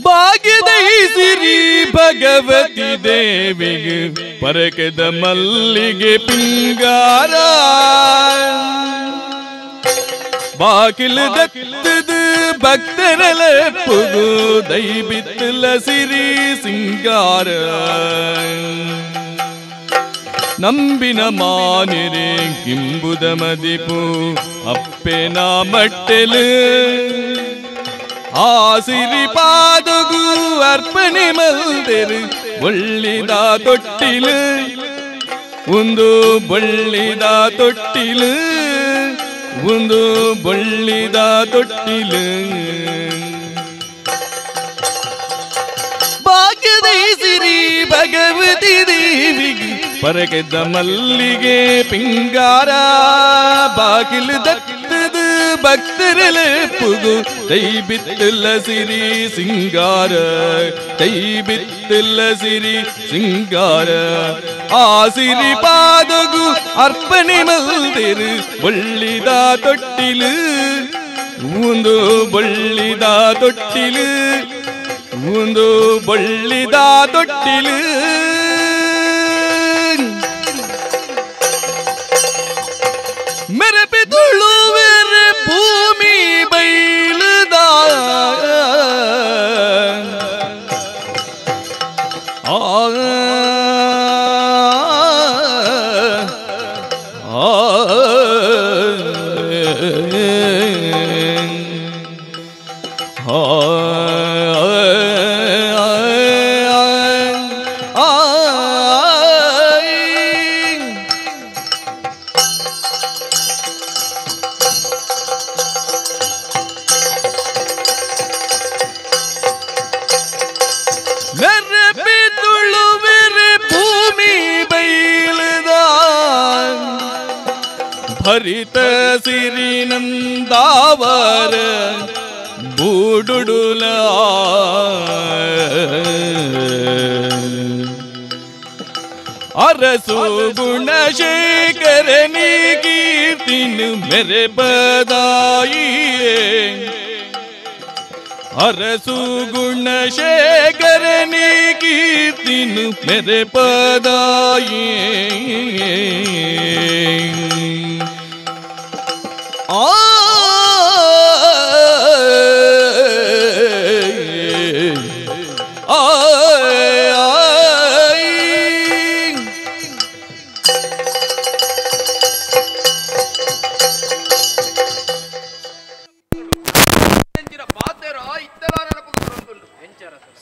ಭಾಗ್ಯದೈಸಿರಿ ಭಗವತಿ ದೇವಿಗೆ ಪರಕದ ಮಲ್ಲಿಗೆ ಪಿಂಗಾರ ಬಾಕಿಲದತ್ತದು ಭಕ್ತರಲ ಪುಗು ದೈಬಿತ್ತಲ ಸಿರಿ ಸಿಂಗಾರ ನಂಬಿನ ಮಾನಿರೆ ಕಿಂಬುದ ಮದಿಪು ಅಪ್ಪೆನ ಮಟ್ಟಲು ಆಸಿರಿ ಪಾದಗು ಅರ್ಪಣೆ ಮಲ್ದೆರು ಒಳ್ಳಿದ ತೊಟ್ಟಿಲು ಒಂದು ಬಳ್ಳಿದ ತೊಟ್ಟಿಲು ಒಂದು ಬಳ್ಳಿದ ತೊಟ್ಟಿಲು ಭಾಗ್ಯದೈಸಿರಿ ಭಗವತಿ ದೇವಿಗೆ ಪರಕೆದ್ದ ಮಲ್ಲಿಗೆ ಪಿಂಗಾರ ಬಾಗಿಲು ದತ್ತದ ಭಕ್ತರಲ ಪುಗು ಕೈ ಬಿತ್ತಲ ಸಿರಿ ಸಿಂಗಾರ ಕೈ ಬಿತ್ತಲ ಸಿರಿ ಸಿಂಗಾರ ಆ ಸಿರಿ ಪಾದಗು ಅರ್ಪಣೆ ಮಲ್ದೆರು ಬಳ್ಳಿದ ತೊಟ್ಟಿಲು ಒಂದು ಬಳ್ಳಿದ ತೊಟ್ಟಿಲು ಒಂದು ಬಳ್ಳಿದ ತೊಟ್ಟಿಲು ಮೆರಪಿ ತುಳುವೆರೆ ಭೂಮಿ ಬೈಲದ ಹರಿತ ಸಿರಿ ನಂದಾವರ ಬೂಡುಡುಲ ಅರಸು ಗುಣಶೇಖರನಿ ಕೀರ್ತಿನು ಮೆರೆ ಬದಾಯಿಯೇ ಅರಸು ಗುಣಶೇಖರನಿ ಕೀರ್ತಿನು ಮೆರೆ ಬದಾಯಿಯೇ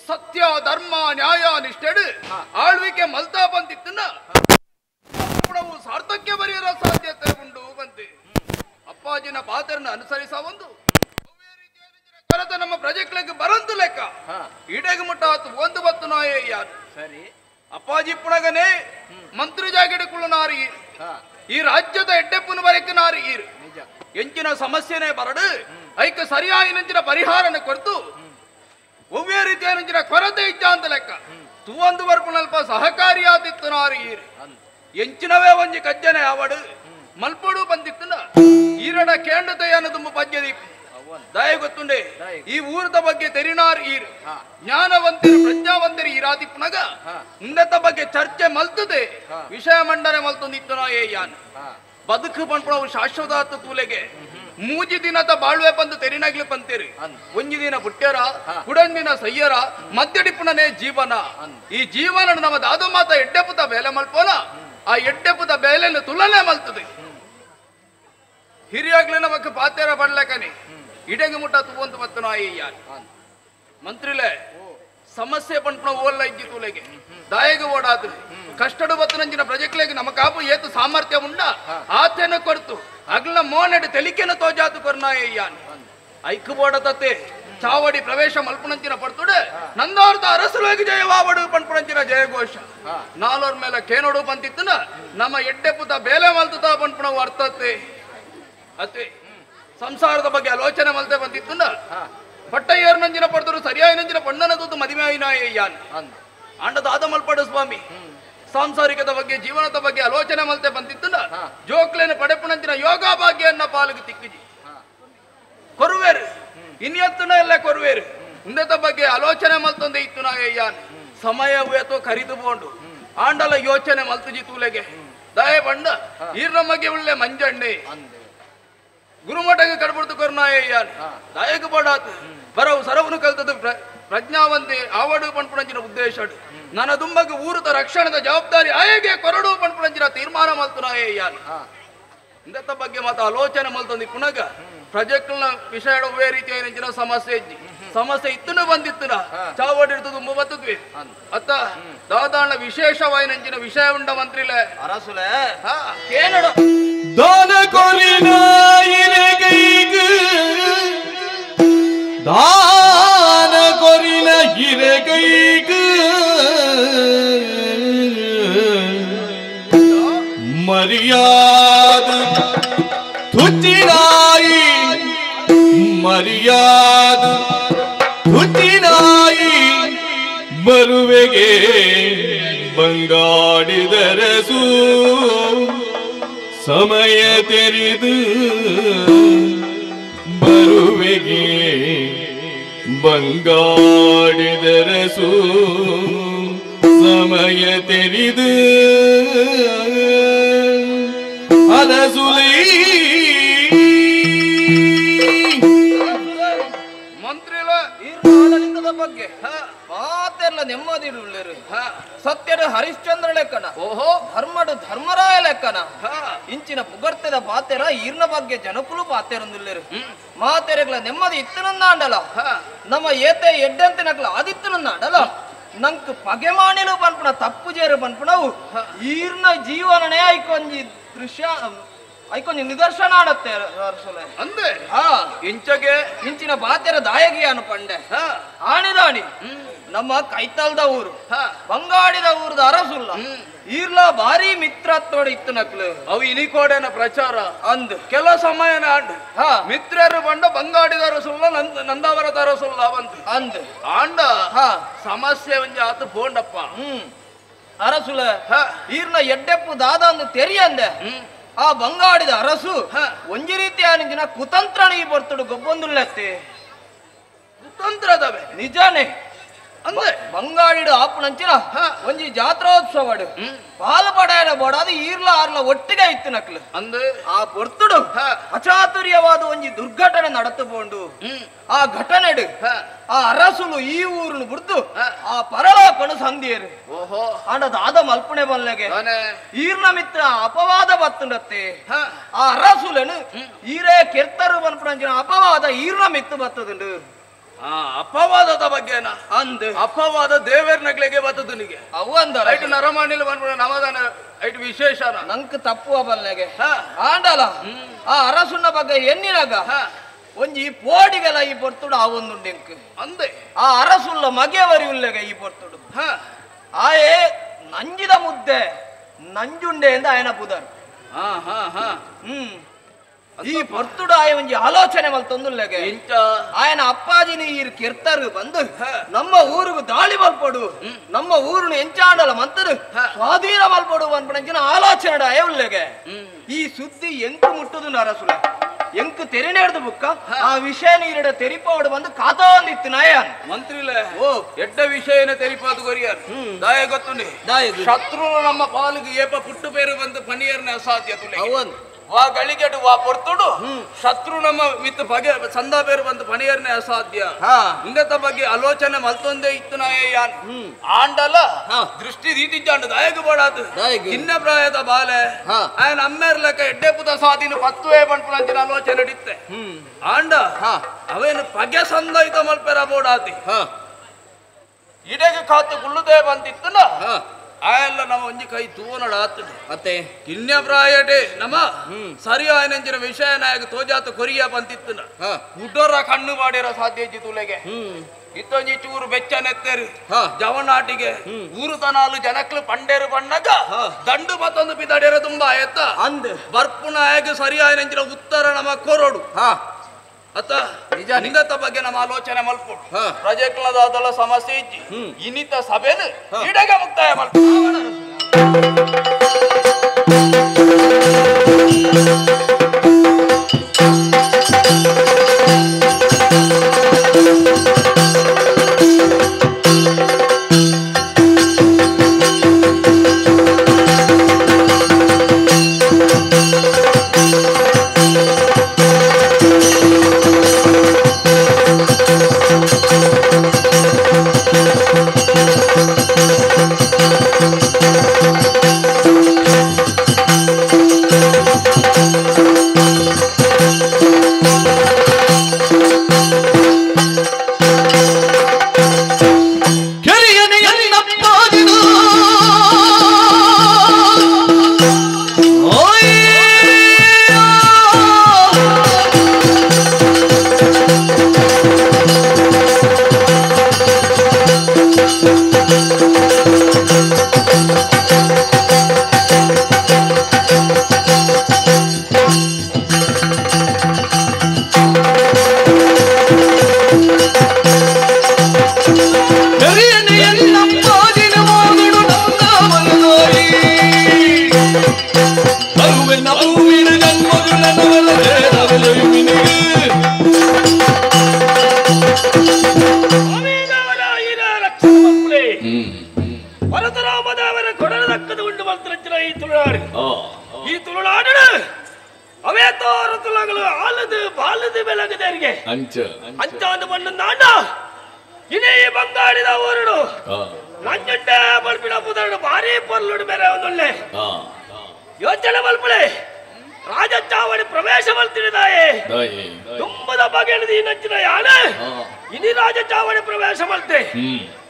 ಸತ್ಯ ಧರ್ಮ ನ್ಯಾಯ ನಿಷ್ಠೆಡು ಆಳ್ವಿಕೆ ಮಲ್ತಾ ಬಂದಿತ್ತನ್ನ ಸಾರ್ಥಕ್ಯ ಬರೆಯರ ಸಾಧ್ಯತೆ ಉಂಟು ಬಂತೆ ಅಪ್ಪಾಜಿನ ಪಾತ್ರನ ಅನುಸರಿಸ ಒಂದು ಕೊರತ ನಮ್ಮ ಪ್ರಜೆಗಳಿಗೆ ಬರಂದು ಲೆಕ್ಕ ಈಡೆಗೆ ಮುಟ್ಟ ಒಂದು ಬತ್ತು ನಾಯೇ ಯಾರು ಸರಿ ಅಪ್ಪಾಜಿ ಪುಣಗನೆ ಮಂತ್ರಿ ಜಾಗಿಡಕುಳ್ಳ ನಾರಿ ಈ ರಾಜ್ಯದ ಎಡ್ಡೆಪ್ಪನ ಬರಕ್ಕೆ ನಾರಿ ಈರು ಎಂಚಿನ ಸಮಸ್ಯೆನೇ ಬರಡು ಐಕ ಸರಿಯಾಗಿ ನಂಚಿನ ಪರಿಹಾರನ ಕೊಡ್ತು ಒವ್ವೇ ರೀತಿಯ ನಂಚಿನ ಕೊರತೆ ಇದ್ದ ಅಂತ ಲೆಕ್ಕ ತೂವೊಂದು ವರ್ಪುನಲ್ಪ ಸಹಕಾರಿಯಾದಿತ್ತು ನಾರಿ ಈರು ಎಂಚಿನವೇ ಒಂಜಿ ಕಜ್ಜನೆ ಅವಡು ಮಲ್ಪಡು ಬಂದಿತ್ತನ ಈರಡ ಕೇಂದ್ರತೆಯನ್ನು ತುಂಬ ಪದ್ಯದಿ ದಯ ಗೊತ್ತುಂಡೆ ಈ ಊರದ ಬಗ್ಗೆ ತೆರಿನಾರ್ ಈರು ಜ್ಞಾನವಂತರು ಪ್ರಜ್ಞಾವಂತರು ಈ ರಾತಿ ಪುನಗ ಉನ್ನತ ಬಗ್ಗೆ ಚರ್ಚೆ ಮಲ್ತದೆ ವಿಷಯ ಮಂಡನೆ ಮಲ್ತೊಂದಿತ್ತು ನಾ ಯಾನ್ ಬದುಕು ಪಂಪಣವು ಶಾಶ್ವತ ತೂಲೆಗೆ ಮೂಜಿ ದಿನದ ಬಾಳ್ವೆ ಬಂದು ತೆರಿನಾಗ್ಲಿ ಬಂತೀರಿ ಒಂಜಿ ದಿನ ಪುಟ್ಟ್ಯರ ಕುಡಂದಿನ ಸಯ್ಯರ ಮಧ್ಯಡಿಪುಣನೇ ಜೀವನ ಈ ಜೀವನ ನಮ್ಮ ದಾದು ಮಾತ ಎಡ್ಡೆಪುತ ಬೇಲೆ ಮಲ್ಪೋನ ಆ ಎಡ್ಡೆಪುತ ಬೇಲೆಯನ್ನು ತುಲನೆ ಮಲ್ತದೆ ಹಿರಿಯಾಗ್ಲಿ ನಮಕ್ ಪಾತ್ಯರ ಬಡ್ಲೆಕನಿ ಇಡೆಗೆ ಮುಟ್ಟ ತುವಂತ ಬತ್ತು ನಾಯಿ ಯಾರು ಮಂತ್ರಿಲೆ ಸಮಸ್ಯೆ ಪಂಪಣ ಓಲ್ಲ ಇಜ್ಜಿ ತೂಲೆಗೆ ದಾಯಗೆ ಓಡಾದ್ರು ಕಷ್ಟಡು ಬತ್ತು ನಂಜಿನ ಪ್ರಜೆಗಳಿಗೆ ನಮ್ಮ ಕಾಪು ಏತು ಸಾಮರ್ಥ್ಯ ಉಂಡ ಆತೇನ ಕೊಡ್ತು ಅಗ್ಲ ಮೋನೆಡು ತೆಲಿಕೆನ ತೋಜಾತು ಕೊರ್ನಾಯಿ ಯಾನ್ ಐಕ್ ಬೋಡತತೆ ಚಾವಡಿ ಪ್ರವೇಶ ಮಲ್ಪುಣಂಚಿನ ಪಡ್ತುಡೆ ನಂದಾರ್ಥ ಅರಸಲೋಗಿ ಜಯವಾವಡು ಪಂಪುಣಂಚಿನ ಜಯಘೋಷ ನಾಲ್ವರ ಮೇಲೆ ಕೇನೋಡು ಬಂತಿತ್ತನ ನಮ್ಮ ಎಡ್ಡೆಪುತ ಬೇಲೆ ಮಲ್ತುತ ಪಂಪುಣವು ಅರ್ಥತೆ ಅತ್ತೆ ಸಂಸಾರದ ಬಗ್ಗೆ ಆಲೋಚನೆ ಮಲ್ತೆ ಬಂದಿತ್ತನ ಪಟ್ಟಯ್ಯರ್ ನಂಜಿನ ಪಡ್ತರು ಸರಿಯಾಗಿ ನಂಜಿನ ಪಣ್ಣನ ತೂತು ಮದುವೆ ಆಯ್ನಾಯ ಯಾನ್ ಅಂಡದ ಆದ ಮಲ್ಪಡು ಸ್ವಾಮಿ ಸಾಂಸಾರಿಕದ ಬಗ್ಗೆ ಜೀವನದ ಬಗ್ಗೆ ಆಲೋಚನೆ ಮಲ್ತೆ ಬಂದಿತ್ತನ ಜೋಕ್ಲೇನ ಪಡೆಪುಣಂಚಿನ ಯೋಗ ಭಾಗ್ಯನ್ನ ಪಾಲುಗೆ ತಿಕ್ಕಿಜಿ ಕೊರುವೇರು ಇನ್ಯತ್ತನ ಎಲ್ಲ ಕೊರುವೇರು ಇಂದತ ಬಗ್ಗೆ ಆಲೋಚನೆ ಮಲ್ತೊಂದೆ ಇತ್ತು ನಾಯಯ್ಯಾನ್ ಸಮಯವೇತೋ ಕರಿದು ಬೋಂಡು ಆಂಡಲ ಯೋಚನೆ ಮಲ್ತುಜಿ ತೂಲೆಗೆ ದಯ ಬಂಡ ಈರ್ ನಮಗೆ ಒಳ್ಳೆ ಮಂಜಂಡೆ ಗುರುಮಠಗೆ ಕಡ್ಬಿಡ್ತು ಕೊರ್ನಾಯಯ್ಯಾನ್ ದಯಕ್ಕೆ ಬಡಾತ್ ಬರವು ಸರವನು ಕಲ್ತದ್ದು ಪ್ರಜ್ಞಾವಂತೆ ಆವಡು ಪಂಪುಣಂಚಿನ ಉದ್ದೇಶ ನನ್ನ ದುಂಬಗೆ ಊರುತ ರಕ್ಷಣದ ಜವಾಬ್ದಾರಿ ಆಯಗೆ ಕೊರಡು ಪಂಪುಣಂಚಿನ ತೀರ್ಮಾನ ಮಲ್ತು ನಾಯಯ್ಯಾನ್ ಇಂದತ್ತ ಬಗ್ಗೆ ಮಾತ ಆಲೋಚನೆ ಮಲ್ತೊಂದಿ ಪುನಗ ಪ್ರಾಜೆಕ್ಟ್ನ ವಿಷಯ ಒಬ್ಬೇ ರೀತಿಯ ಸಮಸ್ಯೆ ಇಜ್ಜಿ ಸಮಸ್ಯೆ ಇತ್ತನ ಬಂದಿತ್ತನ ಚಾವಡಿರ್ತದು ಬತ್ತದ್ವಿ ಅತ್ತ ದಾದಾಣ ವಿಶೇಷವಾಯಿನಂಚಿನ ವಿಷಯ ಉಂಡ ಮಂತ್ರಿಲೆ ಅರಸುಲೆ ಕೇನಡ ದಾನ ಕೊರಿನ ಇರೆಗೈಗು ದಾನ ಕೊರಿನ ಇರೆಗೈಗು ಮರ್ಯಾದ ತುಚ್ಚಿನಾಯಿ ಮರ್ಯಾದ ತುಚ್ಚಿನಾಯಿ ಬರುವೆಗೆ ಬಂಗಾಡಿದರಸು ಸಮಯ ತೆರೆದು ಬರುವೆಗೆ ಬಂಗಾಡಿದರಸು ಸಮಯ ತೆರೆದು ಅರಸುಲೈ ಮಂತ್ರಿಲ ಆಡಳಿತದ ಬಗ್ಗೆ ಮಾತೆಲ್ಲ ನೆಮ್ಮದಿರುಳ್ಳರು ಸತ್ಯದ ಹರಿಶ್ಚಂದ್ರ ಲೆಕ್ಕನ ಓಹೋ ಧರ್ಮದ ಧರ್ಮರಾಯ ಲೆಕ್ಕನ ಇಂಚಿನ ಪುಗರ್ತೆದ ಪಾತೆರ ಈರ್ನ ಬಗ್ಗೆ ಜನಕುಲು ಪಾತೆರೊಂದುಳ್ಳರು ಮಾತೆರೆಗಳ ನೆಮ್ಮದಿ ಇತ್ತನನ್ನ ಆಂಡಲ ನಮ್ಮ ಏತೆ ಎಡ್ಡಂತಿನಕ್ಲ ಆದಿತ್ತನನ್ನ ಆಂಡಲ ನಂಕ್ ಪಗೆ ಮಾಡಿಲು ಪನ್ಪುಣ ತಪ್ಪು ಜೇರು ಪನ್ಪುಣವು ಈರ್ನ ಜೀವನನೇ ಐಕೊಂಜಿ ದೃಶ್ಯ ಐಕೊಂಜಿ ನಿದರ್ಶನ ಆಡತ್ತೆ ಅಂದೆ ಇಂಚಗೆ ಇಂಚಿನ ಬಾತೆರ ದಾಯಗಿಯಾನು ಪಂಡೆ ಆಣಿದಾಣಿ ನಮ್ಮ ಕೈತಲ್ದ ಊರು ಬಂಗಾಡಿದ ಊರದ ಅರಸುಲ್ಲ ಈರ್ಲ ಭಾರಿ ಮಿತ್ರತ್ವಡ ಇತ್ತು ನಕ್ಲು ಅವು ಇನಿಕೋಡೆನ ಪ್ರಚಾರ ಅಂದ್ ಕೆಲ ಸಮಯನ ಆಂಡ್ ಮಿತ್ರರು ಬಂಡ ಬಂಗಾಡಿದ ರಸುಲ್ಲ ನಂದಾವರದ ರಸುಲ್ಲ ಬಂತು ಅಂದ್ ಆಂಡ ಸಮಸ್ಯೆ ಒಂಜಿ ಆತು ಬೋಂಡಪ್ಪ ಅರಸುಲ ಈರ್ನ ಎಡ್ಡೆಪ್ಪು ದಾದ ಅಂದು ತೆರಿಯಂದೆ ಆ ಬಂಗಾಡಿದ ಅರಸು ಒಂಜಿ ರೀತಿಯ ನಿಂಜಿನ ಕುತಂತ್ರಣ ಈ ಬರ್ತಡು ಗೊಬ್ಬೊಂದುಲ್ಲತ್ತೆ ಕುತಂತ್ರದವೆ ನಿಜಾನೇ ಅಂದ್ರೆ ಬಂಗಾಡಿಡು ಆಪುನಂಚಿನ ಒಂಜಿ ಜಾತ್ರೋತ್ಸವಡು ಪಾಲು ಪಡೆಯನ ಬೋಡಾದ ಈರ್ಲ ಆರ್ಲ ಒಟ್ಟಿಗೆ ಇತ್ತು ನಕ್ಲು ಅಂದ್ರೆ ಆ ಬರ್ತುಡು ಅಚಾತುರ್ಯವಾದ ಒಂಜಿ ದುರ್ಘಟನೆ ನಡತುಕೊಂಡು ಆ ಘಟನೆಡು ಆ ಅರಸುಲು ಈ ಊರನ್ನು ಬಿಡ್ದು ಆ ಪರಲೋಕನು ಸಂಧಿಯರು ಓಹೋ ಆಂಡದ ಆದ ಮಲ್ಪನೆ ಬಲ್ಲೆಗೆ ತಾನೇ ಈರ್ನ ಮಿತ್ರ ಅಪವಾದ ಬತ್ತುಂಡತ್ತೆ ಆ ಅರಸುಲನು ಈರೇ ಕೆರ್ತರು ಬನ್ಪುಣಂಚಿನ ಅಪವಾದ ಈರ್ನ ಮಿತ್ತು ಬತ್ತದುಂಡು ಅಪವಾದದ ಬಗ್ಗೆನ ಅಂದ್ ಅಪವಾದ ದೇವೇರ್ ನಗ್ಲೆಗೆ ಬತ್ತದನಿಗೆ ಅವು ಅಂದ ಐಟು ನರಮಾಣಿಲ್ ಬಂದ್ಬಿಡ ನಮದಾನ ಐಟು ವಿಶೇಷನ ನಂಕ್ ತಪ್ಪುವ ಬಲ್ಲೆಗೆ ಆಂಡಲ ಆ ಅರಸುನ ಬಗ್ಗೆ ಎನ್ನಿನಾಗ ಒಂಜಿ ಪೋಡಿಗೆಲ ಈ ಪೊರ್ತುಡು ಆ ಒಂದುಂಡೆಂಕ್ ಅಂದೆ ಆ ಅರಸುಲ್ಲ ಮಗೆ ಉಲ್ಲೆಗೆ ಈ ಪೊರ್ತುಡು ಆಯೇ ನಂಜಿದ ಮುದ್ದೆ ನಂಜುಂಡೆ ಎಂದು ಆಯನ ಪುದರ್ ಈ ಪೊರ್ತುಡು ಆಯ ಒಂಜಿ ಆಲೋಚನೆ ಮಲ್ತೊಂದುಲ್ಲೆಗೆ ಇಂಚ ಆಯನ ಅಪ್ಪಾಜಿನ ಈರ್ ಕೆರ್ತರು ಬಂದು ನಮ್ಮ ಊರಿಗೂ ದಾಳಿ ಮಲ್ಪಡು ನಮ್ಮ ಊರನ್ನು ಎಂಚಾಂಡಲ ಮಂತರು ಸ್ವಾಧೀನ ಮಲ್ಪಡು ಅನ್ಪಣಂಚಿನ ಆಲೋಚನೆ ಆಯ ಉಲ್ಲೆಗೆ ಈ ಸುದ್ದಿ ಎಂಕು ಮುಟ್ಟುದು ನರಸುಲ ಎಂಕು ತೆರೆನೇಡ್ದು ಬುಕ್ಕ ಆ ವಿಷಯ ನೀರಿಡ ತೆರಿಪಾವಡು ಬಂದು ಕಾತೊಂದಿತ್ತು ನಾಯನ್ ಮಂತ್ರಿಲೆ ಓ ಎಡ್ಡ ವಿಷಯನ ತೆರಿಪಾದು ಗೊರಿಯರ್ ದಾಯ ಗೊತ್ತುಂಡಿ ಶತ್ರು ನಮ್ಮ ಪಾಲಿಗೆ ಏಪ ಪುಟ್ಟು ಬೇರು ಬಂದು ಪನಿಯರ್ನ ಅಸಾಧ್ಯ ತುಲೆ ವಾ ಗಳಿಗೆಡು ವಾ ಪೊರ್ತುಡು ಶತ್ರು ನಮ್ಮ ಮಿತ್ ಬಗೆ ಚಂದ ಬೇರು ಬಂದು ಪಣಿಯರ್ನೆ ಅಸಾಧ್ಯ ಇಂಗತ ಬಗ್ಗೆ ಆಲೋಚನೆ ಮಲ್ತೊಂದೇ ಇತ್ತು ನಾಯಯ್ಯಾನ್ ಆಂಡಲ ದೃಷ್ಟಿ ರೀತಿಜ್ಜಾಂಡು ದಾಯಗ ಬೋಡಾದು ಇನ್ನ ಪ್ರಾಯದ ಬಾಲೆ ఆయన ಅಮ್ಮೇರ್ ಲೆಕ್ಕ ಎಡ್ಡೆ ಪುತ ಸಾದಿನ ಪತ್ತುವೆ ಪಂಪುನಂಚಿನ ಆಲೋಚನೆ ನಡಿತ್ತೆ ಆಂಡ ಅವೇನು ಪಗೆ ಸಂದೈತ ಮಲ್ಪೆರ ಬೋಡಾತಿ ಇಡೆಗೆ ಕಾತು ಗುಳ್ಳುದೇ ಬಂದಿತ್ತನ ಆಯಲ್ಲ ನಮ್ಮ ಒಂಜಿ ಕೈ ತೂನಡ ಆತಡು ಮತ್ತೆ ಕಿನ್ಯ ಪ್ರಾಯಟೆ ನಮ ಸರಿ ಆಯನಂಚಿನ ವಿಷಯ ನಾಯಕ ತೋಜಾತ ಕೊರಿಯ ಬಂತಿತ್ತನ ಗುಡ್ಡೋರ ಕಣ್ಣು ಮಾಡಿರೋ ಸಾಧ್ಯ ಇಜ್ಜಿ ತುಲೆಗೆ ಇತ್ತೊಂಜಿ ಚೂರು ಬೆಚ್ಚನೆತ್ತೇರು ಜವನಾಟಿಗೆ ಊರು ತನಾಲು ಜನಕ್ಲು ಪಂಡೇರು ಪಣ್ಣಗ ದಂಡು ಮತ್ತೊಂದು ಪಿದಡೇರ ತುಂಬಾ ಎತ್ತ ಅಂದ್ ಬರ್ಪುನ ಆಯಗ ಸರಿ ಆಯನಂಚಿನ ಉತ್ತರ ನಮ್ಮ ಕೊರಡು ಅತ್ತ ನಿಜ ನಿಂದತ ಬಗ್ಗೆ ನಮ್ಮ ಆಲೋಚನೆ ಮಲ್ಪುಡು ಪ್ರಜೆಕ್ಲದಾದಲ್ಲ ಸಮಸ್ಯೆ ಇಜ್ಜಿ ಇನ್ನಿತ ಸಭೆನು ಇಡೆಗೆ ಮುಕ್ತಾಯ ಮಲ್ಪುಡು ಈ ತುಳುನಾಡು. ಈ ತುಳುನಾಡು ಅವೇ ತೋರು ತುಳಗಳು ಆಲದು ಬಾಲದು ಬೆಳಗದರಿಗೆ ಅಂಚಾಂದು ಬಂಡ ಇಡೀ ಬಂಗಾಳಿದ ಊರುಡು ನಂಜುಂಡೆ ಬಲ್ಪಿಡ ಪುದರುಡು ಭಾರಿ ಪೊರ್ಲುಡು ಬೇರೆ ಒಂದೊಳ್ಳೆ ಯೋಚನೆ ಬಲ್ಪಳೆ ರಾಜ ಚಾವಡಿ ಪ್ರವೇಶ ಮಲ್ತಿದ್ದಾಯೆ ತುಂಬದ ಬಗೆಳದಿ ನಚ್ಚಿನ ಯಾನ ಇನಿ ರಾಜ ಚಾವಡಿ ಪ್ರವೇಶ ಮಲ್ತೆ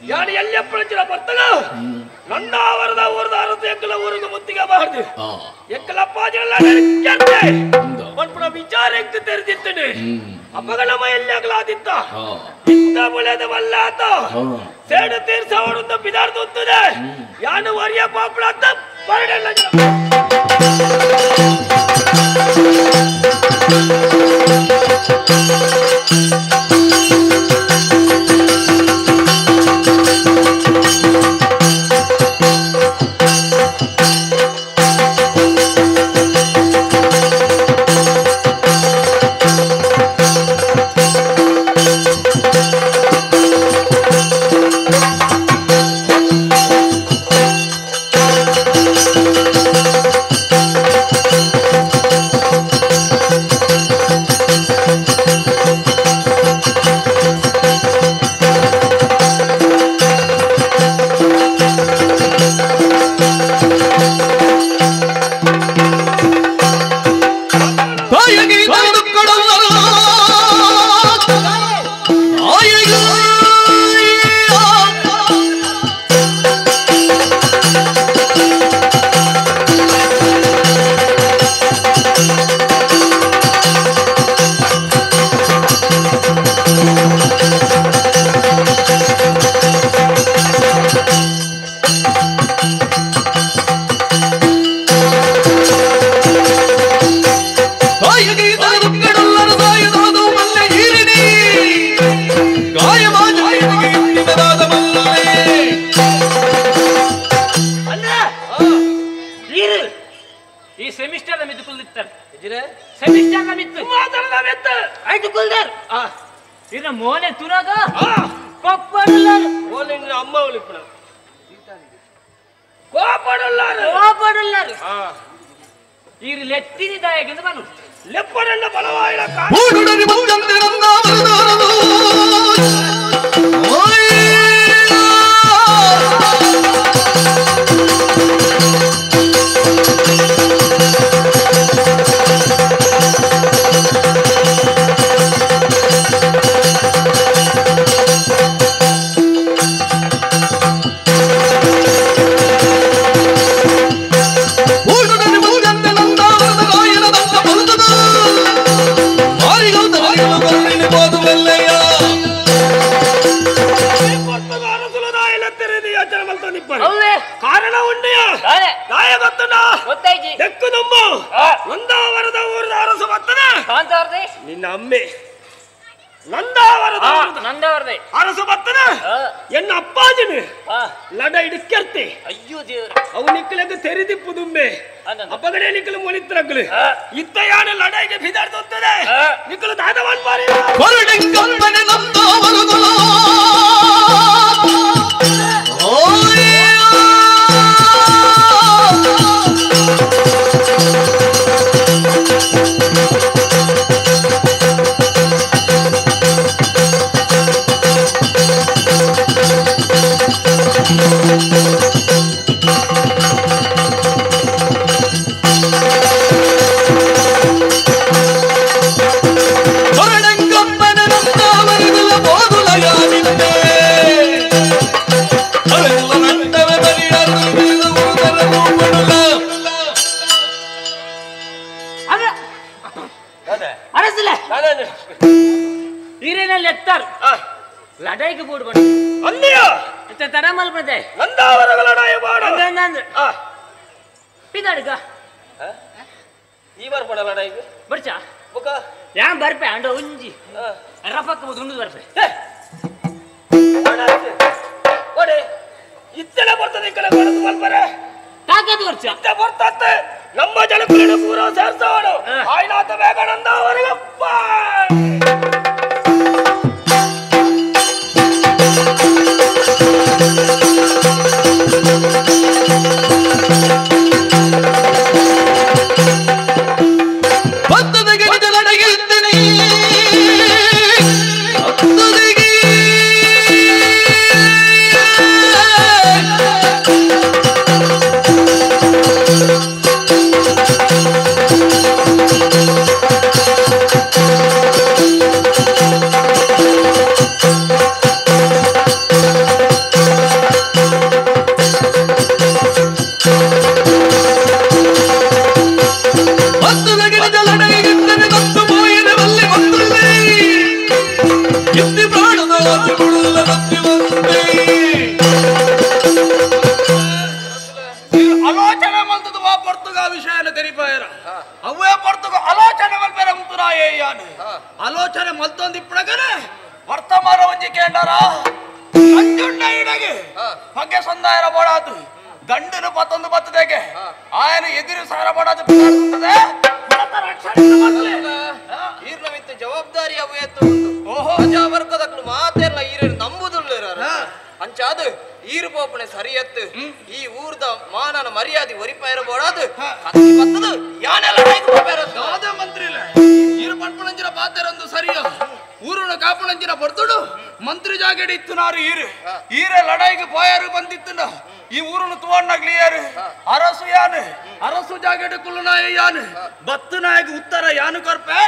ಯಾನ ಎಲ್ಲಿ ಪ್ರಚಿನ ಬರ್ತಗ ನಂದಾವರದ ಊರದ ಅರಸು ಎಕ್ಕಲ ಊರಿಗೆ ಮುತ್ತಿಗೆ ಬಾರ್ದು ಎಕ್ಕಲಪ್ಪಾಜಿನೆಲ್ಲ ನೆನಕ್ಕೆರ್ತೆ ಮಲ್ಪುಣ ವಿಚಾರ ಎಕ್ತು ತೆರೆದಿತ್ತನೆ ಅಪ್ಪಗಳ ಮೈಯಲ್ಲಿ ಆಗಲಾದಿತ್ತ ಇಂತ ಮುಳೆದವಲ್ಲ ಆತ ಸೇಡು ತೀರ್ಸವಡುತ್ತ ಬಿದಾರ್ದು ಹೊತ್ತದೆ ಯಾನು ವರಿಯ ಪಾಪಳ ಅಂತ ಬರಡೆಲ್ಲ ಮೋನೆ ತುರಾಗ ಕೋಪಡಲ್ಲಾರು ಮೋನೆ ಅಮ್ಮ ಒಲಿಪಣ ಕೋಪಡಲ್ಲಾರು ಈ ಲೆತ್ತಿನಿದಾಯಗೆಂದು ಬನು ಲೆಪ್ಪರನ್ನ ಬಲವಾಯಿನ ಕಾರಣ ಉಂಡೆಯ ನಾಯ ಗೊತ್ತುಂಡ ದೆಕ್ಕು ನಮ್ಮ ನಂದಾವರದ ಊರದ ಅರಸು ಬರ್ತದೆ ನಿನ್ನ ಅಮ್ಮೆ ನಂದಾವರದ ಅರಸು ಬರ್ತದೆ ಎನ್ನ ಅಪ್ಪಾಜಿನ ಲಡ ಇಡುಕ್ಕೆರ್ತೆ ಅಯ್ಯೋ ದೇವ್ರ ಅವು ನಿಕ್ಕಲೆಗೆ ತೆರೆದಿಪ್ಪು ದುಂಬೆ ಅಪ್ಪಗಡೆ ನಿಕ್ಕಲು ಮುನಿತ್ರಗ್ಲು ಇತ್ತ ಯಾನ ಲಡಾಯಿಗೆ ಬಿದಾಡ್ತೋತ್ತದೆ ನಿಕ್ಕಲು ದಾದವಾನ್ ಬಾರಿ ಲಡಾಯಿಗೆ ಬೋರ್ಡ್ ಬಂದು ಅಲ್ಲಿಯ ತರ ಮಲ್ಪದೆ ನಂದಾವರದ ಲಡಾಯಿ ಬಾಡ ಪಿದಾಡ್ಗ ಈ ಬರ್ಪಡ ಲಡಾಯಿಗೆ ಬರ್ಚ ಬುಕ ಯಾ ಬರ್ಪೆ ಅಂಡ ಒಂಜಿ ರಫಕ್ಕ ದುಂಡು ಬರ್ಪೆ ಓಡೆ ಇತ್ತೆಲ್ಲ ಬರ್ತದೆ ಈ ಕಡೆ ಬರೋದು ಮಲ್ಪರೆ ತಾಕತ್ ಬರ್ಚ ಇತ್ತ ಬರ್ತತ್ತೆ ನಮ್ಮ ಜನಕುಲಿನ ಪೂರ ಸೇರ್ಸೋಣ ಆಯ್ನಾತ ಬೇಗ ನಂದಾವರಗಪ್ಪ ಕೇಂದ್ರ ನಂಜುಂಡ ಇಡಗೆ ಬಗ್ಗೆ ಸಂದಾಯರ ಬೋಡಾತು ದಂಡನು ಪತ್ತೊಂದು ಬತ್ತದೆಗೆ ಆಯನ ಎದುರು ಸಾರ ಬೋಡಾತು ಈರ್ನವಿತ್ತು ಜವಾಬ್ದಾರಿ ಅವೇತ್ತು ಪ್ರಜಾವರ್ಗದಕ್ಲು ಮಾತೆಲ್ಲ ಈರೇನು ನಂಬುದುಳ್ಳೇರ ಅಂಚಾದು ಈರು ಪೋಪಣೆ ಸರಿಯತ್ತು ಈ ಊರ್ದ ಮಾನನ ಮರ್ಯಾದೆ ಒರಿಪಾಯಿರ ಬೋಡಾದು ಕತ್ತಿ ಬತ್ತದು ಯಾನೆಲ್ಲ ಮಂತ್ರಿ ಈರು ಪಡ್ಪಣಂಜಿನ ಪಾತೆರೊಂದು ಸರಿಯೋ ಊರುನ ಕಾಪಣಂಜಿನ ಬರ್ತುಡು ಮಂತ್ರಿ ಜಾಗಡಿ ಇತ್ತು ನಾರು ಈರೆ ಲಡಾಯಿಗೆ ಪೋಯಾರು ಬಂದಿತ್ತು ಈ ಊರುನು ತುವಣ್ಣಗ್ಲಿಯಾರು ಅರಸು ಯಾನು ಅರಸು ಜಾಗಡಿ ಕುಲ್ಲು ನಾಯ ಯಾನು ಬತ್ತು ನಾಯಕ ಉತ್ತರ ಯಾನು ಕೊರ್ಪೆ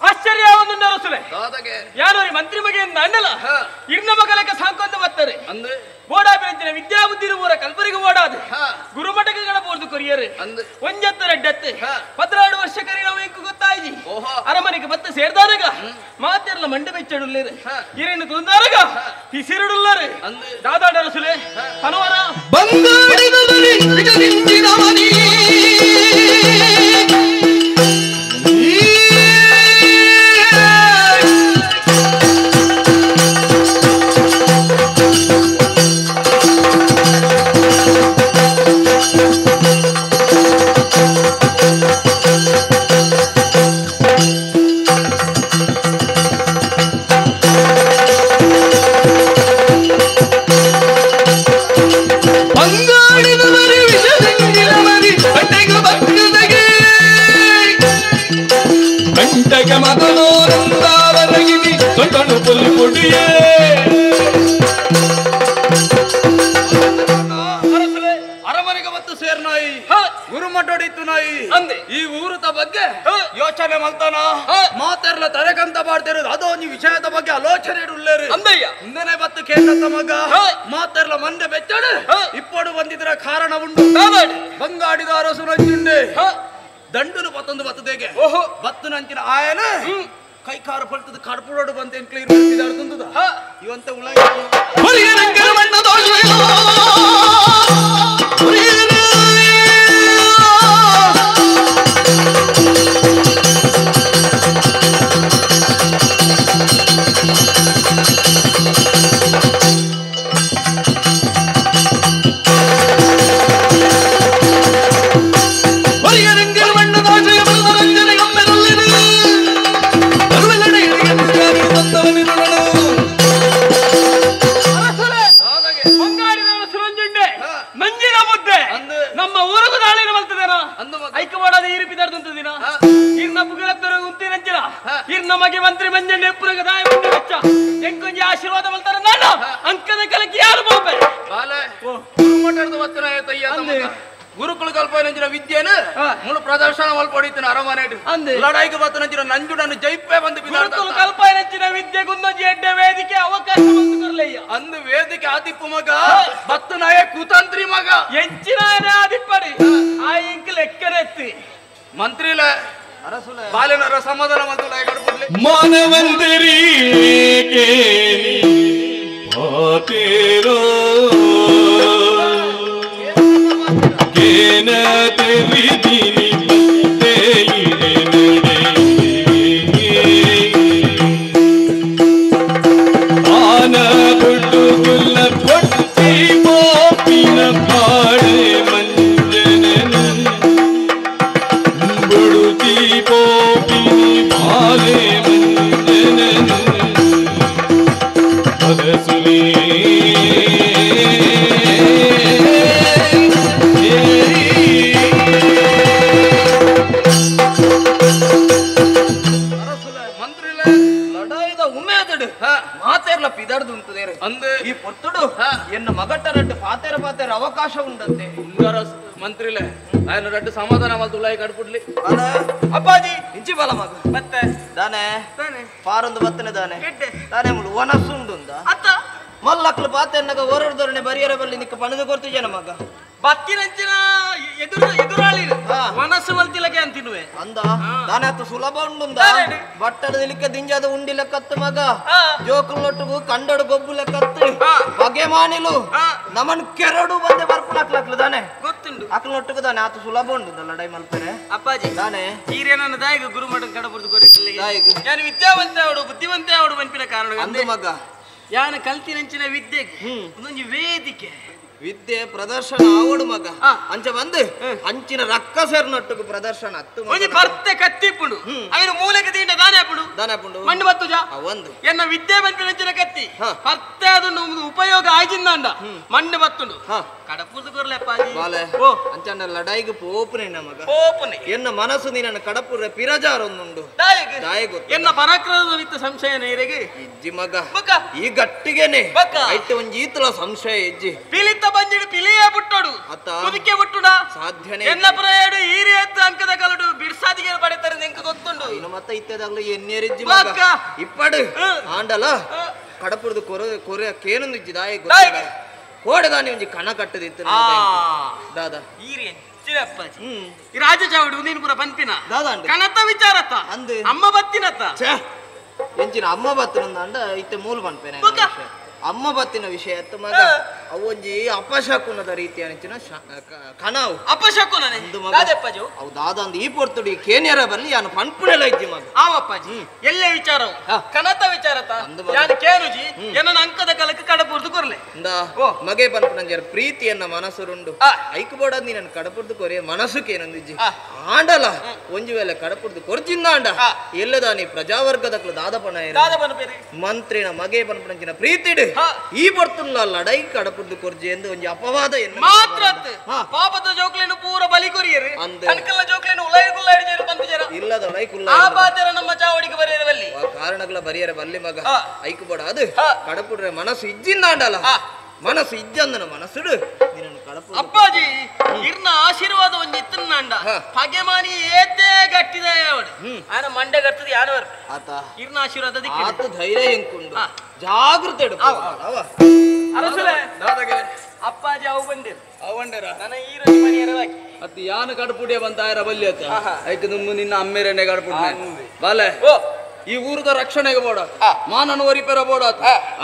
ಆಶ್ಚರ್ಯ ಒಂದು ನರಸುಲೆ ಯಾರು ಮಂತ್ರಿ ಮಗೆ ಅಂಡಲ ಇರ್ನ ಮಗಲಕ್ಕೆ ಸಾಕೊಂದು ಬತ್ತಾರೆ ಬೋಡಾಪಿನ ವಿದ್ಯಾಬುದ್ಧಿ ಊರ ಕಲ್ಪರಿಗೆ ಓಡಾದು ಗುರುಮಠಗಳ ಬೋರ್ದು ಕೊರಿಯರು ಒಂಜತ್ತರ ಡೆತ್ತೆ 16 ವರ್ಷ ಕರಿ ನಾವು ಎಂಕು ಗೊತ್ತಾಯ್ಜಿ ಅರಮನೆಗೆ ಬತ್ತ ಸೇರ್ದಾರಗ ಮಾತೆಲ್ಲ ಮಂಡ ಬೆಚ್ಚಡುಳ್ಳೇರು ಇರೇನು ತುಂದಾರಗ ಹಿಸಿರುಡುಳ್ಳರು ದಾದಾ ನರಸುಲೆ ಹನುವರ ಬಂಗಾಡಿದಲ್ಲಿ ವಿಜದಿಂಚಿನ ಮನಿ ಅರಮನೆಗೆ ಬತ್ತು ಸೇರ್ನಾಯಿ ಗುರುಮಠಡಿತ್ತು ನಾಯಿ ಈ ಊರುತ ಬಗ್ಗೆ ಯೋಚನೆ ಮಲ್ತಾನ ಮಾತೆರ್ಲ ತರೆಕಂತ ಮಾಡ್ತಿರೋದು ಅದೋ ನೀ ವಿಷಯದ ಬಗ್ಗೆ ಆಲೋಚನೆ ಇಡುಳ್ಳೇರು ಅಂದಯ್ಯ ಹಿಂದನೆ ಬತ್ತು ಕೇಂದ್ರ ಮಗ ಮಾತೆರ್ಲ ಮಂಡೆ ಬೆಚ್ಚಡು ಇಪ್ಪಡು ಬಂದಿದ್ರ ಕಾರಣ ಉಂಟು ಬಂಗಾಡಿದ ಅರಸು ನಂಜುಂಡೆ ದಂಡುನು ಪತ್ತೊಂದು ಬತ್ತದೇಗೆ ಬತ್ತು ನಂಚಿನ ಆಯನ ಕೈ ಕಾರ ಪಡ್ತದ ಕಡ್ಪುಡೋಡು ಬಂತ ಕ್ಲೀನ್ ಮಾಡ್ತಿದ್ದಾರ್ದು ಇವಂತ ಉಳಾಯಿ ಬರಿಯ ರಂಗರ ಬಣ್ಣ ದೋಷ ಬರದ ರಂಜನೆ ಗಮ್ಮೆರಲ್ಲಿದೆ ಎಂಕೊಂಜಿ ಆಶೀರ್ವಾದ ಮಾಡ್ತಾರೆ ನಾನು ಅಂಕದ ಕಲಕ್ಕೆ ಯಾರು ಬಾಬೆ ಬಾಲೆ ಗುರುಮಠದ ವಚನ ತಯ್ಯ ಗುರುಕುಲ ಕಲ್ಪನಂಚಿನ ವಿದ್ಯೆನು ಮುಳು ಪ್ರದರ್ಶನ ಮಲ್ಪಡಿತಿನ ಅರಮನೆ ಲಡಾಯಿಗೆ ಬತ್ತನಂಚಿನ ನಂಜುಡನ್ನು ಜೈಪೆ ಬಂದು ಗುರುಕುಲ ಕಲ್ಪನಂಚಿನ ವಿದ್ಯೆ ಗುಂದೊಂಜಿ ಎಡ್ಡೆ ವೇದಿಕೆ ಅವಕಾಶ ಬಂದು ಕೊರ್ಲಯ್ಯ ಅಂದು ವೇದಿಕೆ ಆದಿಪ್ಪು ಮಗ ಬತ್ತು ನಾಯ ಕುತಂತ್ರಿ ಮಗ ಎಂಚಿನ ಆದಿಪ್ಪಡಿ ಆ ಇಂಕ ಲೆಕ್ಕರೆತ್ತಿ ಮಂತ್ರಿಲ ಬಾಲೆನರ ಸಮಾಧಾನ ಮಂತ್ರಿ ಕಡ್ಬಿಡ್ಲಿ ಮಾನವಂತರಿ ಈ ಪೊತ್ತುಡು ಎನ್ನ ಮಗಟ್ಟರಟ್ಟು ಪಾತೆರ ಪಾತೆರ ಅವಕಾಶ ಉಂಡಂತೆ ಮಂತ್ರಿಲೆ ఆయన రెడ్డి సమాధానం వాళ్ళ కడుపుడ్లి ಅಪ್ಪಾಜಿ ಇಂಚಿ ಬಲ ಮಗ ಮತ್ತೆ ದಾನೆ ಪಾರೊಂದು ಬತ್ತನೆ ದಾನೆ ದಾನೆ ಮುಳು ವನಸ್ಸು ಉಂಡುಂದ ಅತ್ತ ಮಲ್ಲಕ್ಲು ಪಾತೆನ್ನಗ ಹೊರಡ್ದೊರನೆ ಬರಿಯರ ಬಲ್ಲಿ ನಿಕ್ಕ ಪಣದ ಕೊರ್ತಿಜನ ಮಗ ಬತ್ತಿನಂಚಿನ ಎದುರಾಳಿ ಮನಸ್ಸು ಮಲ್ತಿಲಕ್ಕೆ ಅಂತಿನುವೆ ಅಂದ ದಾನೆ ಅತ್ತು ಸುಲಭ ಉಂಡುಂದ ಬಟ್ಟದ ಇಲಿಕ್ಕ ದಿಂಜಾದ ಉಂಡಿ ಲೆಕ್ಕತ್ತು ಮಗ ಜೋಕುಲೊಟ್ಟುಗು ಕಂಡಡು ಗೊಬ್ಬು ಲೆಕ್ಕತ್ತು ಬಗೆ ಮಾನಿಲು ನಮನ್ ಕೆರಡು ಬಂದೆ ಬರ್ಪುನಕ್ಲಕ್ಲು ದಾನೆ ಗೊತ್ತುಂಡು ಅಕ್ಲೊಟ್ಟುಗು ದಾನೆ ಆತು ಸುಲಭ ಉಂಡು ಲಡಾಯಿ ಮಲ್ಪರೆ ಅಪ್ಪಾಜಿ ದಾನೆ ಈರೇನನ್ನ ದಾಯಿಗ ಗುರುಮಠ ಕಡಬುರ್ದು ಕೊರಿತಲ್ಲಿಗೆ ದಾಯಿಗ ಯಾನು ವಿದ್ಯಾವಂತ ಅವಡು ಬುದ್ಧಿವಂತ ಅವಡು ಮನ್ಪಿನ ಕಾರಣ ಅಂದು ಮಗ ಯಾನ ಕಲ್ತಿನಂಚಿನ ವಿದ್ಯೆಗೆ ಒಂದೊಂದು ವೇದಿಕೆ ವಿದ್ಯೆ ಪ್ರದರ್ಶನ ಆವಡು ಮಗ ಅಂಚ ಬಂದು ಅಂಚಿನ ರಕ್ಕ ಸೇರ್ನೊಟ್ಟುಗು ಪ್ರದರ್ಶನ ಹತ್ತು ಒಂಜಿ ಬರ್ತೆ ಕತ್ತಿಪ್ಪುಡು ಅವನು ಮೂಲೆಗೆ ತೀಂಡ ದಾನೆಪುಡು ದಾನೆಪುಂಡು ಮಣ್ಣು ಬತ್ತು ಜಾ ಒಂದು ಎನ್ನ ವಿದ್ಯೆ ಬಂಪಿನಂಚಿನ ಕತ್ತಿ ಬರ್ತೆ ಅದನ್ನು ಉಪಯೋಗ ಆಯ್ಜಿಂದ ಮಣ್ಣು ಬತ್ತುಂಡು ಕಡಪುದು ಕೊರ್ಲೆಪ್ಪಾಜಿ ಬಾಲೆ ಅಂಚಂಡ ಲಡಾಯಿಗೆ ಪೋಪುನೆ ಮಗ ಪೋಪುನೆ ಎನ್ನ ಮನಸ್ಸು ನೀನ ಕಡಪುರ ಪಿರಜಾರೊಂದುಂಡು ದಾಯಿಗೆ ಎನ್ನ ಪರಾಕ್ರಮದ ವಿತ್ತ ಸಂಶಯ ನೇರೆಗೆ ಇಜ್ಜಿ ಮಗ ಈ ಗಟ್ಟಿಗೆನೆ ಐತೆ ಒಂಜಿ ಈತಲ ಸಂಶಯ ಇಜ್ಜಿ ಪಿಲಿತ ಬಂದಿಡು ಪಿಲಿಯೇ ಬಿಟ್ಟೋಡು ಕುದಿಕೆ ಬಿಟ್ಟುಡ ಸಾಧ್ಯನೇ ಎನ್ನ ಪ್ರಯಾಡು ಈರಿ ಎತ್ತು ಅಂಕದ ಕಲಡು ಬಿಡ್ಸಾದಿಗೆ ಪಡೆತಾರೆ ನಿಂಕ ಗೊತ್ತುಂಡು ಇನ್ನು ಮತ್ತೆ ಇತ್ತದಾಗ್ಲು ಎನ್ನೇರಿಜ್ಜಿ ಮಗ ಇಪ್ಪಡು ಆಂಡಲ ಕಡಪುರದು ಕೊರೆ ಕೇನೊಂದು ಇಜ್ಜಿ ದಾಯಿಗೆ ಕೋಡೆದಾನಿ ಒಂಜಿ ಕಣ ಕಟ್ಟದಿತ್ತು ದಾದಾ ಈರಿ ಚಿರಪ್ಪಾಜಿ ಈ ರಾಜ ಚಾವಡು ನೀನು ಪುರ ಪಂಪಿನ ಕಣತ ವಿಚಾರತ್ತ ಅಂದು ಅಮ್ಮ ಬತ್ತಿನತ್ತ ಎಂಚಿನ ಅಮ್ಮ ಬತ್ತಿನ ಅಂಡ ಇತ್ತೆ ಮೂಲ ಪನ್ಪೇನೆ ಅಮ್ಮ ಬತ್ತಿನ ವಿಷಯ ಅತ್ತ ಮಗ ಅವೊಂಜಿ ಅಪಶಕುನದ ರೀತಿ ಅನಿಚಿನ ಕಣವು ಅಪಶಕುನ ಅವು ದಾದಂದು ಈ ಪೊರ್ತುಡಿ ಕೇನ್ಯರ ಬಲ್ಲಿ ಯಾನು ಪನ್ಪುಣೆಲ್ಲ ಇಜ್ಜಿ ಮಗ ಆವಪ್ಪಾಜಿ ಎಲ್ಲೇ ವಿಚಾರವು ಕನತ ವಿಚಾರತ ಯಾನು ಕೇನುಜಿ ಎನ್ನ ಅಂಕದ ಕಲಕ್ಕೆ ಕಡಪುರ್ದು ಕೊರ್ಲೆ ಮಗೆ ಪನ್ಪುಣಂಜರ ಪ್ರೀತಿಯನ್ನ ಮನಸ್ಸುರುಂಡು ಐಕು ಬೋಡ ನೀನು ಕಡಪುರ್ದು ಕೊರೆ ಮನಸ್ಸು ಕೇನೊಂದಿಜ್ಜಿ ಆಂಡಲ ಒಂಜಿ ವೇಳೆ ಕಡಪುರ್ದು ಕೊರ್ಜಿಂದ ಆಂಡ ಎಲ್ಲದ ನೀ ಪ್ರಜಾವರ್ಗದಕ್ಲು ದಾದಪಣ ಮಂತ್ರಿನ ಮಗೆ ಪನ್ಪುಣಂಚಿನ ಪ್ರೀತಿಡು ಈ ಬರ್ತುಲ್ಲ ಲಡೈ ಕಡಪುರ್ದು ಕೊರ್ಜಿ ಎಂದು ಒಂಜಿ ಅಪವಾದ ಎನ್ನು ಮಾತ್ರ ಪಾಪದ ಜೋಕ್ಲೇನು ಪೂರ ಬಲಿ ಕೊರಿಯರು ಅನ್ಕಲ್ಲ ಜೋಕ್ಲೇನು ಉಲೈ ಗುಲ್ಲಾಡಿ ಜೇರು ಪಂಪಿಜರ ಇಲ್ಲದ ಉಲೈ ಕುಲ್ಲ ಆ ಬಾತರ ನಮ್ಮ ಚಾವಡಿಗೆ ಬರಿಯರ ಬಲ್ಲಿ ಕಾರಣಗಳ ಬರಿಯರ ಬಲ್ಲಿ ಮಗ ಐಕು ಬೋಡ ಅದು ಕಡಪುರ್ರೆ ಮನಸ್ಸು ಇಜ್ಜಿಂದ ಆಂಡಲ ಮನಸ್ಸು ಇಜ್ಜಂದನ ಮನಸ್ಸುಡು ನಿನ್ನನ್ನು ಕಡಪುರ ಅಪ್ಪಾಜಿ ಇರ್ನ ಆಶೀರ್ವಾದ ಒಂಜಿ ಇತ್ತನ್ನಾಂಡ ಪಗೆಮಾನಿ ಏತೆ ಗಟ್ಟಿದ ಅವಡು ಆನ ಮಂಡೆ ಗಟ್ಟದ ಯಾನವರ್ ಆತ ಇರ್ನ ಆಶೀರ್ವಾದ ದಿಕ್ಕಿ ಆತ ಧೈರ್ಯ ಎಂಕೊಂಡು ಜಾಗೃತೆ ಅರಸಲೆ ಅಪ್ಪಾಜಿ ಅವು ಬಂದಿರ ನನ್ನ ಈರೋ ಮನೆಯರವಾಗಿ ಅತಿ ಯಾನು ಕಡಪುಡಿಯ ಬಂತಾಯರ ಬಲ್ಲಿ ಅತ್ತ ಐಕೆ ನಿನ್ನ ಅಮ್ಮೇರನೆ ಕಡಪುಡ್ನೆ ಬಾಲೆ ಈ ಊರದ ರಕ್ಷಣೆಗೆ ಬೋಡ ಮಾನನ ಒರಿಪೆರ ಬೋಡ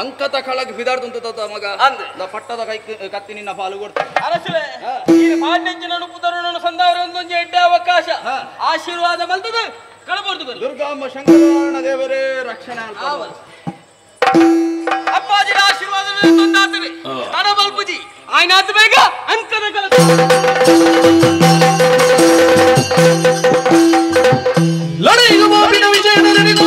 ಅಂಕತ ಕಳಗೆ ಬಿದಾಡ್ತಂತ ಮಗ ಪಟ್ಟದ ಕೈ ಕತ್ತಿ ನಿನ್ನ ಪಾಲು ಕೊಡ್ತಾರೆ ಅರಸಲೆ ಈ ಮಾಡ್ನೆಂಚಿನ ಪುತರನ ಸಂದಾರ ಒಂದೊಂದು ಎಡ್ಡೆ ಅವಕಾಶ ಆಶೀರ್ವಾದ ಮಲ್ತದ ಕಳಬಾರ್ದು ದುರ್ಗಾಂಬ ಶಂಕರನಾರಾಯಣ ದೇವರೇ ರಕ್ಷಣೆ ಅಪ್ಪಾಜಿ ಆಶೀರ್ವಾದ ತಡ ಬಲ್ಪುಜಿ ಆಯ್ನಾತ್ ಬೇಗ ಅಂಕದ ಕಲ ಲಡೈಗ ಬಾಬಿನ ವಿಜಯದ ನಡೆದು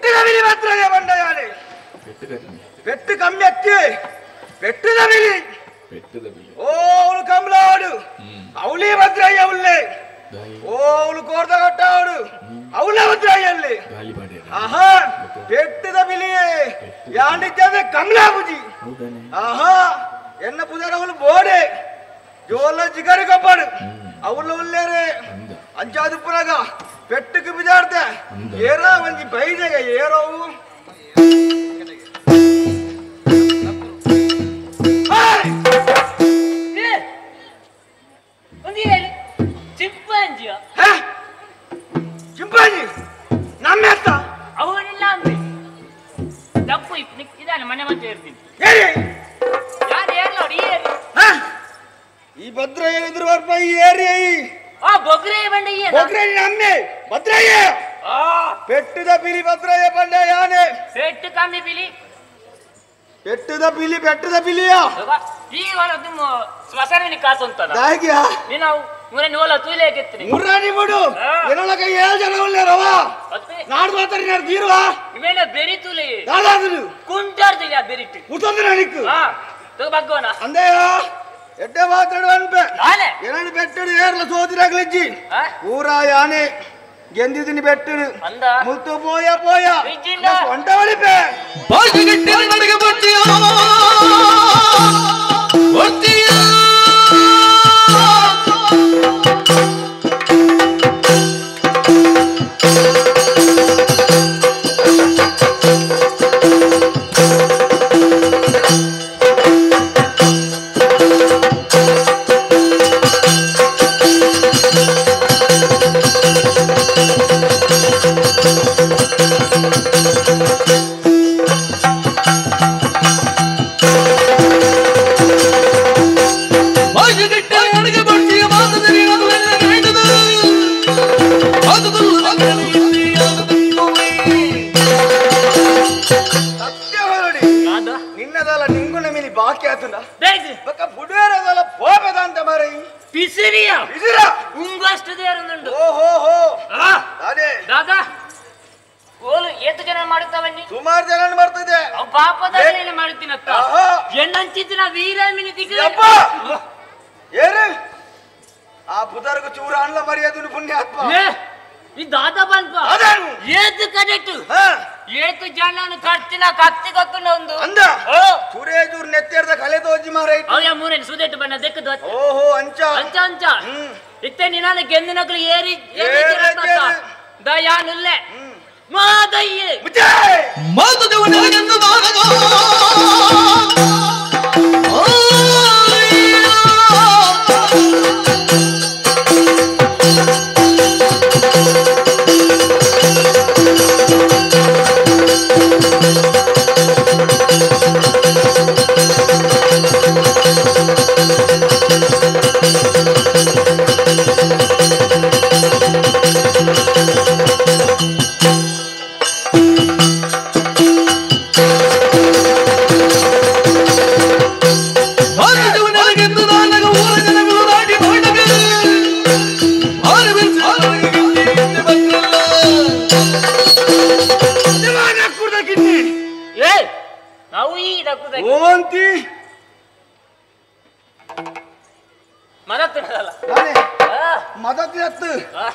പെട്ടുക വിളി മാത്രമേ പണ്ടയാളെ പെട്ട് കമ്മിയക്ക് പെട്ടുക വിളി ഓള് കമ്പളാട് അവളി ഭദ്രയ്യ ഉള്ളേ ഓള് കോർത്ത കട്ടാട് ಅವಳ ಭದ್ರಯ್ಯಲ್ಲಿ ಆಹಾ ಪೆಟ್ಟದ ಬಿಲಿಯೇ ಯಾಂಡಿದ್ದದೆ ಕಮಲಾಬುಜಿ ಆಹಾ ಎನ್ನ ಪುದರವಳು ಬೋಡೆ ಜೋಲ ಜಿಗರಿ ಕಪ್ಪಾಡು ಅವಳು ಒಳ್ಳೆರೆ ಅಂಚಾದು ಪುರಗ ಪೆಟ್ಟಕ್ಕೆ ಬಿಜಾಡ್ತೆ ಏರ ಒಂಜಿ ಬೈದೆಗೆ ಏರೋವು ಚಿಂಪಾಂಜಿಯ ಚಿಂಪಾಂಜಿ ನಮ್ಮೆತ್ತ ಅವನೆಲ್ಲ ಅಂದ್ರೆ ತಪ್ಪು ಇದ್ದಾನೆ ಮನೆ ಮಧ್ಯೆ ಇರ್ತೀನಿ ಯಾರು ಏರ್ ನೋಡಿ ಏರಿ ಈ ಭದ್ರಯ್ಯ ಎದುರು ಬರ್ಪ ಈ ಏರಿ ಆ ಬೊಗ್ರೆ ಬಂಡ ಬೊಗ್ರೆ ನಮ್ಮೆ ಭದ್ರಯ್ಯ ಪೆಟ್ಟದ ಬಿಲಿ ಭದ್ರಯ್ಯ ಬಂಡ ಯಾನೆ ಪೆಟ್ಟು ಕಮ್ಮಿ ಬಿಲಿ ಪೆಟ್ಟದ ಬಿಲಿಯ ಈ ವಾರ ತುಂಬ ಸ್ಮಶಾನ ಕಾಸು ಅಂತಲ್ಲ ದಾಗಿಯಾ ನೀನು ಮುರೆ ನೋಲ ತುಯಿಲೆ ಗೆತ್ತೀನಿ ಮುರ್ರಾನಿ ಬಿಡು ಏನೊಳಗ 7 ಜನ ಉಳ್ಳೇರವ ನಾಡು ಮಾತಾಡಿ ನಾಡು ಗೀರುವ ಇವೇನ ಬೆರಿ ತುಲೆ ನಾಳಾದ್ರು ಕುಂಟಾಡ್ತಿಲ್ಲ ಬೆರಿಟ್ಟು ಮುತ್ತಂದ್ರೆ ಅಣಿಕು ತಗ ಬಗ್ಗೋಣ ಅಂದೆಯ ಎಡ್ಡೆ ಮಾತಾಡು ಅನ್ಪೆ ನಾನೇ ಏನಾಡು ಬೆಟ್ಟಡು ಏರ್ಲ ಸೋದಿರಾಗ್ಲಿಜ್ಜಿ ಊರ ಯಾನೆ ಗೆಂದಿದ್ದೀನಿ ಬೆಟ್ಟಡು ಅಂದ ಮುತ್ತು ಪೋಯ ಇಜ್ಜಿಂದ ಸೊಂಟ ಹೊಡಿಪೆ ಬಾಗಿಗೆಟ್ಟಿ ನನಗೆ ಬರ್ತೀಯ ಬರ್ತೀಯ ನಿನ್ನದಲ್ಲ ನಿಂಗು ನಮಿಲಿ ಬಾಕಿ ಆತುಂಡ ಬಕ್ಕ ಬುಡೇರದಲ್ಲ ಪೋಪೆದಂತ ಮರೈ ಪಿಸಿರಿಯ ಇದಿರ ಉಂಗಷ್ಟು ದೇರುಂಡು ಓಹೋ ಅದೇ ದಾದಾ ಓಲು ಎಷ್ಟು ಜನ ಮಾಡುತ್ತವನ್ನಿ ಸುಮಾರು ಜನ ಬರ್ತದೆ ಅವ್ ಪಾಪದಲ್ಲಿ ಮಾಡುತ್ತೀನತ್ತ ಎಣ್ಣಂಚಿತ್ತಿನ ವೀರಮಿನಿ ಅಪ್ಪ ಏರು ಆ ಪುದರ್ಗ ಚೂರ ಅಣ್ಣ ಮರ್ಯಾದನು ಪುಣ್ಯಾತ್ಮ ಈ ದಾದಾ ಬಂದ್ಪ ಏತು ಕಡೆಕ್ಟು ಏತು ಜನನು ಕರ್ತಿನ ಕತ್ತಿ ಕಕ್ಕುಂಡ ಒಂದು ಅಂದ ಚೂರೇ ಚೂರು ನೆತ್ತೆರ್ದ ಕಲೆ ತೋಜಿ ಮಾರೈ ಅವ್ಯ ಮೂರೇನು ಸುದೇಟು ಬಣ್ಣ ದೆಕ್ಕದು ಓಹೋ ಅಂಚ ಇತ್ತೆ ನೀನಾನ ಗೆಂದಿನಕ್ಲು ಏರಿ ದಯಾನುಲ್ಲೆ ಮಾದಯ್ಯೆ ಮಾತದವ ನನಗೆಂದು ಮಾನಗ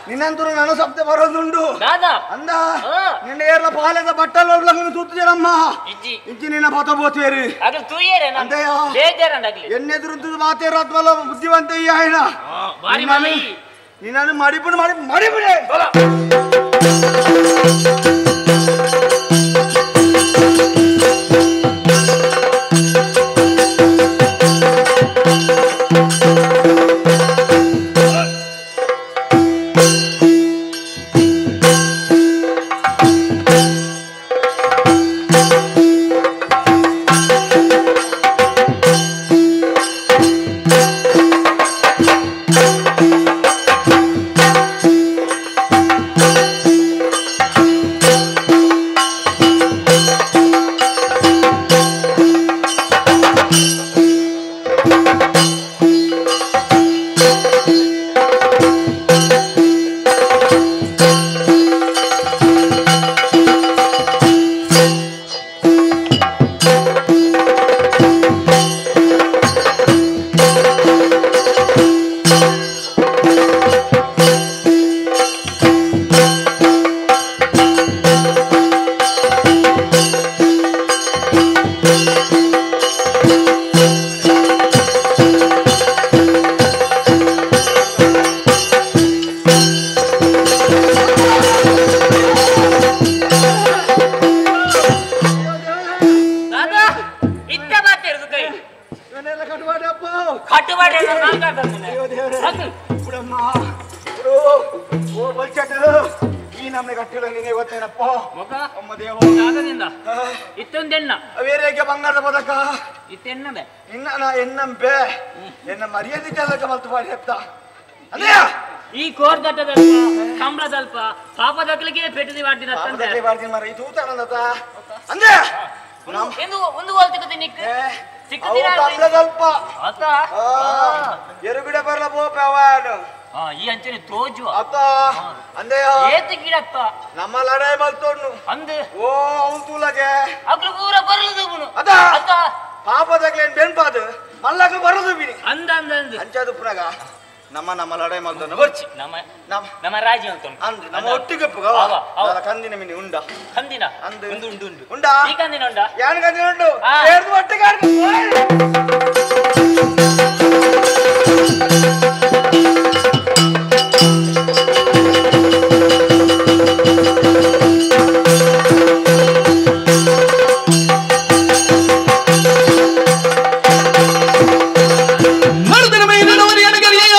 ನಿನ್ನಂತೂ ನಾನು ಶಬ್ದ ಬರೋದುಂಡು ಅಂದ ನಿನ್ನ ಏರ್ಲ ಪಾಲೆದ ಬಟ್ಟಲು ತೂತಿದ್ದೀರಮ್ಮ ಇಜ್ಜಿ ನಿನ್ನ ಪತ ಬೋತೇರಿ ಎನ್ನೆದುರು ಮಾತೇರು ಅಥವಾ ಬುದ್ಧಿವಂತ ಈ ಆಯ್ನ ನಿನ್ನನ್ನು ಮಾಡಿಬಿಡು ಮಾಡಿಬಿಡೆ ಈ ನಮ್ನೆ ಕಟ್ಟಿಲ್ಲ ನಿನಗೆ ಗೊತ್ತೇನಪ್ಪ ಮೊಗ ಅಮ್ಮ ದೇವ ಆಗದಿಂದ ಇತ್ತೊಂದೆಣ್ಣ ಬೇರೆಗೆ ಬಂಗಾರದ ಪದಕ ಇತ್ತೆಣ್ಣದೆ ಇನ್ನ ಎನ್ನಂಪೆ ಎನ್ನ ಮರ್ಯಾದೆ ಜಾಲಕ ಮಲ್ತು ಮಾಡಿ ಹೆಪ್ತ ಅದೇ ಈ ಕೋರ್ದಟ್ಟದಲ್ಪ ಕಂಬಳದಲ್ಪ ಪಾಪದಕ್ಕಲಿಗೆ ಪೆಟ್ಟಿಗೆ ಮಾಡ್ತೀನಿ ಅಂತಂದೆ ಮಾಡ್ತೀನಿ ಮರ ಇದು ಊತಾನಂದತ ಅಂದೆ ಎಂದು ಒಂದು ಗೋಲ್ ತಿಕ್ಕತಿ ನಿಕ್ಕ ಕಂಬಳದಲ್ಪ ಅತ್ತ ಎರುಗಿಡ ಬರಲ ಬೋಪೆ ಅವನು ಈ ಅಂಚನೆ ತೋಜು ಅತ್ತ ಅಂದೆಯ ಏತ ಗಿಡತ್ತ ನಮ್ಮ ಲಡಾಯಿ ಮಲ್ತೋಡ್ನು ಅಂದೆ ಓ ಅವನ್ ತೂಲಗೆ ಅಗ್ಲು ಪೂರ ಬರಲದು ಅದ ಅತ್ತ ಪಾಪದಾಗ್ಲೇನ್ ಬೆನ್ಪಾದು ಮಲ್ಲಗ ಬರದು ಬಿಡಿ ಅಂದ ಅಂದ ಅಂದ ಅಂಚದು ಪುನಗ ನಮ್ಮ ಲಡಾಯಿ ಮಲ್ತೋಡ್ನು ಬರ್ಚಿ ನಮ್ಮ ನಮ್ಮ ನಮ್ಮ ರಾಜ್ಯ ಅಂತ ಅಂದ್ರೆ ನಮ್ಮ ಒಟ್ಟಿಗೆ ಕಂದಿನ ಮಿನಿ ಉಂಡ ಕಂದಿನ ಅಂದು ಉಂಡು ಉಂಡು ಉಂಡು ಉಂಡಾ ಈ ಕಂದಿನ ಉಂಡ ಯಾನ್ ಕಂದಿನ ಉಂಡು ಆ. ಸೇರ್ದು ಒಟ್ಟಿಗೆ ಮರುದಿನ ಮೈನವರಿ ಅನಗರಿಯ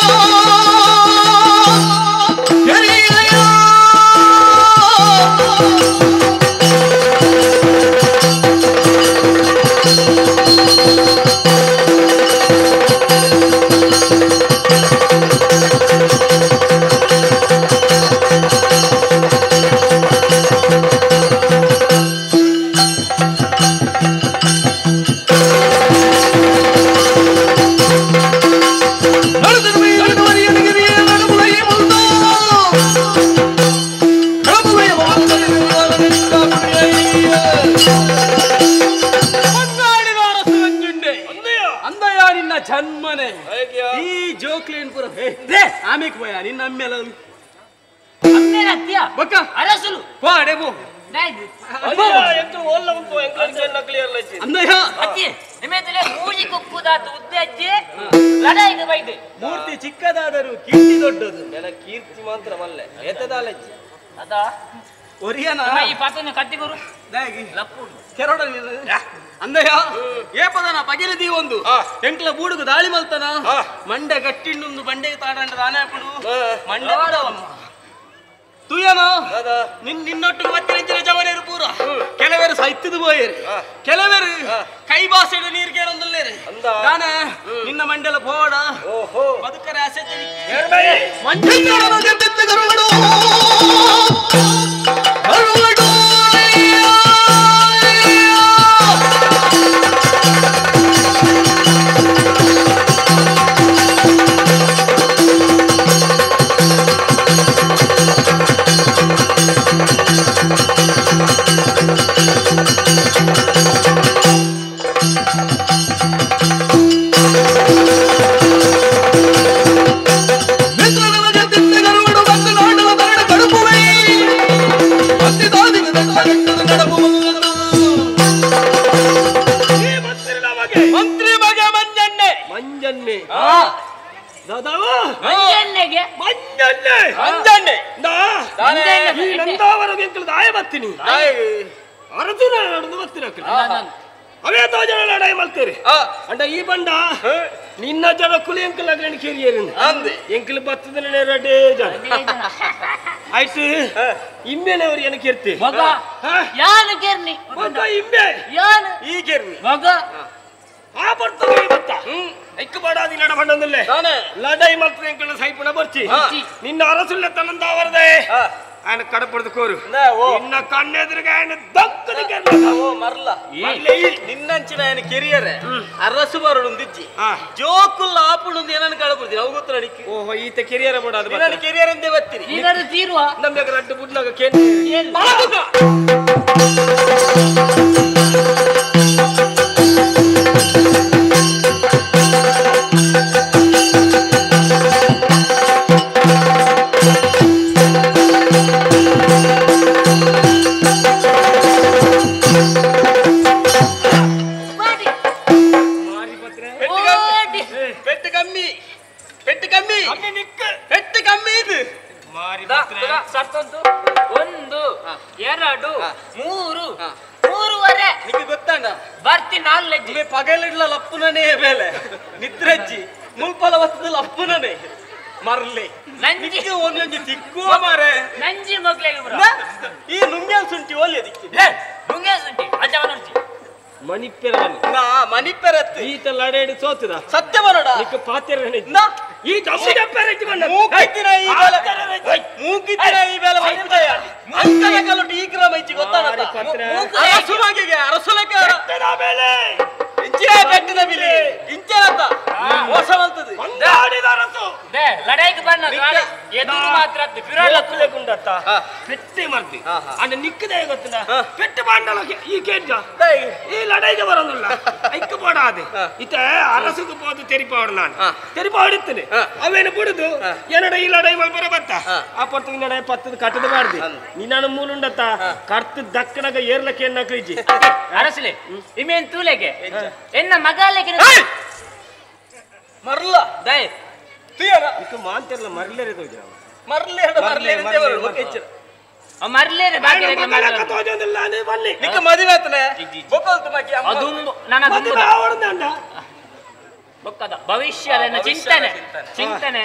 ಜನ್ಮನೆ ಈ ಜೋಕ್ಲೇನ್ ಪುರ ಆಮೇಲೆ పోయా ನಿನ್ನ ಅಮ್ಮೆಲ್ಲ ಅಮ್ಮೇನ ಅತ್ಯ ಬಕ್ಕ ಅರಸಲು ಪಾಡೆ ಬೋ ನಾಯ್ದು ಅಂದಯ್ಯ ಅತ್ಯ ನಿಮೇತಲೆ ಮೂಜಿ ಕುಕ್ಕುದಾತು ಉದ್ದಜ್ಜಿ ಲಡಾಯಿಗೆ ಬೈದೆ ಮೂರ್ತಿ ಚಿಕ್ಕದಾದರೂ ಕೀರ್ತಿ ದೊಡ್ಡದು ನೆಲ ಕೀರ್ತಿ ಮಾತ್ರ ಮಲ್ಲೆ ಎತ್ತದಾಲಜ್ಜಿ ಅದ ಒರಿಯನ ಈ ಪಾತನ ಕತ್ತಿಗುರು ದಾಗಿ ಲಪ್ಪುಡು ಕೆರೋಡ ಅಂದಯ್ಯ ಏಪದನ ಪಗಿಲಿದಿ ಒಂದು ಎಂಕ್ಲ ಬೂಡುಗು ದಾಳಿ ಮಲ್ತನ ಮಂಡೆ ಗಟ್ಟಿಂಡು ಬಂಡೆಗೆ ತಾಡಂಡ ದಾನಾಪುಡು ಮಂಡೆ ತುಯ್ಯನ ನಿನ್ನೊಟ್ಟಿಗೆ ಮತ್ತೆ ಜವನೇರು ಪೂರ ಕೆಲವರು ಸೈತದು ಬೋಯರು ಕೆಲವರು ಕೈ ಬಾಸೆಡು ನೀರು ಕೇಳೊಂದಲ್ಲೇರಿ ನಾನ ನಿನ್ನ ಮಂಡೆಲ ಪೋಡ ಬದುಕರೆ ಆಸೆ ಮಂತ್ರಿ ಮಗ ಮಂಜನ್ನೆ ಮಂಜನ್ನೆ ಮಂಜನ್ನೆಗೆ ಮಂಜನ್ನೆ ಮಂಜನ್ನೆ ಈ ನಂದಾವರೆಗೆ ದಾಯ ಬರ್ತೀನಿ ಅರಸುನ ನಡೆದು ಬರ್ತೀನಿ ಅವೇ ತೋ ಜನ ಲಡಾಯಿ ಮಲ್ತೀರಿ ಅಂಡ ಈ ಬಂಡ ನಿನ್ನ ಜನ ಕುಲಿ ಎಂಕಲ್ ಅಗ್ರಣ ಕೇರಿಯರಿಂದ ಎಂಕಲ್ ಬತ್ತದ ರೆಡ್ಡೇ ಜನ ಆಯ್ತು ಇಮ್ಮೆನವರು ಏನು ಕೇರ್ತಿ ಮಗ ಯಾನು ಕೇರ್ನಿ ಮಗ ಇಮ್ಮೆ ಯಾನು ಈ ಕೇರ್ನಿ ಮಗ ಆ ಬರ್ತದೆ ಬತ್ತ ಐಕ್ಕ ಬಾಡಾದಿ ನಡ ಬಂಡಂದಲ್ಲೇ ಲಡಾಯಿ ಮಲ್ತದೆ ಎಂಕಲ್ ಸೈಪುಣ ಬರ್ಚಿ ನಿನ್ನ ಅರಸುಲ್ಲ ತನ್ನಂದಾವರದೆ ఆయన కడపడదు కోరు నిన్న కన్నెదురుగా ఆయన దక్కని మరల ನಿನ್ನಂಚಿನ ఆయన కెరియర్ ಅರಸು ಬರೋದಿಜ್ಜಿ ಜೋಕುಲ್ಲ ಆಪುಳುಂದು ಏನನ್ನು ಕಡಪಡ್ತೀನಿ ಅವು ಗೊತ್ತು ನಡಿಕೆ ಓಹೋ ಈತ ಕೆರಿಯರ್ ಮಾಡೋದು ನನ್ನ ಕೆರಿಯರ್ ಎಂದೇ ಬರ್ತೀರಿ ಇದರ ತೀರುವ ನಮ್ಮ దగ్గర ಅಡ್ಡು ಬುಡ್ನಾಗ ಕೇಳಿ ಸತ್ತೊಂದು 1 2 3 ಮೂರುವರೆ ನಿಮಗೆ ಗೊತ್ತಾಂಡ ಬರ್ತಿ 4 ಲಜ್ಜಿ ಪಗಲಿಡ್ಲ ಲಪ್ಪುನನೇ ಬೇಲೆ ನಿದ್ರಜ್ಜಿ ಮುಲ್ಪಲ ವಸ್ತುದ ಲಪ್ಪುನನೇ ಮರ್ಲಿ ನಂಜಿ ಒಂದೊಂದು ತಿಕ್ಕುವ ಮಾರೆ ನಂಜಿ ಮಗ್ಲಿಗೆ ಬರ ಈ ನುಂಗ್ಯಾಲ್ ಸುಂಟಿ ಒಳ್ಳೆ ದಿಕ್ಕಿ ನುಂಗೆ ಸುಂಟಿ ಅಜ್ಜವನರ್ಜಿ ಮಣಿಪೆರವನು ನಾ ಮಣಿಪೆರತ್ತು ಈತ ಲಡೇಡಿ ಸೋತದ ಸತ್ಯ ಬರೋಡ ನಿಕ್ಕ ಪಾತ್ರೆ ನಾ ಈ ದಮ್ಮಿ ದಪ್ಪರೈತಿ ಬಂದ ಮೂಕಿತ್ತಿನ ಈ ಬೇಲೆ ಮೂಕಿತ್ತಿನ ಈ ಬೇಲೆ ಬಂದಿದ್ದಾಯ ಅಂಕಲ ಕಲುಟಿ ಈ ಕ್ರಮ ಇಚ್ಚಿ ಗೊತ್ತಾನತ್ತ ಅರಸುನಾಗಿಗೆ ಅರಸುಲಕ್ಕೆ ಮೇಲೆ ಇಂಚಿನ ಬೆಟ್ಟಿನ ಬಿಲಿ ಇಂಚನತ್ತ ಮೋಸ ಬಲ್ತದೆ ಒಂದಾಡಿದ ಅರಸು ದೇ ಲಡಾಯಿಗೆ ಬಣ್ಣ ಎದುರು ಮಾತ್ರ ಫಿರಾಳಕ್ಕಲೆ ಗುಂಡತ್ತ ಪೆಟ್ಟಿ ಮಾಡ್ತಿ ಅಣ್ಣ ನಿಕ್ಕದೆ ಗೊತ್ತಿಲ್ಲ ಪೆಟ್ಟು ಬಾಂಡಲಕ್ಕೆ ಈ ಕೇಂದ್ರ ಈ ಲಡಾಯಿಗೆ ಬರೋದಿಲ್ಲ ಐಕ್ಕ ಬೋಡಾದೆ ಇತ ಅರಸುಗೆ ಹೋದು ತೆರಿಪಾವಡು ನಾನು ತೆರಿಪಾವಡುತ್ತೇನೆ ಅವೇನು ಬಿಡುದು ಏನಡ ಈ ಲಡಾಯಿ ಮಲ್ಬರ ಬತ್ತ ಆ ಪತ್ತು ನಡ ಪತ್ತದ ಕಟ್ಟದ ಮಾಡ್ದಿ ನಿನ್ನ ಮೂಲುಂಡತ್ತ ಕರ್ತ ದಕ್ಕಣಗ ಏರ್ಲಕ್ಕೆ ಎನ್ನ ಕೈಜಿ ಅರಸಲೆ ಇಮೇನ್ ತೂಲೆಗೆ ಎನ್ನ ಮಗಾಲೆಗೆ ಮರ್ಲ ದೈ ತಿಯರ ಇಕ ಮಾಂತೆರ್ಲ ಮರ್ಲೇರೆ ತೋಜ ಮರ್ಲೆ ಮರ್ಲೆ ದೇವರು ಒಕ್ಕೆಚ್ಚರ ಮರ್ಲೇರೆ ಬಾಕಿ ಮಗ ತೋಜೊಂದಿಲ್ಲ ನೇ ಬನ್ನಿ ನಿಕ ಮದಿವೆ ಆತನೆ ಬೊಕಲ್ ತುಮಕಿ ಅಮ್ಮ ಅದೊಂದು ನನ್ನ ಮದುವೆ ಆವಡಂದ ಬೊಕ್ಕದ ಭವಿಷ್ಯದ ಚಿಂತನೆ ಚಿಂತನೆ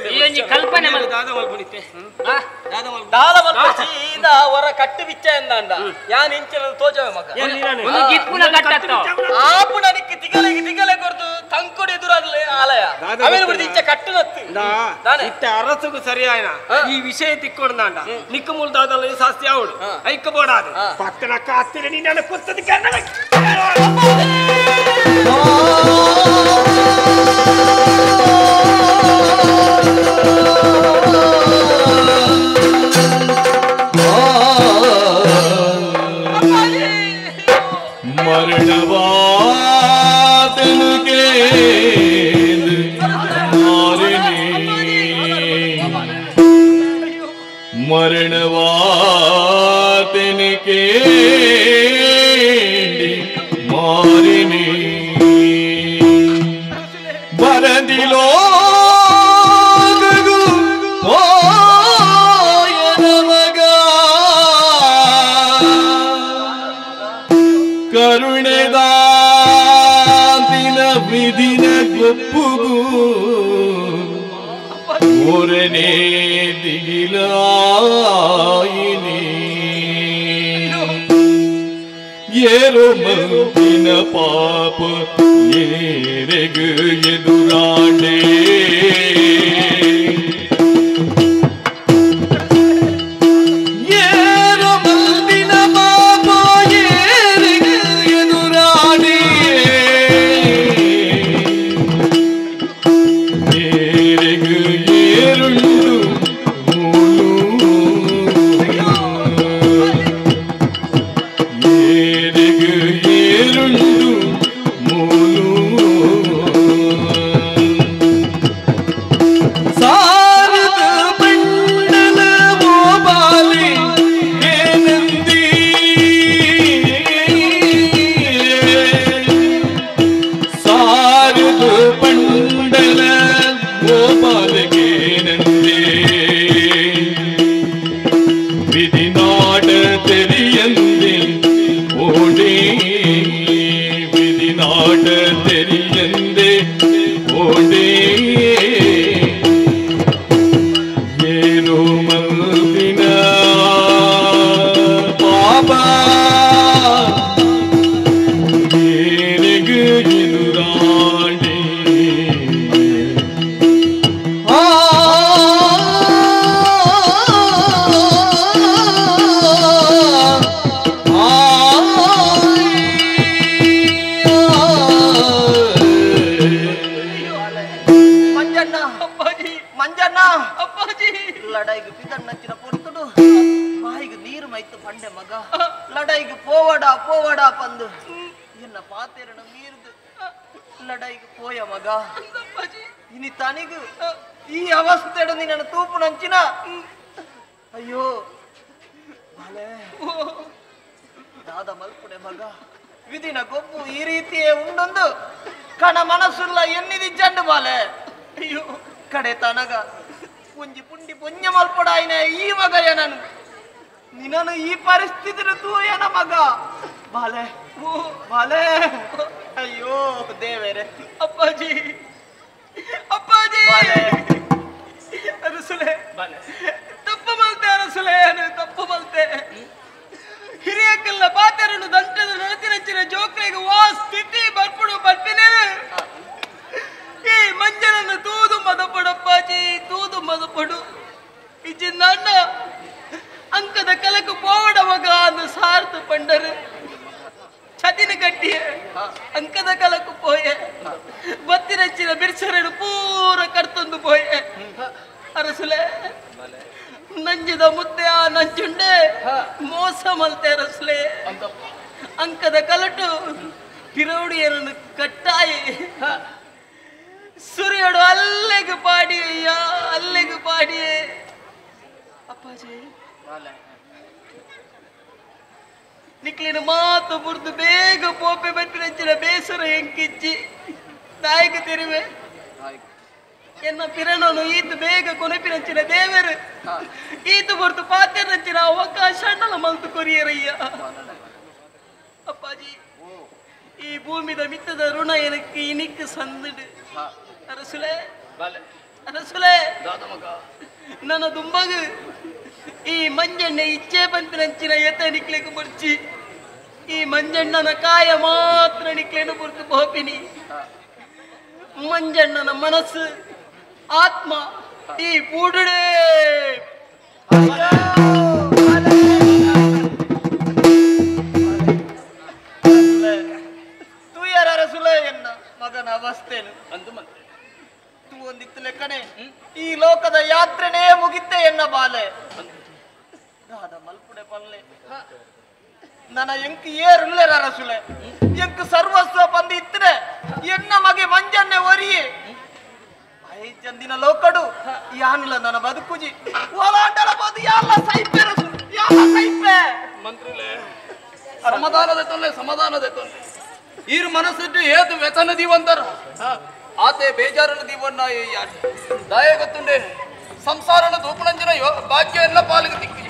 ಈ ಒಂಜಿ ಕಲ್ಪನೆ ದಾದ ಮಲ್ಪುಣಿತೆ ದಾದ ಮಲ್ಪ ಸೀದ ಅವರ ಕಟ್ಟು ಬಿಚ್ಚ ಎಂದಂಡ ಯಾನ್ ಇಂಚಿನ ತೋಜವೆ ಮಗ ಒಂದು ಗಿತ್ಪುನ ಕಟ್ಟತ್ತ ಆಪುಣ ನಿಕ್ಕೆ ತಿಗಲೆ ಕೊರ್ದು ತಂಕೊಡಿ ಎದುರಾಗಲೇ ಆಲಯ ಅವೇನು ಬಿಡ್ದು ಇಂಚ ಕಟ್ಟು ನತ್ತು ದಾನೆ ಇತ್ತ ಅರಸುಗು ಸರಿಯಾಯನ ಈ ವಿಷಯ ತಿಕ್ಕೊಡ್ದಾಂಡ ನಿಕ್ಕ ಮುಲ್ದಾದಲ್ಲ ಶಾಸ್ತಿ ಆವಡು ಐಕ್ಕ ಬೋಡಾದೆ ಪಕ್ಕನ ಕಾತ್ತಿರ ನೀ ನನ್ನ ಕುತ್ತದ ಕನ್ನಡ ಮರಣವಾದನುಗೆ ಮರಣವಾದನಿಗೆ ಮಾರಿನಿ ಬರದಿಲೋ ಕರುಣೆದಾಂತಿನ ವಿಧಿನ ಗೊಪ್ಪುಗು ಮೂರನೇ ದಿಗಿಲಾಯಿನಿ ಏರೋ ಮರುಪಿನ ಪಾಪ ಏರೆಗು ಎದುರಾಂಡೆ ಲಡಾಯಿಗೆ ಪಿದಣ್ಣಚ್ಚಿನ ಪೊರ್ತುಡು ಬಾಯಿಗೆ ನೀರು ಮೈತು ಪಂಡೆ ಮಗ ಲಡಾಯಿಗೆ ಪೋವಡ ಪಂದು ಎನ್ನ ಪಾತೆರನ ಮೀರ್ದು ಲಡಾಯಿಗೆ ಪೋಯ ಮಗ ಇನಿ ತನಿಗು ಈ ಅವಸ್ಥೆಡು ನಿನ್ನ ತೂಪು ನಂಚಿನ ಅಯ್ಯೋ ಬಾಲೆ ದಾದ ಮಲ್ಪುಡೆ ಮಗ ವಿಧಿನ ಗೊಬ್ಬು ಈ ರೀತಿಯೇ ಉಂಡೊಂದು ಕಣ ಮನಸ್ಸುಲ್ಲ ಎನ್ನಿದಿ ಜಂಡು ಬಾಲೆ ಅಯ್ಯೋ ಕಡೆ ತನಗ ಪುಂಜಿ ಪುಂಡಿ ಪುಣ್ಯ ಮಲ್ಪಡಾಯಿನ ಈ ಮಗ ಏನನು ನಿನ್ನನು ಈ ಪರಿಸ್ಥಿತಿ ತೂಯನ ಮಗ ಬಾಲೆ ಬಾಲೆ ಅಯ್ಯೋ ದೇವರೇ ಅಪ್ಪಾಜಿ ಅಪ್ಪಾಜಿ ಅರಸುಲೆ ತಪ್ಪು ಮಲ್ತೆ ಅರಸುಲೆ ತಪ್ಪು ಮಲ್ತೆ ಹಿರಿಯಕ್ಕಲ್ಲ ಪಾತೆರನ್ನು ದಂಟದ ನಡತಿನಚ್ಚಿನ ಜೋಕ್ಲಿಗೆ ವಾ ಸ್ಥಿತಿ ಬರ್ಪುಡು ಬರ್ಪಿನೇ ಈ ಮಂಜನನ್ನು ತೂದು ಮದಪಡಪ್ಪಾಜಿ ತೂದು ಮದಪಡು ಇಜ್ಜಿನ ಅಣ್ಣ ಅಂಕದ ಕಲಕು ಪೋವಡ ಮಗ ಅಂದು ಸಾರ್ಥ ಪಂಡರು ಚತಿನ ಕಟ್ಟಿಯ ಅಂಕದ ಕಲಕು ಪೋಯೆ ಬತ್ತಿನಚ್ಚಿನ ಬಿರ್ಸರಡು ಪೂರ ಕರ್ತೊಂದು ಪೋಯೆ ಅರಸುಲೆ ನಂಜಿದ ಮುದ್ದೆ ಆ ನಂಜುಂಡೆ ಮೋಸ ಮಲ್ತೆ ಅರಸುಲೆ ಅಂಕದ ಕಲಟು ಪಿರೌಡಿಯರನ್ನು ಕಟ್ಟಾಯಿ ಸುರಿಯಡು ಅಲ್ಲಿಗೆ ಪಾಡಿ ಅಯ್ಯ ಅಲ್ಲಿಗೆ ಪಾಡಿಯೇ ಅಪ್ಪಾಜಿ ನಿಕ್ಲಿನ ಮಾತು ಬುರ್ದು ಬೇಗ ಪೋಪೆ ಬತ್ತಿನ ಬೇಸರ ಹೆಂಕಿಚ್ಚಿ ನಾಯಕ ತೆರಿವೆ ಎನ್ನ ಪಿರಣನು ಈತು ಬೇಗ ಕೊನೆಪಿನಂಚಿನ ದೇವರು ಈತು ಬರ್ತು ಪಾತ್ಯರಂಚಿನ ಅವಕಾಶ ಅಣ್ಣನ ಮಲ್ತು ಕೊರಿಯರಯ್ಯ ಅಪ್ಪಾಜಿ ಈ ಭೂಮಿದ ಮಿತ್ತದ ಋಣ ಎನಕ್ಕೆ ಇನಿಕ್ಕೆ ಸಂದಿಡು ಅರಸುಲೆ ಅರಸುಲೆ ನನ್ನ ದುಂಬಗು ಈ ಮಂಜಣ್ಣ ಇಚ್ಛೆ ಬಂತಿನಂಚಿನ ಎತ್ತ ನಿಕ್ಲಿಕ್ಕೆ ಬರ್ಚಿ ಈ ಮಂಜಣ್ಣನ ಕಾಯ ಮಾತ್ರ ನಿಕ್ಲೇನು ಬರ್ತು ಬೋಪಿನಿ ಮಂಜಣ್ಣನ ಮನಸ್ಸು ಆತ್ಮ ಈ ಬೂಡುಡೆ ತೂಯರ ಅರಸುಲೆ ಎನ್ನ ಮಗನ ಅವಸ್ಥೆನು ಅಂದು ಮತ್ತೆ ತೂ ಒಂದಿತ್ತು ಲೆಕ್ಕನೆ ಈ ಲೋಕದ ಯಾತ್ರೆನೇ ಮುಗಿತ್ತೆ ಎನ್ನ ಬಾಲೆ ರಾಧ ಮಲ್ಪುಡೆ ಪಲ್ಲೆ ನನ್ನ ಎಂಕ್ ಏರುಳ್ಳರ ಅರಸುಲೆ ಎಂಕ್ ಸರ್ವಸ್ವ ಬಂದು ಇತ್ತರೆ ಎನ್ನ ಮಗೆ ಮಂಜನ್ನೆ ಒರಿಯೇ ಚಂದಿನ ಲೋಕಡು ಯಾನುಲ ನನ್ನ ಬದುಕುಜಿ ಓಲಾಂಡಲ ಬದು ಯಾಲ್ಲ ಸೈಪೆ ರಸು ಯಾಲ್ಲ ಸೈಪೆ ಮಂತ್ರಿಲೆ ಸಮಾಧಾನದ ತೊಂದೆ ಈರ್ ಮನಸ್ಸಿಟ್ಟು ಏದು ವ್ಯಸನ ದೀವಂತರ ಆತೆ ಬೇಜಾರನ ದೀವನ್ನ ಯಾರು ದಾಯ ಗೊತ್ತುಂಡೆ ಸಂಸಾರನ ದೂಪಣಂಜನ ಭಾಗ್ಯ ಎಲ್ಲ ಪಾಲಿಗೆ ದಿಕ್ಕಿ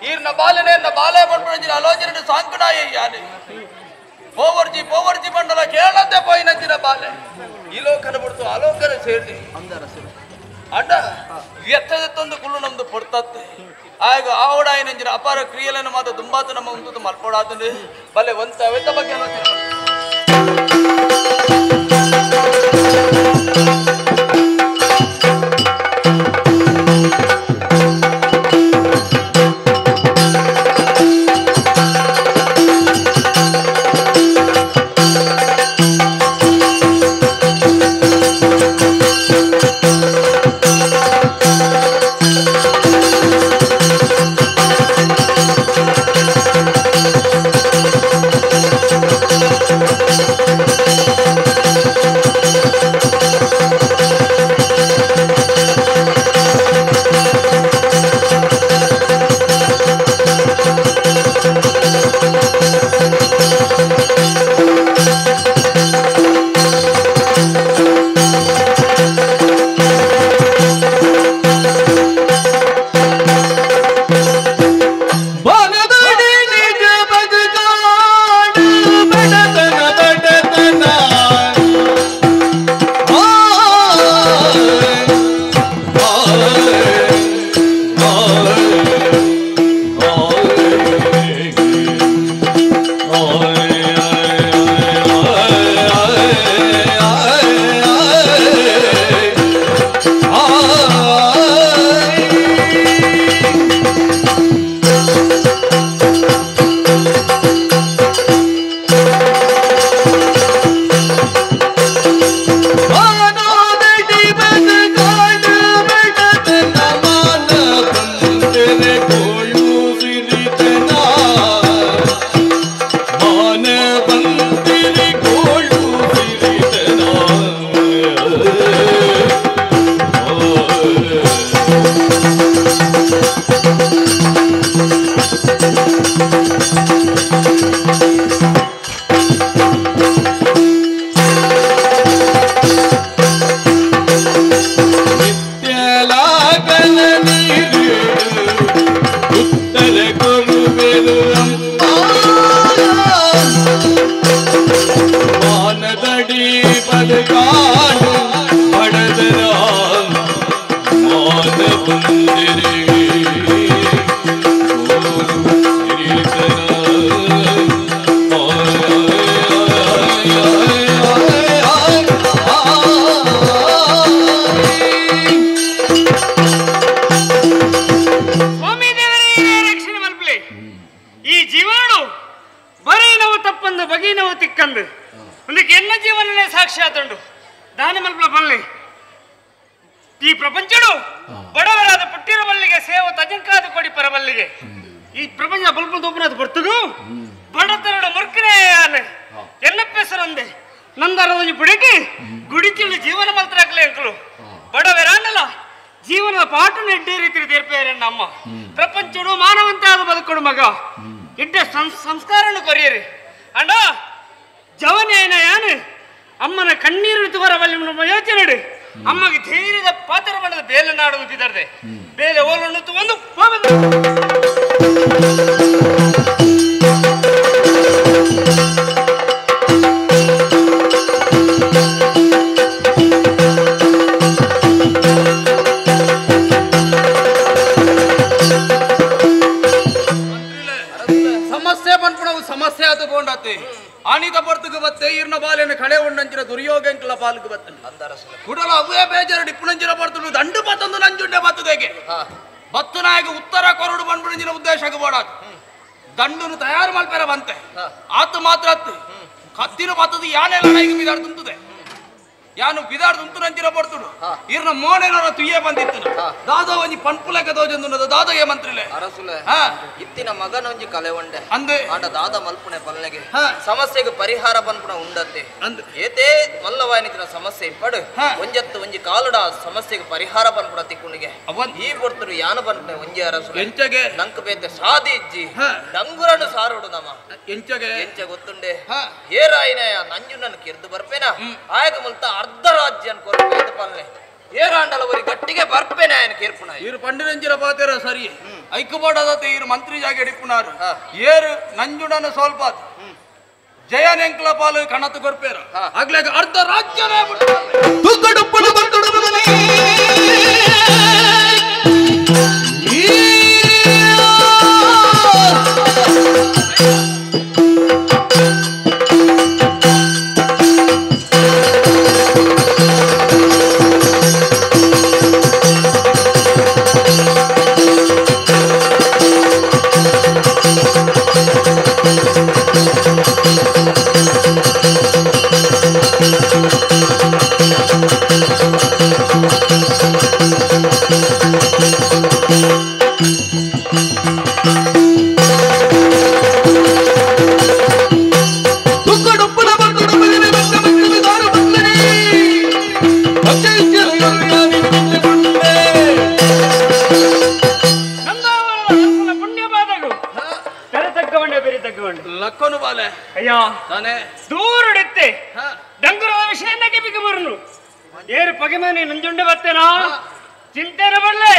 ಈರ್ನ ಬಾಲನೆ ಬಾಲೆ ಬಡ್ಪಣಂಜಿನ ಆಲೋಚನೆ ಸಾಂಕಡಾಯ ಯಾರು ಪೋವರ್ಜಿ ಬಂಡಲ ಕೇಳಂತೆ ಪೋಯಿನಂಚಿನ ಬಾಲೆ ಈ ಲೋಕನ ಬಿಡ್ತು ಆಲೋಕನ ಸೇರಿ ಅಡ್ಡ ಎತ್ತದತ್ತೊಂದು ಕುಳ್ಳು ನಮ್ದು ಪಡ್ತತ್ತೆ ಆಗ ಆವಡಾಯನಂಜಿನ ಅಪಾರ ಕ್ರಿಯೆలను ಮಾತ್ರ ದುಂಬಾತ ನಮ್ಮ ಒಂದು ಮಲ್ಪಡಾತಂದ್ರೆ ಬಲೆ ಒಂತ ಅವೆತ್ತ ಬಗ್ಗೆ ಸೇವು ತಿಕ್ಕಂದು ಒಂದಕ್ಕೆ ಎನ್ನ ಜೀವನನೇ ಸಾಕ್ಷಿ ಆತುಂಡು ದಾನ ಮಲ್ಪಲ ಬಲ್ಲಿ ಈ ಪ್ರಪಂಚಡು ಬಡವರಾದ ಪುಟ್ಟಿರ ಬಲ್ಲಿಗೆ ಸೇವು ತಜಂಕಾದ ಕೊಡಿ ಪರ ಬಲ್ಲಿಗೆ ಈ ಪ್ರಪಂಚ ಬಲ್ಪ ದೊಬ್ಬನಾದ ಬರ್ತುಗು ಬಡತನಡ ಮುರ್ಕನೇ ಎನ್ನಪ್ಪೆಸರಂದೆ ನಂದರ ಒಂದು ಪುಡಿಕಿ ಗುಡಿತಿಳಿ ಜೀವನ ಮಲ್ತರಾಗಲೇ ಅಂಕಲು ಬಡವರಾನಲ್ಲ ಜೀವನದ ಪಾಠನ ಎಡ್ಡೆ ರೀತಿ ತೀರ್ಪೇರೆ ನಮ್ಮ ಪ್ರಪಂಚಡು ಮಾನವಂತಾದ ಬದುಕೊಡು ಮಗ ಎಡ್ಡೆ ಸಂಸ್ಕಾರನು ಕೊರಿಯರಿ ಅಣ್ಣ ಜವನೇನ ಯಾನು ಅಮ್ಮನ ಕಣ್ಣೀರು ತುವರ ಬಲ್ಲಿ ಯೋಚನೆ ನಡು ಅಮ್ಮಗೆ ಧೈರ್ಯದ ಪಾತ್ರ ಮಾಡದ ಬೇಲೆ ನಾಡು ಅಂತಿದ್ದಾರೆ ಬೇಲೆ ಓಲಣ್ಣು ಒಂದು ಸಮಸ್ಯೆ ಬಂದ್ಬಿಡವು ಸಮಸ್ಯೆ ಆತುಕೊಂಡತ್ತೆ ಆನಿತ ಬರ್ತುಗೆ ಬತ್ತೆ ಈರ್ನ ಬಾಲೆನ ಕಳೆ ಉಂಡಂಚಿನ ದುರ್ಯೋಗಂಕಲ ಪಾಲ್ಗೆ ಬತ್ತನೆ ಕುಡಲ ಅವೇ ಬೇಜಾರು ಇಪ್ಪುನಂಚಿನ ಬರ್ತುಡು ದಂಡು ಬತ್ತೊಂದು ನಂಜುಂಡೆ ಬತ್ತದೇಗೆ ಬತ್ತು ನಾಯಕ ಉತ್ತರ ಕೊರಡು ಬಂದ್ಬಿಡಿಂಚಿನ ಉದ್ದೇಶಕ್ಕೆ ಬೋಡಾತು ದಂಡುನು ತಯಾರು ಮಲ್ಪೆರ ಬಂತೆ ಆತು ಮಾತ್ರ ಅತ್ತು ಕತ್ತಿನ ಬತ್ತದು ಯಾನೆ ಲಡಾಯಿಗೆ ಬಿದಾಡ್ ತುಂತದೆ ಯಾನು ಬಿದಾಡ್ ತುಂತು ನಂಚಿನ ಬರ್ತುಡು ಈರ್ನ ಮೋಣೆನರ ತುಯ್ಯೇ ಬಂದಿತ್ತು ದಾದ ಒಂಜಿ ಪಂಪುಲೆಕ ದೋಜಂದು ದಾದ ಏ ಮಂತ್ರಿಲೆ ಅರಸುಲೆ ಇತ್ತಿನ ಮಗನ ಒಂಜಿ ಕಲೆ ಉಂಡೆ ಅಂದೆ ಆಟ ದಾದ ಮಲ್ಪುಣೆ ಪಲ್ಲೆಗೆ ಸಮಸ್ಯೆಗೆ ಪರಿಹಾರ ಪನ್ಪುಣ ಉಂಡತ್ತೆ ಏತೇ ಮಲ್ಲವಾಯಿನಿತಿನ ಸಮಸ್ಯೆ ಇಪ್ಪಡು ಒಂಜತ್ತು ಒಂಜಿ ಕಾಲುಡ ಸಮಸ್ಯೆಗೆ ಪರಿಹಾರ ಪನ್ಪುಣ ತಿಕ್ಕುಣಿಗೆ ಈ ಬರ್ತುಡು ಯಾನು ಪನ್ಪುಣೆ ಒಂಜಿ ಅರಸುಲೆ ಎಂಚಗೆ ನಂಕ ಬೇತೆ ಸಾದಿ ಇಜ್ಜಿ ಡಂಗುರನು ಸಾರುಡು ನಮ ಎಂಚಗೆ ಎಂಚ ಗೊತ್ತುಂಡೆ ಏರಾಯಿನ ನಂಜು ನನ್ನ ಕಿರ್ದು ಬರ್ಪೇನ ಆಯಕ ಮುಲ್ತ ಅರ್ಧ ರಾಜ್ಯ ಕೊರಪೇದ ಪಲ್ಲೆ ಏರಾಂಡಲವರಿ ಗಟ್ಟಿಗೆ ಬರ್ಪೇನೆ ఆయన ಕೇರ್ಪುಣ ಇರು ಪಂಡಿರಂಜಿರ ಪಾತೆರ ಸರಿ ಐಕ್ಯಬೋಡದತೆ ಇರು ಮಂತ್ರಿ ಜಾಗ ಹಿಡಿಪುನಾರು ಏರು ನಂಜುಡನ ಸೋಲ್ಪಾತ್ ಜಯ ನೆಂಕ್ಲ ಪಾಲು ಕಣತು ಕೊರ್ಪೇರ ಆಗ್ಲಾಗ ಅರ್ಧ ರಾಜ್ಯನೇ ಲಕ್ಕನು ಬಾಲೆ ಅಯ್ಯ ತಾನೆ ದೂರಡಿತ್ತೆ ಡಂಗುರದ ವಿಷಯಕ್ಕೆ ಬಿಗ ಬರಲು ಏರು ಪಗೆ ಮನೆ ನಂಜುಂಡೆ ಬರ್ತೇನಾ ಚಿಂತೆನ ಬರಲೆ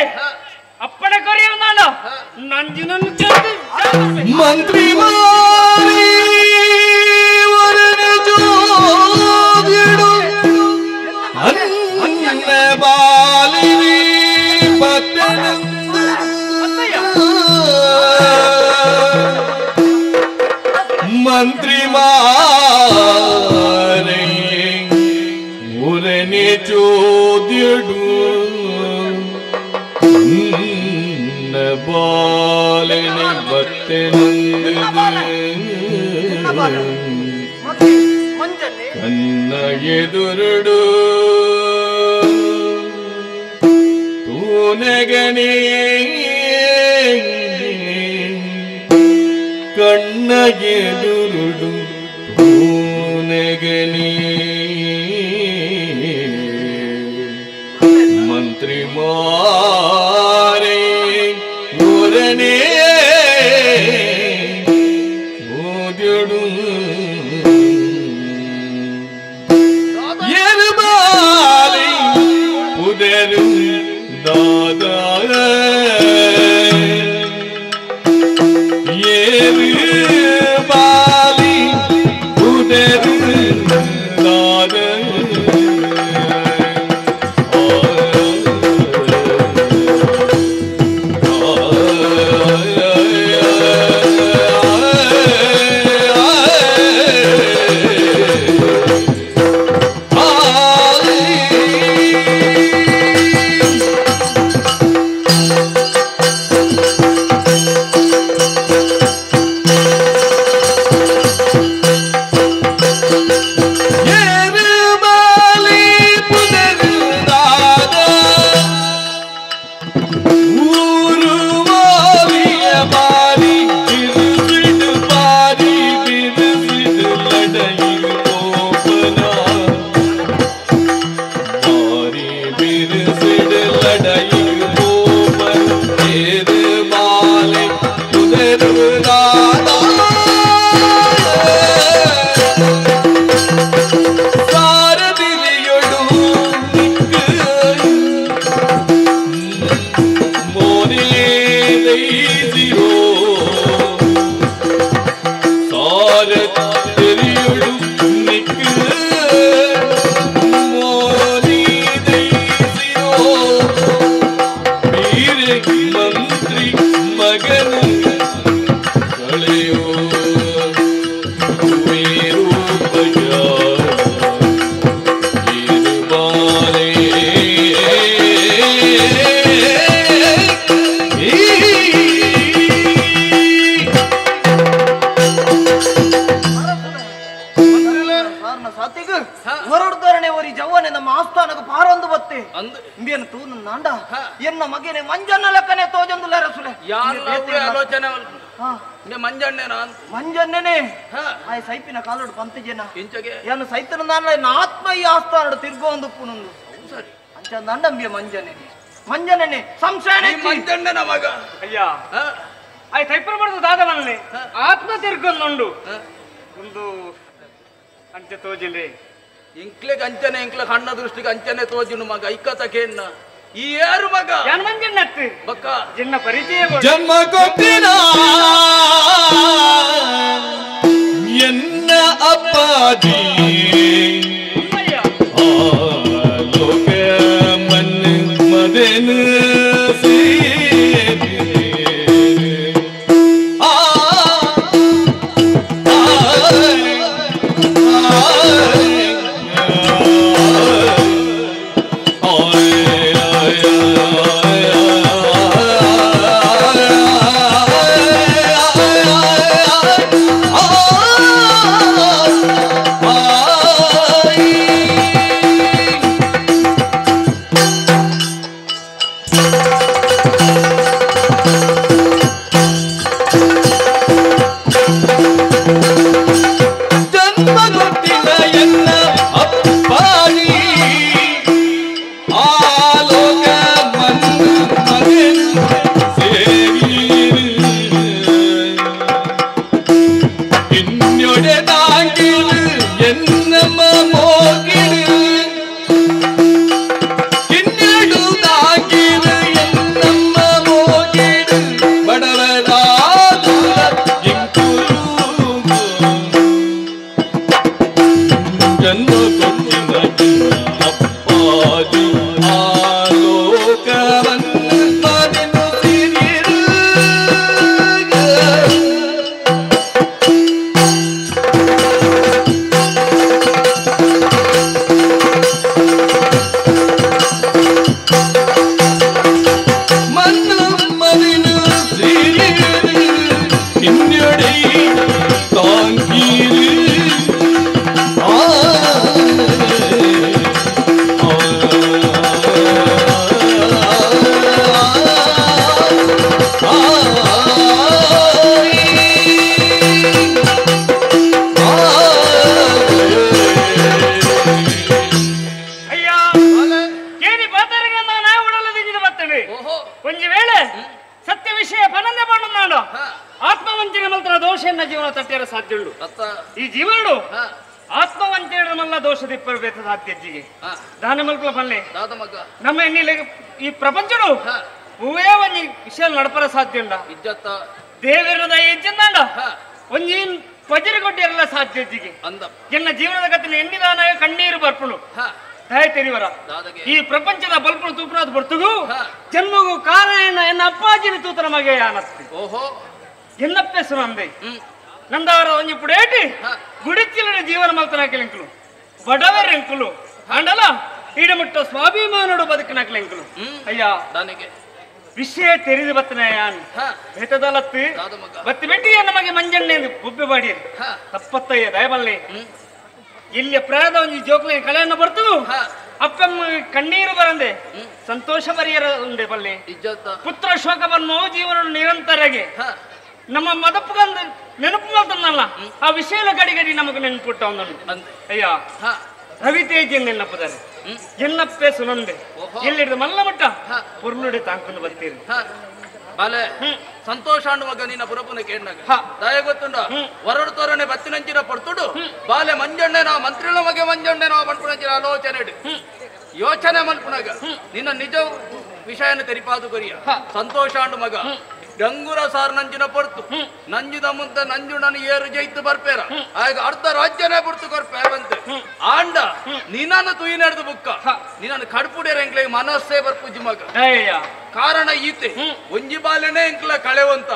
ಅಪ್ಪಣೆ ಕೊರಿಯ ನಾಡ ನಂಜಿನನ್ನು ಮಂತ್ರಿ ಮಾರಿ ವರನ ಜೋಗಿಡು ಅನ್ನ ಬಾಲಿನಿ ಪತ್ತನ ಮಂತ್ರಿ ಮಾರೆ ಉರನೆ ಚೋದ್ಯಡು ಬಾಲನ ಬತ್ತನಂದ ಕನ್ನ ಎದುರುಡು ತೂನಗನೇ ಕಣ್ಣ ಎದುರುಡು ತೂನಗನೇ ಮಂತ್ರಿ ಮಾರೆ ಊರನೇ ಓದ್ಯಡು ಎರು ಬಾಲಿ ಉದರು ದಾದ ಏರು ಬಾಲಿ ಉದರು ದಾದ ಇಂಬಿಯನ್ನು ತೂನು ನಾಂಡ ಎನ್ನ ಮಗನೇ ಮಂಜನ್ನ ಲೆಕ್ಕನೆ ತೋಜಂದುಲ್ಲ ರಸುಲೆ ಆಲೋಚನೆ ಮಂಜಣ್ಣೇನ ಮಂಜನ್ನೇನೆ ಆಯ್ ಸೈಪಿನ ಕಾಲೋಡು ಪಂತಜನ ಇಂಚಗೆ ಏನು ಸೈತನ ನಾನ ಆತ್ಮ ಈ ಆಸ್ತಾನಡು ತಿರ್ಗೋ ಒಂದು ಪುನೊಂದು ಸರಿ ಅಂಚ ನಂಡಂಬಿಯ ಮಂಜನೇ ಸಂಶಯ ಮಂಜಣ್ಣನ ಮಗ ಅಯ್ಯ ಆಯ್ ಸೈಪರ ಬರ್ತದ ದಾದವನ್ನೇ ಆತ್ಮ ತಿರ್ಗೊಂಡು ಒಂದು ಅಂಚೆ ತೋಜಿಲ್ರಿ ಇಂಕ್ಲೆಗ್ ಅಂಚನೆ ಇಂಕ್ಲೆಗ್ ಹಣ್ಣ ದೃಷ್ಟಿಗೆ ಅಂಚನೆ ತೋಜಿನು ಮಗ ಇಕ್ಕತಕೇನ್ನ ಈ ಯಾರು ಮಗ ಯಾನ್ ಮಂಜಣ್ಣತ್ತು ಬಕ್ಕ ಜಿನ್ನ ಪರಿಚಯ ಜನ್ಮ ಕೊಟ್ಟಿನ ಎನ್ನ ಅಪ್ಪಾಜಿ ಲೋಕ ಮನ್ ಮದನ ಈ ಜೀವನಡು ಆತ್ಮವಂಚನೆ ಮಲ್ಲ ದೋಷದಿಪ್ಪರ್ಬೇಕು ಸಾಧ್ಯಜ್ಜಿಗೆ ದಾನ ಮಲ್ಪಲ ಪಲ್ಲೆ ನಮ್ಮ ಎಣ್ಣಿಲೆ ಈ ಪ್ರಪಂಚಡು ಹೂವೇ ಒಂಜಿ ವಿಷಯ ನಡಪರ ಸಾಧ್ಯ ಉಂಡ ಇಜ್ಜತ್ತ ದೇವರದ ಹೆಜ್ಜೆಂದಾಂಡ ಒಂಜಿ ಪಜರಿಗೊಡ್ಡಿರಲ್ಲ ಸಾಧ್ಯಜ್ಜಿಗೆ ಎನ್ನ ಜೀವನದ ಕತ್ತಿನ ಎಣ್ಣಿದಾನಾಗ ಕಣ್ಣೀರು ಬರ್ಪುಣು ದಯ ತೆರಿವರ ಈ ಪ್ರಪಂಚದ ಬಲ್ಪುಣು ತೂಪನಾದ ಬರ್ತುಗು ಜನ್ಮಗೂ ಕಾರಣ ಎನ್ನ ಅಪ್ಪಾಜಿನ ತೂತನ ಮಗೆ ಅನಸ್ತಿ ಓಹೋ ಎನ್ನಪ್ಪೆ ಸುನಂದೆ ನಂದವರ ಒಂಜಿ ಪುಡೇಟಿ ಗುಡಿಚಿಲಿನ ಜೀವನ ಮಲ್ತನಾಕೆಲೆಂಕಲು ಬಡವರೆಂಕಲು ಅಂಡಲ ಈಡಮುಟ್ಟ ಸ್ವಾಭಿಮಾನಡು ಬದುಕನಾಕೆಲೆಂಕಲು ಅಯ್ಯ ನನಗೆ ವಿಷಯ ತೆರೆದು ಬತ್ತನಾಯಾನ್ ಬೇಟದಲತ್ತು ಬತ್ತಿ ಬೆಟ್ಟಿ ನಮಗೆ ಮಂಜಣ್ಣೆ ಬೊಬ್ಬೆ ಬಾಡಿ ತಪ್ಪತ್ತಯ್ಯ ದಯಬಲ್ಲೆ ಇಲ್ಲಿ ಪ್ರಾಯದ ಒಂಜಿ ಜೋಕ್ಲೆ ಕಳೆಯನ್ನು ಬರ್ತು ಅಪ್ಪಮ್ಮ ಕಣ್ಣೀರು ಬರಂದೆ ಸಂತೋಷ ಬರಿಯರ ಉಂಡೆ ಬಲ್ಲೆ ಪುತ್ರ ಶೋಕವನ್ನು ಜೀವನ ನಿರಂತರಗೆ ನಮ್ಮ ಮದಪ್ಪಗಂದು ನೆನಪು ಮಾಡ್ತನಲ್ಲ ಆ ವಿಷಯದ ಗಡಿ ನಮಗೆ ನೆನಪುಟ್ಟ ಅಯ್ಯ ರವಿತೇಜ್ ನೆನಪದಾರೆ ಎನ್ನಪ್ಪೆ ಸುನಂದೆ ಎಲ್ಲಿಡ್ದು ಮಲ್ಲ ಮಟ್ಟ ಪುರ್ನುಡಿ ತಾಂಕೊಂಡು ಬರ್ತೀರಿ ಬಾಲೆ ಸಂತೋಷ ಅನ್ನುವಾಗ ನಿನ್ನ ಪುರಪುನ ಕೇಳಿದಾಗ ದಯ ಗೊತ್ತುಂಡ ಹೊರಡು ತೋರಣೆ ಬತ್ತಿನಂಚಿನ ಪಡ್ತುಡು ಬಾಲೆ ಮಂಜಣ್ಣೆ ನಾವು ಮಂತ್ರಿಗಳ ಮಗೆ ಮಂಜಣ್ಣೆ ನಾವು ಮನ್ಪುನಂಚಿನ ಆಲೋಚನೆ ಯೋಚನೆ ಮಲ್ಪುನಾಗ ನಿನ್ನ ನಿಜ ವಿಷಯನ ತೆರಿಪಾದು ಕೊರಿಯ ಸಂತೋಷ ಅಂಡು ಮಗ ಡಂಗುರ ಸಾರ್ ನಂಜಿನ ಪಡ್ತು ನಂಜಿದ ಮುಂದೆ ನಂಜುಣನ ಏರು ಜೈತು ಬರ್ಪೇರ ಆಗ ಅರ್ಧ ರಾಜ್ಯನೇ ಬಿಡ್ತು ಕೊರ್ಪೇವಂತೆ ಆಂಡ ನಿನ್ನ ತುಯಿ ನಡೆದು ಬುಕ್ಕ ನಿನ್ನ ಕಡ್ಪುಡಿಯರ ಎಂಕ್ಲೆ ಮನಸ್ಸೇ ಬರ್ಪುಜಿ ಮಗ ಕಾರಣ ಈತೆ ಒಂಜಿ ಬಾಲೆನೆ ಎಂಕ್ಲ ಕಳೆವಂತ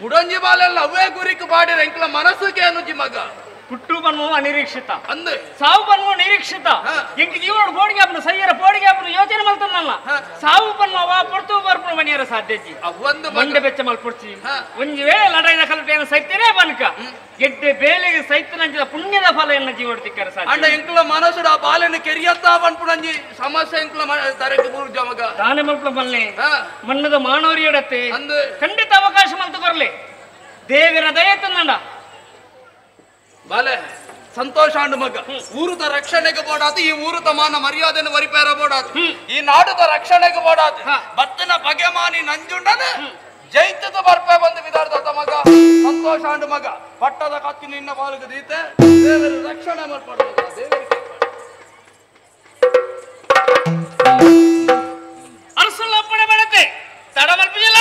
ಉಡಂಜಿ ಬಾಲೆಲ್ಲ ಅವೇ ಗುರಿಕ್ ಬಾಡಿರ ಎಂಕ್ಲ ಮನಸ್ಸಿಗೆ ಅನುಜಿ ಮಗ పుట్టు పన్ను అనిరీక్షిత ಅಂದೆ సావు పన్ను నిరీక్షిత ఇంక జీవుడు పోడిಗೆ ಅಪ್ಪನ ಸೈಯರ పోడిಗೆ ಅಪ್ಪನ ಯೋಚನೆ ಮಾಡ್ತಾನಲ್ಲ ಸಾವು ಪನ್ನು ಅವ ಪಡ್ತು ಬರ್ಪಣ ಮನೆಯರ ಸಾಧ್ಯಜಿ ಒಂದು ಮಂಡೆ ಬೆಚ್ಚ ಮಲ್ಪಡ್ಸಿ ಒಂಜಿ ವೇಳೆ ಲಡೈದ ಕಲ್ಪೇನ ಸೈತನೇ ಬನ್ಕ ಗೆಡ್ಡೆ ಬೇಲೆಗೆ ಸೈತನಂಚಿದ ಪುಣ್ಯದ ಫಲ ಎನ್ನ ಜೀವನ ತಿಕ್ಕರ ಸಾಧ್ಯ ಅಂಡ ಇಂಕ್ಲ ಮನಸ್ಸುಡ ಆ ಬಾಲೆನ ಕೆರಿಯತ್ತಾ ಬನ್ಪುಣಂಜಿ ಸಮಸ್ಯೆ ಇಂಕ್ಲ ತರಕ್ಕೆ ಬೂರ್ಜ ಮಗ ತಾನೆ ಮಲ್ಪಲ ಬಲ್ಲೆ ಮಣ್ಣದ ಮಾನವರಿಯಡತ್ತೆ ಅಂದೆ ಖಂಡಿತ ಅವಕಾಶ ಮಲ್ತು ಬರಲಿ ದೇವರ ದಯೆ ತಂದಂಡ ಬಾಲೆ ಸಂತೋಷ ಅಂಡು ಮಗ ಊರುದ ರಕ್ಷಣೆಗೆ ಬೋಡಾತು ಈ ಊರುದ ಮಾನ ಮರ್ಯಾದೆನ ವರಿಪೇರ ಬೋಡಾತು ಈ ನಾಡುದ ರಕ್ಷಣೆಗೆ ಬೋಡಾತು ಬತ್ತನ ಬಗೆಮಾನಿ ನಂಜುಂಡನ ಜೈತದ ಬರ್ಪೆ ಬಂದು ವಿಧಾರ್ಥ ಮಗ ಸಂತೋಷ ಅಂಡು ಮಗ ಪಟ್ಟದ ಕತ್ತಿ ನಿನ್ನ ಬಾಲಕ ದೀತೆ ದೇವರ ರಕ್ಷಣೆ ಮಾಡ್ಪಾಡು ಮಗ ದೇವರಿಗೆ ಅರಸುಲ್ಲ ಅಪ್ಪಣೆ ಬರುತ್ತೆ ತಡ ಮಲ್ಪಿಲ್ಲ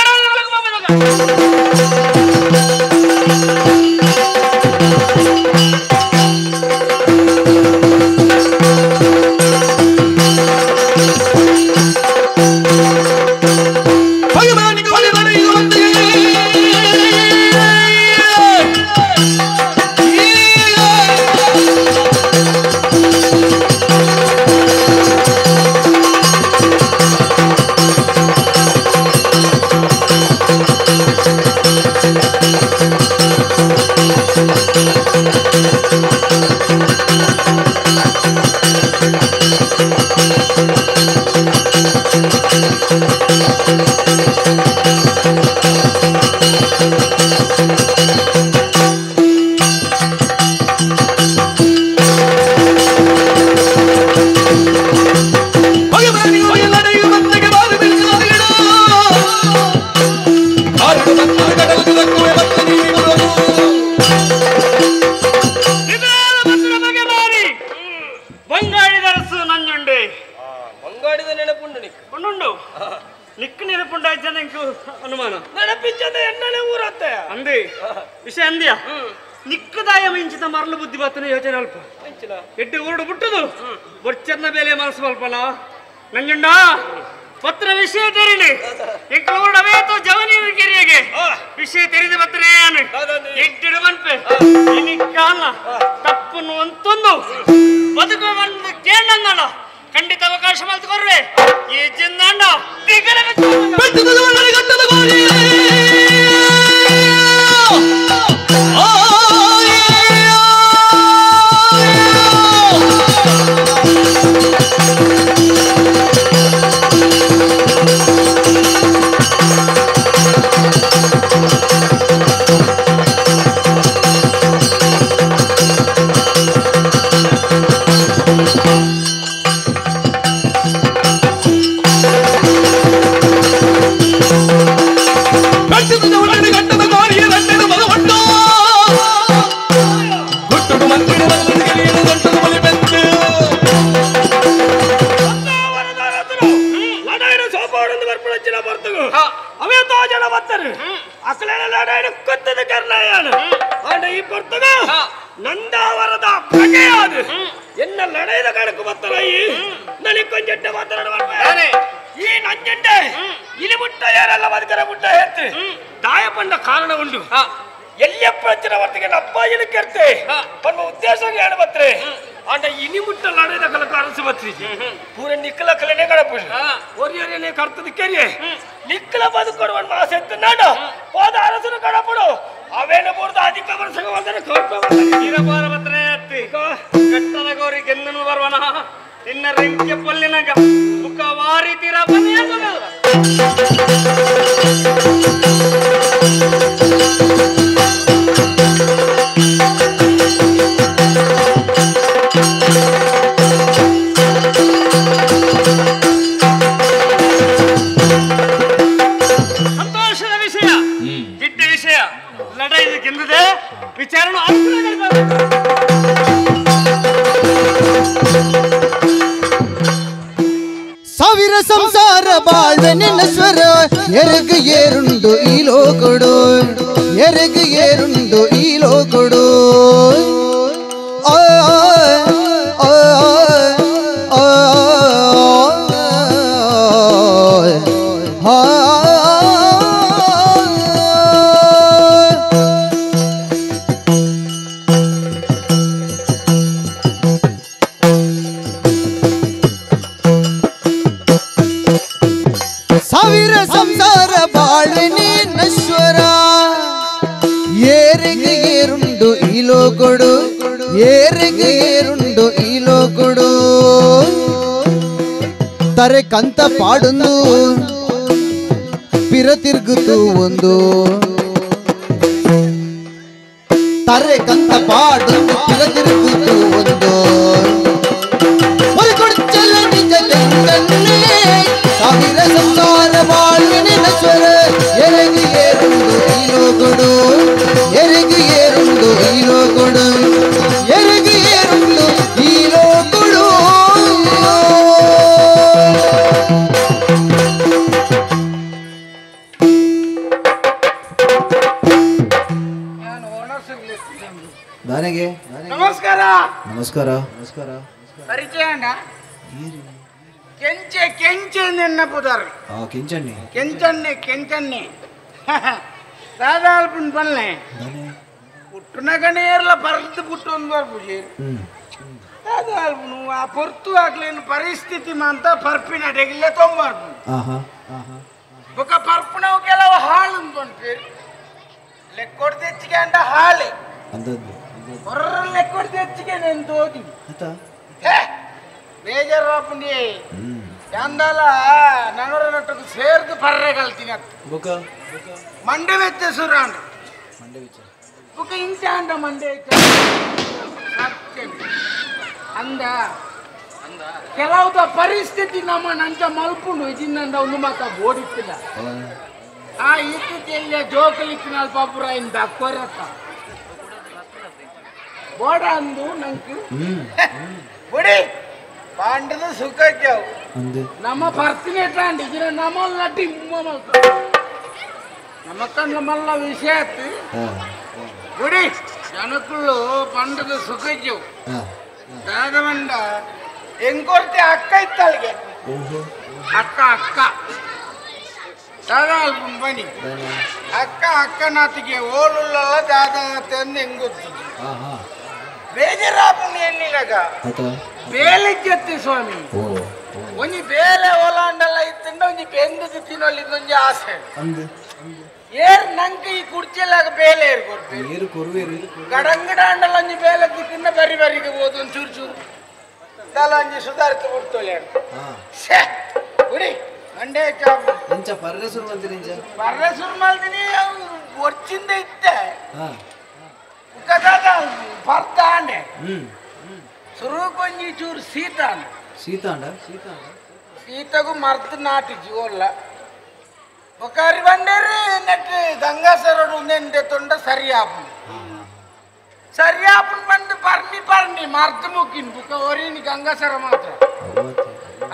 అనుమానం నడిపించదే ఎన్ననే ఊరత్తే అంది విషయం అందియా ನಿಕ್ಕದಾಯ ಮಿಂಚಿತ ಮರಳು ಬುದ್ಧಿ ಬತ್ತನ ಯೋಚನೆ ಅಲ್ಪ ಎಡ್ಡು ಊರುಡು ಬಿಟ್ಟದು ಬರ್ಚರ್ನ ಬೇಲೆ ಮನಸ್ಸು ಮಲ್ಪನ ನಂಜುಂಡ ಪತ್ರ ವಿಷಯ ತೆರೀಲಿ ಎಂಕ ಊರಡವೇತೋ ಜವನಿ ಕೆರೆಯಗೆ ವಿಷಯ ತೆರೆದು ಬತ್ತನೇ ಅನು ಎಡ್ಡಿಡು ಮನ್ಪೆ ಕಾಲ ತಪ್ಪನ್ನು ಅಂತೊಂದು ಬದುಕು ಬಂದು ಕೇಳಂಗಣ ಖಂಡಿತ ಅವಕಾಶ ಮಲ್ತುಕೊರ್ರೆ ಈ ಜಿಂದಾಂಡ ನಂದಾವರದ ಪ್ರಜೆಯಾದ ಎನ್ನ ಲಡೆಯದ ಕಣಕು ಬತ್ತಲಾಯಿ ನನಗೆ ಕೊಂಜೆಟ್ಟ ಮಾತನಾಡುವ ಈ ನಂಜೆಂಡೆ ಇಲ್ಲಿ ಮುಟ್ಟ ಯಾರೆಲ್ಲ ಬದುಕರ ಮುಟ್ಟ ಹೇಳ್ತಿ ದಾಯ ಪಂಡ ಕಾರಣ ಉಂಟು ಎಲ್ಲಿಯಪ್ಪ ಹಚ್ಚಿನ ವರ್ತಿಗೆ ಅಪ್ಪಾಜಿನ ಕೆರ್ತೆ ಪನ್ನ ಉದ್ದೇಶ ಹೇಳು ಬತ್ರೆ ಅಂಡ ಇನಿ ಮುಟ್ಟ ಲಡೆಯದ ಕಲಕ ಅರಸು ಬತ್ರಿ ಪೂರ ನಿಕ್ಕಲ ಕಲೆನೆ ಕಡಪು ಒರಿಯರೇನೆ ಕರ್ತದ ಕೆರಿಯೆ ನಿಕ್ಕಲ ಬದುಕೊಡುವ ಮಾಸೆ ಎತ್ತು ನಾಡ ಹೋದ ಅರಸನು ಕಡಪಡು ಅವೇನ ಮೂರ್ದ ಅಧಿಕ ವರ್ಷಗ ಒಂದರ ವೀರಪಾರ ಬತ್ರೆ ಅತ್ತಿ ಕಟ್ಟದ ಗೌರಿ ಗೆಂದನು ಬರುವನ ನಿನ್ನ ರೆಂಕೆ ಪೊಲ್ಲಿನಗ ಮುಖ ವಾರಿ ತೀರ ಬನ್ನಿ ಸಂತೋಷದ ವಿಷಯ ಗಿಡ್ಡ ವಿಷಯ ಲಡಾಯಿ ಗೆಂದಿದೆ ವಿಚಾರಣೆ ಸಾವಿರ ಸಂಸಾರ ಬಾಳ್ವೆ ನಿನ್ನ ಸ್ವರ ಎರಗು ಏರುಂಡು ಈ ಲೋಕಡು ಎರಗು ಏರುಂಡು ಈ ಲೋಕಡು లోకుడు ఏరుగు ఏరుండు ఈ లోకుడు ತರೆ ಕಂತ ಪಾಡುಂದು ಪಿರ ತಿರುಗುತ್ತು ಒಂದು ತರೆ ಕಂತ ಪಾಡುಂದು ಪಿರ ತಿರುಗುತ್ತು ಒಂದು ಕೊಡ್ಚಲ ನಿಜ ತಂದನ್ನೇ ಸಾವಿರ ಸಂಸಾರ ಬಾಳ್ವೆನ ಸ್ವರ ಎರಗಿ ಏರುಂದು ಈ ಲೋಕಡು ಎರಗಿ ಏರುಂದು ಈ ಲೋಕಡು ಎರಗಿ ಏರುಂದು ಈ ಲೋಕಡು ನನಗೆ ನಮಸ್ಕಾರ ನಮಸ್ಕಾರ ನಮಸ್ಕಾರ ಪರಿಚಯ ಕೆಂಚೆ ಕೆಂಚೆ ನೆನ್ನಪುದಾರು ಕಿಂಚಣ್ಣಿ ಕೆಂಚಣ್ಣೆ ಕೆಂಚಣ್ಣೆ దాదాపు పనులే పుట్టిన గణేర్ల పరిస్థితి పుట్టింది వరకు దాదాపు నువ్వు ఆ పొర్తు ఆకలేని పరిస్థితి అంతా పర్పిన డెగిలే తొంభర్పు ఒక పర్పున ಕೆಲವು ಹಾಳು ಉಂಟು ಲೆಕ್ಕೊಡ್ ತೆಚ್ಚಿಗೆ ಅಂಡ ಹಾಳೆ ಹೊರ ಲೆಕ್ಕೊಡ್ ತೆಚ್ಚಿಗೆ నేను తోది ಬೇಜಾರಾಪುಂಡಿ ಚಂದಲ ನನರನಟ್ಟకు ಸೇರ್ದು ಪರ್ರೆ ಕಲ್ತೀನಿ ಬುಕ ಮಂಡೆ ವೆಚ್ಚ ಸುರಾಂಡ ಬುಕ ಇಂಚ ಅಂಡ ಮಂಡೆ ಅಂದ ಕೆಲವುದ ಪರಿಸ್ಥಿತಿ ನಮ್ಮ ನಂಚ ಮಲ್ಪುಂಡು ಇಜಿನ್ನಂದ ಒಂದು ಮಾತ ಓಡಿತ್ತಿಲ್ಲ ಆ ಇತ್ತಿಲ್ಲ ಜೋಕಲಿಕ್ಕಿನ ಪಾಪುರ ಇಂದ ಕೊರತ್ತ ಬೋಡ ಅಂದು ನಂಗೆ ಬುಡಿ ಪಾಂಡದ ಸುಖಕ್ಕಾವು ನಮ್ಮ ಬರ್ತೀನಿ ಎಟ್ಲಾಂಡಿ ಇದ್ರ ನಮ್ಮಲ್ ನಟಿ ನಮ್ಮ ಕಣ್ಣ ಮಲ್ಲ ವಿಷಯ ಆಯ್ತು ಬುಡಿ ಜನಕ್ಕಳು ಪಂಡದ ಸುಖಕ್ಕಾವು ರಾಘವಂಡ ಹೆಂಗೊರ್ತಿ ಅಕ್ಕ ಇತ್ತಲ್ಗೆ ಅಕ್ಕ ಅಕ್ಕ ದಾದಾಲ್ ಬನ್ನಿ ಅಕ್ಕ ಅಕ್ಕನಾತಿಗೆ ಓಲುಲ್ಲ ದಾದಾತೆ ಹೆಂಗೊತ್ತು ಬೇಜಾರಾಪುಣಿ ಎನ್ನಿಲಾಗ ಬೇಲಿಜ್ಜತ್ತಿ ಸ್ವಾಮಿ ಒಂಜಿ ಬೇಲೆ ಓಲಾಂಡಲ್ಲ ಇತ್ತಂಡ ಒಂಜಿ ಬೆಂದದು ತಿನ್ನೊಲ್ಲಿದ್ದೊಂಜಿ ಆಸೆ ಏರ್ ನಂಗೆ ಈ ಕುರ್ಚಿಯಲ್ಲಾಗ ಬೇಲೆ ಏರ್ ಕೊಡ್ತೀವಿ ಗಡಂಗಡಾಂಡಲ್ಲ ಒಂಜಿ ಬೇಲೆ ತಿನ್ನ ಬರಿ ಬರಿಗೆ ಹೋದು ಒಂದು ಚೂರು ಚೂರು ತಲ ಒಂಜಿ ಸುಧಾರಿತ ಬಿಡ್ತೋಲೆ ಗುಡಿ ಮಂಡೆ ಚಾಪು ಪರ್ರೆ ಸುರು ಮಲ್ದಿನಿ ಒರ್ಚಿಂದ ಇತ್ತೆ ಭರ್ತ ಅಂಡೆ ಸುರು ಕೊಂಜಿ ಚೂರು ಸೀತಗೂ ಮರ್ತು ನಾಟಿ ಜೀವಲ್ಲ ఒకరి వండేరి నెట్టి గంగాసరుడు ఉండే తొండ సరియాపు బండి పర్ని మర్తు ముక్కిన్ బుక్క ఒరిని గంగాసర మాత్రం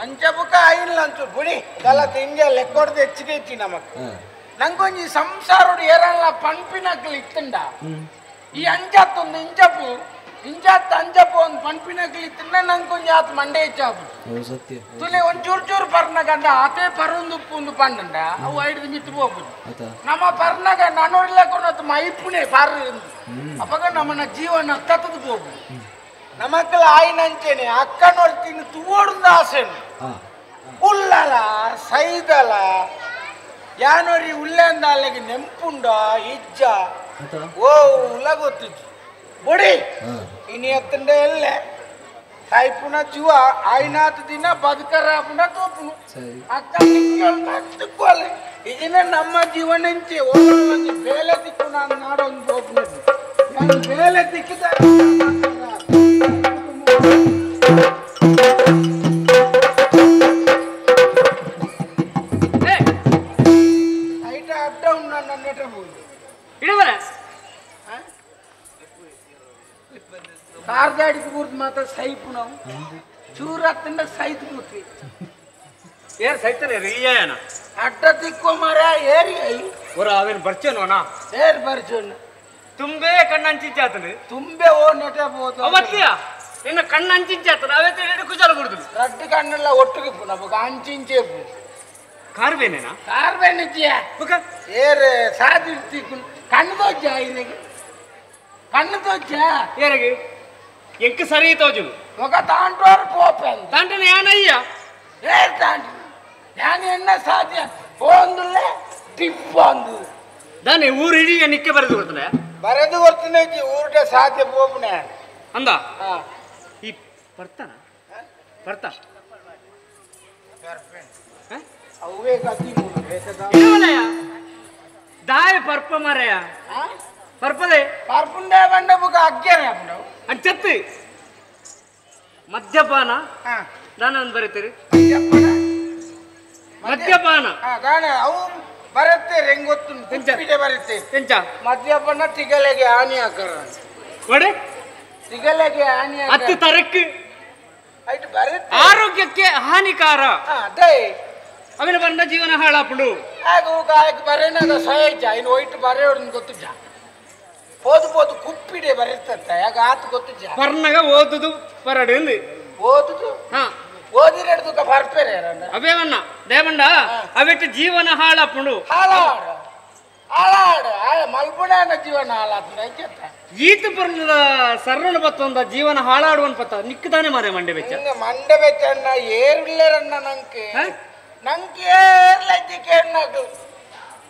అంచె బుక్క అయిన లంచు బుడి గల తింగే లెక్కొడు తెచ్చిగా ఇచ్చి నమ్మకు ನಂಗೊಂಜಿ ಸಂಸಾರುಡು ಏರಲ್ಲ ಪಂಪಿನಕ್ಲು ಇತ್ತಂಡ ಈ ಅಂಜತ್ತೊಂದು ಇಂಜತ್ತು ಅಂಜಪ್ಪ ಒಂದು ಪಂಪಿನಕ್ಲು ಇತ್ತಂಡ ನಂಗೊಂಜಿ ಆತು ಮಂಡೆ ಇಚ್ಚಾಪು ತುಲೆ ಒಂದು ಚೂರು ಪರ್ನಗಂಡ ಆತೇ ಪರೊಂದುಪ್ಪು ಒಂದು ಪಂಡಂಡ ಅವು ಐದು ಮಿತ್ತು ಹೋಗ್ಬೋದು ನಮ್ಮ ಪರ್ನಗ ನನ್ನೋಡ್ಲಕ್ಕೊಂದು ಮೈಪುಣೆ ಪರ್ರ ಅಪ್ಪಗ ನಮ್ಮನ್ನ ಜೀವನ ತತ್ತದು ಹೋಗ್ಬೋದು ನಮಕ್ಕಲ್ಲ ಆಯ್ನಂಚೆನೆ ಅಕ್ಕ ನೋಡ್ತೀನಿ ತೂವೋಡುಂದು ಆಸೆನು ಉಲ್ಲಲ ಸೈದಲ ಯಾನೋರಿ ಉಲ್ಲೆಂದ ಅಲ್ಲಿಗೆ ನೆಂಪುಂಡ ಇಜ್ಜ ಓ ಉಲ್ಲ ಗೊತ್ತಿತ್ತು ಬುಡಿ ಇನಿ ಎತ್ತಂಡೆ ಎಲ್ಲೆ ಸಾಯ್ಪುನ ಜೀವ ಆಯ್ನಾತ ದಿನ ಬದುಕರಾಪುನ ತೋಪುನು ಅಕ್ಕ ನಿಕ್ಕೋಲೆ ಇದನ್ನ ನಮ್ಮ ಜೀವನ ಇಂಚೆ ಒಂದು ಬೇಲೆ ದಿಕ್ಕು ನಾನು ನಾಡೊಂದು ತೋಪುನ ನಾನು ಬೇಲೆ ದಿಕ್ಕಿದ ಕಾರ್ದಾಡಿಗೆ ಕೂರ್ದು ಮಾತ್ರ ಸೈಪು ನಾವು ಚೂರು ಹತ್ತಂಡ ಸೈತ್ ಕೂತ್ವಿ ಏರ್ ಸೈತನೆ ರಿಲಿಯಾನ ಅಡ್ಡ ತಿಕ್ಕೋ ಮರ ಏರಿ ಒರ ಅವೇನು ಬರ್ಚೇನೋನಾ ಏರ್ ಬರ್ಚೋನು ತುಂಬೇ ಕಣ್ಣಂಚಿಂಚಾತನೆ ತುಂಬೆ ಓ ನೆಟ ಬೋದು ಅವತ್ತಿಯ ನಿನ್ನ ಕಣ್ಣಂಚಿಂಚಾತನೆ ಅವತ್ತೆ ಎರಡು ಕುಚಾಲ ಬಿಡುದು ರಡ್ಡು ಕಣ್ಣೆಲ್ಲ ಒಟ್ಟಿಗೆ ನಮಗೆ ಅಂಚಿಂಚೇಪು ಕಾರ್ಬೇನೇನಾ ಕಾರ್ಬೇನಿಚ್ಚಿಯ ಏರ್ ಸಾಧಿರ್ತಿ ಕಣ್ಣು ತೋಜ ಇರಗೆ ಕಣ್ಣು ತೋಜ ಏರಗೆ ಎಂಕ ಸರಿ ತೋಜುದು ఒక తాంటోరు పోపెంది తాంటనే యానయ్య ఏర్ తాంట యాని ఎన్న సాధ్య పోందులే టిప్పొందు ದಾನೆ ಊರು ಇಡೀ ನಿಕ್ಕೆ ಬರೆದು ಕೊಡ್ತಾನೆ ಬರೆದು ಕೊಡ್ತಾನೆ ಊರಿಗೆ ಸಾಧ್ಯ ಹೋಗ್ನೆ ಅಂದ ಈ ಬರ್ತಾನ ಬರ್ತಾ ಅವೇ ಕತ್ತಿ ದಾಯ ಪರ್ಪ ಮಾರಯ್ಯ ಪರ್ಪದೆ ಪರ್ಪುಂಡೆ ಬಂಡ ಬುಗ ಅಗ್ಗ್ಯಾರ ಅಂಚತ್ತಿ ಮದ್ಯಪಾನ ನಾನೊಂದು ಬರೀತೀರಿ ಮದ್ಯಪಾನ ಅವು ಬರುತ್ತೆ ಹೆಂಗೊತ್ತು ಕುಂಚಿಗೆ ಬರುತ್ತೆ ಎಂಚ ಮದ್ಯಪಾನ ತಿಗಲೆಗೆ ಹಾನಿ ಹಾಕರ ಒಡೆ ತಿಗಲೆಗೆ ಹಾನಿ ಹತ್ತು ತರಕ್ಕೆ ಆಯ್ತು ಬರುತ್ತೆ ಆರೋಗ್ಯಕ್ಕೆ ಹಾನಿಕಾರ ಅದೇ ಅವನ ಬಂದ ಜೀವನ ಹಾಳಾಪುಡು ಆಗು ಗಾಯಕ್ ಬರೇನ ಸಹಜ ಇನ್ನು ಒಯ್ತು ಬರೆಯೋಡ್ ಗೊತ್ತಿದ್ದ ಓದು ಕುಪ್ಪಿಡೆ ಬರೀತಂತ ಯಾಗ ಆತು ಗೊತ್ತಿದ್ದ ಪರ್ನಗ ಓದುದು ಪರಡು ಓದುದು ಹಾ ಓದಿರೆಡ್ದು ಬರ್ಪೇರೆ ಅವೇವನ್ನ ದೇವಂಡ ಅವಿಟ್ಟು ಜೀವನ ಹಾಳಾಪುಡು ಹಾಳಾಡು ಹಾಳಾಡು ಮಲ್ಪುಣ ಜೀವನ ಹಾಳಾತ ಈತ ಪರ್ನದ ಸರ್ರಣ ಬತ್ತೊಂದ ಜೀವನ ಹಾಳಾಡುವನ್ ಪತ್ತ ನಿಕ್ಕದಾನೆ ಮಾರೆ ಮಂಡೆ ಬೆಚ್ಚ ಮಂಡೆ ಬೆಚ್ಚಣ್ಣ ಏರ್ಲೇರಣ್ಣ ನಂಗೆ ಏರ್ಲಜ್ಜಿಕೆ ಅನ್ನೋದು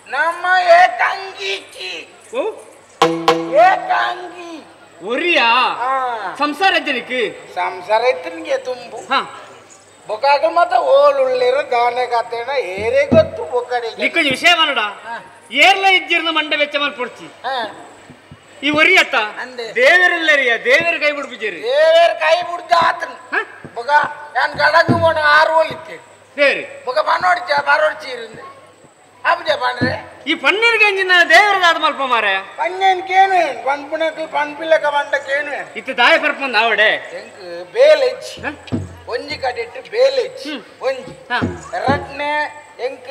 ನಮ್ಮ ಏಕಾಂಗಿಕಿ ಏಕಾಂಗಿ ಒರಿಯಾ ಸಂಸಾರ ಜನಕ್ಕೆ ಸಂಸಾರ ಇತ್ತನಿಗೆ ತುಂಬು ಹಾ ಬೊಕಾಗ ಮತ್ತ ಓಲುಳ್ಳಿರ ದಾನೆ ಕತ್ತೇನ ಏರೇ ಗೊತ್ತು ಬೊಕಡಿಗೆ ನಿಕ್ಕ ವಿಷಯ ಮಾಡಡ ಏರ್ಲ ಇಜ್ಜಿರ್ನ ಮಂಡೆ ಬೆಚ್ಚ ಮಲ್ಪೊಡ್ಚಿ ಈ ಒರಿ ಅತ್ತ ದೇವರೆಲ್ಲರಿಯ ದೇವರ ಕೈ ಬಿಡ್ಬಿಜೇರಿ ದೇವರ ಕೈ ಬಿಡ್ದ ಆತನ ಬೊಕ ಯಾನ್ ಗಡಗು ಮೋಣ ಆರು ಓಲಿತ್ತೆ ದೇವ್ರಿ ಬೊಕ ಬನ್ನೋಡ್ಚ ಬರೋಡ್ಚಿ ಇருந்து ಅಬ್ಜೆ ಬಂದ್ರೆ ಈ ಪನ್ನೀರ್ಗೆ ಎಂಜಿನ ದೇವರದಾದ ಮಲ್ಪ ಮಾರೆ ಪನ್ನೇನ್ ಕೇನು ಪನ್ಪುಣಕ್ಕೆ ಪನ್ಪಿಲ್ಲಕ ಬಂಡಕ್ಕೇನು ಇತ್ತು ದಾಯ ಪರ್ಪಂದ ಆವಡೆ ಎಂಕ್ ಬೇಲೆಜ್ಜಿ ಒಂಜಿ ಕಡಿಟ್ಟು ಬೇಲೆಜ್ಜಿ ಒಂಜಿ ಎರಡನೇ ಎಂಕ್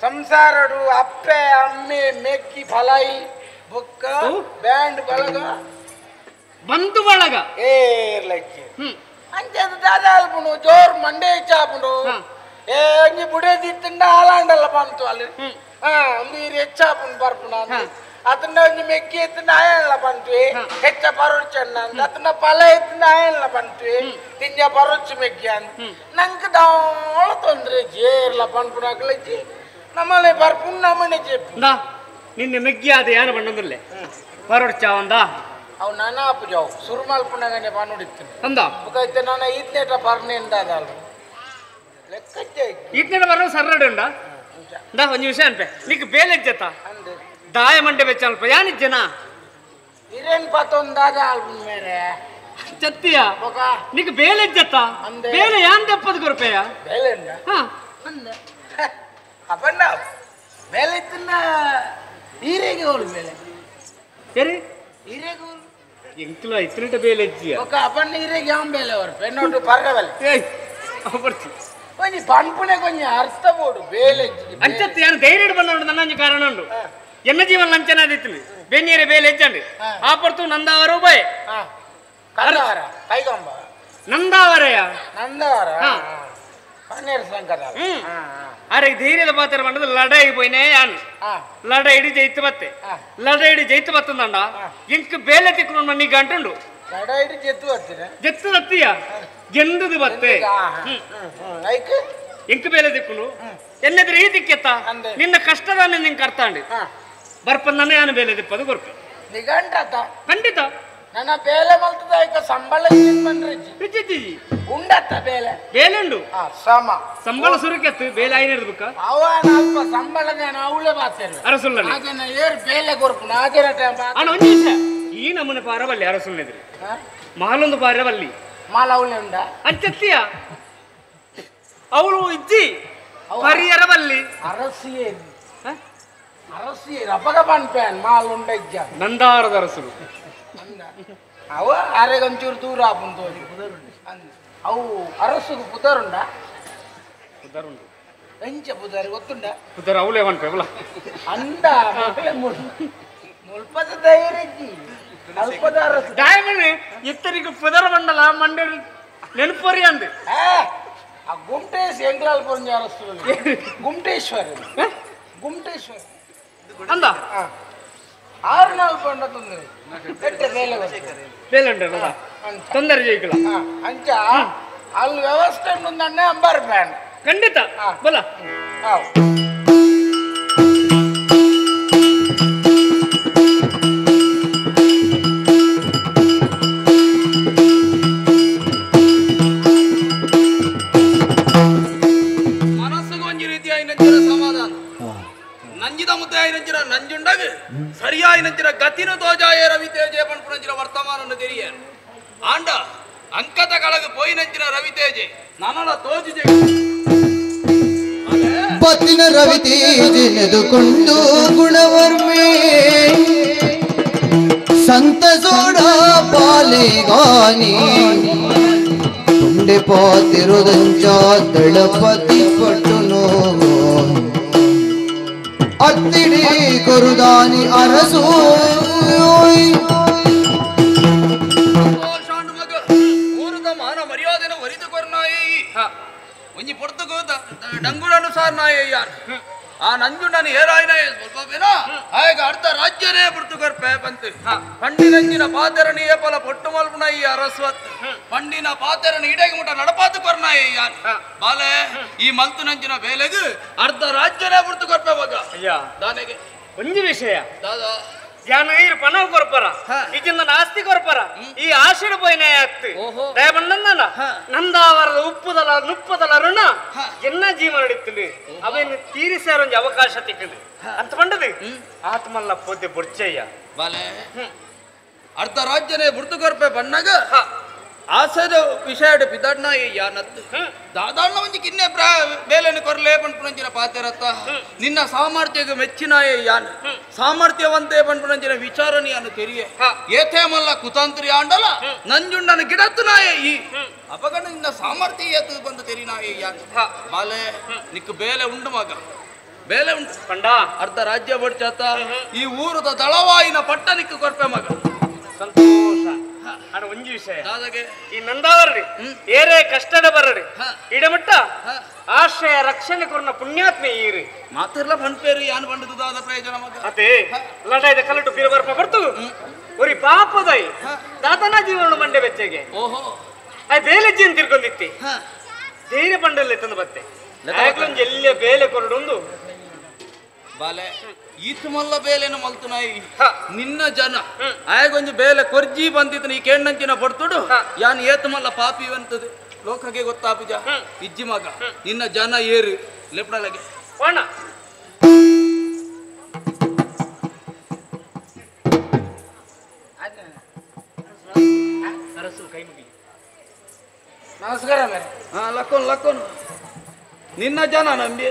ಸಂಸಾರಡು ಅಪ್ಪೆ ಅಮ್ಮೆ ಮೆಕ್ಕಿ ಫಲಾಯಿ ಬೊಕ್ಕ ಬ್ಯಾಂಡ್ ಬಳಗ ಬಂತು ಬಳಗ ಏರ್ಲಜ್ಜಿ ಅಂಚೆದು ದಾದ ಅಲ್ಪುನು ಜೋರ್ ಮಂಡೆ ಚಾಪುನು ಏ ಬುಡೆ ದಿತ್ತಂಡ ಹಾಲಾಂಡಲ್ಲ ಬಂತು ಅಲ್ಲಿ ನೀರು ಹೆಚ್ಚಾಪುನು ಬರ್ಪುನ ಅದನ್ನ ಒಂಜಿ ಮೆಕ್ಕಿ ಎತ್ತಿನ ಆಯಲ್ಲ ಬಂತ್ವಿ ಹೆಚ್ಚ ಪರೋಡ್ಚಣ್ಣ ಅದನ್ನ ಫಲ ಎತ್ತಿನ ಆಯಲ್ಲ ಬಂತ್ವಿ ತಿಂಜ ಪರೋಡ್ಚು ಮೆಕ್ಕಿ ಅಂತ ನಂಗೆ ದಾಳ ತೊಂದ್ರೆ ಜೇರ್ಲ ಪನ್ಪುನಾಗ್ಲಜ್ಜಿ ನಮ್ಮಲ್ಲಿ ಬರ್ಪುನ್ ನಮ್ಮನೆ ಜೆಪ್ಪು ನಿನ್ನೆ ಮೆಗ್ಗಿ ಆದ ಯಾರು ಬಣ್ಣದಲ್ಲೇ ಪರೋಡ್ಚ ಒಂದ ಅವು ನಾನಾ ಪೂಜಾವು ಸುರುಮಲ್ಪುನಾಗನೆ ಪನ್ನುಡಿತ್ತು ಅಂದ ಬುಕೈತೆ ನಾನು ಈತ್ನೇಟ ಬರ್ನೆ ಎಂದಾದಲ್ಲ ಲೆಕ್ಕಜ್ಜೆ ಈತ್ನೇಟ ಬರೋ ಸರ್ರಡು ಉಂಡ दा ಒಂದು ವಿಷಯ ಅನ್ಪೆ ನಿಕ್ ಬೇಲೆ ಜತ ಅಂದೆ ದಾಯ ಮಂಡೆ ಬೆಚ್ಚ ಅಲ್ಪ ಯಾನಿಜ್ಜನ ಇರೇನ್ ಪತ್ತೊಂದಾದ ಆಲ್ಬಮ್ ಮೇರೆ ಚತ್ತಿಯ ಬೊಕ ನಿಕ್ ಬೇಲೆ ಜತ ಬೇಲೆ ಯಾನ್ 70 ರೂಪಾಯ ಬೇಲೆ ಉಂಡ ಹಾ ಅಂದೆ ಅಪ್ಪಣ್ಣ ಬೇಲೆ ಇತ್ತನ್ನ ಈರೆಗೆ ಹೋಲ್ ಬೇಲೆ ಏರಿ ಈರೆಗೆ ಹೋಲ್ ಎಂಕ್ಲ ಇತ್ರಿಟ ಬೇಲೆ ಇಜ್ಜಿಯ ಬೊಕ ಅಪ್ಪಣ್ಣ ಈರೆಗೆ ಯಾಮ್ ಬೇಲೆ ಅವರು ಪೆನ್ನೋಟು ಪರ್ಗವಲೆ ಏಯ್ ಬರ್ತಿ ಕೊಂಚ ಪನ್ಪುನೆ ಕೊಂಚ ಅರ್ಥ ಬೋಡು ಬೇಲೆ ಅಂಚತ್ತು ಯಾನು ಧೈರ್ಯ ಬಂದ ನನ್ನ ಕಾರಣ ಉಂಡು ಎನ್ನ ಜೀವನ ಲಂಚನಾದಿತ್ತು ಬೆನ್ನೀರೆ ಬೇಲೆ ಹೆಜ್ಜಂಡು ಆ ಪರ್ತು ನಂದಾವರ ಉಭಯ ಕಂದವರ ಕೈಗೊಂಬ ನಂದಾವರಯ ನಂದವರ ಪನ್ನೀರ್ ಸಂಕದ ಅರೆ ಧೈರ್ಯದ ಪಾತ್ರ ಬಂಡದು ಲಡಾಯಿ ಪೋಯ್ನೇ ಯಾನು ಲಡಾಯಿ ಇಡಿ ಜೈತು ಬತ್ತೆ ಲಡಾಯಿ ಇಡಿ ಜೈತು ಬತ್ತಂದಂಡ ಇಂಕ್ ಬೇಲೆ ತಿಕ್ಕೊಂಡು ಮನಿಗೆ ಗಂಟುಂಡು ಲಡಾಯಿ ಇಡಿ ಜೆತ್ತು ಬರ್ತೀರ ಜೆತ್ತು ದತ್ತಿಯ ಗೆಂದುದು ಬತ್ತೆ ಇಂಕ್ ಬೇಲೆ ತಿಕ್ಕುಂಡು ಎನ್ನೆದ್ರೆ ಈ ದಿಕ್ಕೆತ್ತ ನಿನ್ನ ಕಷ್ಟದಾನೆ ನಿಂಗೆ ಕರ್ತಾಂಡಿ ಬರ್ಪಂದನೆ ಯಾನು ಬೇಲೆ ತಿಪ್ಪದು ಕೊರ್ಪೆ ನಿಗಂಟತ ಖಂಡಿತ ನನ್ನ ಬೇಲೆ ಮಲ್ತದ ಈಗ ಸಂಬಳ ಬಂದ್ರಿ ಉಂಡತ್ತ ಬೇಲೆ ಬೇಲೆ ಉಂಡು ಸಮ ಸಂಬಳ ಸುರುಕೆತ್ತು ಬೇಲೆ ಆಯ್ನ ಹಿಡ್ಬೇಕ ಅವ ಅಲ್ಪ ಸಂಬಳದ ಅವಳೆ ಬಾತೇನೆ ಅರಸುಲ್ಲ ಹಾಗೇನ ಏರ್ ಬೇಲೆ ಕೊರ್ಪು ಹಾಗೇನ ಅಣ್ಣ ಒಂದು ನಿಮಿಷ ಈ ನಮ್ಮನೆ ಪಾರವಲ್ಲಿ ಅರಸುಲ್ನೆದ್ರಿ ಮಾಲೊಂದು ಪಾರವಲ್ಲಿ ಮಾಲ ಅವಳೆ ಉಂಡ ಅಂಚತ್ತಿಯ ಅವಳು ಇಜ್ಜಿ ಪರಿಯರವಲ್ಲಿ ಅರಸಿಯೇ ಅರಸಿಯೇ ರಪಗ ಪನ್ಪೇನ್ ಮಾಲ್ ಉಂಡ ಇಜ್ಜ ನಂದಾರದ ಅರಸುಲು ಅವ ಅರೆಗೊಂಚೂರು ದೂರ ಆಪುಂತು ಅವು ಅರಸುಗು ಪುದರುಂಡ ಪುದರುಂಡು ಎಂಚ ಪುದರ್ ಗೊತ್ತುಂಡ ಪುದರ್ ಅವಳೇ ಒನ್ ಪೇವಲ ಅಂದ ಮುಲ್ಪದ ಧೈರ್ಯಜ್ಜಿ ಅಲ್ಪದ ಅರಸು ದಾಯಮನೆ ಇತ್ತರಿಗೆ ಪುದರ ಮಂಡಲ ಮಂಡಲ ನೆನಪರಿ ಅಂದೆ ಆ ಗುಮ್ಟೇಶ್ ಎಂಗ್ಲಾಲ್ ಪೊಂಜ ಅರಸು ಗುಮ್ಟೇಶ್ವರಿ ಗುಮ್ಟೇಶ್ವರಿ ಅಂದ 6 ಪಂಡ ತೊಂದರೆ ಎಟ್ಟೆ ಬೇಲೆ ಬೇಲೆ ಉಂಟಲ್ಲ ತೊಂದರೆ ಜೈಕಲ ಅಂಚ ಅಲ್ಲಿ ವ್ಯವಸ್ಥೆ ಮುಂದನ್ನೇ ಅಂಬಾರ್ ಬ್ಯಾನ್ ಖಂಡಿತ ಬಲ ನಂಚಿನ ಗತಿನ ತೋಜಾಯ ರವಿತೇಜೆ ಪಂಪುನಂಚಿನ ವರ್ತಮಾನನ್ನು ತೆರಿಯ ಆಂಡ ಅಂಕದ ಕಳಗ ಪೋಯಿ ನಂಚಿನ ರವಿತೇಜೆ ನನ್ನ ತೋಜಿದೆ ಪತ್ತಿನ ರವಿತೇಜೆನೆದುಕೊಂಡು ಗುಣವರ್ಮೆ ಸಂತಸೋಡ ಪಾಲೆಗಾನಿ ఉండే పోతిరుదంచా దళపతి పట్టును అత్తిడి కొరుదాని అరసు ಊರದ ಮಾನ ಮರ್ಯಾದೆನ ವರಿದು ಕೊರ್ನಾಯಿ ಒಂಜಿ ಪೊರ್ತುಗು ಡಂಗುಳನುಸಾರ ನಾಯ ಯಾರ್ ಆ ನಂಜುಂಡನ ಏರಾಯ್ನ ಸ್ವಲ್ಪವೇನ ಆಗ ಅರ್ಧ ರಾಜ್ಯನೇ ಪುರ್ತುಗರ್ಪೆ ಬಂತು ಪಂಡಿನಂಜಿನ ಪಾತೆರನಿ ಏಪಲ ಪೊಟ್ಟು ಮಲ್ಪುನ ಈ ಅರಸ್ವತ್ ಪಂಡಿನ ಪಾತೆರನಿ ಇಡೆಗೆ ಮುಟ ನಡಪಾತು ಕೊರ್ನಾಯ ಯಾರ್ ಬಾಲೆ ಈ ಮಲ್ತು ನಂಜಿನ ಬೇಲೆಗು ಅರ್ಧ ರಾಜ್ಯನೇ ಪುರ್ತುಗರ್ಪೆ ಮಗ ಅಯ್ಯ ದಾನೆಗೆ ಒಂಜಿ ವಿಷಯ ದಾದಾ ಜ್ಞಾನ ಈರು ಪನವ್ ಕೊರ್ಪರ ಈಚಿಂದ ನಾಸ್ತಿ ಕೊರ್ಪರ ಈ ಆಶೀಡ ಪೋಯ್ನೆ ಆಗ್ತಿ ದಯಬಣ್ಣಂದಲ್ಲ ನಂದಾವರದ ಉಪ್ಪುದಲ ನುಪ್ಪದಲ ಋಣ ಎನ್ನ ಜೀವನ ನಡೀತಿಲಿ ಅವೇನು ತೀರಿಸಾರೊಂದು ಅವಕಾಶ ತಿಕ್ಕದು ಅಂತ ಬಂಡದು ಆತ್ಮಲ್ಲ ಪೋದೆ ಬೊಡ್ಚಯ್ಯ ಬಾಲೆ ಅರ್ಧ ರಾಜ್ಯನೇ ಬುರ್ದುಗರ್ಪೆ ಬಣ್ಣಗ ಆಸದ ವಿಷಯ ಪಿದಡ್ನ ಯಾನತ್ತು ದಾದಾಣ್ಣ ಒಂಜಿ ಕಿನ್ನೆ ಬೇಲೆನ ಕೊರ್ಲೆ ಪಂಪುನಂಚಿನ ಪಾತೆರತ್ತ ನಿನ್ನ ಸಾಮರ್ಥ್ಯಗೆ ಮೆಚ್ಚಿನ ಯಾನ್ ಸಾಮರ್ಥ್ಯವಂತೆ ಪಂಪುನಂಚಿನ ವಿಚಾರನಿ ಯಾನು ತೆರಿಯೆ ಏಥೇ ಮಲ್ಲ ಕುತಾಂತ್ರಿ ಆಂಡಲ ನಂಜುಂಡನ ಗಿಡತ್ತು ನಾಯ ಈ ಅಪಗಣ ನಿನ್ನ ಸಾಮರ್ಥ್ಯ ಏತು ಬಂದು ತೆರಿನಾಯ ಯಾನ್ ಬಾಲೆ ನಿಕ್ಕು ಬೇಲೆ ಉಂಡು ಮಗ ಬೇಲೆ ಉಂಟು ಪಂಡ ಅರ್ಧ ರಾಜ್ಯ ಬಡ್ಚಾತ ಈ ಊರದ ದಳವಾಯಿನ ಪಟ್ಟನಿಕ್ಕು ಕೊರ್ಪೆ ಮಗ ಸಂತೋಷ ಅಣ್ಣ ಒಂಜಿ ವಿಷಯ ಈ ನಂದಾವರ್ರಿ ಏರೇ ಕಷ್ಟದ ಬರಡಿ ಇಡಮಟ್ಟ ಆಶ್ರಯ ರಕ್ಷಣೆ ಕೊರ್ನ ಪುಣ್ಯಾತ್ಮೆ ಈರಿ ಮಾತಿರ್ಲ ಪಂಪೇರಿ ಯಾನ್ ಪಂಡದಾದ ಪ್ರಯೋಜನ ಮಗ ಅದೇ ಲಡಾಯ್ದ ಕಲ್ಲಟು ಬೀರ ಬರ್ಪ ಬರ್ತು ಒರಿ ಪಾಪದೈ ದಾತನ ಜೀವನ ಮಂಡೆ ಬೆಚ್ಚಗೆ ಓಹೋ ಆ ಬೇಲೆಜ್ಜಿ ಅಂತ ತಿರ್ಕೊಂಡಿತ್ತಿ ಧೈರ್ಯ ಪಂಡಲ್ಲಿ ತಂದು ಬತ್ತೆ ಒಂಜಿ ಎಲ್ಲ ಬೇಲೆ ಕೊರಡೊಂದು ಬಾಲೆ ಈತ್ ಮಲ್ಲ ಬೇಲೆನ ಮಲ್ತುನಾಯಿ ನಿನ್ನ ಜನ ಆಯಗೊಂಜಿ ಬೇಲೆ ಕೊರ್ಜಿ ಬಂದಿತ್ತು ನೀ ಕೇಣ್ಣಂಚಿನ ಪಡ್ತುಡು ಯಾನ್ ಏತ್ ಮಲ್ಲ ಪಾಪಿ ಅಂತದು ಲೋಕಗೆ ಗೊತ್ತಾಪುಜ ಇಜ್ಜಿ ಮಗ ನಿನ್ನ ಜನ ಏರು ಲೆಪ್ಡಲಗೆ ಹೋಣ ಅರಸು ಕೈ ಮುಗಿ ನಮಸ್ಕಾರ ಮೇರೆ ಹಾ ಲಕ್ಕೋನು ಲಕ್ಕೋನು ನಿನ್ನ ಜನ ನಂಬಿ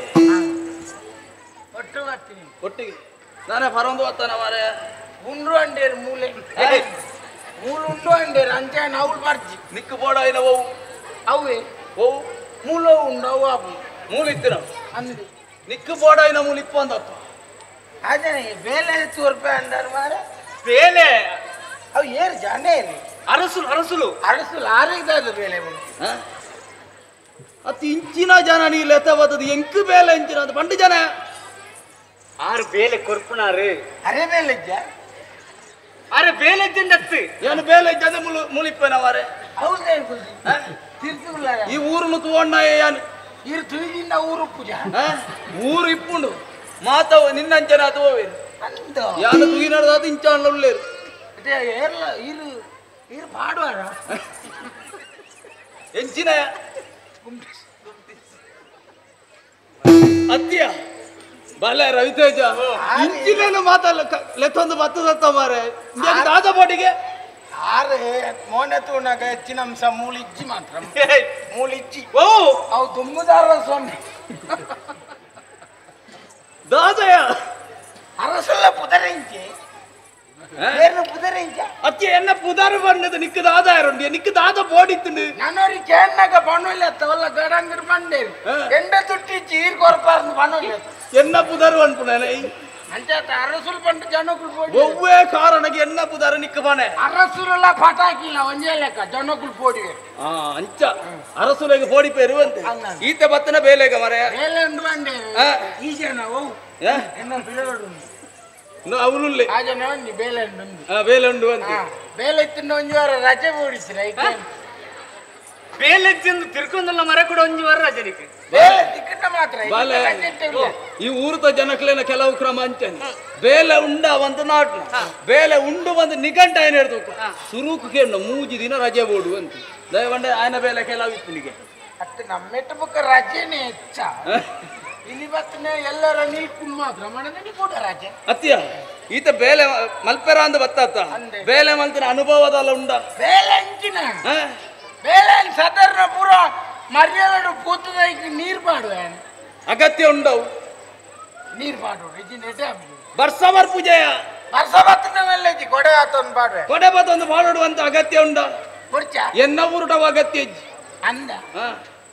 ಒಟ್ಟು ಬರ್ತೀನಿ ಒಟ್ಟಿಗೆ ನಾನೇ ಪರೊಂದು ಹೊತ್ತಾನ ಮಾರೆ ಉಂಡ್ರು ಅಂಡೇರು ಮೂಲೆ ಮೂಲು ಉಂಡು ಅಂಡೇರು ಅಂಚೆ ಅವ್ಳು ಬರ್ಜಿ ನಿಕ್ಕು ಬೋಡ ಇನ ಓವು ಅವೇ ಓವು ಮೂಲು ಉಂಡು ಅವು ಅವು ಮೂಲಿತ್ತಿನ ಅಂದು ನಿಕ್ಕು ಬೋಡ ಇನ ಮೂಲು ಇಪ್ಪ ಅಂದತ್ತು ಅದೇ ಬೇಲೆ ರೂಪಾಯಿ ಅಂಡಾರು ಮಾರೆ ಬೇಲೆ ಅವು ಏರು ಜನ ಏರಿ ಅರಸುಲು ಅರಸುಲು ಅರಸು ಲಾರಿದಾದ ಬೇಲೆ ಬಂದು ಅತಿ ಇಂಚಿನ ಜನ ನೀ ಲೆತ ಬದದು ಎಂಕು ಬೇಲೆ ಇಂಚಿನ ಅದು ಬಂಡು ಜನ ಆರು ಬೇಲೆ ಕೊರ್ಪುನಾರು ಅರೆ ಬೇಲೆ ಇದ್ದ ಆರು ಬೇಲೆ ಇದ್ದಂಡತ್ತು ಏನು ಬೇಲೆ ಜನ ಮುಳಿಪ್ಪನ ಮಾರೆ ಹೌದೇನು ಕುಲ್ಸಿ ತಿರ್ಸುಲ್ಲ ಈ ಊರನ್ನು ತಗೊಂಡ ಯಾನು ಇರು ತುಳಿದಿಂದ ಊರು ಪೂಜಾ ಊರು ಇಪ್ಪುಂಡು ಮಾತವ ನಿನ್ನಂಚನ ಅದು ಅಂದು ಯಾನು ತುಗಿ ನಡೆದ ಇಂಚ ಉಳ್ಳೇರು ಅದೇ ಏರ್ಲ ಇರು ಇರು ಮಾಡುವಾರ ಎಂಚಿನ ಅತ್ಯ ಬಲ ರವಿತೇಜ ಇಂಚಿನೇನು ಮಾತಲ್ಲ ಲೆತ್ತೊಂದು ಬತ್ತದತ್ತ ಮಾರೆ ದಾದ ಬೋಟಿಗೆ ಆರೆ ಮೋನೆ ತೂನಾಗ ಹೆಚ್ಚಿನ ಅಂಶ ಮೂಲಿಜ್ಜಿ ಮಾತ್ರ ಮೂಲಿಜ್ಜಿ ಓ ಅವು ದುಮ್ಮದಾರ ಸೊನ್ನೆ ದಾದಯ ಅರಸಲ್ಲ ಪುದರಿಂಚೆ ಬೇರೆ ಪುದರಿಂಚೆ ಅತ್ಯ ಎನ್ನ ಪುದಾರು ಬಂದದು ನಿಕ್ಕು ದಾದ ಯಾರುಂಡಿ ನಿಕ್ಕು ದಾದ ಬೋಡಿತ್ತು ನಾನೋರಿ ಕೇಣ್ಣಾಗ ಬಣ್ಣೊಲ್ಲಿ ಅತ್ತವಲ್ಲ ಗಡಂಗರ್ ಬಂಡೇರು ಎಂಡ ತುಟ್ಟಿ ಚೀರ್ ಕೊರಪಾರ್ದು ಬಣ್ಣೊಲ್ಲಿ ಎನ್ನ ಪುದಾರು ಅನ್ಪುಣೆ ಅಂಚಾತ ಅರಸುಲ್ ಬಂಡು ಜನಗಳು ಪೋಡಿ ಒವ್ವೇ ಕಾರಣಕ್ಕೆ ಎನ್ನ ಪುದಾರು ನಿಕ್ಕು ಬಾನೆ ಅರಸುಲ ಪಟಾಕಿಲ್ಲ ಒಂದೇ ಲೆಕ್ಕ ಜನಗಳು ಪೋಡಿವೆ ಅಂಚ ಅರಸುಲೆಗೆ ಬೋಡಿ ಪೇರುವಂತೆ ಈತ ಬತ್ತನ ಬೇಲೆಗ ಮರೆ ಬೇಲೆ ಉಂಡು ಬಂಡೇರು ಈ ಜನ ಓ ಎನ್ನ ಬಿಡೋಡು ಅವನುಲ್ಲೆ ಆ ಜನ ಒಂದು ಬೇಲೆ ಉಂಡು ಬೇಲೆ ಉಂಡು ಅಂತ ಬೇಲೆ ಇತ್ತಿನ ಒಂದು ವಾರ ರಜೆ ಓಡಿಸಿರ ಬೇಲೆ ತಿಂದು ತಿರ್ಕೊಂಡಲ್ಲ ಮರ ಕೂಡ ಒಂಜಿ ವಾರ ರಜನಿಕೆ ಬೇಲೆ ತಿಕ್ಕಟ ಮಾತ್ರ ಬಾಲೆ ಈ ಊರದ ಜನಕ್ಲೇನ ಕೆಲವು ಕ್ರಮ ಅಂಚನೆ ಬೇಲೆ ಉಂಡ ಒಂದು ನಾಟು ಬೇಲೆ ಉಂಡು ಒಂದು ನಿಘಂಟ ಏನು ಹೇಳ್ಬೇಕು ಸುರುಕು ಕೇಳು ಮೂಜಿ ದಿನ ರಜೆ ಬೋಡು ಅಂತ ದಯವಂಡ ಆಯ್ನ ಬೇಲೆ ಕೆಲವು ಇಪ್ಪನಿಗೆ ಅತ್ತು ನಮ್ಮೆಟ್ಟು ಬುಕ್ಕ ರಜೆನೇ ಹೆಚ್ಚ ಇಲ್ಲಿ ಬತ್ತನೆ ಎಲ್ಲರ ನಿಲ್ಕುಂಡು ಮಾತ್ರ ಮನೆ ಕೂಡ ರಜೆ ಅತ್ಯ ಈತ ಬೇಲೆ ಮಲ್ಪೆರ ಅಂತ ಬತ್ತಾತ ಬೇಲೆ ಮಲ್ತಿನ ಅನುಭವದಲ್ಲ ಉಂಡ ಬೇಲೆ ಅಂಚಿನ ಬೇಲೆ ಸಾಧಾರಣ ಪೂರ ಮರ್ಯಾದ ಕೂತದ ನೀರು ಮಾಡುವ ಅಗತ್ಯ ಉಂಡವು ನೀರು ಮಾಡುವ ಬರ್ಸ ಬರ್ಪುಜಯ ವರ್ಷ ಬತ್ತನಲ್ಲ ಕೊಡೆ ಆತೊಂದು ಮಾಡುವೆ ಕೊಡೆ ಬತ್ತೊಂದು ಮಾಡುವಂತ ಅಗತ್ಯ ಉಂಡ ಎನ್ನ ಊರುಟವ ಅಗತ್ಯ ಅಂದ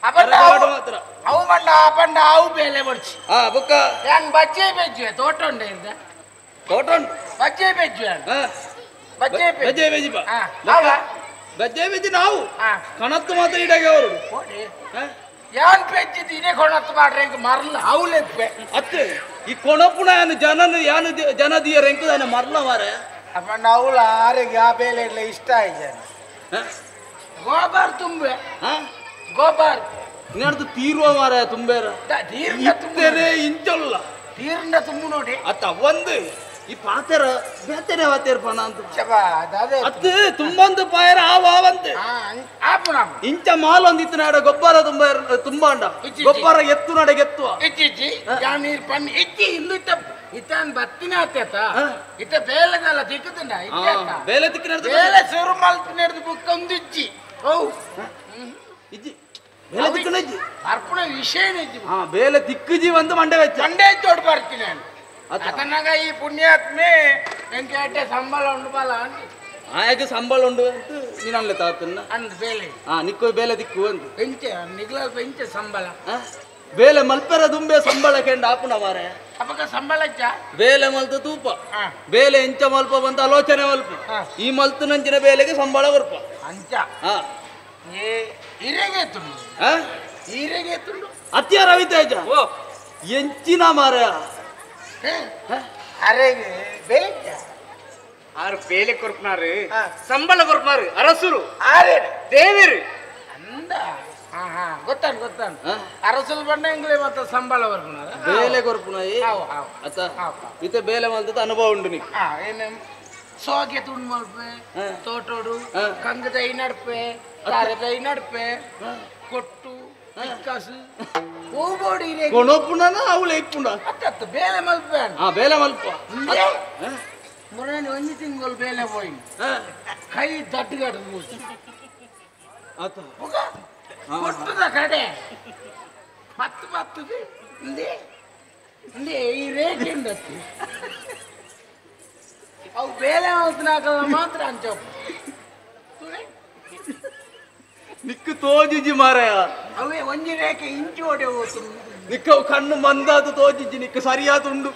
ಮಾತ್ರ ಅವು ಮಂಡ ಪಂಡ ಅವು ಬೇಲೆ ಬರ್ಚಿ ಬುಕ್ಕ ಹೆಂಗ್ ಬಜ್ಜೆ ಬೆಜ್ಜುವೆ ತೋಟ ಉಂಡ ಇರ್ದ ತೋಟ ಉಂಟು ಬಜ್ಜೆ ಬೆಜ್ಜುವೆ ಬಜ್ಜೆ ಬಜ್ಜೆ ಬೆಜಿ ಬಜ್ಜೆ ಬೆಜಿ ನಾವು ಕಣತ್ತು ಮಾತ್ರ ಇಡಗೆ ಅವರು ಯಾನ್ ಪೆಜ್ಜಿದ್ದು ಇದೇ ಕೊಣತ್ತು ಮಾಡ್ರೆ ಇಂಕ ಮರಲ ಅವಲೆಪ್ಪೆ ಅತ್ತೆ ಈ ಕೊಣಪುಣ ಯಾನು ಜನದಿಯ ರೆಂಕದ ಮರಲ ಮಾರೆ ಅಪ್ಪಣ್ಣ ಅವಳ ಆರೆಗೆ ಆ ಬೇಲೆ ಎಲ್ಲ ಇಷ್ಟ ಆಯ್ತು ಗೋಬಾರ್ ತುಂಬೆ ಗೋಬಾರ್ ಇನ್ನಡ್ದು ತೀರುವ ಮಾರ ತುಂಬೇರ ತೀರ್ನೇ ಇಂಚಲ್ಲ ತೀರ್ನ ತುಂಬು ನೋಡಿ ಅತ್ತ ಒಂದು ಈ ಪಾತೆರ ಬೇತನೆ ವಾತೇರ್ಪಣ ಅಂತ ಅತ್ತು ತುಂಬೊಂದು ಪಾಯರ ಆವಂತೆ ಇಂಚ ಮಾಲ್ ಒಂದಿತ್ತು ನಾಡ ಗೊಬ್ಬರ ತುಂಬಾ ಅಂಡ ಗೊಬ್ಬರ ಎತ್ತು ನಡೆ ಎತ್ತುವ ಇಚ್ಚಿಚ್ಚಿ ನೀರು ಪನ್ನಿ ಇಚ್ಚಿ ಇಲ್ಲಿಟ್ಟ ಇತ್ತಾನ್ ಬತ್ತಿನ ಆತೇತ ಇತ್ತ ಬೇಲೆದಲ್ಲ ತಿಕ್ಕುತ್ತಂಡ ಬೇಲೆ ತಿಕ್ಕಿನ ಬೇಲೆ ಸುರು ಮಲ್ಪಿನ ಹಿಡಿದು ಬುಕ್ಕ ಒಂದು ಇಚ್ಚಿ ಓ ಇಜ್ಜಿ ಬೇಲೆ ತಿಕ್ಕನ ಇಜ್ಜಿ ಅರ್ಪಣ ವಿಷಯ ಇಜ್ಜಿ ಬೇಲೆ ತಿಕ್ಕುಜಿ ಒಂದು ಮಂಡೆ ವೆಚ್ಚ ಮಂಡೆ ಚೋಟ್ ಬರ್ತೀನಿ ನಾನು ಅದನ್ನಾಗ ಈ ಪುಣ್ಯಾತ್ಮೆ ಎಂಕೆ ಸಂಬಳ ಉಂಡು ಬಾಲ ಆಯಾಗ ಸಂಬಳ ಉಂಡು ಅಂತ ನೀನು ಅಲ್ಲೇ ತಾತನ್ನ ಅಂದ್ ಬೇಲೆ ನಿಕ್ಕು ಬೇಲೆ ತಿಕ್ಕು ಅಂತ ಪೆಂಚೆ ನಿಗ್ಲ ಪೆಂಚೆ ಸಂಬಳ ಬೇಲೆ ಮಲ್ಪೆರ ದುಂಬೆ ಸಂಬಳ ಕೆಂಡ ಆಪುನ ಮಾರೆ ಅಪಕ ಸಂಬಳ ಬೇಲೆ ಮಲ್ತು ತೂಪ ಬೇಲೆ ಎಂಚ ಮಲ್ಪ ಬಂತ ಆಲೋಚನೆ ಮಲ್ಪ ಈ ಮಲ್ತು ನಂಚಿನ ಬೇಲೆಗೆ ಸಂಬಳ ಬರ್ಪ ಅಂಚ ಹಿರೆಗೆ ತುಂಡು ಹಿರೆಗೆ ತುಂಡು ಅತ್ಯ ರವಿತೇಜ ಎಂಚಿನ ಮಾರ ಅರೆಗೆ ಬೇಕ ಆರು ಬೇಲೆ ಕೊರ್ಪನಾರು ಸಂಬಳ ಕೊರ್ಪನಾರು ಅರಸುರು ಆರೆ ದೇವಿರು ಅಂದ ಗೊತ್ತಾನು ಅರಸಲ್ ಬಂಡ ಎಂಗ್ಲೇ ಮತ್ತೆ ಸಂಬಳ ಬರ್ಪುನಾರ ಬೇಲೆ ಕೊರ್ಪುನಾಯಿ ಅತ್ತ ಇತ್ತೆ ಬೇಲೆ ಮಲ್ತದ ಅನುಭವ ಉಂಡು ನೀ ಏನು ಸೋಗೆ ತುಂಡು ಮಲ್ಪೆ ತೋಟೋಡು ಕಂಗದೈ ನಡ್ಪೆ ತಾರದೈ ನಡ್ಪೆ ಕೊಟ್ಟು ಕಾಸು ಹೂಗೋಡಿ ಕೊಣಪುಣನ ಅವಳು ಇಪ್ಪುಂಡ ಅತ್ತ ಬೇಲೆ ಮಲ್ಪೆ ಬೇಲೆ ಮಲ್ಪ ಮುರಣಿ ಒಂಜಿ ತಿಂಗಳು ಬೇಲೆ ಹೋಯ್ ಕೈ ದಟ್ಟುಗಡು ಕೊಟ್ಟದ ಕಡೆ ಪತ್ತು ಈ ರೇಖೆ ಅವು ಬೇಲೆ ಮಲ್ತನಾಕದ ಮಾತ್ರ ಅಂಚಪ್ಪ ನಿಕ್ಕು ತೋಜಿಜಿ ಮಾರಾಯ ಅವೇ ಒಂಜಿ ರೇಖೆ ಇಂಚು ಹೊಡೆ ಹೋತು ನಿಕ್ಕ ಕಣ್ಣು ಮಂದಾದು ತೋಜಿಜಿ ನಿಕ್ಕ ಸರಿಯಾದ ಉಂಡು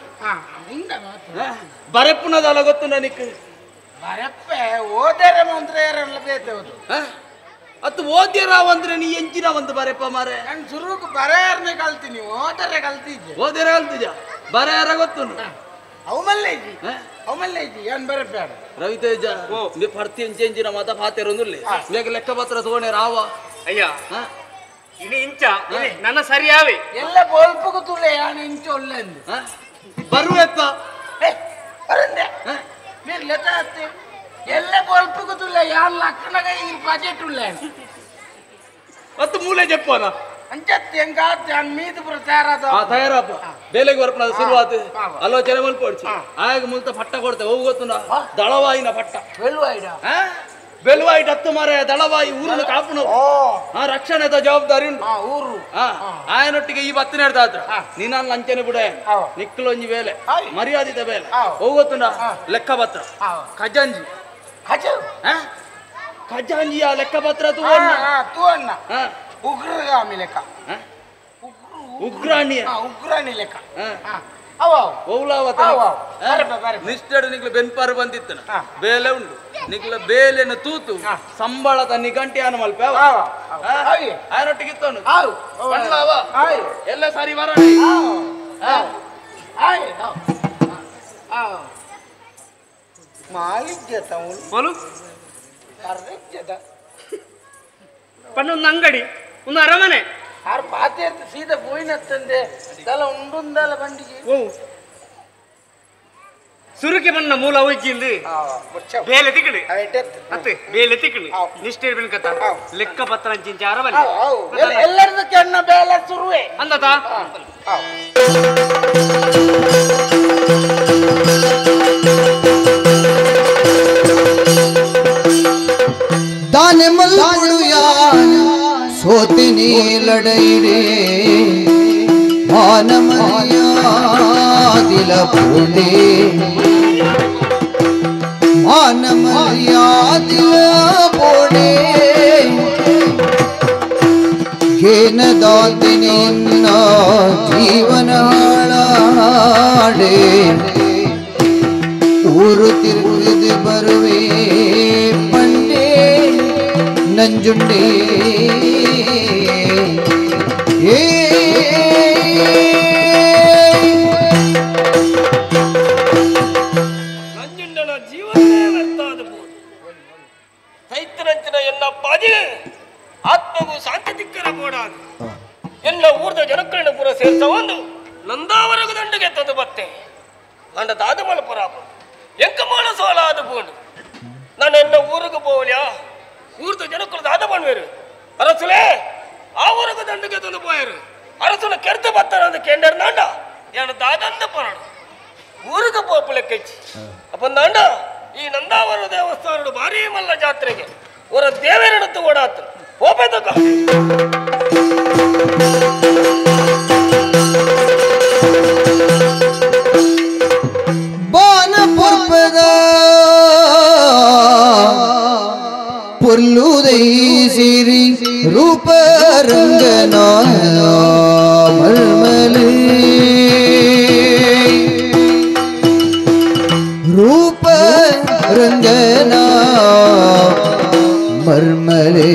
ಬರೆಪ್ಪುನದಲ್ಲ ಗೊತ್ತುಂಡ ನಿಕ್ಕ ಬರಪ್ಪೆ ಓದರೆ ಮಂತ್ರ ಯಾರಲ್ಲ ಬೇತವದು ಅತ್ತು ಓದ್ಯರಾವಂದ್ರೆ ನೀ ಎಂಚಿನ ಒಂದು ಬರೆಪ್ಪ ಮಾರೆ ನಾನು ಶುರುಕು ಬರೆಯಾರನೆ ಕಲ್ತೀನಿ ಓದರೆ ಕಲ್ತಿದ್ದೆ ಓದ್ಯರ ಕಲ್ತಿದ್ಯ ಬರೆಯಾರ ಗೊತ್ತುಂಡು ಅವಮಲ್ಲೇಜಿ ಏನ್ ಬರಪ್ಪ ರವಿತೇಜ ನೀ ಪರ್ತಿ ಎಂಚಿನ ಮಾತ ಪಾತೆರೊಂದುಲ್ಲೆ ಬೇಗ ಲೆಕ್ಕ ಪತ್ರ ತಗೊಂಡೆ ರಾವ ಅಯ್ಯ ಇನಿ ಇಂಚ ನನ್ನ ಸರಿಯಾವೆ ಎಲ್ಲ ಬೋಲ್ಪುಗು ತುಳೆ ಯಾನ ಇಂಚ ಒಳ್ಳೆ ಬರುವೆತ್ತ ಬರಂದೆ మీరు లెక్క అత్తే ಎಲ್ಲ ಬೋಲ್ಪುಗು ತುಳೆ ಯಾನ ಲಕ್ಕನಗ ಈ ಬಜೆಟ್ ಉಳ್ಳೆ ಮತ್ತು ಮೂಲೆ ಜಪ್ಪನ ಅಂಚತ್ತೆ ಹೆಂಗಾತ್ ಹಂಗ ಮೀದು ಪುರ ತಯಾರಪ್ಪ ಬೇಲೆಗೆ ಬರ್ಪನ ಶುರುವಾತು ಆಲೋಚನೆ ಮಲ್ಪಡ್ಸಿ ಆಗ ಮುಲ್ತ ಪಟ್ಟ ಕೊಡ್ತೆ ಹೋಗಿ ಗೊತ್ತುಂಡ ದಳವಾಯಿನ ಪಟ್ಟ ಬೆಲ್ವಾಯಿಟ್ ಹತ್ತು ಮಾರ ದಳವಾಯಿ ಊರಿನ ಕಾಪುನ ರಕ್ಷಣೆದ ಜವಾಬ್ದಾರಿ ಉಂಟು ಊರು ಆಯನೊಟ್ಟಿಗೆ ಈ ಬತ್ತಿನ ಹಿಡ್ದಾತ್ರ ನೀನ ಲಂಚನೆ ಬಿಡ ನಿಕ್ಕಲೊಂಜಿ ಬೇಲೆ ಮರ್ಯಾದಿತ ಬೇಲೆ ಹೋಗುತ್ತುಂಡ ಲೆಕ್ಕ ಪತ್ರ ಖಜಾಂಜಿ ಖಜಾಂಜಿಯ ಲೆಕ್ಕ ಪತ್ರ ತೂವಣ್ಣ ಉಗ್ರಗಾಮಿ ಲೆಕ್ಕ ಉಗ್ರಾಣಿ ಲೆಕ್ಕ ನಿಷ್ಠಡು ನಿಕ್ಲ ಬೆನ್ಪಾರು ಬಂದಿತ್ತನ ಬೇಲೆ ಉಂಡು ನಿಕ್ಲ ಬೇಲೆನ ತೂತು ಸಂಬಳದ ನಿಘಂಟಿಯಾನ ಮಲ್ಪೆ ಆಯನೊಟ್ಟಿಗಿತ್ತವನು ಎಲ್ಲ ಸರಿ ಬರ ಒಂದು ಅಂಗಡಿ ಒಂದು ಅರಮನೆ ಆರು ಪಾತೆ ಸೀದಾ ಪೋಯಿನತ್ತಂದೆ ದಲ ಉಂಡುಂದಲ ಬಂಡಿಗೆ ಸುರುಕೆ ಬಣ್ಣ ಮೂಲ ಹೋಯ್ಕಿಂದು ಬೇಲೆ ತಿಕ್ಕಡಿ ಅತ್ತೆ ಬೇಲೆ ತಿಕ್ಕಡಿ ನಿಷ್ಠೆ ಕಥ ಲೆಕ್ಕ ಪತ್ರ ಅಂಚಿಂಚ ಅರಮನೆ ಎಲ್ಲರದು ಕೆಣ್ಣ ಬೇಲೆ ಸುರುವೆ ಅಂದತಾ ಹೋಗ್ತೀನಿ ಲಡೈಡೆ ಮಾನಮರ್ಯಾದಿಲ ಪೋಡೆ ಮಾನಮರ್ಯಾದಿಲ ಪೋಡೆ ಕೇನದಾದಿನಿ ಜೀವನ ಹಾಳಾಡೆ ಊರು ತಿರುಗಿದು ಬರುವೆ ಪಂಡೆ ನಂಜುಂಡೆ ನಂಜುಂಡನ ಜೀವನವೇ ವ್ಯರ್ಥಾದಬಹುದು. ರೈತರಂಚಿನ ಎಲ್ಲ ಪಾದಿ ಆತ್ಮಗೂ ಶಾಂತಿ ದಿಕ್ಕರ ಬೋಡಾದು ಎಲ್ಲ ಊರ್ದ ಜನಕ್ಕಳನ್ನ ಪುರ ಸೇರ್ಸ ಒಂದು ನಂದಾವರಗ ದಂಡಿಗೆ ತಂದು ಬತ್ತೆ ಅಂಡ ದಾದಮಲ ಪುರಾಪ ಎಂಕ ಮಾಡ ಸೋಲಾದ ಬೋಂಡು ನಾನು ಎಲ್ಲ ಊರಿಗೆ போகலையா ಊರ್ದ ಜನಕ್ಕಳು ದಾದ பண்ணுவேರು அரசுலே ಆ ಊರಗ ದಂಡಿಗೆ ತಂದು போயರು அரசுல ಕೆರ್ತ ಬತ್ತಾರ ಅಂತ ಕೇಂಡರ್ ನಾಂಡ ಏನು ದಾದಂದ ಪರಣ ಊರಿಗೆ ಪೋಪಲೆ ಕೆಚ್ಚಿ ಅಪ್ಪ ನಾಂಡ ಈ ನಂದಾವರ ದೇವಸ್ಥಾನದ ಭಾರಿ ಮಲ್ಲ ಜಾತ್ರೆಗೆ ಅವರ ದೇವೇರನತ್ತು ಓಡಾತು ಹೋಗ್ಬೇಕ ಬಾನ ಪುರ್ಪದ ಪುರ್ಲುದೈ ಸಿರಿ ರೂಪ ರಂಗನ ಮರ್ಮಲೆ ರೂಪ ರಂಗನ ಮರ್ಮಲೆ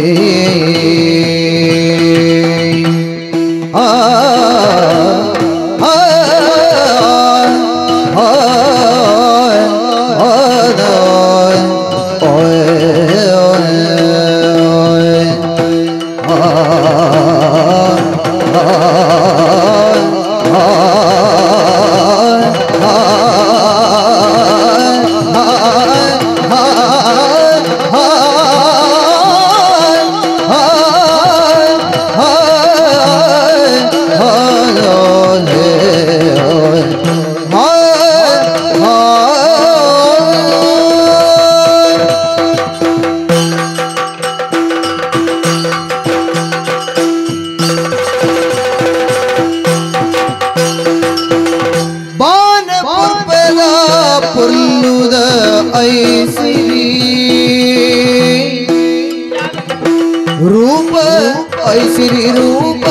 ಐಸಿರಿ ರೂಪ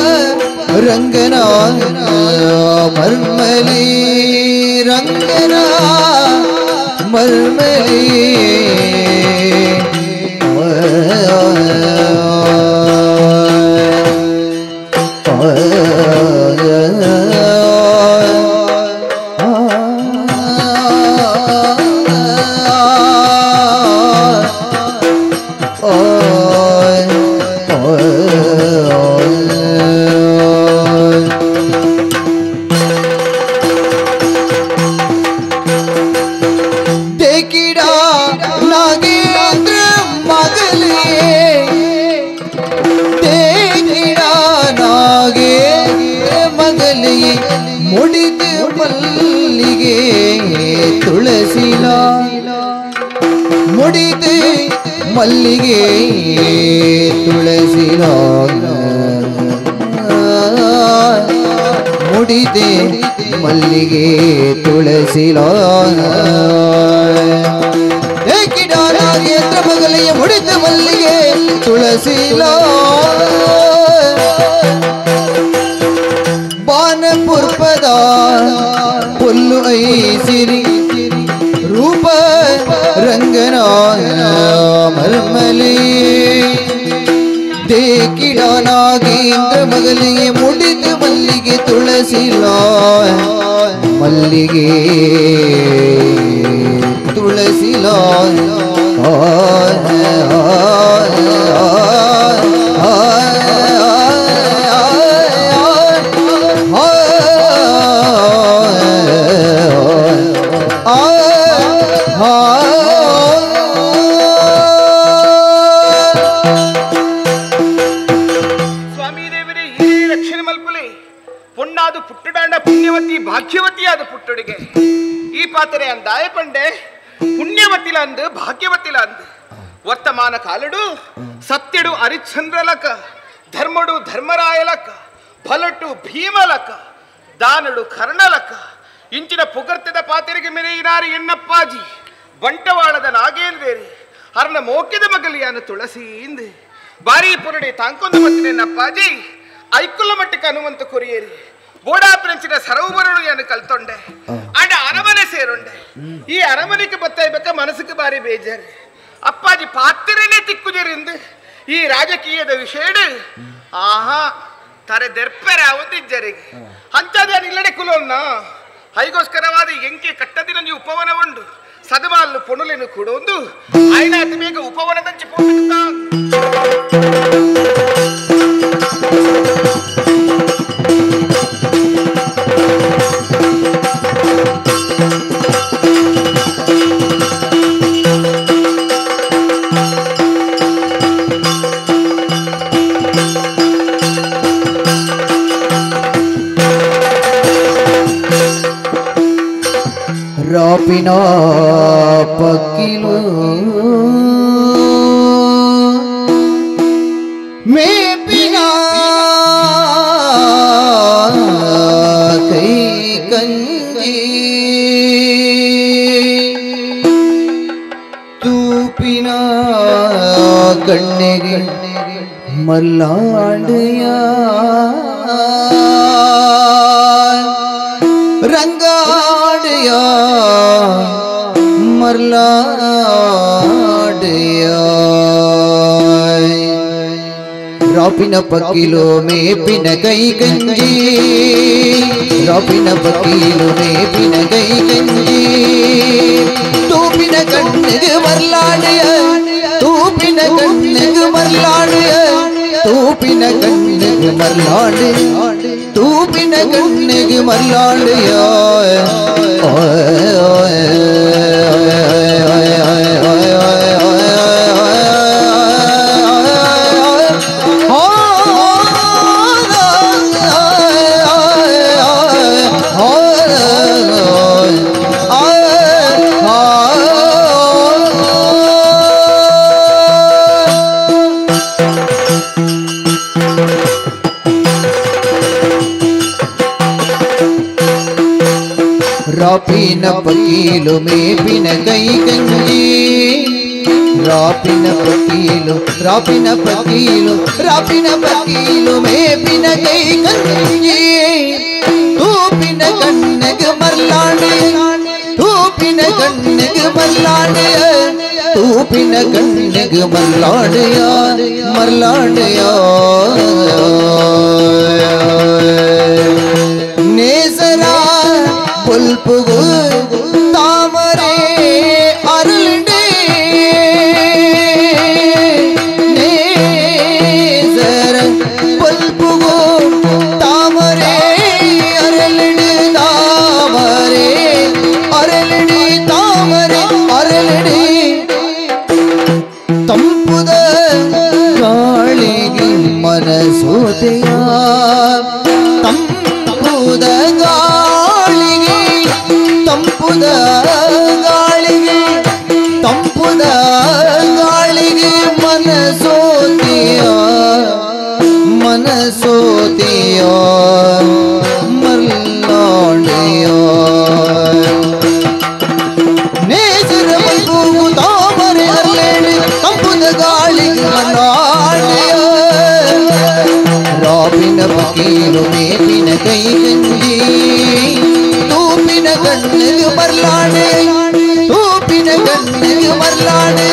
ರಂಗನ ಮರ್ಮಲಿ ರಂಗನ ಮರ್ಮಲಿ ಮುಡಿದು ಮಲ್ಲಿಗೆ ತುಳಸಿಲ ಮುಡಿದು ಮಲ್ಲಿಗೆ ತುಳಸಿಲ ಮುಡಿದೆ ಮಲ್ಲಿಗೆ ತುಳಸಿಲ ಕಿಡಾನಾಗಿ ಎತ್ರ ಮಗಲಿಗೆ ಮುಡಿದ ಮಲ್ಲಿಗೆ ತುಳಸಿಲ ಬಾನ ಪುರ್ಪದ ಪುಲ್ಲು ಐಸಿರಿ ರೂಪ ರಂಗನ ಮರ್ಮಲಿ ದೇಕಿಡನಾಗೇಂದ್ರ ಮಗಲಿಗೆ ಮುಡಿದ ಮಲ್ಲಿಗೆ ತುಳಸಿಲ ಮಲ್ಲಿಗೆ ತುಳಸಿಲ ಪುಣ್ಣಾದು ಪುಟ್ಟಡಾಂಡ ಪುಣ್ಯವತಿ ಭಾಗ್ಯವತಿಯಾದ ಪುಟ್ಟುಡಿಗೆ ಈ ಪಾತ್ರೆ ಅಂದಾಯ ಪಂಡೆ ಪುಣ್ಯವತಿಲ ಅಂದು ಭಾಗ್ಯವತಿಲ ಅಂದು ವರ್ತಮಾನ ಕಾಲಡು ಸತ್ಯಡು ಹರಿಶ್ಚಂದ್ರಲಕ ಧರ್ಮಡು ಧರ್ಮರಾಯಲಕ್ಕ ಬಲಟು ಭೀಮಲಕ್ಕ ದಾನಡು ಕರ್ಣಲಕ್ಕ ಇಂಚಿನ ಪುಗರ್ತೆದ ಪಾತೆರಿಗೆ ಮೆರೆಯಿನಾರಿ ಎನ್ನಪ್ಪಾಜಿ ಬಂಟವಾಳದ ನಾಗೇಂದ್ರೇರಿ ಹರ್ನ ಮೋಕ್ಯದ ಮಗಲಿಯಾನ ತುಳಸಿಯಿಂದ ಬಾರಿ ಪುರಡೆ ತಾಂಕೊಂದು ಮತ್ತಿನೆನ್ನಪ್ಪಾಜಿ ಐಕುಲ್ಲ ಮಟ್ಟಕ್ಕೆ ಹನುಮಂತ ಕೊರಿಯೇರಿ ಬೋಡಾ ಫ್ರೆಂಚಿನ ಸರೋವರನು ಏನು ಕಲ್ತೊಂಡೆ ಅಡ ಅರಮನೆ ಸೇರೊಂಡೆ ಈ ಅರಮನೆಗೆ ಬತ್ತಾಯ್ಬೇಕ ಮನಸ್ಸಿಗೆ ಬಾರಿ ಬೇಜಾರು ಅಪ್ಪಾಜಿ ಪಾತ್ರನೇ ತಿಕ್ಕುಜರಿಂದ ಈ ರಾಜಕೀಯದ ವಿಷಯ ಆಹಾ ತಾರೆ ದೆರ್ಪೆರೆ ಅವತ್ತಿಜ್ಜರಿಗೆ ಅಂಥದ್ದೇನು ಇಲ್ಲಡೆ ಕುಲೋನ್ನ ಹೈಗೋಸ್ಕರವಾದ ಎಂಕೆ ಕಟ್ಟದಿನ ನೀವು ಉಪವನ ಉಂಡು ಸದಮಾಲು ಪೊನುಲೆನು ಕೊಡೊಂದು ಆಯ್ನ ಅತಿ ಬೇಗ ಉಪವನದಂಚೆ ಪೋಪಿಡುತ್ತ ರಾಪಿನ ಪಕ್ಕಿಲು ಮೇಪಿನ ಕೈ ಕಂಜಿ ತೂಪಿನ ಕಣ್ಣಿಗೆ ಮಲ್ಲಾಂಡೆಯ ರಂಗಾಡೆಯ ಮರ್ಲಾಡೆಯ ರಾಪಿನ ಪಕ್ಕಿಲು ಮೇಪಿನ ಕೈ ಕಂಜಿ ರಾಪಿನ ಪಕ್ಕಿಲು ಮೇಪಿನ ಕೈ ಕಂಜಿ ತೂಪಿನ ಕಣ್ಣಿಗೆ ಮರ್ಲಾಡೆಯ ತೂಪಿನ ಕಣ್ಣಿಗೆ ಮರ್ಲಾಡೆಯ ತೂಪಿನ ಕಣ್ಣಿಗೆ ಮರ್ಲಾಡೆ ತೂಪಿನ ಕಣ್ಣಿಗೆ ಮರ್ಲಾಡೆಯ ರಾಪಿನ ಪಕೀಲು ಮೇಪಿನ ಕೈ ಕಂಜಿ ರಾಪಿನ ಪಕೀಲು ರಾಪಿನ ಪಕೀಲು ರಾಪಿನ ಪಕೀಲು ಮೇಪಿನ ಕೈ ಕಂಜಿ ತೂಪಿನ ಕಣ್ಣಿಗೆ ಮರ್ಲಾಡೆ ತೂಪಿನ ಕಣ್ಣಿಗೆ ಮರ್ಲಾಡೆಯ ತೂಪಿನ ಕಣ್ಣಿಗೆ ಮರ್ಲಾಡೆಯ ಮರ್ಲಾಡೆಯ ನೇಸರ ಪುಲ್ಪುಗು ತಾಮರೆ ಅರಳಿಡೆ ನೇಸರ ಪುಲ್ಪುಗು ತಾಮರೆ ಅರಳಿಡೆ ತಾಮರೆ ಅರಳಿಡೆ ತಾಮರೆ ಅರಳಿಡೆ ತಂಪುದ ಗಾಳಿಗೆ ಮನಸೋದೆಯ ತಂಪುದ ಗಾಳಿಗೆ ತಂಪುದ ಗಾಳಿಗೆ ತಂಪುದ ಗಾಳಿಗೆ ಮನಸೋದೆಯ ಮನಸೋದೆಯ ಮಲ್ಲಾಡೆಯ ನೇಸರ ಮಲ್ಪುಗು ತಾಮರೆ ಅರಳಿಡೆ ತಂಪುದ ಗಾಳಿಗೆ ಮಲ್ಲಾಡೆಯ ರಾಪಿನ ಪಕೀಲು ಮೇಪಿನ ಕೈ ಕಂಜಿ ತೂಪಿನ ಕಣ್ಣಿಗೆ ಮರ್ಲಾಡೆ ತೂಪಿನ ಕಣ್ಣಿಗೆ ಮರ್ಲಾಡೆ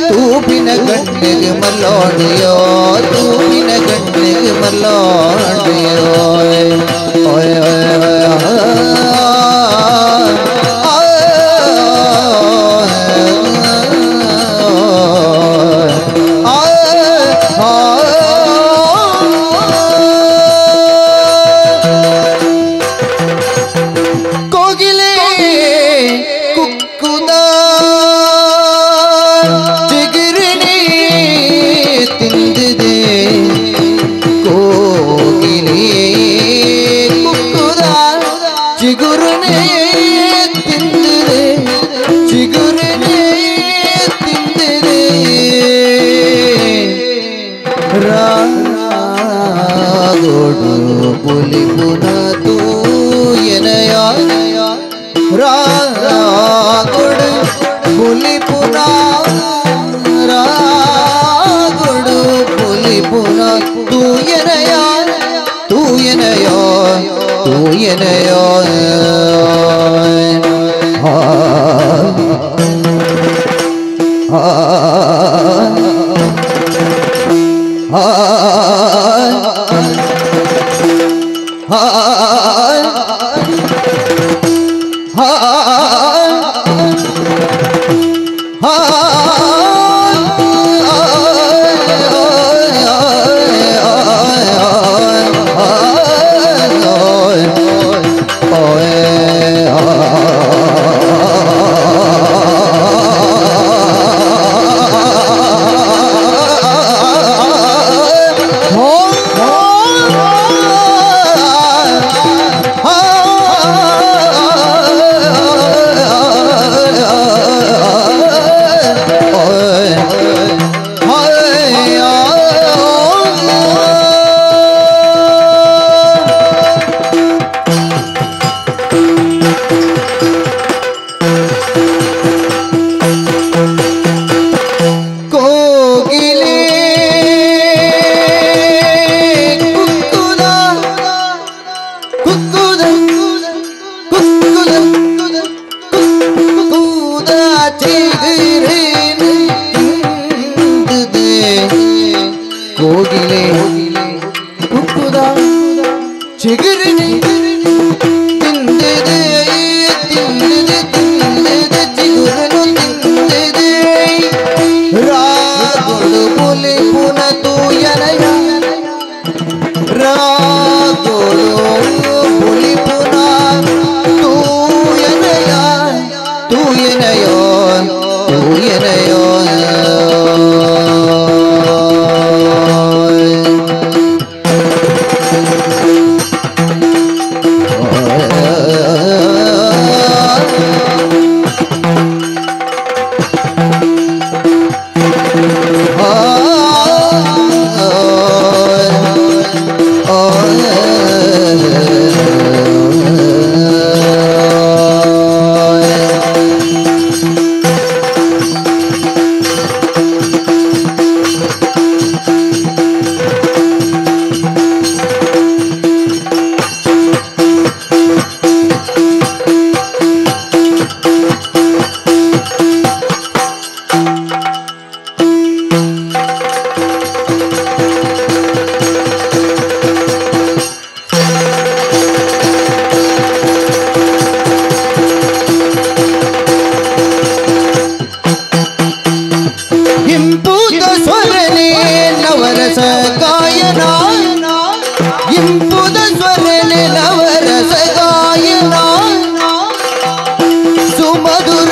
ತೂಪಿನ ಕಣ್ಣಿಗೆ ಮರ್ಲಾಡೆಯೋ ತೂಪಿನ ಕಣ್ಣಿಗೆ ಮರ್ಲಾಡೆಯೋ ಕೋಗಿಲೆ ಕುಕ್ಕುದ ಚಿಗುರಿನಿ ತಿಂದಿದೆ ಕೋಗಿಲೆ ಕುಕ್ಕುದ ರಾಗುಡು ಪುಲಿ ಪುನ ತೂಯನಯ ತೂಯನಯ ತೂಯನಯ ಇಂಪುದ ಸುರನೆ ನವರಸ ಗಾಯನ ಸುಮಧುರ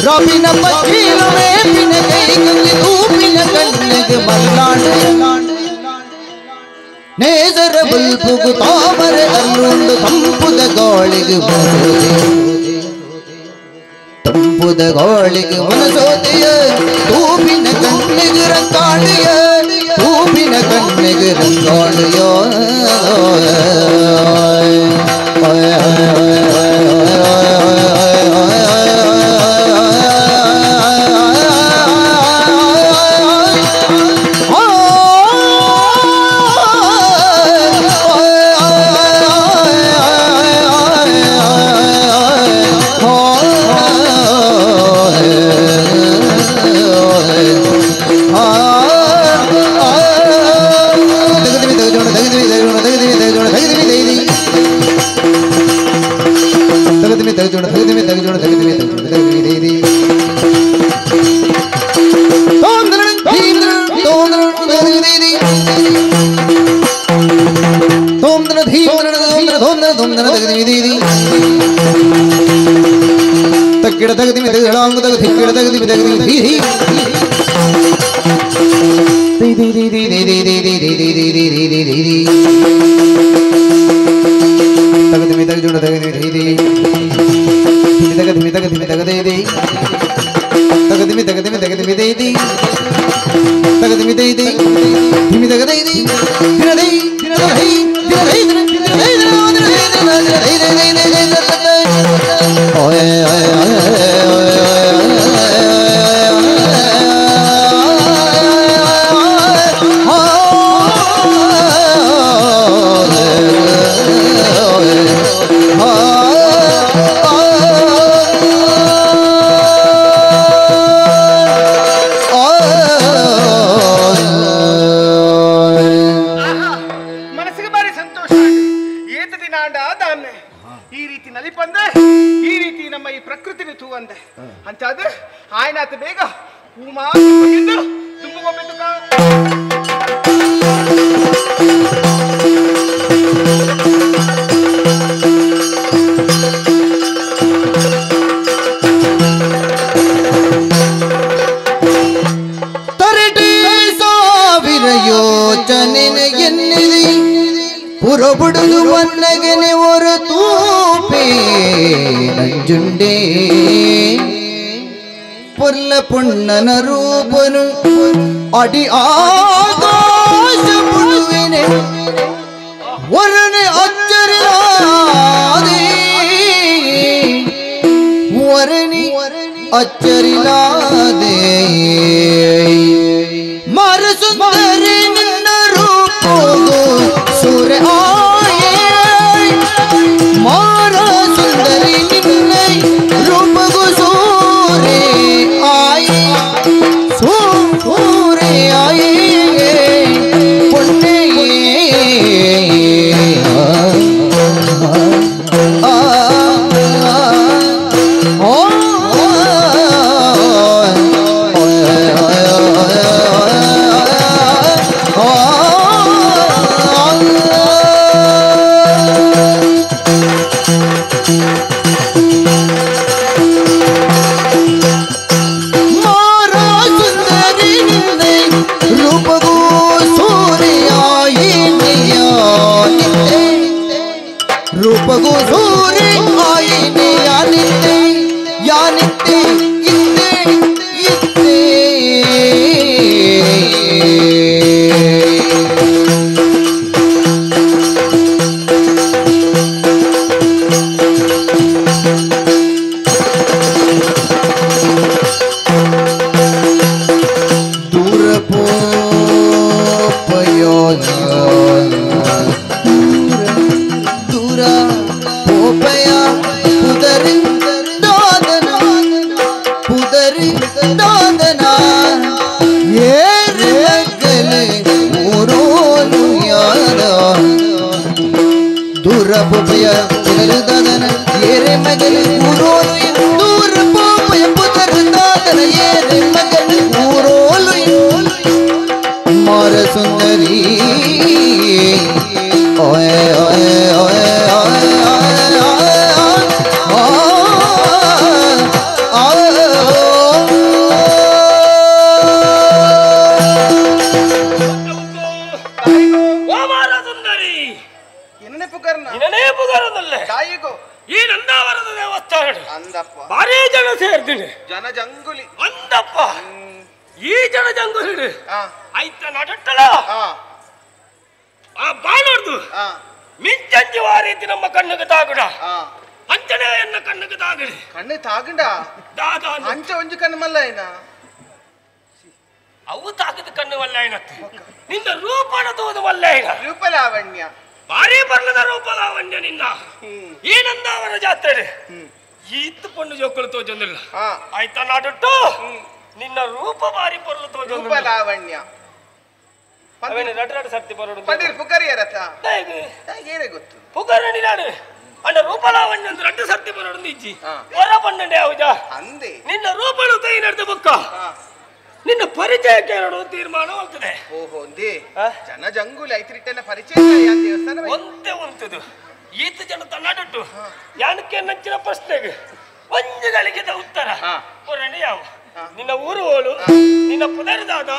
ರಾಬಿನ ಪಕ್ಕೀಲುವೆ ಪಿನ ಕೈಗಲ್ಲಿ ತೂಪಿನ ಕಣ್ಣಿಗೆ ಮಲ್ಲಾಡು ನೇಸರ ಬಲ್ಪುಗು ತಾಮರೆ ಅಲ್ಲುಂಡು ತಂಪುದ ಗಾಳಿಗೆ ತಂಪುದ ಗಾಳಿಗೆ ಮನಸೋದೆಯ ತೂಪಿನ ಕಣ್ಣಿಗೆ ರಂಗಾಳಿಯ ತೂಪಿನ ಕಣ್ಣಿಗೆ ರಂಗಾಳಿಯ ಪುರಬುಡುದು ಮನ್ನಗನೆ ಒರ ತೂಪೆ ನಂಜುಂಡೆ ಪೊಲ್ಲ ಪುಣ್ಣನ ರೂಪನು ಅಡಿ ಆಕಾಶ ಪುಡುವೆನೆ ವರನೆ ಅಚ್ಚರಿಲಾದೆ ವರನಿ ಅಚ್ಚರಿಲಾದೆ ಮರ ಸುಂದರಿ ನಿನ್ನ ರೂಪೋಗು ಸೂರ್ಯ ಮಾರ ಸುಂದರಿ ನಿನ್ನ ರೂಪಗು ಸೂರ್ಯ ಆಯೆ ಸೂರ್ಯ ಆಯೆ ಪುಣ್ಯ ದೂರ ಪೋಪಯ ಪುನರುದಾದನ ಏರೆ ಮಗನ ಊರೋಲು ದೂರ ಪೋಪಯ ಪುನರುದಾದನ ಏರೆ ಮಗನ ಊರೋಲು ಮಾರ ಸುಂದರಿ ಓಯೆ ಓಯೆ ಓಯೆ ಓಯೆ ಈ ನಂದಾವರದ ದೇವಸ್ಥಾನ ಭಾರಿ ಜನ ಸೇರ್ತೀನಿ ಜನ ಜಂಗುಲಿ ಅಂದಪ್ಪ ಈ ಜನ ಜಂಗುಲಿ ಆಯ್ತ ನಡಟ್ಟಲ ಆ ಬಾಳೋರ್ದು ಮಿಂಚಂಜಿ ವಾರೀತಿ ನಮ್ಮ ಕಣ್ಣಿಗೆ ತಾಗುಡ ಅಂಚನೆ ಎನ್ನ ಕಣ್ಣಿಗೆ ತಾಗಡಿ ಕಣ್ಣು ತಾಗುಂಡ ದಾದ ಅಂಚ ಒಂಜು ಕಣ್ಣು ಮಲ್ಲ ಏನ ಅವು ತಾಗದ ಕಣ್ಣು ಮಲ್ಲ ಏನತ್ತೆ ನಿನ್ನ ರೂಪಣ ತೋದು ಮಲ್ಲ ಏನ ರೂಪಲಾವಣ್ಯ ಭಾರಿ ಬರ್ಲದ ರೂಪಲಾವಣ್ಯ ನಿನ್ನ ಈ ನಂದಾವರ ಜಾತ್ರೆ ಈತ್ ಪಣ್ಣು ಜೋಕಳು ತೋಜೊಂದಿಲ್ಲ ಆಯ್ತಾ ನಾಟಟ್ಟು ನಿನ್ನ ರೂಪ ಭಾರಿ ಬರ್ಲು ತೋಜ ರೂಪಲಾವಣ್ಯ ರಟ ಸರ್ತಿ ಬರೋಡು ಪಂಡಿರ್ ಪುಕರಿಯ ರಥ ಏನೇ ಗೊತ್ತು ಪುಕರಣಿ ನಾಡು ಅಣ್ಣ ರೂಪಲಾವಣ್ಯ ಅಂತ ರಡ್ಡು ಸರ್ತಿ ಬರೋಡು ಇಜ್ಜಿ ಹೊರ ಪಣ್ಣೆ ಹೌದ ಅಂದೆ ನಿನ್ನ ರೂಪಳು ತೈ ನಡೆದ ಬುಕ್ಕ ನಿನ್ನ ಪರಿಚಯಕ್ಕೆ ಎರಡು ತೀರ್ಮಾನವಾಗ್ತದೆ ಓಹೋ ಅಂದೇ ಜನ ಜಂಗುಲಿ ಐತ್ರಿಟ್ಟೆನ ಪರಿಚಯ ದೇವಸ್ಥಾನ ಒಂದೇ ಉಂಟದು ಈತ ಜನ ತನ್ನಾಟು ಯಾನಕ್ಕೆ ನಚ್ಚಿನ ಪ್ರಶ್ನೆಗೆ ಒಂಜುಗಳಿಗೆ ಉತ್ತರ ಹೊರಡಿ ಯಾವ ನಿನ್ನ ಊರು ಹೋಳು ನಿನ್ನ ಪುದರ್ದಾದ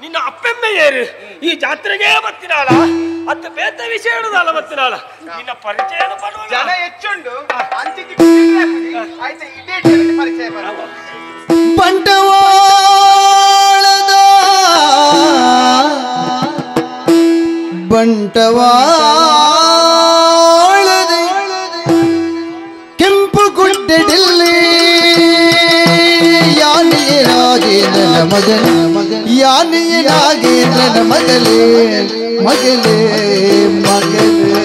ನಿನ್ನ ಅಪ್ಪೆಮ್ಮೆ ಏರು ಈ ಜಾತ್ರೆಗೆ ಬತ್ತಿನಾಳ ಅತ್ತ ಬೇತ ವಿಷಯ ಹೇಳುದಲ್ಲ ಬತ್ತಿನಾಳ ನಿನ್ನ ಪರಿಚಯ ಜನ ಹೆಚ್ಚುಂಡು ಆಯ್ತಾ ಇದೇ ಪರಿಚಯ ಬಂಟವಾಳದ ಬಂಟವಾಳದ ಕೆಂಪು ಗುಡ್ಡದಲ್ಲಿ ಯಾನೆಯ ನಾಗೇಂದ್ರನ ಮಗನ ಯಾನೆಯ ನಾಗೇಂದ್ರನ ಮಗಲೇ ಮಗಲೇ ಮಗಲೇ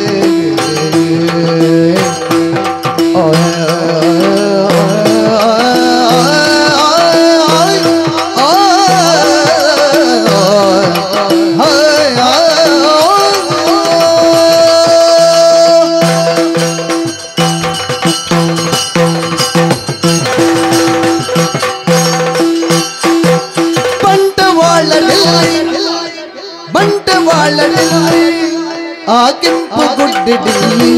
ಆ ಕೆಂಪು ಗುಡ್ಡದಲ್ಲಿ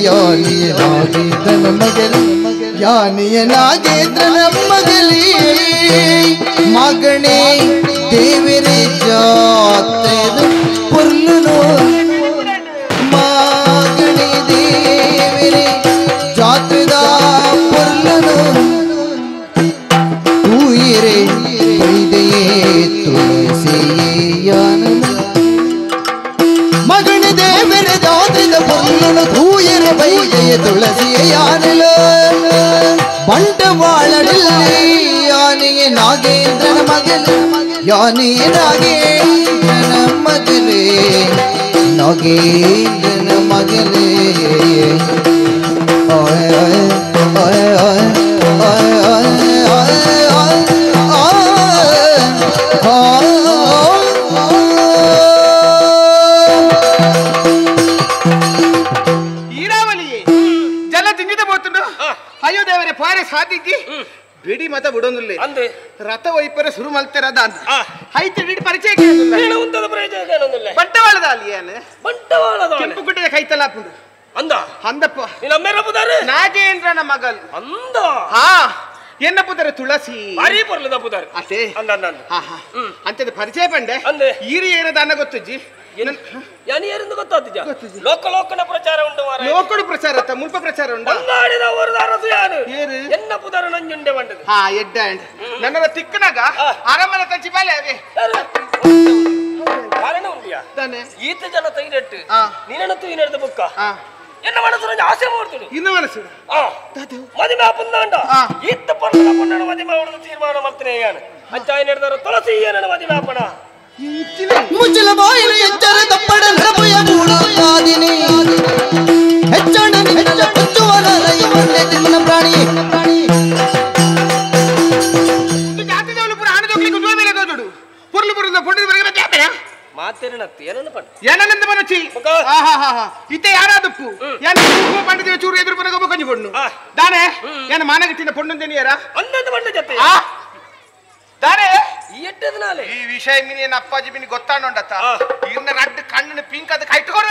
ಯಾನೆಯ ನಾಗೇಂದ್ರನ ಮಗಲೇ ಯಾನೆಯ ನಾಗೇಂದ್ರನ ಮಗಲೇ ಮಗನೇ ದೇವರೇ ಜಾತ್ರೆದು ಪುರ್ಲುನು ಮಗನೇ ದೇವರೇ ಜಾತ್ರೆದ ಪುರ್ಲುನು ಉಯಿರೇ ಬೈದೆಯೇ ತುಳಸಿಯಾನ ಮಗನ ದೇವರ ಜಾತ್ರೆದ ಪುರ್ಲುನು ತೂಯರ ಬೈದೆಯ ತುಳಸಿಯಾನಲ ಬಂಟವಾಳದಲ್ಲಿ ಯಾನೆಯ ನಾಗೇಂದ್ರನ ಮಗಲೇ ಯಾನೆಯ ನಾಗೇಂದ್ರನ ಮಗಲೇ ನಾಗೇಂದ್ರನ ಮಗಲೇ ಓಯ್ ಓಯ್ ಓಯ್ ಓಯ್ ಈರಾವಲಿಯೇ ಜಲ ತಿಂದಿದ ಬೋತುಂಡು ಅಯ್ಯೋ ದೇವರೇ ಪಾರೆ ಸಾಧಿಸಿ ಬಿಡಿ ಮತ ಬಿಡೋದಿಲ್ಲ ಅಂದೆ ರಥ ವೈಪರ ಶುರು ಮಲ್ತಿರದ ಅಂತ ಐತೆ ಬಿಡಿ ಪರಿಚಯ ಕೇಳೋದಿಲ್ಲ ಬಂಟವಾಳದ ಅಲ್ಲಿ ಏನು ಬಂಟವಾಳದ ಕೆಂಪು ಗುಡ್ಡದ ಕೈತಲಾಪುಂಡು ಅಂದ ಅಂದಪ್ಪ ನಿನ್ನ ಅಮ್ಮೆರ ಪುದಾರೆ ನಾಗೇಂದ್ರನ ಮಗಲ್ ಅಂದ ಹಾ ಎನ್ನ ಪುದರ ತುಳಸಿ ಭಾರಿ ಬರ್ಲದ ಪುದಾರೆ ಅದೇ ಅಂದ ಅಂದ ಅಂತದ ಪರಿಚಯ ಬಂಡೆ ಅಂದೆ ಈರಿ ಏನದ ಅನ್ನ ಗೊತ್ತಜ್ಜಿ ಯಾನಿಯರಿಂದ ಗೊತ್ತಾತಿಜ ಲೋಕ ಲೋಕನ ಪ್ರಚಾರ ಉಂಟು ಮಾರ ಲೋಕಡು ಪ್ರಚಾರ ಮುಲ್ಪ ಪ್ರಚಾರ ಉಂಟು ಬಂಗಾಡಿದ ವರದ ಅರಸು ಯಾರು ಏರು ಎನ್ನ ಪುದರ ನಂಜುಂಡೆ ಬಂಡದು ಹಾ ಎಡ್ಡ ನನ್ನ ತಿಕ್ಕನಾಗ ಅರಮನೆ ತಂಚಿ ಬಾಲೆ ಅವೇ ಕಾರಣ ಉಂಟಿಯಾ ತಾನೆ ಈತ ಜನ ತೈನೆಟ್ಟು ನೀನತ್ತು ಈ ನಡೆದ ಬುಕ್ಕ ಎನ್ನ ಮನಸ್ಸು ಆಸೆ ಮಾಡ್ತೀನಿ ಇನ್ನು ಮನಸ್ಸು ಮದಿಮೆ ಪುಂದಾಂಡ ಈತ ಪಂಡ ಪಂಡ ಮದಿಮೆ ಹೊಡೆದು ತೀರ್ಮಾನ ಮಾಡ್ತೀನಿ ಯಾನು ಅಂಚಾಯಿ ನಡೆದಾರ ತುಳಸಿ ಏನ ಮದಿಮೆ ಪಣ ಮುಚ್ಚಲ ಬಾಯಿನ ಎಚ್ಚರ ತಪ್ಪಡ ನರಪಯ ಮೂಡುತ್ತಾದಿನಿ ಹೆಚ್ಚಾಣ ನಿನ್ನ ಪಚ್ಚುವನ ರೈಮನ್ನೆ ತಿಮ್ಮನ ಪ್ರಾಣಿ ಜಾತಿದವಳು ಪುರ ಹಣದೋಗ್ಲಿಕ್ಕೆ ದ್ವ ಮೇಲೆ ದೋದುಡು ಪುರ್ಲು ಪುರದ ಪುಂಡಿದ ಬರೆಗೆ ಜಾತೆ ಮಾತೇನತ್ತು ಏನನ್ನು ಪಂಡ ಏನಂತ ಮನಚಿ ಇತ್ತೆ ಯಾರಾದಪ್ಪು ಏನು ಪಂಡಿತ ಚೂರು ಎದುರು ಬರಗ ಕಂಜಿ ಕೊಡ್ನು ದಾನೆ ಏನು ಮಾನಗಿಟ್ಟಿನ ಪೊಣ್ಣಂದೇನಿಯರ ಒಂದೊಂದು ಬಣ್ಣ ಜೊತೆ ದಾನೆ ಎಟ್ಟದನಾಲೆ ಈ ವಿಷಯ ಮಿನಿ ಏನು ಅಪ್ಪಾಜಿ ಮಿನಿ ಗೊತ್ತಾಂಡೊಂಡತ್ತ ಇರ್ನ ರಡ್ಡು ಕಣ್ಣನ ಪಿಂಕ್ ಅದಕ್ಕೆ ಇಟ್ಕೊಂಡು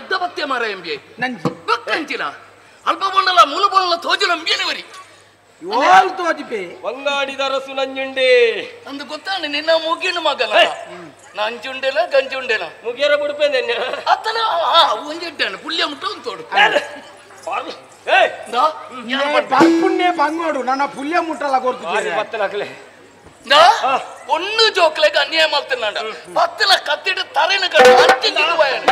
ಅಡ್ಡಪತ್ಯ ಮರ ಎಂಬಿ ಗೊತ್ತಂಚಿನ ಅಲ್ಪ ಬಣ್ಣಲ ಮೂಲ ಬಣ್ಣಲ ತೋಜಲ ಎಂಬಿಯನವರಿ ಬಂಗಾಡಿದ ರಸು ನಂಜುಂಡೆ ಅಂದು ಗೊತ್ತಾನೆ ನಿನ್ನ ಮುಗಿನ ಮಗಲ ನಂಜುಂಡೆಲ ಗಂಜುಂಡೆಲ ಮುಗಿಯರ ಬಿಡ್ಪೇನೆ ಅತ್ತನ ಒಂಜಿಟ್ಟಾನೆ ಪುಲ್ಯ ಮುಟ್ಟ ಒಂದು ತೋಡು ಪುಣ್ಯ ಬಂಗೋಡು ನನ್ನ ಪುಲ್ಯ ಮುಟ್ಟಲ್ಲ ಗೊತ್ತಿಲ್ಲ ஒண்ணு ஜோக்லேக்கு அந்நியம் மாத்தினாண்ட பத்துல கத்திட்டு தரையில அடிச்சிட்டு போயானே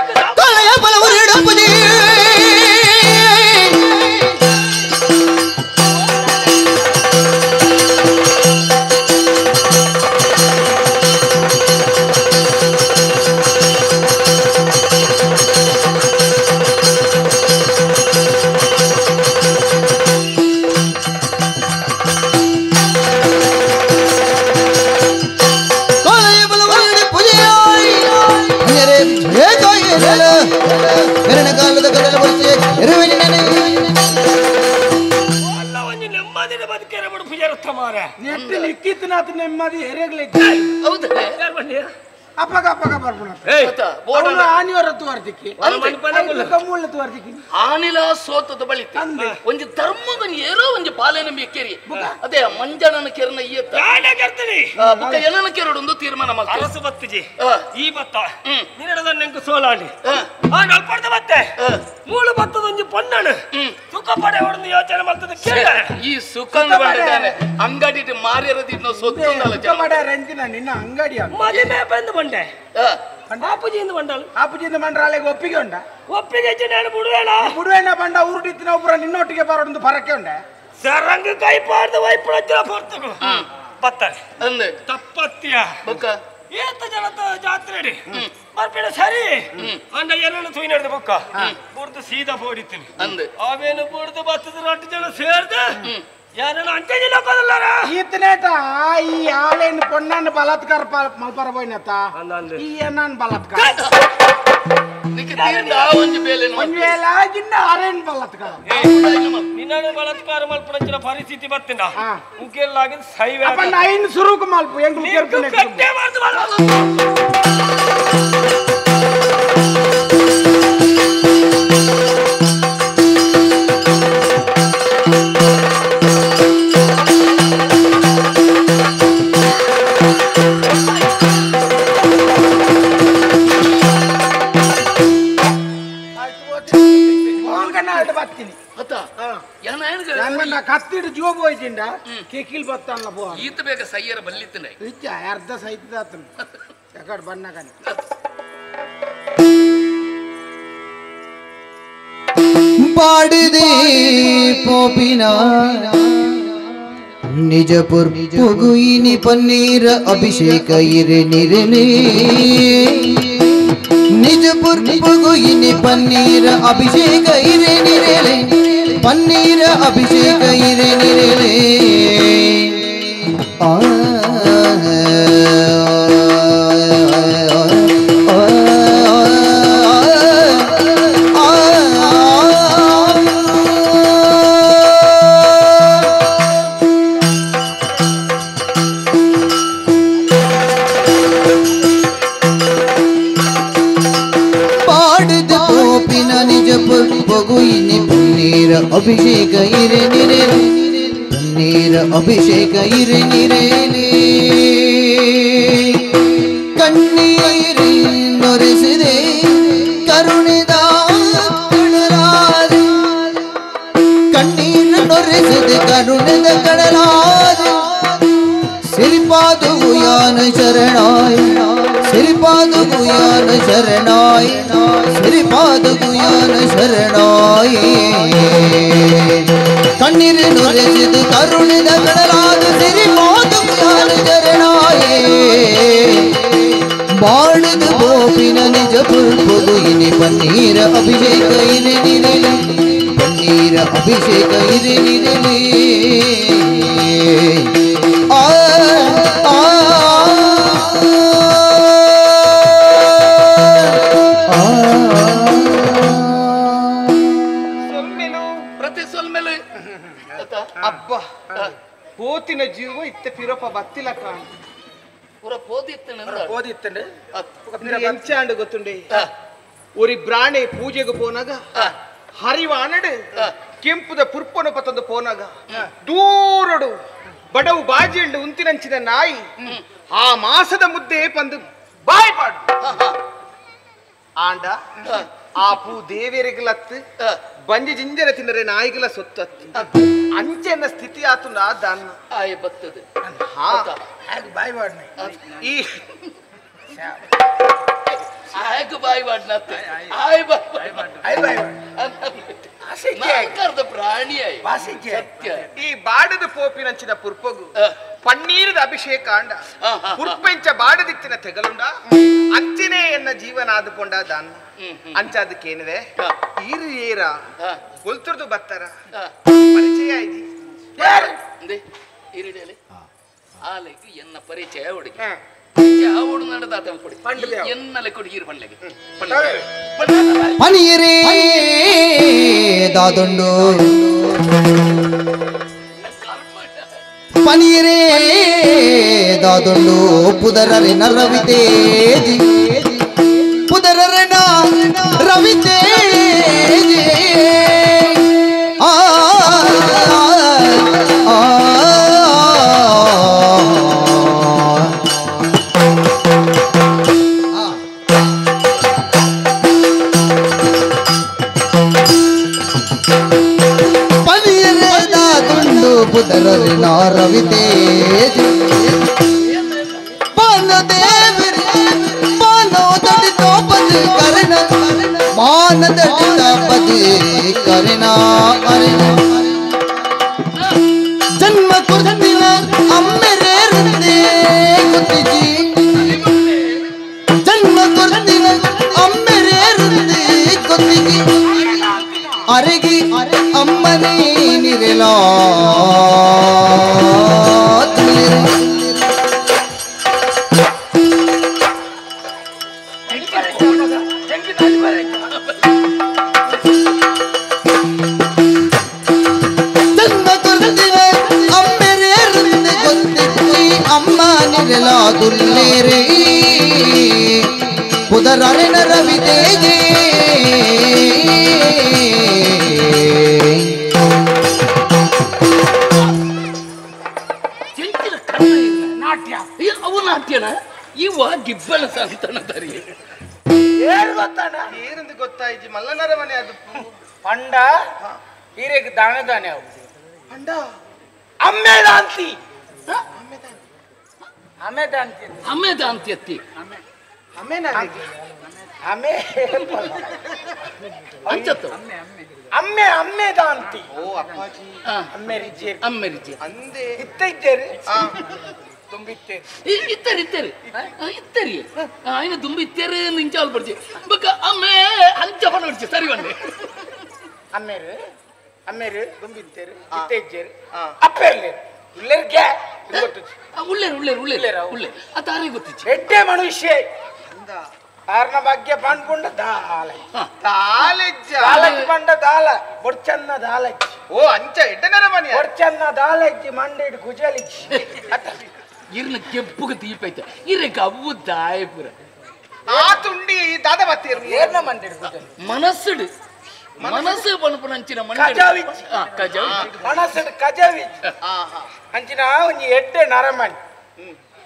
ನೆಮ್ಮದಿ ಹೆರೆಗ್ಲಿ ಆನಿಲ ಸೋತದ ಬಳಿಕ ಒಂಜಿ ಧರ್ಮದ ಏರೋ ಒಂಜಿ ಪಾಲನೆ ಕೆರಿ ಅದೇ ಮಂಜನನ ಕೆರನ ಬುಕ್ಕ ಏನನ ಕೆರಡು ಒಂದು ತೀರ್ಮಾನ ಅರಸು ಬತ್ತಿಜಿ ಈ ಬತ್ತ ನಿನ್ನದ ನೆಂಕು ಸೋಲಾಂಡಿ ನಲ್ಪಡ್ದ ಬತ್ತೆ ಮೂಳು ಬತ್ತದ ಒಂಜಿ ಪೊನ್ನಣ ಸುಖ ಪಡೆ ಹೊಡೆದು ಯೋಚನೆ ಮಾಡ್ತದೆ ಈ ಸುಖ ಅಂಗಡಿ ಮಾರಿರದಿನ್ನ ಸೊತ್ತು ನಿನ್ನ ಅಂಗಡಿ ಮದುವೆ ಬಂದು ಬಂಡೆ ಆಪುಜಿಯಿಂದ ಬಂಡಾಳು ಆಪುಜಿಯಿಂದ ಬಂಡ್ರಾಲೆಗೆ ಒಪ್ಪಿಗೆ ಉಂಡ ಒಪ್ಪಿಗೆ ನಾನು ಬಿಡುವೇಣ ಬಿಡುವೇಣ ಬಂಡ ಊರುಡಿತ್ತಿನ ಒಬ್ಬರ ನಿನ್ನೊಟ್ಟಿಗೆ ಬರೋದು ಪರಕ್ಕೆ ಉಂಡೆ ಸರಂಗ ಕೈ ಪಾಡ್ದು ವೈಪುಳ ಬರ್ತನು ಬತ್ತಾರೆ ಅಂದೆ ತಪ್ಪತ್ಯ ಬುಕ್ಕ ಏತ ಜನತ ಜಾತ್ರೆ ಬರ್ಬೇಡ ಸರಿ ಅಂಡ ಏನನ್ನು ತುಯಿ ನಡೆದ ಬುಕ್ಕ ಬುಡ್ದು ಸೀದಾ ಬೋಡಿತೀನಿ ಅಂದೆ ಅವೇನು ಬುಡ್ದು ಬತ್ತದ 2 ಜನ ಸೇರ್ದ ಯಾರನ್ನ ಅಂಟೆಜಿಲ್ಲ ಕೊದಲ್ಲಾರ ಈತನೇಟ ಈ ಆಲೇನು ಪೊಣ್ಣನ ಬಲಾತ್ಕಾರ ಮಲ್ಪರ ಬೋಯ್ನತ ಈ ಏನನ್ ಬಲಾತ್ಕಾರ ನಿಕ್ಕೆ ತೀರ್ದ ಒಂಜಿ ಬೇಲೆನ ಒಂಜಿ ಬೇಲ ಜಿನ್ನ ಆರೇನ್ ಬಲಾತ್ಕಾರ ನಿನ್ನ ಬಲಾತ್ಕಾರ ಮಲ್ಪಡಂಚಿನ ಪರಿಸ್ಥಿತಿ ಬತ್ತಿನ ಉಂಕೆಲ್ಲಾಗಿನ ಸೈವೆ ಅಪ್ಪನ ಐನ್ ಸುರುಕು ಮಲ್ಪು ಎಂಗ್ಲು ಕೆರ್ಕನೆ ಕಟ್ಟೆ ಮಾಡ್ದು ಕತ್ತಿಡು ಜೋಗ ಹೋಯ್ತಿಂಡ ಕೇಕಿಲ್ ಬತ್ತಲ್ಲ ಬೋ ಈತ ಬೇಗ ಸೈಯರ ಬಲ್ಲಿತ್ತನೆ ಇಚ್ಚ ಅರ್ಧ ಸೈತದ ಯಾಕಡೆ ಬಣ್ಣ ಕಣಿ ಬಾಡಿದೆ ಪೋಪಿನ ನಿಜಪುರ್ ಪುಗುಯಿನಿ ಪನ್ನೀರ ಅಭಿಷೇಕ ಇರೆ ನಿರನೆ ನಿಜಪುರ್ ಪುಗುಯಿನಿ ಪನ್ನೀರ ಅಭಿಷೇಕ ಇರೆ ನಿರಲೆ ಪನ್ನೀರ ಅಭಿಷೇಕ ಇರೆ ನಿರಲೆ ಅಭಿಷೇಕ ಇರೆ ನಿರೆ ಪನ್ನೀರ ಅಭಿಷೇಕ ಇರೆ ನಿರೇನೆ ಕಣ್ಣೀರಿ ನೊರೆಸಿದೆ ಕರುಣಿದ ಕಡಲಾದೆ ಕಣ್ಣೀರ ನೊರೆಸಿದೆ ಕರುಣಿದ ಕಡಲಾದೆ ಸಿರಿಪಾದು ಗುಯಾನ ಶರಣಾಯ ಸಿರಿಪಾದು ಗುಯಾನ ಶರಣಾಯ ಸಿರಿಪಾದು ಗುಯಾನ ಶರಣಾಯ ಕಣ್ಣೀರು ನೊರೆಸಿದು ಕರುಣಿದ ಕಡಲಾದ ಸಿರಿಪಾದು ಗುಯಾನ ಶರಣಾಯ ಬಾಳದ ಗೋಪಿನ ನಿಜ ಪುರುಗುಯಿನಿ ಪನ್ನೀರ ಅಭಿಷೇಕ ಇರೆ ನಿರಲಿ ಪನ್ನೀರ ಅಭಿಷೇಕ ಇರೆ ನಿರಲಿ ಅಬ್ಬ ಪೋತಿನ ಜೀವ ಇತ್ತ ಪಿರಪ ಬತ್ತಿಲ ಕಾಣ ಪೂರ ಓದಿತ್ತಂಡೆ ಎಂಚಾಂಡು ಗೊತ್ತುಂಡೆ ಒರಿ ಬ್ರಾಣೆ ಪೂಜೆಗೆ ಪೋನಾಗ ಹರಿವ ಅನಡು ಕೆಂಪುದ ಪುರ್ಪನು ಪತ್ತೊಂದು ಪೋನಾಗ ದೂರಡು ಬಡವು ಬಾಜಿಂಡು ಉಂತಿನಂಚಿನ ನಾಯಿ ಆ ಮಾಸದ ಮುದ್ದೆ ಪಂದು ಬಾಯ್ ಪಾಡು ಆಂಡ ಆ ಪೂ ದೇವೇರಿಗಲತ್ತು ಬಂಜಿ ಜಿಂಜರ ತಿನ್ನರೆ ನಾಯಿಗಳ ಸೊತ್ತತ್ತು ಅಂಚೆನ ಸ್ಥಿತಿ ಆತು ನಾ ದಾನ ಆಯ್ ಬರ್ತದೆ ಬಾಯ್ ಮಾಡ್ನೆ ಈ ಆಯ್ಕೆ ಬಾಯಿ ಮಾಡ್ನತ್ತೆ ಆಯ್ ಬಾಯ್ ಕರ್ದ ಪ್ರಾಣಿ ಸತ್ಯ ಈ ಬಾಡದ ಪೋಪಿನಂಚಿನ ಪುರ್ಪಗು ಪನ್ನೀರದ ಅಭಿಷೇಕ ಅಂಡ ಪುರ್ಪೆಂಚ ಬಾಡದಿತ್ತಿನ ತೆಗಲುಂಡ ಅಂಚಿನೇ ಎನ್ನ ಜೀವನ ಆದುಕೊಂಡ ದಾನ ಅಂಚಾದಕ್ಕೇನಿದೆ ಈರು ಏರ ಕೊಲ್ತುರ್ದು ಬತ್ತಾರ ಪರಿಚಯ ಆಯ್ತು ಇರಿಡಲಿ ಆಲೆಗೆ ಎನ್ನ ಪರಿಚಯ ಹುಡುಗಿ ಅವಡು ನಡೆದಾತ ಕೊಡಿ ಎನ್ನಲೆ ಕೊಡಿ ಈರು ಪಂಡ್ಲೆಗೆ ಪನೀರೇ ದಾದುಂಡು ಪನೀರೇ ದಾದುಂಡು ಪುದರರಿನ ರವಿತೇಜಿ ಪುದರರಿನ ರವಿತೇಜಿ ಆ ಪುದರರಿನ ರವಿತೇಜಿ ಬಾನ ದೇವರಿ ಬಾನೋ ದಡಿತೋ ಪದಿ ಕರಣ ಬಾನ ದಡಿತ ಪದಿ ಕರಣ ಅರಣ ಜನ್ಮ ಕುರ್ದಿನ ಅಮ್ಮೆರೇ ರಂದೇ ಗುತ್ತಿಜಿ ಜನ್ಮ ಕುರ್ದಿನ ಅಮ್ಮೆರೇ ರಂದೇ ಗುತ್ತಿಜಿ ಅರೆಗಿ ಅಮ್ಮನೇ ನಿರಲಾ ಅಮ್ಮ ನಿರಲಾ ದುಲ್ಲೇರೇ ಪುದರರಿನ ರವಿತೇಜಿ ಅವು ನಾಟ್ಯನ ಇವ ಗಿಬ್ಬನ ಸಂತನ ತರಿ ಏನ್ ಗೊತ್ತಾನ ಏನಂತ ಗೊತ್ತಾಯ್ತು ಮಲ್ಲನರ ಮನೆ ಅದು ಪಂಡ ಹೀರೆಗೆ ದಾನೆ ದಾನೆ ಅವು ಪಂಡ ಅಮ್ಮೆದಾಂತಿ ಅಮ್ಮೆದಾಂತಿ ಅಮ್ಮೆದಾಂತಿ ಅತ್ತಿ ಅಮ್ಮೆ ಅಂಚತ್ತು ಅಮ್ಮೆ ಅಮ್ಮೆ ದಾಂತಿ ಓ ಅಪ್ಪಾಜಿ ಅಮ್ಮೆ ರಿಜೆ ಅಮ್ಮೆರಿಜಿ ಅಂದೆ ಇತ್ತ ಇದ್ದೇರಿ ತುಂಬಿತ್ತೇರಿ ಇತ್ತರಿ ఆయన దుమ్ము ఇత్తేరే నించాలు పడిచి బక అమ్మే అంచ పనొచ్చి సరి వండి ಅಮ್ಮೇರು ಅಮ್ಮೇರು ತುಂಬಿತ್ತೇರಿ ಇತ್ತ ಇದ್ದೇರಿ ಅಪ್ಪೆರ್ಲಿ ಉಳ್ಳೇರ್ಗೆ ಉಳ್ಳೇರು ಆ ತಾನೇ ಗೊತ್ತಿಚ್ಚಿ ಎಡ್ಡೆ ಮನುಷ್ಯ ಕಾರಣ ಬಗ್ಗೆ ಪಂಡ್ಕೊಂಡ ದಾಲಜ್ಜಿ ಪಂಡ ದಾಲ ಬೊಡ್ಚನ್ನ ದಾಲಜ್ಜಿ ಓ ಅಂಚ ಎಡ್ಡನರ ಮನೆ ಬೊಡ್ಚನ್ನ ದಾಲಜ್ಜಿ ಮಂಡೇಡ್ ಕುಜಲಿಜ್ಜಿ ಇರ್ನ ಕೆಪ್ಪುಗ ತೀಪೈತೆ ಇರಕ ಅವ್ವು ದಾಯಪುರ ಆ ತುಂಡಿ ದಾದ ಬತ್ತೀರ್ ಏರ್ನ ಮಂಡೇಡ್ ಕುಜಲಿ ಮನಸ್ಸು ಪಣಪನಂಚಿನ ಕಜಾವಿಜ್ಜಿ ಮನಸ್ಸು ಕಜಾವಿಜ್ಜಿ ಅಂಚಿನ ಒಂಜಿ ಎಡ್ಡೆ ನರಮಣಿ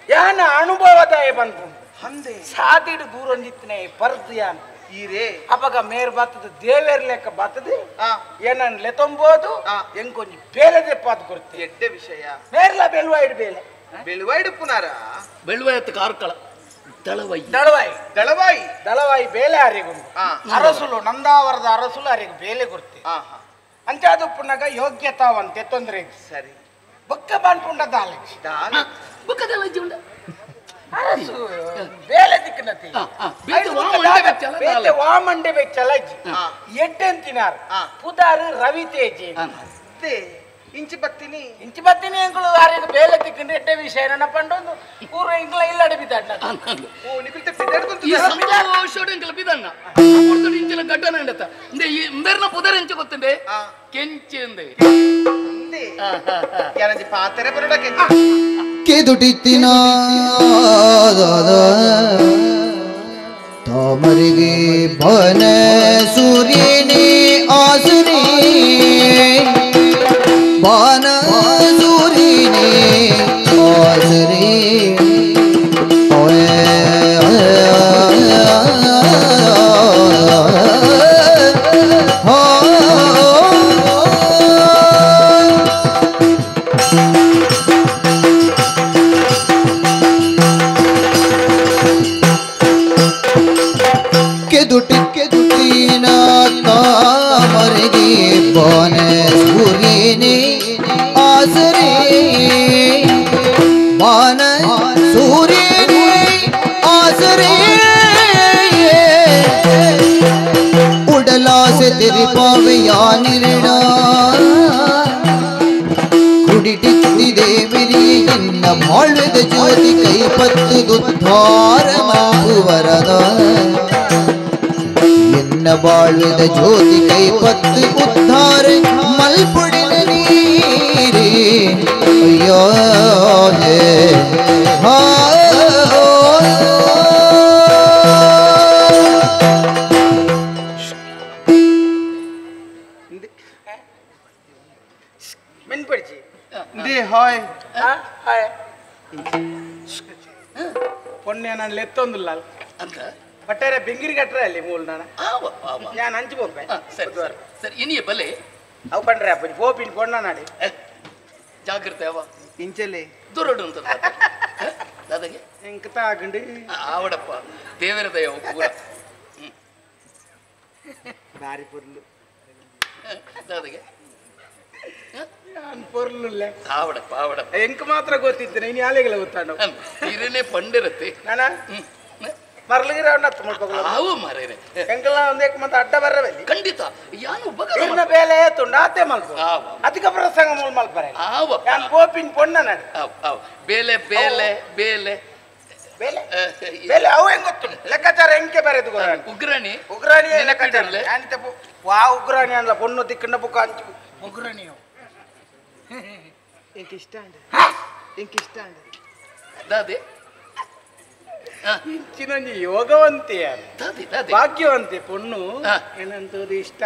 ಯಾನ ಅನುಭವದಾಯ ಬಂದು ಹಂದೆ ಸಾದಿಡು ದೂರ ನಿತ್ತನೆ ಪರ್ದು ಯಾನ ಈರೇ ಅಪಗ ಮೇರ್ ಬತ್ತದ ದೇವೇರ್ ಲೆಕ್ಕ ಬತ್ತದು ಏನನ್ ಲೆತೊಂಬೋದು ಎಂಕೊಂಜಿ ಬೇಲೆ ದೆಪ್ಪಾದ ಕೊಡ್ತಿ ಎಡ್ಡೆ ವಿಷಯ ಮೇರ್ಲ ಬೆಲ್ವಾಯ್ಡ್ ಬೇಲೆ ಬೆಳುವೈಡು ಪುನರ ಬೆಳುವಯತ್ತು ಕಾರ್ಕಳ ದಳವಾಯಿ ದಳವಾಯಿ ಬೇಲೆ ಅರಿಗುಂಡು ಅರಸುಲು ನಂದಾವರದ ಅರಸುಲು ಅರಿಗು ಬೇಲೆ ಕೊಡ್ತಿ ಅಂಚಾದು ಪುನಗ ಯೋಗ್ಯತಾವಂತೆ ತೊಂದರೆ ಸರಿ ಬೊಕ್ಕ ಬಾನ್ಪುಂಡ ದಾಲಜ್ಜಿ ಬುಕ್ಕದಲ್ಲಜ್ಜಿ ಉಂಡ ಅರಸು ಬೇಲೆ ದಿಕ್ಕನತಿ ಬೇತೆ ವಾಮಂಡೆ ಬೆಚ್ಚಲಜ್ಜಿ ಎಡ್ಡೆಂತಿನಾರು ಪುದಾರು ರವಿ ತೇಜಿ ಇಂಚಿ ಬತ್ತೀನಿ ಎಂಗಳು ಆರೇನು ಬೇಲೆ ತಿಕ್ಕಂಡು ಎಡ್ಡೆ ವಿಷಯ ನನ್ನ ಪಂಡೊಂದು ಊರು ಇಂಗ್ಲ ಇಲ್ಲಡೆ ಬಿದ್ದಾಡ ಓ ನಿಕುಲ್ತೆ ಫಿದರ್ಕೊಂತು ಈ ಸಂತೋಷೋಡು ಎಂಕಲ ಬಿದನ್ನ ಕೊಡ್ತಡಿ ಇಂಚಿನ ಗಡ್ಡನ ಎಂಡತ ಇಂದೆ ಈ ಇಂಬೆರ್ನ ಪುದರ್ ಎಂಚ ಗೊತ್ತುಂಡೆ ಕೆಂಚೆ ಎಂದೆ ಅಂದೆ ಯಾರಂಜಿ ಪಾತರೆ ಬರೋಡ ಕೆಂಚಿ ಕೆದುಟಿತ್ತಿನ ತಾಮರಿಗೆ ಬನ ಸೂರ್ಯನೇ ಆಸರೆ ಬಾನ ಸೂರ್ಯನೇ ಆಸರೆ ಕೆದುಟಿನ ತಾಮರಿಗೆ ಬಾನ ಸೂರ್ಯನೇ ಆಸರೆ ಬಾನ ಸೂರ್ಯನೇ ಆಸರೆ ಉಡಲಾಸೆ ತೆರಿ ಪಾವೆಯ ನಿರ್ಣ ಕುಡಿಟಿತ್ತಿದೆ ಬಿರಿಯ ಎನ್ನ ಬಾಳ್ವೆದ ಜ್ಯೋತಿ ಕೈಪತ್ತು ದುದ್ಧಾರ ವರದ ಎನ್ನ ಬಾಳ್ವೆದ ಜ್ಯೋತಿ ಕೈಪತ್ತು ಉದ್ಧಾರ ಮಲ್ಪುಡಿನ ನೀರೇ ಅಯ್ಯೋ ಮೆನ್ಪಡಿಸಿ ದೇ ಹಾಯ್ ಪೊಣ್ಣೆ ನಾನು ಲೆತ್ತೊಂದಿಲ್ಲ ಅಂತ ಬಟ್ಟೆರೆ ಬೆಂಗಿರಿ ಕಟ್ರೆ ಅಲ್ಲಿ ಮೂಲ ನಾನು ನಾನು ಹಂಚಿ ಹೋಗ್ಬೆ ಸರಿ ಇನಿಯ ಬಲೆ ಅವು ಪಂಡ್ರೆ ಅಪ್ಪಜಿ ಪೋಪಿನ್ ಪೊಣ್ಣ ನಾಡಿ ಜಾಗ್ರತೆ ಅವ ಇಂಚಲೆ ದೊರಡು ಅಂತ ದಾದಾಗೆ ಎಂಕತ ಆಗಂಡು ಆವಡಪ್ಪ ದೇವರ ದಯ ಪೂರ ಭಾರಿ ಪೊರ್ಲು ದಾದಾಗೆ ನಾನು ಪೊರ್ಲುಲ್ಲೆ ಆವಡಪ್ಪ ಎಂಕ ಮಾತ್ರ ಗೊತ್ತಿದ್ದೇನೆ ಇನ್ನು ಯಾಲೆಗೆಲ್ಲ ಗೊತ್ತಾಂಡು ಇರನೇ ಪಂಡಿರತ್ತೆ ನಾನ ಮರ್ಲಿಗಿರ ಅವನ್ನ ಮಾಡ್ಕೋಲ್ಲ ಅವು ಮಾರೇನೆ ಎಂಕಲ್ಲ ಒಂದೇಕ್ ಮತ್ತೆ ಅಡ್ಡ ಬರ್ರವೆಲ್ಲಿ ಖಂಡಿತ ಯಾನು ಇನ್ನ ಬೇಲೆ ತುಂಡ ಆತೆ ಮಲ್ಪು ಅದಕ್ಕೆ ಪ್ರಸಂಗ ಮೂಲ ಮಲ್ಪರೆ ಯಾನ್ ಪೋಪಿನ್ ಪೊಣ್ಣ ನಡಿ ಬೇಲೆ ಬೇಲೆ ಬೇಲೆ ಬೇಲೆ ಬೇಲೆ ಅವು ಹೆಂಗ್ ಗೊತ್ತು ಲೆಕ್ಕಾಚಾರ ಹೆಂಗೆ ಬರೆದು ಉಗ್ರಾಣಿ ಉಗ್ರಾಣಿ ಲೆಕ್ಕಾಚಾರ ವಾ ಉಗ್ರಾಣಿ ಅಲ್ಲ ಪೊಣ್ಣು ತಿಕ್ಕಂಡ ಬುಕ್ಕ ಹಂಚು ಉಗ್ರಾಣಿ ಎಂಕಿಷ್ಟ ದಾದೆ ಇಂಚಿನೊಂಜಿ ಯೋಗವಂತೆ ಭಾಗ್ಯವಂತೆ ಪೊಣ್ಣು ಏನಂತದ್ದು ಇಷ್ಟ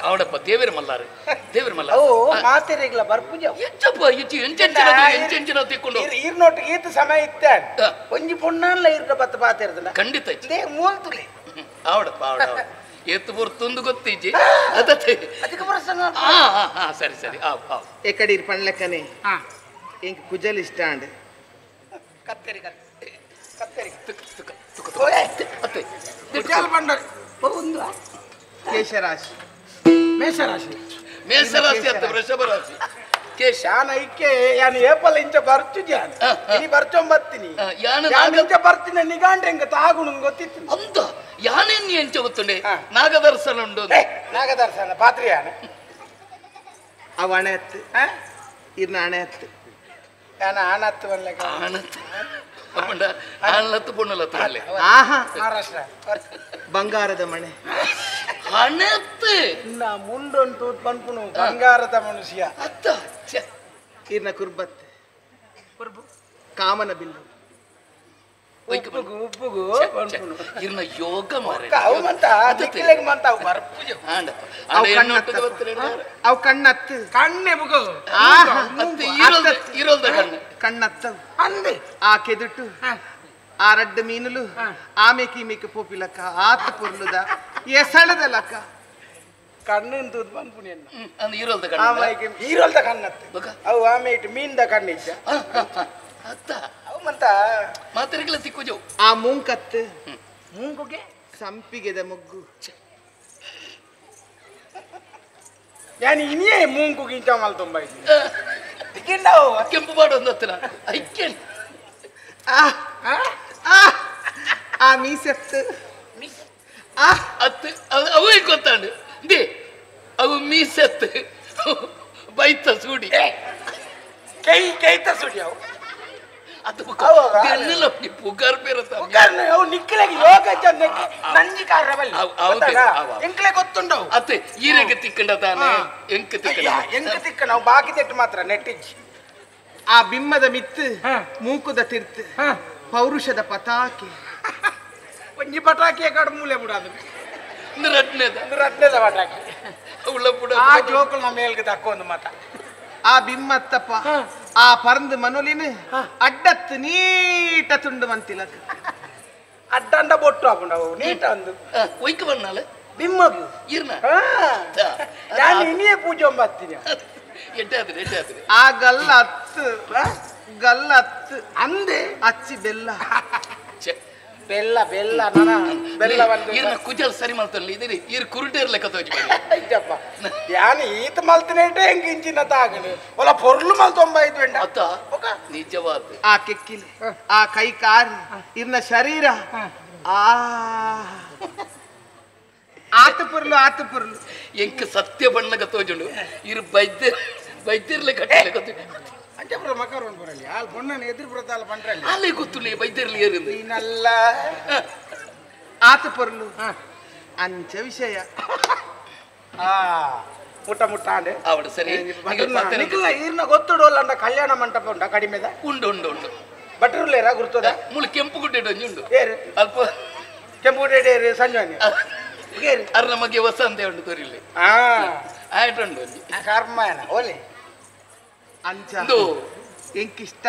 ಅವಡಪ್ಪ ದೇವರ ಮಲ್ಲಾರು ಅವು ಮಾತೆರೆಗ್ಲ ಬರ್ಪುಜ ಹೆಚ್ಚಪ್ಪ ಎಂಚೆಂಚಿನ ತಿಕ್ಕೊಂಡು ಈರ್ನೊಟ್ಟಿಗೆ ಈತ ಸಮಯ ಇತ್ತ ಒಂಜಿ ಪೊಣ್ಣಲ್ಲ ಇರ್ದ ಬತ್ತ ಪಾತಿರ್ದಲ್ಲ ಖಂಡಿತ ಮೂಲ್ತುಲೆ ಅವಡಪ್ಪ ಎತ್ತು ಬರ್ತೊಂದು ಗೊತ್ತಿಜ್ಜಿ ಅದಕ್ಕೆ ಪ್ರಸಂಗ ಸರಿ ಸರಿ ఏ కడి పండ్లకనే ఇంక కుజలు ఇష్ట అండి కత్తెరి కత్తెరి ಅತ್ತೆ ಕುಚಾಲ ಬಂಡರಿ ಒಂದು ಕೇಶರಾಶಿ ಮೇಷರಾಶಿ ಮೇಷರಾಶಿ ಅತ್ತೆ ವೃಷಭ ರಾಶಿ ಕೇಶ ಶಾನ ಇಕ್ಕೆ ಯಾನು ಏಪಲ್ ಇಂಚ ಬರ್ತು ಜಾನ ಇನಿ ಬರ್ಚೊಂಬತ್ತೀನಿ ಯಾನ ಯಾನು ಇಂಚ ಬರ್ತೀನಿ ನಿಗಾಂಡೆ ಹೆಂಗ ತಾಗುಣ ಗೊತ್ತಿತ್ತು ಅಂತ ಯಾನೇನ್ ಎಂಚ ಗೊತ್ತುಂಡೆ ನಾಗದರ್ಶನ ಉಂಡು ನಾಗದರ್ಶನ ಪಾತ್ರಿ ಯಾನ ಅವ ಹಣೆ ಎತ್ತು ಇರ್ನ ಹಣೆ ಎತ್ತು ಯಾನ ಹಣ ಹತ್ತು ಬರ್ಲೆಕ್ಕ ಅಪ್ಪಂಡ ಆನಲತ್ತು ಪುಣ್ಣಲತ್ತು ಅಲ್ಲೇ ಆಹಾ ಮಹಾರಾಷ್ಟ್ರ ಬಂಗಾರದ ಮಣೆ ಹಣೆತ್ತು ಇನ್ನ ಮುಂಡೊಂದು ಪನ್ಪುನು ಬಂಗಾರದ ಮನುಷ್ಯ ಅತ್ತ ಇರ್ನ ಕುರ್ಬತ್ತೆ ಕಾಮನ ಬಿಲ್ಲು ಉಪ್ಪುಗು ಉಪ್ಪುಗು ಪನ್ಪುನು ಇರ್ನ ಯೋಗ ಮಾರೆ ಅವು ಮಂತ ದಿಕ್ಕಿಲೆಗ್ ಮಂತ ಅವು ಬರ್ಪುಜು ಅವು ಕಣ್ಣತ್ತು ಕಣ್ಣೆ ಮುಗು ಇರೋಲ್ದ ಕಣ್ಣು ಕಣ್ಣತ್ತವು ಅಂದೆ ಆ ಕೆದುಟು ಆ ರಡ್ಡು ಮೀನುಲು ಆಮೇಕಿ ಮೇಕ ಪೋಪಿಲಕ್ಕ ಆತ ಪುರ್ಲುದ ಎಸಳದ ಲಕ್ಕ ಕಣ್ಣು ಬಂದ್ಪುಣಿ ಇರೋಲ್ದ ಈರೋಲ್ದ ಕಣ್ಣತ್ತು ಅವು ಆಮೆ ಇಟ್ಟು ಮೀನ್ದ ಕಣ್ಣಿದ್ದ ಅತ್ತ ಅವು ಮಂತ ಮಾತರಿಗಳ ತಿಕ್ಕುಜು ಆ ಮೂಂಕತ್ತು ಮೂಂಗುಗೆ ಸಂಪಿಗೆದ ಮುಗ್ಗು ಯಾನಿ ಇನ್ನೇ ಮೂಂಗುಗೆ ಇಂಚ ಮಾಲ್ ತುಂಬ ಕೆಂಪು ಮಾಡೊಂದು ಹತ್ತಿರ ಐಕ್ಯನ್ ಆ ಮೀಸೆತ್ತು ಅತ್ತು ಅವು ಗೊತ್ತಾಂಡು ದೇ ಅವು ಮೀಸೆತ್ತು ಬೈತ ಸೂಡಿ ಕೈತ ಸುಡಿ ಅವು ಅದು ಪುಗಾರ್ ಬೇರತ್ತ ಅವು ನಿಕ್ಕಲೆಗೆ ಯೋಗ ನಂಜಿ ಎಂಕ್ಲೆ ಗೊತ್ತುಂಡವು ಅತ್ತೆ ಈರೆಗೆ ತಿಕ್ಕಂಡ ತಾನೆ ಎಂಕ ತಿಕ್ಕ ನಾವು ಬಾಕಿ ತೆಟ್ಟು ಮಾತ್ರ ನೆಟ್ಟಿಜ್ಜಿ ಆ ಬಿಮ್ಮದ ಮಿತ್ತು ಮೂಕುದ ತಿರ್ತು ಪೌರುಷದ ಪತಾಕೆ ಒಂಜಿ ಪಟಾಕಿಯ ಕಡು ಮೂಲೆ ಬಿಡೋದು ರಟ್ನೆದ ಪಟಾಕಿ ಆ ಜೋಕುಲ್ ನಮ್ಮ ಮೇಲ್ಗೆ ತಕ್ಕೊಂದು ಮತ ಆ ಬಿಮ್ಮತ್ತಪ್ಪ ಆ ಪರಂದು ಮನುಲಿನ ಅಡ್ಡತ್ತು ನೀಟ ತುಂಡು ಮಂತಿಲಕ ಅಡ್ಡಂಡ ಬೊಟ್ಟು ಹಾಕೊಂಡವು ನೀಟ ಅಂದು ಒಯ್ಕ ಬಣ್ಣಾಲೆ ಬಿಮ್ಮಗು ಇರ್ನ ನಾನು ಇನ್ನೇ ಪೂಜೆ ಒಂಬತ್ತೀನಿ ಎಡ್ಡಾದ್ರೆ ಆ ಗಲ್ಲ ಹತ್ತು ಅಂದೆ ಅಚ್ಚಿ ಬೆಲ್ಲ ಬೆಲ್ಲ ಬೆಲ್ಲ ನನ ಬೆಲ್ಲ ಇರ್ನ ಕುಜಲ್ ಸರಿ ಮಾಡ್ತಲ್ಲ ಇದೇರಿ ಇರ್ ಕುರುಟೇರ್ ಲೆಕ್ಕ ತೋಜಿ ಅಯ್ಯಪ್ಪ ಯಾನಿ ಈತ ಮಲ್ತನೇಟೆ ಹೆಂಗ ಇಂಚಿನ ತಾಗನು ಒಲ ಪೊರ್ಲು ಮಲ್ 95 ವೆಂಡ ಅತ್ತ ನಿಜವಾದ ಆ ಕೆಕ್ಕಿಲೆ ಆ ಕೈ ಕಾರು ಇರ್ನ ಶರೀರ ಆತು ಪುರ್ಲು ಎಂಕ ಸತ್ಯ ಬಣ್ಣಗ ತೋಜುಂಡು ಇರ್ ಬೈದ್ಯರ್ಲೆ ಕಟ್ಟಲೆ ಅಂಜಪುರ ಮಕರೋನ್ ಬರಲಿ ಆಲ್ ಬಣ್ಣನ ಎದುರು ಬರತಾಲ ಪಂಡ್ರಲ್ಲಿ ಅಲ್ಲೇ ಗೊತ್ತುಲಿ ಬೈದ್ಯರ್ಲಿ ಏರಿಂದು ನೀನಲ್ಲ ಆತು ಪುರ್ಲು ಅಂಚ ವಿಷಯ ಮುಟ್ಟ ಆಂಡೆ ಅವಡು ಸರಿ ಈರ್ನ ಗೊತ್ತುಡೋಲ್ಲ ಅಂದ ಕಲ್ಯಾಣ ಮಂಟಪ ಉಂಡ ಕಡಿಮೆದ ಉಂಡು ಬಟ್ರುಲೇರ ಗುರ್ತದ ಮುಳು ಕೆಂಪು ಗುಡ್ಡೆ ಉಂಡು ಏರು ಅಲ್ಪ ಕೆಂಪು ಗುಡ್ಡೆ ಸಂಜೆ ಅರ್ ನಮಗೆ ವಸಂತ ಉಂಟು ತೋರಿಲ್ಲಿ ಆಯ್ತುಂಡು ಕರ್ಮನ ಓಲೆ ಅಂಚ ಎಂಕ್ ಇಷ್ಟ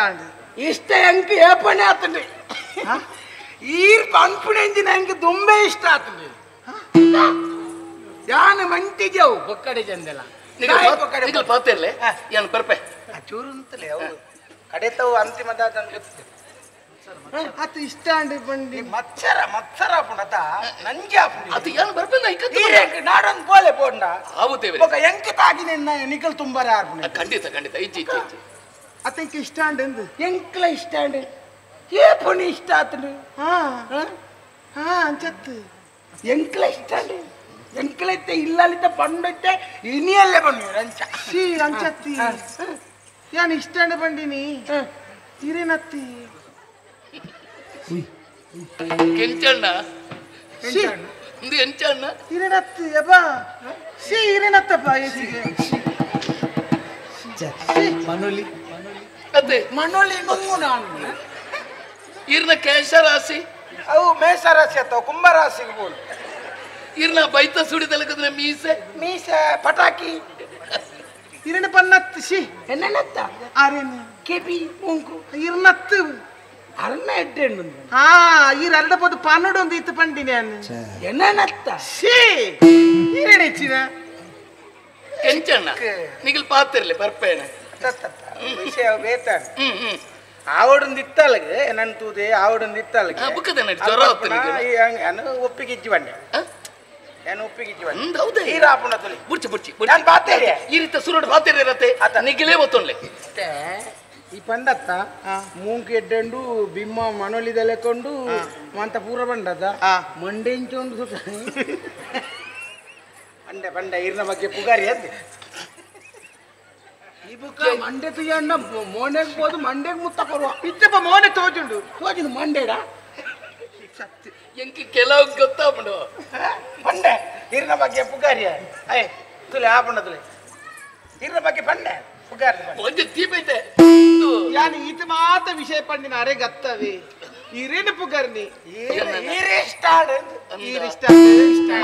ಇಷ್ಟ ಎಂಕ್ ಏಪಣೆ ಆತಂಡ್ರಿ ಈರ್ ಪನ್ಪುಣೆಂಜಿನ ಎಂಕ್ ದುಂಬೆ ಇಷ್ಟ ಆತಂಡ್ರಿ ಯಾನು ಮಂಟಿಜವು ಬೊಕ್ಕಡೆ ಜಂದೆಲ್ಲ ನಿಗಲ್ ಪಾತಿರ್ಲೆ ಯಾನು ಬರ್ಪೆ ಚೂರು ಅಂತಲೇ ಹೌದು ಕಡೆತವು ಅಂತಿಮದ ಅದು ಇಷ್ಟ ಅಂಡಿ ಬಂಡಿ ಮತ್ಸರ ಪುಣತ ನಂಗೆ ಅದು ಯಾನು ಬರ್ಪೆ ನಾಡೊಂದು ಪೋಲೆ ಪೋಂಡ ಆಗುತ್ತೇವೆ ఒక ಎಂಕ ತಾಗಿ ನಿಕಲ್ ತುಂಬಾರ ಆರ್ಪುಣ ಖಂಡಿತ ಇಜ್ಜಿ ಅತಂಕ ಇಷ್ಟ ಅಂಡು ಎಂಕ್ಲ ಇಷ್ಟ ಅಂಡು ಏ ಪುಣಿ ಇಷ್ಟ ಆತನು ಅಂಚತ್ತು ಎಂಕ್ಲ ಇಷ್ಟ ಅಂಡು ಎಂಕ್ಲೈತೆ ಇಲ್ಲಲ್ಲಿದ್ದ ಪಂಡೈತೆ ಇನಿಯಲ್ಲೇ ಬನ್ನಿ ಅಂಚ ಸಿ ಅಂಚತ್ತಿ ಯಾನು ಇಷ್ಟ ಅಂಡು ಬಂದಿನಿ ಹಿರೇನತ್ತಿ ಕೆಂಚಣ್ಣ ಎಂಚಣ್ಣ ಹಿರೇನತ್ತಿ ಅಬ್ಬಾ ಸಿ ಹಿರೇನತ್ತಪ್ಪ ಏಸಿಗೆ ಮನೋಲಿ ಅದೇ ಮನೋಲಿ ನುಂಗು ನಾನು ಇರ್ನ ಕೇಶ ರಾಶಿ ಅವು ಮೇಷ ರಾಶಿ ಅಥವಾ ಕುಂಭ ರಾಶಿಗೆ ಬೋಲ್ ಇರ್ನ ಬೈತ ಸುಡಿದಲಕದ್ರೆ ಮೀಸೆ ಪಟಾಕಿ ಇರನ ಪನ್ನತ್ತು ಸಿ ಎನ್ನತ್ತ ಆರೇನು ಕೆಪಿ ಮುಂಕು ಇರ್ನತ್ತು ಅರ್ನ ಎಡ್ಡೆಂಡು ಈರ್ ಅರ್ಧ ಪೋದು ಪನ್ನಡು ಒಂದು ಇತ್ತು ಪಂಡಿನಿ ಅನ್ನು ಎನ್ನತ್ತ ಸಿ ಇರಣಿಚಿನ ಕೆಂಚಣ್ಣ ನಿಗಲ್ ಪಾತಿರ್ಲಿ ಬರ್ಪೇನೆ ವಿಷಯ ಬೇತಾನೆ ಆವಡೊಂದು ಇತ್ತಲ್ಗೆ ನನ್ನ ತೂದೆ ಆವಡೊಂದು ಇತ್ತಲ್ಗೆ ಒಪ್ಪಿಗಿಚ್ಚಿ ಬಂಡೆ ನಾನು ಒಪ್ಪಿಗಿಚ್ಚಿ ಬಂಡೆ ಹೌದಾ ಈರಾಪುಣ ತುಲಿ ಬುಡ್ಚಿ ಬುಡ್ಚಿ ನಾನು ಬಾತೇರಿ ಈ ರೀತಿ ಸುರುಡು ಬಾತೇರಿ ಇರತ್ತೆ ನಿಗಿಲೇ ಗೊತ್ತೊಂಡ್ಲೆ ಈ ಪಂಡತ್ತ ಮೂಂಕಿ ಎಡ್ಡಂಡು ಬಿಮ್ಮ ಮನೋಲಿದಲೆಕೊಂಡು ಮಂತ ಪೂರ ಬಂಡದ ಮಂಡೆ ಇಂಚೊಂಡು ಸುತ್ತ ಪಂಡೆ ಪಂಡೆ ಇರ್ನ ಬಗ್ಗೆ ಪುಗಾರಿ ಅದ್ದೆ ಈ ಬುಕ್ಕ ಮಂಡೆ ತುಯ್ಯಣ್ಣ ಮೋನೆಗೆ ಹೋದು ಮಂಡೆಗೆ ಮುತ್ತ ಕೊಡುವ ಇತ್ತಪ್ಪ ಮೋನೆ ತೋಜುಂಡು ಮಂಡೇಡ ಎಂಕಿ ಕೆಲವು ಗೊತ್ತಾಪುಂಡು ಪಂಡೆ ಇರ್ನ ಬಗ್ಗೆ ಪುಗಾರಿ ಅಯ್ಯ ತುಲೆ ಆಪುಂಡ ತುಲೆ ಇರ್ನ ಬಗ್ಗೆ ಪಂಡೆ ಪುಗಾರಿ ಒಂದು ತೀಪೈತೆ ಯಾನು ಇದು ಮಾತ ವಿಷಯ ಪಂಡಿನ ಅರೆ ಗತ್ತವೆ ಇರೇನು ಪುಗಾರ್ನಿ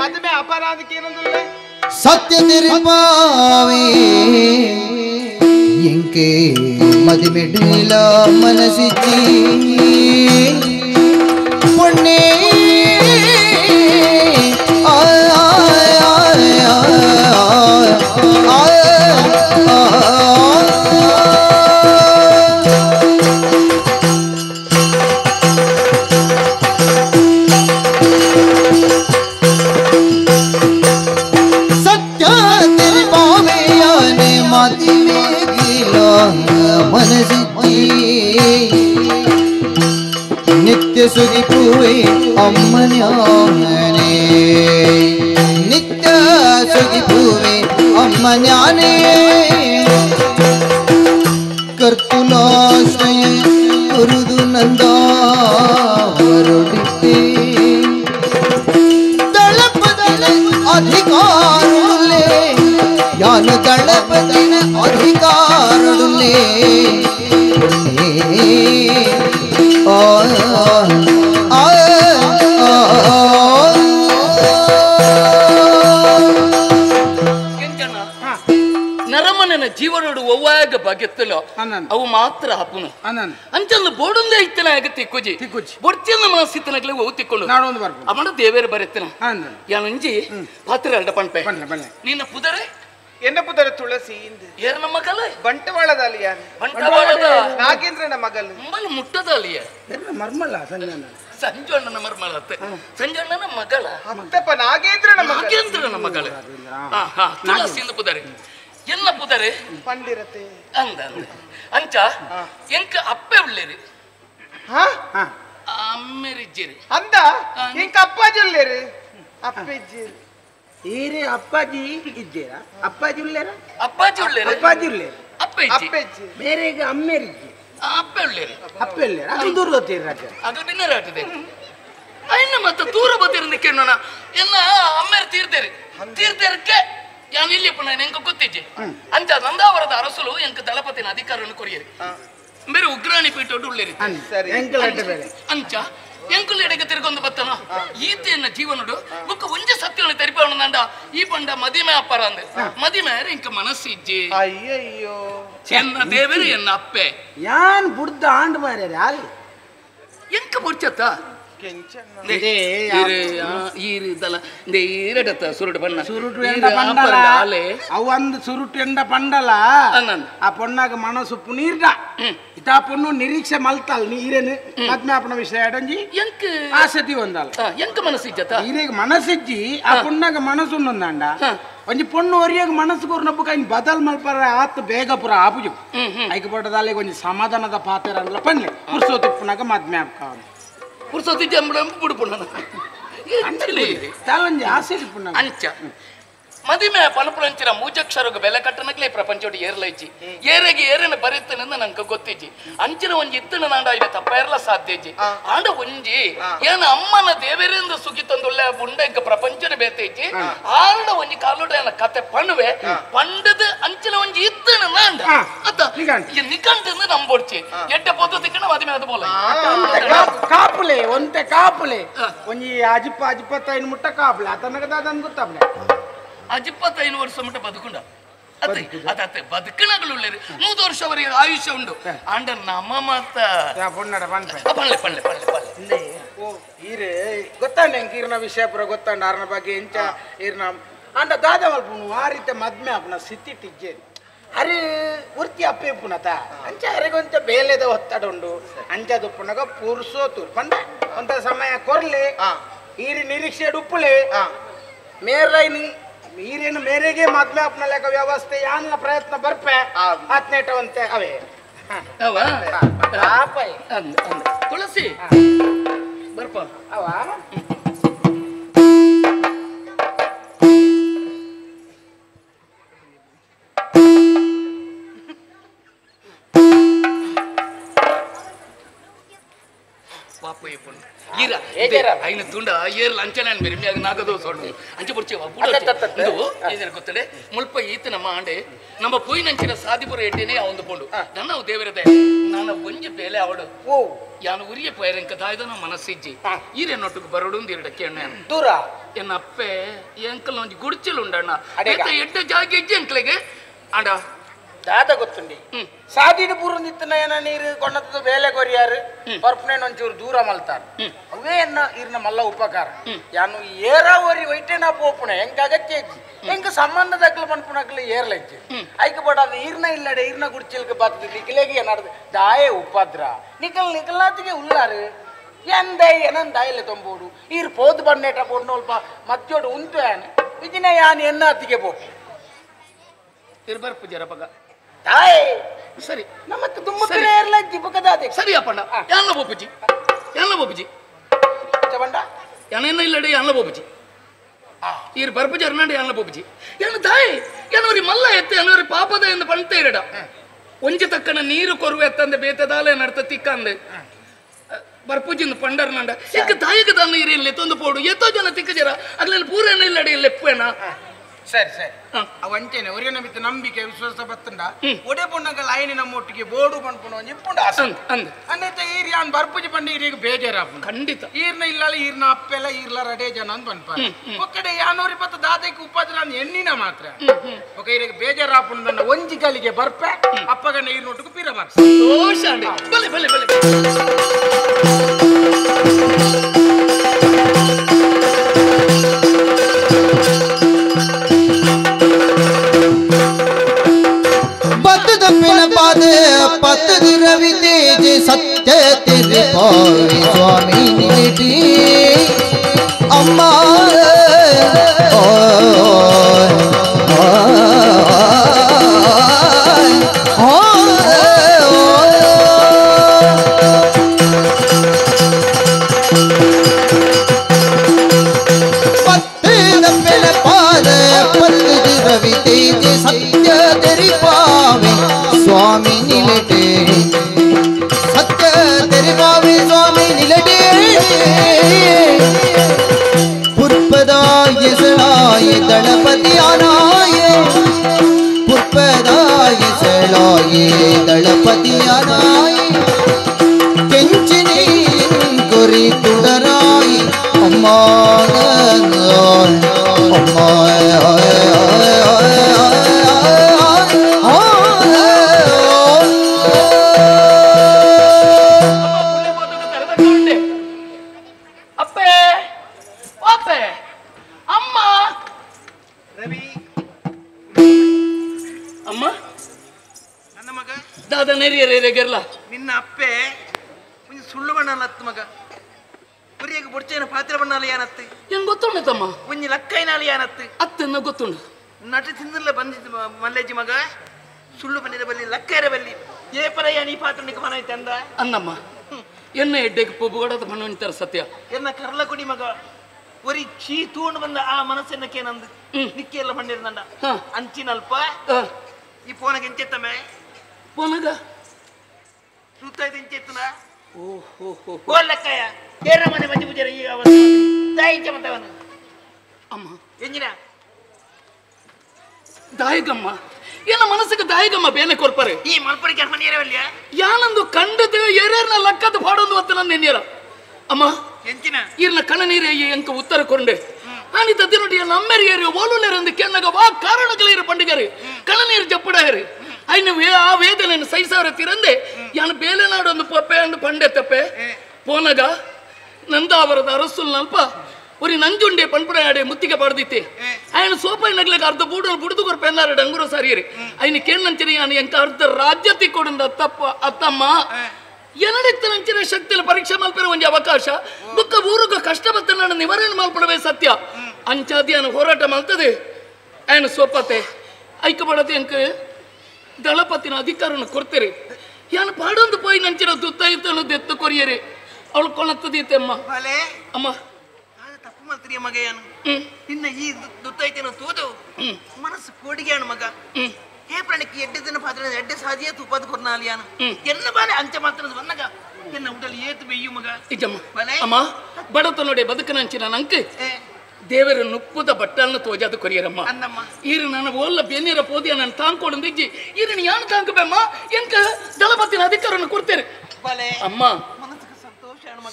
ಮದುವೆ ಅಪರಾಧಕ್ಕೆ ಏನಂದ್ರೆ ಸತ್ಯ ತಿರುಪಾವೆ ಎಂಕೆ ಮದಿಮೆಡ್ಲ ಮನಸಿಚ್ಚಿ ಪೊಣ್ಣೆ ನಿತ್ಯ ಸುಗಿಪುವೆ ಅಮ್ಮನ್ಯಾನೇ ನಿತ್ಯ ಸುಗಿಪುವೆ ಅಮ್ಮನ್ಯಾನೇ ಕರ್ತುಲಾಶ್ರಯ ಕುರುದು ನಂದ ಹೊರಡಿತೆ ದಳಪದಲ ಅಧಿಕಾರುಲೆ ಯಾನು ದಳಪದನ ಅಧಿಕಾರುಲೆ ನರಮನನ ಜೀವನೋಡು ಒವ್ವಾಗ ಬಗೆತ್ತಲೋ ಅವು ಮಾತ್ರ ಹಪ್ಪುನು ಅಂಚಲ್ಲ ಬೋಡುಂದೇ ಇತ್ತನ ಆಗತ್ತೆ ಕುಜಿ ಬೊಡ್ತಿಯನ್ನ ಮಾಸಿತ್ತನಗ್ಲೆ ಓ ತಿಕ್ಕೊಂಡು ಅಮಣ ದೇವೇರು ಬರೆತ್ತನ ಯಾನಂಜಿ ಪಾತ್ರ ಅಲ್ಡ ಪಂಪೆ ನಿನ್ನ ಪುದರೆ ಎನ್ನ ಪುದರ ತುಳಸಿ ಏರ್ನ ಮಗಲ ಬಂಟವಾಳದ ಅಲಿಯ ಬಂಟವಾಳದ ನಾಗೇಂದ್ರನ ಮಗಲು ಮುಂಬಲ್ಲಿ ಮುಟ್ಟದ ಅಲಿಯ ಮರ್ಮಲ್ಲ ಸಂಜನ ಸಂಜಣ್ಣನ ಮರ್ಮಲ ಅತ್ತೆ ಸಂಜಣ್ಣನ ಮಗಳ ಅತ್ತಪ್ಪ ನಾಗೇಂದ್ರನ ಮಗಳು ತುಳಸಿಯಿಂದ ಪುದರೆ ಎಲ್ಲ ಪುದರೆ ಪಂಡಿರತೆ ಅಂದ ಅಂಚ ಎಂಕ ಅಪ್ಪೆ ಉಳ್ಳೇರಿ ಅಮ್ಮೆರಿಜ್ಜಿರಿ ಅಂದ ಎಂಕ ಅಪ್ಪಾಜಿ ಉಳ್ಳೇರಿ ಅಪ್ಪೆಜ್ಜಿರಿ ಈರೇ ಅಪ್ಪಾಜಿ ಇದ್ದೀರಾ ಅಪ್ಪಾಜಿ ಉಳ್ಳೇರ ಅಪ್ಪಾಜಿ ಉಳ್ಳೇರಿ ಅಪ್ಪಾಜಿ ಉಳ್ಳೇರಿ ಅಪ್ಪೆಜ್ಜಿ ಬೇರೆಗೆ ಅಮ್ಮೆರಿಜ್ಜಿ ಅಪ್ಪೆ ಉಳ್ಳೇರಿ ಅಪ್ಪೆ ಉಳ್ಳೇರ ಅದು ದೂರ ಹೋಗ್ತೀರಿ ರಾಜ ಅದು ಡಿನ್ನರ್ ಆಟದೆ ಇನ್ನ ಮತ್ತೆ ದೂರ ಬತ್ತಿರಂದ ಕೇಳೋಣ ಎಲ್ಲ ಅಮ್ಮೆರು ತೀರ್ದೇರಕ್ಕೆ ಯಾನು ಇಲ್ಲಿ ಪುನಃ ಎಂಕ ಗೊತ್ತಿಜ್ಜೆ ಅಂಚ ನಂದಾವರದ ಅರಸಲು ಎಂಕ ದಳಪತಿನ ಅಧಿಕಾರವನ್ನು ಕೊರಿಯರಿ ಬೇರೆ ಉಗ್ರಾಣಿ ಪೀಠ ಉಳ್ಳೇರಿ ಅಂಚ ಎಂಕುಲ್ ಎಡೆಗೆ ತಿರ್ಗೊಂಡು ಬತ್ತನ ಈತೆಯನ್ನ ಜೀವನುಡು ಬುಕ್ಕ ಒಂಜೆ ಸತ್ಯವನ್ನು ತೆರಿಪವನಂದ ಈ ಪಂಡ ಮದಿಮೆ ಅಪ್ಪರ ಅಂದೆ ಮದಿಮೆ ಎಂಕ ಮನಸ್ಸಿಜ್ಜಿ ಅಯ್ಯಯ್ಯೋ ಎನ್ನ ದೇವರು ಎನ್ನ ಅಪ್ಪೆ ಯಾನ್ ಬುಡ್ದ ಆಂಡ್ ಮಾರ್ಯಾರ ಯಾರು ಎಂಕ ಬುಡ್ಚತ್ತ ಸುರುಟು ಬಣ್ಣ ಸುರುಟು ಎಂಡ ಪಂಡಲ ಅವಂದು ಸುರುಟು ಎಂಡ ಪಂಡಲ ಆ ಪೊಣ್ಣಾಗ ಮನಸ್ಸು ಪುನೀರ್ಡ ಇತಾ ಪೊಣ್ಣು ನಿರೀಕ್ಷೆ ಮಲ್ತಲ್ ನೀರೇನು ಮದ್ಮಾಪನ ವಿಷಯ ಎಡಂಜಿ ಎಂಕ ಆಸತಿ ಒಂದಲ್ಲ ಎಂಕ ಮನಸ್ಸಿಜ್ಜತ ಈರೇಗ ಮನಸ್ಸಿಜ್ಜಿ ಆ ಪೊಣ್ಣಾಗ ಮನಸ್ಸು ಒಂದಂಡ ಒಂಜಿ ಪೊಣ್ಣು ಒರಿಯಾಗ ಮನಸ್ಸು ಕೊರ್ನಪ್ಪಕ ಇನ್ ಬದಲ್ ಮಲ್ಪರ ಆತ್ ಬೇಗ ಪುರ ಆಪುಜು ಐಕ ಪಟ್ಟದಲ್ಲಿ ಒಂಜಿ ಸಮಾಧಾನದ ಪಾತ್ರ ಅಲ್ಲ ಪನ್ಲೆ ಪುರ್ಸೋತಿ ಪುನಗ ಮದ್ಮ್ಯಾಪ್ಕ ಪುರ್ಸೋತಿ ಜಂಬುಡ ಬುಡುಪುಣ ಅಂಚ ಮದಿಮೆ ಪನಪುರಂಚಿನ ಮೂಜಕ್ಷರಗ ಬೆಲೆ ಕಟ್ಟನಕ್ಲೆ ಪ್ರಪಂಚೋಡಿ ಏರ್ಲೈಚಿ ಏರೆಗೆ ಏರೇನ ಬರೀತನೆಂದ ನಂಗೆ ಗೊತ್ತಿಜ್ಜಿ ಅಂಚಿನ ಒಂಜಿ ಇತ್ತನ ನಾಂಡ ಇದ ತಪ್ಪ ಇರಲ ಸಾಧ್ಯಜ್ಜಿ ಆಂಡ ಒಂಜಿ ಏನ ಅಮ್ಮನ ದೇವರಿಂದ ಸುಖಿ ತಂದುಳ್ಳೆ ಬುಂಡ ಇಂಕ ಪ್ರಪಂಚದ ಬೇತೈಜಿ ಆಂಡ ಒಂಜಿ ಕಾಲೋಡ ಏನ ಕತೆ ಪಣುವೆ ಪಂಡದ ಅಂಚಿನ ಒಂಜಿ ಇತ್ತನ ನಾಂಡ ಅತ್ತ ನಿಕಂಟಂದು ನಂಬೋಡ್ಚಿ ಎಡ್ಡೆ ಪದ್ಧತಿಕನ ಮದಿಮೆ ಅದು ಬೋಲ ಕಾಪುಲೆ ಒಂತೆ ಕಾಪುಲೆ ಒಂಜಿ ಅಜಿಪ್ಪತ್ತೈದು ಮುಟ್ಟ ಕಾಪುಲೆ ಆತನಗದ ಅದನ್ನು ಗೊತ್ತಾಪ್ಲೆ ಅಜಿಪ್ಪತ್ತೈದು ವರ್ಷ ಮುಟ್ಟ ಬದುಕುಂಡ ಅತ್ತೆ ಅದತ್ತೆ ಬದುಕಣಗಳು 100 ವರ್ಷವರೆಗೆ ಆಯುಷ್ಯ ಉಂಡು ಅಂಡ ನಮ್ಮ ಮತ್ತ ಪಳ್ಳೆ ಪಳ್ಳೆ ಪಳ್ಳೆ ಪಳ್ಳೆ ಈರೆ ಗೊತ್ತಾಂಡ ಈರ್ನ ವಿಷಯ ಪುರ ಗೊತ್ತಾಂಡ ಅರ್ನ ಬಗ್ಗೆ ಎಂಚ ಈರ್ನ ಅಂಡ ದಾದ ಮಲ್ಪುನು ಆ ರೀತಿ ಮದ್ಮೆ ಅಪ್ನ ಸಿತ್ತಿಟ್ಟಿಜ್ಜೇರಿ ಅರೆ ಉರ್ತಿ ಅಪ್ಪೆ ಪುನತ ಅಂಚ ಅರೆಗೊಂಚ ಬೇಲೆದ ಒತ್ತಡ ಉಂಡು ಅಂಚದು ಪುನಗ ಪುರ್ಸೋತು ಪಂಡ ಒಂತ ಸಮಯ ಕೊರ್ಲೆ ಈರಿ ನಿರೀಕ್ಷೆ ಉಪ್ಪುಲೆ ಮೇರೈನಿ ಈರೇನು ಮೇರೆಗೆ ಮೊದ್ಲು ಅಪ್ನ ಲೆಕ್ಕ ವ್ಯವಸ್ಥೆ ಯಾನ್ಲ ಪ್ರಯತ್ನ ಬರ್ಪೆ ಹತ್ನೇಟವಂತೆ ಅವೇ ತುಳಸಿ ಬರ್ಪ ಅವ ఆయన తుండ ఏర్లు అంచనాన్ని మీరు మీకు నాగదో చూడండి అంచె పొడిచేవా ఏదైనా కొత్తడే ముల్ప ఈతనమ్మ అంటే ನಮ್ಮ ಪೋಯಿನಂಚಿನ ಸಾದಿಪುರ ಎಡ್ಡೆನೇ ಅವಂದು ಪೋಂಡು ನನ್ನ ದೇವರದೆ ನಾನು ಒಂಜಿ ಬೇಲೆ ಅವಡು ಯಾನು ಉರಿಯ ಪೈರಂಕ ದಾಯ್ದ ನಮ್ಮ ಮನಸ್ಸಿಜ್ಜಿ ಈರೇನೊಟ್ಟಿಗೆ ಬರೋಡು ಇರಡಕ್ಕೆ ಎಣ್ಣೆ ದೂರ ಎನ್ನ ಅಪ್ಪೆ ಎಂಕಲ್ ಒಂಜಿ ಗುಡಿಚಲು ಉಂಡಣ್ಣ ಎಡ್ಡ ಜಾಗ ಇಜ್ಜಿ ಎಂಕ್ಲೆಗೆ ಅಂಡ ದಾದ ಗೊತ್ತುಂಡಿ ಸಾದಿನ ಪೂರ್ವದಿತ್ತನ ಏನ ನೀರು ಕೊಂಡದ್ದು ಬೇಲೆ ಕೊರಿಯಾರು ಪರ್ಪನೇನ್ ಒಂಚೂರು ದೂರ ಮಲ್ತಾರ ಅವೇ ಎನ್ನ ಇರ್ನ ಮಲ್ಲ ಉಪಕಾರ ಯಾನು ಏರ ಒರಿ ವೈಟೇನ ಪೋಪುಣ ಎಂಕ ಅಗತ್ಯ ಇಜ್ಜಿ ಎಂಕ ಸಂಬಂಧ ದಕ್ಕಲ ಪನ್ಪುಣಕ್ಲ ಏರ್ಲಜ್ಜಿ ಐಕ ಬಡಾದ ಈರ್ನ ಇಲ್ಲಡೆ ಈರ್ನ ಗುಡ್ಚಿಲ್ಕ ಬಾತದ ನಿಖಿಲೆಗೆ ಏನಾಡ್ದು ದಾಯೆ ಉಪದ್ರ ನಿಖಲ್ನಾತಿಗೆ ಉಲ್ಲಾರು ಎಂದೇ ಏನನ್ ದಾಯಲೆ ತೊಂಬೋಡು ಈರ್ ಪೋದು ಬಣ್ಣೇಟ ಪೋಡ್ನ ಅಲ್ಪ ಮಧ್ಯೋಡು ಉಂಟು ಯಾನ ಇದಿನ ಯಾನ್ ಎನ್ನ ಅತ್ತಿಗೆ ಪೋಪು ಇರ್ಬಾರ್ ಪೂಜಾರ ಪಗ ತಾಯ್ ಸರಿ ನಮ್ಮತ್ತ ದುಮ್ಮಕ್ಕನೆ ಏರ್ಲಜ್ಜಿ ಪಕ್ಕದಾದೆ ಸರಿ ಅಪ್ಪಣ್ಣ ಯಾನ್ಲ ಬೋಪುಜಿ ಚವಂಡ ಯಾನೇನ ಇಲ್ಲಡೆ ಯಾನ್ಲ ಬೋಪುಜಿ ಈರ್ ಬರ್ಪುಜಿ ಅರ್ನಾಡಿ ಯಾನ್ಲ ಬೋಪುಜಿ ಏನು ತಾಯಿ ಏನೋರಿ ಮಲ್ಲ ಎತ್ತೆ ಏನೋರಿ ಪಾಪದ ಎಂದು ಪಂತ ಇರಡ ಒಂಜಿ ತಕ್ಕನ ನೀರು ಕೊರುವೆ ಎತ್ತಂದೆ ಬೇತದಾಲೆ ನಡ್ತ ತಿಕ್ಕಂದೆ ಬರ್ಪುಜಿಂದ ಪಂಡರ್ನಂಡ ಈಗ ತಾಯಿಗೆ ತನ್ನ ಇರಿಲ್ಲ ತೊಂದು ಪೋಡು ಎತ್ತೋ ಜನ ತಿಕ್ಕ ಜರ ಅಗ್ಲೇನು ಪೂರಣ ಇಲ್ಲಡೆ ಲೆಪ್ಪೇನ ಸರಿ ಸರಿ ಅವಂಚೇನೆ ಒರಿಯನ ಬಿತ್ತು ನಂಬಿಕೆ ವಿಶ್ವಾಸ ಬತ್ತಂಡ ಒಡೆ ಪುಣ್ಣಗಳ ಆಯ್ನೆ ನಮ್ಮ ಒಟ್ಟಿಗೆ ಬೋಡು ಪಂಪುಣ ಇಪ್ಪುಂಡ ಅನ್ನೈತೆ ಈರ್ ಯಾನ್ ಬರ್ಪುಜಿ ಪಂಡ ಈರಿಗೆ ಬೇಜಾರಾಪು ಖಂಡಿತ ಈರ್ನ ಇಲ್ಲಲ್ಲ ಈರ್ನ ಅಪ್ಪೆಲ್ಲ ಈರ್ಲ ರಡೇ ಜನ ಅಂತ ಪನ್ಪ ಒಕ್ಕಡೆ ಯಾನೂರಿ ಪತ್ತ ದಾದಕ್ಕೆ ಉಪದ್ರ ಎಣ್ಣಿನ ಮಾತ್ರ ಒಕ್ಕ ಈರಿಗೆ ಬೇಜಾರಾಪುಣ ನನ್ನ ಒಂಜಿ ಕಲಿಗೆ ಬರ್ಪೆ ಅಪ್ಪಗನ್ನ ಈರ್ನೊಟ್ಟಿಗೆ ಪಿರ ಬಾರ ದೋಷ ಬಲೆ ಬಲೆ ಬಲೆ पतद रवि तेज सत्य तेरे पावे स्वामी निधि अम्मा रवि तेज सत्य तेरी पावे स्वामी निलटे सत्य तेरी पावे स्वामी निलटे पुष्पदाय सलाय दलपति आनाय पुष्पदाय सलाय दलपति आनाय केंचनी कोरी तुडराय अम्मा अम्मा ನಿನ್ನ ಅಪ್ಪೆ ಒಂದು ಸುಳ್ಳು ಬಣ್ಣಲ್ಲ ಅತ್ತು ಮಗ ಕುರಿಯಾಗ ಬುಡ್ಚೇನ ಪಾತ್ರ ಬಣ್ಣಲ್ಲ ಯಾನತ್ತು ಹೆಂಗ್ ಗೊತ್ತುಂಡು ತಮ್ಮ ಒಂದು ಲಕ್ಕೈನಾಲಿ ಯಾನತ್ತು ಅತ್ತನ್ನ ಗೊತ್ತುಂಡು ನಟ ತಿಂದಿಲ್ಲ ಬಂದಿದ್ದು ಮಲ್ಲೇಜಿ ಮಗ ಸುಳ್ಳು ಬಂದಿದ ಬಲ್ಲಿ ಲಕ್ಕೈರ ಬಲ್ಲಿ ಏಪರ ಯಾನಿ ಪಾತ್ರ ನಿಕ ಮನ ಐತೆ ಅಂದ ಅನ್ನಮ್ಮ ಎನ್ನ ಎಡ್ಡೆಗೆ ಪೊಬ್ಬುಗಡದ ಮಣ್ಣುಂಟಾರ ಸತ್ಯ ಎನ್ನ ಕರ್ಲ ಕುಡಿ ಮಗ ಒರಿ ಚೀ ತೂಂಡು ಬಂದ ಆ ಮನಸ್ಸನ್ನಕ್ಕೇನಂದು ನಿಕ್ಕಿ ಎಲ್ಲ ಬಂದಿರ್ದಂಡ ಅಂಚಿನಲ್ಪ ಈ ಫೋನಾಗ ಎಂಚೆತ್ತಮ್ಮೆ ಫೋನಾಗ ಸುತ್ತಾಯ್ತು ಎಂಚೆತ್ತನ ಓಹೋ ಗೋಲ್ಲಕ್ಕಯ್ಯ ಕೇರ ಮನೆ ಮಂಜಿ ಪೂಜಾರ ಈಗ ಅವನು ತಾಯಿ ಚಮತವನು ಅಮ್ಮ ಎಂಜಿನ ದಾಯಗಮ್ಮ ಏನ ಮನಸ್ಸಿಗೆ ದಾಯಗಮ್ಮ ಬೇನೆ ಕೊರ್ಪರೆ ಈ ಮಲ್ಪರಿಗೆ ಮನೆಯರವಲ್ಯ ಯಾನಂದು ಕಂಡದ ಏರೇರ್ನ ಲಕ್ಕದ ಪಾಡೊಂದು ಹೊತ್ತ ನನ್ನ ನೆನ್ಯರ ಅಮ್ಮ ಎಂಚಿನ ಇರ್ನ ಕಣ ನೀರೇ ಎಂಕ ಉತ್ತರ ಕೊಂಡೆ ಅನಿತ ದಿನಟಿಯ ನಮ್ಮೆರಿಯರಿ ಓಲುನೇರಂದು ಕೆನ್ನಗ ವಾ ಕಾರಣಗಳೇರು ಪಂಡಿಗರಿ ಕಣ ನೀರು ಜಪ್ಪಡಾಯರಿ ಅಯ್ಯ ಆ ವೇದನೆಯನ್ನು ಸಹಿಸವರ ತಿರಂದೆ ಯಾನು ಬೇಲೆನಾಡೊಂದು ಪಪ್ಪೆ ಅಂದು ಪಂಡೆ ತಪ್ಪೆ ಪೋನಗ ನಂದಾವರದ ಅರಸುಲ್ ನಲ್ಪ ஒரு நஞ்சுண்டே பண்புடையாடே முத்திக்க படுத்தித்தே ఆయన సోపై నగలకి అర్ధ బుడుదు కొర పెన్నారడు అంగురో సరియరి ఆయన కేళ్ళంచని అని ఎంక అర్ధ రాజ్యతి కొడుంద ಅತ್ತಮ್ಮ ಎನಡಿತ್ತನಂಚಿನ ಶಕ್ತಿಯ ಪರೀಕ್ಷೆ ಮಲ್ಪರ ಒಂದು ಅವಕಾಶ ಬುಕ್ಕ ಊರುಗ ಕಷ್ಟಪತ್ತ ನಿವಾರಣೆ ಮಲ್ಪಡವೇ ಸತ್ಯ ಅಂಚಾದಿ ಅನ್ನ ಹೋರಾಟ ಮಲ್ತದೆ ఆయన ಸೋಪತೆ ಐಕ್ಯಪಡತೆ ಅಂಕ ದಳಪತಿನ ಅಧಿಕಾರನ ಕೊಡ್ತೀರಿ ಯಾನು ಪಾಡೊಂದು ಪೋಯಿ ನಂಚಿನ ದುತ್ತಾಯಿತನು ದೆತ್ತು ಕೊರಿಯರಿ ಅವಳು ಕೊಳತ್ತದೀತೆ ಅಮ್ಮ ಅಮ್ಮ ತಪ್ಪು ಮಾಡ್ತೀರಿ ಮಗ ಏನು ಇನ್ನ ಈ ದುತ್ತಾಯ್ತೇನೋ ತೋದು ಮನಸ್ಸು ಕೋಡಿಗೆയാണ് ಮಗ ఏ ప్రాణికి ఎడ్డి తిన పాత్ర ఎడ్డి సాధియే తుపది కొర్నాలియాను ఎన్న బాలే అంచె మాత్రం వన్నగా ఎన్న ఉడలు ఏతు వెయ్యు మగ నిజమ్మ అమ్మ బడతనోడే బతుకనంచిన నంకి ದೇವರ ನುಪ್ಪುದ ಬಟ್ಟలను ತೋಜಾದ ಕೊರಿಯರಮ್ಮ ಈರು ನನ್ನ ಓಲ್ಲ ಬೆನ್ನೀರ ಪೋದಿಯ ನಾನು ತಾಂಕೊಂಡು ದಿಜ್ಜಿ ಈರನ್ನು ಯಾನು ತಾಂಕಬೇಮ್ಮ ಎಂಕ ದಳಪತಿನ ಅಧಿಕಾರವನ್ನು ಕೊಡ್ತೇನೆ ಅಮ್ಮ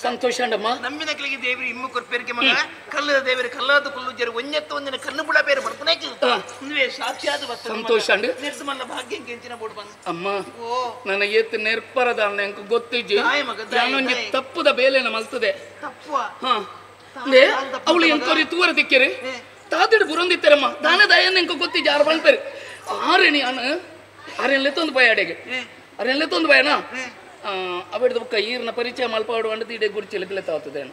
ಸಂತೋಷ ಅಂಡಮ್ಮ ನಮ್ಮಿನಕ್ಲಿಗೆ ದೇವರು ಇಮ್ಮು ಕೊರ್ಪೇರಿಗೆ ಮಗ ಕಲ್ಲದ ದೇವರು ಕಲ್ಲಾದ ಕುಲ್ಲು ಜರು ಒಂಜೆತ್ತ ಒಂದಿನ ಕಣ್ಣು ಬುಡ ಬೇರೆ ಬರ್ಪನೇಕಿ ನೀವೇ ಸಾಕ್ಷಾತ್ ಬತ್ತ ಸಂತೋಷ ಅಂಡು ನಿರ್ಮಲ ಭಾಗ್ಯ ಕೆಂಚಿನ ಬೋಡ್ ಬಂದು ಅಮ್ಮ ನನ್ನ ಏತ್ ನಿರ್ಪರದ ನಂಗೆ ಗೊತ್ತಿಜ್ಜಿ ನಾನೊಂದು ತಪ್ಪುದ ಬೇಲೆನ ಮಲ್ತದೆ ತಪ್ಪುವ ಅವಳು ಎಂಕೋರಿ ತೂರ ದಿಕ್ಕೇರಿ ತಾತಿಡು ಬುರಂದಿತ್ತರಮ್ಮ ದಾನ ದಯನ್ನ ಎಂಕ ಗೊತ್ತಿಜ್ಜಿ ಆರು ಬಣ್ಪೇರಿ ಆರೇಣಿ ಆರೆನ್ಲೆತ್ತೊಂದು ಭಯ ಅಡೆಗೆ ಆರೆನ್ಲೆತ್ತೊಂದು ಭಯನಾ ಅವಳದ ಬುಕ್ಕ ಈರ್ನ ಪರಿಚಯ ಮಲ್ಪಾಡು ಅಂಡದ ಇಡೆ ಗುಡ್ಚಿಲಕ್ಕೆ ತಾಗ್ತದೆ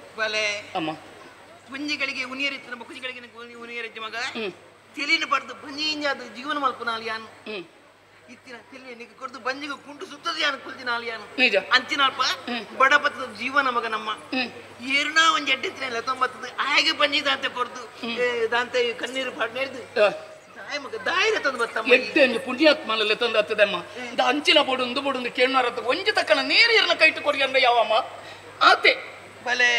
ಅಮ್ಮ ಪುಂಜಿಗಳಿಗೆ ಉನಿಯರಿತ್ತಿನ ಬುಕ್ಕುಜಿಗಳಿಗೆ ಉನಿಯರಿಜ್ಜ ಮಗ ತಿಳಿನ ಪಡೆದು ಪಂಜಿಂಜಾದ ಜೀವನ ಮಲ್ಪನಾಲಿಯಾನು ಇತ್ತಿನ ತಿಳಿ ನಿಗೆ ಕೊಡ್ದು ಬಂಜಿಗೆ ಕುಂಟು ಸುತ್ತದ ಯಾನು ಕುಲ್ತಿನಾಲಿಯಾನು ನಿಜ ಅಂಚಿನಲ್ಪ ಬಡಪತ್ತದ ಜೀವನ ಮಗ ನಮ್ಮ ಏರ್ನ ಒಂದು ಎಡ್ಡೆತ್ತಿನ 90 ಹಾಗೆ ಬಂಜಿ ದಾಂತೆ ಕೊಡ್ದು ದಾಂತೆ ಕಣ್ಣೀರು ಪಾಡ್ನೇರ್ದು ಎಡ್ಡೆ ಪುಣ್ಯಾತ್ಮನಲ್ಲಿ ತಂದು ಹತ್ತದಮ್ಮ ಅಂಚಿನ ಬೋಡು ಬೋಡು ಕೇಳಾರತ್ತ ಒಂಜಿ ತಕ್ಕನ ನೀರು ಇರ್ನ ಕೈಟು ಕೊಡಿ ಅಂದ ಯಾವಮ್ಮ ಆತೆ ಬಲೆ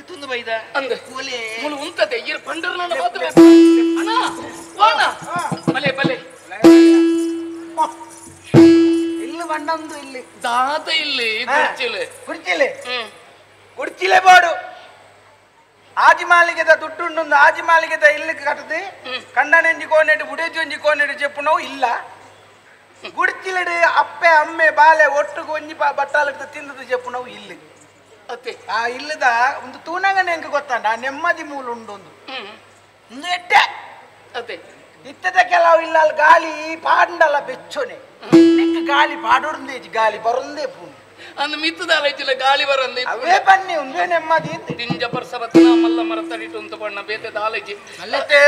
ತುಂದು ಬೈದ ಅಂದ ಮುಳು ಉಂತದೆ ಈರು ಪಂಡರ್ನ ಮಾತ್ರ ಅಣ್ಣ ವಾಣ ಬಲೆ ಬಲೆ ಇಲ್ಲಿ ಬಂಡಂದು ಇಲ್ಲಿ ದಾತ ಇಲ್ಲಿ ಕುರ್ಚಿಲೆ ಕುರ್ಚಿಲೆ ಬೋಡು ఆజిమాలిగద దుడ్డుండు ఆజిమాలిగద ఇల్లు కట్టది కండనెంజి కోనేటి బుడేజొంజి కోనేటి చెప్పునవు ಇಲ್ಲ ಗುಡ್ಚಿಲಡು ಅಪ್ಪೆ ಅಮ್ಮೆ ಬಾಲೆ ಒಟ್ಟು ಗೊಂಜಿ ಬಟ್ಟಾಲಕ್ಕೆ ತಿಂದದು చెప్పునవు ఇల్లు ಅತ್ತೆ ಆ ಇಲ್ಲದ ಒಂದು ತೂನಂಗನೆ ಎಂಕ ಗೊತ್ತಾಂಡ ಆ ನೆಮ್ಮದಿ ಮೂಲ ಉಂಡು ಒಂದು ಎಟ್ಟೆ ಅತ್ತೆ ಇತ್ತದ ಕೆಲವು ಇಲ್ಲ ಗಾಳಿ ಪಾಂಡಲ ಬೆಚ್ಚೊನೆ ಗಾಳಿ ಪಾಡೋಡ್ದೇಜಿ ಗಾಳಿ ಬರೊಂದೇ ಪೂನು ಅಂದ ಮಿತ್ತದಾಲ ಇಜ್ಜಿಲ ಗಾಳಿ ಬರಂದಿ ಅವೇ ಬನ್ನಿ ಒಂದೇ ನೆಮ್ಮದಿ ತಿಂಜ ಪರ್ಸವತನ ಮಲ್ಲ ಮರತಡಿಟು ಅಂತ ಬಣ್ಣ ಬೇತೆ ದಾಲಜಿ ಅಲ್ಲತ್ತೆ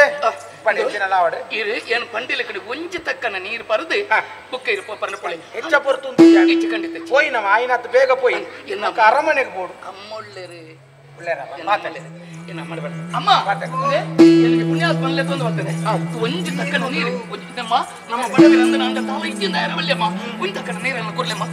ಪಂಡಿತಿನಲ್ಲ ಅವಡೆ ಇರು ಏನು ಪಂಡಿಲ ಕಡೆ ಒಂಜಿ ತಕ್ಕನ ನೀರು ಪರದು ಬುಕ್ಕ ಇರು ಪರ್ನ ಪೊಳೆ ಹೆಚ್ಚ ಪೊರ್ತು ಹೆಚ್ಚು ಖಂಡಿತ ಹೋಯ್ ನಮ್ಮ ಆಯ್ನತ್ತು ಬೇಗ ಪೋಯ್ ಇನ್ನು ಅರಮನೆಗೆ ಬೋಡು ಅಮ್ಮೊಳ್ಳೆರೆ ಮಾತಾಡಿ ಏನ ಮಾಡಬೇಡ ಅಮ್ಮ ಎಲ್ಲಿಗೆ ಪುಣ್ಯಾತ್ಮಲ್ಲೇ ತಂದು ಬರ್ತದೆ ಒಂಜಿ ತಕ್ಕನ ನೀರು ನಮ್ಮ ನಮ್ಮ ಬಡವರಂದ ನಂದ ತಾವ ಇದ್ದಿಂದ ಇರವಲ್ಲಮ್ಮ ಒಂಜಿ ತಕ್ಕನ ನೀರನ್ನು ಕೊಡ್ಲಮ್ಮ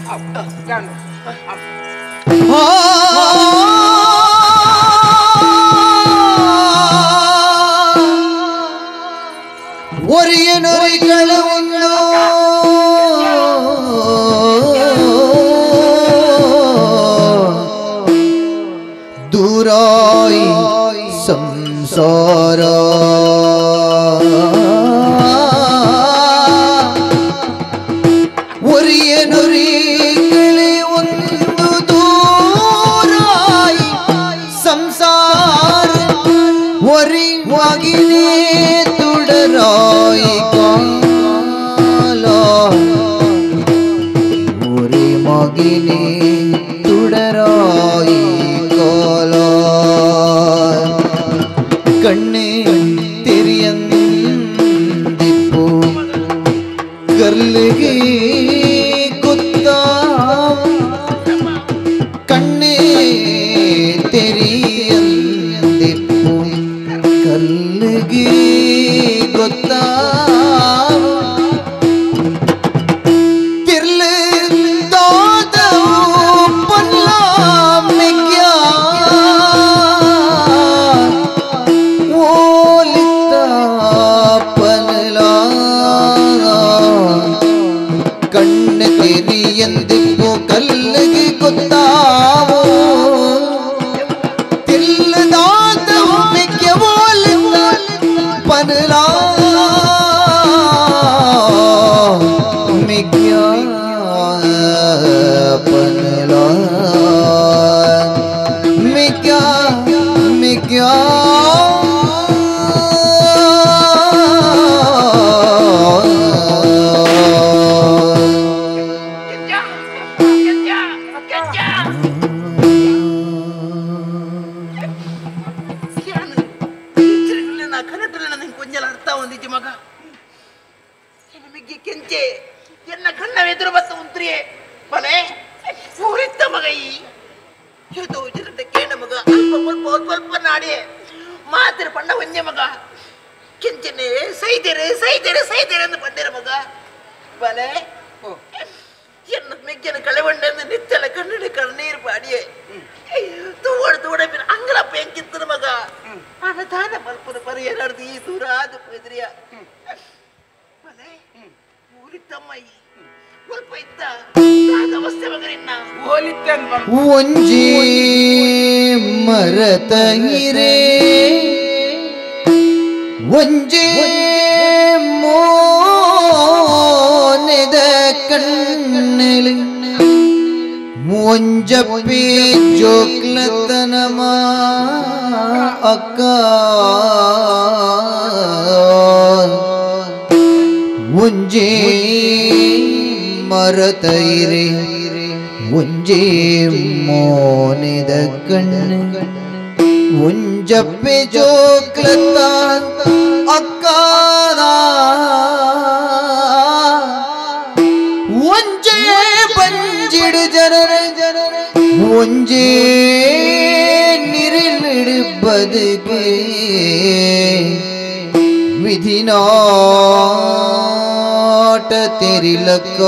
ಒರಿಯನೊರಿಗಳು ದೂರಾಯಿ ಸಂಸಾರ ಒರಿಯನೊರಿಗಳೇ ಒಂದು ದೂರಾಯಿ ಸಂಸಾರ ಒರಿವಾಗಿನೇ ತುಡರಾಯಿ ಕಾಲ ಒರಿ ಮಗಿನೇ ತುಡರಾಯಿ ಕಾಲ ಕಣ್ಣೆ ತೆರೆಯಂದಿಪ್ಪು ಗರ್ಲಿಗೆ ಗೊತ್ತ ಕಣ್ಣೆ ತೆರೆಯಂದಿಪ್ಪು ಕಲ್ಲಿಗೆ ಗೊತ್ತ ತಿರ್ಲೆ ದಾದವು ಪಲ್ಲ ಮೆಗ್ಯ ಓಲಿತ ಪನಲ ಕಣ್ಣ ತೆರೆಯಂದಿಪ್ಪು ಕಲ್ಲಿಗೆ ಗೊತ್ತಾವೋ ತಿಲ್ಲದಾದವು ಮೆಗ್ಯ ಓಲಿತ ಪನಲ ಮಿಗ್ಯ ಪನಲ ಮಿಗ್ಯ ಮಿಗ್ಯ ನಿಜ ಮಗ ನಿಮಗೆ ಕೆಂಚೆ ಎನ್ನ ಕಣ್ಣವೆದುರು ಬತ್ತ ಉಂತ್ರಿಯೇ ಬಲೆ ಊರಿತ್ತ ಮಗ ಇದು ಜನತೆ ಕೇಳ ಮಗ ಅಲ್ಪ ನಾಡಿ ಮಾತಿರ ಪಂಡ ಒಂಜೆ ಮಗ ಕೆಂಚನೆ ಸೈದೇರೆ ಎಂದು ಪಂಡಿರ ಮಗ ಬಲೆ ಎನ್ನ ಮೆಗ್ಗಿನ ಕಳೆವಂಡೆಂದು ನಿಚ್ಚಲ ಕಣ್ಣಿನ ಕಣ್ಣೀರು ಪಾಡಿಯೇ ತೂಡ ಅಂಗಲಪ್ಪ ಹೆಂಗಿತ್ತನ ಮಗ ಅನದಾನ ಮಲ್ಪದ ಪರಿ ಏನಾಡ್ದು ಈ ದೂರಾದ ಪೆದ್ರಿಯ ಬಲೆ ಊರಿತ್ತಮ್ಮ ಸ್ವಲ್ಪ ಇತ್ತ ಅವಸ್ಥೆ ಮಗನಿನ್ನ ಒಂಜಿ ಮರತಹಿರೇ ಒಂಜಿ ಮೋನೆದ ಕಣ್ಣಲಿ ಒಂಜಪ್ಪಿ ಜೋಕ್ಲತನಮ ಅಕ್ಕ ಒಂಜಿ ಮರತೈರೆ ಒಂಜೇ ಮೋನಿದ ಕಣ್ಣು ಒಂಜಪ್ಪೆ ಜೋಕ್ಲತ್ತ ಅಕ್ಕಾದ ಒಂಜೇ ಬಂಜಿಡು ಜನರ ಒಂಜೇ ನಿರಿಲಿಡು ಬದುಕೆ ವಿಧಿನಾಟ ತೆರಿಲಕ್ಕ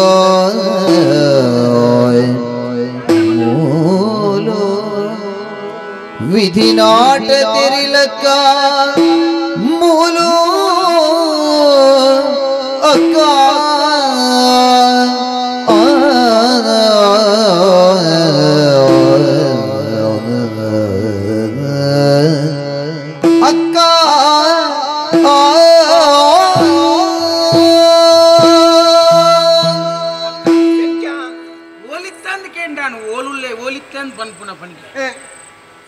ಮೂಲು ವಿಧಿನಾಟ ತೆರಿಲಕ್ಕ ಮೂಲು ಅಕ್ಕ ಅಕ್ಕ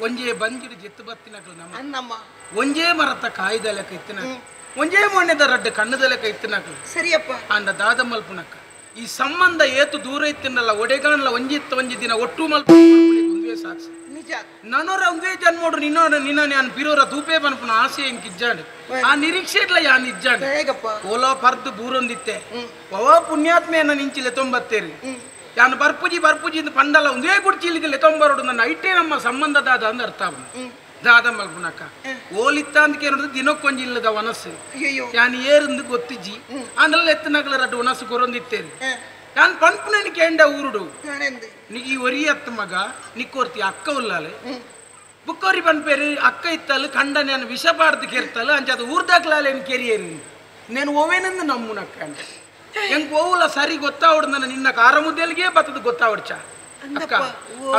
ಒಂಜೇ ಬಂಜಿಡು ಜೆತ್ತು ಬತ್ತಿನಕ್ಲು ನಮ್ಮ ಒಂಜೇ ಮರತ ಕಾಯ್ದ ಲೆಕ್ಕ ಇತ್ತಿನ ಒಂಜೇ ಮೊಣ್ಣೆದ ರಡ್ಡ ಕಣ್ಣದ ಲೆಕ್ಕ ಇತ್ತಿನಕ್ಲು ಸರಿಯಪ್ಪ ಅಂಡ ದಾದ ಮಲ್ಪುನಕ್ಕ ಈ ಸಂಬಂಧ ಏತು ದೂರ ಇತ್ತಿನಲ್ಲ ಒಡೆಗಾನಲ್ಲ ಒಂಜಿತ್ತು ಒಂಜಿ ದಿನ ಒಟ್ಟು ಮಲ್ಪ ಒಂದೇ ಸಾಕ್ಷಿ ನಿಜ ನನ್ನೋರ ಒಂದೇ ಜನ್ಮೋಡು ನಿನ್ನ ನಾನು ಬಿರೋರ ದೂಪೇ ಬನ್ಪುನ ಆಸೆ ಹೆಂಗ್ ಇಜ್ಜಾಂಡು ಆ ನಿರೀಕ್ಷೆ ಇಡ್ಲ ಯಾನ್ ಇಜ್ಜಾಂಡು ಓಲೋ ಪರ್ದು ಬೂರೊಂದಿತ್ತೆ ಓ ಪುಣ್ಯಾತ್ಮೆಯನ್ನ ನಿಂಚಿಲೆ ತೊಂಬತ್ತೇರಿ ಯಾನು ಬರ್ಪುಜಿ ಇಂದ ಪಂಡಲ ಒಂದೇ ಕುಡ್ಚಿಲಿಗೆ ತೊಂಬರೋಡು ನನ್ನ ಐಟೇ ನಮ್ಮ ಸಂಬಂಧ ದಾದ ಅಂದ ಅರ್ಥ ದಾದ ಮಲ್ಪುನಕ್ಕ ಓಲಿತ್ತ ಅಂದಕ್ಕೆ ಏನೋದು ದಿನಕ್ಕೊಂಜಿ ಇಲ್ಲದ ವನಸ್ಸು ಯಾನ್ ಏರಂದು ಗೊತ್ತಿಜ್ಜಿ ಅಂದ್ರಲ್ಲಿ ಎತ್ತನಗ್ಲ ರಡ್ಡು ವನಸ್ಸು ಕೊರೊಂದಿತ್ತೇರಿ ಯಾನ್ ಪನ್ಪುನ ಕೇಂಡ ಊರುಡು ನಿಗಿ ಒರಿಯತ್ತ ಮಗ ನಿಕ್ಕೋರ್ತಿ ಅಕ್ಕ ಉಲ್ಲಾಲೆ ಬುಕ್ಕೋರಿ ಪನ್ಪೇರಿ ಅಕ್ಕ ಇತ್ತಲು ಕಂಡ ನಾನು ವಿಷ ಪಾಡ್ದು ಕೇರ್ತಲ್ಲ ಅಂಚದು ಊರ್ದಾಕ್ಲಾಲೆ ಕೆರಿಯೇರಿ నేను ఓవేనందు నమ్మునక్క అంటే ಹೆಂಗ್ ಹೋಗಲ್ಲ ಸರಿ ಗೊತ್ತಾವಡ್ ನನ್ನ ನಿನ್ನ ಕಾರ ಮುದ್ದೆಲ್ಗೆ ಬತ್ತದ ಗೊತ್ತಾವಡ್ಚ ಅಕ್ಕ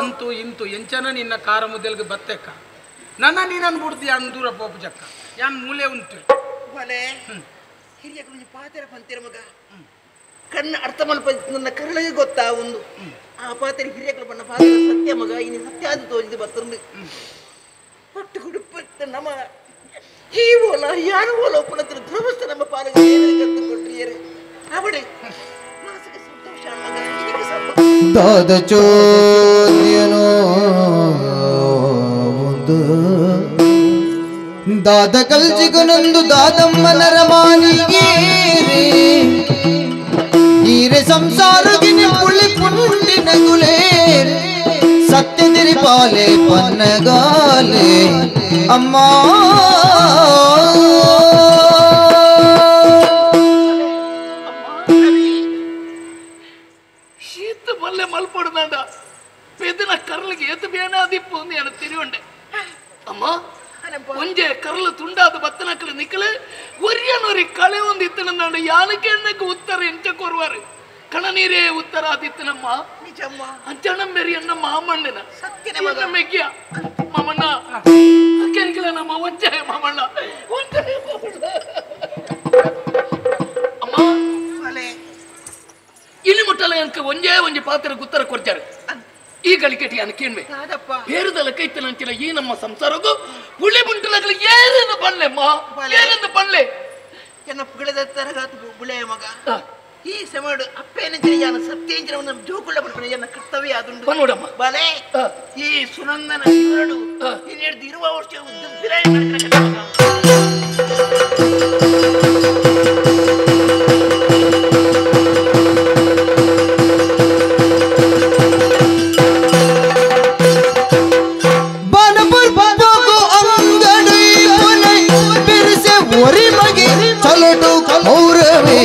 ಅಂತೂ ಇಂತು ಎಂಚನ ನಿನ್ನ ಕಾರ ಮುದ್ದೆಲ್ಗೆ ಬತ್ತೆಕ್ಕ ನನ್ನ ನೀನನ್ ಬಿಡ್ತಿ ಯಾನ್ ದೂರ ಪೋಪು ಜಕ್ಕ ಯಾನ್ ಮೂಲೆ ಉಂಟು ಬಲೆ ಹಿರಿಯ ಕುಂಜಿ ಪಾತೆರ ಪಂತಿರ ಮಗ ಕಣ್ಣ ಅರ್ಥ ಮಲ್ಪ ನನ್ನ ಕರಳಿಗೆ ಗೊತ್ತಾ ಒಂದು ಆ ಪಾತೆರ ಹಿರಿಯಗಳು ಬಣ್ಣ ಪಾತೆರ ಸತ್ಯ ಮಗ ಇನ್ನು ಸತ್ಯಾದ ತೋಜಿದು ಬತ್ತಂದು ಪಟ್ಟು ಕುಡುಪತ್ತ ನಮ್ಮ ಈ ಓಲ ಯಾರು ಓಲ ಪುಣತ್ರ ಧ್ರುವಸ್ಥ ನಮ್ಮ ಪಾಲಿಗೆ ಕತ್ತು ಕೊಟ್ರಿಯರೆ ಅವಡೆ ಮಾಸಿಕ ಸಂತೋಷ ಮಗ ಇದಕ್ಕೆ ಸಂತೋಷ ದಾದ ಚೋದ್ಯನೋ ದಾದ ಕಲ್ಸಿಗುನೊಂದು ದಾದಮ್ಮನರ ಮಾನಿಗೆ ಈರೆ ಸಂಸಾರಗಿನಿ ಪುಳಿ ಪುಂಡಿನ ಗುಲೆ ಸತ್ಯದಿರಿ ಪಾಲೆ ಪನ್ನಗಾಲೆ ಅಮ್ಮ ಶೀತ ಬಲ್ಲೆ ಮಲ್ಪಡ್ದಂಡ ಪೆದಿನ ಕರ್ಲಿಗೆ ಏತು ಬೇನಾದಿಪ್ಪು ಅಂದು ನಾನು ತಿರುವಂಡೆ ಅಮ್ಮ ಒಂಜೆ ಕರ್ಲು ತುಂಡಾದ ಬತ್ತನಕ್ಕಲು ನಿಕ್ಕಲು ಒರಿಯನೊರಿ ಕಳೆ ಒಂದಿತ್ತು ನಂದು ಯಾನಕ್ಕೆ ಅನ್ನಕ್ಕೆ ಉತ್ತರ ಎಂಚ ಕೊರುವಾರು ಕಣ ನೀರೇ ಉತ್ತರ ಆದಿತ್ತನಮ್ಮ ನಿಜಮ್ಮ ಅಂಚಣ್ಣ ಮೇರಿ ಅನ್ನ ಮಾಮಣ್ಣನ ಸತ್ಯನ ಮೆಗ್ಗಿಯ ಮಾಮಣ್ಣ ಅಕ್ಕನಿಗೆ ನಮ್ಮ ಒಂಚೆ ಮಾಮಣ್ಣ ಅಮ್ಮ ಇಲ್ಲಿ ಮುಟ್ಟಲ್ಲ ಅನ್ಕ ಒಂಜೇ ಒಂಜಿ ಪಾತ್ರೆಗೆ ಉತ್ತರ ಕೊಡ್ತಾರೆ ಈ ಗಳಿಕೆಟಿ ಅನ್ಕೇನ್ಮೆ ಏರುದಲ್ಲ ಕೈತನ ಅಂಚಿನ ಈ ನಮ್ಮ ಸಂಸಾರಗೂ ಹುಳಿ ಮುಂಟಲಗಳು ಏರೇನು ಬಣ್ಲೆಮ್ಮ ಏರೆಂದು ಬಣ್ಲೆ ಎನ್ನ ಪುಗಳದ ತರಗಾತು ಬುಳೆಯ ಮಗ ಈ ಸಮಯಡು ಅಪ್ಪೇನಂಚಿನ ಯಾನ ಸತ್ಯಂಚಿನ ಜೋಕುಳ್ಳ ಬರ್ತಾನೆ ಎನ್ನ ಕರ್ತವ್ಯ ಅದುಂಡು ನೋಡಮ್ಮ ಬಲೆ ಈ ಸುನಂದನ ಇವರಡು ಇನ್ನೆಡ್ದು ಇರುವ ವರ್ಷ ಉದ್ದ ಫಿರಾಯಿ ಮಾಡ್ಕೊಂಡು చలటు కౌరవే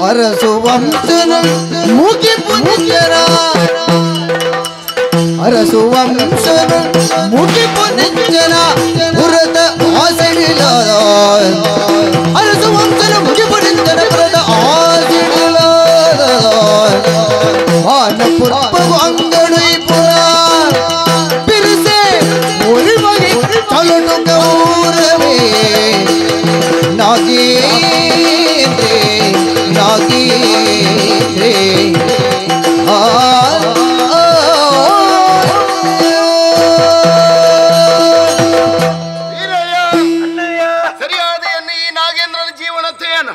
ಅರಸು ವಂಶನ ಮುಗಿ ಪುನಿಂಜನ ಅರಸು ವಂಶನ ಮುಗಿ ಪುನಿಂಜನ ಪುರದ ಆಸೆಡಿಲಾದ ಅರಸು ವಂಶನ ಮುಗಿ ಪುನಿಂಜನ ಪುರದ ಆಸೆಡಿಲಾದ ವಾನಪುರ ಅಂಗಡಿ ಪುರ ಬಿರುಸೆ ಒರಿಮಗಿ ಚಲಟು ಗೌರವೇ ನಾಗೇ ಸರಿಯಾದ ಈ ನಾಗೇಂದ್ರನ ಜೀವನತೆಯನ್ನು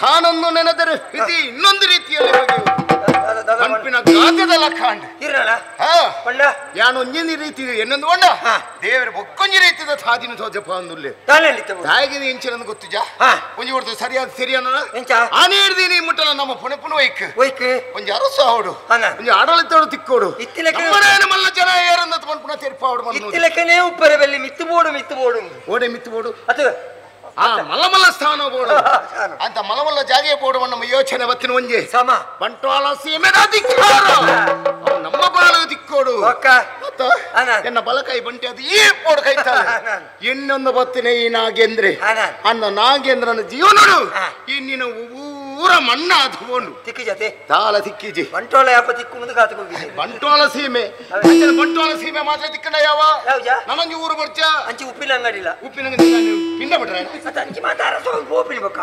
ತಾನೊಂದು ನೆನೆದರೆ ಸ್ಥಿತಿ ಇನ್ನೊಂದು ರೀತಿಯಲ್ಲಿ ಕಣ್ಪಿನ ಗಾತ್ರದ ಲಕ್ಕಾಂಡ ಯಾನು ಒಂಜಿ ರೀತಿ ಎನ್ನೊಂದು ಕೊಂಡ ದೇವರ ಬೊಕ್ಕೊಂಜಿ ರೀತಿಯ ಸಾಧಿನ ಸೋಜಪ್ಪ ಅಂದುಲ್ಲೆ ತಾಯಿಗೆ ಇಂಚಿನ ಗೊತ್ತಿಜ ಒಂಜಿ ಕೊಡ್ತು ಸರಿಯಾದ ಸರಿಯನ್ನ ಆನೆ ಹಿಡ್ದೀನಿ ಮುಟ್ಟಲ ನಮ್ಮ ಪುಣೆ ಪುಣ ವೈಕ್ ಒಂಜಿ ಅರಸು ಅವಡು ಒಂಜಿ ಆಡಳಿತೋಡು ತಿಕ್ಕೋಡು ಮಲ್ಲ ಜನ ಏರಂದ ಪುಣ ತೆರ್ಪಾವಡು ಇತ್ತಿಲಕನೇ ಉಪ್ಪರೆ ಬೆಲ್ಲಿ ಮಿತ್ತುಬೋಡು ಓಡೆ ಮಿತ್ತುಬೋಡು ಅದು ಮಲಮಲ್ಲ ಸ್ಥಾನ ಬೋಡು ಅಂತ ಮಲಮಲ್ಲ ಜಾಗೆ ಬೋಡುವ ನಮ್ಮ ಯೋಚನೆ ಬತ್ತಿನ ಒಂಜೆ ಸಮ ಬಂಟ್ವಾಳ ಸೀಮೆದ ದಿಕ್ಕೋಡು ನಮ್ಮ ಬಾಳು ದಿಕ್ಕೋಡು ಎನ್ನ ಬಲಕೈ ಬಂಟಿ ಅದು ಈ ಬೋಡು ಕೈತಾಳೆ ಇನ್ನೊಂದು ಬತ್ತಿನ ಈ ನಾಗೇಂದ್ರೆ ಅನ್ನ ನಾಗೇಂದ್ರನ ಜೀವನಡು ಇನ್ನಿನ ಊರ ಮಣ್ಣ ಅದುಕೊಂಡು ತಿಕ್ಕಿ ಜತೆ ತಾಳ ತಿಕ್ಕಿಜಿ ಬಂಟ್ವಾಳ ಯಾಪ ತಿಕ್ಕುವುದು ಕಾತುಕೊಂಡಿದೆ ಬಂಟ್ವಾಳ ಸೀಮೆ ಮಾತ್ರ ತಿಕ್ಕಂಡ ಯಾವ ನನಂಜಿ ಊರು ಬರ್ಚ ಅಂಚಿ ಉಪ್ಪಿನ ಅಂಗಡಿಲ್ಲ ಉಪ್ಪಿನ ಅಂಗಡಿ ಪಿಂಡ ಬಿಟ್ರೆ ಅಂಚಿ ಮಾತಾರ ಬೋಪಿನ ಬೊಕ್ಕ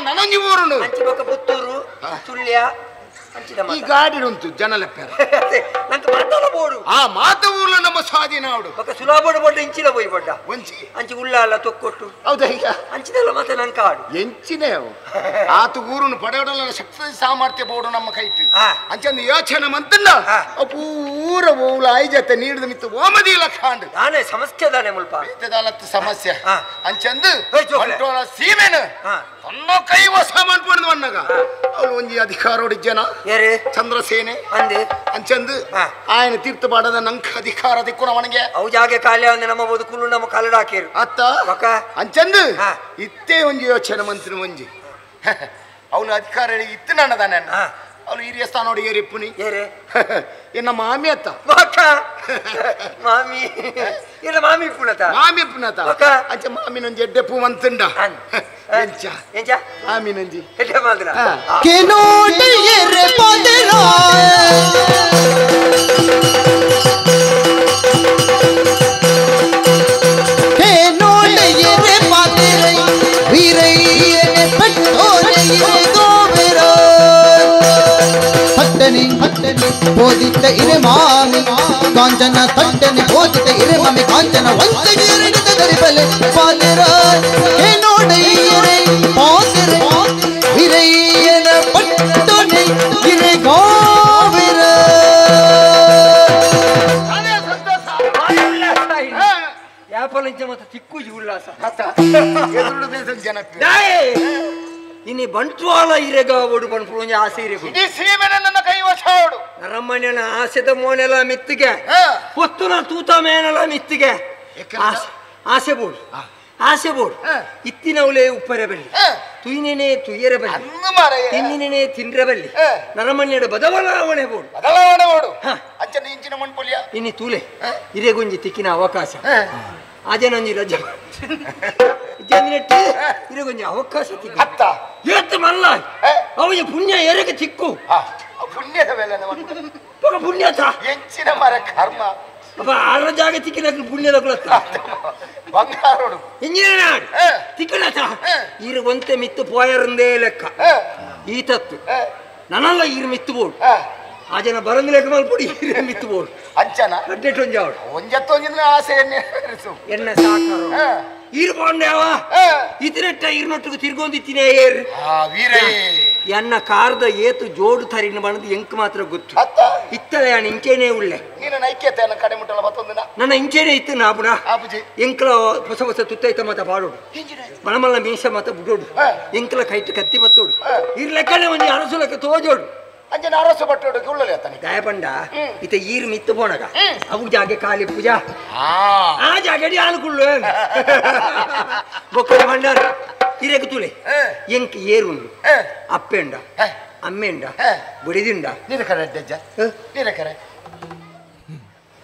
ನನಂಜಿ ಊರುಂಡು ಅಂಚಿ ಬೊಕ್ಕ ಪುತ್ತೂರು ಸುಳ್ಯ ಈ ಗಾಡಿ ಉಂಟು ಜನ ಲೆಪ್ಪ ನಂಗೆ ಮಾತಾಡ ಬೋಡು ಆ ಮಾತು ಊರ್ಲ ನಮ್ಮ ಸ್ವಾಧೀನ ಅವಡು ಬೊಕ್ಕ ಸುಲಾಬೋಡು ಬೊಡ್ಡ ಇಂಚಿಲ ಹೋಯ್ ಬೊಡ್ಡ ಒಂಚಿ ಅಂಚಿ ಉಳ್ಳ ಅಲ್ಲ ತೊಕ್ಕೊಟ್ಟು ಹೌದಾ ಈಗ ಅಂಚಿದಲ್ಲ ಮತ್ತೆ ನನ್ ಕಾಡು ಎಂಚಿನೇ ಆತು ಊರುನು ಪಡೆಯೋಡಲ್ಲ ಶಕ್ತಿ ಸಾಮರ್ಥ್ಯ ಬೋಡು ನಮ್ಮ ಕೈಟ್ ಅಂಚಂದು ಯೋಚನೆ ಮಂತನ್ನ ಪೂರ ಓಲ ಐಜತೆ ನೀಡಿದ ಮಿತ್ತು ಓಮದಿ ಲಕ್ಷಾಂಡ್ ನಾನೇ ಸಮಸ್ಯೆ ದಾನೆ ಮುಲ್ಪ ಬೇತದಾಲತ್ತು ಸಮಸ್ಯೆ ಅಂಚಂದು ಬಂಟ್ವಾಳ ಸೀಮೆನ ತನ್ನ ಕೈ ಹೊಸ ಮಾಡ್ಕೊಂಡು ಅನ್ನಗ ಅವಳು ಒಂಜಿ ಅಧಿಕಾರೋಡಿ ಜನ ಚಂದ್ರಸೇನೆ ಅಂದೆ ಅಂಚಂದು ಆಯನ ತೀರ್ಥ ಬಾಡದ ನಂಕ ಅಧಿಕಾರ ದಿಕ್ಕು ನವನಿಗೆ ಅವು ಜಾಗೆ ಕಾಲೇ ಅಂದೆ ನಮ್ಮ ಬದುಕುಲು ನಮ್ಮ ಕಲ್ಲಡ ಹಾಕಿರು ಅತ್ತ ಅಂಚಂದು ಇತ್ತೇ ಒಂಜಿ ಯೋಚನೆ ಮಂತ್ರಿ ಒಂಜಿ ಅವನು ಅಧಿಕಾರ ಇತ್ತು ನನ್ನದಾನೆ ಅವನು ಹಿರಿಯ ಸ್ಥಾನ ನೋಡಿ ಏರಿಪ್ಪುನಿ ಎನ್ನ ಮಾಮಿ ಅತ್ತ ಮಾಮಿ ಇಲ್ಲ ಮಾಮಿ ಪುನತ ಅಂಚ ಮಾಮಿ ನಂಜಿ ಎಡ್ಡೆ ಪೂ ಮಂತಂಡ ಮಾಮಿ ನಂಜಿ ಎಡ್ಡೆ ಮಾತ್ರ ಕೆನೋಟಿ ಎರೆ ಪದರ ಕೆನೋಟಿ ಎರೆ ಪದರ ವೀರಯ್ಯನೆ ಪಟ್ಟೋನೆ ಗೋವೆರ ಹಟ್ಟನಿ ಬೋದಿತ ಇರೆ ಮಾಮಿ ಕಾಂಚನ ತಟ್ಟನೆ ಬೋದಿತ ಇರೆ ಮಾಮಿ ಕಾಂಚನ ವಂತಗಿರಿದ ದರಿಬಲೆ ಪಾದರ ಕೆನೋಡೈಯರೆ ಪಾದರ ವೀರಯ್ಯನ ಪಟ್ಟೋನೆ ಇರೆ ಗೋವೆರ ಯಾಪಲಂಚ ಮತ್ತೆ ತಿಕ್ಕುಜಿ ಉಲ್ಲಾಸ ಜನಪ್ರಿಯ ಇನಿ ಬಂಟ್ವಾಳ ಇರೆಗ ಓಡು ಬಂಟ್ರು ಒಂಜಿ ಆಸೆ ಇರೆ ನನ್ನ ಕೈ ಹೊಸೋಡು ನರಮ್ಮಣ್ಯನ ಆಸೆದ ಮೋನೆಲ್ಲ ಮಿತ್ತಿಗೆ ಹೊತ್ತುನ ತೂತ ಮೇನೆಲ್ಲ ಮಿತ್ತಿಗೆ ಆಸೆ ಬೋಡು ಇತ್ತಿನವಳೆ ಉಪ್ಪರೆ ಬಲ್ಲಿ ತುಯ್ನೇನೆ ತುಯ್ಯರೆ ಬಲ್ಲಿ ತಿನ್ನಿನೇ ತಿನ್ರೆ ಬಲ್ಲಿ ನರಮಣ್ಯಡ ಬದಲಾವಣೆ ಬೋಡು ಇನಿ ತೂಲೆ ಇರೆಗೊಂಜಿ ತಿಕ್ಕಿನ ಅವಕಾಶ ಅದೇನೊಂಜಿ ರಜೆ ಇರೆಗೊಂಜಿ ಅವಕಾಶ ತಿಕ್ಕ ಮಲ್ಲ ಅವನಿಗೆ ಪುಣ್ಯ ಎರೆಗೆ ತಿಕ್ಕು ಪುಣ್ಯದ ಮೇಲೆ ಪುಣ್ಯ ಹೆಚ್ಚಿನ ಮರ ಕರ್ಮ ಆರ ಜಾಗ ತಿಕ್ಕಿನ ಪುಣ್ಯದ ಬಂಗಾರೋಡು ಇಂಜಿನಿಯರ್ ತಿಕ್ಕಣತ ಈರು ಒಂತೆ ಮಿತ್ತು ಪೋಯರಂದೇ ಲೆಕ್ಕ ಈತತ್ತು ನನಲ್ಲ ಈರು ಮಿತ್ತು ಬೋಡು ಆ ಜನ ಬರಂಗ ಲೆಕ್ಕ ಮಲ್ಪೊಡಿ ಈರು ಮಿತ್ತು ಬೋಡು ಅಂಚನ ಅಡ್ಡೆಟ್ ಒಂಜಾವಡು ಒಂಜತ್ತೊಂಜಿನ ಆಸೆ ಎಣ್ಣೆ ಸಾಕಾರ ಇರ್ಕೊಂಡವ ಇದ್ರೆಟ್ಟ ಇರ್ನೊಟ್ಟಿಗೆ ತಿರ್ಗೊಂದಿತ್ತಿನೇ ಏರ್ ಎನ್ನ ಕಾರ್ದ ಏತು ಜೋಡು ತರಿನ ಬಣ್ಣದ ಎಂಕ್ ಮಾತ್ರ ಗೊತ್ತು ಇತ್ತಲೆ ಅಣ್ಣ ಇಂಚೇನೆ ಉಳ್ಳೆ ನೀನು ನೈಕ್ಯತೆ ಕಡೆ ಮುಟ್ಟಲ್ಲ ಮತ್ತೊಂದಿನ ನನ್ನ ಇಂಚೇನೆ ಇತ್ತು ನಾಪುಣ ಎಂಕ್ಲ ಹೊಸ ಹೊಸ ತುತ್ತೈತ ಮತ ಪಾಡೋಡು ಮಳಮಲ್ಲ ಮೀಸ ಮತ ಬುಡೋಡು ಎಂಕ್ಲ ಕೈಟ್ ಕತ್ತಿ ಬತ್ತೋಡು ಇರ್ಲೆಕ್ಕನೆ ಒಂದು ಅರಸುಲಕ್ಕೆ ತೋಜೋಡು ಅಂಜನ ಅರಸ ಬಟ್ಟೋಡು ಉಳ್ಳಲೆ ಆತನಿ ದಯಪಂಡ ಇತ ಈರ್ ಮಿತ್ತು ಪೋಣಗ ಅವು ಜಾಗೆ ಕಾಲಿ ಪೂಜಾ ಆ ಜಾಗಡಿ ಆನುಕುಳ್ಳು ಬೊಕ್ಕಡ ಬಂಡಾರ ಇರೆಗೆ ತುಳೆ ಎಂಕ್ ಏರುಂಡು ಅಪ್ಪೆಂಡ ಅಮ್ಮೆಂಡ ಬುಡಿದಿಂಡ ನೀರಕರೆ ಅಡ್ಡಜ್ಜ ನೀರಕರೆ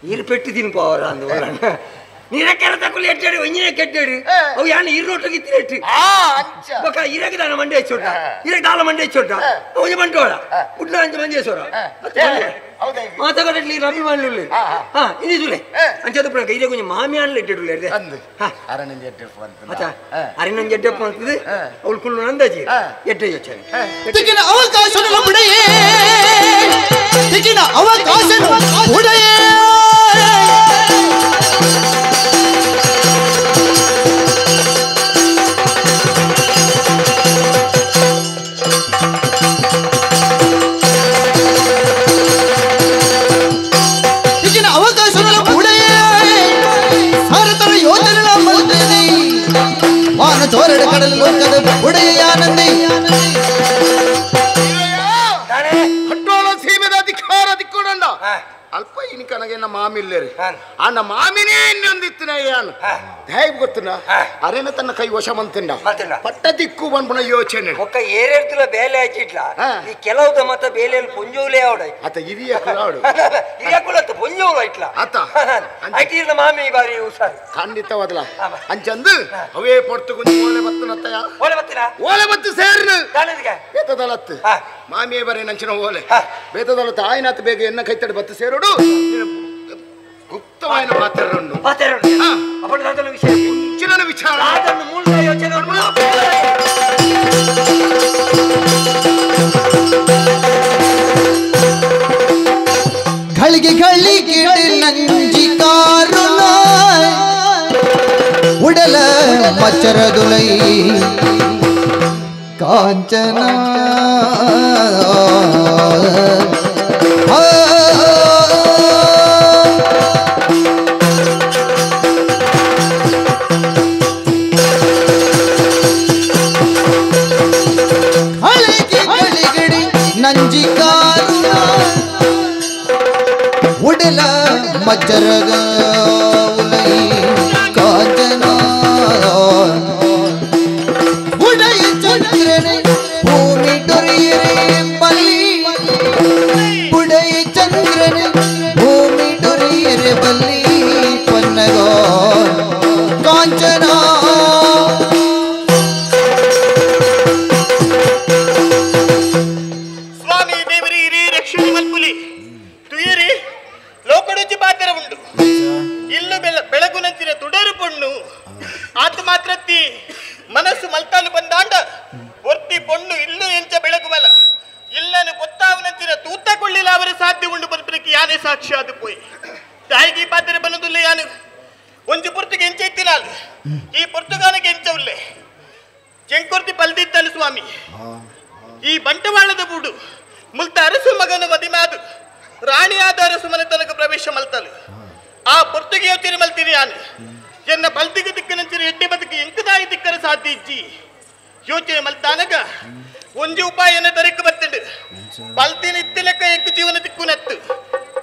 ಈರು ಪೆಟ್ಟು ತಿನ್ಪವರ ಅಂದ ನೀರಕ್ಕೆರ ತಕೊಳ್ಳಿ ಎಟ್ಟಾಡಿ ಒಂಜಿನ ಕೆಟ್ಟಾಡಿ ಅವು ಯಾನು ಈರ್ನೊಟ್ಟಿಗೆ ಇತ್ತಿನೆಟ್ಟು ಬೊಕ್ಕ ಇರಗೆ ದಾನ ಮಂಡೆ ಹಚ್ಚೋಟ ಇರಗೆ ದಾಲ ಮಂಡೆ ಹಚ್ಚೋಟ ಒಂಜಿ ಬಂಟೋಳ ಉಡ್ಲ ಅಂಚ ಮಂಜೇಶ್ವರ ಮಾತಾಗಟ್ಲಿ ರಬಿ ಮಾಡ್ಲಿ ಹಾ ಇದಿದುಲೆ ಅಂಚದ ಪುಣಕ ಇರಗೆ ಕೊಂಚ ಮಾಮಿ ಅಣ್ಣ ಇಟ್ಟಿಡುಲೆ ಅರಿನೊಂದು ಎಡ್ಡೆಪ್ಪ ಅಂತದೆ ಅವಳು ಕುಳ್ಳು ನಂದಾಜಿ ಎಡ್ಡೆ ಯೋಚನೆ ತಿಕ್ಕಿನ ಅವಕಾಶಗಳ ಬುಡೆಯೇ ತಿಕ್ಕಿನ ಅವಕಾಶಗಳ ಬುಡೆಯೇ ಚೋರಡ ಕಡಲು ಲೋಕದ ಉಡೆಯ ಆನಂದಿ ಹಟ್ಟೋಳ ಸೀಮೆದ ಅಧಿಕಾರ ದಿಕ್ಕೋಡಂಡ ಅಲ್ಪ ಇನ್ ಕನಗೆ ನಮ್ಮ ಮಾಮಿಲ್ಲೇರಿ ಅಣ್ಣ ಮಾಮಿನೇ ಇನ್ನೊಂದಿತ್ತಿನ ಯಾನು ಹೇಗೆ ಗೊತ್ತುನ ಅರೇನ ತನ್ನ ಕೈ ವಶ ಮಂತಿಂಡ ಪಟ್ಟ ದಿಕ್ಕು ಬಂದ್ಬಿಡ ಯೋಚನೆ ಒಕ್ಕ ಏರೇರ್ತುಲ ಬೇಲೆ ಹಾಕಿಟ್ಲ ಈ ಕೆಲವುದ ಮತ ಬೇಲೆಯಲ್ಲಿ ಪುಂಜೋಲೆ ಅವಡ ಆತ ಹಿರಿಯ ಕುಲಾಡು ಹಿರಿಯ ಕುಲತ್ತು ಪುಂಜೋಲ ಇಟ್ಲ ಆತ ಐಟಿರ್ನ ಮಾಮಿ ಬಾರಿ ಹುಷಾರು ಖಂಡಿತವಾದಲ ಅಂಚಂದು ಅವೇ ಪೊರ್ತು ಗುಂಜಿ ಓಲೆ ಬತ್ತನತ್ತಯ ಓಲೆ ಬತ್ತಿನ ಓಲೆ ಬತ್ತು ಸೇರ್ನು ಕಾಲೇಜಿಗೆ ಬೇತದಲತ್ತು ಮಾಮಿಯೇ ಬರೀ ನಂಚಿನ ಓಲೆ ಬೇತದಲತ್ತು ಆಯ್ನಾತ್ ಬೇಗ ಎನ್ನ ಕೈತಡಿ ಬತ್ತು ಸೇರೋಡು ಗುಪ್ತವಾದ ಪಾತ್ರರನ್ನು ಅಪ್ಪನ ಅದನ್ನ ವಿಷಯ ಮುಂಚಿನ ವಿಚಾರ ಅದನ್ನು ಮೂಲ ಯೋಚನೆ ಗಳಿಗೆ ಗಳಿಗೆ ನಂಜಿ ಕಾರುಣ ಉಡಲ ಮಚ್ಚರದುಲೈ ಕಾಂಚನ ನಂಜಿ ಕಾರುಣ ಉಡಲ ಮಚ್ಚರಗ ಉಲೈ ಕಾಂಚನ ಉಡಯ ಚಂದ್ರನೆ ಭೂಮಿ ಡೊರಿಯರೆ ಬಲಿ ಉಡಯ ಚಂದ್ರನೆ ಭೂಮಿ ಡೊರಿಯರೆ ಬಲಿ ಪನ್ನಗೋ ಕಾಂಚನ ಲೋಕಡುಚ್ಚಿ ಪಾತ್ರ ಉಂಟು ಇಲ್ಲು ಬೆಳಗುನಂಚಿನ ತುಡರು ಪೊಣ್ಣು ಆತ ಮಾತ್ರತ್ತಿ ಮನಸ್ಸು ಮಲ್ತಾನು ಬಂದಾಂಡ ಒರ್ತಿ ಪೊಣ್ಣು ಇಲ್ಲು ಎಂಚ ಬೆಳಗುವಲ ಇಲ್ಲನು ಗೊತ್ತಾವನಂಚಿನ ತೂತ ಕೊಳ್ಳಿಲ್ಲ ಅವರ ಸಾಧ್ಯ ಉಂಡು ಬರ್ಪಕ್ಕೆ ಯಾನೇ ಸಾಕ್ಷಿ ಆದ ಪೋಯಿ ತಾಯಿಗೆ ಪಾತ್ರ ಬನ್ನದುಲ್ಲ ಯಾನು ಒಂಜು ಪುರ್ತಿಗೆ ಎಂಚ ಇತ್ತಿನಾಲ್ ಈ ಪುರ್ತಗಾನಕ್ಕೆ ಎಂಚ ಉಲ್ಲೆ ಚೆಂಕೊರ್ತಿ ಪಲ್ದಿತ್ತಲು ಸ್ವಾಮಿ ಈ ಬಂಟವಾಳದ ಬೂಡು ಮುಲ್ತ ಅರಸು ಮಗನ ಮದಿಮಾದು ರಾಣಿಯಾದ ಅರಸು ಮನೆ ತನಕ ಪ್ರವೇಶ ಮಲ್ತಲು ಆ ಪೊರ್ತುಗೆ ಯೋಚನೆ ಮಲ್ತೀನಿ ನಾನು ಎನ್ನ ಬಲ್ದಿಗೆ ದಿಕ್ಕನಂಚಿನ ಎಡ್ಡೆ ಬದುಕಿ ಎಂಕದಾಯಿ ದಿಕ್ಕರ ಸಾಧ್ಯ ಇಜ್ಜಿ ಯೋಚನೆ ಮಲ್ತಾನಗ ಒಂಜಿ ಉಪಾಯನ ತರಕ್ಕೆ ಬತ್ತಂಡು ಬಲ್ದಿನ ಇತ್ತಲೆಕ್ಕ ಎಂಕು ಜೀವನ ದಿಕ್ಕು ನತ್ತು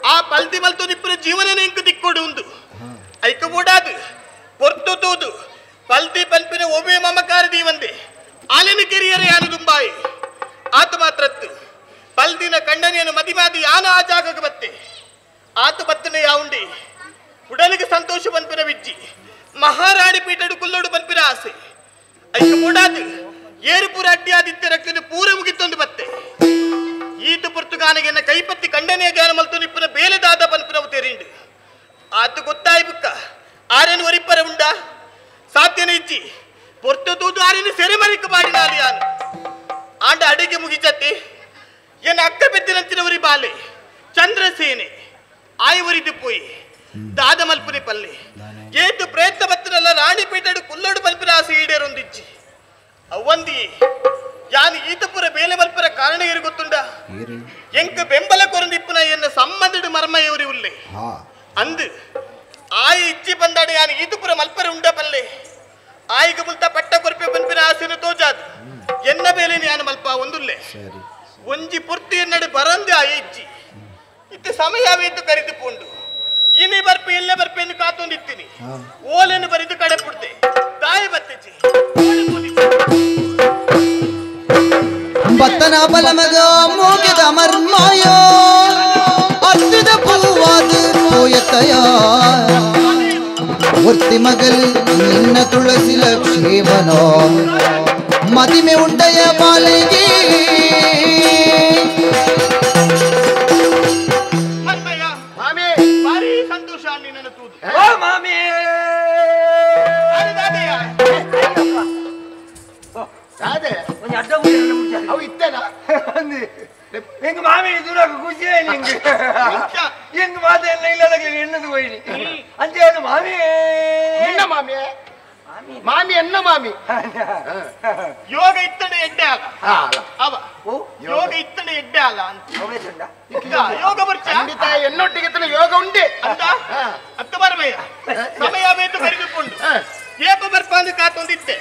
ಆ ಬಲ್ದಿ ಮಲ್ತು ನಿಪ್ಪನ ಜೀವನ ಎಂಕು ದಿಕ್ಕೋಡು ಉಂದು ಐಕ ಬೂಡಾದು ಪೊರ್ತು ತೂದು ಬಲ್ದಿ ಪಲ್ಪಿನ ಒಬ್ಬೆ ಮಮಕಾರದಿ ಒಂದೇ ಆಲಿನ ಕೆರಿಯರ ಯಾನು ದುಂಬಾಯಿ ಆತ ಮಾತ್ರತ್ತು ಬಲ್ದಿನ ಕಂಡನೆಯನ್ನು ಮದಿಮಾದಿ ಯಾನ ಆ ಜಾಗಕ್ಕೆ ಬತ್ತೆ ಆತ ಬತ್ತನೆ ಯಾವುಂಡಿ ಉಡಲಿಗೆ ಸಂತೋಷ ಬಂಪಿನ ವಿಜ್ಜಿ ಮಹಾರಾಣಿ ಪೀಠಡು ಕುಲ್ಲೋಡು ಬಂಪಿನ ಆಸೆ ಐಕ ಮೂಡಾದು ಏರುಪುರ ಅಡ್ಡಿಯಾದಿತ್ಯ ರಕ್ಕನು ಪೂರ ಮುಗಿತ್ತೊಂದು ಬತ್ತೆ ಈತ ಪುರ್ತುಗಾನಿಗೆ ಎನ್ನ ಕೈಪತ್ತಿ ಕಂಡನೆಯ ಜ್ಞಾನ ಮಲ್ತು ನಿಪ್ಪನ ಬೇಲೆದಾದ ಬಂಪಿನವು ತೆರಿಂಡು ಆತ ಗೊತ್ತಾಯಿ ಬುಕ್ಕ ಆರೇನು ಒರಿಪ್ಪರ ಉಂಡ ಸಾಧ್ಯನ ಇಜ್ಜಿ ಪೊರ್ತು ತೂದು ಆರೇನು ಸೆರೆಮರಿಕ ಮಾಡಿ ನಾನು ಯಾನು ಆಂಡ ಅಡಿಗೆ ಮುಗಿಜತ್ತೆ ಎನ್ನ ಅಕ್ಕ ಬೆತ್ತಿನಂಚಿನವರಿ ಬಾಲೆ ಚಂದ್ರಸೇನೆ ಆಯವರಿದ್ದು ಪೋಯಿ ದಾದ ಮಲ್ಪುರಿ ಪಲ್ಲೆ ಏತು ಪ್ರಯತ್ನ ಬತ್ತನಲ್ಲ ರಾಣಿ ಪೀಠಡು ಕುಲ್ಲೋಡು ಮಲ್ಪಿನ ಆಸೆ ಈಡೇರೊಂದಿಚ್ಚಿ ಅವಂದಿ ಯಾನ್ ಈತಪುರ ಬೇಲೆ ಮಲ್ಪರ ಕಾರಣ ಇರು ಗೊತ್ತುಂಡ ಎಂಕ ಬೆಂಬಲ ಕೊರಂದಿಪ್ಪುನ ಎನ್ನ ಸಂಬಂಧಡು ಮರ್ಮ ಇವ್ರಿ ಉಲ್ಲೆ ಅಂದು ಆಯಿ ಇಚ್ಚಿ ಬಂದಾಡು ಯಾನ್ ಈತಪುರ ಮಲ್ಪರ ಉಂಡ ಪಲ್ಲೆ ಆಯಿಗ ಮುಲ್ತ ಪಟ್ಟ ಕೊರಪೆ ಬಂಪಿನ ಆಸೆನು ತೋಜಾದು ಎನ್ನ ಬೇಲೆ ಯಾನ್ ಮಲ್ಪ ಒಂದುಲ್ಲೆ ಒಂಜಿ ಪುರ್ತಿ ಎನ್ನಡೆ ಬರಂದೆ ಆಯಿ ಇಚ್ಚಿ ಇತ್ತು ಸಮಯವೇತು ಕರೆದು ಪೋಂಡು ಇನಿ ಬರ್ಪೆ ಎಲ್ಲೇ ಬರ್ಪೆ ಎಂದು ಕಾತೊಂದಿತ್ತೀನಿ ಓಲೆನ್ನು ಬರಿದು ಕಡೆ ಪುಡ್ದೆ ತಾಯಿ ಬತ್ತೆಚ್ಚಿ ಭತ್ತನ ಬಲಮಗ ಮೋಗಿದ ಮರ್ಮಾಯೋ ಅತ್ತಿದ ಪೂವಾದ ಪೋಯತಯ ಒರ್ತಿ ಮಗಲ್ ನಿನ್ನ ತುಳಸಿ ಲಕ್ಷ್ಮೀವನೋ ಮದಿಮೆ ಉಂಡಯ ಬಾಲೆಗೆ ಭಾರಿ ಸಂತೋಷ ನಿನ್ನ ತೂದು ಮಾಮಿ ಅವು ಇತ್ತೇನಾ எங்க மாமி தூராக்கு குச்சியே நீங்க எங்க மாதம் இல்ல என்னது போயினி அஞ்சு மாமி என்ன மாமி ಮಾಮಿ ಎನ್ನ ಮಾಮಿ ಯೋಗ ಇತ್ತಡೆ ಎಡ್ಡೆ ಆಗ ಅವ ಯೋಗ ಇತ್ತಡೆ ಎಡ್ಡೆ ಆಗ ಅಂತ ಯೋಗ ಬರ್ಚ ಖಂಡಿತ ಎನ್ನೊಟ್ಟಿಗೆ ಯೋಗ ಉಂಡೆ ಅಂತ ಅತ್ತ ಬರಬೇಯ ಸಮಯ ಬೇತು ಕರೆದುಕೊಂಡು ಏಪ ಬರ್ಪಾಂದು ಕಾತೊಂದಿತ್ತೆ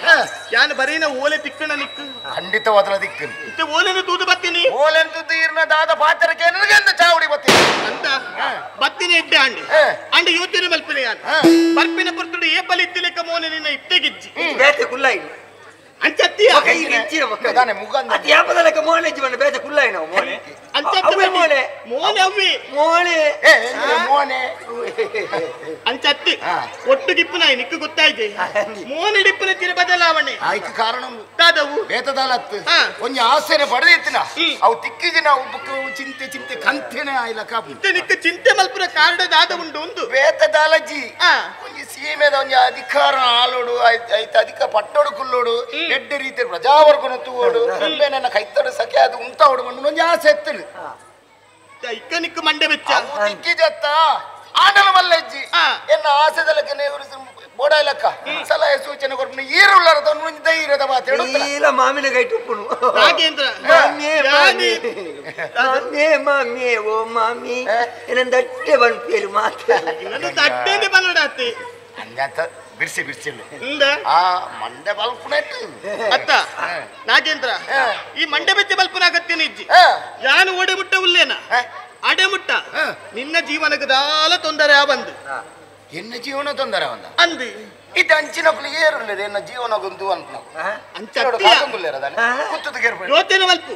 ಯಾನು ಬರೀನ ಓಲೆ ತಿಕ್ಕಣ ನಿಕ್ಕು ಖಂಡಿತವಾದ ದಿಕ್ಕು ಇತ್ತೆ ಓಲೆನು ತೂದು ಬತ್ತೀನಿ ಓಲೆನ್ ತೂದು ಇರ್ನ ದಾದ ಪಾತ್ರಕ್ಕೆ ನನಗೆ ಚಾವಡಿ ಬತ್ತೀನಿ ಅಂತ ಬತ್ತಿನ ಎಡ್ಡೆ ಅಂಡಿ ಅಂಡಿ ಯೋಚನೆ ಮಲ್ಪಿನ ಯಾನು ಬರ್ಪಿನ ಪುರ್ತುಡು ಏಪಲಿ ಇತ್ತಿಲೆಕ್ಕ ಮೋನೆ ನಿನ್ನ ಇತ್ತೆಗಿಜ್ಜಿ ಬೇತೆ ಕುಲ್ಲಾಯಿ ಅಂಚತ್ತಿಯ ದಾನೆ ಮುಗಂದ ಅತಿ ಯಾಪದಲಕ ಮೋನೆ ಇಜ್ಜಿ ಬಂದ ಬೇತೆ ಕುಲ್ಲಾಯಿ ನಾವು ಮೋನೆ ಅಂಚತ್ತೆ ಮೋನೆ ಮೋನೆ ಅವ್ವಿ ಮೋನೆ ಮೋನೆ ಅಂಚತ್ತಿ ಒಟ್ಟು ಗಿಪ್ಪುನಾಯಿ ನಿಕ್ಕು ಗೊತ್ತಾಯ್ತು ಮೋನೆ ಡಿಪ್ಪನ ಚಿರ ಬದಲಾವಣೆ ಆಯ್ಕೆ ಕಾರಣ ತಾದವು ಬೇತದಾಲತ್ತು ಒಂಜಿ ಆಸೆನೆ ಪಡೆದಿತ್ತಿನ ಅವು ತಿಕ್ಕಿಜಿನ ಬುಕ್ಕು ಚಿಂತೆ ಚಿಂತೆ ಕಂತೆನೆ ಆಯ್ಲ ಕಾಪು ನಿಕ್ಕ ಚಿಂತೆ ಮಲ್ಪುರ ಕಾರಣದಾದ ಉಂಡು ಒಂದು ಬೇತದಾಲಜ್ಜಿ ಒಂಜಿ ಸೀಮೆದ ಒಂಜಿ ಅಧಿಕಾರ ಆಲೋಡು ಐತ ಅಧಿಕ ಪಟ್ಟೋಡು ಕುಲ್ಲೋಡು ಎಡ್ಡೆ ರೀತಿ ಪ್ರಜಾವರ್ಗನ ತೂವೋಡು ನನ್ನ ಕೈತೋಡು ಸಖೆ ಅದು ಉಂಟಾವಡು ಒಂಜಿ ಆಸೆ ಎತ್ತಲು ಇಕ್ಕ ನಿಕ್ಕು ಮಂಡೆ ಬೆಚ್ಚ ತಿಕ್ಕಿಜತ್ತ ಆಡಲು ಮಲ್ಲಜ್ಜಿ ಎನ್ನ ಆಸೆದಲಕ್ಕೆ ಬೋಡಾಯ್ಲಕ್ಕ ಸಲಹೆ ಸೂಚನೆ ಕೊಟ್ಟು ಈರುಳ್ಳರದ ಒಂದು ಧೈರ್ಯದ ಮಾತು ಇಲ್ಲ ಮಾಮಿನ ಕೈ ಟುಪ್ಪುನು ನಾಗೇಂದ್ರ ಮಾಮಿ ಓ ಮಾಮಿ ಏನಂದ ಅಟ್ಟೆ ಬಂದ್ಪೇರು ಮಾತಾಡ ತಟ್ಟೆಂದು ಬನ್ನಡಾತಿ ಹಂಗಂತ ಬಿರ್ಸಿ ಬಿರ್ಸಿಲ್ಲ ಇಂದ ಆ ಮಂಡೆ ಬಲ್ಪುನೆಟ್ಟು ಅತ್ತ ನಾಗೇಂದ್ರ ಈ ಮಂಡೆ ಬೆಚ್ಚ ಬಲ್ಪುನ ಅಗತ್ಯನ ಇಜ್ಜಿ ಯಾನು ಓಡೆ ಮುಟ್ಟ ಉಲ್ಲೇನ ಅಡೆ ಮುಟ್ಟ ನಿನ್ನ ಜೀವನಕ್ಕೆ ದಾಲ ತೊಂದರೆ ಬಂದು ಎನ್ನ ಜೀವನ ತೊಂದರೆ ಬಂದ ಅಂದು ಇದು ಅಂಚಿನಕ್ಕೂ ಏರುಳ್ಳದು ಎನ್ನ ಜೀವನಗೊಂದು ಅಂತ ಯೋಚನೆ ಮಲ್ಪು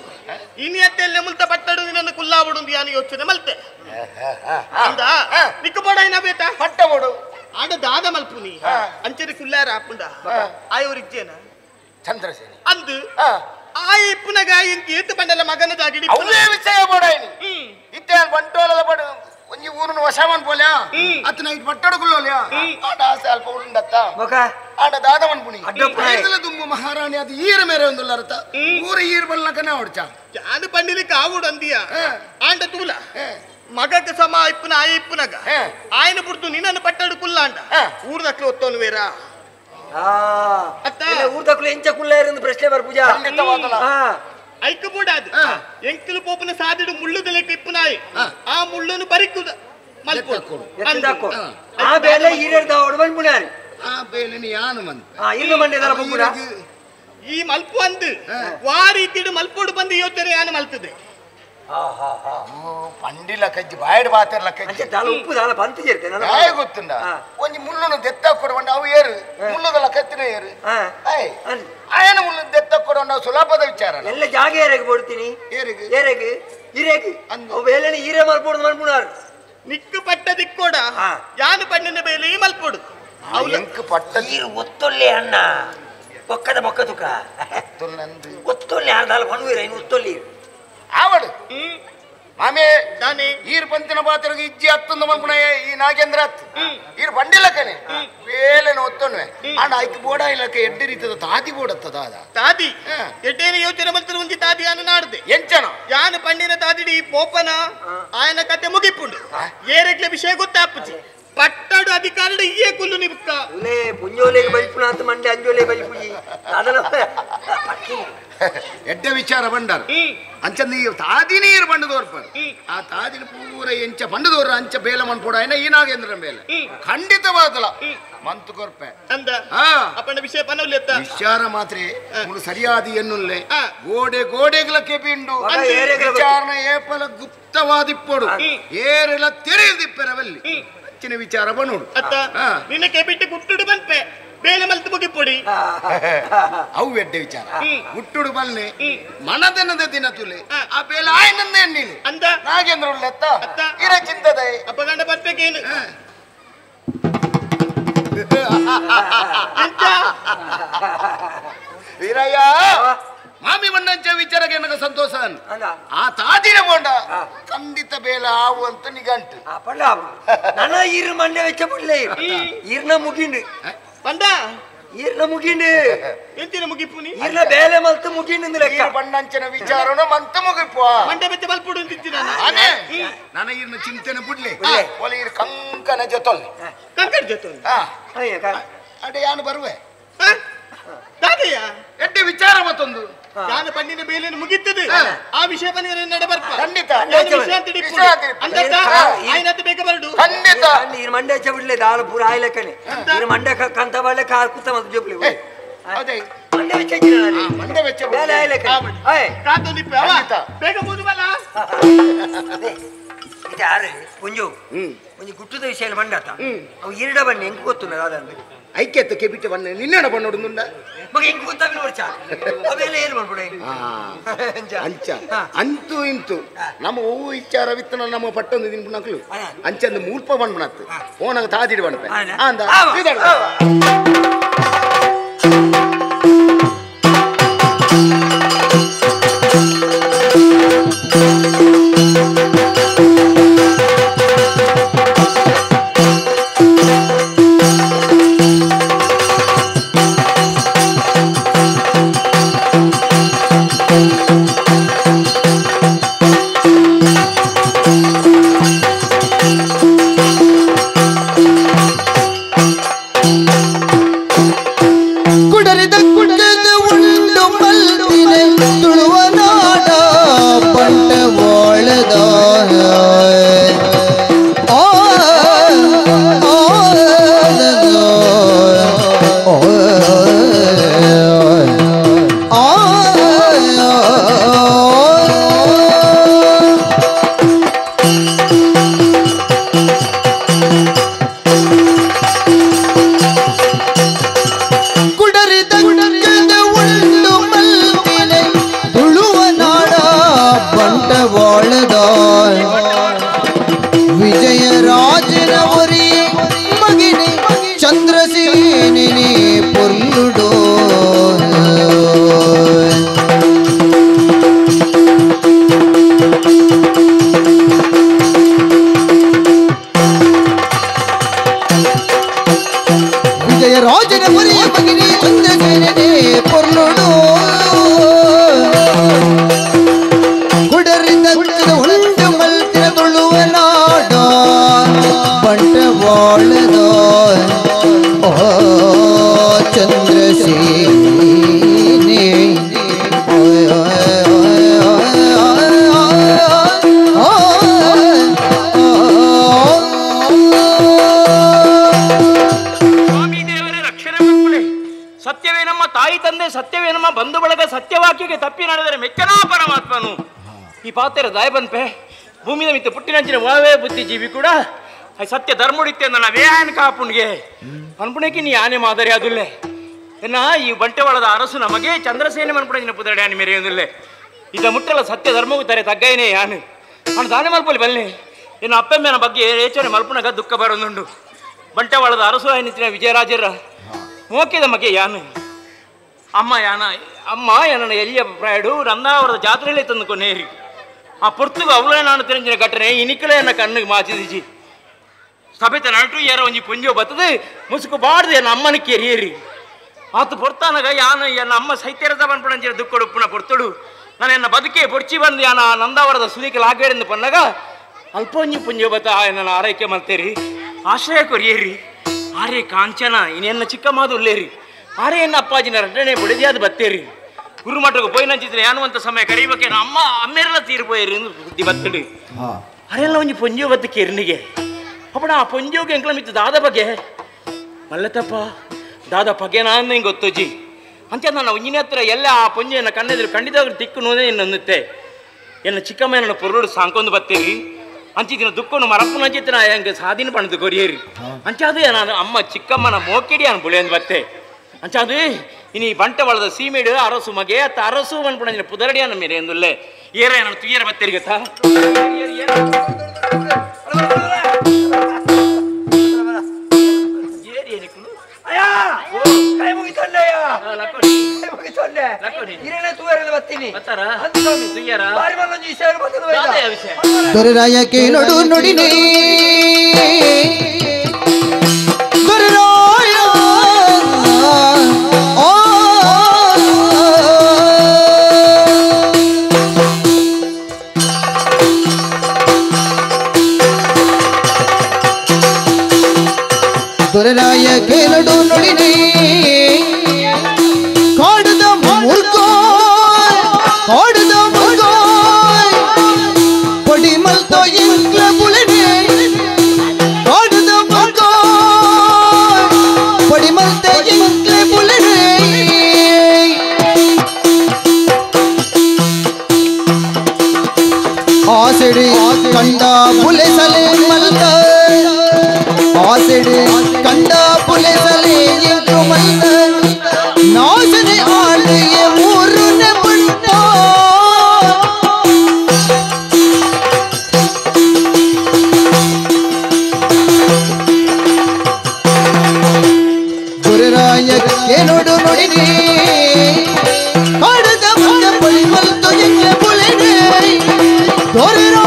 ಇನಿಯತ್ತೆಲ್ಲ ಮುಲ್ತ ಪಟ್ಟಡು ನಿನ್ನ ಕುಲ್ಲಾಬುಡು ಯಾನು ಯೋಚನೆ ಮಲ್ತೆ ಅಂದ ನಿಕ್ಕು ಬೋಡ ಏನ ಬೇತ ಪಟ್ಟ ಬೋಡು ಆಡ ದಾದ ಮಲ್ಪು ನೀ ಅಂಚರಿ ಕುಲ್ಲಾರ ಆಪುಂಡ ಆಯವರಿಜ್ಜೇನ ಚಂದ್ರಸೇನೆ ಅಂದು ಆ ಇಪ್ಪುನಗ ಇಂಕಿ ಏತು ಬಂಡಲ ಮಗನ ಜಾಗಿಡಿ ಅವೇ ವಿಷಯ ಬೋಡಾಯಿನಿ ಇತ್ತೆ ಬಂಟೋಲದ ಬಡು ಒಂಜಿ ಊರನ್ನು ವಶಮನ್ ಪೋಲ್ಯ ಅತ್ತ ನೈಟ್ ಪಟ್ಟಡಗುಲ್ಲೋಲ್ಯ ಆಡ ಆಸೆ ಅಲ್ಪ ಉಂಡತ್ತ ಆಡ ದಾದವನ್ ಪುಣಿ ಐದಲ ದುಮ್ಮು ಮಹಾರಾಣಿ ಅದು ಈರ ಮೇರೆ ಒಂದುಲ್ಲರತ ಊರ ಈರ್ ಬಲ್ಲಕನೆ ಹೊಡ್ಚ ಜಾನು ಪಂಡಿಲಿಕ್ಕೆ ಆವುಡು ಅಂದಿಯ ಆಂಡ ತೂಲ ಮಗಕ್ಕೆ ಸಮ ಇಪ್ಪುನ ಆಯ ಇಪ್ಪುನಗ ಆಯ್ನ ಬಿಡ್ತು ನಿನ್ನನ್ನು ಪಟ್ಟಡು ಕುಲ್ಲ ಅಂಡ ಊರ್ದಕ್ಲು ಒತ್ತೋನು ವೇರ ಅತ್ತ ಊರ್ದಕ್ಲು ಎಂಚ ಕುಲ್ಲ ಇರಂದು ಪ್ರಶ್ನೆ ಬರ್ ಪೂಜಾ ಐಕ ಬೋಡಾದು ಎಂಕಲು ಪೋಪನ ಸಾದಿಡು ಮುಳ್ಳುದ ಲೆಕ್ಕ ಇಪ್ಪುನಾಯಿ ಆ ಮುಳ್ಳುನು ಬರಿಕುದ ಮಲ್ಪು ಆ ಬೇಲೆ ಈರೆರ್ದ ಒಡಬನ್ ಪುಣಾರಿ ಆ ಬೇಲೆ ಯಾನು ಮಂದ ಇನ್ನು ಮಂಡ್ಯದಲ್ಲ ಪುಣ ಈ ಮಲ್ಪು ಅಂದು ವಾರಿ ತಿಡು ಮಲ್ಪೋಡು ಬಂದು ಯೋಚನೆ ಯಾನು ಮಲ್ತದೆ ಪಂಡಿಲ ಕಜ್ಜಿ ಬಾಯಡ್ ಬಾತಿರ್ಲ ಕಜ್ಜಿ ಉಪ್ಪು ದಾಲ ಬಂತು ಸೇರ್ತೇನೆ ಗೊತ್ತುಂಡ ಒಂಜಿ ಮುಳ್ಳುನು ದೆತ್ತ ಕೊಡವಂಡ ಅವು ಏರು ಮುಳ್ಳುದಲ್ಲ ಕತ್ತಿನ ಏರು ಆಯನ ಮುಳ್ಳು ದೆತ್ತ ಕೊಡವಂಡ ಸುಲಭದ ವಿಚಾರ ಎಲ್ಲ ಜಾಗ ಏರೆಗೆ ಬಿಡ್ತೀನಿ ಏರೆಗೆ ಏರೆಗೆ ಇರೆಗೆ ಅವು ಬೇಲೆನ ಈರೆ ಮಲ್ಪೋಡು ಮಲ್ಪುಣಾರು ನಿಕ್ಕು ಪಟ್ಟ ದಿಕ್ಕೋಡ ಯಾನು ಪಣ್ಣಿನ ಬೇಲೆ ಈ ಮಲ್ಪೋಡು ಅವು ಎಂಕ್ ಪಟ್ಟ ನೀರು ಒತ್ತೊಲ್ಲೆ ಅಣ್ಣ ಬೊಕ್ಕದ ಬೊಕ್ಕ ತುಕ ಒತ್ತೊಲ್ಲೆ ಅರ್ಧಾಲ ಬಣ್ಣುವೀರ ಇನ್ನು ಒತ್ತೊಲ್ಲಿ ಆವಡು ಮಾಮೆ ಈರ್ ಪಂತಿನ ಪಾತ್ರಗೆ ಇಜ್ಜಿ ಹತ್ತೊಂದು ಮಲ್ಪುಣ ಈ ನಾಗೇಂದ್ರ ಹತ್ತು ಈರ್ ಬಂಡಿಲಕ್ಕನೆ ಬೇಲೆನ ಒತ್ತೊನ್ವೆ ಅಣ್ಣ ಐಕ್ ಬೋಡ ಇಲ್ಲಕ್ಕೆ ಎಡ್ಡೆ ರೀತಿಯ ತಾದಿ ಬೋಡತ್ತದ ತಾದಿ ಎಡ್ಡೇನ ಯೋಚನೆ ಮಲ್ತರ ಒಂಜಿ ತಾದಿ ಅನ್ನು ನಾಡ್ದೆ ಎಂಚನ ಯಾನು ಪಂಡಿನ ತಾದಿಡಿ ಪೋಪನ ಆಯನ ಕತೆ ಮುಗಿಪುಂಡು ಏರೆಗ್ಲೆ ವಿಷಯ ಗೊತ್ತಾಪುಜಿ ಪಟ್ಟಡು ಅಧಿಕಾರಿ ಈಯೇ ಕುಲ್ಲು ನಿಬುಕ್ಕ ಉಲೇ ಪುಂಜೋಲೆಗೆ ಬಲಿಪುನ ಅಂತ ಮಂಡೆ ಅಂಜೋಲೆ ಬಲಿಪುಜಿ ಅದಲ್ಲ ಎಡ್ಡ ವಿಚಾರ ಬಂಡಾರ ಅಂಚಂದ ಈ ತಾದಿ ನೀರು ಬಂಡದೋರ್ಪ ಆ ತಾದಿನ ಪೂರ ಎಂಚ ಬಂಡದೋರ ಅಂಚ ಬೇಲ ಮನ್ಪೋಡ ಏನ ಈ ನಾಗೇಂದ್ರ ಬೇಲೆ ಖಂಡಿತವಾದಲ್ಲ ಮಂತು ಕೊರ್ಪೆ ಅಂದ ಅಪ್ಪನ ವಿಷಯ ಪನವಲೆತ್ತ ವಿಚಾರ ಮಾತ್ರ ಮುಳು ಸರಿಯಾದಿ ಎನ್ನುಲ್ಲೆ ಗೋಡೆಗಳಕ್ಕೆ ಪಿಂಡು ವಿಚಾರಣ ಏಪಲ ಗುಪ್ತವಾದಿಪ್ಪೋಡು ಏರೆಲ್ಲ ತೆರೆದಿಪ್ಪೆರವಲ್ಲಿ ಹೆಚ್ಚಿನ ವಿಚಾರ ಬನ್ನೋಡು ಅತ್ತ ನಿನ್ನಕ್ಕೆ ಬಿಟ್ಟು ಗುಟ್ಟುಡು ಬಂದ್ಪೆ ಬೇಲೆ ಮಲ್ತು ಮುಗಿಪೊಡಿ ಅವು ಎಡ್ಡೆ ವಿಚಾರ ಹುಟ್ಟುಡು ಬಲ್ನೆ ಮನದನದ ದಿನ ತುಲೆ ಆ ಬೇಲ ಆಯ್ನಂದ ಎಣ್ಣಿನಿ ಅಂದ ನಾಗೇಂದ್ರ ಉಳ್ಳೆತ್ತ ಇರ ಚಿಂತದೆ ಅಪ್ಪಗಂಡ ಬರ್ಬೇಕೇನು ವೀರಯ್ಯ ಮಾಮಿ ಬಣ್ಣಂಚ ವಿಚಾರಕ್ಕೆ ನನಗೆ ಸಂತೋಷ ಆ ತಾದಿನ ಬೋಂಡ ಖಂಡಿತ ಬೇಲ ಆವು ಅಂತ ನಿಗಂಟು ನನ್ನ ಇರು ಮಂಡೆ ವೆಚ್ಚ ಬಿಡ್ಲೆ ಇರ್ನ ಮುಗಿಂಡು ಬಂದ ಇರ್ನ ಮುಗಿಂಡು ಎಂತಿನ ಮುಗಿಪುನಿ ಇರ್ನ ಬೇಲೆ ಮಲ್ತು ಮುಗಿಂಡು ಲೆಕ್ಕ ಬಣ್ಣಂಚನ ವಿಚಾರನ ಮಂತ ಮುಗಿಪುವ ಮಂಡೆ ಬೆತ್ತ ಬಲ್ಪುಡು ಅಂತಿದ್ದಿ ನಾನು ಅದೇ ನನ್ನ ಇರ್ನ ಚಿಂತನೆ ಬಿಡ್ಲಿ ಒಲೆ ಇರ್ ಕಂಕನ ಜೊತೊಲ್ ಕಂಕನ ಜೊತೊಲ್ ಅಡೆ ಯಾನು ಬರುವೆ ತಾದಯ್ಯ ಎಡ್ಡೆ ವಿಚಾರ ಮತ್ತೊಂದು ನಾನು ಪಣ್ಣಿನ ಬೇಲೆಯನ್ನು ಮುಗಿತ್ತದೆ ಆ ವಿಷಯ ಬಂದಿನ ನಡೆ ಬರ್ಪ ಖಂಡಿತ ಆಯ್ನಂತ ಬೇಗ ಬರಡು ಖಂಡಿತ ನೀರು ಮಂಡೆ ವೆಚ್ಚ ಬಿಡ್ಲೆ ದಾಳು ಪೂರ ಆಯ್ಲೆಕ್ಕನೆ ನೀರು ಮಂಡೆ ಕಂತ ಬಳ್ಳೆ ಕಾರ್ ಕುತ್ತ ಮತ್ತೆ ಜೊಬ್ಲಿ ಅದೇ ಮಂಡೆ ವೆಚ್ಚ ಮಂಡೆ ವೆಚ್ಚ ಬೇಲೆ ಆಯ್ಲೆಕ್ಕ ಕಾತು ನಿಪ್ಪೆ ಅವ ಬೇಗ ಮುದು ಬಲ್ಲ ಇದು ಯಾರು ಕುಂಜು ಒಂದು ಗುಟ್ಟದ ವಿಷಯ ಮಂಡಾತ ಅವು ಇರಡ ಬನ್ನಿ ಹೆಂಗ್ ಗೊತ್ತು ಅದಂದ್ರೆ ಐಕ್ಯತೆ ಕೆಬಿಟ್ಟು ಬನ್ನಿ ನಿನ್ನೆಡ ಬನ್ನೋಡುಂಡ ಮಗ ಹೆಂಗ್ ಗೊತ್ತಾಗ ನೋಡ್ಚ ಅವೆಲ್ಲ ಏನು ಮಾಡ್ಬಿಡ ಅಂಚ ಅಂತೂ ಇಂತು ನಮ್ಮ ಹೂವು ವಿಚಾರ ವಿತ್ತನ ನಮ್ಮ ಪಟ್ಟೊಂದು ದಿನ ನಕಲು ಅಂಚಂದು ಮೂಲ್ಪ ಬಂದ್ಬಿಡತ್ತು ಓನಾಗ ತಾದಿಡಿ ಬಣ್ಣ ಅಂದ ದಾಯಬನ್ಪೆ ಭೂಮಿಯ ಮಿತ್ತ ಪುಟ್ಟಿನಂಚಿನ ವಾವೇ ಬುದ್ಧಿಜೀವಿ ಕೂಡ ಸತ್ಯ ಧರ್ಮುಡಿತ್ತೆ ನನ್ನ ವೇಯನ್ ಕಾಪುಣ್ಗೆ ಅನ್ಪುಣಕ್ಕೆ ನೀ ಆನೆ ಮಾದರಿ ಅದುಲ್ಲೆ ಎನ್ನ ಈ ಬಂಟೆವಾಳದ ಅರಸು ನಮಗೆ ಚಂದ್ರಸೇನೆ ಮನ್ಪುಣಿನ ಪುದರಡೆ ಆನೆ ಮೆರೆಯುವುದಿಲ್ಲೆ ಇದ ಮುಟ್ಟಲ ಸತ್ಯ ಧರ್ಮವು ತಾರೆ ತಗ್ಗೈನೇ ಯಾನು ಅವನು ದಾನೆ ಮಲ್ಪಲ್ಲಿ ಬಲ್ಲೆ ಇನ್ನು ಅಪ್ಪೆಮ್ಮೆನ ಬಗ್ಗೆ ಯೋಚನೆ ಮಲ್ಪುಣಗ ದುಃಖ ಬರೋದುಂಡು ಬಂಟೆವಾಳದ ಅರಸು ಆಯ್ನಿತ್ತಿನ ವಿಜಯರಾಜರ ಮೋಕಿದ ಮಗೆ ಯಾನು ಅಮ್ಮ ಯಾನ ಅಮ್ಮ ನನ್ನ ಎಲ್ಲಿಯ ಪ್ರಾಯಡು ನಂದಾವರದ ಜಾತ್ರೆಯಲ್ಲಿ ತಂದುಕೊನೇರಿ ಆ ಪೊರ್ತುಗು ಅವಳೇ ನಾನು ತಿಳಿಂಜಿನ ಘಟನೆ ಇನಿಕಲೇ ನನ್ನ ಕಣ್ಣಿಗೆ ಮಾಚಿದಿಜಿ ಸಭೆತ ನಟು ಏರ ಒಂಜಿ ಪುಂಜೋ ಬತ್ತದು ಮುಸುಕು ಬಾಡ್ದು ಎನ್ನ ಅಮ್ಮನ ಕೆರಿಯೇರಿ ಆತು ಪೊರ್ತಾನಾಗ ಯಾನು ಎನ್ನ ಅಮ್ಮ ಸೈತ್ಯರದ ಬಂದ್ಬಿಡಂಜಿನ ದುಃಖಡುಪ್ಪುನ ಪೊರ್ತುಡು ನಾನು ಎನ್ನ ಬದುಕೆ ಪೊಡ್ಚಿ ಬಂದು ಯಾನ ನಂದಾವರದ ಸುದಿಕೆ ಲಾಗೇಡೆಂದು ಪನ್ನಾಗ ಅಲ್ಪ ಒಂಜಿ ಪುಂಜೋ ಬತ್ತ ನನ್ನ ಆರೈಕೆ ಮಾಡ್ತೇರಿ ಆಶ್ರಯ ಕೊರಿಯೇರಿ ಆರೇ ಕಾಂಚನ ಇನ್ನೆನ್ನ ಚಿಕ್ಕ ಮಾದು ಉಳ್ಳೇರಿ ಆರೇ ಎನ್ನ ಅಪ್ಪಾಜಿನ ರಡ್ಡನೆ ಬುಡದಿಯಾದ ಬತ್ತೇರಿ ಗುರುಮಠಕ್ಕೆ ಪೋಯಿನಂಚಿದ್ರೆ ಅನ್ನುವಂಥ ಸಮಯ ಕರೀಬೇಕೆ ಅಮ್ಮ ಅಮ್ಮೆಲ್ಲ ತೀರ್ಪೋಯರಿ ಬುದ್ಧಿ ಬತ್ತಡಿ ಅರೆಲ್ಲ ಒಂಜಿ ಪೊಂಜು ಬತ್ತು ಕೆರ್ನಿಗೆ ಅಪ್ಪಣ ಆ ಪೊಂಜೋಗೆ ಎಂಕ್ಲ ಮಿತ್ತು ದಾದ ಬಗ್ಗೆ ಮಲ್ಲತಪ್ಪ ದಾದ ಪಗೆ ನಾನು ಹಿಂಗೆ ಗೊತ್ತೋಜಿ ಅಂತ ನನ್ನ ಒಂಜಿನ ಹತ್ರ ಎಲ್ಲ ಆ ಪೊಂಜೆಯನ್ನು ಕಣ್ಣೆದ್ರು ಖಂಡಿತವಾಗ್ಲೂ ತಿಕ್ಕು ನೋದೇ ಇನ್ನೊಂದುತ್ತೆ ಎನ್ನ ಚಿಕ್ಕಮ್ಮ ನನ್ನ ಪೊರ್ರೋಡು ಸಾಂಕೊಂಡು ಬತ್ತೇರಿ ಅಂಚಿದಿನ ದುಃಖನು ಮರಪ್ಪನ ಅಂಚಿತ್ತಿನ ಹೆಂಗೆ ಸಾಧೀನ ಪಣದು ಕೊರಿಯೇರಿ ಅಂಚಾದು ನಾನು ಅಮ್ಮ ಚಿಕ್ಕಮ್ಮನ ಮೋಕೆಡಿ ನಾನು ಬುಳಿಯಂದು ಬತ್ತೆ ಅಂಚಾದು ಇನಿ ಬಂಟವಾಳದ ಸೀಮೆಡು ಅರಸು ಮಗೆ ಅತ್ತ ಅರಸು ಅನ್ಪಣ ಪುದರಡಿಯನ್ನ ಮೇರೆ ಎಂದುಲ್ಲೆ ಏರ ನಾನು ತುಯ್ಯರ ಬತ್ತೇರಿ ಗೊತ್ತಾ ದೊರೆರಾಯಕ್ಕೆ ನೋಡು ನುಡಿನೇ ದೊರೆರಾಯ ದೊರೆರಾಯಕ್ಕೆ ನೋಡು ನುಡಿನೇ ಕಾಡದ ಮುರ್ಗೋ ಕಾಡದ ಮುರ್ಗೋ ಪಡಿ ಮಲ್ತೋ ಇಂಕ್ಲ ಬುಳಿನೇ ಕಾಡದ ಮುರ್ಗೋ ಪಡಿ ಮಲ್ತೋ ಇಂಕ್ಲ ಬುಳಿನೇ ಆಸೆಡಿ ಕಂಡ ಬುಲೆಸಲೆ ಮಲ್ತ ಆಸೆಡಿ ಕಂಡ ಬುಲೆಸಲೆ ಇಂಕ್ಲ ಮಲ್ತ ನಾಸನೆ ಆಳಿಯ ಮೂರನೆ ಬಂಟ ದೊರೆರಾಯಕ್ಕೆ ನೋಡು ನುಡಿನೇ ಕಾಡದ ಬಂದ ಬಳಿ ಮಲ್ತು ಎಂಗ ಬುಳಿನೇ ದೊರೆರಾಯ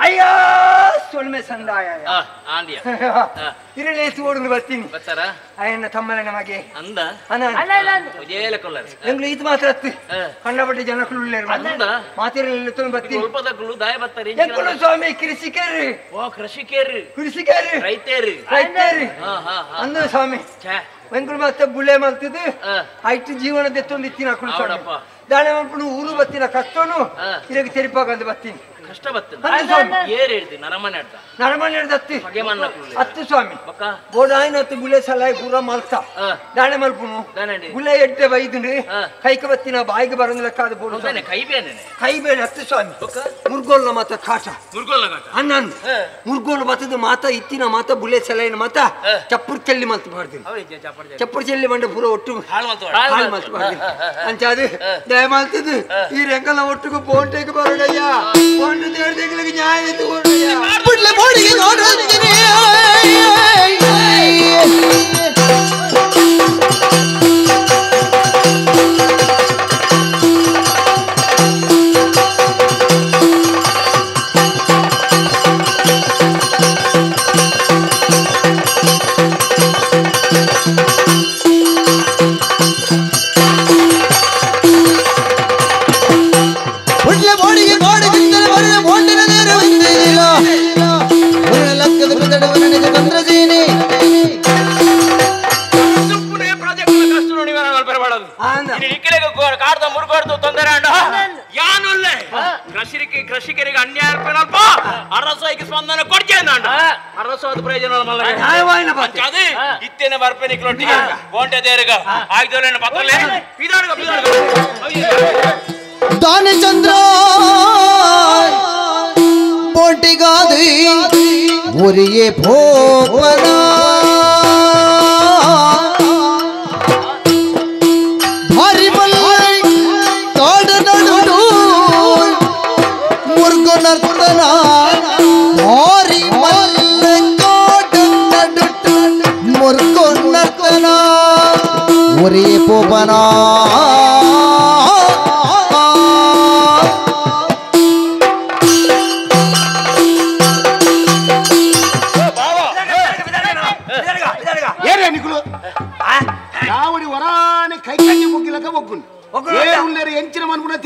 ಅಯ್ಯೋ ಸೊಲ್ಮೆ ಸಂದಾಯ ಇರಲೇ ತೋಡು ಬರ್ತೀನಿ ಅಯ್ಯನ ತಮ್ಮನ ನಮಗೆ ಅಂದ ಎಂಗ್ಳು ಇದು ಮಾತ್ರ ಕಂಡಪಟ್ಟ ಜನಗಳು ಮಾತಿರಲಿಲ್ಲ ತೊಂದು ಬರ್ತೀನಿ ಎಂಗ್ಳು ಸ್ವಾಮಿ ಕೃಷಿಕರು ಕೃಷಿಕರು ರೈತರು ಅಂದ ಸ್ವಾಮಿ ಎಂಗ್ಳು ಮತ್ತೆ ಬುಳ್ಳೆ ಮಾಡ್ತಿದ್ದು ಐಟು ಜೀವನದ ಎತ್ತೊಂದಿತ್ತೀನಿ ಹಾಕೊಂಡು ದಾಳೆ ಮಾಡ್ಕೊಂಡು ಊರು ಬರ್ತೀನಿ ಕಷ್ಟನು ಇರಗೆ ತೆರಿಪಾಕಂತ ಬರ್ತೀನಿ ಕಷ್ಟ ನರಮನೆ ಹತ್ತು ಸ್ವಾಮಿ ಬೋಡಾಯಿನ ಹತ್ತು ಬುಲೆ ಸಲಾಯ್ ಪೂರ ಮಲ್ತಾ ದಾಣೆ ಮಲ್ಪುನು ಬುಲೆ ಎಡ್ಡೆ ಬೈದ್ರಿ ಕೈಗೆ ಬತ್ತಿನ ಬಾಯಿಗೆ ಬರಂಗಿಲ್ಲ ಕಾದು ಬೋಡು ಕೈ ಬೇನೆ ಹತ್ತು ಸ್ವಾಮಿ ಮುರ್ಗೋಲ್ನ ಮಾತ ಕಾಟ ಅಣ್ಣನ್ ಮುರ್ಗೋಲ್ ಬತ್ತದ ಮಾತ ಇತ್ತಿನ ಮಾತ ಬುಲೆ ಸಲಾಯಿನ ಮಾತ ಚಪ್ಪುರ್ ಚೆಲ್ಲಿ ಮಲ್ತು ಮಾಡ್ತೀನಿ ಚಪ್ಪುರ್ ಚೆಲ್ಲಿ ಬಂಡ ಪೂರ ಒಟ್ಟು ಹಾಳು ಮಲ್ತು ಮಾಡ್ತೀನಿ ಅಂಚಾದು ದಯ ಮಲ್ತದ್ದು ಈ ರೆಂಗಲ ಒಟ್ಟಿಗೆ ಬೋಂಟೆಗೆ ಬರೋಡಯ್ಯ ಬಿಡ್ಲೆ ಬೋಡಿಗೆ ನೋಡ್ತೀನಿ ಕೃಷಿಕರಿಗೆ ಅನ್ಯಾಯ ಅರಸೋಯ್ಗೆ ಸ್ಪಂದನ ಕೊಡ್ತೇನೆ ಅರಸೋದ ಪ್ರಯೋಜನ ಇತ್ತೇನೆ ಬರ್ಪೇನೆ ಒಟ್ಟಿಗೆ ಗೋಂಟೆ ದೇರ್ಗ ಆಯ್ದೋಲೇನ ಪತ್ರಲೇ ದಾನಚಂದ್ರ ಬೋಟಿಗಾದಿ ಒರಿಯೇ ಭೋಪನ ಭಾರಿ ಮಲ್ಲೈ ಕಾಡ ನಡುಡು ಮುರ್ಗು ನರ್ತನ ಭಾರಿ ಮಲ್ಲ ಕಾಡ ನಡುಡು ಮುರ್ಗು ನರ್ತನ ಒರಿಯೇ ಭೋಪನ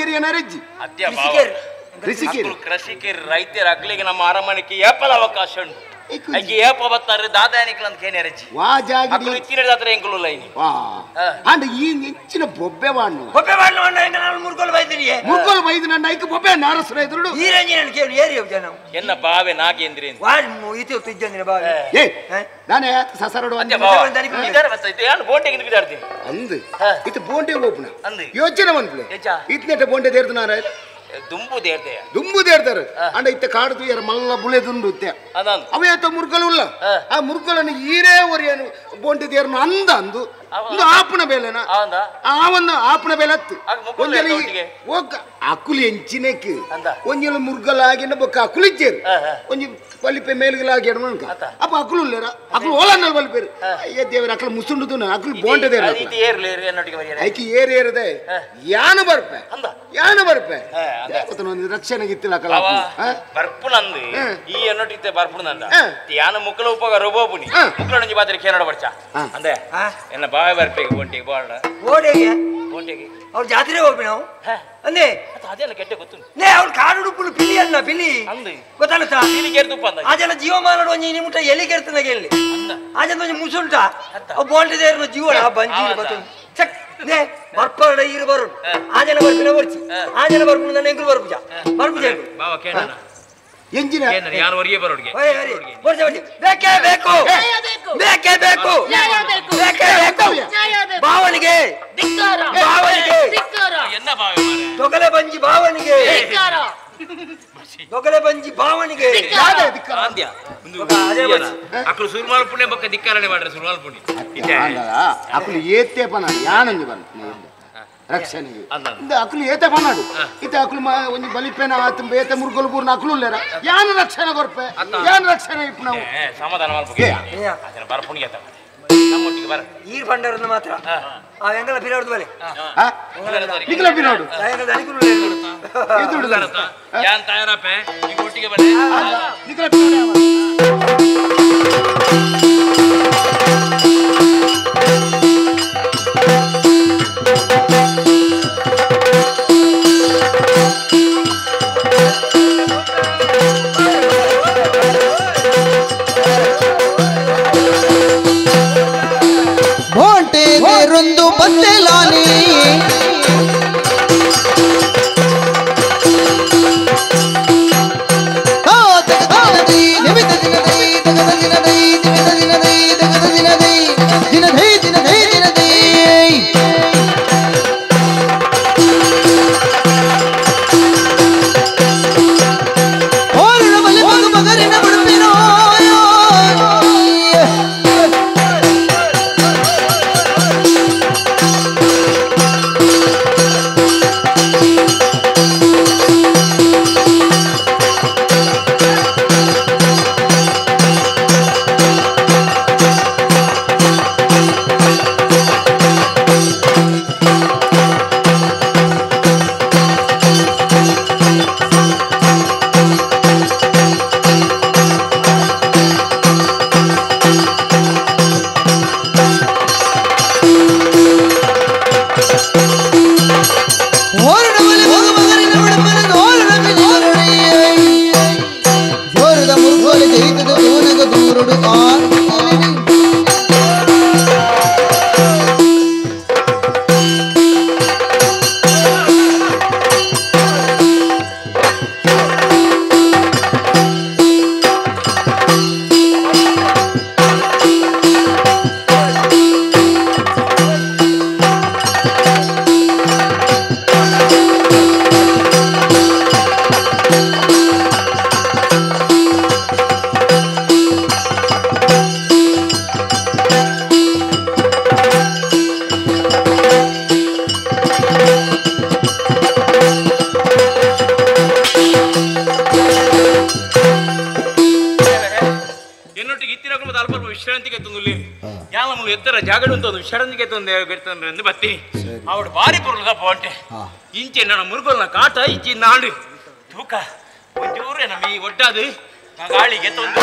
ಏರಿಯನ ರೆಜ್ಜಿ ಕೃಷಿಕರು ರೈತರ ಅಗ್ಲಿಗೆ ನಮ್ಮ ಅರಮನೆಗೆ ಏಪಲ ಅವಕಾಶ ಉಂಟು ಅಜ್ಜಿ ಏಪ ಬತ್ತಾರೆ ದಾದಾನಿಕಲ್ ಅಂತ ಕೇನೆ ರಜ್ಜಿ ಅಕ್ಕಲು ಇತ್ತಿನ ದಾತ್ರ ಎಂಕಲು ಲೈನಿ ಅಂಡ್ ಈ ನೆಚ್ಚಿನ ಬೊಬ್ಬೆ ವಾಣ್ಣು ನಾನು ಮುರ್ಗೋಲ್ ಬೈದಿನಿ ಮುರ್ಗೋಲ್ ಬೈದಿನ ಐಕ ಬೊಬ್ಬೆ ನಾರಸರ ಎದುರು ಈ ರೇಂಜಿನ ಕೇಳಿ ಏರಿಯೋ ಜನ ಎನ್ನ ಬಾವೆ ನಾಗೇಂದ್ರಿ ವಾಡ್ ಇತಿ ತಿಜ್ಜಂದಿನ ಬಾವೆ ಏ ನಾನೇ ಸಸರಡು ಅಂದೆ ಇದರ ಬತ್ತೈತೆ ಯಾನು ಬೋಂಟೆಗೆ ಬಿದಾಡ್ತೀನಿ ಅಂದು ಇದು ಬೋಂಟೆ ಓಪನ ಯೋಚನೆ ಬಂದ್ಲೆ ಇತ್ನೆಟ ಬೋಂಟೆ ದೇರ್ದು ನಾರ ದುಂಬು ದೇರ್ತಾರೆ ಅಂಡ ಇತ್ತ ಕಾಡುದು ಯಾರ ಮಲ್ಲ ಬುಳೆ ದುಂಡು ಅವೇ ಆತ ಮುರ್ಗಲು ಆ ಮುರ್ಗಲನ್ನು ಈರೇ ಒರಿಯನು ಬೋಂಟೆ ದೇರ್ನು ಅಂದ ಅಂದು ಒಂದು ಆಪಣ ಬೇಲೆನ ಆವನ್ನ ಆಪಣ ಬೇಲೆ ಹತ್ತು ಅಕುಲಿ ಎಂಚಿನೆಕ್ ಒಂಜಲ ಮುರ್ಗಲಾಗಿನ ಬೊಕ್ಕ ಅಕುಲಿಜ್ಜೇರು ಒಂಜಿ ಬಲಿಪೆ ಮೇಲ್ಗಲಾಗಿ ಎಡಮನ್ಕ ಅಪ್ಪ ಅಕುಲು ಉಲ್ಲೇರ ಅಕುಲು ಓಲನ್ನಲ್ ಬಲಿಪೇರು ಅಯ್ಯ ದೇವರ ಅಕಲು ಮುಸುಂಡುದು ಅಕುಲು ಬೋಂಟೆ ದೇರ ಐಕಿ ಏರೇರದೆ ಯಾನು ಬರ್ಪೆ ಯಾನು ಬರ್ಪೆ ಒಂದು ರಕ್ಷಣೆ ಗಿತ್ತಿಲ್ಲ ಅಕಲ ಬರ್ಪುನಂದು ಈ ಎನ್ನೊಟ್ಟಿತ್ತೆ ಬರ್ಪುನಂದ ಯಾನ ಮುಕ್ಕಲ ಉಪಗ ರೋಬೋಪುನಿ ಮುಕ್ಕಲೊಂಜಿ ಬಾತ್ರೆ ಕೇನಡ ಬರ್ಚ ಅಂದೆ ಎನ್ನ ಬಾವೆ ಬರ್ಪೇಗೆ ಬೋಂಟಿಗೆ ಬಾಳ ಬೋಡೆಗೆ ಬೋಂಟಿಗೆ ಅವ್ರ ಜಾತ್ರೆ ಹೋಗ್ಬಿ ನಾವು ಅಂದೆ ಅದೆಲ್ಲ ಕೆಟ್ಟ ಗೊತ್ತು ನೇ ಅವ್ರು ಕಾಡು ಪುಲ್ ಪಿಲಿ ಅನ್ನ ಪಿಲಿ ಗೊತ್ತಾಗುತ್ತಾ ಪಿಲಿ ಕೇರ್ತುಪ್ಪ ಅಂದ ಆಜನ ಜೀವಮಾನ ಒಂಜಿ ನಿಮುಟ ಎಲಿ ಕೇರ್ತನ ಗೆಲ್ಲಿ ಆಜನ ಒಂಜಿ ಮುಸುಂಟ ಅವ್ ಬೋಂಟಿದೇರ್ನ ಜೀವನ ಬಂಜಿ ಬತ್ತು ಚಕ್ ನೇ ಬರ್ಪಡ ಇರು ಬರು ಆಜನ ಬರ್ಪಿನ ಬರ್ಚಿ ಆಜನ ಬರ್ಪು ನನ್ನ ಎಂಕುಲು ಬರ್ಪುಜ ಬರ್ಪುಜ ಬಾವ ಕೇಳಣ ಎಂಜಿನ ಯಾರು ಹೊರಗೆ ಬರೋರಿಗೆ ಬೇಕೇ ಬೇಕು ಬೇಕೇ ಬೇಕು ಬೇಕೇ ಬೇಕು ಭಾವನಿಗೆ ಭಾವನಿಗೆ ತೊಗಲೆ ಬಂಜಿ ಭಾವನಿಗೆ ತೊಗಲೆ ಬಂಜಿ ಭಾವನಿಗೆ ಅಕ್ಕಳು ಸುರ್ಮಾಲ್ ಪುಣ್ಯ ಬಕ್ಕ ಧಿಕ್ಕಾರಣೆ ಮಾಡ್ರೆ ಸುರ್ಮಾಲ್ ಪುಣ್ಯ ಅಕ್ಕಳು ಏತೆ ಪನ ಯಾನಂಜಿ ಬಂದು ರಕ್ಷಣೆಗೆ ಅಕುಲು ಏತ ಪನಾಡು ಇತ ಅಕುಲು ಒಂಜಿ ಬಲಿಪೇನ ಆತ ಬೇತ ಮುರ್ಗೋಲು ಪೂರ್ಣ ಅಕುಲು ಉಲ್ಲೇರ ಯಾನು ರಕ್ಷಣೆ ಕೊರ್ಪೆ ಯಾನು ರಕ್ಷಣೆ ಇಪ್ಪ ನಾವು ಸಮಾಧಾನ ಮಾಡ್ಬೇಕು ಅದನ್ನ ಬರ ಪುಣ್ಯ ನಮ್ಮೊಟ್ಟಿಗೆ ಬರ ಈ ಫಂಡರ್ನ ಮಾತ್ರ ಆ ಎಂಗಲ ಪಿರಾಡ್ದು ಬಲೆ ನಿಗಲ ಪಿರಾಡು ಇದು ಯಾನ್ ತಯಾರಪ್ಪೆ ಈ ಒಟ್ಟಿಗೆ ಬರೆ ನಿಗಲ ಪಿರಾಡು ರೊಂದು ಬತ್ತೆಲಾನಿ ಜಾಗಡು ಅಂತ ಒಂದು ವಿಶ್ರಾಂತಿಗೆ ತಂದು ಬತ್ತೀನಿ ಅವಳು ಬಾರಿ ಪುರ್ಲದ ಪೋಂಟೆ ಇಂಚೆ ನನ್ನ ಮುರುಗೋಲ್ನ ಕಾಟ ಇಂಚಿ ನಾಡು ತೂಕ ಒಂಚೂರೇ ನಮ್ಮ ಈ ಒಡ್ಡಾದು ಗಾಳಿಗೆ ತಂದು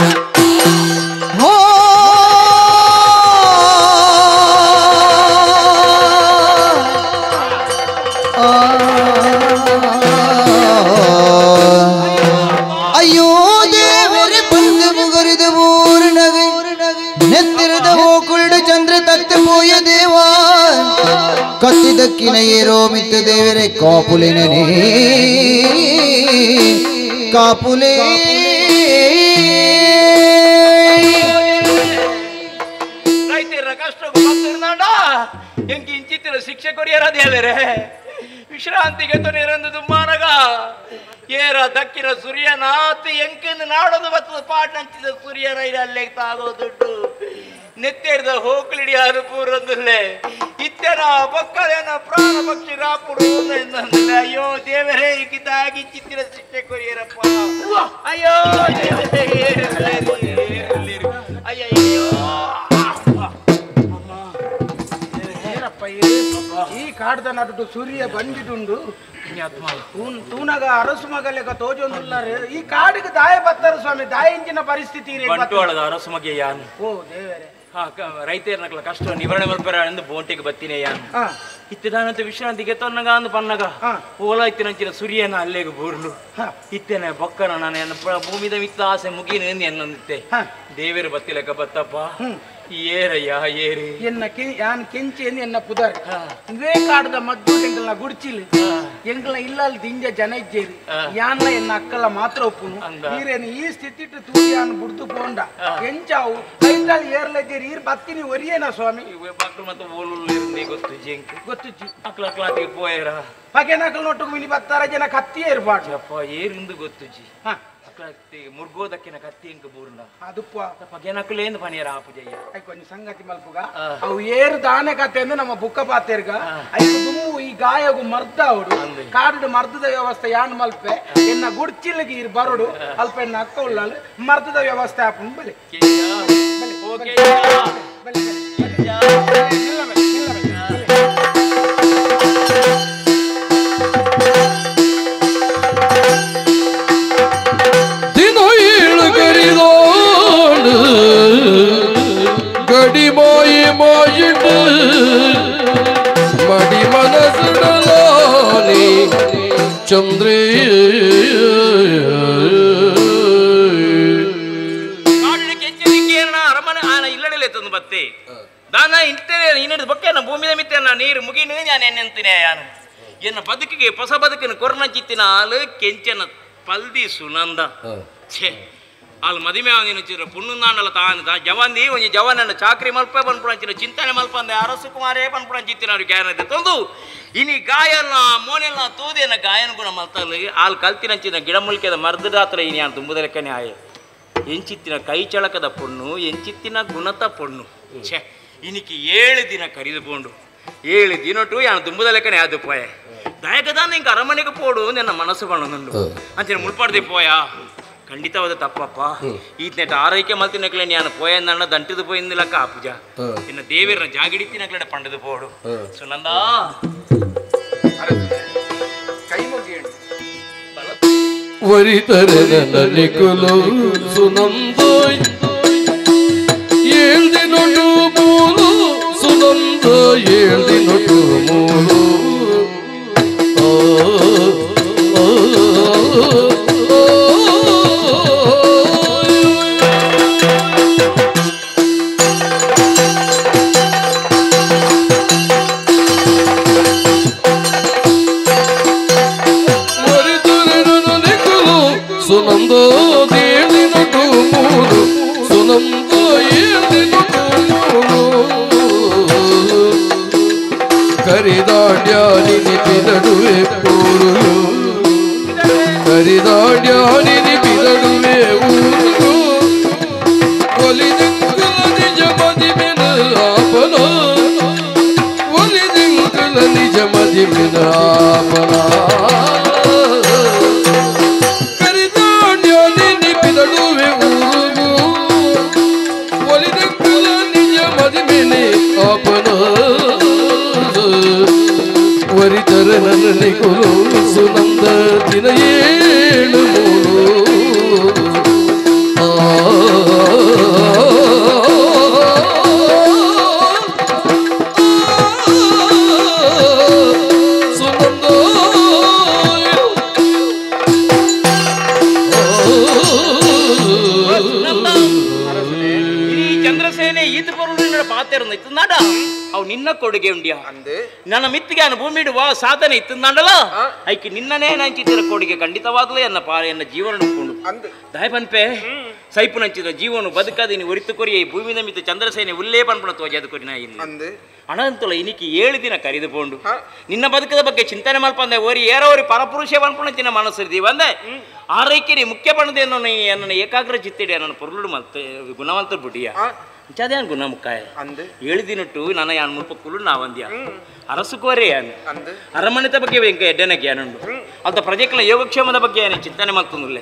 ಕಾಪುಲೆ ರೈತರ ಕಷ್ಟ ಎಂಕಿ ಇಂಚಿತ್ತಿನ ಶಿಕ್ಷೆ ಕೊಡಿಯರದು ಹೇಳರೆ ವಿಶ್ರಾಂತಿಗೆ ತೊನೆರಂದು ಮಾರಗ ಏರ ದಕ್ಕಿನ ಸೂರ್ಯನಾತಿ ಎಂಕೆಂದು ನಾಡೋದು ಬತ್ತದ ಪಾಟಂಚಿದ ಸೂರ್ಯನ ಇದು ಅಲ್ಲೇ ತಾಗೋ ದುಡ್ಡು ನೆತ್ತೇರಿದ ಹೋಕ್ಲಿಡಿ ಅನುಪೂರೊಂದಲ್ಲೇ ಇತ್ತೆನ ಬಕ್ಕಲೇನ ಪ್ರಾಣ ಪಕ್ಷಿ ರಾಪುಡು ಅಯ್ಯೋ ದೇವರೇ ಈಗಿದ್ದಾಗಿ ಚಿತ್ತಿನ ಶಿಕ್ಷೆ ಕೊರಿಯರಪ್ಪ ಅಯ್ಯೋ ಅಯ್ಯೋ ಈ ಕಾಡ್ದ ನಟು ಸೂರ್ಯ ಬಂದಿಡುಂಡು ತೂನಗ ಅರಸು ಮಗಲೆಗ ತೋಜೊಂದುಲ್ಲಾರೆ ಈ ಕಾಡಿಗೆ ದಾಯ ಬತ್ತಾರೆ ಸ್ವಾಮಿ ದಾಯ ಇಂಚಿನ ಪರಿಸ್ಥಿತಿ ಬಂಟ್ವಾಳದ ಅರಸು ಮಗೆ ಯಾನು ಓ ದೇವರೇ ರೈತರನಕ್ಲ ಕಷ್ಟ ನಿವಾರಣೆ ಮಲ್ಪರ ಎಂದು ಬೋಂಟಿಗೆ ಬತ್ತಿನೇ ಯಾನು ಇತ್ತಿದಾನಂತ ವಿಶ್ರಾಂತಿಗೆ ತೊನ್ನಗ ಅಂದು ಪನ್ನಗ ಓಲ ಇತ್ತಿನಂಚಿನ ಸೂರ್ಯನ ಅಲ್ಲೇಗ ಬೂರ್ಲು ಇತ್ತೇನೆ ಬೊಕ್ಕನ ನಾನು ಭೂಮಿದ ಮಿತ್ತ ಆಸೆ ಮುಗಿನ ಎನ್ನೊಂದಿತ್ತೆ ದೇವರು ಬತ್ತಿಲೆಕ್ಕ ಬತ್ತಪ್ಪ ಏರಯ್ಯ ಏರಿ ಯಾನ್ ಕೆಂಚೇನು ಎನ್ನ ಪುದರ್ ಇವೇ ಕಾಡದ ಮದ್ದು ಎಂಗಲ್ನ ಗುಡ್ಚಿಲ್ ಎಂಗಲ್ನ ಇಲ್ಲಲ್ಲಿ ದಿಂಜ ಜನ ಇಜ್ಜೇರಿ ಯಾನ್ಲ ಎನ್ನ ಅಕ್ಕಲ ಮಾತ್ರ ಒಪ್ಪುನು ಈರೇನು ಈ ಸ್ಥಿತಿ ತೂಯಾನ್ ಬುಡ್ದು ಪೋಂಡ ಎಂಚಾವು ಕೈತಾಳಿ ಏರ್ಲಜ್ಜೇರಿ ಈರ್ ಬತ್ತಿನಿ ಒರಿಯೇನ ಸ್ವಾಮಿ ಮಕ್ಕಳು ಮತ್ತೆ ಓಲು ಗೊತ್ತು ಜಿಂಕ್ ಗೊತ್ತು ಮಕ್ಕಳ ಕ್ಲಾತಿಗೆ ಪೋಯರ ಪಗೆ ನಕಲ್ ನೋಟು ಮಿನಿ ಬತ್ತಾರ ಜನ ಕತ್ತಿಯೇ ಇರ್ಬಾರ್ದು ಅಪ್ಪ ಏರಿಂದು ಗೊತ್ತು ಜಿ ಮುರ್ಗೋದಕ್ಕಿನ ಕತ್ತಿ ಇಂಕ ಬೂರ್ನ ಅದುಪ್ಪ ಪಗೆನಕಲೇಂದು ಪನಿಯರ ಆಪುಜಯ್ಯ ಕೊಂಚ ಸಂಗತಿ ಮಲ್ಪುಗ ಅವು ಏರು ದಾನೆ ಕತೆ ಅಂದ್ರೆ ನಮ್ಮ ಬುಕ್ಕ ಪಾತೆರ್ಗ ಐದು ದುಮ್ಮು ಈ ಗಾಯಗು ಮರ್ದ ಅವಡು ಕಾಡು ಮರ್ದದ ವ್ಯವಸ್ಥೆ ಯಾನ್ ಮಲ್ಪೆ ಎನ್ನ ಗುಡ್ಚಿಲ್ಗೆ ಇರ್ ಬರೋಡು ಅಲ್ಪ ಎನ್ನ ಅಕ್ಕ ಉಳ್ಳಾಲು ಮರ್ದದ ವ್ಯವಸ್ಥೆ ಹಾಕೊಂಡು ಬಲಿ ಗಡಿಮೋಯಿ ಮೋಯಿಟ್ಟು ಮಡಿ ಮನಸ್ಸುಡಲೋನಿ ಚಂದ್ರಿ ಅರಮನೆ ಆನ ಇಲ್ಲಡಲೇ ತಂದು ಬತ್ತೆ ದಾನ ಇಂಟೇ ಇನ್ನಿಡಿದ ಬೊಕ್ಕೆ ಭೂಮಿದ ಮಿತ್ತೇನ ನೀರು ಮುಗಿನ ನಾನು ಎನ್ನೆಂತೀನಿ ಯಾನು ಎನ್ನ ಬದುಕಿಗೆ ಹೊಸ ಬದುಕಿನ ಕೊರನಚಿತ್ತಿನ ಹಾಲು ಕೆಂಚನ ಪಲ್ದಿ ಸುನಂದ ಛೇ ಅಲ್ಲಿ ಮದುವೆ ಅವನಿನ ಪುಣ್ಣಾಂಡಲ ತಾಂದ ಜವಂದಿ ಒಂಜಿ ಜವನನ್ನ ಚಾಕ್ರಿ ಮಲ್ಪ ಪನ್ಪುಣಂಚಿನ ಚಿಂತನೆ ಮಲ್ಪ ಅಂದೆ ಅರಸು ಕುಮಾರೇ ಪನ್ಪುಣಂಚಿತ್ತಿನ ಅವ್ರಿಗೆ ಗ್ಯಾನದೆ ತಂದು ಇನಿ ಗಾಯನ ಮೋನೆಲ್ಲ ತೂದೇನ ಗಾಯನ ಗುಣ ಮಲ್ತಲ್ಲಿ ಅಲ್ಲಿ ಕಲ್ತಿನಂಚಿನ ಗಿಡಮೂಲಿಕೆದ ಮರ್ದರಾತ್ರ ಇನಿ ನಾನು ತುಂಬುದ ಲೆಕ್ಕನೆ ಆಯೆ ಎಂಚಿತ್ತಿನ ಕೈ ಚಳಕದ ಪೊಣ್ಣು ಎಂಚಿತ್ತಿನ ಗುಣತ ಪೊಣ್ಣು ಛೇ ಇನಿಕಿ 7 ದಿನ ಕರಿದುಕೊಂಡು 7 ದಿನಟು ಯಾನು ತುಂಬುದ ಲೆಕ್ಕನೆ ಆದು ಪೋಯ ದಯಗದಾನ ಇಂಕ ಅರಮನೆಗೆ ಪೋಡು ನನ್ನ ಮನಸ್ಸು ಬಣ್ಣನುಂಡು ಅಂಚಿನ ಮುಳ್ಪಾಡ್ದೆ ಪೋಯ ಖಂಡಿತವಾದ ತಪ್ಪಪ್ಪ ಈತ್ನೆಟ ಆರೈಕೆ ಮಲ್ತಿನಕ್ಲೆ ನಾನು ಪೋಯನ್ನ ದಂಟಿದು ಪೋಯಿಂದಿಲಕ್ಕ ಆ ಪೂಜಾ ಇನ್ನು ದೇವರನ್ನ ಜಾಗಿಡಿತಿನಕ್ಲೆ ಪಂಡದು ಪೋಡು ಸುನಂದ ಕೈ ಮುಗಿಯಂಡು ವರಿತರೆ ನನಲಿಕುಲು ಸುನಂದೋಯ್ 7 ದಿನೊಟ್ಟು ಮೂಲು ಸುನಂದ 7 ದಿನೊಟ್ಟು ಮೂಲು ಸುನಂದೋ 7 ದಿನೊಟ್ಟು ಮೂಲು ಸುನಂದೋ 7 ದಿನೊಟ್ಟು ಮೂಲು ಕರಿದಾಡ್ಯಾನಿ ನಿಪಿದಡುವೆ ಊರು ಕರಿದಾಡ್ಯಾನಿ ನಿಪಿದಡುವೆ ಊರು ಒಲಿದಿಂಕಲ ನಿಜ ಮದಿಮಿನ ಆಪನ ಒಲಿದಿಂಕಲ ನಿಜ ಮದಿಮಿನ ಆಪನ ವರಿತರ ನನಲಿಕುಲು ಸುನಂದ ದಿನ 7 ಸುನಂದ ಚಂದ್ರಸೇನೆ ಈತ ಪೊರುಳು ಪಾತೆರೊಂದು ಇತ್ತು ನಾಡ ಅವು ನಿನ್ನ ಕೊಡುಗೆ ಉಂಡ್ಯಾ ನನ್ನ ಮಿತ್ತಿ ಹೊತ್ತಿಗೆ ನಾನು ಭೂಮಿ ಇಡುವ ಸಾಧನೆ ಇತ್ತಂದಾಂಡಲ್ಲ ಐಕಿ ನಿನ್ನನೇ ನಂಚಿದ್ರ ಕೋಡಿಗೆ ಖಂಡಿತವಾಗಲೇ ಎನ್ನ ಜೀವನ ಉಂಟು ದಾಯ ಪನ್ಪೆ ಸೈಪು ನಂಚಿದ ಜೀವನ ಬದುಕದಿ ನೀವು ಒರಿತು ಕೊರಿ ಈ ಭೂಮಿ ನಮಿತ ಚಂದ್ರಸೇನೆ ಉಲ್ಲೇ ಪನ್ಪಣ ತೋಜದು ಕೊರಿನ ಇಲ್ಲಿ ಅನಂತುಲ ಇನಿಕಿ 7 ದಿನ ಕರೆದುಕೊಂಡು ನಿನ್ನ ಬದುಕದ ಬಗ್ಗೆ ಚಿಂತನೆ ಮಲ್ಪಂದೆ ಓರಿ ಏರೋರಿ ಪರಪುರುಷ ಪನ್ಪಣಚಿನ ಮನಸ್ಸಿರ್ದಿ ಬಂದೆ ಆರೈಕೆ ಮುಖ್ಯ ಪಣದೇನು ನನ್ನ ಏಕಾಗ್ರ ಚಿತ್ತಿಡಿ ನನ್ನ ಪೊರ್ಲುಡು ಮತ್ತೆ ಗುಣವಂತ ಬಿಡಿಯ ಚಾದ್ಯಾನ್ ಗುಣ ಮುಕ್ಕಾಯ 7 ದಿನಟ್ಟು ನನ್ನ ಯಾನ್ ಮುಲ್ಪ ಕುಲು ನಾವಂದ್ಯ ಅರಸು ಕೋರೆ ಯಾನ್ ಅರಮನೆತ ಬಗ್ಗೆ ವೆಂಕ ಎಡ್ಡನಕ್ಕೆ ಯಾನುಂಡು ಅಂತ ಪ್ರಜೆಗಳ ಯೋಗಕ್ಷೇಮದ ಬಗ್ಗೆ ಯಾನೆ ಚಿಂತನೆ ಮಾಡ್ತಂದುಲ್ಲೆ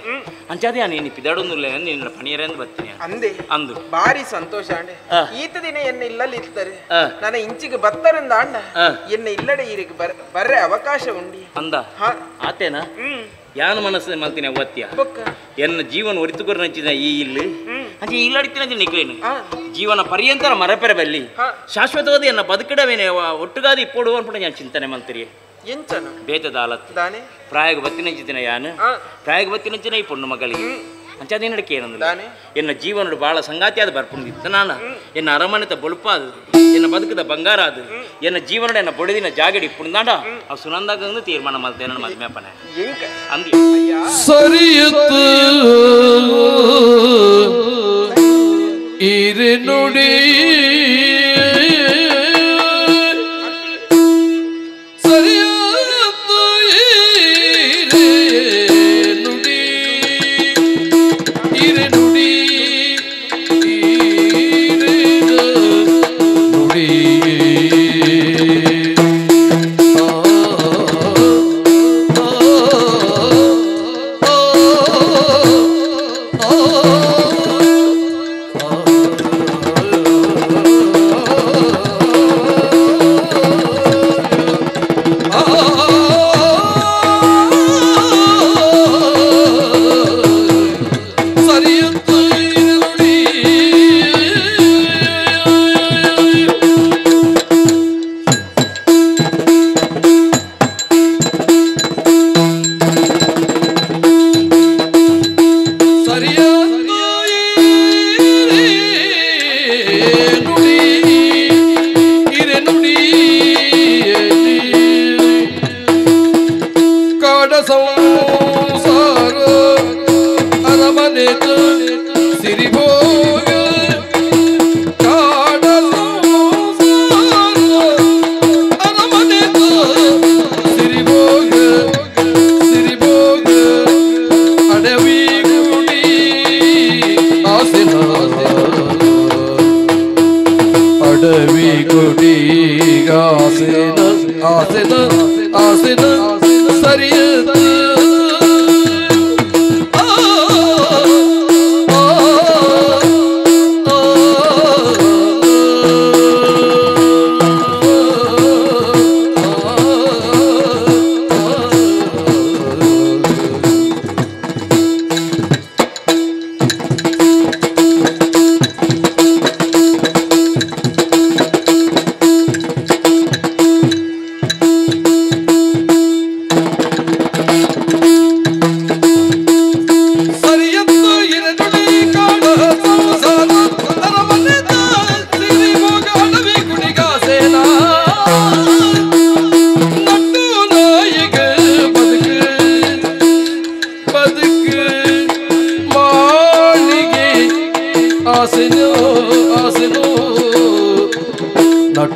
ಅಂಚಾದ್ಯಾ ನೀನು ಪಿದಾಡೊಂದುಲ್ಲೆ ನಿನ್ನ ಪಣಿಯರೆಂದು ಬರ್ತೀನಿ ಅಂದೆ ಅಂದು ಬಾರಿ ಸಂತೋಷ ಅಂಡೆ ಈತ ದಿನ ಎನ್ನ ಇಲ್ಲಲ್ಲಿ ಇರ್ತಾರೆ ನನ್ನ ಇಂಚಿಗೆ ಬತ್ತರಿಂದ ಅಂಡ ಎನ್ನ ಇಲ್ಲಡೆ ಈರಿಗೆ ಬರ್ರೆ ಅವಕಾಶ ಉಂಡಿ ಅಂದ ಆತೇನಾ ಯಾನ ಮನಸ್ಸು ಮಲ್ತೀನಿ ಅವತ್ಯ ಎನ್ನ ಜೀವನ ಒರಿತುಕೊರ ನಂಚಿದ ಈ ಇಲ್ಲಿ ಅಂಚೆ ಇಲ್ಲಡಿತಿನ ನಿಕ್ಲೇನು ಜೀವನ ಪರ್ಯಂತರ ಮರಪೆರ ಬಲ್ಲಿ ಶಾಶ್ವತವಾದ ಎನ್ನ ಬದುಕಿಡವೇನೆ ಒಟ್ಟುಗಾದಿ ಇಪ್ಪೋಡು ಅನ್ಬಿಟ್ಟು ನಾನು ಚಿಂತನೆ ಮಲ್ತಿರಿ ಎಂಚನ ಬೇತದ ಆಲತ್ ಪ್ರಾಯಗ ಬತ್ತಿನಂಚಿನ ಯಾನು ಪ್ರಾಯಗ ಬತ್ತಿನಂಚಿನ ಈ ಪೊಣ್ಣು ಮಗಳಿಗೆ ಅಂಚಾದೇನಡಕ್ಕೆ ಏನಂದಿಲ್ಲ ಎನ್ನ ಜೀವನ ಬಾಳ ಸಂಗಾತಿಯಾದ ಬರ್ಪುಂದಿತ್ತ ನಾನು ಎನ್ನ ಅರಮನೆತ ಬೊಳುಪಾದು ಎನ್ನ ಬದುಕದ ಬಂಗಾರ ಅದು ಎನ್ನ ಜೀವನ ಎನ್ನ ಬೊಡೆದಿನ ಜಾಗಡಿ ಪುಣ್ದಾಂಡ ಅವು ಸುನಂದಾಗ ತೀರ್ಮಾನ ಮಾಡ್ತೇನೆ ನನ್ನ ಮದ್ಮೆಪ್ಪನೆ ಅಂದಿ ಸರಿಯುತ್ತು ಇರೆ ನುಡಿ ಸರಿಯುತ್ತು ಇರೆ ನುಡಿ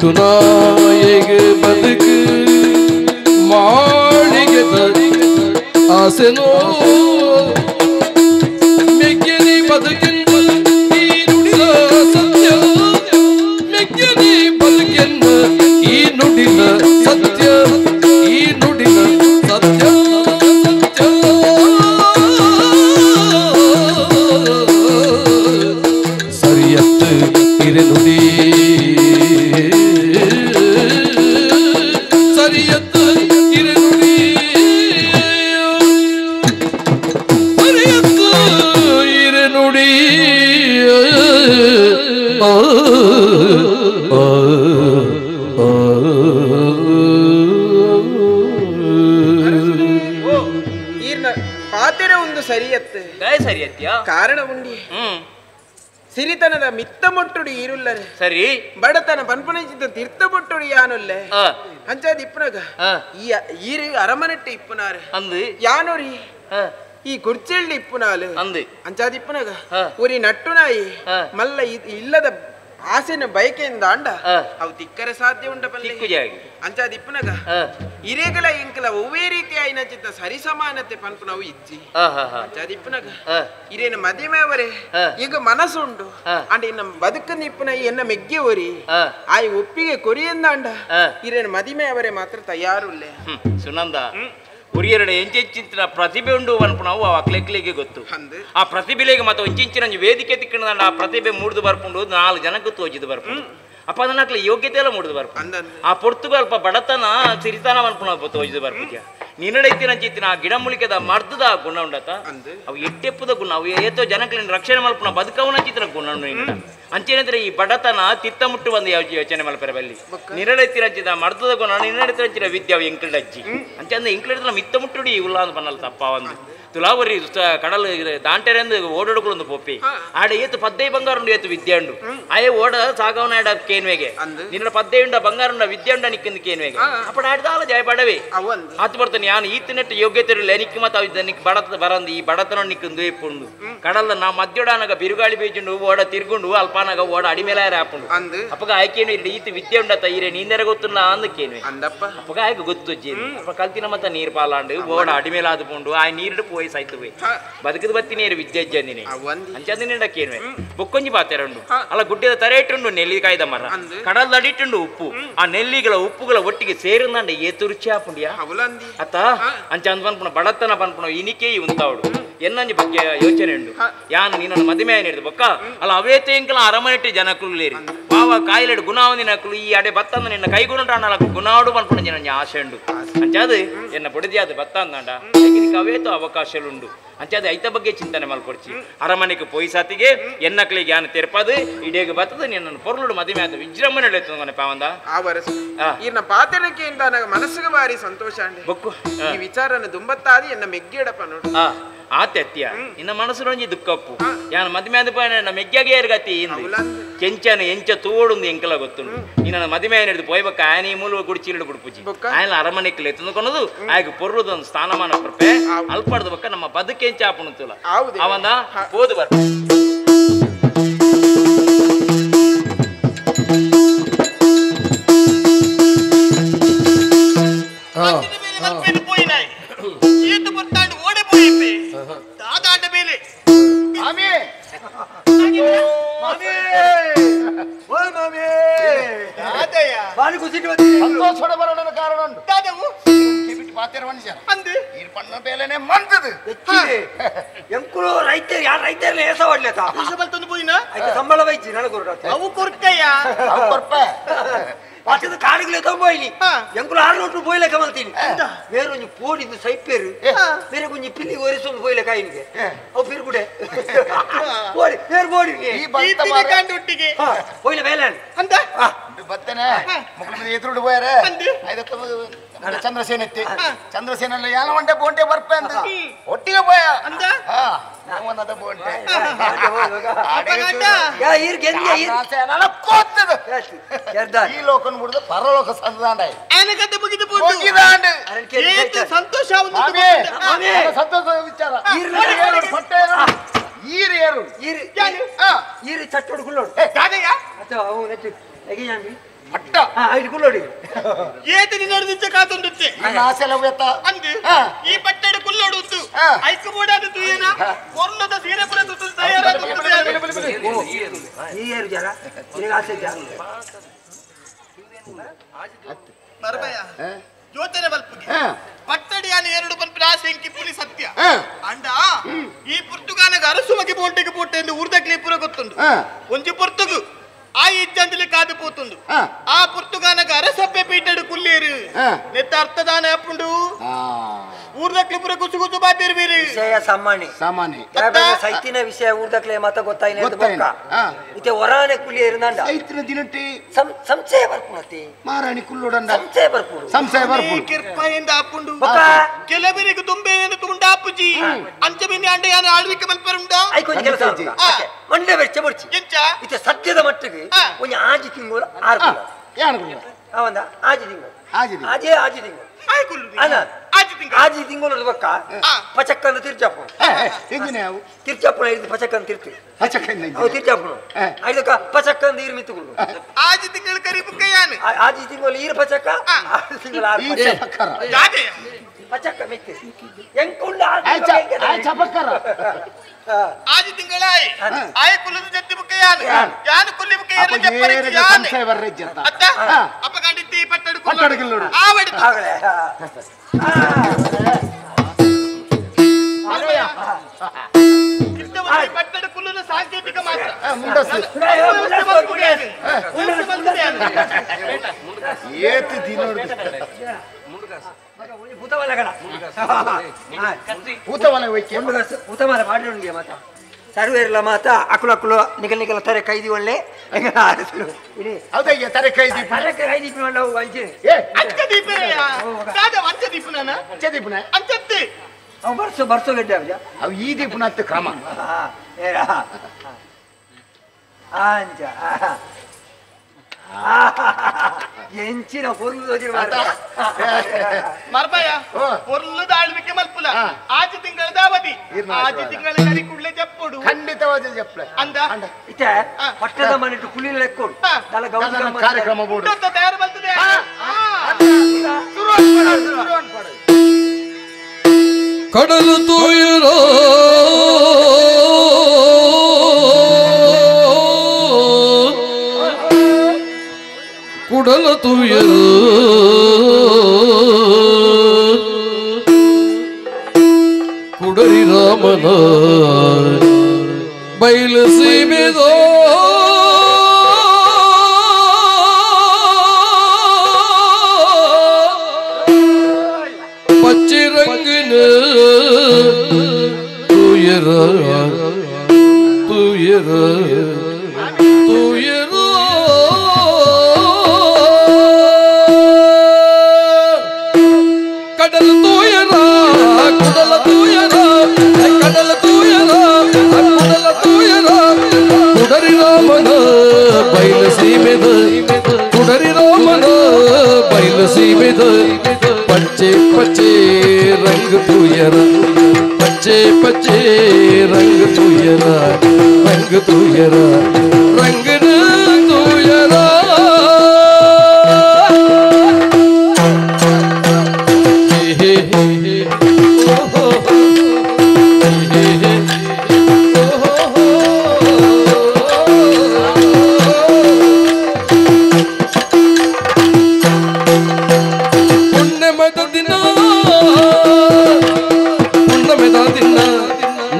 ನಟುನಾಯಿಗೆ ಬದುಕು ಮಾಳಿಗೆ ಆಸೆನೋ ಮೆಗ್ಗನಿ ಬದುಕೆಂದ ಈ ನುಡಿದ ಸತ್ಯ ಮೆಗ್ಗನಿ ಬದುಕೆಂದ ಈ ನುಡಿದ ಸತ್ಯ ಈ ನುಡಿದ ಸತ್ಯ ಸರಿಯತ್ತು ಇರೆ ನುಡಿ ಸರಿಯತ್ತು ಇರೆ ನುಡಿ ಸರಿಯತ್ತು ಇರೆ ನುಡಿ ಈರ್ನ ಪಾತೆರ ಒಂದು ಸರಿಯತ್ತು ಸರಿಯತ್ಯಾ ಕಾರಣ ಉಂಡಿ ಸಿರಿತನದ ಮಿತ್ತ ಮೊಟ್ಟುಡಿ ಇರುಲ್ಲರೆ ಸರಿ ಬಡತನ ಪನ್ಪನಿಚಿತ ತೀರ್ಥ ಮೊಟ್ಟುಡಿ ಯಾನುಲ್ಲೆ ಅಂಚಾದ ಇಪ್ಪನಾಗ ಈರು ಅರಮನೆಟ್ಟು ಇಪ್ಪನಾರೆ ಅಂದು ಯಾನೋರಿ ಈ ಕುರ್ಚೆಳ್ಳಿ ಇಪ್ಪುನಾಲು ಅಂದು ಅಂಚಾದ ಇಪ್ಪನಾಗ ಊರಿ ನಟ್ಟುನಾಯಿ ಮಲ್ಲ ಇಲ್ಲದ ಆಸೆನ ಬಯಕೆಯಿಂದ ಅಂಡ ಅವು ತಿಕ್ಕರೆ ಸಾಧ್ಯ ಉಂಟ ಅಂಚಾದ ಇಪ್ಪನಾಗ ಇರೇಗಲ ಇಂಕಲ ಒವ್ವೇ ರೀತಿ ಆಯ್ನ ಚಿತ್ತ ಸರಿಸಮಾನತೆ ಪನ್ಪು ನಾವು ಇಜ್ಜಿ ಅಂಚಾದ ಇಪ್ಪನಾಗ ಇರೇನ ಮದಿಮೆಯವರೇ ಈಗ ಮನಸ್ಸುಂಡು ಅಂಡ ಇನ್ನ ಬದುಕನ್ನ ಇಪ್ಪನ ಎನ್ನ ಮೆಗ್ಗೆ ಒರಿ ಆಯ್ ಒಪ್ಪಿಗೆ ಕೊರಿಯಿಂದ ಅಂಡ ಇರೇನ ಮದಿಮೆಯವರೇ ಮಾತ್ರ ತಯಾರುಲ್ಲೇ ಸುನಂದ ಹುರಿಯರಡೆ ಎಂಚಿಂಚಿನ ಪ್ರತಿಭೆ ಉಂಡು ಅನ್ಪು ನಾವು ಅಕ್ಲೆಕ್ಲಿಗೆ ಗೊತ್ತು ಆ ಪ್ರತಿಭೆಗೆ ಮತ್ತೆ ಒಂಚಿಂಚಿನ ವೇದಿಕೆ ತಿಕ್ಕಣ ಆ ಪ್ರತಿಭೆ ಮೂಡ್ದು ಬರ್ಕೊಂಡು 4 ಜನಕ್ಕೆ ತೋಜಿದು ಬರ್ಕೊಂಡು ಅಪ್ಪ ಅದನ್ನ ಯೋಗ್ಯತೆ ಎಲ್ಲ ಮೂಡ್ದು ಬರ್ಕೊಂಡು ಆ ಪೊರ್ತುಗಲ್ಪ ಬಡತನ ಸಿರಿತನ ಅನ್ಪು ತೋಜಿದು ಬರ್ಪುಜ ನಿನ್ನಡೈತಿನ ಚಿತ್ತಿನ ಗಿಡ ಮುಳಿಕದ ಮರ್ದದ ಗುಣ ಉಂಡತ ಅವು ಎಟ್ಟೆಪ್ಪದ ಗುಣ ಅವು ಏತೋ ಜನಕ್ಕೆ ರಕ್ಷಣೆ ಮಲ್ಪನ ಬದುಕವನ ಚಿತ್ರ ಗುಣ ಉಂಡು ಅಂಚೇನಂದ್ರೆ ಈ ಬಡತನ ತಿತ್ತ ಮುಟ್ಟು ಬಂದು ಯೋಚನೆ ಮಲ್ಪರ ಬಲ್ಲಿ ನಿರಡೈತಿನ ಮರ್ದದ ಗುಣ ನಿನ್ನಡೈತಿನ ವಿದ್ಯಾ ಎಂಕಲ್ಡಜ್ಜಿ ಅಂಚಂದ ಎಂಕಲ್ಡ ಮಿತ್ತ ಮುಟ್ಟುಡಿ ಉಲ್ಲ ಅಂತ ಬನ್ನಲ್ಲ ತಪ್ಪ ಒಂದು ತುಲಾವರಿ ಕಡಲ್ ದಾಂಟೆರೆಂದು ಓಡೋಡುಗಳು ಪೊಪ್ಪಿ ಆಡ ಏತು ಪದ್ದೆ ಬಂಗಾರ ಉಂಡು ಏತು ವಿದ್ಯೆ ಉಂಡು ಆಯೇ ಓಡ ಸಾಗವನ ಆಡ ಕೇನ್ವೆಗೆ ನಿನ್ನ ಪದ್ದೆ ಉಂಡ ಬಂಗಾರ ಉಂಡ ವಿದ್ಯೆ ಉಂಡ ನಿಕ್ಕಿಂದ ಕೇನ್ವೆಗೆ ಅಪ್ಪಡ ಆಡ್ದಾಲ ಜಯ ಪಡವೆ ಆತು ಬರ್ತಾನೆ ಯಾನು ಈತನೆಟ್ಟು ಯೋಗ್ಯತೆ ಇರಲಿಲ್ಲ ನಿಕ್ಕಿ ಮತ್ತು ನಿಕ್ ಬಡತ ಬರಂದು ಈ ಬಡತನ ನಿಕ್ಕಿಂದು ಏಪುಂಡು ಕಡಲ ನಾ ಮಧ್ಯೋಡಾನಾಗ ಬಿರುಗಾಳಿ ಬೀಜುಂಡು ಓಡ ತಿರ್ಗುಂಡು ಅಲ್ಪಾನಾಗ ಓಡ ಅಡಿಮೇಲಾರ ಹಾಪುಂಡು ಅಪ್ಪಗ ಆಯ್ಕೇನು ಇರಲಿ ಈತ ವಿದ್ಯೆ ಉಂಡ ತೈರೆ ನೀಂದರ ಗೊತ್ತುಲ್ಲ ಅಂದ ಕೇನ್ವೆ ಅಪ್ಪಗ ಆಯ್ಕೆ ಗೊತ್ತು ಅಪ್ಪ ಕಲ್ತಿನ ಮತ್ತ ನೀರ್ ಪಾಲಾಂಡು ಓಡ ಅಡಿಮೇಲ ಆದುಕೊಂಡು ಆ ನೀರು పోయి సైతువే బతుకుది బత్తి నేరు విద్యజ్జందిని అంచందినిండ కేన్వే బొక్కొంజి పాతేరండు అలా గుడ్డెద తరేటుండు నెల్లికాయద మర్ర కడల్ దడిటుండు ఉప్పు ఆ నెల్లిగల ఉప్పుగల ಒಟ್ಟಿಗೆ ಸೇರಿಂದಂಡ ಏತು ರುಚಿ ಆಪುಂಡಿಯಾ ಅತ್ತ ಅಂಚಂದ ಪನ್ಪುಣ ಬಡತನ ಪನ್ಪುಣ ಇನಿಕೆ ಉಂತಾವಡು ಎನ್ನಂಜಿ ಬಗ್ಗೆ ಯೋಚನೆ ಉಂಡು ಯಾನ್ ನೀನನ್ನು ಮದುವೆ ಹೇಳಿದ ಬೊಕ್ಕ ಅಲ್ಲ ಅವೇತೆ ಇಂಕಲ ಅರಮನೆಟ್ಟಿ ಜನಕುಲು ಲೇರಿ ಬಾವ ಕಾಯಿಲೆಡು ಗುಣಾವಂದಿ ನಕಲು ಈ ಅಡೆ ಬತ್ತಂದ ನಿನ್ನ ಕೈಗುಣಟ ಅನ್ನಲಕು ಗುಣಾಡು ಪನ್ಪುಣ ಜನಂಜಿ ಆಸೆ ಉಂಡು ಅಂಚಾದು ಎನ್ನ ಬುಡದಿಯಾದ ಬತ್ತಂದಂಡ ಅವೇತು ಅವಕಾಶలుండు ಅಂಚಾದ ಐತ ಬಗ್ಗೆ ಚಿಂತನೆ ಮಲ್ಕೊಡ್ಚಿ ಅರಮನೆಗೆ ಪೋಯಿ ಸಾತಿಗೆ ಎನ್ನಕ್ಲಿ ಜ್ಞಾನ ತೆರಪದು ಇಡೇಗೆ ಬತ್ತದ ನಿನ್ನನ್ನು ಪೊರ್ಲುಡು ಮದುವೆ ಆದ ವಿಜೃಂಭಣೆ ಎತ್ತುತ್ತಾನೆ ಪಾವಂದ ಆ ವರಸ ಇನ್ನ ಪಾತನಕ್ಕೆ ಇಂದ ನನಗ ಮನಸ್ಸಿಗೆ ಬಾರಿ ಸಂತೋಷ ಅಂಡೆ ಬೊಕ್ಕು ಈ ವಿಚಾರನ ದುಂಬತ್ತಾದಿ ಎನ್ನ ಮೆಗ್ಗೆಡಪ ನೋಡು ಆತ್ಯ ಇನ್ನ ಮನಸ್ಸು ದುಃಖಪ್ಪು ಯಾನು ಮದುವೆ ಆದ ನನ್ನ ಮೆಗ್ಗೆಗೆ ಏರ್ಗತಿ ಕೆಂಚನ ಎಂಚ ತೋಡುಂದು ಎಂಕಲ ಗೊತ್ತುಂಡು ನಿನ್ನ ಮದುವೆ ಹಿಡಿದು ಪೋಯ್ಬಕ್ಕ ಆನಿ ಮೂಲ ಗುಡಿ ಚೀಲಡು ಬಿಡ್ಪುಜಿ ಆಯನ ಅರಮನೆಗೆ ಎತ್ತುಕೊಂಡದು ಆಗ ಪೊರ್ಲುದು ಒಂದು ಸ್ಥಾನಮಾನ ಪ್ರಪೆ ಅಲ್ಪಡ್ದ ಬಕ್ಕ ನಮ್ಮ ಬದುಕೆ ಎಂಚ ಆಪುಣುತ್ತಲ್ಲ ಅವಂದ ಓದು ಬರ್ ಎಂಕುಲು ರೈತರು ಯಾರು ರೈತರಲ್ಲಿ ಏಸ ಹೊಡ್ಲೇತ ಸಂಬಳ ವೈಚಿ ನನಗೊರ ಅವು ಕೊರ್ಕಯ್ಯ ಅವು ಕೊರ್ಪ ಪಾಚದ ಕಾಡಿಗೆ ತೊಂಬೋಯ್ನಿ ಎಂಕುಲು 600 போயில ಕಮಲ್ತೀನಿ ಬೇರೆ ಒಂದು ಪೋಡಿದು ಸೈಪೇರು ಬೇರೆ ಒಂದು ಪಿಲ್ಲಿ ಒರಿಸೊಂದು போயில ಕಾಯಿನಿಗೆ ಅವು ಬಿರ್ಗುಡೆ ಪೋಡಿ ಬೇರೆ ಪೋಡಿ ಈ ಬಂತ ಕಂಡುಟ್ಟಿಗೆ போயில ಬೇಲನ್ ಅಂತ ಬತ್ತನೆ ಮುಖದ ಎದುರುಡು ಹೋಯರೆ ಐದಕ್ಕೆ ಚಂದ್ರಸೇನ ಎತ್ತಿ ಚಂದ್ರಸೇನಲ್ಲಿ ಯಾನ ಒಂಟೆ ಬೋಂಟೆ ಬರ್ಪೆ ಅಂತ ಒಟ್ಟಿಗೆ ಹೋಯ ಅಂತ ಅವನದ ಬೋಂಟೆ ಈ ಲೋಕನ ಮುಡಿದು ಪರಲೋಕ ಸಂದಾಂಡ ಸಂತೋಷ ಸಂತೋಷ ವಿಚಾರ ಈರು ಈರು ಚಟ್ಟೋಡು ಕುಳ್ಳೋಡು ಅಟ್ಟ ಐದು ಕುಳ್ಳೋಡಿ ಏತನಿ ನಡೆದಿದ್ದ ಕಾತೊಂಡುತ್ತೆ ಅಂದು ಈ ಪಟ್ಟೆಡು ಕುಲ್ಲೋಡುತ್ತು ಐಕು ಬೋಡಾದದ್ದು ಏನ ಕೊರ್ಲದ ಸೀರೆ ಪುರ ತುತ್ತು ತಯಾರಾದ ಈ ಏರು ಜರ ನಿನಗೆ ಆಸೆ ಜರ ಮರಬಯ್ಯ ಯೋಚನೆ ಬಲ್ಪಿಗೆ ಪಟ್ಟಡಿಯಾನ 2 ಪಂಪಿನ ಆಸೆ ಎಂಕಿ ಪುಲಿ ಸತ್ಯ ಅಂಡ ಈ ಪುರ್ತುಗಾನಗ ಅರಸು ಮಗೆ ಬೋಲ್ಟೆಗೆ ಪೋಟೆ ಎಂದು ಊರ್ದಕ್ಲಿ ಪುರ ಗೊತ್ತುಂಡು ಒಂಜಿ ಪುರ್ತುಗು ಆ ಇಜ್ಜಂದಲಿ ಕಾದು ಪೋತುಂಡು ಆ ಪುರ್ತುಗಾನಗ ಅರಸಪ್ಪೆ ಪೀಟಡು ಕುಲ್ಲೇರು ನೆತ್ತ ಅರ್ಥದಾನ ಅಪ್ಪುಂಡು ಊರ್ದಕ್ಲೆ ಪುರ ಗುಸು ಗುಸು ಬಾತಿರ್ಬೀರಿ ವಿಷಯ ಸಾಮಾನ್ಯ ಸೈತಿನ ವಿಷಯ ಊರ್ದಕ್ಲೆ ಮತ ಗೊತ್ತಾಯಿನ ಇತ್ತೆ ಹೊರಾನೆ ಕುಲಿ ಇರಂದ ಸೈತಿನ ದಿನಟ್ಟಿ ಸಂಶಯ ಬರ್ಪುನತಿ ಮಾರಾಣಿ ಕುಲ್ಲೋಡಂಡ ಸಂಶಯ ಬರ್ಪುಡು ಕಿರ್ಪಾಯಿಂದ ಆಪುಂಡು ಕೆಲವರಿಗೆ ತುಂಬೆ ಏನು ತುಂಡ ಆಪುಜಿ ಅಂಚಬಿನಿ ಅಂಡೆ ಯಾನ ಆಳ್ವಿಕೆ ಮಲ್ಪರುಂಡ ಐಕೊಂಜ ಕೆಲಸ ಮಂಡೆ ಬೆಚ್ಚ ಬಡ್ಚಿ ಎಂಚ ಇತ್ತೆ ಸತ್ಯದ ಮಟ್ಟಿಗೆ ಒಂಜ ಆಜಿ ತಿಂಗಳು 6 ತಿಂಗಳು ಯಾನು ಕುಲ್ಲ ಅವಂದ ಆಜಿ ತಿಂಗಳು ಆಜಿ ತಿಂಗಳು ಆಜಿ ತಿಂಗಳು ಬಕ್ಕ ಪಚಕ್ಕಂದು ತಿರ್ಚಾಪು ಹೆಂಗಿನ ಅವು ತಿರ್ಚಾಪುನ ಹಿಡಿದು ಪಚಕ್ಕಂದು ತಿರ್ತಿ ಅವು ತಿರ್ಚಾಪುನ ಐದಕ್ಕ ಪಚಕ್ಕಂದು ಈರು ಮಿತ್ತುಗಳು ಆಜಿ ತಿಂಗಳು ಕರಿ ಬುಕ್ಕಯ್ಯಾನ ಆಜಿ ತಿಂಗಳು ಈರು ಪಚಕ್ಕ 6 ತಿಂಗಳು ಪಚಕ್ಕ ಮಿತ್ತಿ ಎಂಕುಂಡ ಆಜಿ ತಿಂಗಳಾಯಿ ಆಯ ಕುಲ್ಲದ ಜತ್ತಿ ಬುಕ್ಕಯ್ಯಾನ ಯಾನ ಕುಲ್ಲಿ ಬುಕ್ಕಯ್ಯಾನ ಜಪ್ಪರಿಗೆ ಯಾನ ಅತ್ತ ಅಪ್ಪ ಕಂಡಿತ್ತಿ ಪಟ್ಟಡು ಕುಲ್ಲಡು ಆವಡಿ ಪಟ್ಟಡು ಕುಲ್ಲದ ಸಾಂಕೇತಿಕ ಮಾತ್ರ ಏತು ದಿನೋಡು ಭೂತಮಾಲ ಮಾಡಿ ಮಾತ ಸರ್ವೇರ್ಲ ಮಾತ ಅಕುಲು ನಿಖಲ್ ನಿಖಲ್ ತಾರೆ ಕೈದಿ ಒಳ್ಳೆ ಹೌದಯ್ಯ ತಾರೆ ಕೈದಿ ನಾವು ಹಂಚಿ ಬರ್ಸೋ ಗಡ್ಡೆ ಅವು ಈ ದೀಪನ ಹತ್ತು ಕ್ರಮ ಅಂಚ ಎಂಚಿನ ಹೊರ್ಲು ಮರ್ಬಯ್ಯ ಹೊರ್ಲುದ ಆಳ್ವಿಕೆ ಮಲ್ಪುಲ ಆಜಿ ತಿಂಗಳದ ಅವಧಿ ಆಜಿ ತಿಂಗಳ ಕರಿ ಕುಳ್ಳೆ ಜಪ್ಪುಡು ಖಂಡಿತವಾದ ಜಪ್ಪಳ ಅಂದ ಇತ್ತೆ ಪಟ್ಟದ ಮನೆಟ್ಟು ಕುಳಿಲ ಲೆಕ್ಕೋಡು ತಲ ಗೌರವ ಕಾರ್ಯಕ್ರಮ ಬೋಡು ತಯಾರು ಬರ್ತದೆ ಕಡಲು ತೂಯಿರೋ ಕುಡಲ ತೂಯರು ಕುಡರಿ ರಾಮನ ಬಯಲು ಸೀಮೆದೋ ಪಚ್ಚಿ ರಂಗಿನ ತೂಯರ ತೂಯರ ತೂಯರ கடல் தூயரா குடல தூயரா கடல் தூயரா குடல தூயரா குடரி ராமನ ಬೈಲ ಸೀಮೆದ ಕುಡರಿ ರಾಮನ ಬೈಲ ಸೀಮೆದ ಪಚ್ಚೆ ಪಚ್ಚೆ ರಂಗ ತೂಯರ ಪಚ್ಚೆ ಪಚ್ಚೆ ರಂಗ ತೂಯರ ರಂಗ ತೂಯರ ರಂಗನ ತೂಯರ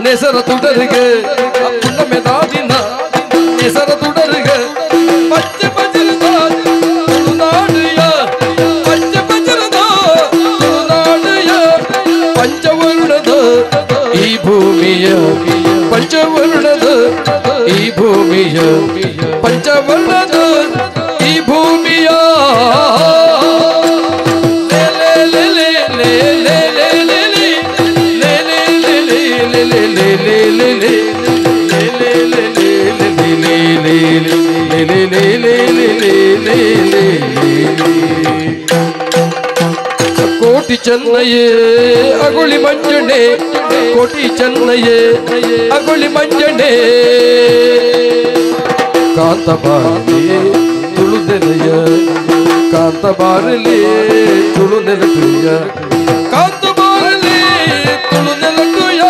ನೆಸರ ತುಡರಿಗೆ ಪುಣ್ಣಮೆದ ದಿನ ನೆಸರ ತುಡರಿಗೆ ಪಚ್ಚೆ ಬಜರದ ತುಳುನಾಡಿಯ ಪಚ್ಚೆ ಬಜರದ ತುಳುನಾಡಿಯ ಪಂಚವರ್ಣದ ಈ ಭೂಮಿಯ ಪಂಚವರ್ಣದ ಈ ಭೂಮಿಯ ಪಂಚವರ್ಣದ ಈ ಭೂಮಿಯ ಕೋಟಿ ಚೆನ್ನಯೇ ಅಗುಳಿ ಮಂಜನೆ ಕೋಟಿ ಚೆನ್ನಯೇ ಅಗುಳಿ ಮಂಜನೆ ಕಾಂತ ಬಾರಲಿ ತುಳುದೆಲೆಯ ಕಾಂತ ಬಾರಲಿ ತುಳು ನೆಲಟುಯ ಕಾಂತ ಬಾರಲಿ ತುಳು ನೆಲಟುಯ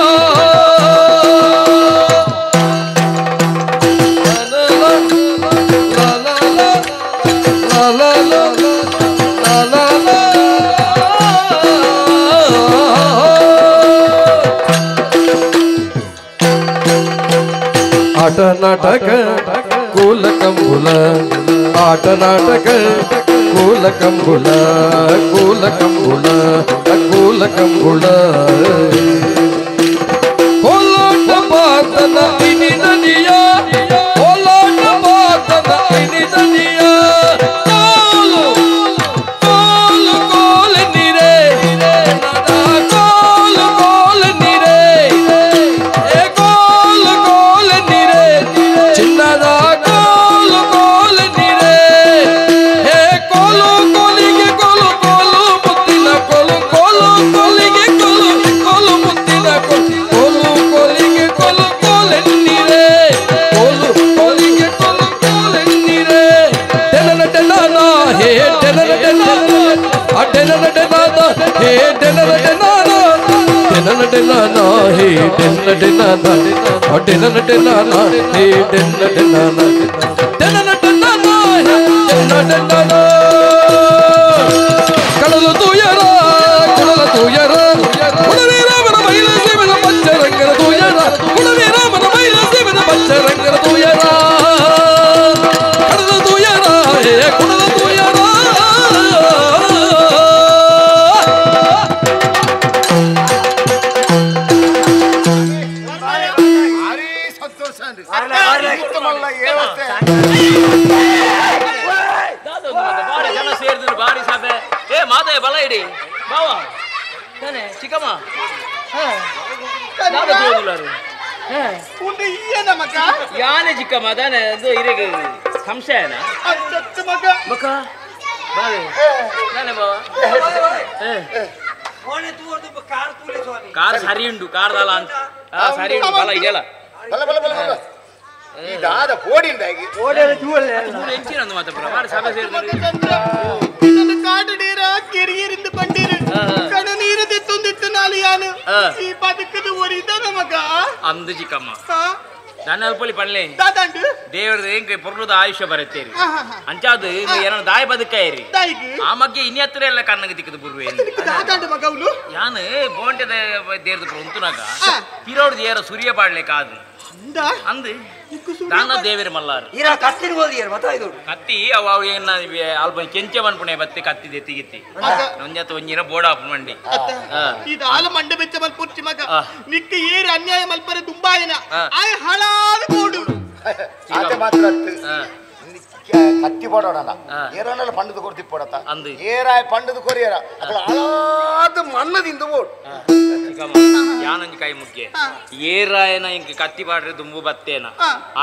ಆಟ ನಾಟಕ ಕೂಲ ಕಂಬುಲ ಆಟ ನಾಟಕ ಕೂಲ ಕಂಬುಲ ಕೂಲ ಕಂಬುಲ ಕೂಲ ಕೂಲ ಕಂಬುಳ ಕೋಲಾಟ ಬಾತನ ಇನಿದನಿಯ ಕೋಲಾಟ ಬಾತನ ಇನಿದನಿಯ ಕೋಲು ಕೋಲು ಕೋಲು ನೀರೇ ಕೋಲು ಕೋಲು ನೀರೇ ಏ ಕೋಲು ಕೋಲು ನೀರೇ ಚಿನ್ನದ ಕೋಲು ಕೋಲು ನೀರೇ ಹೇ ಕೋಲು ಕೋಲಿಗೆ ಕೋಲು ಕೋಲು ಮುತ್ತಿನ ಕೋಲು ಕೋಲು ಕೋಲಿಗೆ ಕೋಲು ಕೋಲು ಮುತ್ತಿನ ಕೋಲು ಕೋಲು ಕೋಲಿಗೆ ಕೋಲು ಕೋಲೆನ್ನೀರೇ ಕೋಲು ಕೋಲಿಗೆ ಕೋಲು ಕೋಲೆನ್ನೀರೇ ಟೆನನ ಟೆನನ ಹೇ ಟೆನನ ಟೆನನ ಆ ಟೆನನ ಟೆನನ ಹೇ ಟೆನನ ಟೆನನ ಟೆನನ ಟೆನನ ಹೇ ಟೆನನ ಟೆನನ ಆ ಟೆನನ ಟೆನನ ಹೇ ಟೆನನ ಟೆನನ ಟೆನನ ಟೆನನ ಹೇ ಟೆನನ ಟೆನನ ಕಡಲು ತೂಯರ ಕುಡಲ ತೂಯರ ಕುಡವೇ ರಾಮನ ಮೈಲ ಶಿವನ ಪಂಚರಂಗನ ತೂಯರ ಕುಡವೇ ರಾಮನ ಮೈಲ ಶಿವನ ಪಂಚರಂಗನ ತೂಯರ ಕಡಲ ತೂಯರ ಹೇ ಕುಡಲ ತೂಯರ ಭಾರಿ ಸಂತೋಷ ಅಂದ್ರಿ ಉತ್ತಮಲ್ಲ ವ್ಯವಸ್ಥೆ ಬಾರಿ ಜನ ಸೇರಿದ್ರು ಬಾರಿ ಸಭೆ ಏ ಮಾತಾಯ ಬಲ ಇಡಿ ಬಾವ ತಾನೆ ಚಿಕ್ಕಮ್ಮ ಯಾನೆ ಚಿಕ್ಕಮ್ಮ ತಾನೆ ಅದು ಇರಿಗೆ ಸಂಶಯನ ಮಕ್ಕ ಬಾವೆ ತಾನೆ ಬಾವ ಕಾರ್ ಸರಿ ಉಂಟು ಕಾರ್ ದಾಲ ಅಂತ ಸರಿ ಉಂಟು ಬಲ ಇದೆಯಲ್ಲ ಬಲ ಬಲ ಬಲ ಬಲ ಇದಾದ ಕೋಡಿಂದಾಗಿ ಎಂಚಿನಂದು ಮಾತ ಬಾರಿ ಸಭೆ ಸೇರಿದ್ರು ಕಾಡು ನೀರ ಕೆರಿಯರಿಂದ ಬಂದಿರು ಕಡು ನೀರು ತೆತ್ತೊಂದಿತ್ತು ನಾಲು ಯಾನು ಈ ಬದುಕದು ಒರಿದ ನಮಗ ಅಂದು ಚಿಕ್ಕಮ್ಮ ನಾನು ಅಲ್ಪಲ್ಲಿ ಪಳ್ಳೆ ದೇವರ ಹೆಂಗೆ ಪೊರ್ಲದ ಆಯುಷ್ಯ ಬರುತ್ತೇರಿ ಅಂಚಾದು ಏನೋ ದಾಯ ಬದುಕಾಯಿರಿ ಆ ಮಗ್ಗೆ ಇನಿ ಹತ್ರ ಎಲ್ಲ ಕಣ್ಣಗೆ ತಿಕ್ಕದು ಬುರ್ವೆ ಯಾನು ಬೋಂಟದ ದೇವ್ರದ ಉಂತುನಾಗ ಪಿರೋಡ್ ದೇವರ ಸೂರ್ಯ ಪಾಡ್ಲಿಕ್ಕೆ ಆದು ಅಂದು ದಾನ ದೇವರ ಮಲ್ಲಾರು ಕತ್ತಿ ಅವ ಏನ ಅಲ್ಪ ಕೆಂಚೆ ಬನ್ಪುಣೆ ಬತ್ತಿ ಕತ್ತಿ ತೆತ್ತಿಗಿತ್ತಿ ನೊಂಜಾತ ಒಂಜಿನ ಬೋಡ ಮಂಡಿ ಇದು ಹಾಲು ಮಂಡ ಬೆಚ್ಚ ಮಲ್ಪುರ್ಚಿ ಮಗ ನಿಕ್ಕ ಏರಿ ಅನ್ಯಾಯ ಮಲ್ಪರೆ ದುಂಬಾಯನ ಆಯ ಹಳಾದ ಕೋಡು ಮಾತ್ರ ಕತ್ತಿ ಪಡೋಣ ಏರನೆಲ್ಲ ಪಂಡದು ಕೊಡ್ತಿ ಪಡತ್ತ ಏರಾಯ ಪಂಡದು ಕೊರಿಯರ ಅಳಾದ ಮಣ್ಣದಿಂದ ಓಡ್ ಯಾನಂಜಿ ಕೈ ಮುಖ್ಯ ಏರಾಯನ ಇಂಕ ಕತ್ತಿ ಪಾಡ್ರೆ ದುಂಬು ಬತ್ತೇನ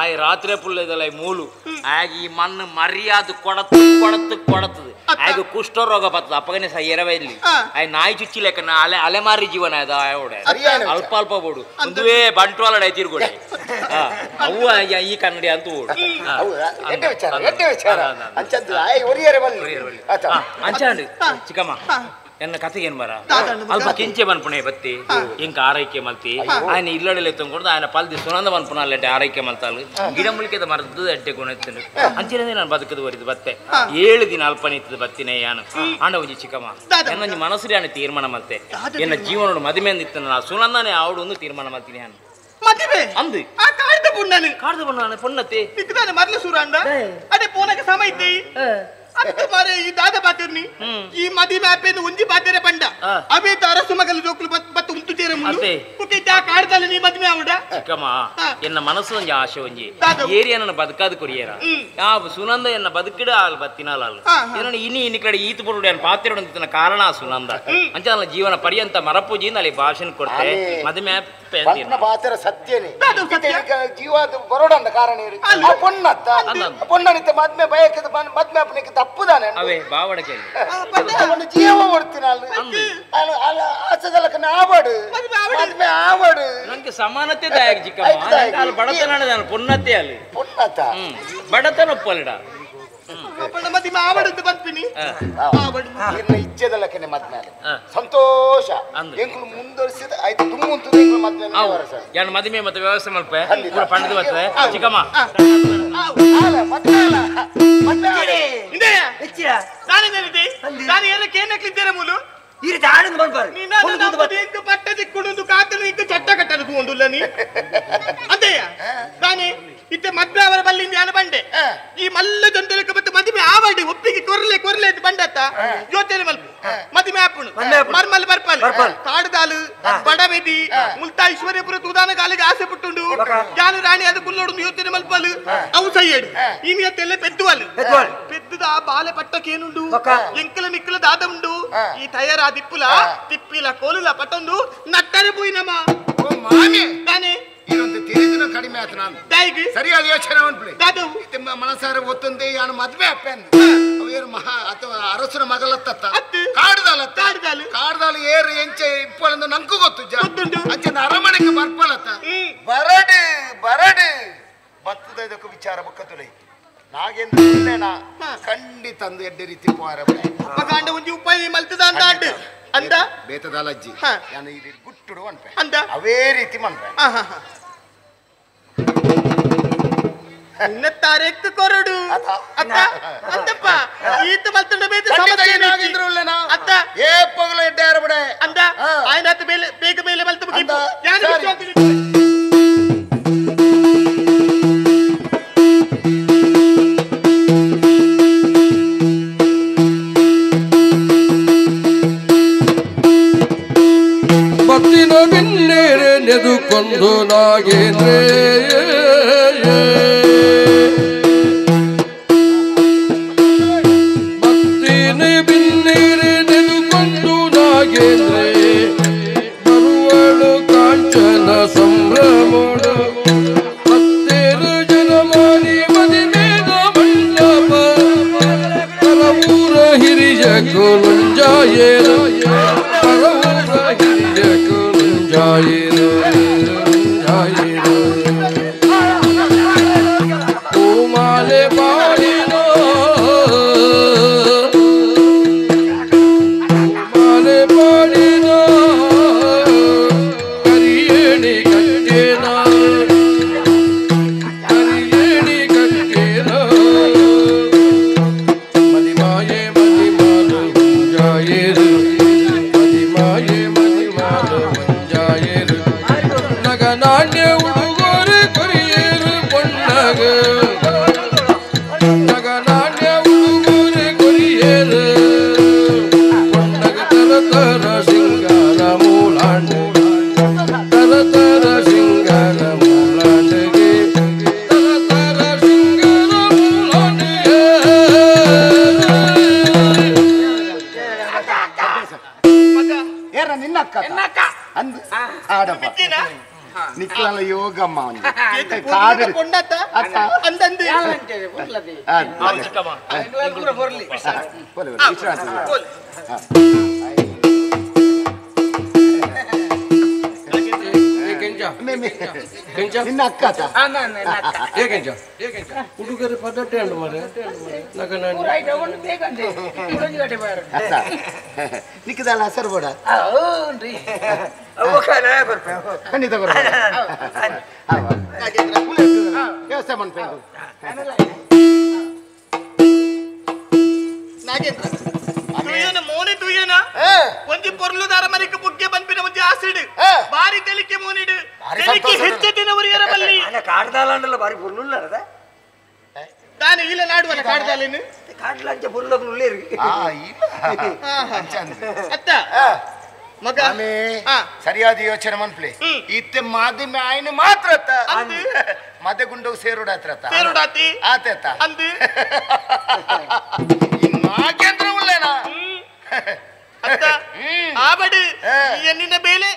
ಆಯ್ ರಾತ್ರಿ ಪುಲ್ಲದಲ್ಲ ಮೂಲು ಆಗ ಈ ಮಣ್ಣು ಮರ್ಯಾದ ಕೊಡತ್ತು ಕೊಡತ್ತು ಕೊಡತದು ಆಗ ಕುಷ್ಠರೋಗ ಬರ್ತದ ಅಪ್ಪಗನೆ ಸಹ ಎರವಲ್ಲಿ ಆಯ್ ನಾಯಿ ಚುಚ್ಚಿ ಲೆಕ್ಕ ಅಲೆಮಾರಿ ಜೀವನ ಅದ ಆಯೋಡೆ ಅಲ್ಪ ಅಲ್ಪ ಬೋಡು ಒಂದುವೇ ಬಂಟ್ವಾಳ ತಿರ್ಗೋಡೆ ಅವು ಈ ಕನ್ನಡಿ ಅಂತ ಓಡು ಅಂಚಾಂಡು ಚಿಕ್ಕಮ್ಮ ಎನ್ನ ಕತೆಗೆ ಏನ್ ಬರ ಅಲ್ಪ ಕೆಂಚೆ ಬನ್ಪುಣೆ ಬತ್ತಿ ಇಂಕ ಆರೈಕೆ ಮಲ್ತಿ ఆయన ఇల్లడలే తొంగొడు ఆయన పల్ది సునంద బన్పునాలంటే ఆరೈಕೆ మల్తాలు ಗಿಡ ಮುಲ್ಕೆದ ಮರದ್ದು ಎಡ್ಡೆ ಗುಣೆತ್ತನು ಅಂಚಿನದೇ ನಾನು ಬದುಕದು ವರಿದು ಬತ್ತೆ 7 ದಿನ ಅಲ್ಪನಿತ್ತದ ಬತ್ತಿನೇ ಯಾನು ಆಂಡ ಒಂಜಿ ಚಿಕ್ಕಮ್ಮ ಎನ್ನ ಮನಸ್ಸು ಯಾನ ತೀರ್ಮಾನ ಮಲ್ತೆ ಎನ್ನ ಜೀವನೋಡು ಮದುವೆ ಅಂದಿತ್ತನ ನಾ ಸುನಂದನೆ ಆವಡು ಒಂದು ತೀರ್ಮಾನ ಮಲ್ತೀನಿ ನಾನು ಮದುವೆ ಅಂದು ಆ ಕಾಡ್ದ ಪುಣ್ಣನು ಪೊನ್ನತ್ತೆ ನಿಕ್ಕದಾನೆ ಮರ್ಲ ಸುರಂದ ಅದೇ ಪೋನಕ್ಕೆ ಸಮಯ ಇದ್ದೆ ಅತ್ತ ಮಾರೆ ಈ ದಾದ ಬಾತಿರ್ನಿ ಈ ಮದಿ ಮ್ಯಾಪೇನು ಒಂಜಿ ಬಾತಿರೆ ಬಂಡ ಅವೇ ಅರಸು ಮಗಲು ಜೋಕುಲು ಬತ್ತು ಉಂಟು ತೇರೆ ಮುಂದು ಕುಕ್ಕೆ ತಾ ಕಾಡ್ತಲ್ಲ ನೀ ಮದ್ಮೆ ಆವಡ ಚಿಕ್ಕಮ್ಮ ಎನ್ನ ಮನಸ್ಸು ಒಂಜಿ ಆಶೆ ಒಂಜಿ ಏರಿಯಾ ನನ್ನ ಬದುಕಾದ ಕೊರಿಯರ ಆ ಸುನಂದ ಎನ್ನ ಬದುಕಿಡ ಆಲ್ ಬತ್ತಿನಾಲ ಏನೋ ಇನಿ ಕಡೆ ಈತ ಬರುಡು ಏನು ಪಾತ್ರ ಹೊಂದಿನ ಕಾರಣ ಸುನಂದ ಅಂಚ ನನ್ನ ಜೀವನ ಪರ್ಯಂತ ಮರಪೂಜಿ ಅಲ್ಲಿ ಭಾಷಣ ಕೊಡ್ತೆ ಮದುವೆ ಪಾತ್ರ ಸತ್ಯನೇ ಜೀವ ಬರೋಡಂದ ಕಾರಣ ಪೊನ್ನತ್ತ ಪೊನ್ನನಿತ್ತ ಮದ್ಮೆ ಬಯಕದ ಮದ್ಮೆ ಅಪ್ಪನಿಗೆ ತಪ್ಪುದಾನೆ ಅವೇ ಬಾವಡಕೆ ಅವನು ಜೀವ ಕೊಡ್ತೀನಿ ಆಚದಲಕ ಆವಡು ಮದ್ಮೆ ಆವಡು ನಂಗೆ ಸಮಾನತೆ ದಾಯಕ ಚಿಕ್ಕಮ್ಮ ಬಡತನ ನಾನು ಪೊನ್ನತ್ತೆ ಅಲ್ಲಿ ಪೊನ್ನತ್ತ ಬಡತನ ಒಪ್ಪಲಿಡ ಮದ್ಮೆ ಆವಡದ್ದು ಬಂತೀನಿ ಇಚ್ಛೆದಲ್ಲಕ್ಕೆ ಮದ್ಮೆ ಸಂತೋಷ ಎಂಕ್ಲು ಮುಂದುವರಿಸಿದ ಆಯ್ತು ತುಂಬುಂತದ ಎಂಕ್ಲು ಮದ್ಮೆ ಯಾನು ಮದುವೆ ಮತ್ತೆ ವ್ಯವಸ್ಥೆ ಮಲ್ಪ ಪೂರ ಪಂಡದು ಬರ್ತದೆ ಚಿಕ್ಕಮ್ಮ ನಾನು ಏನಕ್ಕೆ ಏನಕ್ಲಿದ್ದೇನೆ ಮೂಲು ಪಟ್ಟ ದಿಕ್ಕುಡು ಕಾತಲು ಇಕ್ಕ ಚಟ್ಟ ಕಟ್ಟಲು ತಗೊಂಡುಲ್ಲ ನೀ ಅಂತೆಯ ನಾನೇ ಇತ್ತ ಇತ್ತೆ ಮದ್ವೆ ಅವರ ಬಲ್ಲಿಂದ ಯಾನ ಬಂಡೆ ಈ ಮಲ್ಲ ಜೊಂಟಲಕ್ಕೆ ಮತ್ತೆ ಮದುವೆ ಆವಡಿ ಒಪ್ಪಿಗೆ ಕೊರ್ಲೆ ಅಂತ ಬಂಡತ್ತ ಯೋಚನೆ ಮಲ್ಪ ಮದುವೆ ಆಪುಣು ಮರ್ಮಲ್ ಬರ್ಪಲ್ ಕಾಡುದಾಲು ಬಡವೆದಿ ಮುಲ್ತಾ ಈಶ್ವರ್ಯಪುರ ತೂದಾನ ಕಾಲಿಗೆ ಆಸೆ ಪುಟ್ಟುಂಡು ಜಾನು ರಾಣಿ ಅದು ಕುಲ್ಲೋಡು ಯೋಚನೆ ಮಲ್ಪಲು ಅವು ಸಯ್ಯಡು ಈ ನಿಯತ್ತೆಲ್ಲ ಪೆದ್ದುವಲು ಪೆದ್ದುದ ಬಾಲೆ ಪಟ್ಟಕೇನುಂಡು ಎಂಕಲ ನಿಕ್ಕಲ ದಾದ ಉಂಡು ಈ ಟಯರ್ ಆ ದಿಪ್ಪುಲ ತಿಪ್ಪಿಲ ಕೋಲುಲ ಪಟ್ಟೊಂದು ನಟ್ಟರೆ ಪೋಯಿನಮ್ಮ ತಾನೇ ಇದೊಂದು ತಿಳಿದಿನ ಕಡಿಮೆ ಆಯ್ತು ನಾನು ಸರಿಯಾದ ಯೋಚನೆ ಮಾಡ್ಬಿಡಿ ಮನಸಾರ ಒತ್ತೊಂದೇ ಯಾನು ಮದ್ವೆ ಅಪ್ಪನ್ ಅವೇರು ಮಹಾ ಅಥವಾ ಅರಸನ ಮಗಲತ್ತ ಕಾಡ್ದಾಲು ಏರು ಎಂಚೆ ಇಪ್ಪಳೆಂದು ನಂಗೂ ಗೊತ್ತು ಅಂಚೆ ಅರಮನೆಗೆ ಬರ್ಪಲತ್ತ ಬರಡು ಬತ್ತದ ಇದಕ್ಕೂ ವಿಚಾರ ಬಕ್ಕತುಲೆ ನಾಗೇಂದ್ರ ಖಂಡಿತ ಅಂದು ಎಡ್ಡೆ ರೀತಿ ಮಗಾಂಡ ಒಂಜಿ ಉಪಾಯ ಮಲ್ತದ ಅಂದ ಅಂದ ಬೇತದಾಲ ಅಜ್ಜಿ ಯಾನು ಇದು ಗುಟ್ಟುಡು ಅನ್ಪೆ ಅಂದ ಅವೇ ರೀತಿ ಮನ್ಪೆ ತಾರೆಕ್ ಕೊರಡು ಅತ್ತ ಅಂತಪ್ಪ ಈತ ಮಲ್ತಂಡ ಬೇತ ಸಮಸ್ಯೆ ನಾಗೇಂದ್ರಲ್ಲನಾ ಅತ್ತ ಏ ಪಗಲ ಎಡ್ಡೆ ಯಾರಬಡೆ ಅಂದ ಆಯ್ನಾತ ಮೇಲೆ ಬೇಗ ಮೇಲೆ ಮಲ್ತ ಮುಗಿತು ಯಾನು ವಿಶ್ವಾಸ ಭಕ್ತಿನ ಬಿನ್ನೇರೆ ನೆದುಕೊಂಡು ನಾಗೇಂದ್ರೆ ಭಕ್ತಿನ ಬಿನ್ನೇರೆ ನೆದುಕೊಂಡು ನಾಗೇಂದ್ರೆ ಬರುವಳು ಕಾಂಚನ ಸಂಭ್ರಮೋಡು ಹತ್ತೇರು ಜನಮಾನಿ ಮದಿಮೇದ ಮಂಡಪ ಪರವೂರ ಹಿರಿಯ ಕೋಲುಂಜಾಯೇರು ಮಾಲೆ ಬಾಡಿನೋ ಮಾಲೆ ಬಾಡಿನೋ ಕರಿಯೇಣಿ ಕಟ್ಟೇನ ಮದಿಮಾಯೆ ಮದಿಮಾಲು ಮುಂಜಾಯೇರು ಮದಿಮಾಯೆ ಮದಿಮಾಲು ಮುಂಜಾಯೇರು ನಗನಾಣ್ಯ ಉಡುಗೊರೆ ಕೊರಿಯೇರು பொன்னக ನಗನಾಣ್ಯ ಉಡುಗೊರೆ ಕೊರಿಯೇರು பொன்னಗ ತರತರ ಸಿಂಗಾರ ಮೂಲಾಂಡು ತರತರ ಸಿಂಗಾರ ಮೂಲಾಂಡಿಗೆ ತರತರ ಸಿಂಗಾರ ಮೂಲಾಂಡಿಗೆ ಏರ ನಿನ್ನ ಅಕ್ಕ ಅಂದು ಆಡಪ್ಪ ನಿಕ್ಕಲ ಯೋಗಮ್ಮ ನಿನ್ನ ಅಕ್ಕ ಹುಡುಗರು ಪದ್ಧತಿ ಉಂಟು ಮರೆ ನಿಕ್ಕದಲ್ಲ ಹೆಸರು ಕೂಡ ಖಂಡಿತ ವ್ಯವಸ್ಥೆ ಮಾಡ್ಬೇಕು ನಾಗೇಂದ್ರ ತುಯ್ಯನ ಮೋನೆ ತುಯ್ಯನ ಒಂಜಿ ಪೊರ್ಲು ದಾರ ಮರಿಕ ಬುಗ್ಗೆ ಬಂಪಿನ ಒಂಜಿ ಆಸಿಡ್ ಬಾರಿ ತೆಲಿಕೆ ಮೋನಿಡು ತೆಲಿಕೆ ಹೆಚ್ಚೆಟ್ಟಿನ ಉರಿಯರ ಬಲ್ಲಿ ಕಾಡ್ದಾಲಂಡಲ್ಲ ಬಾರಿ ಪೊರ್ಲುಲ್ಲರದ ತಾನು ಇಲ್ಲ ನಾಡುವನ ಕಾಡ್ದಾಲೇನು ಕಾಡ್ಲಾಂಚ ಪೊರ್ಲೋದು ಉಳ್ಳೇರು ಅತ್ತ ಮಗ ಸರಿಯಾದ ಯೋಚನೆ ಮನ್ಪ್ಲೆ ಇತ್ತೆ ಮಾಧ್ಯಮ ಆಯ್ನ ಮಾತ್ರ ಮದೆ ಗುಂಡು ಸೇರುಡಾತಿ ಆತ ಅಂದು ನಾಗೇಂದ್ರ ಉಳ್ಳೇನಾ ಅತ್ತ ಆಬಡು ಎನ್ನಿನ ಬೇಲೆ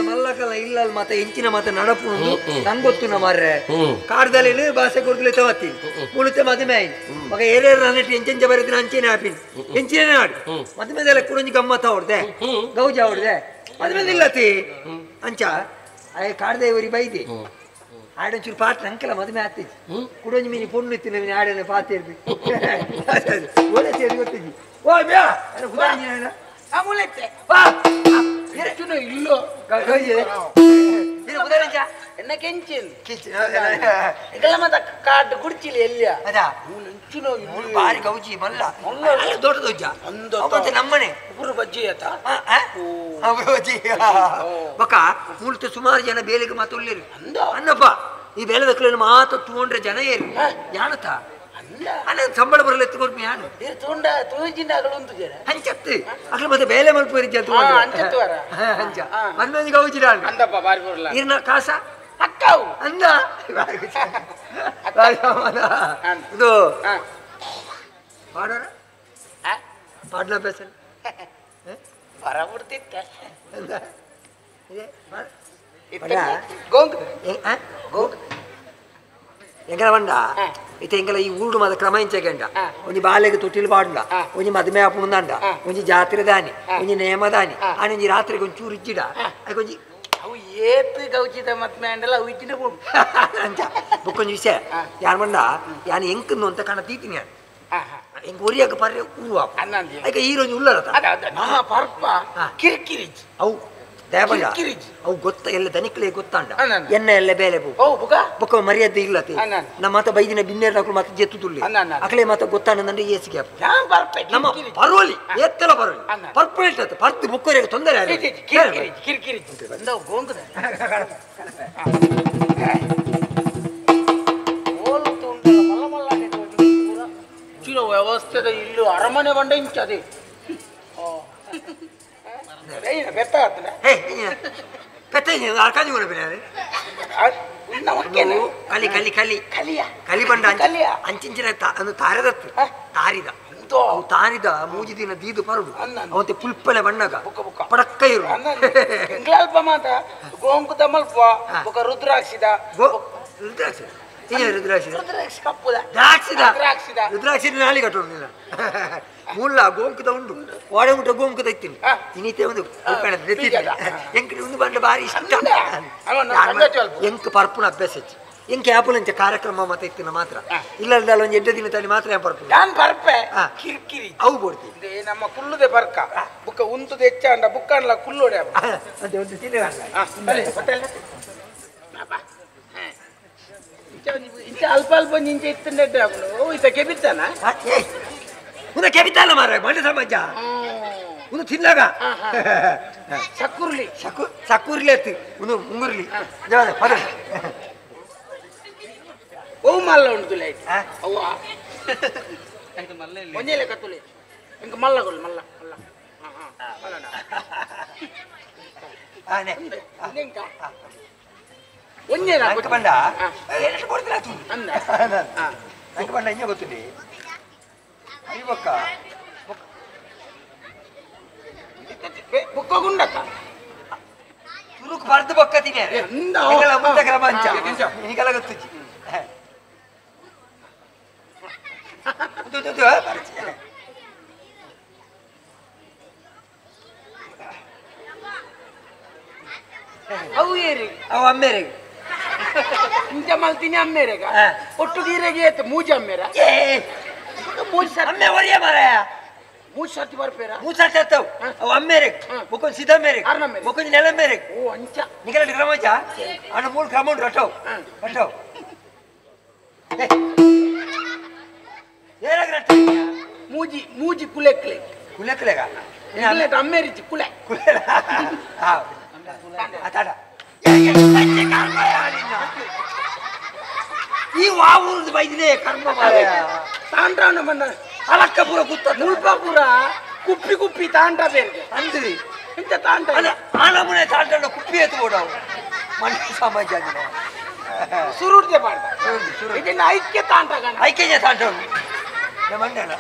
ಮಲ್ಲಕಲ ಇಲ್ಲ ಮತ್ತೆ ಎಂಚಿನ ಮತ್ತೆ ನಡಪು ನಂಗೊತ್ತುನ ಮಾರ್ರೆ ಕಾಡ್ದಲ್ಲಿ ಭಾಷೆ ಕೊಡ್ಲಿ ತವತ್ತಿ ಮುಳಿತೆ ಮದುವೆ ಆಯ್ತು ಮಗ ಏರೇರು ನನ್ನಟ್ಟು ಎಂಚೆಂಚ ಬರೀತೀನಿ ಅಂಚೆನೆ ಹಾಪಿನ್ ಎಂಚಿನ ನಾಡು ಮದುವೆದೆಲ್ಲ ಕುಡಂಜಿ ಗಮ್ಮತ್ತ ಹೊಡ್ದೆ ಗೌಜ ಹೊಡ್ದೆ ಮದುವೆ ನಿಲ್ಲತಿ ಅಂಚ ಅಯ್ಯ ಕಾಡ್ದೆ ಇವರಿ ಬೈದಿ ಆಡೊಂಚೂರು ಪಾಟ್ ನಂಕಲ್ಲ ಮದುವೆ ಆಗ್ತಿದ್ದಿ ಕುಡಂಜಿ ಮೀನಿ ಪೊಣ್ಣು ಇತ್ತಿನ ಮೀನು ಆಡನೆ ಪಾತಿರ್ಬಿ ಒಳ್ಳೆ ಸೇರಿ ಗೊತ್ತಿದ್ದಿ ಓ ಬ್ಯಾ ಕುಡಂಜಿ ಅಮೂಲೈತೆ ಬಾ ಇಲ್ಲೋ ಎನ್ನ ಕೆಂಚಿನ್ ಇದೆಲ್ಲ ಮತ್ತೆ ಕಾಡು ಕುಡ್ಚಿಲಿ ಎಲ್ಲಿಯ ಅದಾ ಇಂಚಿನೋ ಬಾರಿ ಗೌಜಿ ಮಲ್ಲ ದೊಡ್ಡದೊಜ್ಜ ಮತ್ತೆ ನಮ್ಮನೆ ಉಗುರು ಬಜ್ಜಿ ಆಯ್ತಾ ಬಜ್ಜಿ ಬೊಕ್ಕ ಮುಳ್ತು ಸುಮಾರು ಜನ ಬೇಲಿಗೆ ಮಾತು ಉಳ್ಳಿರಿ ಅನ್ನಪ್ಪ ಈ ಬೇಲೆ ದಕ್ಕಲನ್ನು ಮಾತು 200 ಜನ ಏರಿ ಯಾಣತ ಅಲ್ಲ ಸಂಬಳ ಬರಲ್ಲ ಎತ್ಕೊಡ್ಮಿ ಯಾನು ತುಂಡ ತೂಜಿನಾಗಳು ಒಂದು ಜನ ಹಂಚತ್ತು ಅಕ್ಲ ಮತ್ತೆ ಬೇಲೆ ಮಲ್ಪ ಹಂಚ ಮನ್ನೊಂದು ಗೌಜಿರ ಅಂದಪ್ಪ ಬಾರಿ ಬರಲ್ಲ ಇರ್ನ ಕಾಸ ಅಕ್ಕವು ಅಂದ ಇದು ಪಾಡೋರ ಪಾಡ್ಲ ಬೇಸನ್ ಬರ ಬಿಡ್ತಿತ್ತ ಎಂಗಲ ಬಂಡ ಇತ್ತೆ ಎಂಗಲ ಈ ಊರು ಮಾದ ಕ್ರಮ ಇಂಚೆಂಡ ಒಂಜಿ ಬಾಲೆಗೆ ತೊಟ್ಟಿಲು ಪಾಡುಂಡ ಒಂಜಿ ಮದುವೆ ಆಪುಂದಂಡ ಒಂಜಿ ಜಾತ್ರೆ ದಾನಿ ಒಂಜಿ ನೇಮ ದಾನಿ ಒಂಜಿ ರಾತ್ರಿಗೆ ಒಂಚೂರು ಇಚ್ಚಿಡ ಅದಕ್ಕೊಂಜಿ ಅವು ಏತ್ ಗೌಚಿದ ಮದ್ಮೆ ಅಂಡಲ್ಲ ಅವು ಇಚ್ಚಿನ ಬುಕ್ಕೊಂಜಿ ವಿಷಯ ಯಾರು ಬಂಡ ಯಾನು ಎಂಕನ್ನು ಅಂತ ಕಾಣ ತೀತೀನಿ ಯಾನು ಎಂಕ ಒರಿಯಾಕ ಪರ್ರೆ ಊರು ಅದಕ್ಕೆ ಈರೊಂಜಿ ಉಳ್ಳರತ ಪರ್ಪ ಕಿರಿಕಿರಿ ಅವು ದೇವಲ್ಲ ಅವು ಗೊತ್ತ ಎಲ್ಲ ದನಿಕ್ಲೆ ಗೊತ್ತಾಂಡ ಎಣ್ಣೆ ಎಲ್ಲ ಬೇಲೆ ಬುಕ್ಕ ಮರ್ಯಾದೆ ಇಲ್ಲತಿ ನಮ್ಮ ಮಾತ ಬೈದಿನ ಬಿನ್ನೇರ್ ಹಾಕಲು ಮತ್ತೆ ಜೆತ್ತು ತುಳ್ಳಿ ಅಕಲೆ ಮಾತ ಗೊತ್ತಾಂಡಂದ್ರೆ ಏಸಿಗೆ ನಮ್ಮ ಪರ್ವಲಿ ಎತ್ತಲ ಪರ್ವಲಿ ಪರ್ಪರೇಟ್ ಆತ ಪರ್ತು ಬುಕ್ಕರಿಗೆ ತೊಂದರೆ ಕಿರಿಕಿರಿ ಬಂದವು ಗೋಂಕದ ವ್ಯವಸ್ಥೆದ ಇಲ್ಲು ಅರಮನೆ ಬಂಡ ಇಂಚದೆ ಬೆತ್ತ ಕಲಿ ಕಲಿ ಕಲಿ ಕಲಿ ಬಂಡ ಅಂಚಿಂಚಿನ ತಾರದತ್ತು ತಾರಿದ ಅವು ತಾರಿದ ಮೂಜಿ ದಿನ ದೀದು ಪರುಡು ಅವತ್ತೆ ಪುಲ್ಪಲೆ ಬಣ್ಣಗ ಪಡಕ್ಕ ಇರು ಅಲ್ಪ ಮಾತ ಗೋಂಕುದ ಮಲ್ಪ ರುದ್ರಾಕ್ಷಿದ ರುದ್ರಾಕ್ಷಿ ರುದ್ರಾಕ್ಷಿ ರುದ್ರಾಕ್ಷಿ ನಾಲಿ ಕಟ್ಟೋದಿಲ್ಲ ಮುಲ್ಲ ಗೋಂಕದ ಉಂಡು ಒಡೆ ಮುಟ್ಟ ಗೋಂಕದ ಇತ್ತೀನಿ ಇನ್ನಿತೆ ಒಂದು ಎಂಕ್ ಒಂದು ಬಂಡ ಬಾರಿ ಇಷ್ಟ ಎಂಕ್ ಪರ್ಪುನ ಅಭ್ಯಾಸ ಹೆಚ್ಚು ಎಂಕ್ ಆಪಲ್ ಅಂಚ ಕಾರ್ಯಕ್ರಮ ಮತ್ತೆ ಇತ್ತಿನ ಮಾತ್ರ ಇಲ್ಲದ ಒಂದು 8 ದಿನ ತಳಿ ಮಾತ್ರ ಪರ್ಪು ಪರ್ಪೆ ಕಿರಿಕಿರಿ ಅವು ಬೋಡ್ತಿ ನಮ್ಮ ಕುಲ್ಲುದೆ ಬರ್ಕ ಬುಕ್ಕ ಉಂತುದ ಹೆಚ್ಚ ಅಂಡ ಬುಕ್ಕ ಅನ್ಲ ಕುಲ್ಲೋಡೆ ಅದೇ ಒಂದು ತಿನ್ನ ಇಂಚ ಅಲ್ಪ ಅಲ್ಪ ನಿಂಚೆ ಇತ್ತಂಡೆ ಅವನು ಈತ ಕೆಬಿತ್ತಾನ ಉದ ಕೆಬಿತ್ತಲ್ಲ ಮಾರ ಮಂಡ ಸಮಾಜ ಉದು ತಿನ್ನಾಗ ಸಕ್ಕುರ್ಲಿ ಸಕ್ಕುರ್ಲಿ ಎತ್ತಿ ಒಂದು ಮುಂಗುರ್ಲಿ ಪದ ಓ ಮಲ್ಲ ಉಂಟು ತುಲೆ ಅವ್ವ ಒಂಜೇಲೆ ಕತ್ತುಲೆ ಇಂಕ ಮಲ್ಲಗಳು ಮಲ್ಲ ಮಲ್ಲ ಒಂಜೇಲ ಬಂಡ ಎಷ್ಟು ಕೊಡ್ತೀರ ಅಂದ ನಂಗೆ ಬಂಡ ಹಿಂಗೆ ಗೊತ್ತಿಲ್ಲ ಅಯ್ಯಕ್ಕ ಬುಕ್ಕ ಗುಂಡಕ್ಕ ತುರುಕು ಬರ್ದು ಬೊಕ್ಕತೀನಿ ಮುಂದೆ ಕ್ರಮಾಂಚ ನಿನಗೆಲ್ಲ ಗೊತ್ತಿಚ್ಚಿ ಅವು ಏರಿ ಅವು ಅಮ್ಮೇರಿಗೆ ಇಂಚ ಮಲ್ತೀನಿ ಅಮ್ಮೇರೆಗ ಒಟ್ಟು ಗೀರೆಗೆ ಏತ್ ಮೂಜ ಅಮ್ಮೇರ ಮೂಜ ಅಮ್ಮೆ ಒರಿಯ ಮಾರಾಯ ಮೂಜ ಸರ್ತಿ ಬರ್ಪೇರ ಮೂಜ ಸರ್ತಿ ಎತ್ತವು ಅವು ಅಮ್ಮೇರಿಗೆ ಮುಕ್ಕೊಂದು ಸಿದ್ಧ ಮೇರೆಗೆ ಮುಕ್ಕೊಂದು ನೆಲ ಮೇರೆಗೆ ಓ ಅಂಚ ನಿಗಲ ಕ್ರಮಾಂಚ ಅಣ್ಣ ಮೂರು ಕ್ರಮ ಉಂಟು ರಟ್ಟವು ರಟ್ಟವು ಏನಾಗ ರಟ್ಟ ಮೂಜಿ ಮೂಜಿ ಕುಲೆಕ್ಲೆ ಕುಲೆಕ್ಲೆಗ ಅಮ್ಮೇರಿಚಿ ಕುಲೆ ಕುಲೆ ಅತಾಡ ಈ ವಾವೂರ್ದು ಬೈದಿದೆ ಕರ್ಮ ಮಾರಾಯ ತಾಂಡ್ರಾನ ಬಂದ ಅಲಕ್ಕಪುರ ಗುತ್ತ ಮುಲ್ಪಾಪುರ ಕುಪ್ಪಿ ಕುಪ್ಪಿ ತಾಂಡ್ರ ಬೇರೆ ಅಂದ್ರಿ ಎಂತ ತಾಂಡ್ರ ಅಲ್ಲ ಆನಮನೆ ತಾಂಡ್ರ ಕುಪ್ಪಿ ಎತ್ತು ಕೊಡವು ಮಂಡ ಸಮಾಜ ಸುರುಡ್ದೆ ಮಾಡ್ದ ಇದನ್ನ ಐಕ್ಯ ತಾಂಡ್ರ ಗಣ ಐಕ್ಯ ತಾಂಡ್ರ ಮಂಡನ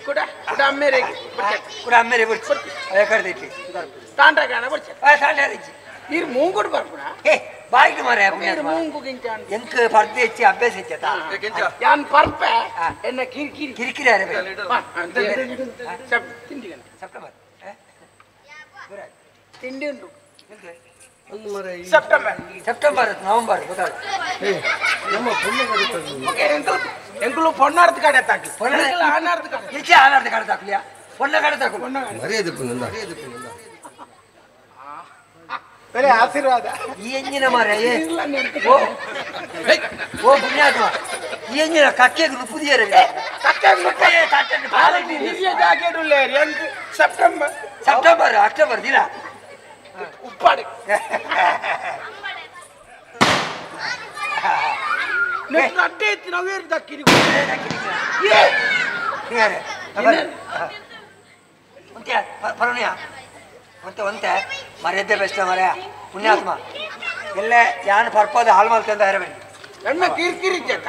ಕೂಡ ಕೂಡ ಅಮ್ಮೇರೆಗೆ ಕೂಡ ಅಮ್ಮೇರೆ ಬಿಡ್ಸಿ ಕರೆದೈತಿ ತಾಂಡ್ರ ಗಣ ಬಿಡ್ಸಿ ತಾಂಡ್ರ ನೀರು ಮೂಂಗುಡು ಬರ್ಪುಣ ಬಾಯಿಗೆ ಮಾರ ಮೂಂಗು ಗಿಂಚ ಎಂಕ ಪರ್ದೆ ಹೆಚ್ಚಿ ಅಭ್ಯಾಸ ಹೆಚ್ಚ ಯಾನ್ ಪರ್ಪೆ ಎನ್ನ ಕಿರಿಕಿರಿ ಕಿರಿಕಿರಿ ಸೆಪ್ಟೆಂಬರ್ ತಿಂಡಿ ಉಂಟು ಸೆಪ್ಟೆಂಬರ್ ಸೆಪ್ಟೆಂಬರ್ ನವೆಂಬರ್ ಎಂಕುಲು ಪೊನ್ನಾರ್ದ ಕಡೆ ತಾಕಿ ಆನಾರ್ದ ಕಡೆ ಆನಾರ್ದ ಕಡೆ ತಾಕ್ಲಿಯಾ పొన్న కడతాకు మర్యాద ఆశీర్వాద ఈ ఎంజిన మారే ఓ పుణ్యాత్మ ఈ ఎంజిన కక్కేకు నుప్పు తీయరు సెప్టెంబర్ అక్టోబర్ దినా ఉప్పాడు అడ్డే ఎత్తిన వేరు దక్కిని ಪರಣಿಯ ಒಂತೆ ಮರ್ಯಾದೆ ಬೆಸ್ಟ್ ಮರ್ಯ ಪುಣ್ಯಾತ್ಮ ಎಲ್ಲೇ ಯಾನ್ ಪರ್ಪದ ಹಾಳು ಮಾಡ್ಕೊಂಡ ಇರಬೇಕು ನನ್ನ ಕಿರಿಕಿರಿ ಜತ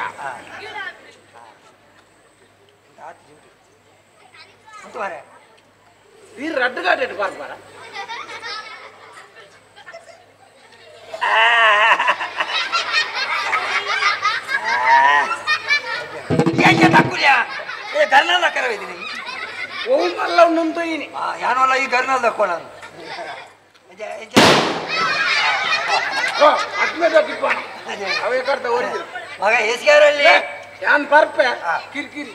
ಮರೆ ಈ ರಡ್ಡುಗಾಟ ಪಾರ್ಪಾರ ತಕ್ಕುಲಿಯಾ ಗರ್ನಾಲ್ ದಕ್ಕರವಿದ್ದೀನಿ ಓ ಮಲ್ಲ ಉಂಟು ಯಾನಲ್ಲ ಈ ಗರ್ನಾಲ್ ದಕ್ಕೋ ನಾನು ಅವೇ ಕರ್ತ ಓಡಿದ್ರು ಮಗ ಎಸ್ಗಾರಲ್ಲಿ ಯಾನ್ ಪರ್ಪೆ ಕಿರಿಕಿರಿ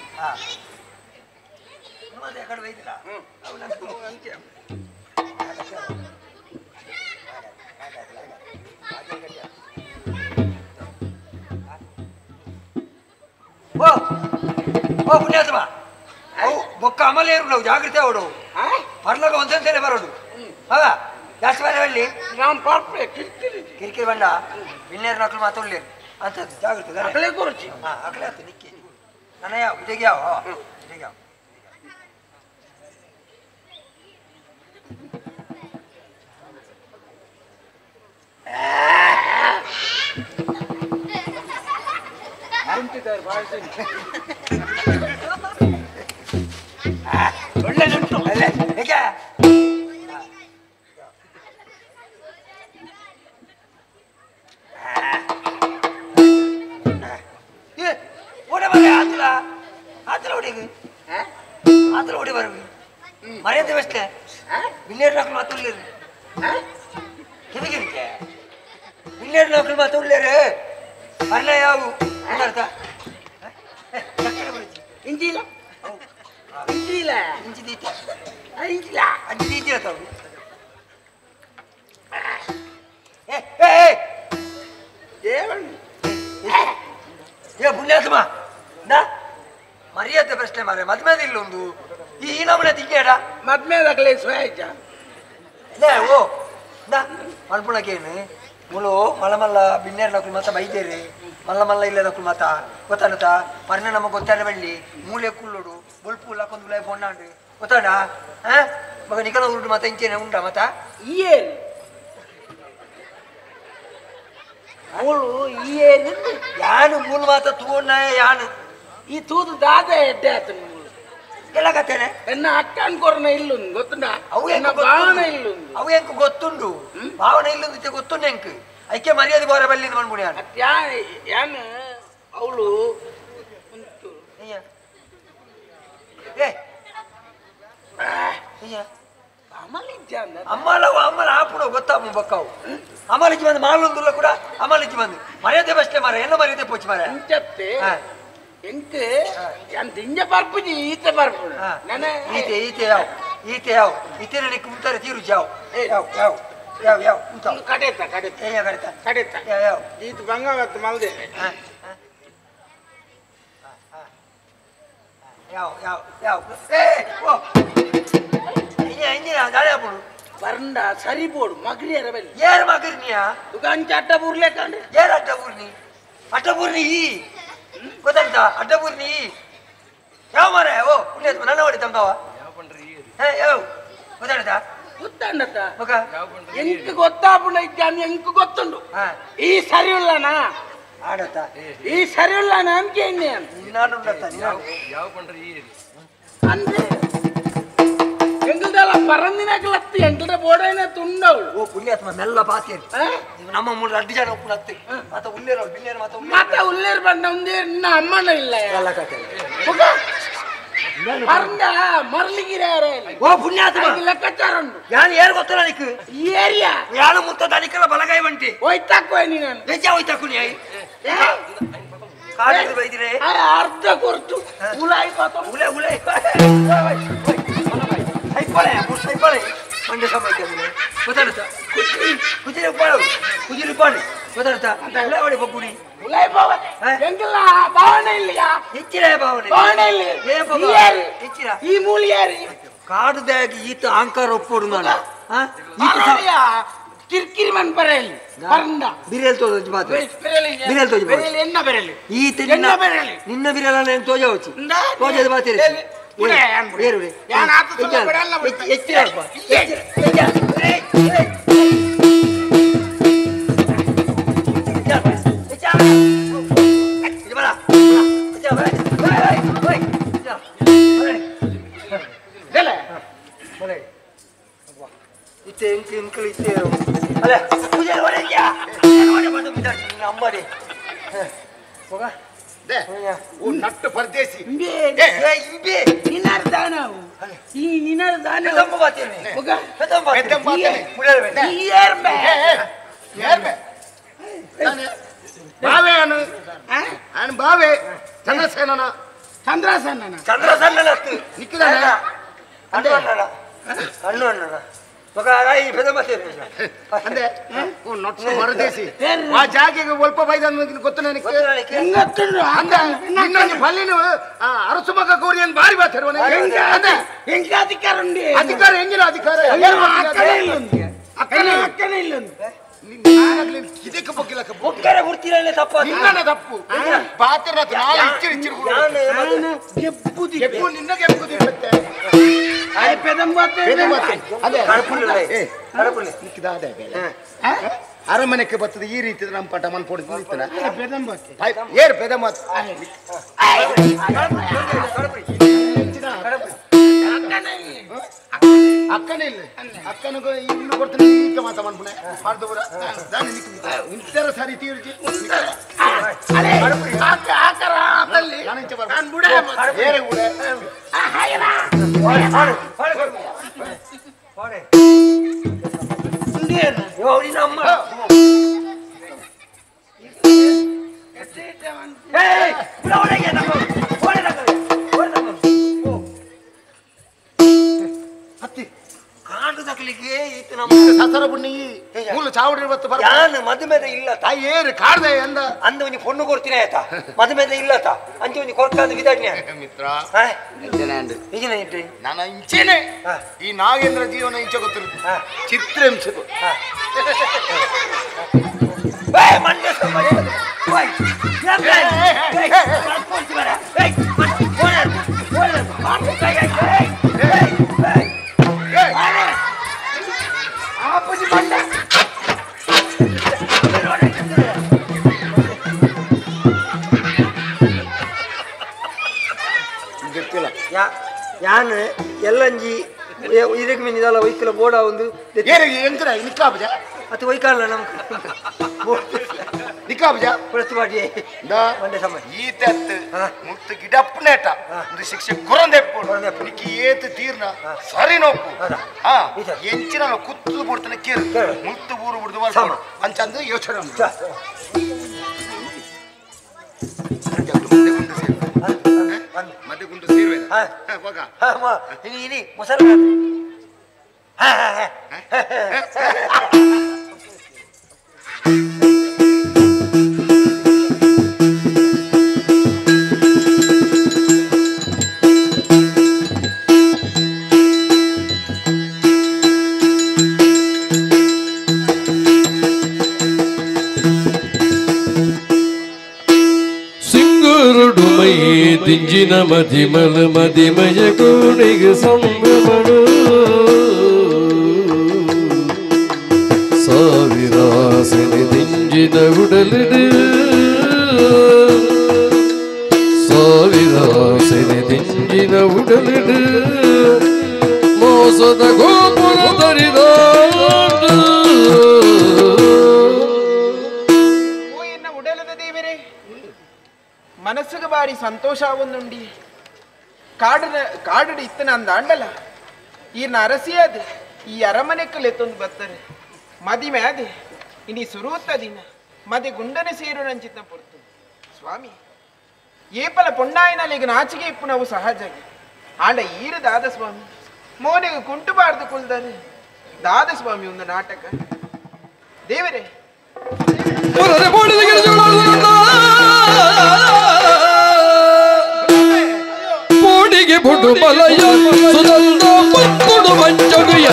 ಕಡೆ ಬೈದಿಲ್ಲ ಓ ಓ ಪುಣ್ಯಾತ್ಮ ಅವು ಬೊಕ್ಕ ಅಮಲೆ ಇರು ನಾವು ಜಾಗ್ರತೆ ಅವಡು ಬರ್ಲಾಗ ಒಂದಂತೇನೆ ಬರೋದು ಹೌದಾ ಜಾಸ್ತಿ ಬಾರಿ ಹೇಳಿ ನಾನು ಪರ್ಪೆ ಕಿರಿಕಿರಿ ಕಿರಿಕಿರಿ ಬಂಡ ಬಿನ್ನೇರು ನಕಲು ಮಾತಾಡ್ಲೇರು ಅಂತ ಜಾಗ್ರತೆ ಅಕಲೆ ಕೊರಚಿ ಅಕಲೆ ಆಯ್ತು ನಿಕ್ಕಿ ನನ್ನ ಯಾವ ಇದೆಗೆ ಯಾವ ಇದೆಗೆ ಯಾವ ಒಳ್ಳೆದುಂಟು ಅಲ್ಲೇ ಹೇಗೆ ಓಡಿ ಬರ ಆತಲ ಆತಲ ಹೊಡಿಗೆ ಆತಲ ಹೊಡಿ ಬರ್ವಿ ಮರ್ಯಾದೆ ಬೆಸ್ಟೆ ಬಿನ್ನೇರು ನಕಲು ಮಾತಾಡ್ಲೇರು ಕಿವಿಗಿರಿಕೆ ಬಿನ್ನೇರು ನಕಲು ಮಾತಾಡ್ಲೇರು ಅಲ್ಲ ಯಾವು ಅರ್ಥ ಇಂಜಿಲ್ಲ ಇಂಜಿಲ್ಲ ಇಂಚಿ ದೀತೆ ಇಂಜಿಲ್ಲ ಅಂಚಿ ದೀತೆ ತಾವು ಏ ಪುಣ್ಯಾತ್ಮ ನಾ ಮರ್ಯಾದೆ ಪ್ರಶ್ನೆ ಮಾರೆ ಮದ್ಮೇದ ಇಲ್ಲೊಂದು ಈ ನಮ್ಮನೆ ತಿಂಗೇಡ ಮದ್ಮೇದಾಗಲೇ ಸ್ವಯಜ ಲೇ ಓ ನಾ ಮಲ್ಪುಣಕೇನು ಮುಳು ಮಲ್ಲ ಮಲ್ಲ ಬಿನ್ನೇರು ನಕಲು ಮಾತ ಬೈದೇರಿ ಮಲ್ಲ ಮಲ್ಲ ಇಲ್ಲ ನಕಲು ಮಾತ ಗೊತ್ತಾನತ ಮರ್ನ ನಮಗೆ ಗೊತ್ತಾನೆ ಬಳ್ಳಿ ಮೂಲೆ ಕುಳ್ಳೋಡು ಬೊಲ್ಪು ಲಾಕೊಂದು ಲೈ ಬೊಣ್ಣಾಂಡು ಗೊತ್ತಾಡ ಮಗ ನಿಕಲ ಉರುಡು ಮಾತ ಇಂಚೇನೆ ಉಂಡ ಮಾತ ಏನು ಮೂಳು ಏನು ಯಾನು ಮೂಲು ಮಾತ ತೂಣ್ಣ ಯಾನು ಈ ತೂದು ದಾದ ಎಡ್ಡೆ ಆತನ ಮೂಳು ಎಲ್ಲ ಕತ್ತೇನೆ ಎನ್ನ ಅಕ್ಕನ್ ಕೊರನ ಇಲ್ಲುಂದು ಗೊತ್ತುಂಡ ಅವು ಎನ್ನ ಭಾವನ ಇಲ್ಲುಂದು ಅವು ಎಂಕ್ ಗೊತ್ತುಂಡು ಭಾವನೆ ಇಲ್ಲುಂದು ಗೊತ್ತುಂಡು ಎಂಕ್ ಐಕೆ ಮರ್ಯಾದೆ ಬೋರ ಬಲ್ಲಿಂದ ಮಾಡ್ಬಿಡಿ ಯಾನು ಯಾನು ಅವಳು ಏ ಅಮ್ಮಲಿಜ್ಜ ಅಮ್ಮಲ ಆಪುಡು ಗೊತ್ತಾ ಬಕ್ಕಾವು ಅಮಲಿಜ್ಜಿ ಬಂದು ಮಾಲೊಂದುಲ್ಲ ಕೂಡ ಅಮಲಿಜ್ಜಿ ಬಂದು ಮರ್ಯಾದೆ ಬಸ್ಟೆ ಮಾರ ಎಲ್ಲ ಮರ್ಯಾದೆ ಪೋಚಿ ಮಾರ ಇಂಚತ್ತೆ ಎಂಕ್ ಅಂತ ಇಂಜ ಬರ್ಪುಜಿ ಈತ ಬರ್ಪುಡು ನನ್ನ ಈತೆ ಈತೆ ಯಾವ ಈತೆ ಯಾವ ಈತೆ ನನಗೆ ಕುಂತಾರೆ ತೀರು ಜಾವ್ ಯಾವ ಯಾವ ಯಾವ ಯಾವ ಕುಂತ ಕಡೆತ ಕಡೆತ ಕಡೆತ ಕಡೆತ ಯಾವ ಈತ ಬಂಗಾವತ್ತು ಮಲ್ದೆ ಯಾವ ಯಾವ ಯಾವ ಏ ಓ ಇಂಜಿನ ದಾಳಿ ಹಾಪುಡು ಬರ್ಂಡ ಸರಿ ಬೋಡು ಮಗರಿ ಅರಬಲ್ಲಿ ಏರ್ ಮಗರ್ನಿಯಾ ಈಗ ಅಂಚ ಅಡ್ಡ ಬೂರ್ಲೆ ಕಂಡ್ರೆ ಏರ್ ಅಡ್ಡಬೂರ್ನಿ ಈ ಗೊತ್ತಾಗ್ತಾ ಅಡ್ಡಬೂರ್ನಿ ಯಾವ ಮಾರ ಓ ಪುಣ್ಯಾತ್ಮ ನನ್ನ ಹೊಡಿ ತಂದವ ಯಾವ ಗೊತ್ತಾಡ್ತಾ ಗೊತ್ತಾಂಡತ್ತ ಮಗ ಎಂಕ್ ಗೊತ್ತಾಪುಂಡ ಇದ್ದಾನೆ ಎಂಕ್ ಗೊತ್ತುಂಡು ಈ ಸರಿ ಉಳ್ಳನ ಆಡತ್ತ ಈ ಸರಿ ಉಳ್ಳನ ಅಂಕೆ ಎಣ್ಣೆ ನಾನು ಯಾವ ಪಂಡ್ರಿ ಅಂದ್ರೆ ಎಂಗಲ್ದಲ್ಲ ಪರಂದಿನಕ್ಲತ್ತಿ ಎಂಗಲ್ದ ಬೋಡೈನ ತುಂಡವಳು ಓ ಪುಣ್ಯಾತ್ಮ ಮೆಲ್ಲ ಪಾತೇರಿ ನಮ್ಮ ಮೂರು ಅಡ್ಡಿ ಜನ ಒಪ್ಪುಣತ್ತಿ ಮಾತ ಉಲ್ಲೇರು ಬಿನ್ನೇರು ಮಾತ ಉಲ್ಲೇರು ಬಂದ ಒಂದೇ ನಿನ್ನ ಅಮ್ಮನ ಇಲ್ಲ ಎಲ್ಲ ಕತೆ ಪರಂದ ಮರಳಿಗಿರ ಓ ಪುಣ್ಯಾತ್ಮ ಲೆಕ್ಕಾಚಾರ ಉಂಟು ಯಾರು ಯಾರು ಗೊತ್ತಲ್ಲ ನಿಕ್ಕು ಏರಿಯಾ ಯಾರು ಮುತ್ತ ದನಿಕಲ್ಲ ಬಲಗೈ ಬಂಟಿ ಹೋಯ್ತಾಕೋ ನೀನು ನಿಜ ಹೋಯ್ತಾಕು ನೀ ಕಾಲೇಜ್ ಬೈದಿರೆ ಅರ್ಧ ಕೊರ್ತು ಉಲಾಯಿ ಪಾತ ಉಲೆ ಕುಜಿರಿ ಪಾಡಿ ಗೊತ್ತಾಡ್ತಾ ಉಳ್ಳಾವಡಿ ಬಗ್ಗುಡಿ ಉಲಾಯ್ ಬಾವ ಎಂಗಿಲ್ಲ ಭಾವನೆ ಇಲ್ಲಿಯಾ ಹೆಚ್ಚಿರ ಭಾವನೆ ಇಲ್ಲಿ ಹೆಚ್ಚಿರ ಈ ಮೂಲಿ ಯಾರಿ ಕಾಡುದಾಗಿ ಈತ ಅಹಂಕಾರ ಒಪ್ಪೋಡು ನಾನು ಕಿರ್ಕಿರಿ ಮನ್ ಬರಲಿ ಬರಂದ ಬಿರಿಯಲ್ ತೋಜ್ ಮಾತು ಬಿರಿಯಲ್ ತೋಜ್ ಬೆರಲಿ ಎನ್ನ ಬೆರಲಿ ಈತ ಎನ್ನ ಬೆರಲಿ ನಿನ್ನ ಬಿರಿಯಲ್ಲ ನಾನು ತೋಜ ಹೋಚಿ ತೋಜದ ಮಾತಿರಿ ಬೇರೆ ಯಾನ ಆತ ಸುಳ್ಳು ಬಿಡಲ್ಲ ಹೆಚ್ಚಿರ ನಟ್ಟು ಪರದೇಸಿ ಬಾವೆ ಅನು ಬಾವೆ ಚಂದ್ರಸೇನನ ಚಂದ್ರಸೇನನ ಚಂದ್ರಸೇನನ ನಿಕ್ಕಿದಾನೆ ಹಣ್ಣು ಅಣ್ಣ ಮಗ ಈ ಪೆದ ಮಾತೇನೆ ಅಂದ್ರೆ ನಟ್ಟು ಪರದೇಸಿ ಆ ಜಾಗೆಗೆ ಒಲ್ಪ ಬೈದ ಗೊತ್ತು ನನಗೆ ಇನ್ನೊಂದು ಪಲ್ಲಿನ ಅರಸು ಮಗ ಕೋರಿ ಅಂತ ಬಾರಿ ಮಾತಾಡುವ ಹೆಂಗ ಅಧಿಕಾರ ಉಂಡಿ ಅಧಿಕಾರ ಹೆಂಗಿನ ಅಧಿಕಾರ ಅಕ್ಕನೇ ಇಲ್ಲೊಂದು ಇದಕ್ಕೆ ಬಗ್ಗಿಲ್ಲ ಒಕ್ಕರೆ ಗುರ್ತಿರಲ್ಲೇ ತಪ್ಪ ನಿನ್ನ ತಪ್ಪು ಪಾತ್ರ ನಾಳೆ ಗೆಬ್ಬು ನಿನ್ನ ಗೆಬ್ಬುದಿ ಮತ್ತೆ ಅರಮನೆಗೆ ಬರ್ತದೆ ಈ ರೀತಿ ನಮ್ಮ ಪಟ ಮನ್ ಪೊಡಿದ ಏರ್ ಪೆದ ಮಾತು ಅಕ್ಕನೇ ಇಲ್ಲ ಅಕ್ಕನಿಗೂ ಇನ್ನು ಕೊಡ್ತಾನೆ ಈಗ ಮಾತ ಮನ್ಪುಣೆ ಮಾಡ್ದವರ ಇಂತರ ಸರಿ ತೀರ್ಜಿ ಬೇರೆ ಉಡೆ ಸಸರ ಬುಣ್ಣಿ ಮೂಲ ಚಾವಡಿ ಯಾನು ಮದುಮೆದ ಇಲ್ಲ ತಾಯಿ ಏರು ಕಾಡ್ದೆ ಅಂದ ಅಂದ ಒಂಜಿ ಪೊಣ್ಣು ಕೊಡ್ತೀನಿ ಆಯ್ತಾ ಮದುಮೆದ ಇಲ್ಲತ ಅಂಚೆ ಒಂಜಿ ಕೊಡ್ಕಾದ ವಿಧಾಜ್ಞ ಮಿತ್ರ ನಾನು ಇಂಚೆನೆ ಈ ನಾಗೇಂದ್ರ ಜೀವನ ಇಂಚೆ ಗೊತ್ತಿರು ಚಿತ್ರಾಂಶ ಯಾನು ಎಲ್ಲಂಜಿ ಇದಕ್ಕೆ ಮೀನಿದಲ್ಲ ವೈಕಲ ಬೋಡ ಒಂದು ಎಂಕರ ನಿಕ್ಕಾಬಜ ಅದು ವೈಕಲ್ಲ ನಮ್ಗೆ ನಿಕ್ಕಾಬಜ ಪ್ರತಿ ಮಾಡಿ ಈತತ್ತು ಮುತ್ತು ಗಿಡಪ್ಪನೇಟ ಒಂದು ಶಿಕ್ಷೆ ಗುರಂದೆಪ್ಪು ನಿಕ್ಕಿ ಏತು ತೀರ್ನ ಸರಿ ನೋಪ್ಪು ಹಾ ಎಂಚಿನ ಕುತ್ತು ಬಿಡ್ತಾನೆ ಕೇರು ಮುತ್ತು ಊರು ಬಿಡ್ದು ಅಂಚಂದು ಯೋಚನೆ ಮಧ್ಯ ಗುಂಡು ಸೇರುವೆ ಮೊಸರು ತಿಂಜಿನ ಮದಿಮಲ ಮದಿಮಯ ಕೋಣಿಗೆ ಸಂಭ್ರಮಳು ಸಾವಿರಾಸನೆ ತಿಂಜಿನ ಉಡಲಿಡು ಸಾವಿರಾಸನೆ ತಿಂಜಿನ ಉಡಲಿಡು ಮೋಸದ ಗೋಪುರ ತರಿದ ಮನಸ್ಸಿಗೆ ಬಾರಿ ಸಂತೋಷ ಆವೊಂದುಂಡಿ ಕಾಡಡ ಇತ್ತನ ಅಂದ ಅಂಡಲ ಈರ್ನ ಅರಸಿಯಾದ ಈ ಅರಮನೆಕ್ಕಲ್ಲಿ ಎತ್ತೊಂದು ಬರ್ತಾರೆ ಮದಿಮೆ ಅದೇ ಇನಿ ಸುರುತ್ತ ದಿನ ಮದಿ ಗುಂಡನೆ ಸೇರು ನಂಚಿತ ಪೊರ್ತು ಸ್ವಾಮಿ ಏಪಲ ಪೊಂಡಾಯಿನಲ್ಲಿಗ ನಾಚಿಗೆ ಇಪ್ಪು ನಾವು ಸಹಜಗೆ ಆಂಡ ಈರು ದಾದ ಸ್ವಾಮಿ ಮೋನೆಗೆ ಕುಂಟುಬಾರ್ದು ಕುಲ್ದಾರೆ ದಾದ ಸ್ವಾಮಿ ಒಂದು ನಾಟಕ ದೇವರೇ ಪೋಡಿಗೆ ಬುಡು ಬಲಯ ಸುನಂದ ಪತ್ತುಡು ಮಂಚಗುಯ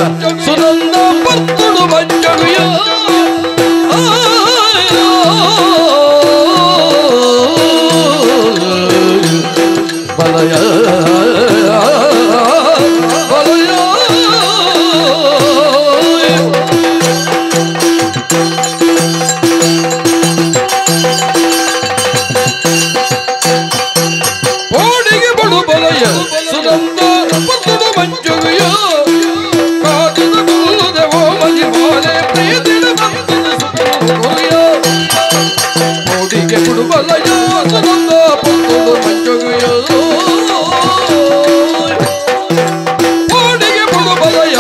ಸುನಂದ ಪತ್ತುಡು ಮಂಚಗುಯ ಬಲಯ ಬಲಯ ಪೋಡಿಗೆ ಬಡು ಬಲಯ ಸುನಂದ ಪತ್ತುಡು ಮಂಚಗುಯ ಕಾದಿದ ಗುರುದೇವೋ ಮಜಿ ಮಾಲೆ ಪ್ರೀತಿನ ಬಂದಿನ ಸುಖಯ ಪೋಡಿಗೆ ಬಡು ಬಲಯ ಸುನಂದ ಪತ್ತುಡು ಮಂಚಗುಯ ಪೋಡಿಗೆ ಬಡು ಬಲಯ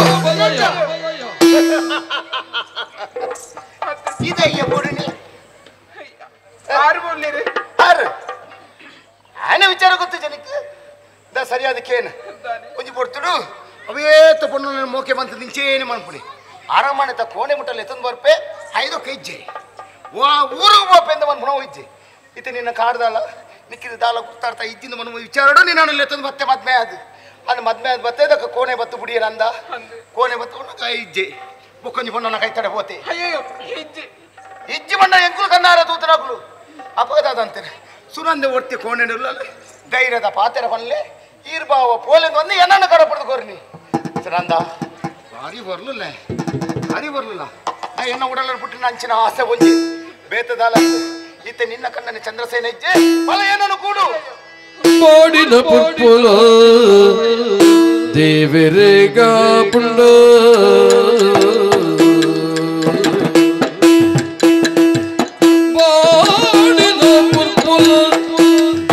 ಇದಯ್ಯ ಬೋಡಿನಿ ಆರು ಬೋಡ್ಲಿರಿ ಆರು ಆನೆ ವಿಚಾರ ಗೊತ್ತು ಜನಕ್ಕೆ ದ ಸರಿಯಾದಕ್ಕೇನು ಒಂಜಿ ಕೊಡ್ತುಡು ಅವೇತ ಪೊಣ್ಣು ಮೋಕೆ ಬಂತು ನಿಂಚೇನೆ ಮಾಡ್ಬಿಡಿ ಆರಾಮಣೆ ಕೋಣೆ ಮುಟ್ಟಲ್ಲಿ ಎತ್ತಂದು ಬರ್ಪೆ 5 ಕೈಜ್ಜೆ ಊರಿಗೆ ಬೋಪೆ ಅಂತ ಒಂದು ಇಜ್ಜೆ ಇತ ನಿನ್ನ ಕಾಡ್ದಲ್ಲ ನಿಕ್ಕಿದ ದಾಲ ಗುರ್ತಾಡ್ತಾ ಇದ್ದಿಂದ ಮನ ವಿಚಾರಡು ನೀನು ಎತ್ತಂದು ಮತ್ತೆ ಮದ್ಮೆ ಅದು ಅಲ್ಲಿ ಮದ್ಮೆ ಅದು ಬತ್ತೆ ಅದಕ್ಕೆ ಕೋಣೆ ಬತ್ತು ಬಿಡಿಯರ ಅಂದ ಕೋಣೆ ಬತ್ತು ಕೈ ಇಜ್ಜೆ ಬುಕ್ಕೊಂಜಿ ಪೊಣ್ಣನ ಕೈ ತಡೆ ಹೋತೆ ಅಯ್ಯೋ ಇಜ್ಜಿ ಇಜ್ಜಿ ಬಣ್ಣ ಎಂಕುಲು ಕನ್ನಾರ ತೂತರಾಗ್ಲು ಅಪಗದಂತಾರೆ ಸುನಂದೆ ಒಟ್ಟಿ ಕೋಣೆನುಲ್ಲ ಧೈರ್ಯದ ಪಾತೆರ ಬನ್ಲೆ ಈರ್ಬಾವ ಪೋಲೆಂದು ಒಂದು ಏನನ್ನ ಕರ ಪಡೆದು ಕೋರ್ನಿ ಸುನಂದ ಭಾರಿ ಬರ್ಲಿಲ್ಲ ಭಾರಿ ಬರ್ಲಿಲ್ಲ ನಾ ಎನ್ನ ಉಡಲ ಬಿಟ್ಟಿನ ಅಂಚಿನ ಆಸೆ ಒಂಜಿ ಬೇತದಾಲ ಇತ್ತೆ ನಿನ್ನ ಕಣ್ಣನ ಚಂದ್ರಸೇನ ಇಜ್ಜೆ ಬಲ ಏನನ್ನು ಕೂಡು ಪಾಡಿನ ಪುಪ್ಪುಲ ದೇವರೇಗ ಪುಂಡ ಪಾಡಿನ ಪುಪ್ಪುಲ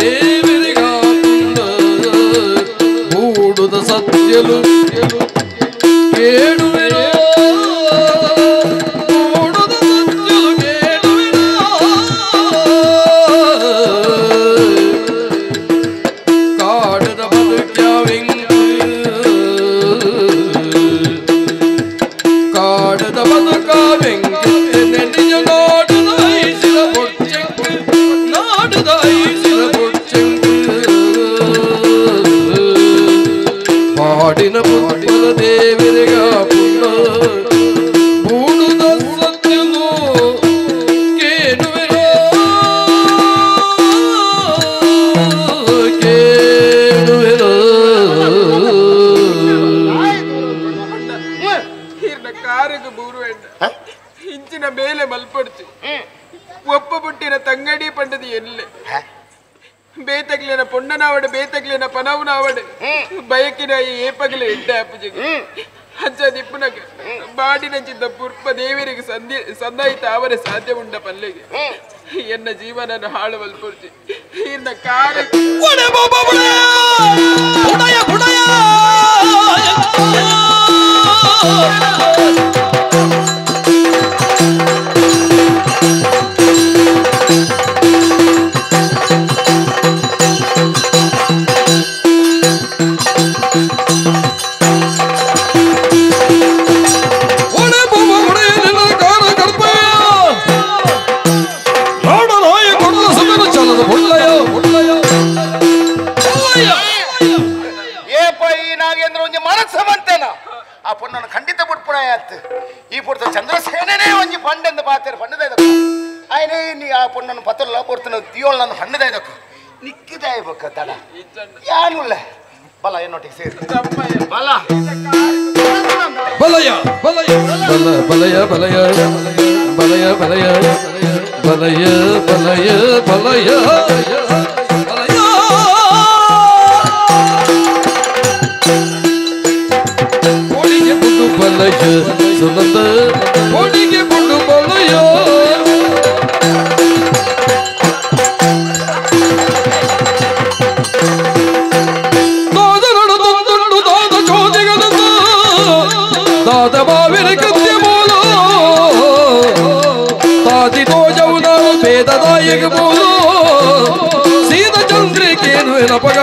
ದೇವರೇಗ ಪುಂಡ ಮೂಡುದ ಸತ್ಯಲು ಕೇಳುವೆನೋ ಮೂಡುದ ಸತ್ಯಲು ಕೇಳುವೆನೋ ಕಾಡದ ಬದುಕ್ಯಾವೆಂಗು ಕಾಡದ ಬದುಕಾವೆಂಗು ನಿಜ ನಾಡುದ ಐಸಿರ ಬೊಚ್ಚೆಂಗು ನಾಡುದ ಐಸಿರ ಬೊಚ್ಚೆಂಗು ಪಾಡಿನ ಪುಪ್ಪಲ ದೇವರಿಗ ಪುಣ್ಣ ಬೂಡುದ ಸತ್ಯನು ಕೇಳುವೆನೋ ಕೇಳುವೆನೋ ಇರ್ನ ಕಾರಿಗೆ ಬೂರುವೆಂಡ ಇಂಚಿನ ಮೇಲೆ ಮಲ್ಪಡ್ತು ಒಪ್ಪ ಬುಟ್ಟಿನ ತಂಗಡಿ ಪಂಡದ ಎಲ್ಲೆ ಬೇತಗ್ಲಿನ ಪೊಣ್ಣನಾವಡ ಬೇತಗ್ಲಿನ ಪನವನಾವಡ ಬಯಕಿನ ಈ ಏಪಗಲ ಎಡ್ಡ ಅಪ್ಪಜಿಗೆ ಅಜ್ಜ ದಿಪ್ಪುನಗ ಬಾಡಿನಂಚಿದ್ದ ಪುರ್ಪ ದೇವರಿಗೆ ಸಂದಾಯಿತ ಅವರ ಸಾಧ್ಯ ಉಂಡ ಪಲ್ಲೆಗೆ ಎನ್ನ ಜೀವನನ ಹಾಳು ಮಲ್ಪಡ್ತಿ ಇನ್ನ ಕಾರ ಆ ಪೊಣ್ಣನ್ನು ಖಂಡಿತ ಬಿಟ್ಪುಣ ಆಯ್ತು ಈ ಪುಡ್ತ ಚಂದ್ರಸೇನೇ ಒಂಜಿ ಪಂಡೆಂದು ಪಾತೆರ ಪಂಡದ ಆಯ್ನೇ ನೀ ಆ ಪೊಣ್ಣನ್ನು ಪತ್ತಲ್ಲ ಬರ್ತಾನ ದಿಯೋಳ್ ನನ್ನ ಹಣ್ಣದ ಇದಕ್ಕೆ ನಿಕ್ಕಿದಾಯ್ಬೇಕ ತಡ ಯಾನುಲ್ಲ ಬಲ ಏನೊಟ್ಟಿಗೆ ಸೇರಿ ಬಲ ಬಲಯ ಬಲಯ ಬಲಯ ಬಲಯ ಬಲಯ ಬಲಯ ಬಲಯ ಬಲಯ ಬಲಯ ಕೋಡಿಗೆ ಬುಡು ಬಲಯ ಸುನಂದ ಕೋಡಿಗೆ ಬುಡು ಬಲಯ ದಾದ ಬಾವಿನ ಕತ್ಯ ಮೂಲ ತಾದಿ ತೋಜವು ನಾವು ಭೇದದಾಯಕ ಮೂಲ ಸೀದ ಚಂದ್ರಿಕೇನು ಎನಪಗ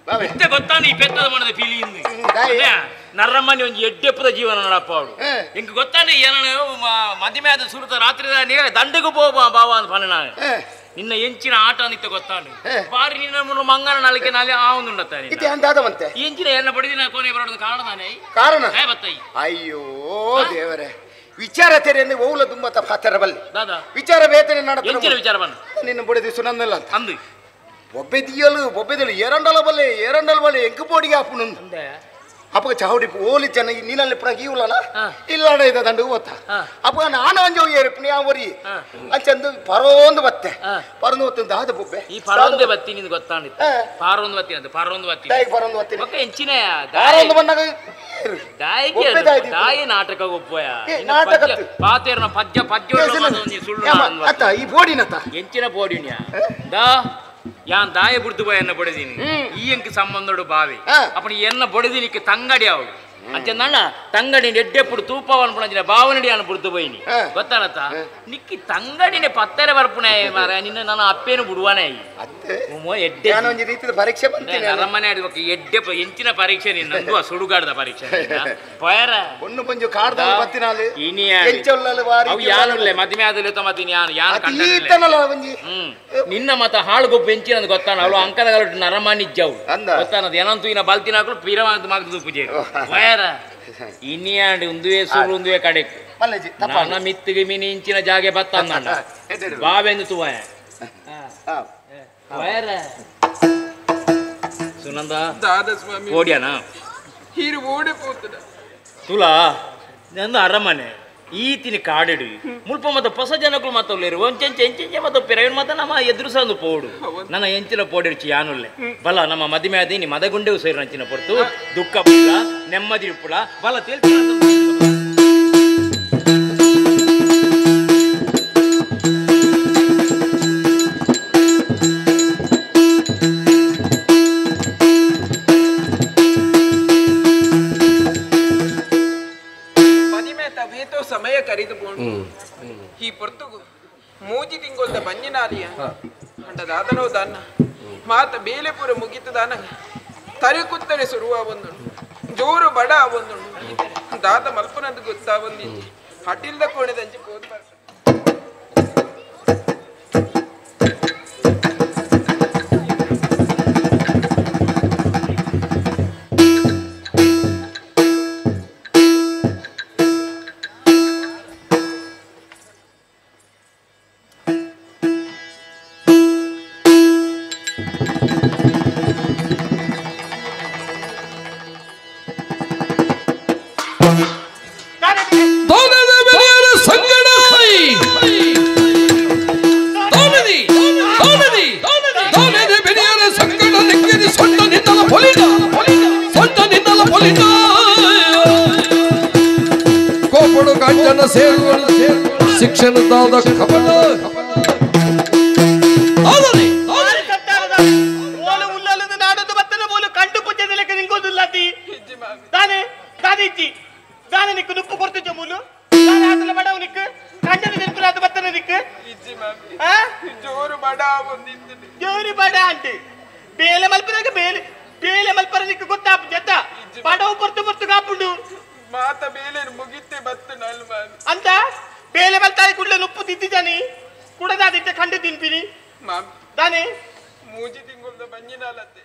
ಇತ್ತೆ ಗೊತ್ತಾನೆ ಈ ಪೆತ್ತದ ಮನದ ಫೀಲಿಂಗ್ ನರ್ರಮ್ಮನಿ ಒಂದು ಎಡ್ಡೆಪ್ಪದ ಜೀವನ ನಡಪ್ಪಾಡು ಇಂಕ ಗೊತ್ತಾನೆ ಏನ ಮದುವೆ ಆದ ಸುರುತ ರಾತ್ರಿ ದಂಡೆಗೂ ಬಾವ ಅಂತ ಪನ್ನ ನಾನು ನಿನ್ನ ಎಂಚಿನ ಆಟ ನಿತ್ತ ಗೊತ್ತಾನೆ ಬಾರಿ ನಿನ್ನ ಮಂಗನ ನಾಳಿಕೆ ನಾಳೆ ಆ ಒಂದು ಉಂಡತ್ತಾನೆ ಎಂಚಿನ ಎನ್ನ ಬಡಿದಿನ ಕೊನೆ ಬರೋದು ಕಾರಣ ಬತ್ತಾಯಿ ಅಯ್ಯೋ ದೇವರೇ ವಿಚಾರ ತೆರೆಯನ್ನು ಓಲ ತುಂಬ ಪಾತ್ರ ಬಲ್ಲಿ ವಿಚಾರ ವೇತನೆ ಎಂಚಿನ ವಿಚಾರ ಬನ್ನ ನಿನ್ನ ಬಡಿದಿ ಸುನಂದಲ್ಲ ಅಂತ ಅಂದು ಒಬ್ಬೆದಿಯಲು ಎರಡಲ ಬಲ್ಲೆ ಎಂಕು ಬೋಡಿಗೆ ಆಪುನು ಅಪ್ಪ ಚಹಡಿ ಓಲಿ ಚೆನ್ನ ನೀನಲ್ಲಿ ಪುನಃ ಗೀವುಲನ ಇಲ್ಲಾಡ ಇದ್ದ ದಂಡು ಗೊತ್ತ ಅಪ್ಪ ನಾನು ಅಂಜೋ ಏರಿಪ್ನಿ ಅವರಿ ಅಂಚಂದು ಪರೋಂದು ಬತ್ತೆ ಪರೊಂದು ಬತ್ತ ದಾದ ಬೊಬ್ಬೆ ಈ ಪರೋಂದೆ ಬತ್ತಿ ನಿಂದು ಗೊತ್ತಾಣಿತ್ತು ಪಾರೊಂದು ಬತ್ತಿ ಅಂತ ಪಾರೊಂದು ಬತ್ತಿ ಪರೊಂದು ಬತ್ತಿ ಮಕ್ಕ ಎಂಚಿನ ದಾರೊಂದು ಬಂದಾಗ ದಾಯಿ ನಾಟಕ ಒಪ್ಪೋಯ ನಾಟಕ ಪಾತೇರನ ಪದ್ಯ ಸುಳ್ಳು ಅತ್ತ ಈ ಬೋಡಿನತ್ತ ಎಂಚಿನ ಬೋಡಿನ್ಯಾ ದಾ ಯಾನ್ ದಾಯ ಬಿಡ್ತು ಬಾ ಎನ್ನ ಬಡದೀನಿ ಈ ಎಂಕ್ ಸಂಬಂಧಡು ಬಾವಿ ಅಪ್ಪನ ಎನ್ನ ಬಡದಿನಿಕ್ಕೆ ತಂಗಡಿ ಅವಳು ಅಂಚಂದಣ್ಣ ತಂಗಡಿ ಎಡ್ಡೆಪ್ಪುಡು ತೂಪವನ್ ಪುಣಂಜಿನ ಭಾವನಡಿ ಅನ್ನ ಬಿಡ್ತು ಬೈನಿ ಗೊತ್ತಾನತ್ತ ನಿಕ್ಕಿ ತಂಗಡಿನೇ ಪತ್ತರೆ ಬರ್ಪುಣೆ ಮಾರ ನಿನ್ನ ನಾನು ಅಪ್ಪೇನು ಬಿಡುವಾನೆ ಎಡ್ಡೆ ಪರೀಕ್ಷೆ ಅರಮನೆ ಆಡ್ಬೇಕು ಎಡ್ಡೆ ಎಂಚಿನ ಪರೀಕ್ಷೆ ನಿನ್ನಂದು ಸುಡುಗಾಡದ ಪರೀಕ್ಷೆ ಪಯರ ಒಂದು ಪಂಜು ಕಾಡ್ದ ಬತ್ತಿನಾಲು ಇನಿ ಅವು ಯಾನುಲ್ಲೆ ಮದ್ಮೆ ಆದಲ್ಲ ಮತ್ತೀನಿ ಯಾನು ನಿನ್ನ ಮತ ಹಾಳುಗೊಬ್ಬ ಎಂಚಿನ ಗೊತ್ತಾನ ಅವಳು ಅಂಕದ ನರಮಾನಿಜ್ಜವು ಗೊತ್ತಾನದು ಏನಂತೂ ಇನ್ನ ಬಲ್ತಿನ ಹಾಕಲು ಪೀರವಾದ ಮಾಗದು ಪೂಜೆ ಇನ್ನಿಯಾಂಡಿ ಒಂದುವೇ ಸುರು ಒಂದುವೇ ಕಡೆಕು ನನ್ನ ಮಿತ್ತಿಗೆ ಮಿನಿ ಇಂಚಿನ ಜಾಗೆ ಬತ್ತ ಅಂದ ಬಾವೆಂದು ತುವಾಯ ಸುನಂದ ಓಡ್ಯಾನ ಹೀರು ಓಡಿ ಪೋತದ ತುಲಾ ನಂದು ಅರಮನೆ ಈತಿನ ಕಾಡಿಡು ಮುಲ್ಪ ಮತ್ತ ಹೊಸ ಜನಗಳು ಮತ್ತವ್ಲೇರು ಎಂಚೆಂಚೆ ಮತ್ತ ಪಿರವನ್ ಮತ್ತ ನಮ್ಮ ಎದುರುಸಂದು ಪೋಡು ನನ್ನ ಎಂಚಿನ ಪೋಡಿರ್ಚಿ ಯಾನುಲ್ಲೆ ಬಲ ನಮ್ಮ ಮದುವೆ ಆದೀನಿ ಮದಗುಂಡೆವು ಸೇರಿ ನಂಚಿನ ಪೊರ್ತು ದುಃಖ ಪುಳ ನೆಮ್ಮದಿ ಪುಳ ಬಲ ತೇಲ್ತಿ ಸಮಯ ಕರೆದುಕೊಂಡು ಈ ಪೊರ್ತುಗು ಮೂಜಿ ತಿಂಗೊಲ್ದ ಬಂಜಿನಾರಿಯ ಅಂಡದಾದನೋ ದಾನ ಮಾತ ಬೇಲೆಪುರ ಮುಗಿತದಾನ ತರಿಕುತ್ತನೆ ಸುರುವ ಒಂದು ಜೋರು ಬಡ ಒಂದು ದಾದ ಮಲ್ಪನಂದು ಗೊತ್ತಾ ಬಂದಿದ್ದು ಹಟ್ಟಿಲ್ದ ಕೋಣೆದಂಜಿ ಕೋದ್ ಶಿಕ್ಷಣದಾದ ಕಪಟ ನಾಡದು ಬತ್ತನ ಬೋಲು ಕಂಡು ಪುಜ್ಜದ ಲೆಕ್ಕ ನಿಂಗೋದಿಲ್ಲ ತಾನೆ ಕಾದಿಚ್ಚಿ ತಾನೆ ನಿಕ್ಕು ನುಪ್ಪು ಕೊಡ್ತಿದ್ದ ಮೂಲು ತಾನೆ ಆತಲ ಬಡವ ನಿಕ್ಕು ಕಂಡನ ನೆನಪುಲಾದ ಬತ್ತನ ನಿಕ್ಕು ಜೋರು ಬಡ ಜೋರು ಬಡ ಅಂಟಿ ಬೇಲೆ ಮಲ್ಪದಾಗ ಬೇಲೆ ಮಲ್ಪರ ನಿಕ್ಕು ಗೊತ್ತಾಪ ಜತ್ತ ಬಡವು ಪೊರ್ತು ಕಾಪುಂಡು ಮಾತ ಬೇಲೆ ಮುಗಿತ್ತೆ ಬತ್ತ ಅಂತ ಬೇಲೆ ಮಲ್ತಾಯಿ ಕುಡ್ಲೆ ನುಪ್ಪು ತಿದ್ದಿದ್ದಾನಿ ಕುಡದಾದಿಟ್ಟ ಕಂಡು ತಿನ್ಪಿನಿ ತಾನೆ ಮೂಜಿ ತಿಂಗೊಳ್ದ ಬಂಜಿನಾಲತ್ತೆ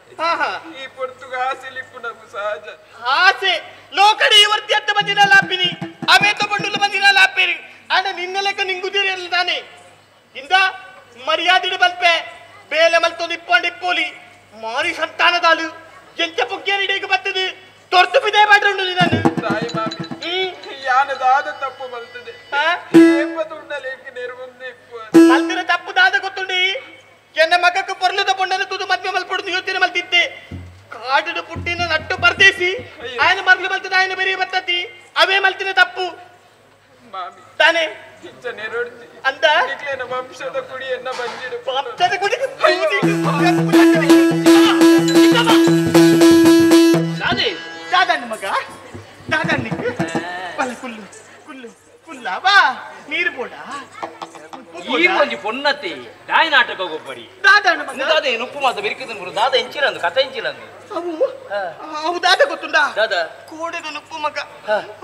ಈ ಪೊರ್ತುಗ ಆಸೆ ಲಿಪ್ಪು ನಗು ಸಹಜ ಆಸೆ ಲೋಕಡಿ ವರ್ತಿ ಅತ್ತ ಬಂಜಿನಾಲ ಹಾಪಿನಿ ಅವೇತ ಬಂಡುಲು ಬಂಜಿನಾಲ ಹಾಪಿರಿ ಅಣ್ಣ ನಿನ್ನ ಲೆಕ್ಕ ನಿಂಗುದಿರಿ ಅಲ್ಲ ತಾನೆ ಇಂದ ಮರ್ಯಾದಿಡು ಬಲ್ಪೆ ಬೇಲೆ ಮಲ್ತು ನಿಪ್ಪೋಲಿ ಮಾರಿ ಸಂತಾನದಾಲು ಎಂತ ಪುಗ್ಗೇರಿಡಿಗೆ ಬರ್ತದೆ ತೊರ್ತು ಬಿದೆ ಮಾಡ್ರು ನಾನು ತಾಯಿ ಮಾಮಿ ಯಾನದಾದ ತಪ್ಪು ಮಲ್ತದೆ ಮಲ್ತಿನ ತಪ್ಪು ದಾದ ಗೊತ್ತುಂಡಿ ಎನ್ನ ಮಗಕ್ಕೆ ಪೊರ್ಲದ ಪೊಂಡನ ತುದು ಮದ್ವೆ ಮಲ್ಪೊಡು ಯೋಚನೆ ಮಲ್ತಿದ್ದೆ ಕಾಡಿನ ಪುಟ್ಟಿನ ನಟ್ಟು ಪರ್ದೇಸಿ ಆಯನ ಮರ್ಲು ಮಲ್ತದ ಆಯನ ಬೇರೆ ಬರ್ತತಿ ಅವೇ ಮಲ್ತಿನ ತಪ್ಪು ತಾನೆ ಅಂತ ವಂಶದ ಕುಡಿಯನ್ನ ಬಂದಿರು ವಂಶದ ಕುಡಿ ದಾದಣ್ಣ ಮಗ ದಾದಣ್ಣಿக்கு ಕುಲ್ಲು ಕುಲ್ಲು ಕುಲ್ಲವಾ ನೀರು ಬೋಡ ಈ ಈ ಒಂಜಿ ಪೊನ್ನತ್ತಿ ದಾಯಿ ನಾಟಕ ಗೊಬ್ಬಡಿ ದಾದ ಏನು ಉಪ್ಪು ಮಾತ ಬೆರಿಕದನ್ ಗುರು ದಾದ ಎಂಚಿರಂದು ಕಥೆ ಎಂಚಿರಂದು ಅವು ದಾದ ಗೊತ್ತುಂಡಾ ದಾದ ಕೂಡಿದ ಉಪ್ಪು ಮಗ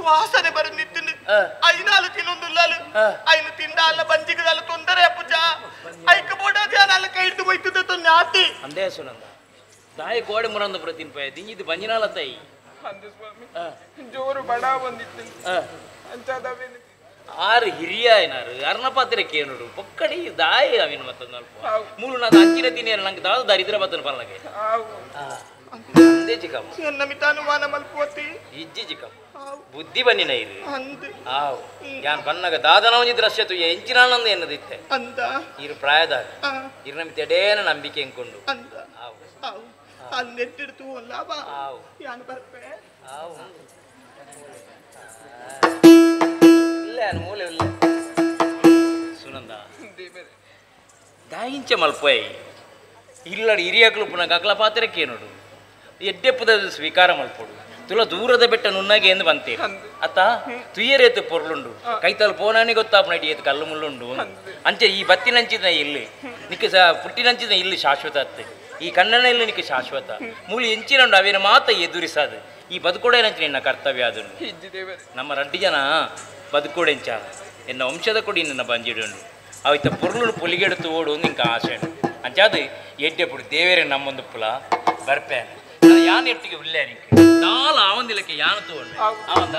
ವಾಸನೆ ಬರಂದಿತ್ತು ಐನಾಲು ತಿನ್ನೊಂದುಲ್ಲಾಲು ಐನು ತಿಂಡ ಅಲ್ಲ ಬಂಜಿಗದಲ್ಲ ತೊಂದರೆ ಅಪ್ಪುಜ ಐಕ ಬೋಡಾದ ಅಲ್ಲ ಕೈ ಹಿಡಿದು ಹೋಯ್ತದ ತೊಂದೆ ಆತಿ ಅಂದೇ ಸುನಂದ ದಾಯಿ ಗೋಡೆ ಮುರಂದ ಪ್ರತಿನ್ ಪಯ ದಿಂಜಿದು ಬಂಜಿನಾಲ ತಾಯಿ ಅಂದೆ ಸ್ವಾಮಿ ಜೋರು ಬಡ ಬಂದಿತ್ತು ಅಂಚಾದವೇನು ಆರು ಹಿರಿಯ ಏನಾರು ಅರ್ಣಪಾತ್ರಕ್ಕೆ ನೋಡು ಪಕ್ಕಡಿ ದಾಯಿ ಅವಿನ ಮತ್ತೊಂದು ಅಲ್ಪ ಮೂಲು ನಾನು ಅಂಚಿನ ತಿನ್ನಿ ನಂಗೆ ದಾದ ದರಿದ್ರ ಬತ್ತನ ಪರ್ಲಗೆ ಅಂದೇ ಚಿಕ್ಕಮ್ಮ ಎನ್ನ ಮಿತಾನುಮಾನ ಮಲ್ಪೋತಿ ಇಜ್ಜಿ ಚಿಕ್ಕಮ್ಮ ಬುದ್ಧಿ ಬನ್ನಿನ ಇದು ಆವು ಯಾನ್ ಬನ್ನಗ ದಾದನ ಒಂಜಿ ದೃಶ್ಯತು ಎಂಚಿನಾನಂದ ಎನ್ನದಿತ್ತೆ ಅಂದ ಇರು ಪ್ರಾಯದಾಗ ಇರು ನಮ್ ತೆಡೇನ ನಂಬಿಕೆ ಎಂಕೊಂಡು ಅಂದ ಆವು ಅನ್ನೆಟ್ಟಿಡ್ತು ಲಾಭ ಆವು ಯಾನ್ ಬರ್ಪೆ ಆವು ಇಲ್ಲ ಮೂಲೆ ಇಲ್ಲ ಸುನಂದ ದಾಯಿಂಚ ಮಲ್ಪೈ ಇಲ್ಲಡಿ ಹಿರಿಯಕ್ಲು ಪುನಃ ಗಕ್ಲ ಪಾತ್ರಕ್ಕೆ ನೋಡು ಎಡ್ಡೆಪ್ಪದ ಸ್ವೀಕಾರ ಮಲ್ಪೋಡು ತುಲ ದೂರದ ಬೆಟ್ಟ ನುಣ್ಣಗೆ ಎಂದು ಬಂತೇನೆ ಅತ್ತ ತುಯ್ಯರೇತು ಪೊರ್ಲುಂಡು ಕೈತಲು ಪೋನಾನಿ ಗೊತ್ತಾಪನ ಏತು ಕಲ್ಲು ಮುಳ್ಳುಂಡು ಅಂಚೆ ಈ ಬತ್ತಿನಂಚಿದ ಇಲ್ಲಿ ನಿಕ್ಕೆ ಪುಟ್ಟಿನಂಚಿದ ಇಲ್ಲಿ ಶಾಶ್ವತ ಅತ್ತೆ ಈ ಕನ್ನಡ ಇಲ್ಲಿ ನಿಕ್ಕೆ ಶಾಶ್ವತ ಮೂಲಿ ಎಂಚಿನಂಡು ಅವೇನ ಮಾತ ಎದುರಿಸಾದು ಈ ಬದುಕೋಡೇನಂಚ ನಿನ್ನ ಕರ್ತವ್ಯ ಅದನ್ನು ನಮ್ಮ ರಡ್ಡಿ ಜನ ಬದುಕೋಡೆಂಚ ಎನ್ನ ವಂಶದ ಕೊಡಿ ನಿನ್ನ ಬಂಜಿಡುಂಡು ಅವಿತ ಪೊರ್ಲು ಪೊಲಿಗೆಡುತ್ತು ಓಡು ನಿಂಕ ಆಸೆ ಅಂಚಾದು ಎಡ್ಡೆ ಪುಡು ದೇವೇರೆ ನಮ್ಮೊಂದು ಪುಲ ಬರ್ಪೇನೆ ಯಾನ್ ಎಟ್ಟಿಗೆ ಉಳ್ಳೆ ನಿಂಗೆ ನಾಲ್ ಆವಂದಿಲಕ್ಕೆ ಯಾನು ತಗೊಂಡು ಆವಂದ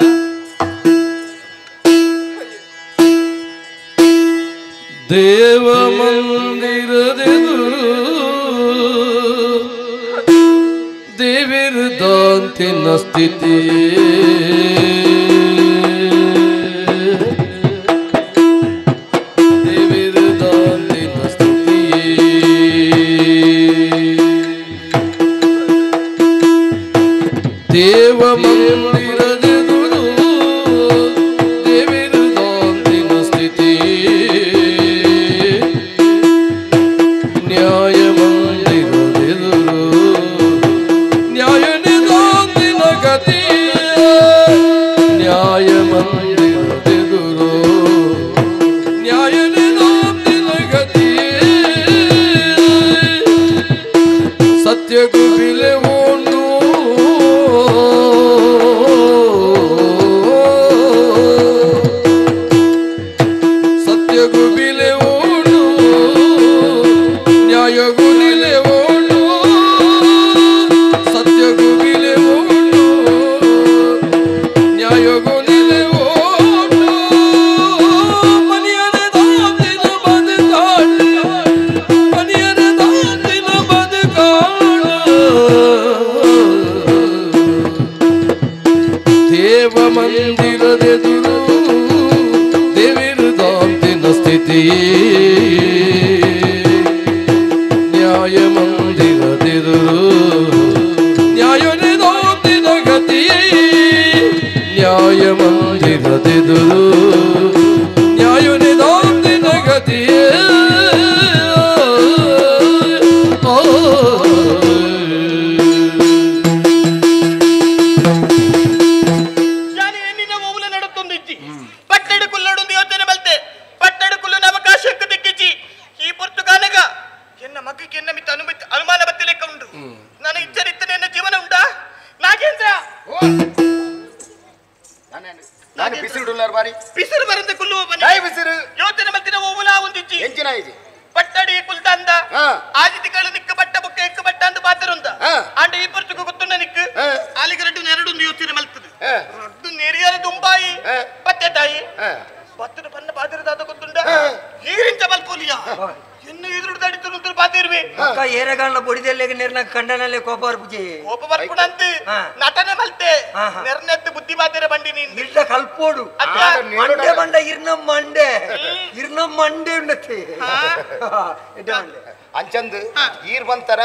ದೇವ ಮಂದಿರದೆದುರು ದೇವಿರದಂತಿನ ಸ್ಥಿತಿ ದೇವಿರದಂತಿನ ಸ್ಥಿತಿ ದೇವ ಮಂದಿರದೆದುರು ದೇವಿರದಂತಿನ ಸ್ಥಿತಿ ನ್ಯಾಯ ಮಂದಿರದೆದುರು ನ್ಯಾಯ ನಿದಾಂತಿನ ಗತಿ ನ್ಯಾಯ ಮಂದಿರದೆದುರು ನ್ಯಾಯ ನಿದಾಂತಿನ ಗತಿ ಸತ್ಯಕ್ಕೂ ಬೆಲೆ ಉಂಟು ಸತ್ಯಕ್ಕೂ ಬೆಲೆ ಉಂಟು ನ್ಯಾಯಗೂ ನೆಲೆ ಉಂಟು ಸತ್ಯಕ್ಕೂ ಬೆಲೆ ಉಂಟು ನ್ಯಾಯಗೂ ನೆಲೆ ಉಂಟು ಮನೆಯರೆ ದಾಂತಿನ ಬದುಕಾಡು ಮನೆಯರೆ ದಾಂತಿನ ಬದುಕಾಡು ದೇವ ಮಂದಿರದೆದುರು ದೇವಿರದಂತಿನ ಸ್ಥಿತಿ ನ್ಯಾಯ ಮಂದಿರದೆದುರು ನ್ಯಾಯ ನಿದಾಂತಿನ ಗತಿ ನ್ಯಾಯ ಮಂದಿರದೆದುರು ನ್ಯಾಯ ನಿದಾಂತಿನ ಗತಿ ಪಟ್ಟಡು ಕುಲ್ಲೊಂದು ಯೋಚನೆ ಬಲ್ತೆ ಪಟ್ಟಡು ಕುಲ್ಲುನ ಅವಕಾಶಕ್ಕೆ ದಿಕ್ಕಿಚ್ಚಿ ಈ ಪುರ್ತುಗಾನಗ ಎನ್ನ ಮಗಕ್ಕೆ ಎನ್ನ ಮಿತ್ತ ಅನುಮಾನ ಬತ್ತಿ ಲೆಕ್ಕ ಉಂಟು ನಾನು ಇಚ್ಚರಿತ್ತನೆ ಎನ್ನ ಜೀವನ ಉಂಟಾ ನಾಗೇಂದ್ರ ನಾನು ಬಿಸಿರುಡುಲ್ಲಾರ ಬಾರಿ ಬಿಸಿರು ಬರಂತೆ ಕುಲ್ಲುವ ಬನ್ನಿ ಕಾಯಿ ಬಿಸಿರು ಯೋಚನೆ ಬಲ್ತಿನ ಓವುಲ ಒಂದಿಚ್ಚಿ ಎಂಚಿನ IG ಪಟ್ಟಡಿ ಕುಲ್ತಂದ ಆಜಿತಿಗಳು ನಿಕ್ಕ but book Ekka but ಅಂತ ಪಾತರುಂದ ಆಂಡ ಈ ಪುರ್ತುಗ ಗೊತ್ತುಂಡ ನಿಕ್ಕ ಆಲಿಗರಡು ನೆರಡು ಯೋಚನೆ ಮಲ್ತದೆ ಅದು ನೆರಿಯರ ದುಂಬಾಯಿ ಪತ್ತೆ ತಾಯಿ ಬತ್ತನ ಪನ್ನ ಪಾತಿರದಾದ ಗೊತ್ತುಂಡ ನೀರಿಂಚ ಮಲ್ಪೋಲಿಯ ಇನ್ನು ಎದುರು ತಡಿತು ಅಂತ ಪಾತಿರ್ವಿ ಅಕ್ಕ ಏರಗಾಲ ಬೊಡಿದೆಲ್ಲೆಗೆ ನೆರ್ನ ಕಂಡನಲ್ಲೇ ಕೋಪ ಬರ್ಪುಜಿ ಕೋಪ ಬರ್ಪುಣಂತೆ ನಟನೆ ಮಲ್ತೆ ನೆರ್ನೆತ್ತು ಬುದ್ಧಿ ಪಾತಿರ ಬಂಡಿ ನೀನ್ ಇರ್ದ ಕಲ್ಪೋಡು ಮಂಡೆ ಬಂಡ ಇರ್ನ ಮಂಡೆ ಉಂಡತ್ತೆ ಅಂಚಂದು ಈರ್ ಬಂತರ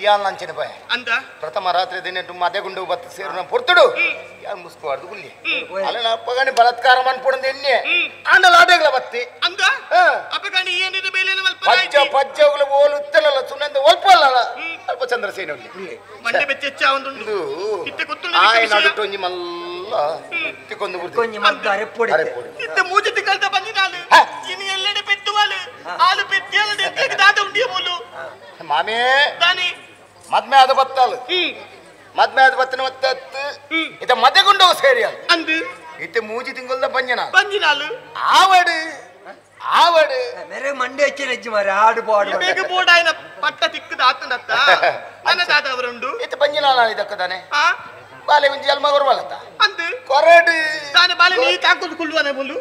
ಯಾನ್ ಅಂಚನೆ ಬಾಯ್ ಅಂದ ಪ್ರಥಮ ರಾತ್ರಿ ದಿನ ಮದೆ ಗುಂಡು ಬತ್ತು ಸೇರಿನ ಪೊರ್ತುಡು ಯಾನ್ ಮುಸ್ಕುವಾರ್ದು ಗುಲ್ಲಿ ಅಲ್ಲ ಪಗಣಿ ಬಲಾತ್ಕಾರ ಮನ್ಪುಡಂದ ಎಣ್ಣೆ ಆಂಡಲ ಆಟಗಳ ಬತ್ತಿ ಅಂದ ಅಪಗಣಿ ಏನಿದೆ ಬೇಲೇನ ಮಲ್ಪ ಪಜ್ಜ ಪಜ್ಜಗಳು ಓಲು ಉತ್ತಲಲ್ಲ ಸುನಂದ ಒಲ್ಪಲ್ಲ ಅಲ್ಪ ಚಂದ್ರಸೇನ ಮಂಡೆ ಬೆಚ್ಚ ಒಂದು ಇತ್ತೆ ಗೊತ್ತು ಆಯ್ ನಾಡಿಟ್ಟು ಒಂಜಿ ಮಲ್ಲ ತಿಕ್ಕೊಂದು ಕೊಂಜಿ ಮಗ್ಗ ಅರೆಪ್ಪೊಡಿ ಇತ್ತೆ ಮೂಜಿ ತಿಕ್ಕಲ್ತ ಬಂದಿ ನಾನು ಇನ್ನು ಎಲ್ಲೆಡೆ ಪೆಟ್ಟುವಾಲು ಮಾಮೇ ತಾನೇ ಮದ್ಮೆ ಅದು ಬತ್ತಲ್ಲ ಮದ್ಮೆ ಅದು ಬತ್ತಿನ ಮತ್ತತ್ತು ಇತ ಮದೆಗುಂಡು ಸೇರಿ ಅಲ್ಲ ಅಂದು ಇತ್ತೆ ಮೂಜಿ ತಿಂಗಳದ ಪಂಜಿನಾಲು ಆವಡು ಮೇರೆ ಮಂಡೆ ಹೆಚ್ಚಿನ ಹೆಚ್ಚು ಮಾರೆ ಆಡು ಬೋರ್ಡ್ ಬೇಗ ಬೋರ್ಡ್ ಆಯ್ನ ಪಟ್ಟ ತಿಕ್ಕದ ಆತಂದತ್ತ ನನ್ನ ತಾತ ಅವರುಂಡು ಇತ್ತೆ ಪಂಜಿನಾಲ ಇದಕ್ಕದಾನೆ ಬಾಲೆ ಮುಂಜಿ ಅಲ್ಮ ಬರುವಲ್ಲತ್ತ ಅಂದು ಕೊರಡು ತಾನೆ ಬಾಲೆ ನೀ ತಾಕೋದು ಕುಳ್ಳುವನೆ ಬೋಲು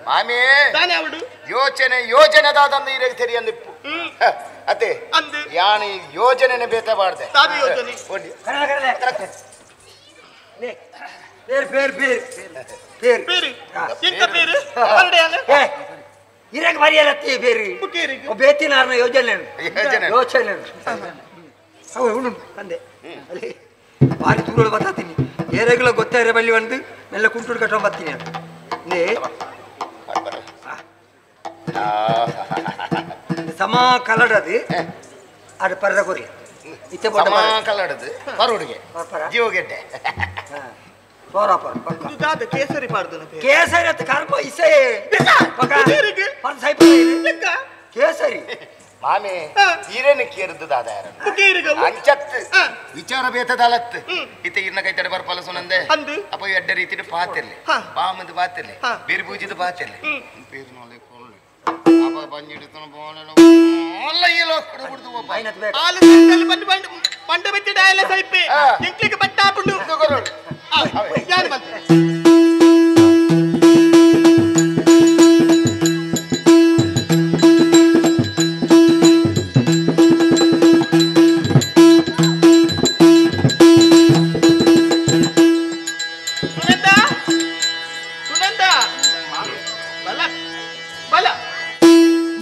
ಮಾಮೇ ತಾನೆ ಅವಡು ಯೋಜನೆದಾದಂದು ಇರಗೆ ತೆರಿ ಅಂದಿಪ್ಪು ಅತ್ತೆ ಅಂದು ಯಾನಿ ಯೋಜನೆನೆ ಬೇತ ಬಾಡ್ದೆ ತಾದ ಯೋಜನೆ ಓಡಿ பேரு ಎಂತ பேரு ಅರಡೆಯಾನ ಇರಗೆ ಬರಿಯಲತ್ತಿ ಬೇರೆ ಬೇತಿನಾರ್ನ ಯೋಜನೆ ಅವನು ಅಂದೆ ಅಲ್ಲಿ ಭಾರಿ ದೂರ ಬತ್ತಾತೀನಿ ಏರೆಗಳ ಗೊತ್ತಾಯಿರ ಬಲ್ಲಿ ಒಂದು ಮೆಲ್ಲ ಕುಂಟೂರು ಕಟ್ಕೊಂಡ್ ಬರ್ತೀನಿ ಸಮ ಕಲಡದು ಅದು ಪರದ ಕೊರಿ ಇತ್ತೆ ಕಲ್ಲಡದು ಪರೋಡಿಗೆ ಜೀವಗೆಡ್ಡೆ ಕೇಸರಿ ಪಾಡ್ದು ಕೇಸರಿ ಅಂತ ಕರ್ಮ ಇಸೆ ಕೇಸರಿ ಮಾಮೆ ಈರೇನು ಕೇರ್ದು ದಾದಾರ ಅಂಚತ್ತು ವಿಚಾರ ಬೇತದಾಲತ್ತು ಇತ್ತೆ ಇರ್ನ ಕೈತಡೆ ಬರ್ಪಲ್ಲ ಸುನಂದೆ ಅಪ್ಪ ಎಡ್ಡ ರೀತಿ ಪಾತಿರ್ಲಿ ಬಾಮದ ಪಾತಿರ್ಲಿ ಬೇರೆ ಪೂಜಿದ ಪಾತಿರ್ಲಿ ಪೇರು ನೋಲೆ ಕೊಳ್ಳು ಅಪ್ಪ ಬಂಜಿಡ್ತಾನ ಬೋನಲ್ಲ ಒಲ್ಲಯ್ಯಲೋ ಕೊಡ್ಬಿಡ್ತು ಒಬ್ಬ ಆಲು ಸೆಂಟಲ್ಲಿ ಬಂಡ ಬೆಟ್ಟಿ ಡಾಯಲ್ಲ ಸೈಪೆ ಇಂಕ್ಲಿಗೆ ಬಟ್ಟ ಹಾಕೊಂಡು ಯಾರು ಬಂತ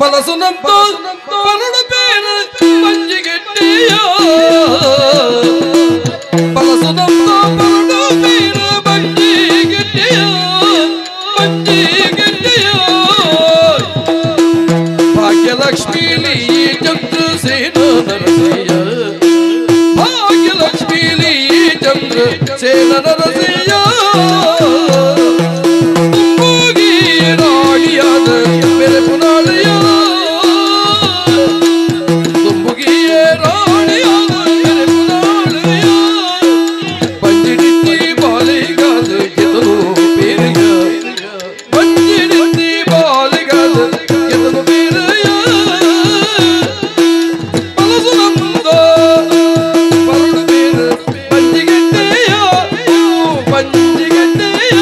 ಬಲಸುನಂತ ಬರಡು ಬೇರ ಮಂಜಿಗೆಟ್ಟಿಯ ಬಲಸುನಂತ ಬರಡು ಬೇರ ಮಂಜಿಗೆಟ್ಟಿಯ ಭಾಗ್ಯಲಕ್ಷ್ಮೀಲಿ ಚಂದ್ರಸೇನ ನರಸಿಯ ಭಾಗ್ಯಲಕ್ಷ್ಮೀಲಿ ಚಂದ್ರಸೇನ ನರಸಿಯ ತುಂಬೋಗಿ ರಾಣಿಯಾದ ಬೇರೆ ಪುನಾಳಿಯ ತುಂಬುಗಿಯೇ ರಾಣಿಯಾದ ಬೇರೆ ಪುನಾಳಿಯ ಪಂಜಿಡಿತ್ತಿ ಬಾಲಿಗಾದ ಗೆದಲು ಬೇರೆಯ ಪಂಜಿಡಿತ್ತಿ ಬಾಲಿಗಾದ ಗೆದಲು ಬೇರೆಯ ಬಲಸು ನಮ್ಮದ ಬರಡು ಬೇರೆ ಪಂಜಿಗೆಡ್ಡೆಯ ಪಂಜಿಗೆಡ್ಡೆಯ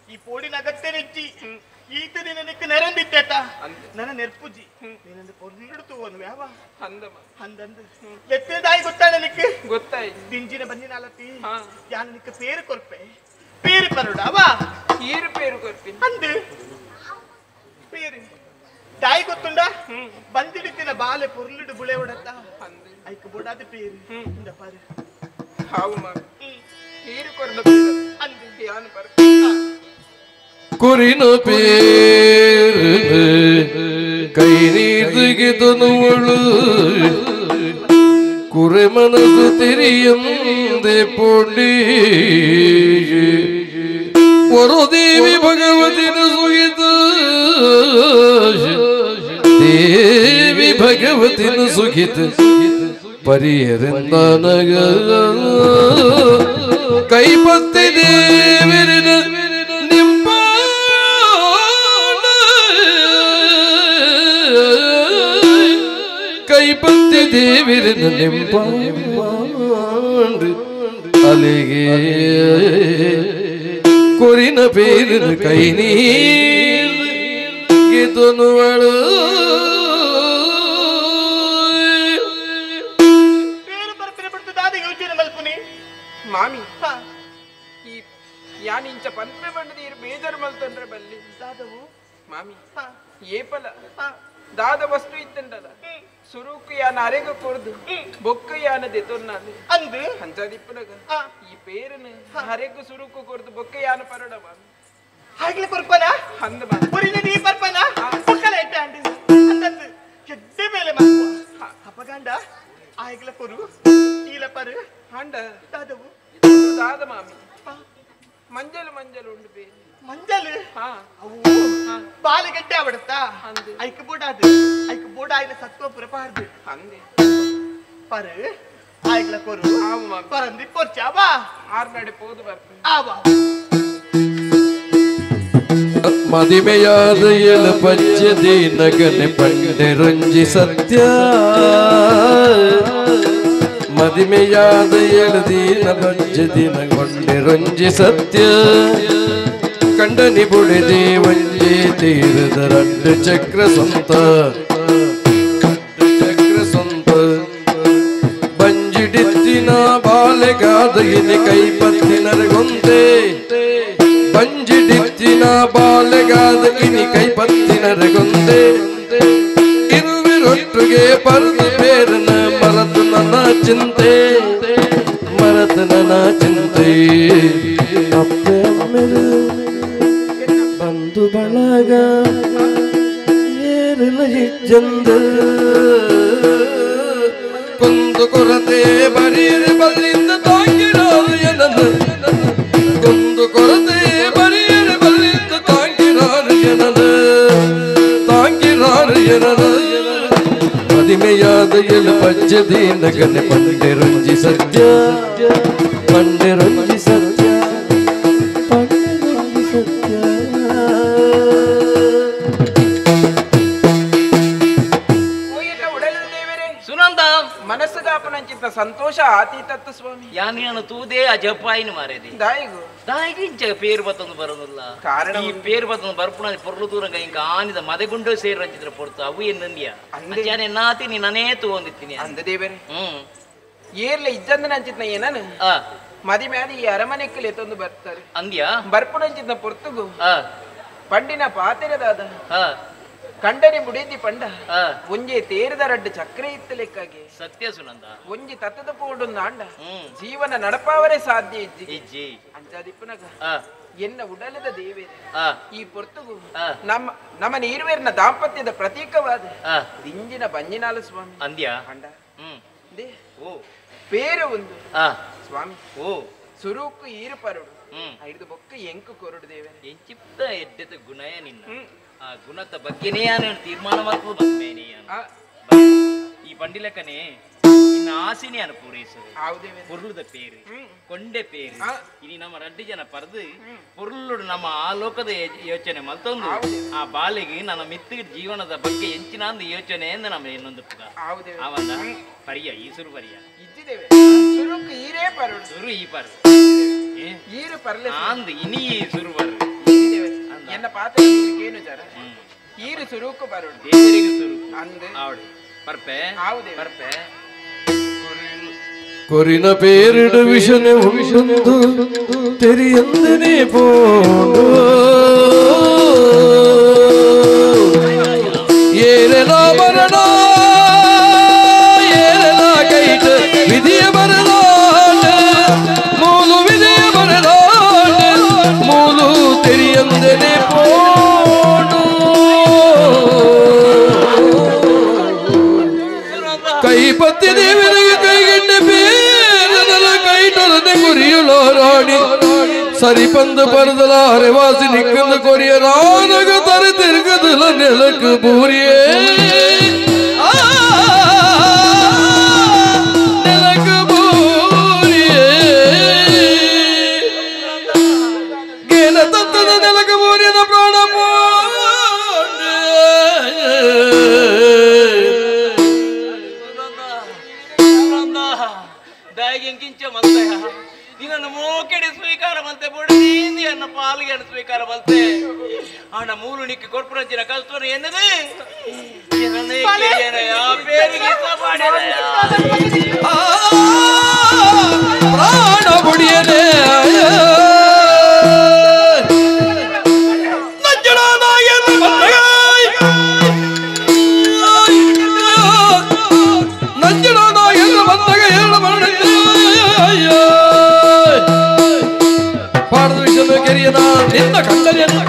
ಈ ಪೋಡಿನ ಅಗತ್ಯ ನೆಚ್ಚಿ ಈತ ನಿನಕ್ಕೆ ನೆರಂದಿಟ್ಟೇಟ ನನ್ನ ನೆರ್ಪುಜಿ ನಿನ್ನದು ಪೊರ್ಲಿಡ್ತು ಅವನು ಯಾವ ಹಂದಂದು ಎತ್ತದಾಯಿ ಗೊತ್ತಾ ನನಕ್ಕೆ ಗೊತ್ತಾಯಿ ದಿಂಜಿನ ಬಂದಿನ ಅಲತಿ ಯಾನ ನಿಕ್ಕೆ ಪೇರು ಕೊರ್ಪೆ ಪೇರು ಪರುಡವಾ ಈರು ಪೇರು ಕೊರ್ಪಿ ಅಂದು ಪೇರು ತಾಯಿ ಗೊತ್ತುಂಡ ಬಂದಿಡಿತಿನ ಬಾಲೆ ಪೊರ್ಲಿಡು ಬುಳೆ ಹೊಡತ್ತ ಐಕ ಬುಡಾದ ಪೇರು ಇಂದ ಪಾರು ಹಾವು ಮಾರು ಈರು ಕೊರ್ದ ಅಂದು ಯಾನು ಬರ ಕುರಿನ பேரு கை நீர்த்துகிதனுவளு குறை மனசு தெரியும் பொண்டி ஒரு தேவி பகவதின சுகித தேவி பகவதின சுகித ಪರಿಯರಿಂದನಗ ಕೈಪತ್ತಿ ದೇವರಿನ ನಿಂಪ ಕೈಪತ್ತಿ ದೇವರಿನ ನಿಂಪಾಂಡು ಅಲೆಗೆ ಕೊರಿನ ಪೇರಿನ ಕೈ ನೀರ್ ಗೆದನುವಳು ಮಾಮಿ ಈ ಯಾನಿಂಚ ಪಂಪೆ ಬಂಡದ ಬೇಜಾರು ಮಲ್ತಂಡ್ರೆ ಬಲ್ಲಿ ದಾದವು ಮಾಮಿ ಏಪಲ ದಾದ ವಸ್ತು ಇತ್ತಂಡಲ್ಲ ಸುರುಕು ಯಾನ ಅರೆಗ ಕೊರ್ದು ಬೊಕ್ಕ ಯಾನ ದೆತೊನ್ನಾನು ಅಂದು ಹಂಚದಿಪ್ಪನಗ ಈ ಪೇರನ ಅರೆಗ ಸುರುಕು ಕೊರ್ದು ಬೊಕ್ಕ ಯಾನ ಪರಡ ಮಾಮಿ ಹಾಗ್ಲೆ ಪರ್ಪನ ಅಂದ ಮಾಮಿ ಪುರಿನ ನೀ ಪರ್ಪನ ಬೊಕ್ಕಲ ಇಟ್ಟ ಅಂದು ಅಂದಂದು ಕೆಡ್ಡೆ ಮೇಲೆ ಮಾಡುವ ಅಪಗಂಡ ಆಗ್ಲೆ ಪೊರು ಈಲ ಪರು ಅಂಡ ದಾದವು ದಾದ ಮಾಮಿ ಮಂಜಲು ಮಂಜಲು ಉಂಡು ಬೇ ಮಂಜಲು ಬಾಲಿಗಡ್ಡೆ ಅವಡುತ್ತಾ ಐಕ್ ಬೋಡ ಆಯ್ಲ ಸತ್ವ ಪುರಪಾರ್ದು ಅಂದೆ ಪರು ಆಯ್ಲ ಕೊರು ಪರಂದಿ ಪೊರ್ಚಾಬಾ ಆರ್ನಡೆ ಪೋದು ಬರ್ತೀನಿ ಆವಾ ಮದಿಮೆಯಾದ ಎಲ ಪಂಚದಿ ನಗನೆ ಪಂಡೆ ರಂಜಿ ಸತ್ಯ ಮದಿಮೆಯಾದ ಎಳದೀನ ಪಂಚದಿ ನಗೊಂಡೆ ರಂಜಿ ಸತ್ಯ ಕಂಡನಿ ಬುಡಿದಿ ವಂಜಿ ತೀರದ ರಡ್ಡು ಚಕ್ರ ಸ್ವಂತ ಬಂಜಿಡಿತ್ತಿನ ಬಾಲೆಗಾದ ಇನಿ ಕೈ ಪತ್ತಿನರಗೊಂದೆ ಬಂಜಿಡಿತ್ತಿನ ಬಾಲೆಗಾದ ಇನಿ ಕೈ ಪತ್ತಿನರಗೊಂದೆ ಇರುವಿರೊಟ್ಟಿಗೆ ಪರದು ಬೇರನ ಮರತು ನನ್ನ ಚಿಂತೆ ಮರತು ನನ್ನ ಚಿಂತೆ ಅಪ್ಪೆ ಅಮ್ಮೆರು ಬಂಧು ಬಳಗ ಏರಲ ಹಿಜ್ಜಂದ ಕುಂದು ಕೊರತೆ ಬರೀರಿ ಬಲ್ಲಿಂದ ತಾಂಗಿರಾರು ಎನನು ಕುಂದು ಕೊರತೆ ಬರೀರಿ ಬಲ್ಲಿಂದ ತಾಂಗಿರಾರು ಎನನು ತಾಂಗಿರಾರು ಎನನು ಮದಿಮೆಯಾದ ಎಲ ಪಂಚದಿ ನಗನೆ ಪಂಡೆ ರಂಜಿ ಸತ್ಯ ಪಂಡೆ ರಂಜಿ ಸತ್ಯ ಪಂಡೆ ರಂಜಿ ಸತ್ಯ ಮನಸ್ಸುಗಾಪನಂಚಿತ ಸಂತೋಷ ಆತೀತತ್ತು ಸ್ವಾಮಿ ಯಾನು ತೂದೇ ಅಜಪಾಯಿನ ಮಾರೇದಿ ದಾಯಿಗು ದಾಯಿಗಿಂಚ ಪೇರು ಬತ್ತೊಂದು ಬರೋದಿಲ್ಲ ಕಾರಣ ಈ ಪೇರು ಬತ್ತೊಂದು ಬರ್ಪುಣ ಪೊರ್ಲು ದೂರಂಗ ಇಂಕ ಆನಿದ ಮದಗುಂಡು ಸೇರಿ ರಂಚಿದ್ರ ಪೊರ್ತು ಅವು ಎನ್ನಂದಿಯ ಅಂಜಾನೆ ನಾತಿ ನೀ ನನೇ ತಗೊಂದಿತ್ತೀನಿ ಅಂದ ದೇವರೇ ಏರ್ಲ ಇಜ್ಜಂದನ ಅಂಚಿತ್ನ ಏನನು ಮದಿ ಮ್ಯಾದಿ ಈ ಅರಮನೆಕ್ಕಲ್ಲಿ ಎತ್ತೊಂದು ಬರ್ತಾರೆ ಅಂದ್ಯಾ ಬರ್ಪುಣಂಚಿತ್ನ ಪೊರ್ತುಗು ಪಂಡಿನ ಪಾತೆರದಾದ ಕಂಡನಿ ಮುಡಿದಿ ಪಂಡ ಒಂಜಿ ತೇರಿದ ರಡ್ಡು ಚಕ್ರ ಇತ್ತ ಲೆಕ್ಕಾಗಿ ಸತ್ಯ ಸುನಂದ ಒಂಜಿ ತತ್ತದ ಪೋಡು ಆಂಡ ಜೀವನ ನಡಪಾವರೇ ಸಾಧ್ಯ ಇಜ್ಜಿ ಅಂಚಾದಿಪ್ಪನಗ ಎನ್ನ ಉಡಲದ ದೇವೇರೆ ಈ ಪೊರ್ತುಗು ನಮ್ಮ ನೀರ್ವೇರಿನ ದಾಂಪತ್ಯದ ಪ್ರತೀಕವಾದ ದಿಂಜಿನ ಬಂಜಿನಾಲು ಸ್ವಾಮಿ ಅಂದ್ಯಾ ಅಂಡ ಪೇರು ಒಂದು ಸ್ವಾಮಿ ಸುರೂಕು ಈರು ಪರುಡು ಐದು ಬೊಕ್ಕ ಎಂಕು ಕೊರಡು ದೇವೇರೆ ಎಂಚಿಪ್ತ ಎಡ್ಡೆತ ಗುಣಯ ನಿನ್ನ ಆ ಗುಣದ ಬಗ್ಗೆನೇ ನಾನು ತೀರ್ಮಾನ ಮಾಡ್ಕೋ ಬಂದ್ಮೇನೆ ಈ ಬಂಡಿಲಕ್ಕನೆ ಇನ್ನ ಆಸೆನೇ ಅನು ಪೂರೈಸು ಪೊರ್ಲುದ ಪೇರು ಕೊಂಡೆ ಪೇರು ಇನಿ ನಮ್ಮ ರಡ್ಡಿ ಜನ ಪರದು ಪೊರ್ಲುಡು ನಮ್ಮ ಆ ಲೋಕದ ಯೋಚನೆ ಮಲ್ತೊಂದು ಆ ಬಾಲಿಗೆ ನನ್ನ ಮಿತ್ತಿಗೆ ಜೀವನದ ಬಗ್ಗೆ ಎಂಚಿನ ಒಂದು ಯೋಚನೆ ಎಂದು ನಮ್ಮ ಇನ್ನೊಂದು ಪುಗ ಆವಂದ ಪರಿಯ ಈ ಸುರು ಪರಿಯ ಇದ್ದಿದ್ದೇವೆ ಸುರುಕು ಈರೇ ಪರುಡು ಸುರು ಈ ಪರು ಈರು ಪರ್ಲೆ ಅಂದ್ ಇನಿ ಸುರು ಬರು ಎನ್ನ ಪಾತ್ರ ಏನು ಜರ ಈರು ಸುರುಕು ಪರುಡು ದೇವರಿಗೆ ಸುರುಕು ಅಂದ್ ಆವಡು ಪರ್ಪೆ ಪರ್ಪೆ ಕೊರಿನ പേരിട വിഷനെ ഉണ്ടുന്നു തെരിയന്തിനെ പോണ്ടു ഏരല മരണ ഏരല കൈട്ട് വിധിയ മരണാണ് മൂലു വിധിയ മരണാണ് മൂലു തെരിയന്തിനെ പോണ്ടു കൈപ്പത്തി ദേവರಿಗೆ ಕೈಗಂಡೆ ಬೇರದಲ ಕೈಟರದೆ ಕೊರಿಯಲೋ ರಾಣಿ ಸರಿಪಂದು ಪರದಲಾರೆ ವಾಸಿ ನಿಕ್ಕಂದು ಕೊರಿಯ ರಾನಗ ತರ ತಿರುಗದಲ ನೆಲಕ್ಕೆ ಬೂರಿಯೇ ನೆಲಕ್ಕೆ ಬೂರಿಯೇ ಗೇನ ತತ್ತದ ನೆಲಕ್ಕೆ ಬೂರಿಯದ ಪ್ರಾಣ ದಾಯಿಗೆಂಕಿಂಚ ಮಲ್ತೆಯ ನಿನ್ನನ್ನು ಮೋಕೆಡೆ ಸ್ವೀಕಾರ ಮಲ್ತೆ ಬುಡದಿ ಅನ್ನ ಪಾಲಿಗೆ ಸ್ವೀಕಾರ ಮಲ್ತೆ ಆಣ ಮೂಲು ನಿಕ್ಕಿ ಕೊರ್ಪುರಂಚಿನ ಕಲ್ತೋರು ಎನ್ನದು ಪ್ರಾಣ ಬುಡಿಯದೆ ನಿನ್ನ ಕಂಡನೆಯನ್ನು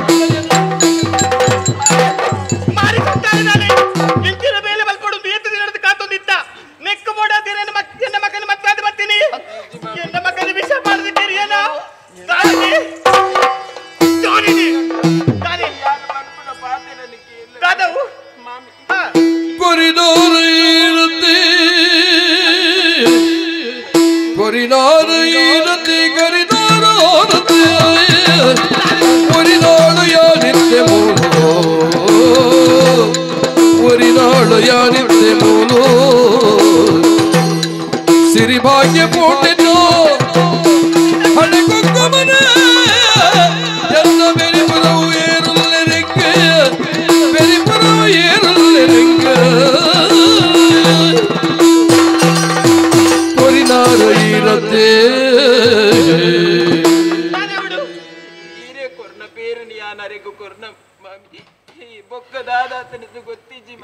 ಇಂಚಿನ ಮೇಲೆ ಬಲ್ಪಡು ಎತ್ತು ನಡೆದು ಕಾತೊಂದಿತ್ತ ನೆಕ್ಕ ಬೋಡ ಎನ್ನ ಮಗನ ಮತ್ತಾದ ಬರ್ತೀನಿ கொரிநாடு ஈரத்தை கரிதாரத்தை ஒரு நாடு யானித்த மூலோ ஒரு நாடு யானித்த மூலோ சிறிபாகிய போட்டோ அடக்குமன என்ன பெரிபுறவு ஏறுள்ளெங்க பெரிபுறவு ஏறுள்ளெங்க கொரிநாடு ஈரத்தை ಬೊಕ್ಕ ದಾದಾತನದು ಗೊತ್ತಿಜ್ಜಿ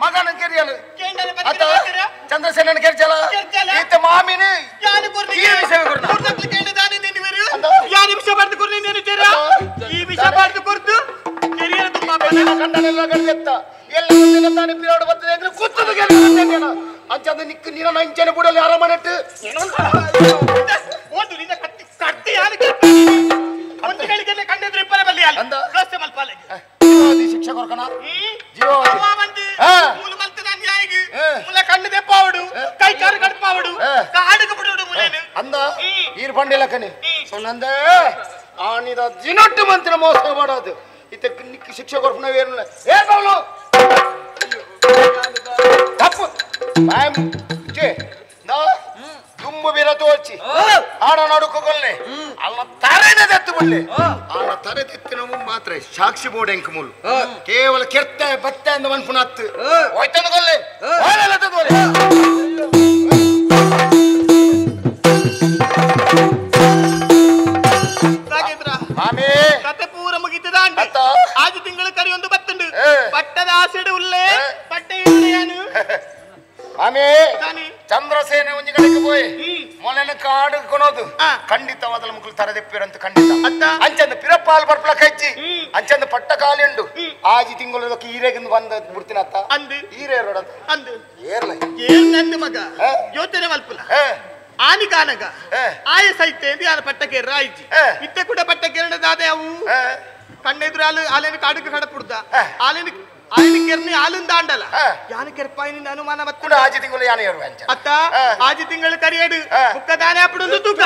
ಮಗನ ಕೆರಿಯಲು ಚಂದ್ರಸೇನ ಕೆರ್ಚಲ ಈತ ಮಾಮಿನ ಈ ವಿಷಯ ಯಾರು ವಿಷಯ ಬರ್ದು ಕೊರ್ನಿ ನೀನು ಚೆರ ಈ ವಿಷಯ ಬರ್ದು ಕೊರ್ದು ಕೆರಿಯರ ತುಂಬಾ ಕಂಡನೆಲ್ಲ ಗಡ್ದೆತ್ತ ಎಲ್ಲ ಮುಂದಿನ ತಾನೆ ಪಿರಾಡು ಬರ್ತದೆ ಅಂದ್ರೆ ಕೂತದು ಗೆಲ್ಲ ಅಂಚಂದ ನಿಕ್ಕು ನೀನ ನಂಚನ ಬಿಡಲಿ ಅರಮನೆಟ್ಟು ಒಂದು ನಿನ್ನ ಕತ್ತಿ ಕತ್ತಿ ಯಾರು ಒಂದು ಗಳಿಗೆಲ್ಲ ಕಂಡಿದ್ರೆ ಇಪ್ಪರ ಬಲ್ಲಿ ಅಲ್ಲ ರಸ್ತೆ ಮಲ್ಪಾಲೆ ಶಿಕ್ಷಕರ್ಕನ ಜೀವ ಮಂದಿ ಮೂಲ ಮಲ್ತದ ಅನ್ಯಾಯಿಗೆ ಮೂಲ ಕಣ್ಣು ದೆಪ್ಪಾವಡು ಕೈ ಕಾರು ಕಡ್ಪಾವಡು ಕಾಡುಗ ಬಿಡುಡು ಮೂಲೇನು ಅಂದ ಈರ್ ಬಂಡಿಲ್ಲ ಕನಿ ಸೊನ್ನಂದ ಆನಿದ ಜಿನೊಟ್ಟು ಮಂತ್ರ ಮೋಸ ಮಾಡೋದು ಇತ್ತ ನಿಕ್ಕ ಶಿಕ್ಷಕರ್ಕನ ವೇರಲ್ಲ ಏ ಬಾವ್ಲು ತಪ್ಪು ಬಾಯ್ ಜೆ ನಾ ತುಂಬು ಬಿರ ತೋಚಿ ಆಡ ನಡುಕೊಗೊಲ್ಲೆ ಅಲ್ಲ ತರೆನೆ ದತ್ತು ಬಿಡ್ಲೆ ಆಡ ತರೆ ದತ್ತಿನ ಮಾತ್ರ ಸಾಕ್ಷಿ ಬೋರ್ಡ್ ಎಂಕ ಮೂಲು ಕೇವಲ ಕೆರ್ತ ಬತ್ತ ಎಂದ ಮನ್ಪುನತ್ತು ಹೋಯ್ತಂದ ಕೊಲ್ಲೆ ಹೋಯಲ್ಲ ತಗೋಲೆ ಮಾಮಿ ಕತೆ ಪೂರ ಮುಗಿತದ ಅಂಟ ಆಜು ತಿಂಗಳು ಕರಿ ಒಂದು ಬತ್ತುಂಡು ಪಟ್ಟದ ಆಸೆಡು ಉಲ್ಲೆ ಪಟ್ಟೆ ಏನು ಮಾಮಿ ಚಂದ್ರಸೇನೆ ಒಂಜಿ ಕಡೆಗೆ ಪೋಯಿ ಮೊಲೆನ ಕಾಡು ಕೊನೋದು ಖಂಡಿತವಾದಲ ಮುಕ್ಕಲು ತರದೆಪ್ಪಿರಂತ ಖಂಡಿತ ಅಂಚಂದ ಪಿರಪ್ಪಾಲ್ ಬರ್ಪಲ ಕೈಚಿ ಅಂಚಂದ ಪಟ್ಟ ಕಾಲಿಂಡು ಆಜಿ ತಿಂಗಳು ಈರೆಗಿಂದು ಬಂದ ಬಿಡ್ತೀನತ್ತ ಅಂದು ಈರೇ ರೋಡ ಅಂದು ಏರ್ಲ ಏರ್ನಂದು ಮಗ ಯೋಚನೆ ಮಲ್ಪುಲ ಆನಿ ಕಾನಗ ಆಯ ಸೈತೆ ಎಂದು ಯಾರ ಪಟ್ಟಕ್ಕೆ ರಾಯಿಜಿ ಇತ್ತೆ ಕೂಡ ಪಟ್ಟಕ್ಕೆ ಎರಡದಾದೆ ಅವು ಕಣ್ಣೆದುರು ಆಲೇನು ಕಾಡುಗೆ ಕಡಪುಡ್ದ ಆಲೇನು ಆಯ್ನ ಕೆರ್ನಿ ಆಲುಂದ ಆಂಡಲ ಯಾನ ಕೆರ್ಪಾಯಿನಿಂದ ಅನುಮಾನ ಬತ್ತ ಆಜಿ ತಿಂಗಳು ಯಾನ ಏರು ಅತ್ತ ಆಜಿ ತಿಂಗಳು ಕರಿಯಡು ಮುಕ್ಕ ದಾನೆ ಅಪ್ಪಡು ತೂಕ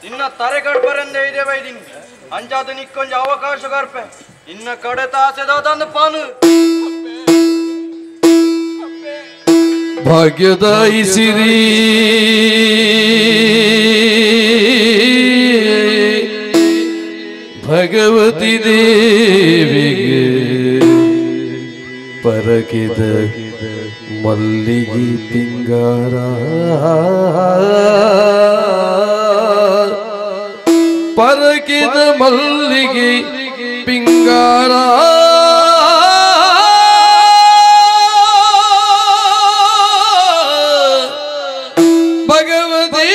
ಇನ್ನ ತರೆ ಕಡ್ಬರಂದೆ ಇದೆ ಬೈದಿನಿ ಅಂಚಾದ ನಿಕ್ಕೊಂಜ ಅವಕಾಶ ಕರ್ಪೆ ಇನ್ನ ಕಡೆ ತಾಸೆದಾದಂದು ಪಾನು ಭಾಗ್ಯದಾಯಿ ಸಿರಿ ಭಗವತಿ ದೇವಿಗೆ ಪರಗಿದ ಮಲ್ಲಿಗೆ ಪಿಂಗಾರ ಪರಗಿದ ಮಲ್ಲಿಗೆ ಪಿಂಗಾರ ಭಗವತಿ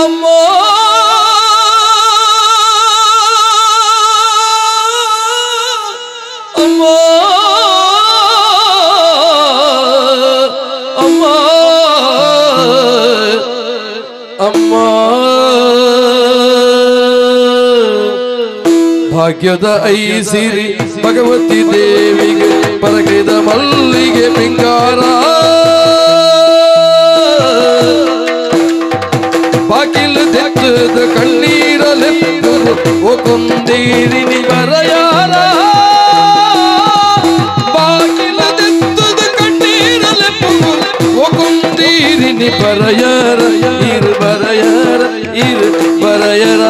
ಅಮ್ಮ ಅಮ್ಮ ಅಮ್ಮ ಅಮ್ಮ ಭಾಗ್ಯದ ಐಸಿರಿ ಭಗವತಿ ದೇವಿಗೆ ಪರಗಿದ ಮಲ್ಲಿಗೆ ಪಿಂಗಾರ ಬಾಗಿಲು ತೆತ್ತದ ಕಣ್ಣೀರಲೆತ್ತು ಒಕೊಂದೀರಿನಿ ಬರಯಾರ ಬಾಗಿಲು ತೆತ್ತದ ಕಣ್ಣೀರಲೆತ್ತು ಒಕೊಂದೀರಿನಿ ಬರಯಾರ ಇರು ಬರಯಾರ ಇರು ಬರಯರ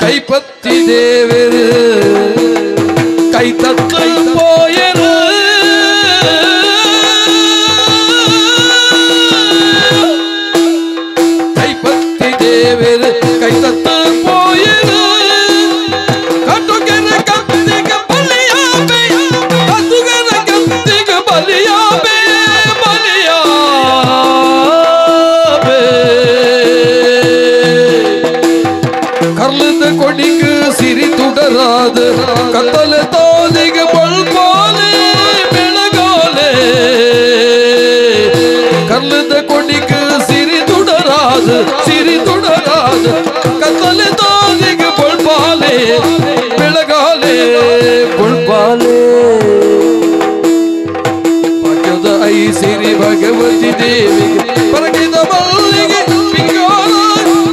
கைப்பத்தி தேவர் கை தத்து போயரு கைப்பத்தி தேவர் கை தத்து போயரு கட்டுக்கென கத்திக பள்ளியாவே ಸಿರಿ ಭಗವತಿ ದೇವಿಗೆ ಪರಗಿದ ಮಲ್ಲಿಗೆ ಪಿಂಗಾಲ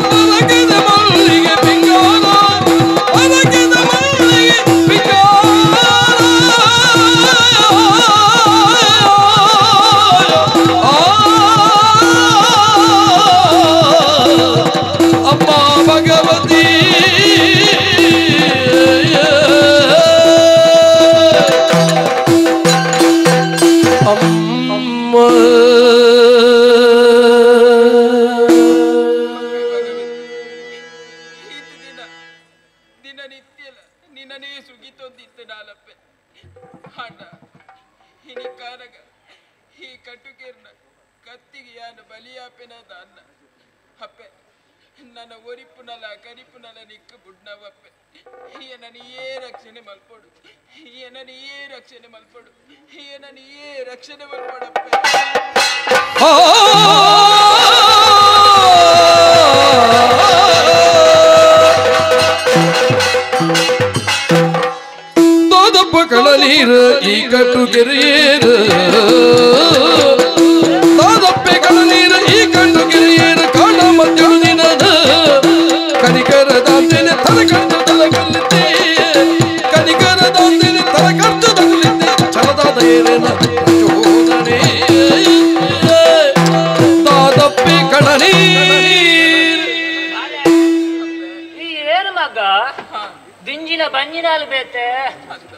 ಪರಗಿದ ಮಲ್ಲಿಗೆ ಪಿಂಗಾಲ ಪರಗಿದ ಮಲ್ಲಿಗೆ ಪಿಂಗಾಲ ಅಮ್ಮ ಭಗವತಿ ದಿನನಿತ್ಯಲ ನಿನ್ನನೇ ಸುಗಿತೊಂದಿತ್ತು ನಾಲಪ್ಪೆ ಅಣ್ಣ ಹಿನಿ ಕಾರಗ ಈ ಕಟ್ಟುಕೇರ್ನ ಕತ್ತಿಗೆ ಯಾನು ಬಲಿಯಾಪೆನದ ಅನ್ನ ಅಪ್ಪೆ ನನ್ನ ಒರಿಪುನಲ ಕರಿಪುನಲ ನಿಕ್ಕು ಬುಡ್ನವಪ್ಪೆ ಈಯನ ನೀಯೇ ರಕ್ಷಣೆ ಮಲ್ಪೊಡು ಈಯನ ನೀಯೇ ರಕ್ಷಣೆ ಮಲ್ಪೊಡು ಈಯನ ನೀಯೇ ರಕ್ಷಣೆ ಮಲ್ಪೊಡಪ್ಪೆ ದಾದಪ್ಪ ಕಳನೀರು ಈ ಕಟ್ಟು ಕೆರೆಯೇರು ದಾದಪ್ಪೆ ಕಳನೀರು ಈ ಕಟ್ಟು ಕೆರೆಯೇರು ಕಾಣ ಮಧ್ಯಳು ದಿನದ ಕನಿಕರ ದಾಂತೆನೆ ತಲಕಂಡು ತಲಗಲ್ಲಿದ್ದೆ ಕನಿಕರ ದಾಂತೆನೆ ತಲಕಂಡು ತಗಲಿದ್ದೆ ಛಲದಾದ ಏನೇನ ಚೋದನೆ ದಾದಪ್ಪೆ ಕಳನೀರು ಏನು ಮಗ ದಿಂಜಿನ ಬಂಜಿನಾಲು ಬೇತೆ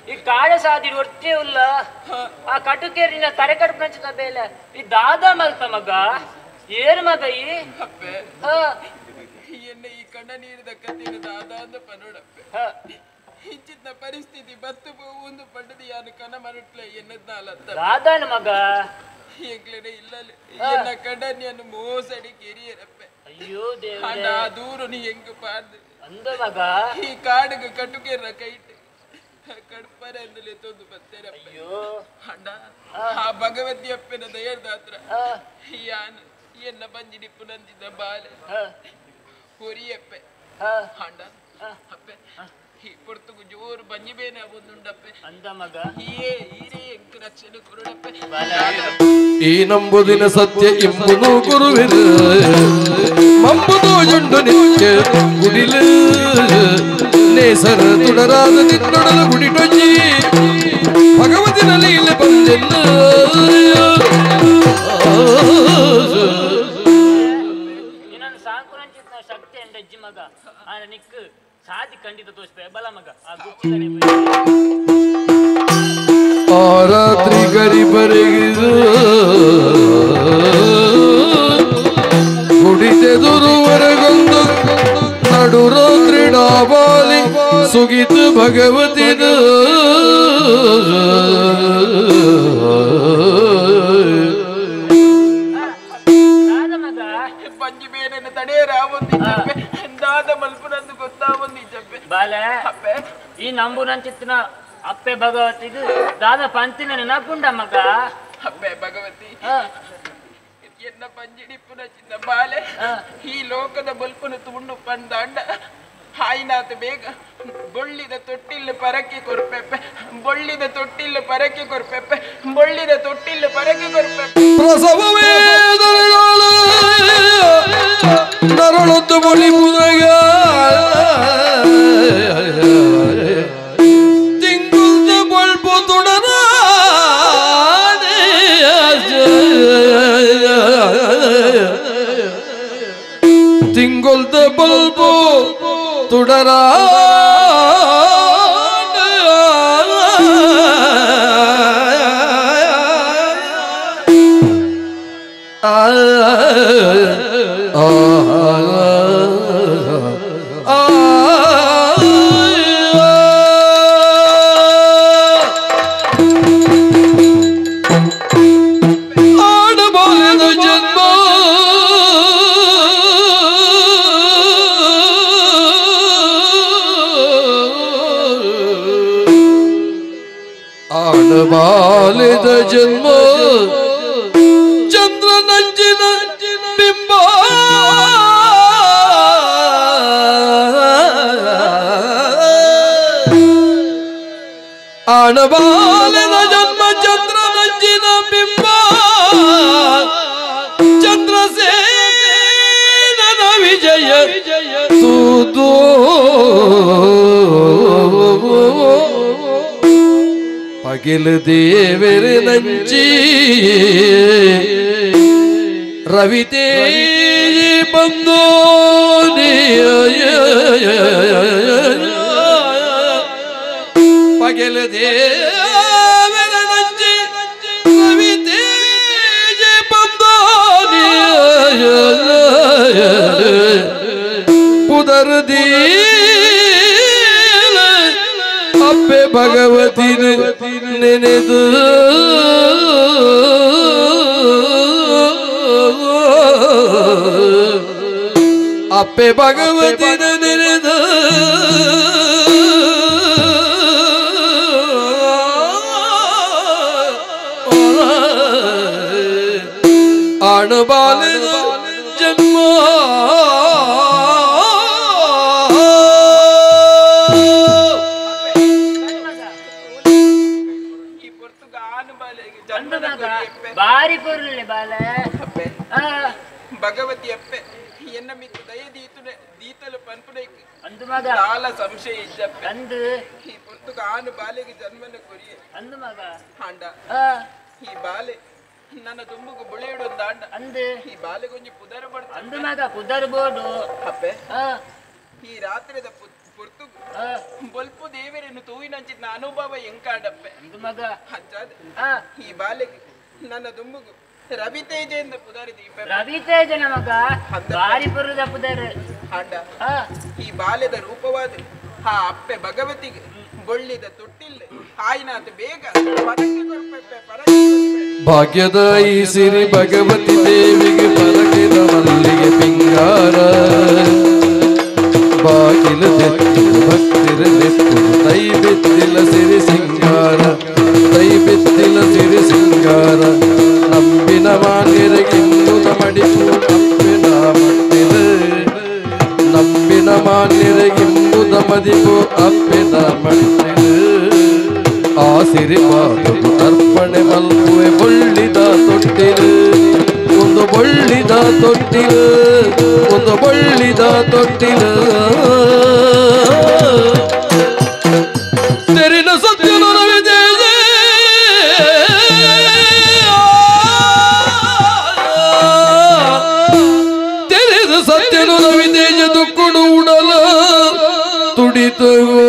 ಈ ಕಾಳ ಸಾದಿರು ಒಟ್ಟೆ ಉಲ್ಲ ಆ ಕಟುಕೇರಿನ ತರೆಕಡು ಪಂಚದ ಬೇಲೆ ಈ ದಾದ ಮಲ್ತ ಮಗ ಏರು ಮಗ ಈ ಎನ್ನ ಈ ಕಣ್ಣ ನೀರಿದ ಕತ್ತಿನ ದಾದ ಅಂತ ಪನೋಡಪ್ಪೆ ಹಿಂಚಿನ ಪರಿಸ್ಥಿತಿ ಬತ್ತು ಒಂದು ಪಂಡದಿ ಯಾನು ಕಣ ಮರಟ್ಲೆ ಎನ್ನದ್ನಾಲತ್ತ ದಾದನ ಮಗ ಎಂಗ್ಲೇನೆ ಇಲ್ಲಲೆ ಎನ್ನ ಕಣ್ಣನಿಯನ್ನು ಮೋಸಡಿ ಕೆರಿಯರಪ್ಪೆ ಅಯ್ಯೋ ದೇವ ಅಣ್ಣ ದೂರು ನೀ ಹೆಂಗ ಪಾರ್ದು ಅಂದ ಮಗ ಈ ಕಾಡಿಗೆ ಕಟ್ಟುಕೇರ ಕೈಟ್ ಕಡ್ಪರ ಎಂದಲೇ ತೊಂದು ಬರ್ತೇರಪ್ಪ ಅಯ್ಯೋ ಅಣ್ಣ ಆ ಭಗವತಿ ಅಪ್ಪನ ದಯದಾತ್ರ ಯಾನು ಎನ್ನ ಬಂಜಿಡಿಪ್ಪು ನಂದಿದ್ದ ಬಾಲೆ ಹೊರಿಯಪ್ಪೆ ಅಣ್ಣ ಅಪ್ಪೆ ಈ ಪೊರ್ತುಗು ಜೋರು ಬಂಜಿ ಬೇನೆ ಒಂದುಂಡಪ್ಪೆ ಅಂದ ಮಗ ಈರೇ ಎಂಕ ರಕ್ಷಣೆ ಕೊರಡಪ್ಪೆ ಈ ನಂಬುದಿನ ಸತ್ಯ ಎಂಬುದು ಗುರುವಿನ ಮಂಬುದು ಜುಂಡು ನಿತ್ಯ ಗುಡಿಲು ನೇಸರ ತುಡರಾದ ನಿನ್ನೊಡಲು ಗುಡಿಟೊಂಜಿ ಭಗವತಿನಲ್ಲಿ ಇಲ್ಲಿ ಬಂದೆಲ್ಲ ಇನ್ನೊಂದು ಸಾಂಕುರಂಚಿತ ಶಕ್ತಿ ಎಂದ ಅಜ್ಜಿ ಮಗ ಆ ನಿಕ್ ಸಾಧಿ ಖಂಡಿತ ತೋರಿಸ್ಬೇ ಬಲ ಮಗ ಆ ಗುಚ್ಚಿದನೆ ಆ ರಾತ್ರಿ ಗರಿಬರೆಗಿದು ಗುಡಿತೆದುರುವರೆಗೊಂದು ನಡುರಾತ್ರಿ ಡಾಬಾಲಿ ಸುಗಿತು ಭಗವತಿನ ಬಂಜಿ ಬೇನೆ ತಡೆಯರ ಒಂದಿದ್ದಪ್ಪೆ ದಾದ ಮಲ್ಪನಂದು ಗೊತ್ತಾ ಒಂದಿದ್ದಪ್ಪೆ ಬಾಲೆ ಈ ನಂಬುನಂಚಿತ್ತಿನ ಅಪ್ಪೆ ಭಗವತಿದು ದಾದ ಪಂತಿನ ನೆನಪುಂಡ ಮಗ ಅಪ್ಪೆ ಭಗವತಿ ಎನ್ನ ಪಂಜಿಡಿಪ್ಪುನ ಚಿನ್ನ ಬಾಲೆ ಈ ಲೋಕದ ಬಲ್ಪನು ತುಂಡು ಪಂದಾಂಡ ಹಾಯಿನಾಥ ಬೇಗ ಬೊಳ್ಳಿದ ತೊಟ್ಟಿಲ್ಲು ಪರಕ್ಕೆ ಕೊರ್ಪೆಪ್ಪೆ ಬೊಳ್ಳಿದ ತೊಟ್ಟಿಲ್ಲು ಪರಕ್ಕೆ ಕೊರ್ಪೆಪ್ಪೆ ಬೊಳ್ಳಿದ ತೊಟ್ಟಿಲ್ಲು ಪರಕ್ಕೆ ಕೊರ್ಪೆಪ್ಪೆ ಪ್ರಸವ ವೇದನೆಗಳು ನರಳೊತ್ತು ಮುಳಿಪುದಗ ತಿಂಗುಲ್ದ ಬಲ್ಪು ತುಡನ ತಿಂಗುಲ್ದ ಬಲ್ಪು ತುಡರ ಬಾಲಿದ ಜನ್ಮ ಚಂದ್ರ ನಂಜಿನ ಬಿಂಬ ಆಣಬಾಲಿದ ಜನ್ಮ ಚಂದ್ರ ನಂಜಿನ ಬಿಂಬ ಚಂದ್ರಸೇನನ ವಿಜಯ ತೂದು ಪಗಿಲು ದೇವರ ನಂಚಿ ರವಿತೇ ಬಂದೋ ಪಗಿಲು ದೇವರ ನಂಚಿ ರವಿತೇ ಬಂದೋ ಪುದರ್ ಅಪ್ಪೆ ಭಗವತಿ ನೆನೆದು ಅಪ್ಪೆ ಭಗವತಿ ನೆನೆದು ಆಣಬಾಲದ ಜನ್ಮ ಬಾರಿ ಪೊರ್ಲೆ ಬಾಲ ಭಗವತಿ ಅಪ್ಪೆ ಎನ್ನ ಮಿತ್ತು ದಯ ದೀತಲು ಪನ್ಪುನೈಕ್ ಅಂದು ಮಗ ಕಾಲ ಸಂಶಯ ಇದ್ದಪ್ಪೆ ಅಂದು ಈ ಪುರ್ತುಗ ಆನು ಬಾಲೆಗೆ ಜನ್ಮನ ಕೊರಿಯೆ ಅಂದು ಮಗ ಆಂಡ ಈ ಬಾಲೆ ನನ್ನ ತುಂಬುಗು ಬುಳೆಯುಡು ಒಂದು ಆಂಡ ಅಂದು ಈ ಬಾಲೆಗೊಂಜಿ ಪುದರ ಬಡ್ತ ಅಂದು ಮಗ ಪುದರ್ ಬೋಡು ಅಪ್ಪೆ ಈ ರಾತ್ರಿದ ಪುರ್ತುಗು ಬೊಲ್ಪು ದೇವರನ್ನು ತೂವಿನಂಚಿನ ಅನುಭವ ಎಂಕಾಡಪ್ಪೆ ಅಂದು ಮಗ ಅಜ್ಜಾದ ಈ ಬಾಲೆಗೆ ನನ್ನ ದುಂಬುಗು ರವಿತೇಜ ಎಂದು ಪುದರಿದಿ ರವಿತೇಜನ ಮಗ ಬಾರಿ ಪುರದ ಪುದರ್ ಆಂಡ ಈ ಬಾಲ್ಯದ ರೂಪವಾದ ಆ ಅಪ್ಪೆ ಭಗವತಿಗೆ ಬೊಳ್ಳಿದ ತೊಟ್ಟಿಲ್ಲ ಆಯ್ನಾತ ಬೇಗ ಭಾಗ್ಯದ ಈ ಸಿರಿ ಭಗವತಿ ದೇವಿಗೆ ಪಲಕಿದ ಮಲ್ಲಿಗೆ ಪಿಂಗಾರ ಬಾಗಿಲು ಭಕ್ತಿರಲಿಪ್ಪು ತೈ ಬಿತ್ತಿಲ ಸಿರಿ ಸಿಂಗಾರ ತೈ ಬಿತ್ತಿಲ ಸಿರಿ ಸಿಂಗಾರ ನಂಬಿನ ಮಾನ್ಯರಿಗಿಂಬುದ ಮಡಿಪು ಅಪ್ಪಿನ ಮಟ್ಟಿದ ನಂಬಿನ ಮಾನ್ಯರಿಗಿಂಬುದ ಮದಿಪು ಅಪ್ಪಿನ ಮಟ್ಟಿದ ಆ ಸಿರಿ ಪಾದವು ಅರ್ಪಣೆ ಮಲ್ಪುವೆ ಬೊಳ್ಳಿದ ತೊಟ್ಟಿಲು ಒಂದು ಬೊಳ್ಳಿದ ತೊಟ್ಟಿಲು ಒಂದು ಬೊಳ್ಳಿದ ತೊಟ್ಟಿಲು ತೆರಿನ ಸತ್ಯನ ರವಿದೇಜ ತೆರೆದ ಸತ್ಯನು ರವಿದೇಜ ದುಕ್ಕುಡು ಉಡಲ ತುಡಿತವೋ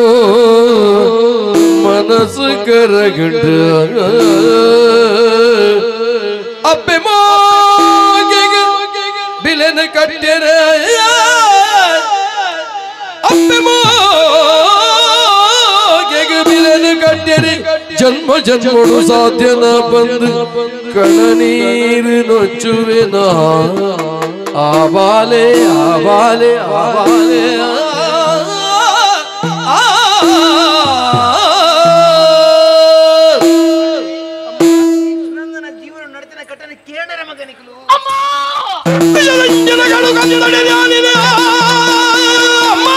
ಮನಸ್ಸು ಕರಗಂಡ ಅಪ್ಪೆ ಮೋಗೆಗೆ ಬಿಲೆನ ಕಟ್ಟೆರ ಅಪ್ಪೆ ಮೋಗೆಗೆ ಬಿಲೆನ ಕಟ್ಟೆರೆ ಜನ್ಮ ಜನ್ಮಡು ಸಾಧ್ಯನ ಬಂದು ಕಣ ನೀರು ನೊಚ್ಚುವೆನ ಆವಾಲೆ ಆವಾಲೆ ಆವಾಲೆ ಜೀವನ ನಡತಿನ ಕಟ್ಟನೆ ಕೇಳರ ಮಗನಿಗಳು ಜನಗಳು ಕನ್ನಡ ಜ್ಞಾನಿನ ಅಮ್ಮ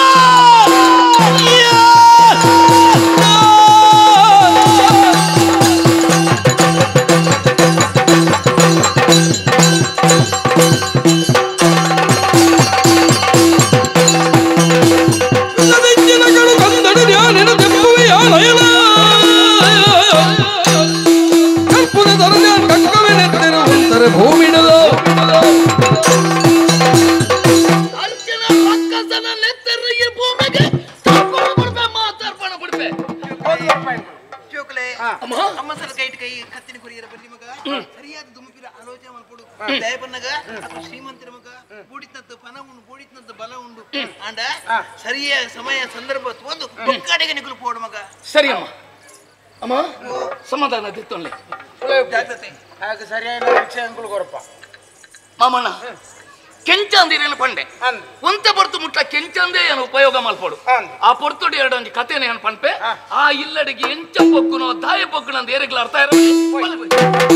ಜನಗಳು ಕನ್ನಡ ಜ್ಞಾನಿನ ತೆಪ್ಪುವೆಯ ನಯನ ಕಲ್ಪನ ದರ್ಗ ಕಕ್ಕವೆನೆತ್ತಿರುವಂತರ ಭೂಮಿಣದ ಅಮ್ಮ ಸಲ ಕೈ ಕೈ ಕತ್ತಿನ ಕುರಿಯರ ಬನ್ನಿ ಮಗ ಸರಿಯಾದ ದುಂಬಿರ ಆಲೋಚನೆ ಮಾಡ್ಕೊಡು ದಯ ಬನ್ನಗ ಶ್ರೀಮಂತರ ಮಗ ಬೂಡಿತಂತ ಪನ ಉಂಡು ಬೂಡಿತಂತ ಬಲ ಉಂಡು ಆಂಡ ಸರಿಯಾದ ಸಮಯ ಸಂದರ್ಭ ಒಂದು ಒಕ್ಕಡೆಗೆ ನಿಕಲು ಪೋಡು ಮಗ ಸರಿ ಅಮ್ಮ ಅಮ್ಮ ಸಮಾಧಾನ ತಿತ್ತೊಳ್ಳೆ ಜಾಗ್ರತೆ ಹಾಗೆ ಸರಿಯಾದ ವಿಷಯ ಅಂಕುಲು ಕೊರಪ್ಪ ಮಾಮಣ್ಣ ಕೆಂಚಂದಿರೇನು ಪಂಡೆ ಒಂತೆ ಪೊರ್ತು ಮುಟ್ಟ ಕೆಂಚಂದೇ ಏನು ಉಪಯೋಗ ಮಲ್ಪಡು ಆ ಪೊರ್ತುಡು ಎರಡೊಂದು ಕಥೆನ ಏನು ಪಂಪೆ ಆ ಇಲ್ಲಡಿಗೆ ಎಂಚ ಪೊಕ್ಕುನೋ ದಾಯ ಪೊಕ್ಕುನ ಅಂತ ಏರಿಗ್ಲ ಅರ್ಥ ಇರೋ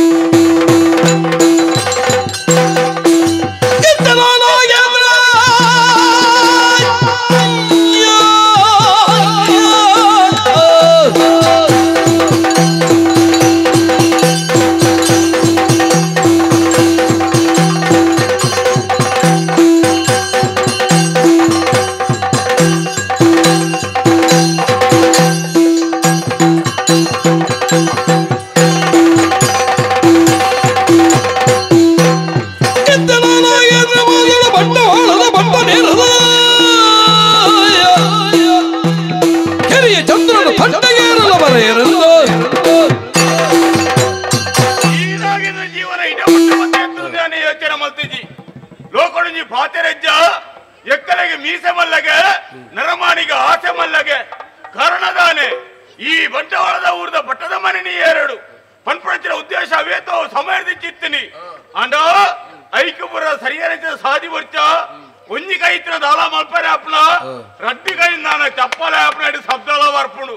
ಪನ್ಪಡಿಸಿದ ಉದ್ದೇಶ ಅವೇತೋ ಸಮಯದಿಚ್ಚಿತ್ತೀನಿ ಅಂಡ ಐಕ್ಯಪುರ ಸರಿಯಾದ ಸಾಧಿ ಬರ್ಚ ಒಂಜಿ ಕೈ ಇತ್ತಿನ ದಾಲ ಮಲ್ಪರೆ ಅಪ್ಪನ ರಡ್ಡಿ ಕೈ ನಾನು ಚಪ್ಪಲೆ ಅಪ್ಪನ ಶಬ್ದಾಲ ಬರ್ಪುಡು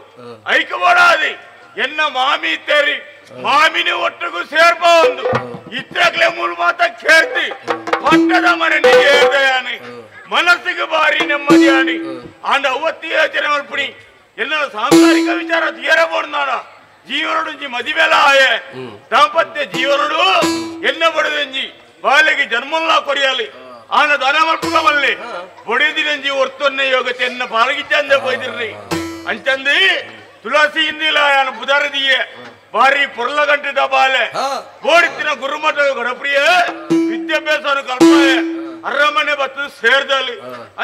ಐಕ್ಯಬೋಡಾದಿ ಎನ್ನ ಮಾಮಿ ಇತ್ತೇರಿ ಮಾಮಿನಿ ಒಟ್ಟಿಗೂ ಸೇರ್ಪ ಒಂದು ಇತ್ತಕ್ಲೆ ಮೂರು ಮಾತ ಕೇರ್ತಿ ಪಟ್ಟದ ಮನೆ ನೀರ್ದಯಾನಿ ಮನಸ್ಸಿಗೆ ಬಾರಿ ನೆಮ್ಮದಿಯಾನಿ ಅಂಡ ಅವತ್ತಿ ಯೋಚನೆ ಮಲ್ಪುಣಿ ಎಲ್ಲ ಸಾಂಸಾರಿಕ ವಿಚಾರ ತೀರಬೋಡು ನಾಡ ಜೀವನೊಡು ಮದಿವೆಲ ಆಯೆ ದಾಂಪತ್ಯ ಜೀವನೊಡು ಎನ್ನ ಬಡದಂಜಿ ಬಾಲಿಗೆ ಜನ್ಮಲ್ಲ ಕೊರಿಯಲಿ ಆನ ದನ ಮಲ್ಪುಗಮಲ್ಲಿ ಬೊಡಿದಿರಂಜಿ ಒರ್ತೊನ್ನೆ ಯೋಗತೆ ಎನ್ನ ಪಾಲಗಿಚ್ಚಂದೆ ಬೈದಿರ್ರಿ ಅಂಚಂದಿ ತುಳಸಿ ಇಂದಿಲ್ಲ ಯಾನ ಬುಧರದಿಯೇ ಬಾರಿ ಪೊರ್ಲ ಗಂಟಿದ ಬಾಲೆ ಬೋಡಿತ್ತಿನ ಗುರುಮಠ ಗಣಪ್ರಿಯ ವಿದ್ಯಾಭ್ಯಾಸ ಕಲ್ಪನೆ ಅರಮನೆ ಬತ್ತು ಸೇರ್ದಲ್ಲಿ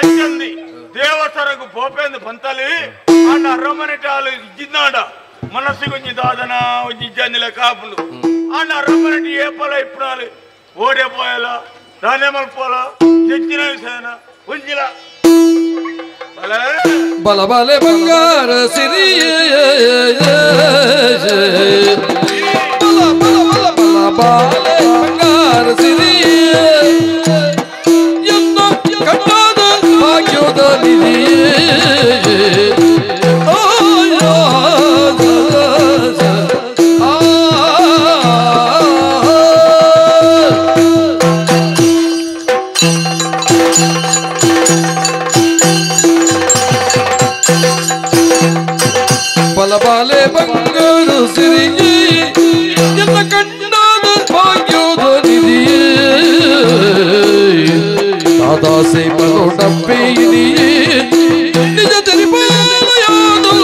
ಅಂಚಂದಿ ದೇವಸ್ಥಾನకు పోపేందు పంతలి ఆడ అరమనే టాలు ఇచ్చినాడ మనసుకు కొంచెం దాదన ఇజ్జంది లెక్కాపులు ఆడ అరమనే ఏ పొల ఇప్పుడాలి ఓడే పోయాలా దానే మల్పోలా తెచ్చిన విషయన ఉంజిలా బల బలే బంగార సిరి బల బల బల బల బాలే బంగార సిరి ಎನ್ನ ಕಣ್ಣಾದ ಭಾಗ್ಯದ ನಿಧಿ ಬಲಬಾಲೆ ಬಂಗಾರು ಸಿರಿ ಎನ್ನ ಕಣ್ಣಾದ ಭಾಗ್ಯದ ನಿಧಿ दादा से बलो डब्बे निज तेरी बालयादो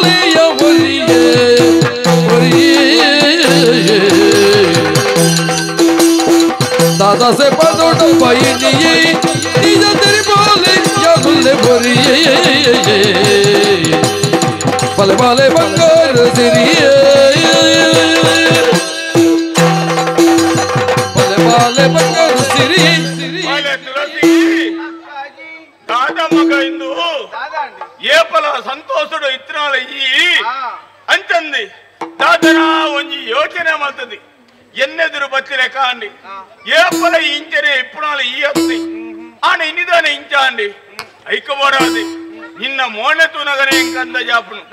लिया वरिये दादा से बलो डब्बा निज तेरी बालयादो ले वरिये बल बाले बंगार सिरिये बल बाले बंगार सिरी దాదా మగ ఇందు ఏపల సంతోషుడు ఇత్తనాల ఈ అంచంది దాదనా ಒಂಜಿ ಯೋಚನೆ ಮಾಡ್ತದೆ ಎನ್ನೆದುರು ಬತ್ತಿರೆ ಕಾಂಡಿ ಏಪಲ ಇಂಚನೆ ಇಪ್ಪುನಾಲ ಈ ಅತ್ತಿ ಆನ ಇನ್ನಿದಾನೆ ಇಂಚಾಂಡಿ ಐಕಬೋಡಾದಿ ನಿನ್ನ ಮೋಣೆತು ನಗರ ಎಂಕಂದ ಜಾಪುನು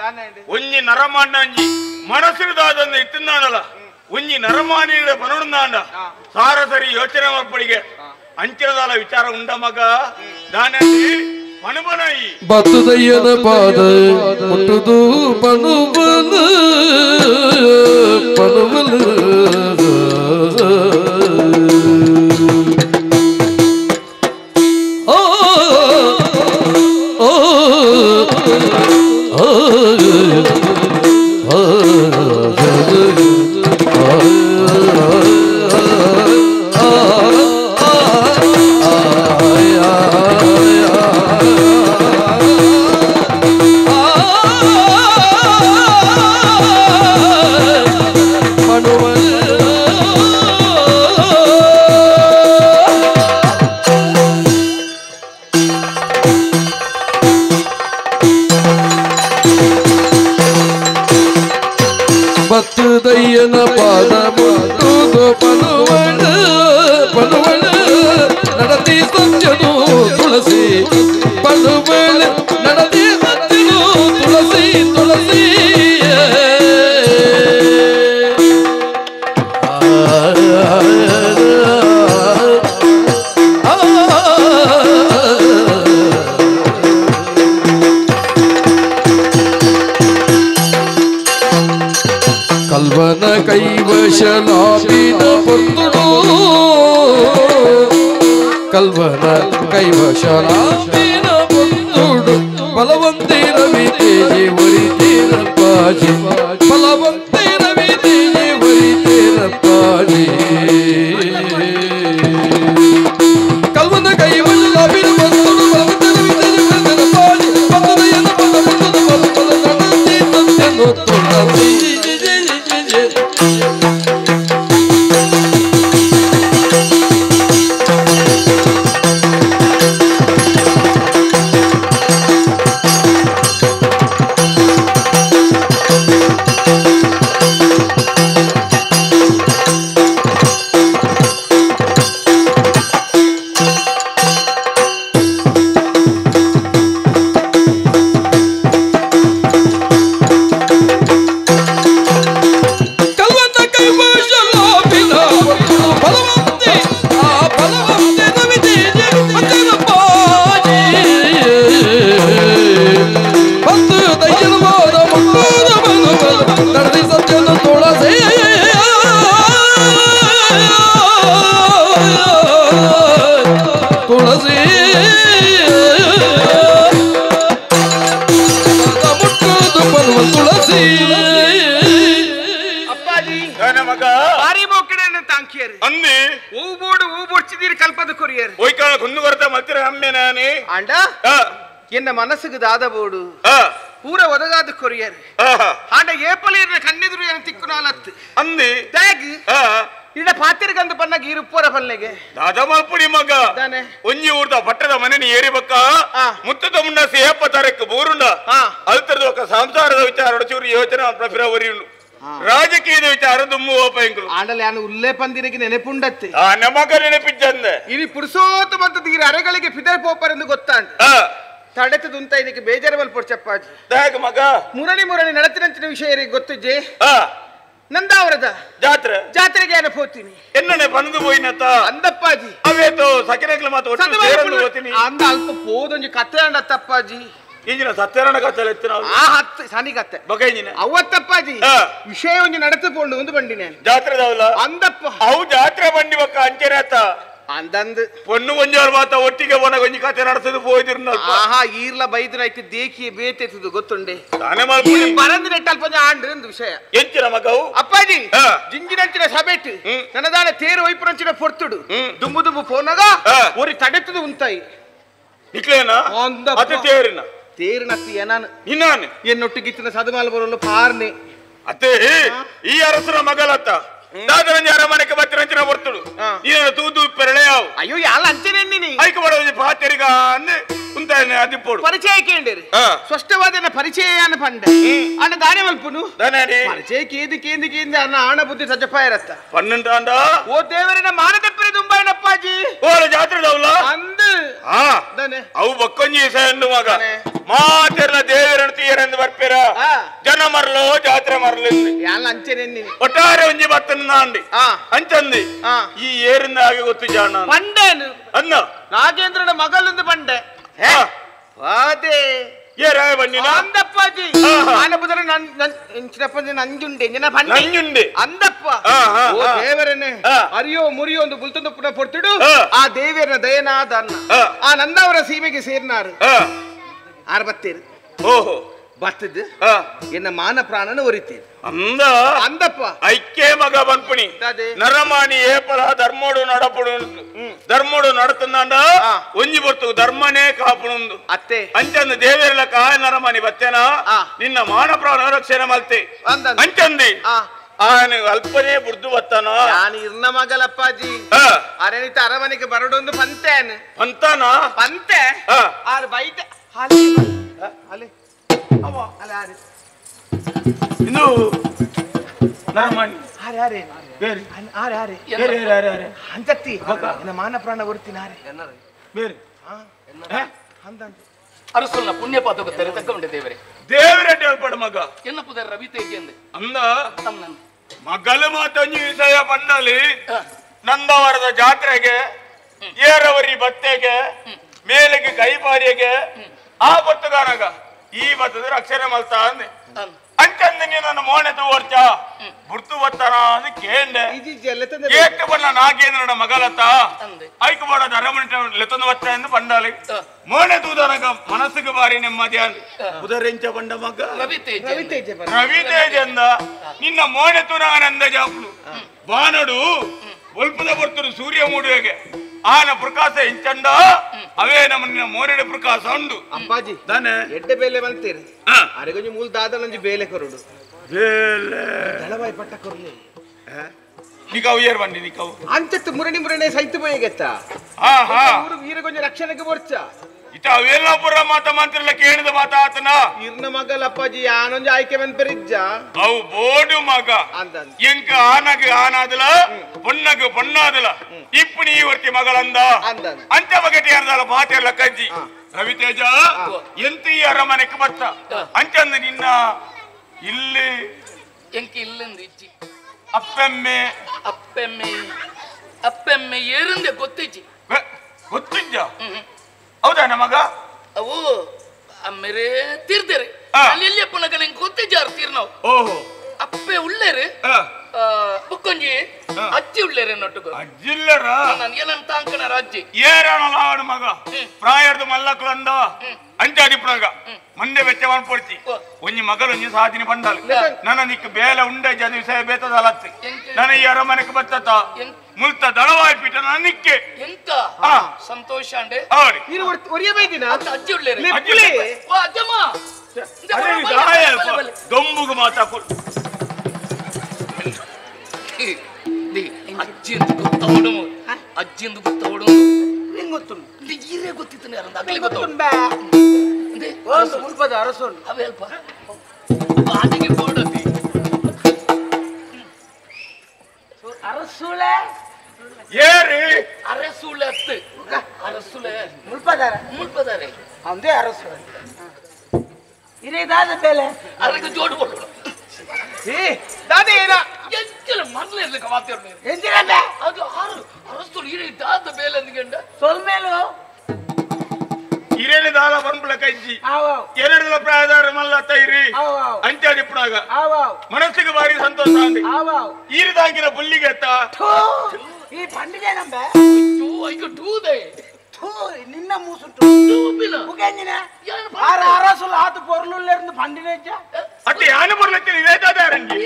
ಒಂಜಿ ನರಮಾಂಡಂಜಿ ಮನಸ್ಸು ದಾದಂದ ಇತ್ತಿಂದಾನಲ್ಲ ಒಂಜಿ ನರಮಾನಿಗಳ ಪನುಂದಾಂಡ ಸಾರಸರಿ ಯೋಚನೆ ಮಾಡ್ಪಡಿಗೆ ಅಂಚನದಾಲ ವಿಚಾರ ಉಂಡ ಮಗ ದಾನಲ್ಲಿ ಮನುಬನಯಿ ಬತ್ತುದಯ್ಯನ ಪಾದ ಮುಟ್ಟುದು ಪನುಬನ ಪನುಬಲ ದಯ್ಯನ ಪಾದ ಮುಟ್ಟುದು ಪನುವಣ ಪನುವಣ ನಡತಿ ಸತ್ಯನು ತುಳಸಿ ಪನುವಣ ನಡತಿ ಸತ್ಯನು ತುಳಸಿ ತುಳಸಿ ಕಲ್ವನ ಕೈವಶಲಾಪಿನ ಪೊಂದುಡು ಕಲ್ವನ ಕೈವಶಲಾಪಿನ ಪೊಂದುಡು ಬಲವಂತಿನ ವಿತೇಜಿ ವರಿತೇನ ಪಾಜಿ ಬಲವಂತಿನ ವಿತೇಜಿ ವರಿತೇನ ಪಾಜಿ ಕಲ್ವನ ಕೈವಶಲಾಪಿನ ಪೊಂದುಡು ಬಲವಂತಿನ ವಿತೇಜಿ ವರಿತೇನ ಪಾಜಿ ಪಂದದಯನ ಪದ ಪಂದದ ಪದ ಪದ ನಡತಿ ತಂದೆನು ತುಳಸಿ ಮಗ ಬಾರಿ ಬೋಕಡೆ ತಾಂಕಿಯರು ಅಂದಿ ಹೂ ಬೋಡ್ಚಿದೀರಿ ಕಲ್ಪದ ಕೊರಿಯರು ಒಯ್ಕಾಳ ಕುಂದು ಕೊರತೆ ಮತ್ತಿರ ಅಮ್ಮೆ ನಾನೇ ಅಂಡ ಎನ್ನ ಮನಸ್ಸಿಗೆ ದಾದ ಬೋಡು ಪೂರ ಒದಗಾದ ಕೊರಿಯರು ಆಂಡ ಏಪಲಿಯರ ಕಣ್ಣೆದುರು ಏನು ತಿಕ್ಕು ನಾಲತ್ತು ಅಂದಿ ತ್ಯಾಗ್ ಇಡ ಪಾತಿರ್ಗಂದು ಬನ್ನಾಗ ಈ ರುಪ್ಪೋರ ಪಲ್ಲೆಗೆ ದಾದ ಮಲ್ಪುಡಿ ಮಗ ಒಂಜಿ ಊರ್ದ ಪಟ್ಟದ ಮನೆನಿ ಏರಿ ಬಕ್ಕ ಮುತ್ತದ ಮುಂಡ ಸೇಪ ತರಕ್ಕೆ ಬೂರುಂಡ ಅಲ್ತರದ ఒక ಸಂಸಾರದ ವಿಚಾರ ಚೂರು ಯೋಚನೆ ಫೆಬ್ರವರಿ ಉಂಡು ರಾಜಕೀಯದ ವಿಚಾರ ದುಮ್ಮು ಓಪಂಗಳು ಆಂಡಲ್ ಯಾನು ಉಲ್ಲೇ ಪಂದಿರಿಗೆ ನೆನಪುಂಡತ್ತೆ ನಮಗ ನೆನಪಿದ್ದಂದೆ ಇನಿ ಪುರುಸೋತ ಬಂತದ ಈ ಅರೆಗಳಿಗೆ ಫಿದರ್ ಪೋಪರ್ ಎಂದು ಗೊತ್ತಾಂಡ ತಡೆತದುಂತ ಇದಕ್ಕೆ ಬೇಜಾರು ಮಲ್ಪೊಡ್ ಚಪ್ಪಾಜಿ ಮಗ ಮುರಣಿ ನಡತಿನಂಚಿನ ವಿಷಯ ಗೊತ್ತಿಜ್ಜೆ ನಂದಾವರದ ಜಾತ್ರೆಗೆ ಏನು ಹೋಗ್ತೀನಿ ಎನ್ನನೆ ಬಂದು ಹೋಯ್ನತ್ತ ಅಂದಪ್ಪಾಜಿ ಅವೇತೋ ಸಕಿನಗ್ಲ ಮಾತು ಒಟ್ಟು ಸೇರಲು ಹೋಗ್ತೀನಿ ಅಂದ ಅಲ್ಪ ಪೋದೊಂಜಿ ಕತ್ತೆ ಅಂಡತ್ತಪ್ಪಾಜಿ ಇಂಜಿನ ಸತ್ಯರಣ ಕಥೆ ಎತ್ತಿನ ಆ ಹತ್ತು ಸನಿ ಕತ್ತೆ ಬಗೈಜಿನ ಅವತ್ತಪ್ಪಾಜಿ ವಿಷಯ ಒಂಜಿ ನಡೆದುಕೊಂಡು ಒಂದು ಬಂಡಿನೇ ಜಾತ್ರೆದವಲ್ಲ ಅಂದಪ್ಪ ಅವು ಜಾತ್ರೆ ಬಂಡಿ ಬಕ್ಕ ಅಂಚೆರಾತ ಅಂದಂದು ಪೊಣ್ಣು ಒಂಜಾರು ಮಾತ ಒಟ್ಟಿಗೆ ಬನ ಒಂಜಿ ಕತೆ ನಡೆಸದು ಹೋಯ್ದಿರ್ನ ಆಹಾ ಈರ್ಲ ಬೈದ್ರಾಯ್ತು ದೇಖಿ ಬೇತೆತ್ತದು ಗೊತ್ತುಂಡೆ ತಾನೇ ಮಾಡ್ಬಿಡಿ ಬರಂದು ನೆಟ್ಟಲ್ ಪಂಜ ಆಂಡ್ರೆ ಒಂದು ವಿಷಯ ಎಂಚಿನ ಮಗವು ಅಪ್ಪಾಜಿ ಜಿಂಜಿನಂಚಿನ ಸಭೆಟ್ ನನ್ನದಾನ ತೇರು ವೈಪುರಂಚಿನ ಪೊರ್ತುಡು ದುಂಬು ಫೋನಾಗ ಒರಿ ತಡೆತದು ಉಂತಾಯಿ ನಿಕ್ಲೇನಾ ಅತ್ತೆ ತೇರಿನ ತೇರಿನತ್ತಿ ಏನಾನು ಇನ್ನಾನು ಎನ್ನೊಟ್ಟಿಗಿತ್ತಿನ ಸದಮಾಲ ಬರಲು ಪಾರ್ನೆ ಅತ್ತೆ ಈ ಅರಸರ ಮಗಲತ್ತ ದಾದರಂಜ ಅರಮನೆಗೆ ಬತ್ತಿರಂಚಿನ ಬರ್ತಳು ನೀನು ತೂದು ಪೆರಳೆ ಯಾವು ಅಯ್ಯೋ ಯಾಲ ಅಂಚನೆ ನೀನಿ ಐಕ ಬಡ ಪಾತೆರಿಗ ಅಂದೆ ಉಂತಾನೆ ಅದಿಪ್ಪೋಡು ಪರಿಚಯ ಕೇಂದ್ರಿ ಸ್ಪಷ್ಟವಾದ ಪರಿಚಯ ಪಂಡೆ ಅಣ್ಣ ದಾನೆ ಮಲ್ಪುನು ಪರಿಚಯ ಕೇಂದಿ ಅನ್ನ ಆಣ ಬುದ್ಧಿ ಸಜ್ಜಪಾಯರತ್ತ ಪನ್ನಂಟ ಅಂಡ ಓ ದೇವರಿನ ಮಾನದಪ್ಪರಿ ದುಂಬಾಯಿನಪ್ಪಾಜಿ ಓಲ ಜಾತ್ರೆದವಲ್ಲ ಅಂದು ಅವು ಬಕ್ಕೊಂಜಿ ಸೆಂಡು ಮಗ ಮಾತೆರ್ಲ ದೇವರನ್ನು ತೀಯರೆಂದು ಬರ್ಪೇರ ಜನ ಮರಲು ಜಾತ್ರೆ ಮರಲು ಯಾಲ ಅಂಚನೆ ನೀನಿ ಒಟ್ಟಾರೆ ಒಂಜಿ ಬತ್ತನ ನಾಂಡಿ ಅಂಚಂದಿ ಈ ಏರಿಂದ ಹಾಗೆ ಗೊತ್ತು ಜಾಣ ಪಂಡೇನು ಅನ್ನ ನಾಗೇಂದ್ರನ ಮಗಲೊಂದು ಪಂಡೆ ಅದೇ ಏರಾಯ ಬಂದಿನ ಅಂದಪ್ಪಾಜಿ ಆನಬುದರ ಇಂಚಿನಪ್ಪಂಜಿ ನಂಜುಂಡೆ ನಿನ್ನ ಪಂಡೆ ನಂಜುಂಡೆ ಅಂದಪ್ಪ ಓ ದೇವರನ್ನೇ ಅರಿಯೋ ಮುರಿಯೋ ಒಂದು ಬುಲ್ತಂದು ಪುನಃ ಪೊರ್ತಿಡು ಆ ದೇವಿಯರನ ದಯನಾದ ಅನ್ನ ಆ ನಂದಾವರ ಸೀಮೆಗೆ ಸೇರ್ನಾರು ಆರ್ಬತ್ತೇರು ಓಹೋ ಬರ್ತದ ಎನ್ನ ಮಾನ ಪ್ರಾಣನ ಒರಿತೇನೆ ಅಂದಪ್ಪ ಐಕ್ಯ ಮಗ ಬನ್ಪುಣಿ ನರಮಾನಿ ಏಪಲ ಧರ್ಮೋಡು ನಡತಂದ ಒಂಜಿ ಬರ್ತು ಧರ್ಮನೇ ಕಾಪುಣುಂದು ಅತ್ತೆ ಅಂಚಂದ ದೇವೇರಲ ಕಾಯ ನರಮಾನಿ ಬತ್ತೇನ ನಿನ್ನ ಮಾನ ಪ್ರಾಣ ರಕ್ಷಣೆ ಮಲ್ತೆ ಅಂಚಂದಿ ಅಲ್ಪನೇ ಬುರ್ದು ಬತ್ತಾನ ನಾನು ಇರ್ನ ಮಗಲಪ್ಪಾಜಿ ಅರೆನಿತ ಅರಮನೆಗೆ ಬರಡೊಂದು ಪಂತೇನ್ ಪಂತಾನ ಪಂತೆ ಆರು ಬೈತೆ ಅಲೆ ಇನ್ನು ನರಮಾನಿ ಅಂಚತ್ತಿ ನನ್ನ ಮಾನ ಪ್ರಾಣ ಹೊರ್ತೀನಿ ಬೇರೆ ಅರಸನ ಪುಣ್ಯ ಪಾತಕ ತೆರೆ ತಕ್ಕೊಂಡೆ ದೇವರೇ ದೇವರೇ ಹೇಳ್ಪಡ ಮಗ ಎನ್ನ ಪುದರ್ ರವಿ ತೇಜೆಂದೆ ಅಂದ ಮಗಲು ಮಾತೊಂಜಿ ವಿಷಯ ಬಂಡಲಿ ನಂದವರದ ಜಾತ್ರೆಗೆ ಏರವರಿ ಬತ್ತೆಗೆ ಮೇಲೆಗೆ ಕೈಪಾರಿಗೆ ಆ ಬತ್ತಗಾನಗ ಈ ಬತ್ತದ ರಕ್ಷಣೆ ಮಲ್ತಾ ಅಂದೆ ಅಂಚಂದ ನೀನು ಮೋಣೆ ತೋರ್ಚ ಬುರ್ತು ಬತ್ತಾನ ಅಂತ ಕೇಂಡೆ ಏಕ ಬಣ್ಣ ನಾಗೇಂದ್ರನ ಮಗಲತ್ತ ಐಕ ಬಡ ಅರಮನೆ ಲೆತ್ತೊಂದು ಬತ್ತ ಎಂದು ಬಂಡಾಲಿ ಮೋಣೆ ತೂದನಗ ಮನಸ್ಸಿಗೆ ಬಾರಿ ನೆಮ್ಮದಿ ಅಂದ ಉದರೆಂಚ ಬಂಡ ಮಗ ರವಿ ತೇಜ ಅಂದ ನಿನ್ನ ಮೋಣೆ ತೂನಗನಂದ ಜಾಪುಳು ಬಾನಡು ಒಲ್ಪದ ಬರ್ತರು ಸೂರ್ಯ ಮೂಡುವೆಗೆ ಆನ ಪ್ರಕಾಶ ಇಂಚಂಡ ಅವೇ ನಮ್ಮ ಮೋರೆಡೆ ಪ್ರಕಾಶ ಉಂಡು ಅಪ್ಪಾಜಿ ತಾನೆ ಎಡ್ಡೆ ಬೇಲೆ ಬಂತೀರಿ ಅರೆಗೊಂಜಿ ಮೂಲ ದಾದಲಂಜಿ ಬೇಲೆ ಕೊರಡು ಬೇಲೆ ದಳವಾಯಿ ಪಟ್ಟ ಕೊರ್ಲಿ ನಿಕಾವು ಏರ್ ಬಂಡಿ ನಿಕಾವು ಅಂಚತ್ತು ಮುರಣಿ ಸೈತು ಬೋಯಗೆತ್ತ ಊರು ವೀರಗೊಂಜ ರಕ್ಷಣೆಗೆ ಬರ್ಚ ಇತ ವೇಲಾಪುರ ಮಾತ ಮಂತ್ರಲ್ಲ ಕೇಳಿದ ಮಾತ ಆತನ ಇರ್ನ ಮಗಲ್ ಅಪ್ಪಾಜಿ ಆನೊಂಜಿ ಆಯ್ಕೆ ಬಂದ್ಪರಿಜ್ಜ ಅವು ಬೋಡು ಮಗ ಎಂಕ ಆನಗ ಆನಾದಲ ಪೊನ್ನಗ ಪೊನ್ನಾದಲ ಇಪ್ಪುನಿ ಈ ವರ್ತಿ ಮಗಳಂದ ಅಂಚ ಬಗೆಟಿ ಅರ್ದಲ ಪಾತೆಲ್ಲ ಕಜ್ಜಿ ರವಿತೇಜ ಎಂತ ಈ ಅರಮನೆಗೆ ಬತ್ತ ಅಂಚಂದ ನಿನ್ನ ಇಲ್ಲಿ ಎಂಕಿ ಇಲ್ಲಿಂದ ಇಚ್ಚಿ ಅಪ್ಪೆಮ್ಮೆ ಅಪ್ಪೆಮ್ಮೆ ಏರಂದೆ ಗೊತ್ತಿಜ್ಜಿ ಗೊತ್ತಿಜ್ಜ ಹೌದಾ ನಮಗ ಅವು ಅಮ್ಮೆರೆ ತೀರ್ದೇರೆ ಅಲ್ಲಿ ಎಲ್ಲಿಯಪ್ಪ ನಗ ನಂಗೆ ಗೊತ್ತಿಜ್ಜಾರು ತೀರ್ ನಾವು ಓಹೋ ಅಪ್ಪೆ ಉಳ್ಳೇರೆ ಬುಕ್ಕೊಂಜಿ ಅಜ್ಜಿ ಉಳ್ಳೇರೆ ನೊಟ್ಟುಗು ಅಜ್ಜಿಲ್ಲರ ಏನಂತ ಅಂಕಣರ ಅಜ್ಜಿ ಏರಾನಲಾವಣ ಮಗ ಪ್ರಾಯರ್ದು ಮಲ್ಲಕ್ಲಂದ ಅಂಚಾದಿಪ್ಪನಾಗ ಮಂಡೆ ಬೆಚ್ಚವನ್ ಪೊಡ್ತಿ ಒಂಜಿ ಮಗಲು ಒಂಜಿ ಸಾಧಿನಿ ಬಂದಲ್ ನನ್ನ ನಿಕ್ ಬೇಲೆ ಉಂಡೆ ಜನ ವಿಷಯ ಬೇತದಲತ್ತಿ ನನ್ನ ಈ ಅರಮನೆಗೆ ಬರ್ತತ ಮುಲ್ತ ದಳವಾಯ್ ಪೀಠ ನನ್ನಿಕ್ಕೆ ಎಂತ ಸಂತೋಷ ಅಂಡೆ ಅವರಿ ನೀನು ಒರಿಯ ಬೈದಿನ ಅಜ್ಜಿ ಉಳ್ಳೇರೆ ಅಜ್ಜಮ್ಮ ದೊಂಬುಗು ಮಾತಾಕೊಡು ಅಜ್ಜಿ ಎಂದು ಗೊತ್ತವಡು ಅಜ್ಜಿ ಎಂದು ಗೊತ್ತವಡು ನಿಂಗೆ ಗೊತ್ತುಂಟು ಈರೇ ಗೊತ್ತಿತ್ತು ಅಗಲಿ ಗೊತ್ತವಡು ಮುಲ್ಪದ ಅರಸೋನು ಅವೇ ಅಲ್ಪ ಬಾಟಿಗೆ ಬೋಡತಿ ಅರಸುಳೆ ಏರಿ ಅರಸುಳೆ ಅತ್ತು ಅರಸುಳೆ ಮುಲ್ಪದಾರೆ ಅಂದೇ ಅರಸುಳೆ ಇರೇದಾದ ಬೇಲೆ ಅದಕ್ಕೆ ಜೋಡು ಕೊಡು ದಾದೆ ಏನ ಎಂಚಲ ಮರಲ ಇರ್ಲಿಕ್ಕೆ ಮಾತಾಡ್ತೀನಿ ಎಂಚಿನ ಅದು ಅರಸುಳು ಇರೇ ದಾದ ಬೇಲೆ ಅಂದ್ಕೊಂಡ ಸೊಲ್ಮೇಲು ಹಿರೇಳಿ ದಾಲ ಬಂದ್ಬಿಳ ಕಜ್ಜಿ ಎರಡು ಪ್ರಾಯದಾರ ಮಲ್ಲ ತೈರಿ ಅಂಚಾಡಿಪ್ಪನಾಗ ಮನಸ್ಸಿಗೆ ಬಾರಿ ಸಂತೋಷ ಅಂದಿ ಈರಿದಾಗಿನ ಬುಲ್ಲಿಗೆ ಎತ್ತ ಈ ಪಂಡಿಗೆ ನಂಬೆ ಟೂದೆ ನಿನ್ನ ಮೂಸುಂಟು ಅರಸುಲು ಆತು ಪೊರ್ಲು ಪಂಡಿನ ಅತ್ತೆ ಯಾನು ಬರ್ಲತ್ತೆ ಇದೇತಾದಾರಂಗಿ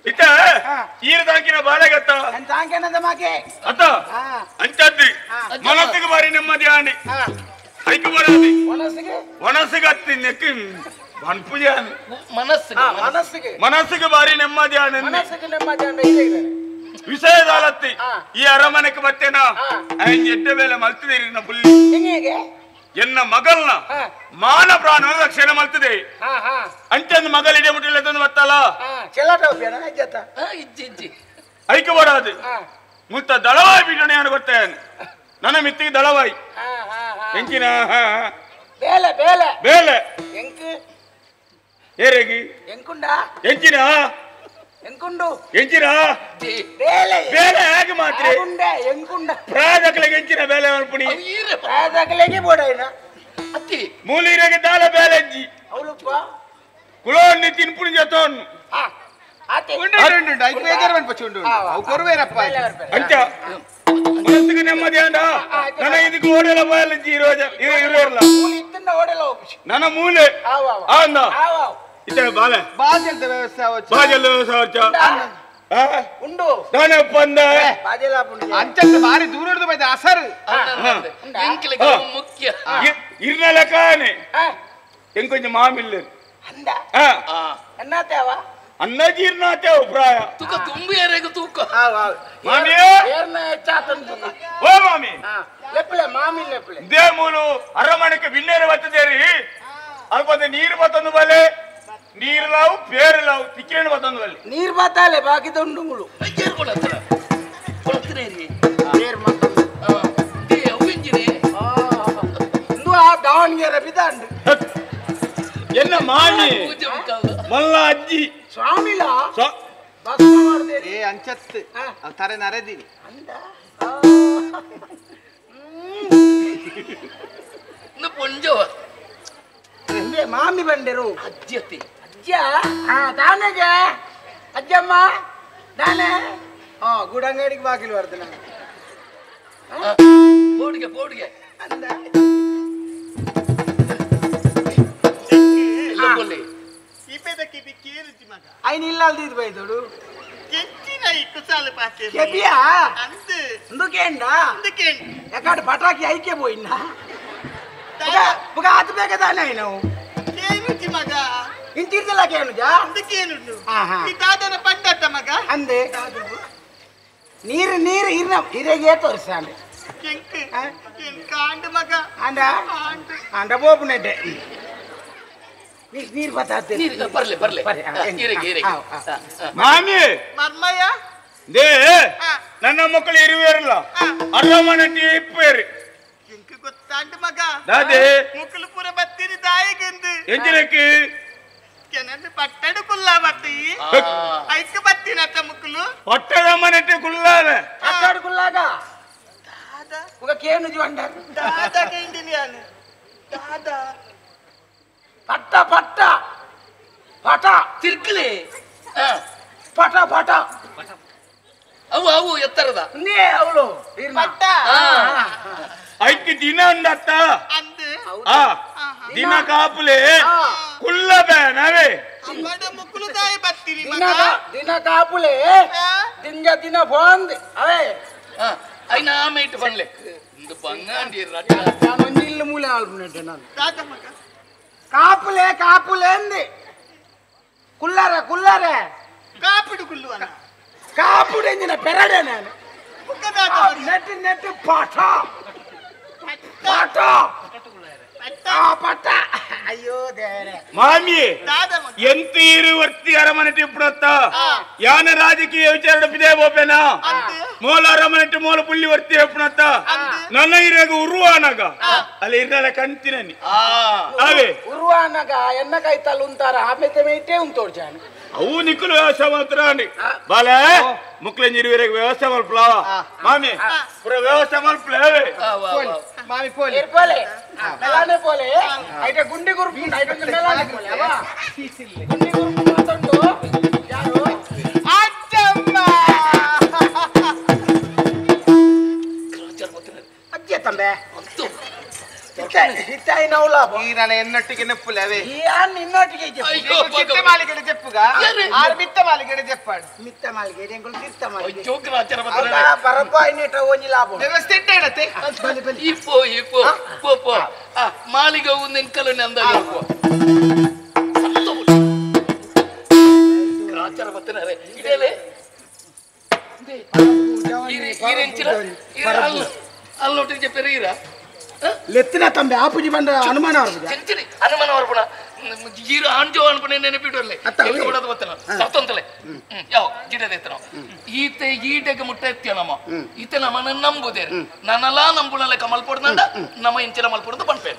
ಇತ್ತ ಈರಿದಾಗಿನ ಬಾಳೆಗತ್ತ ತಾಂಕೆನದ ಮಾಕೆ ಅತ್ತ ಅಂಚದ್ದಿ ಮನಸ್ಸಿಗೆ ಬಾರಿ ನೆಮ್ಮದಿ ಆಣಿ ಐಕು ಬರದಿ ಮನಸ್ಸಿಗೆ ಹತ್ತಿ ನೆಕ್ಕಿ ಬನ್ಪುಜ ಮನಸ್ಸಿಗೆ ಬಾರಿ ನೆಮ್ಮದಿ ಆಣಿ ವಿಷಯದಾಲತ್ತಿ ಈ ಅರಮನೆಗೆ ಬರ್ತೇನ ಎಡ್ಡೆ ಬೇಲೆ ಮಲ್ತಿದ್ದೀರಿ ನ ಬುಲ್ಲಿ ಎನ್ನ ಮಗಲ್ನ ಮಾನ ಪ್ರಾಣ ರಕ್ಷಣೆ ಮಲ್ತಿದೆ ಅಂಚಂದು ಮಗಲಿದೆ ಮುಟ್ಟಿಲ್ಲದೊಂದು ಬತ್ತಲ್ಲ ಐಕ ಬರೋದು ಮುತ್ತ ದಳವಾಯಿ ಬಿಡಣೆ ಅನ್ನು ಗೊತ್ತೇನು ನನ್ನ ಮಿತ್ತಿಗೆ ದಳವಾಯಿ ಎಂಚಿನ ಬೇಲೆ ಏರೇಗಿ ಎಂಚಿನ ಎಂಚಿನ ಬೇಲೆ ಹೇಗೆ ಮಾತ್ರ ಪ್ರಾಜಕಲಿಗೆ ಎಂಚಿನ ಬೇಲೆ ಅನ್ಪುಣಿ ಮೂಲೀರೆಗೆ ದಾಲ ಬೇಲೆ ಎಂಜಿ ಕುಳೋಣ್ಣಿ ತಿನ್ಪುಣಿ ಜತೋನ್ನು ಅಂಚ ಮನಸ್ಸಿಗೆ ನೆಮ್ಮದಿ ಅಂಡ ನನ್ನ ಇದಕ್ಕೆ ಓಡೆಲ್ಲ ಬಯಲಂಜಿ ಇರೋಲ್ಲ ನನ್ನ ಮೂಲೆ ಅಂದ ಇತ ಬಾಲೆ ಬಾಜಲ್ದ ವ್ಯವಸ್ಥೆ ಬಾಜಲ್ ವ್ಯವಸ್ಥೆ ಉಂಡು ನಾನೇ ಪಂದ ಅಂಚಂತ ಬಾರಿ ದೂರದ್ದು ಬೈದ ಅಸರು ಮುಖ್ಯ ಇರ್ನೆಲ್ಲ ಕಾನೆ ಎಂಕೊಂಚ ಮಾಮಿಲ್ಲ ಅಂದ ಎನ್ನಾತೇವ ಅನ್ನ ಜೀರ್ಣಾತೇವ ಪ್ರಾಯ ತುಕ ತುಂಬಿ ಏರೆಗ ತೂಕ ಮಾಮಿ ಓ ಮಾಮಿ ಲೆಪ್ಪಲೆ ಮಾಮಿ ಲೆಪ್ಪಲೆ ದೇಮೂಲು ಅರಮನೆಗೆ ಬಿನ್ನೇರೆ ಬರ್ತದೇರಿ ಅಲ್ಪದ ನೀರು ಬತ್ತೊಂದು ಬಲೆ ನೀರು ಲಾವು ಪೇರು ಲಾವು ತಿಕ್ಕೇನು ಬತ್ತೊಂದು ಬಲೆ ನೀರು ಬತ್ತಾಲೆ ಬಾಕಿ ದುಂಡುಗಳು ದಾವಣಗೆರೆ ಬಿದ್ದಾಂಡು ಎನ್ನ ಮಾಮಿ ಮಲ್ಲ ಅಜ್ಜಿ ಸ್ವಾಮಿಲ ಏ ಅಂಚತ್ತು ತಾರೆ ನರೆದೀನಿ ಪೊಂಜವ ಮಾಮಿ ಬಂಡೆರು ಅಜ್ಜತಿ ಅಜ್ಜ ತಾನೇಜ ಅಜ್ಜಮ್ಮ ನಾನೇ ಗುಡಂಗಡಿಗೆ ಬಾಗಿಲು ಬರ್ದೆ ನಾನು ಬೋಡಿಗೆ ಅಂದ ఆయన ఇల్లాలి బయదోడు ఎక్కడ పటాకి అయికే పోయిందా ఒక ఆతపే కదా ఆయన ఇంటిలాకేనుజా అందే నీరు నీరు ఇర్న ఇరగే తోరిస్తాను అండ పోపునట్టే ನೀರು ಬತ್ತಾತೆ ಬರ್ಲೆ ಮಾಮಿ ದೇ ನನ್ನ ಮಕ್ಕಳು ಇರುವೇರಲ್ಲ ಅರಮನೆ ಇಪ್ಪೇರಿ ಗೊತ್ತಾಂಡು ಮಗ ದಾದೆ ಮುಕ್ಕಲು ಪೂರ ಬತ್ತೀರಿ ದಾಯಿಗೆಂದು ಎಂಜಿನಕ್ಕೆ ಕೆನಂದು ಪಟ್ಟಡು ಕುಲ್ಲ ಬತ್ತಿ ಐಕ ಬತ್ತೀನತ್ತ ಮುಕ್ಕಲು ಪಟ್ಟದ ಮನೆಟ್ಟಿ ಕುಲ್ಲಾದ ಪಟ್ಟಡು ಕುಲ್ಲಾದ ದಾದ ఒక కేను జుండారు ದಾದ ಕೇಂದಿನಿ ಅನು ದಾದ పట్ట పట్ట ಪಾಠ ತಿರ್ಕಲಿ ಪಾಠ ಪಾಠ ಅವು ಅವು ಎತ್ತರದ ನೀ ಅವಳು ಐತಿ ದಿನ ಅಂದತ್ತ ದಿನ ಕಾಪುಲೆ ಕುಲ್ಲ ಬೇನವೇ ದಿನ ಕಾಪುಲೆ ದಿನ ದಿನ ಬಂದ್ ಅವೇ అయినా ఆమె ఇటు పనిలే ఇందు బంగాండి ನಾನು ಇಲ್ಲು ಮೂಲೆ ಆಲ್ಬಿಟ್ಟೆ ನಾನು ಕಾಪುಲೆ ಕಾಪುಲೆ ಅಂದೆ ಕುಲ್ಲಾರೆ ಕುಲ್ಲಾರೆ ಕಾಪಿಡು ಕುಲ್ಲುವನ ಕಾಪುಡೆ ಎಂದಿನ ಪೆರಡೆ ನಾನು ನೆಟ್ ನೆಟ್ ಪಾಠ ಪಾಠ ಪಟ್ಟ ಅಯ್ಯೋ ದೇವರೇ ಮಾಮಿ ಎಂತ ಇರು ವರ್ತಿ ಅರಮನೆಟಿ ಇಪ್ಪಡತ್ತ ಯಾನ ರಾಜಕೀಯ ವಿಚಾರ ಬಿದೆ ಬೋಪೇನಾ ಮೂಲ ಅರಮನೆಟಿ ಮೂಲ ಪುಳ್ಳಿ ವರ್ತಿ ಎಪ್ಪಣತ್ತ ನನ್ನ ಇರಾಗ ಉರುವಾನಾಗ ಅಲ್ಲಿ ಇರಲ್ಲ ಕಂತಿನನಿ ಅವೇ ಉರುವಾನಾಗ ಎನ್ನ ಕೈತಲ್ಲ ಉಂತಾರ ಆಮೇಲೆ ಮೇಟೇ ಉಂತೋಡ್ಜಾನ ಅವು ನಿಕ್ಕಲು ವ್ಯವಸ್ಥೆ ಮಾಡ್ತಾರ ಬಾಲೆ ಮುಕ್ಲೆಂಜಿರುವರೆಗೆ ವ್ಯವಸ್ಥೆ ಮಲ್ಪಲ ಮಾಮಿ ಪುರ ವ್ಯವಸ್ಥೆ ಮಲ್ಪಲೇ ಮಾಮಿ ಪೋಲೆ ಪೋಲೆ ಮೆಲಾನೆ ಪೋಲೆ ಐಟ ಗುಂಡಿ ಗುರುಪು ಐಟ ಮೆಲಾನೆ ಪೋಲೆ ಅವಾ ಗುಂಡಿ ಗುರುಪು ಮಾತಂಡು ಯಾರು ಅಜ್ಜಮ್ಮ ಅಜ್ಜೆ ತಂಬೆ ఎన్నట్టుకి నొప్పులు అవే నిన్నటికి చిత్త మాలిగడ చెప్పుగా ఆరు మిత్త మాలిగడ చెప్పాడు మిత్త మాలిగడ ఇంకొక చిత్త మాలిగ ఉంది ఇంకలని అందాలి అల్లొట్టి చెప్పారు ఈరా ಲೆತ್ತಿನ ತಂಬೆ ಆಪುಜಿ ಬಂದ ಅನುಮಾನ ಅನುಮಾನ ಬರ್ಬಿಡ ಜೀರು ಆಂಜೋ ಅನ್ಪಣೆ ನೆನಪಿಡೋರ್ಲೆ ಬಿಡೋದು ಗೊತ್ತಲ್ಲ ಸತ್ತಂತಲೆ ಯಾವ ಗಿಡದ ಎತ್ತನ ಈತೆ ಈಟೆಗೆ ಮುಟ್ಟ ಎತ್ತಿಯನಮ್ಮ ಈತೆ ನಮ್ಮನ್ನ ನಂಬುದೇ ನನ್ನಲ್ಲ ನಂಬುಣಲ್ಲ ಕಮಲ್ ಪೊಡ್ದಂಡ ನಮ್ಮ ಇಂಚಿನ ಮಲ್ಪೊಡ್ದು ಪಂಪೆ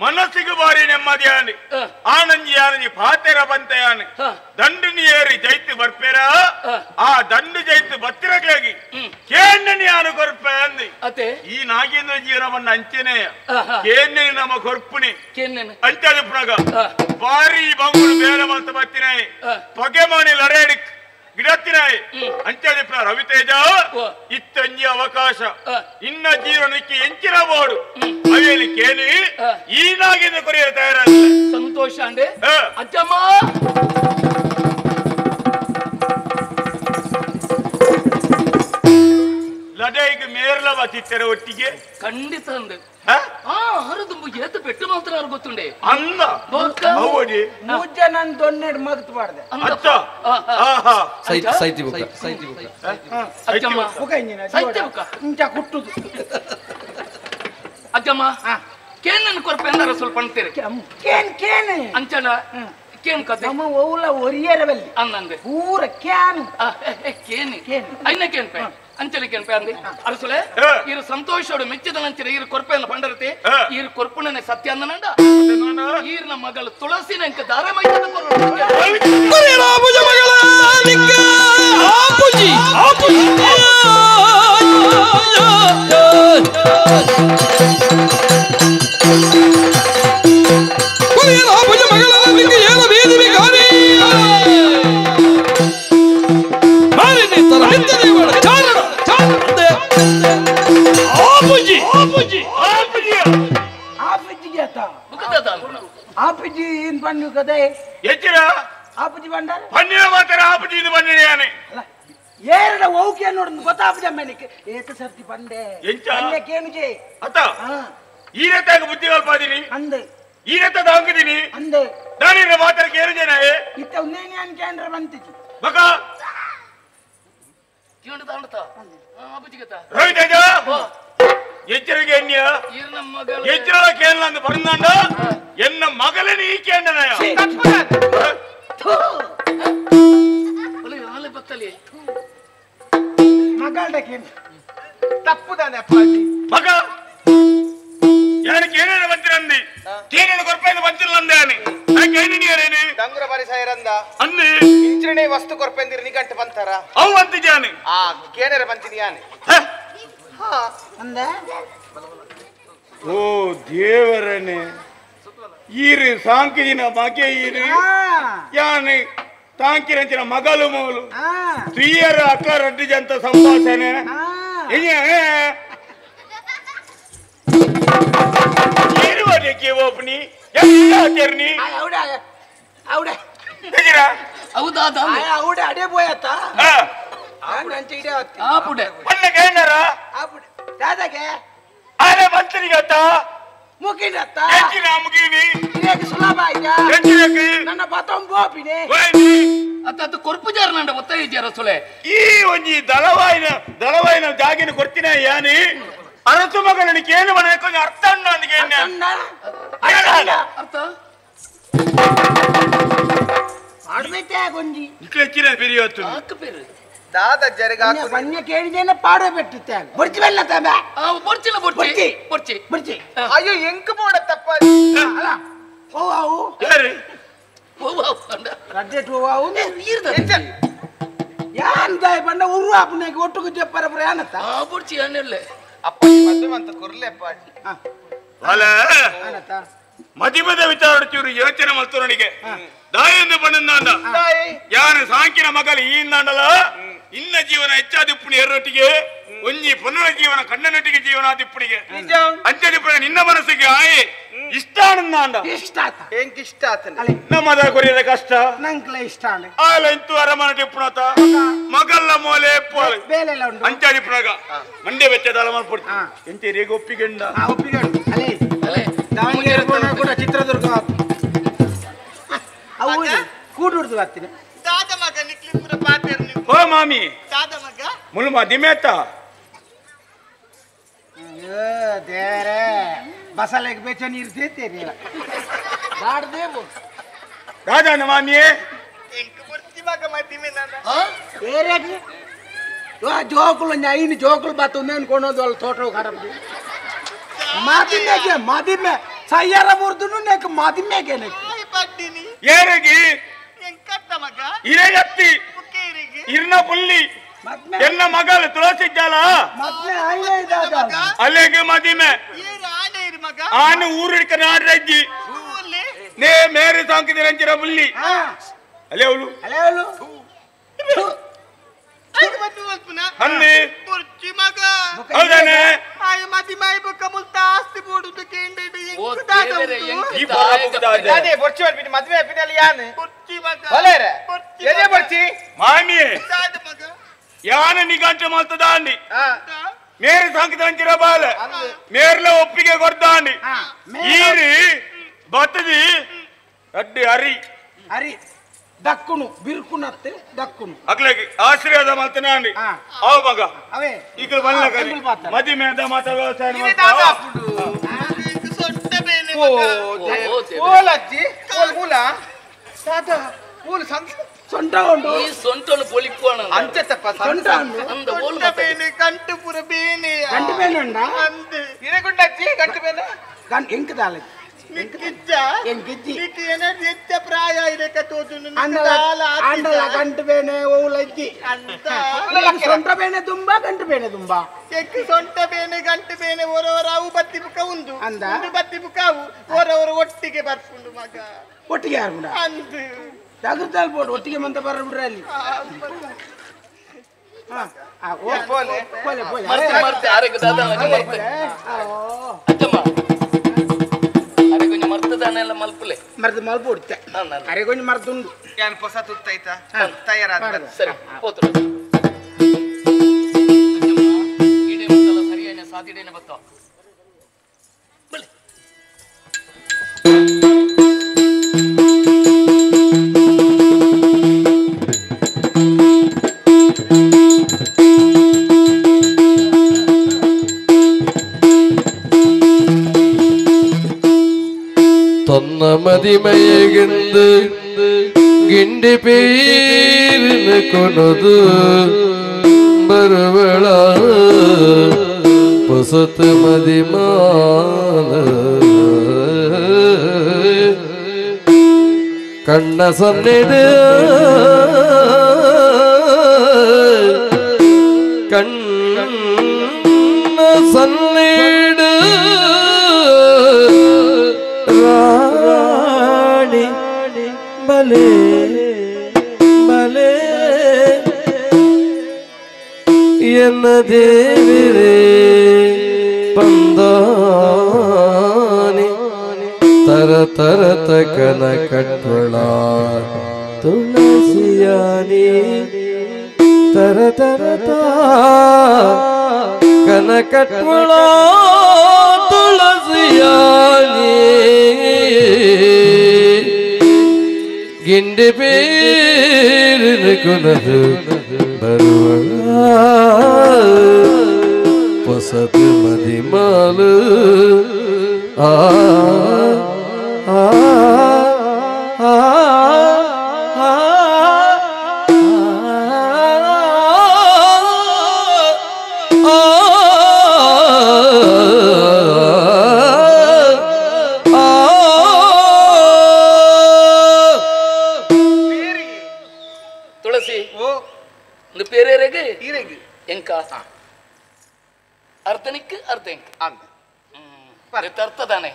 ಮನಸ್ಸಿಗೆ ಬಾರಿ ನೆಮ್ಮದಿಯಾನಿ ಆನಂದಿ ಆನಂದಿ ಪಾತೆರ ಬಂತೆಯಾನಿ ದಂಡನಿ ಏರಿ ಜೈತು ಬರ್ಪೇರ ಆ ದಂಡು ಜೈತು ಬತ್ತಿರಗ್ಲಾಗಿ ಕೇಂಡನಿ ಆನು ಕೊರ್ಪೆ ಅಂದಿ ಈ ನಾಗೇಂದ್ರ ಜೀವನವನ್ನ ಅಂಚನೆ ಕೇಂಡನಿ ನಮ್ಮ ಕೊರ್ಪುನಿ ಅಂಚಲಿ ಪುನಗ ಬಾರಿ ಬಂಗುಳು ಬೇರೆ ಮಂತ ಬತ್ತಿನಾಯಿ ಪೊಗೆ ಮಾನಿ ಲರೇಡಿ ಗಿಡತ್ತಿನಾಯಿ ಅಂಚಲಿ ಪುನ ರವಿತೇಜ ಇತ್ತಂಜಿ ಅವಕಾಶ ಇನ್ನ ಜೀವನಕ್ಕೆ ಎಂಚಿರಬಹುದು ಅವೇಲಿ ಕೇಳಿ ಈ ನಾಗೇಂದ್ರ ಕೊರಿಯರು ತಯಾರಾಗ ಸಂತೋಷ ಅಂಡೆ ಅಜ್ಜಮ್ಮ ಏರ್ಲ ಬತ್ತಿತ್ತರ ಒಟ್ಟಿಗೆ ಖಂಡಿತ ಅಂದೆ ಹರದುಂಬು ಏತ ಪೆಟ್ಟು ಮಾತ್ರ ಅವ್ರು ಗೊತ್ತುಂಡೆ ಅಂದ ಹೌದಿ ಮೂಜ ನನ್ ದೊನ್ನೆಡ್ ಮಗತ್ ಬಾರ್ದೆ ಅಚ್ಚ ಸೈತಿ ಬುಕ್ಕ ಸೈತಿ ಬುಕ್ಕ ಅಜ್ಜಮ್ಮ ಬುಕ ಇಂಜಿನ ಸೈತಿ ಬುಕ್ಕ ಇಂಚ ಕುಟ್ಟುದು ಅಜ್ಜಮ್ಮ ಕೇನ್ ನನ್ ಕೊರ್ಪೆ ಅಂದಾರ ಸ್ವಲ್ಪ ಅಂತೀರಿ ಕೇನ್ ಅಂಚನ ಕೇನ್ ಕತೆ ನಮ್ಮ ಓಲ ಒರಿಯರವಲ್ಲಿ ಅನ್ನಂದೆ ಪೂರ ಕ್ಯಾನ್ ಕೇನ್ ಐನ ಕೇನ್ ಪೆ ಅಂಚಲಿ ಕೇನ್ ಪೆ ಅಂದಿ ಅರಸುಲೆ ಇರು ಸಂತೋಷೋಡು ಮೆಚ್ಚಿದ ನಂಚಿರ ಇರು ಕೊರ್ಪೆಯನ್ನು ಪಂಡರತಿ ಇರು ಕೊರ್ಪುಣನೆ ಸತ್ಯ ಅಂದನಂಡ ಈರ್ನ ಮಗಳು ತುಳಸಿ ನಂಕ ದಾರ ಮೈತದ ಆಪಜಿ ಏನ್ ಬಂದು ಕದೆ ಎಚ್ಚರ ಆಪಜಿ ಬಂಡಾರ ಪನ್ನಿನ ಮಾತ್ರ ಆಪಜಿ ಇದು ಬಂದಿಯಾನೆ ಏರಡ ಓಕೆ ನೋಡು ಗೊತ್ತಾಪಜಿ ಅಮ್ಮನಿಗೆ ಏತ ಸರ್ತಿ ಬಂದೆ ಎಂಚ ಕೇನುಜೆ ಅತ್ತ ಈರತ್ತಾಗ ಬುದ್ಧಿ ಕಲ್ಪಾದಿನಿ ಅಂದೆ ಈರತ್ತ ದಾಂಗಿದಿನಿ ಅಂದೆ ನಾನಿರ ಮಾತ್ರ ಕೇನುಜೇನ ಇತ್ತ ಉನ್ನೇನಿ ಅನ್ಕೇಂದ್ರ ಬಂತಿಜಿ ಬಕ ಕಿಂಡ ತಾಂಡತ ಆಪಜಿ ಗತ ರೋಹಿತೇಜ ಎಚ್ಚರಿಗೆ ಎನ್ನಿಯ ಎಚ್ಚರ ಕೇಳಲ್ಲ ಅಂತ ಬಂದಾಂಡ ಎನ್ನ ಮಗಲೇ ನೀ ಕೇಂಡನಯ ಮಗಳಕ್ಕೆ ತಪ್ಪುದಾನೆ ಅಪ್ಪಾಜಿ ಮಗ ಯಾರಿಗೆ ಏನೇನು ಬಂತಿರಂದಿ ಏನೇನು ಕೊರಪೆಯನ್ನು ಬಂತಿರಲ್ಲ ಅಂದೇನೆ ಯಾಕೆ ಏನೇನು ದಂಗುರ ಪರಿಸೈರಂದ ಅಂದಿ ಇಂಚರಣೆ ವಸ್ತು ಕೊರಪೆಂದಿರ ನಿಗಂಟು ಬಂತಾರ ಅವು ಅಂತಿದ್ದಾನೆ ಆ ಕೇನರ ಬಂತಿದ್ಯಾನೆ ಅಂದೆ ಓ ದೇವರನೆ ಈರು ಸಾಂಕಿನ ಮಗೆ ಈರು ಯಾನೆ ತಾಂಕಿರಂಚಿನ ಮಗಳು ಮೂಲು ಸ್ತ್ರೀಯರ ಅಕ್ಕ ರಡ್ಡಿಜಂತ ಸಂಭಾಷಣೆ ಓಪನಿ అవుడే అడే పోయత్తా అంటే ఇడే ఆపుడే పల్లెకి ఏంటారా ఆపుడే దాదాకే అరే మంత్రికి అత్త ముకినత్త ఎక్కిన ముకిని ఇరేకి సులభాయిగా ఎక్కినకి ನನ್ನ ಪತಂ ಬೋಪಿನೆ ಅತ್ತ ಕೊರ್ಪು ಜಾರನಂಡ ಒತ್ತಾಯ ಜಾರ ಸುಲೆ ಈ ಒಂಜಿ ದಳವಾಯಿನ ಜಾಗಿನ ಕೊಡ್ತಿನ ಯಾನಿ ಅರಸು ಮಗನಿಗೆ ಏನು ಮನೆ ಕೊಂಚ ಅರ್ಥ ನನಗೆ ಅರ್ಥ ಆಡ್ಬೇತೆ ಗೊಂಜಿ ಹೆಚ್ಚಿನ ಬಿರಿಯೋತ್ತು ದಾದ ಜರಗಾಕು ಬನ್ಯ ಕೇಳಿದೇನೆ ಪಾಡೋ ಬೆಟ್ಟುತ್ತೆ ಬೊರ್ಚಿ ಬೆಲ್ಲ ತಬ ಬೊರ್ಚಿಲ ಬೊರ್ಚಿ ಬೊರ್ಚಿ ಬೊರ್ಚಿ ಅಯ್ಯೋ ಎಂಕ ಬೋಡ ತಪ್ಪ ಅಲ್ಲ ಹೋವಾವು ಯಾರು ಹೋವಾವು ಅಂಡ ರಡ್ಡೆ ಹೋವಾವು ಈರ್ದ ಯಾನ್ ದಾಯ ಬಂಡ ಉರು ಅಪ್ಪನಿಗೆ ಒಟ್ಟುಗೆ ಜಪ್ಪರ ಪ್ರಯಾಣತ್ತ ಬೊರ್ಚಿ ಅನ್ನೆಲ್ಲೆ ಅಪ್ಪ ಮದುವೆ ಅಂತ ಕೊರ್ಲೆ ಅಪ್ಪಾಜಿ ಅಲ್ಲ ಮದಿಮದ ವಿಚಾರ ಚೂರು ಯೋಚನೆ ಮಲ್ತೋರನಿಗೆ ದಾಯಿಂದ ಬಂದಂದ ಯಾರು ಸಾಂಕಿನ ಮಗಲು ಈ ನಾಂಡಲ ಇನ್ನ ಜೀವನ ಹೆಚ್ಚಾದಿಪ್ಪುಣಿ ಎರೊಟ್ಟಿಗೆ ಒಂಜಿ ಪುನರ ಜೀವನ ಕಣ್ಣನೊಟ್ಟಿಗೆ ಜೀವನ ದಿಪ್ಪುಣಿಗೆ ಅಂಚದಿಪ್ಪುಣ ನಿನ್ನ ಮನಸ್ಸಿಗೆ ಆಯೆ ಇಷ್ಟ ಆನಂದ ಇಷ್ಟ ಎಂಕಿಷ್ಟ ಆತನ ನಮ್ಮದ ಕೊರಿಯದ ಕಷ್ಟ ನಂಕ್ಲ ಇಷ್ಟ ಆಲ ಇಂತು ಅರಮನೆ ಟಿಪ್ಪುಣತ ಮಗಲ್ಲ ಮೋಲೆ ಪೋಲೆ ಬೇಲೆಲ್ಲ ಉಂಟು ಅಂಚಾದಿಪ್ಪುಣಗ ಮಂಡ್ಯ ವೆಚ್ಚದ ಮಲ್ಪಡ್ತಿ ಎಂಚೇರಿಗೆ ಒಪ್ಪಿಗೆಂಡ ಒಪ್ಪಿಗೆಂಡು ಅಲೆ ದಾವಣಗೆರೆ ಕೂಡ ಚಿತ್ರದುರ್ಗ ಅವು ಕೂಡುರ್ದು ಬರ್ತೀನಿ ದಾದ ಮಗ ನಿಕ್ಲಿಪುರ ಪಾತೆರ್ ಓ ಮಾಮಿ ದಾದ ಮಗ ಮುಲ್ಮ ದಿಮೇತ ದೇರೆ ಬಸಲೆಗೆ ಬೇಚನಿ ಇರ್ತೈತೆ ದಾಡ್ದೇವು ರಾಜನ ಮಾಮಿಯೇ ಎಂಕ ಬರ್ತಿ ಮಗ ಮದಿಮೆ ನನ್ನ ಬೇರೆಗೆ ಜೋಕುಲು ಐನು ಜೋಕುಲು ಬತ್ತೊಂದು ಅನ್ಕೊಳೋದು ಅಲ್ಲಿ ತೋಟ ಖರಾಬ್ ಮಾತಿಮ್ಯಾಗೆ ಮಾದಿಮ್ಮೆ ಸಯ್ಯಾರ ಮುರ್ದುನು ನೆಕ್ ಮಾದಿಮ್ಯಾಗೆ ಪಡ್ಡಿನಿ ಏರಿಗೆ ಎಂಕತ್ತ ಮಗ ಇರೆಗತ್ತಿ ಮುಕ್ಕೇರಿಗೆ ಇರ್ನ ಪುಲ್ಲಿ ಎನ್ನ ಮಗಳು ತುಳಸಿ ಜಾಲ ಮತ್ತೆ ಅಲ್ಲಿಗೆ ಮದಿಮೆ ಏರು ಆನೆ ಇರು ಮಗ ಆನೆ ಊರಿಡ್ಕ ನಾಡ್ರಜ್ಜಿ ಹೂವಲ್ಲಿ ನೇ ಮೇರೆ ಸಾಂಕಿದ ರಂಚಿರ ಬುಲ್ಲಿ ಅಲೆ ಅವಳು ಆಯ್ತು ಬಂದು ಅಲ್ಪನ ಅನ್ನಿ ಕುರ್ಚಿ ಮಗ ಹೌದಾನೆ ಆಯ ಮದಿ ಮೈ ಬೊಕ್ಕ ಮುಲ್ತ ಆಸ್ತಿ ಬೋಡುದು ಕೇಂಡಿಡು ಎಂಕು ಈ ಬಾರಪುದಾದೆ ಅದೇ ಬರ್ಚಿ ಬಂದ್ಬಿಟ್ಟು ಮದುವೆ ಅಪ್ಪಿನಲ್ಲಿ ಯಾನೆ ಕುರ್ಚಿ ಮಗ ಹೊಲೇರೆ ಎದೆ ಬರ್ಚಿ ಮಾಮಿ ದಾದ ಮಗ ಯಾನ ನಿಗಂಟೆ ಮಾಡ್ತದ ಅಂಡಿ ಮೇರೆ ಸಂಕದಂಚಿರ ಬಾಲ ಮೇರ್ಲ ಒಪ್ಪಿಗೆ ಕೊಡ್ತಾಂಡಿ ಈರಿ ಬತ್ತದಿ ಅಡ್ಡಿ ಹರಿ ಹರಿ ದಕ್ಕುನು ಬಿರ್ಕುನತ್ತೆ ದಕ್ಕುನು ಅಕ್ಲೆಗೆ ಆಶ್ರಯದ ಮಾತನಾಡಿ ಅವ ಮಗ ಅವೇ ಈಗ ಬಲ್ಲ ಕರಿ ಮದಿ ಮೇದ ಮಾತ ವ್ಯವಸಾಯ ಓಲಜ್ಜಿ ಓಲ್ ಮೂಲ ತಾತ ಮೂಲ ಸೊಂಟ ಉಂಟು ಈ ಸೊಂಟನು ಪೊಲಿಕೋಣ ಅಂಚೆತ್ತಪ್ಪ ಸೊಂಟ ಅಂದ ಓಲು ಬೇನೆ ಕಂಟು ಪುರ ಬೇನೆ ಗಂಟು ಬೇನೆ ಉಂಟಾ ಅಂದೆ ಇರಗುಂಡಜ್ಜಿ ಗಂಟು ಬೇನೆ ಗಂಟು ಎಂಕ ದಾಲ ನಿಕ್ಕಿಜ್ಜ ಎಂಕಿಜ್ಜಿ ನಿಕ್ಕಿ ಏನಾದ್ರು ಹೆಚ್ಚ ಪ್ರಾಯ ಇರಕ ತೋಜುನು ಅಂಡಲ ಗಂಟು ಬೇನೆ ಓಲಜ್ಜಿ ಅಂತ ಸೊಂಟ ಬೇನೆ ತುಂಬಾ ಗಂಟು ಬೇನೆ ತುಂಬಾ ಚೆಕ್ ಸೊಂಟ ಬೇನೆ ಗಂಟು ಬೇನೆ ಓರವರಾವು ಬತ್ತಿ ಬುಕ್ಕ ಉಂದು ಅಂದ ಬತ್ತಿ ಬುಕ್ಕಾವು ಓರವರು ಒಟ್ಟಿಗೆ ಬರ್ಕೊಂಡು ಮಗ ಒಟ್ಟಿಗೆ ಯಾರು ಅಂದು ಜಾಗೃತ ಅಲ್ಬೋಡು ಒಟ್ಟಿಗೆ ಮಂತ ಬರ್ಬಿಡ್ರೆ ಅಲ್ಲಿ ಪೋಲೆ ಪೋಲೆ ಪೋಲೆ ಮರ್ತೆ ಆರೆಗೆ ದಾದ ಮರ್ತೆ ಅತ್ತಮ್ಮ ಅರೆಗೊಂಜಿ ಮರ್ತದಾನೆಲ್ಲ ಮಲ್ಪಲೆ ಮರ್ದು ಮಲ್ಪುಡ್ತೆ ಅರೆಗೊಂಜಿ ಮರ್ದುಂಡು ಏನ್ ಹೊಸ ತುತ್ತಾಯ್ತಾ ತಯಾರಾದ ಸರಿ ಹೋತು ಇಡೇ ಮುಂದಲ್ಲ ಸರಿಯಾನೆ ಸಾದಿಡೇನೆ ಬತ್ತ ಬಲ್ಲಿ ತನ್ನ ಮದಿಮೆಯಗೆಂದು ಗಿಂಡಿ ಪೇರಿನ ಕೊನದು ಬರುವಳ ಹೊಸತು ಮದಿಮಾಲ ಕಣ್ಣ ಸನ್ನಿಡು ಕಣ್ಣ ಸನ್ನಿಡು ರಾಣಿ ಬಲೆ ಬಲೆ ಎನ್ನ ದೇವಿರೇ ಪಂದಾನಿ ತರ ತರ ತಕನ ಕಟ್ವಳ ತುಳಸಿಯಾನಿ ತರ ತರ ಕನ ಕಟ್ವಳ ತುಳಸಿಯಾನಿ ಗಿಂಡಿ ಪೇರಿನ ಕುನದು ಬರುವಳ ಹೊಸತು ಮದಿಮಾಲು ಆ ಆ ಆ ತುಳಸಿ ಒಂದು ಪೇರೇರೆಗೆ ಎಂಕ ಅರ್ಧನಿಕ್ ಅರ್ಧಂಕ್ ಅರ್ಥದಾನೆ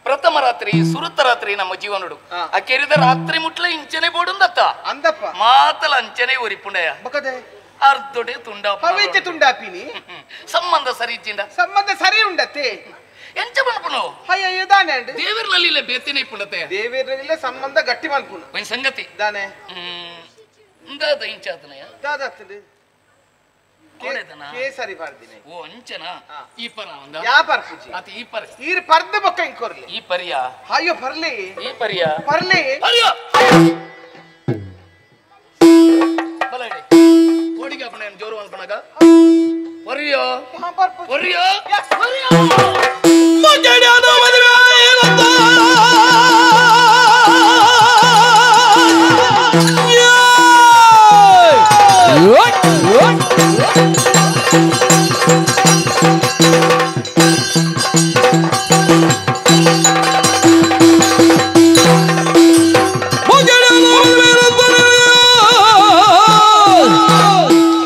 ಪ್ರಥಮ ರಾತ್ರಿ ಸುರತ ರಾತ್ರಿ ನಮ್ಮ ಜೀವನುಡು ಆ ಕೆರಿದ ರಾತ್ರಿ ಮುಟ್ಲ ಇಂಚನೆ ಬೋಡುಂದತ್ತ ಅಂದಪ್ಪ ಮಾತಲ ಅಂಚನೆ ಒರಿಪುಂಡಯ ಬಕದೆ ಅರ್ಧೊಡೆ ತುಂಡಾ ಪವಿಚ ತುಂಡಾಪಿನಿ ಸಂಬಂಧ ಸರಿ ಇಚ್ಚಿಂದ ಸಂಬಂಧ ಸರಿ ಉಂಡತ್ತೆ ಎಂಚ ಮಲ್ಪುನು ಅಯ್ಯೋ ದಾನೆ ಅಂಡ್ ದೇವರಲ್ಲಿ ಬೇತಿನೇ ಪುಂಡತೆ ದೇವರಲ್ಲಿ ಸಂಬಂಧ ಗಟ್ಟಿ ಮಲ್ಪುನು ಒಂದು ಸಂಗತಿ ದಾನೆ ಇಂದಾದ ಇಂಚಾತನಯ ದಾದಾಗ್ತದೆ ಕೋಣೆದನ ಕೇಸರಿ ಬರ್ದಿನಿ ಓ ಅಂಚನ ಈ ಪರ ಒಂದ ಯಾ ಪರ್ಪುಜಿ ಅತ ಈ ಪರ ಈರ್ ಪರ್ದೆ ಬೊಕ್ಕ ಇಂಕೊರ್ಲಿ ಈ ಪರಿಯ ಅಯ್ಯೋ ಪರ್ಲಿ ಈ ಪರಿಯ ಪರ್ಲಿ ಅಯ್ಯೋ ಬಲಡೆ ಕೋಡಿಗೆ ಅಪ್ಪನ ಜೋರು ಅನ್ಪನಗ ಪರಿಯೋ ಪರಿಯೋ ಪರಿಯೋ ಮಜಡ್ಯಾದ ಮದುವೆ ಏನಂತ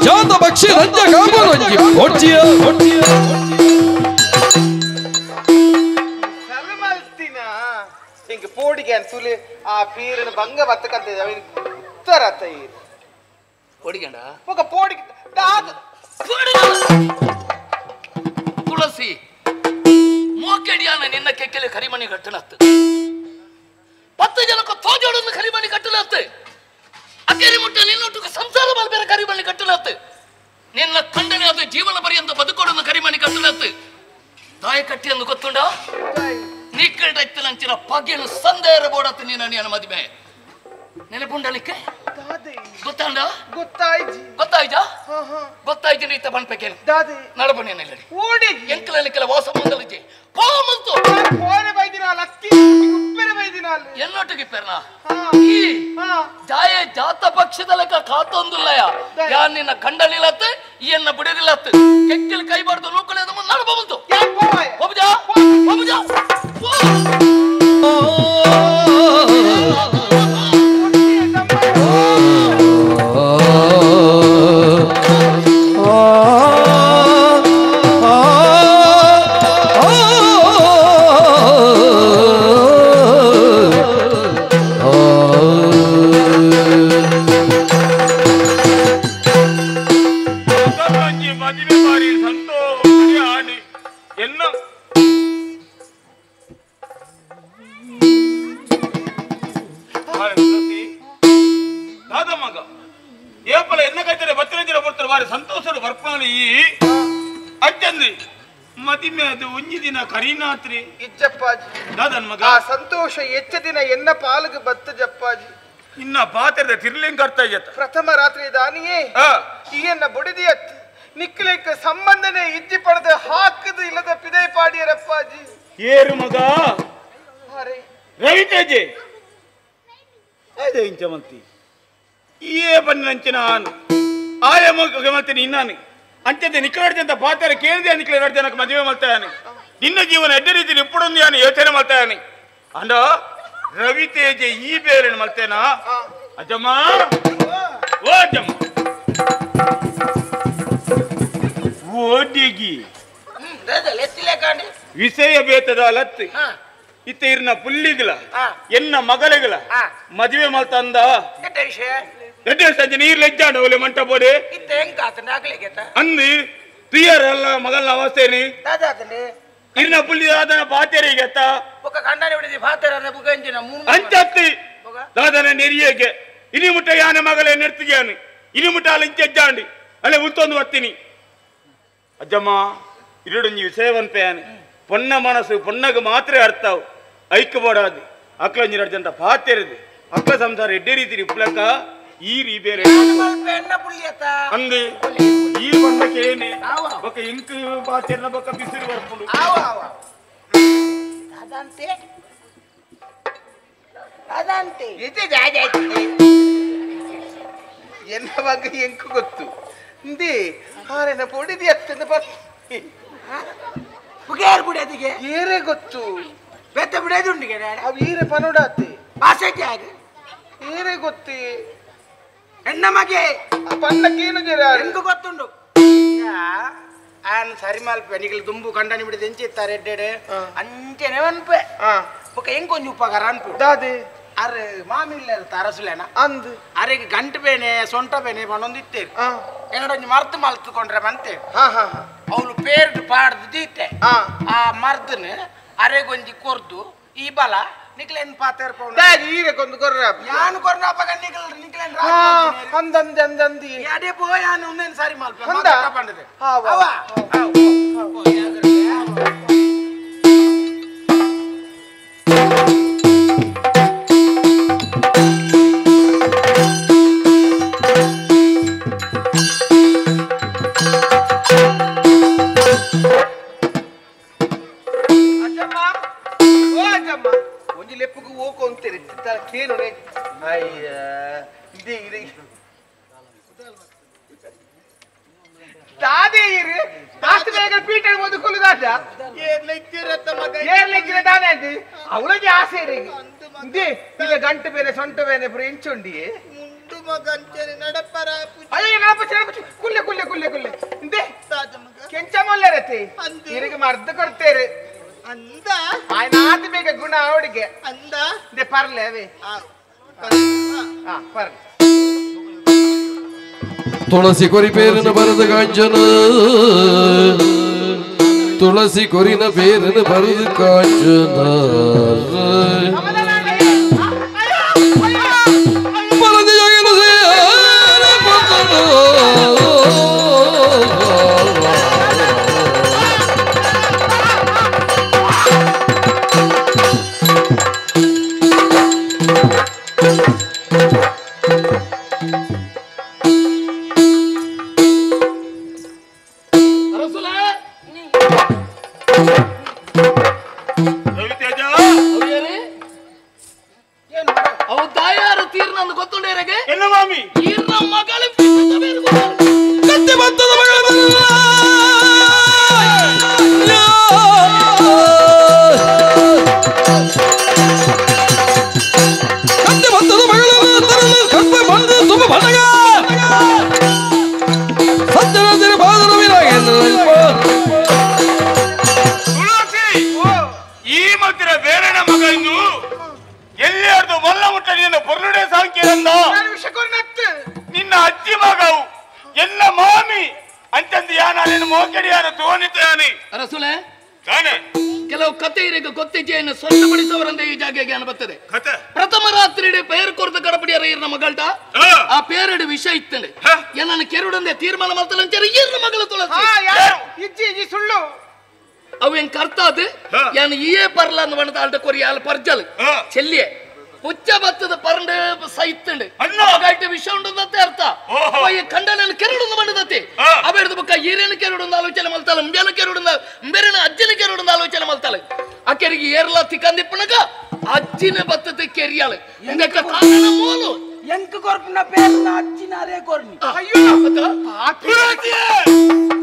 ಜಾತ ಪಕ್ಷಿ ರಂಜ ಕಾಂಬ ರಂಜಿ ಹೊಡ್ಚಿಯ ಸಲಮಲ್ತಿನ ಹಿಂಗ ಪೋಡಿಗೆ ಅಂತುಲಿ ಆ ಪೀರನ ಭಂಗ ಬತ್ತಕಂತ ಉತ್ತರತ್ತ ಈರ್ ಕೋಡಿಗಂಡ ఒక పోడికి దాద ತುಳಸಿ ಮೋಕೆಡಿಯಾನ ನಿನ್ನ ಕೆಕ್ಕಲೆ ಕರಿಮಣಿ ಕಟ್ಟಲತ್ತು 10 ಜನಕ್ಕೆ ತೋಜೋಡನ್ನು ಕರಿಮಣಿ ಕಟ್ಟಲತ್ತು ಅಕ್ಕೇರಿ ಮುಟ್ಟ ನಿನ್ನೊಟ್ಟಿಗೆ ಸಂಸಾರ ಮಲ್ಬೇರೆ ಕರಿಮಣಿ ಕಟ್ಟಲತ್ತು ನಿನ್ನ ಖಂಡನೆ ಅದು ಜೀವನ ಪರ್ಯಂತ ಬದುಕೋಡನ್ನು ಕರಿಮಣಿ ಕಟ್ಟಲತ್ತು ದಾಯ ಕಟ್ಟಿಯನ್ನು ಗೊತ್ತುಂಡ ನೀಕಲ್ಡೈತನಂಚಿನ ಪಗ್ಗೆನು ಸಂದೇಹ ಬೋಡತ್ತು ನೀನು ನಿನ್ನ ಮದುವೆ ನೆನಪುಂಡಲಿಕ್ಕೆ ಗೊತ್ತಾಂಡ ಗೊತ್ತಾಯ್ತು ನೀತ ಬಣ್ಪೆಕೇನು ನಡಬಣ್ಣಿ ಓಡಿ ಎಂಕಲನಿಕ್ಕೆಲ್ಲ ವಾಸ ಮಂದಲಿಜಿ పోమల్తో పోరే వైదినాల అక్కి ఉప్పెర వైదినాల ఎన్నోటికి పెర్నా ఈ జాయ జాత పక్షదలక కాతొందుల్లయ యానిన ఖండనిలతే ఈయన్న బుడిరిలతే ಕೆಕ್ಕಿಲ್ ಕೈ ಬಡ್ದು ನೂಕಲೇದ ಮುಂದೆ ನಡಬಂತು ಹೋಬಜಾ ಹೋಬಜಾ ಸಂತೋಷದ ಬರ್ಪಣಿ ಅಜ್ಜಂದ್ರಿ ಮದಿಮೆ ಅದು ಒಂಜಿ ದಿನ ಕರೀನಾತ್ರಿ ಇಜ್ಜಪ್ಪಾಜಿ ದಾದನ್ ಮಗ ಆ ಸಂತೋಷ ಹೆಚ್ಚ ದಿನ ಎನ್ನ ಪಾಲಗೆ ಬತ್ತ ಜಪ್ಪಾಜಿ ಇನ್ನ ಪಾತ್ರದ ತಿರ್ಲಿಂಗ್ ಅರ್ಥ ಇಜ್ಜತ್ತ ಪ್ರಥಮ ರಾತ್ರಿ ದಾನಿಯೇ ಈಯನ್ನ ಬುಡಿದಿಯತ್ ನಿಕ್ಲಿಕ್ಕೆ ಸಂಬಂಧನೇ ಇಜ್ಜಿ ಪಡೆದ ಹಾಕದು ಇಲ್ಲದ ಪಿದೈ ಪಾಡಿಯರಪ್ಪಾಜಿ ಏರು ಮಗ ರವಿತೇಜೆ ಅದೇ ಇಂಚಮಂತಿ ಏ ಬನ್ನಂಚಿನ ಆಯ ಮಲ್ತೀನಿ ಇನ್ನಾನು ಅಂಚಂತೆ ನಿಕ್ಕಲಾಡ್ತಂತ ಪಾತ್ರ ಕೇಳಿದೆ ನಿಕ್ಕಲಾಡ್ತನಕ್ಕೆ ಮದುವೆ ಮಾಡ್ತಾನೆ ನಿನ್ನ ಜೀವನ ಎಡ್ಡ ರೀತಿಯಲ್ಲಿ ಇಪ್ಪಡೊಂದು ಯಾನು ಯೋಚನೆ ಮಾಡ್ತಾನೆ ಅಂಡ ರವಿತೇಜ ಈ ಬೇರೆ ಮಾಡ್ತೇನಾ ಅಜ್ಜಮ್ಮ ಓ ಅಜ್ಜಮ್ಮ ಓಡಿಗಿ ವಿಷಯ ಬೇತದ ಲತ್ತು ಇತ್ತ ಇರ್ನ ಪುಲ್ಲಿಗಳ ಎನ್ನ ಮಗಳಿಗಳ ಮದುವೆ ಮಾಡ್ತಂದ ಎಡ್ಡೆ ಸಂಜೆ ನೀರ್ ಲೆಜ್ಜಾಂಡ ಒಲೆ ಮಂಟ ಬೋಡೆ ಅಂದು ತುಯ್ಯರಲ್ಲ ಮಗಲ್ನ ಅವಸ್ಥೆನಿ ಇರ್ನ ಪುಲ್ಲಿ ದಾದನ ಪಾತೆರಿಗೆತ್ತ ಅಂಚತ್ತಿ ದಾದನ ನೆರಿಯಕ್ಕೆ ಇನಿ ಮುಟ್ಟ ಯಾನ ಮಗಳೇ ನೆರ್ತಿಗ್ಯಾನು ಇನಿ ಮುಟ್ಟ ಅಲ್ಲಿ ಇಂಚೆಜ್ಜಾಂಡಿ ಅಲ್ಲೇ ಉಳ್ತೊಂದು ಬರ್ತೀನಿ ಅಜ್ಜಮ್ಮ ಇರಡೊಂಜಿ ವಿಷಯವಂತೆಯಾನು ಪೊನ್ನ ಮನಸ್ಸು ಪೊನ್ನಗ ಮಾತ್ರ ಅರ್ಥವು ಐಕ್ಯಬೋಡಾದು ಅಕ್ಲಂಜಿ ನಡ್ದಂತ ಪಾತೆರಿದು ಅಕ್ಕ ಸಂಸಾರ ಎಡ್ಡೆ ರೀತಿ ಇಪ್ಪಳಕ ಈ ರೀ ಬೇರೆ ಅಂದು ಈ ಬಣ್ಣಕ್ಕೆ ಏನೇ ಬೊಕ್ಕ ಇಂಕ್ ಪಾತೆರ್ನ ಬೊಕ್ಕ ಬಿಸಿರು ಬರ್ಕೊಂಡು ಎನ್ನ ಬಗ್ಗೆ ಎಂಕು ಗೊತ್ತು ಇಂದಿ ಹಾರೆನ ಪೊಡಿದಿ ಅತ್ತಂದ ಬರ್ತಿ ಏರೇ ಗೊತ್ತು ಬೆತ್ತ ಬಿಡೋದುಂಡಿಗೆ ಅವು ಈರೆ ಪನೋಡಾತಿ ಭಾಷೆಗೆ ಆಗ ಏರೇ ಗೊತ್ತಿ ಹೆಣ್ಣ ಮಗೆ ಪನ್ನಕ್ಕೇನು ಎಂಕು ಗೊತ್ತುಂಡು ಆನ್ ಸರಿ ಮಲ್ಪೆ ನಿಗಲು ದುಂಬು ಕಂಡನಿ ಬಿಡಿದ ಎಂಚಿತ್ತಾರೆ ಎಡ್ಡೆಡೆ ಅಂಚೆನೆ ಅನ್ಪೆ ಬೊಕ್ಕ ಎಂಕೊಂಜಿ ಉಪಕಾರ ಅನ್ಪು ದಾದಿ ಅರೆ ಮಾಮಿಲ್ಲ ತರಸುಲೇನ ಅಂದು ಅರೆಗೆ ಗಂಟು ಬೇನೆ ಸೊಂಟ ಬೇನೆ ಬಂದೊಂದಿತ್ತೇರಿ ಎಂಗಡೊಂಜಿ ಮರ್ತು ಮಲ್ತುಕೊಂಡ್ರೆ ಬಂತೆ ಅವಳು ಪೇರ್ದು ಪಾಡ್ದು ದೀತೆ ಆ ಮರ್ದನ್ ಅರೆಗೊಂಜಿ ಕೊರ್ದು ಈ ಬಲ ನಿಕ್ಲೇನ್ ಪಾತೆರ್ ಪೌಂಡ್ ಈರೆಗೊಂದು ಕೊರ್ರ ಯಾನು ಕೊರ್ನ ಅಪ್ಪಗ ನಿಕ್ಲೇನ್ ಅಂದಂದಿ ಅದೇ ಪೋಯಾನು ಉನ್ನೇನು ಸಾರಿ ಮಲ್ಪೆ ಬಂದದೆ ಅವ ಅವಳಿಗೆ ಆಸೆ ಗಂಟು ಬೇನೆ ಸೊಂಟ ಬೇನೆ ಎಂಚುಂಡಿ ಕುಲ್ಲೆ ಕುಲ್ಲೆ ಕುಲ್ಲೆ ಕುಲ್ಲೆ ಕೆಂಚ ಮೊಲ್ಲರತಿ ಇರಿಗೆ ಮರ್ದು ಕೊಡ್ತೇರೆ ಅಂದ ಆಯ್ನಾತ್ ಬೇಗ ಗುಣ ಅವಳಿಗೆ ಅಂದ ಪರ್ಲೆ ಅವೇ ಪರ್ಲೆ ತುಳಸಿ ಕೊರಿ ಪೇರಿನ ಬರದ ಕಾಂಚನ ತುಳಸಿ ಕೊರಿನ ಪೇರಿನ ಬರದ ಕಾಂಚನ ರವಿತೇಜ ಅವು ತಾಯಾರು ತೀರ್ನಂದು ಗೊತ್ತುಂಡೇರೆಗೆ ಎಲ್ಲ ಮಾಮಿ ಈರ್ನ ಮಗಳು ಕತ್ತಿ ಬತ್ತದ ಮಗಳ ಕತ್ತಿ ಬತ್ತದ ಮಗಳನ್ನು ತರಲು ಕಪ್ಪ ಬಂದು ತುಂಬ ಬಣ್ಣಗ ಸಜ್ಜನ ಬಾದರವಿರಾಗ ಈ ಮತ್ತಿರ ಬೇರೆನ ಮಗನ್ನು ಎಲ್ಲಿಯಾರ್ದು ಮಲ್ಲ ಮುಟ್ಟ ನಿನ್ನ ಪೊರ್ಲುಡೆ ಸಾಂಕೇರಂದ ನಿನ್ನ ಅಜ್ಜಿ ಮಗವು ಎಲ್ಲ ಮಾಮಿ ಅಂತಂದು ಯಾನ ನಿನ್ನ ಮೋಕೆಡಿಯಾನ ತೋನಿತಾನೆ ರಸುಲೆ ತಾನೆ ಕೆಲವು ಕತೆ ಇರಗ ಗೊತ್ತಿಜ್ಜೆಯನ್ನು ಸ್ವಚ್ಛಪಡಿಸವರಂತೆ ಈ ಜಾಗೆಗೆ ಅನು ಬರ್ತದೆ ಪ್ರಥಮ ರಾತ್ರಿ ಪೇರು ಕೊರತ ಕಡಪಡಿಯರ ಈರ್ನ ಮಗಳ್ಟ ಆ ಪೇರಡು ವಿಷಯ ಇತ್ತಂಡೆ ಏನನ್ನು ಕೆರುಡಂದೆ ತೀರ್ಮಾನ ಮಾಡ್ತಲಂಚಾರ ಈರ್ನ ಮಗಳು ತುಳಸಿ ಸುಳ್ಳು ಅವೇನ್ ಕರ್ತಾದು ಯಾನು ಈಯೇ ಪರ್ಲ ಅಂದ್ ಬಣ್ಣದ ಆಲ್ಟ ಕೊರಿ ಆಲ್ ಪರ್ಜಲ್ ಚೆಲ್ಲಿಯೇ ಹುಚ್ಚ ಬತ್ತದ ಪರಂಡ ಸೈತ್ತಂಡೆ ಅಗಾಯ್ಟ ವಿಷಯ ಉಂಡದತ್ತೆ ಅರ್ಥ ಈ ಖಂಡನ ಕೆರಡುಂದು ಬಣ್ಣದತ್ತೆ ಅಬೇಡ್ದು ಬಕ್ಕ ಈರೇನ ಕೆರಡುಂದು ಆಲೋಚನೆ ಮಲ್ತಾಳ ಅಂಬೇನ ಕೆರಡುಂದ ಅಂಬೇರಿನ ಅಜ್ಜಿನ ಕೆರಡುಂದು ಆಲೋಚನೆ ಮಲ್ತಾಳೆ ಆ ಕೆರಿಗೆ ಏರ್ಲ ತಿಕ್ಕಂದಿಪ್ಪನಗ ಅಜ್ಜಿನ ಬತ್ತದ ಕೆರಿಯಾಳೆ ಇಂದಕ್ಕ ಕಾರಣ ಮೂಲು ಎಂಕ ಕೊರ್ಪನ ಪೇರ್ನ ಅಜ್ಜಿನ ಅದೇ ಕೊರ್ನಿ ಅಯ್ಯೋ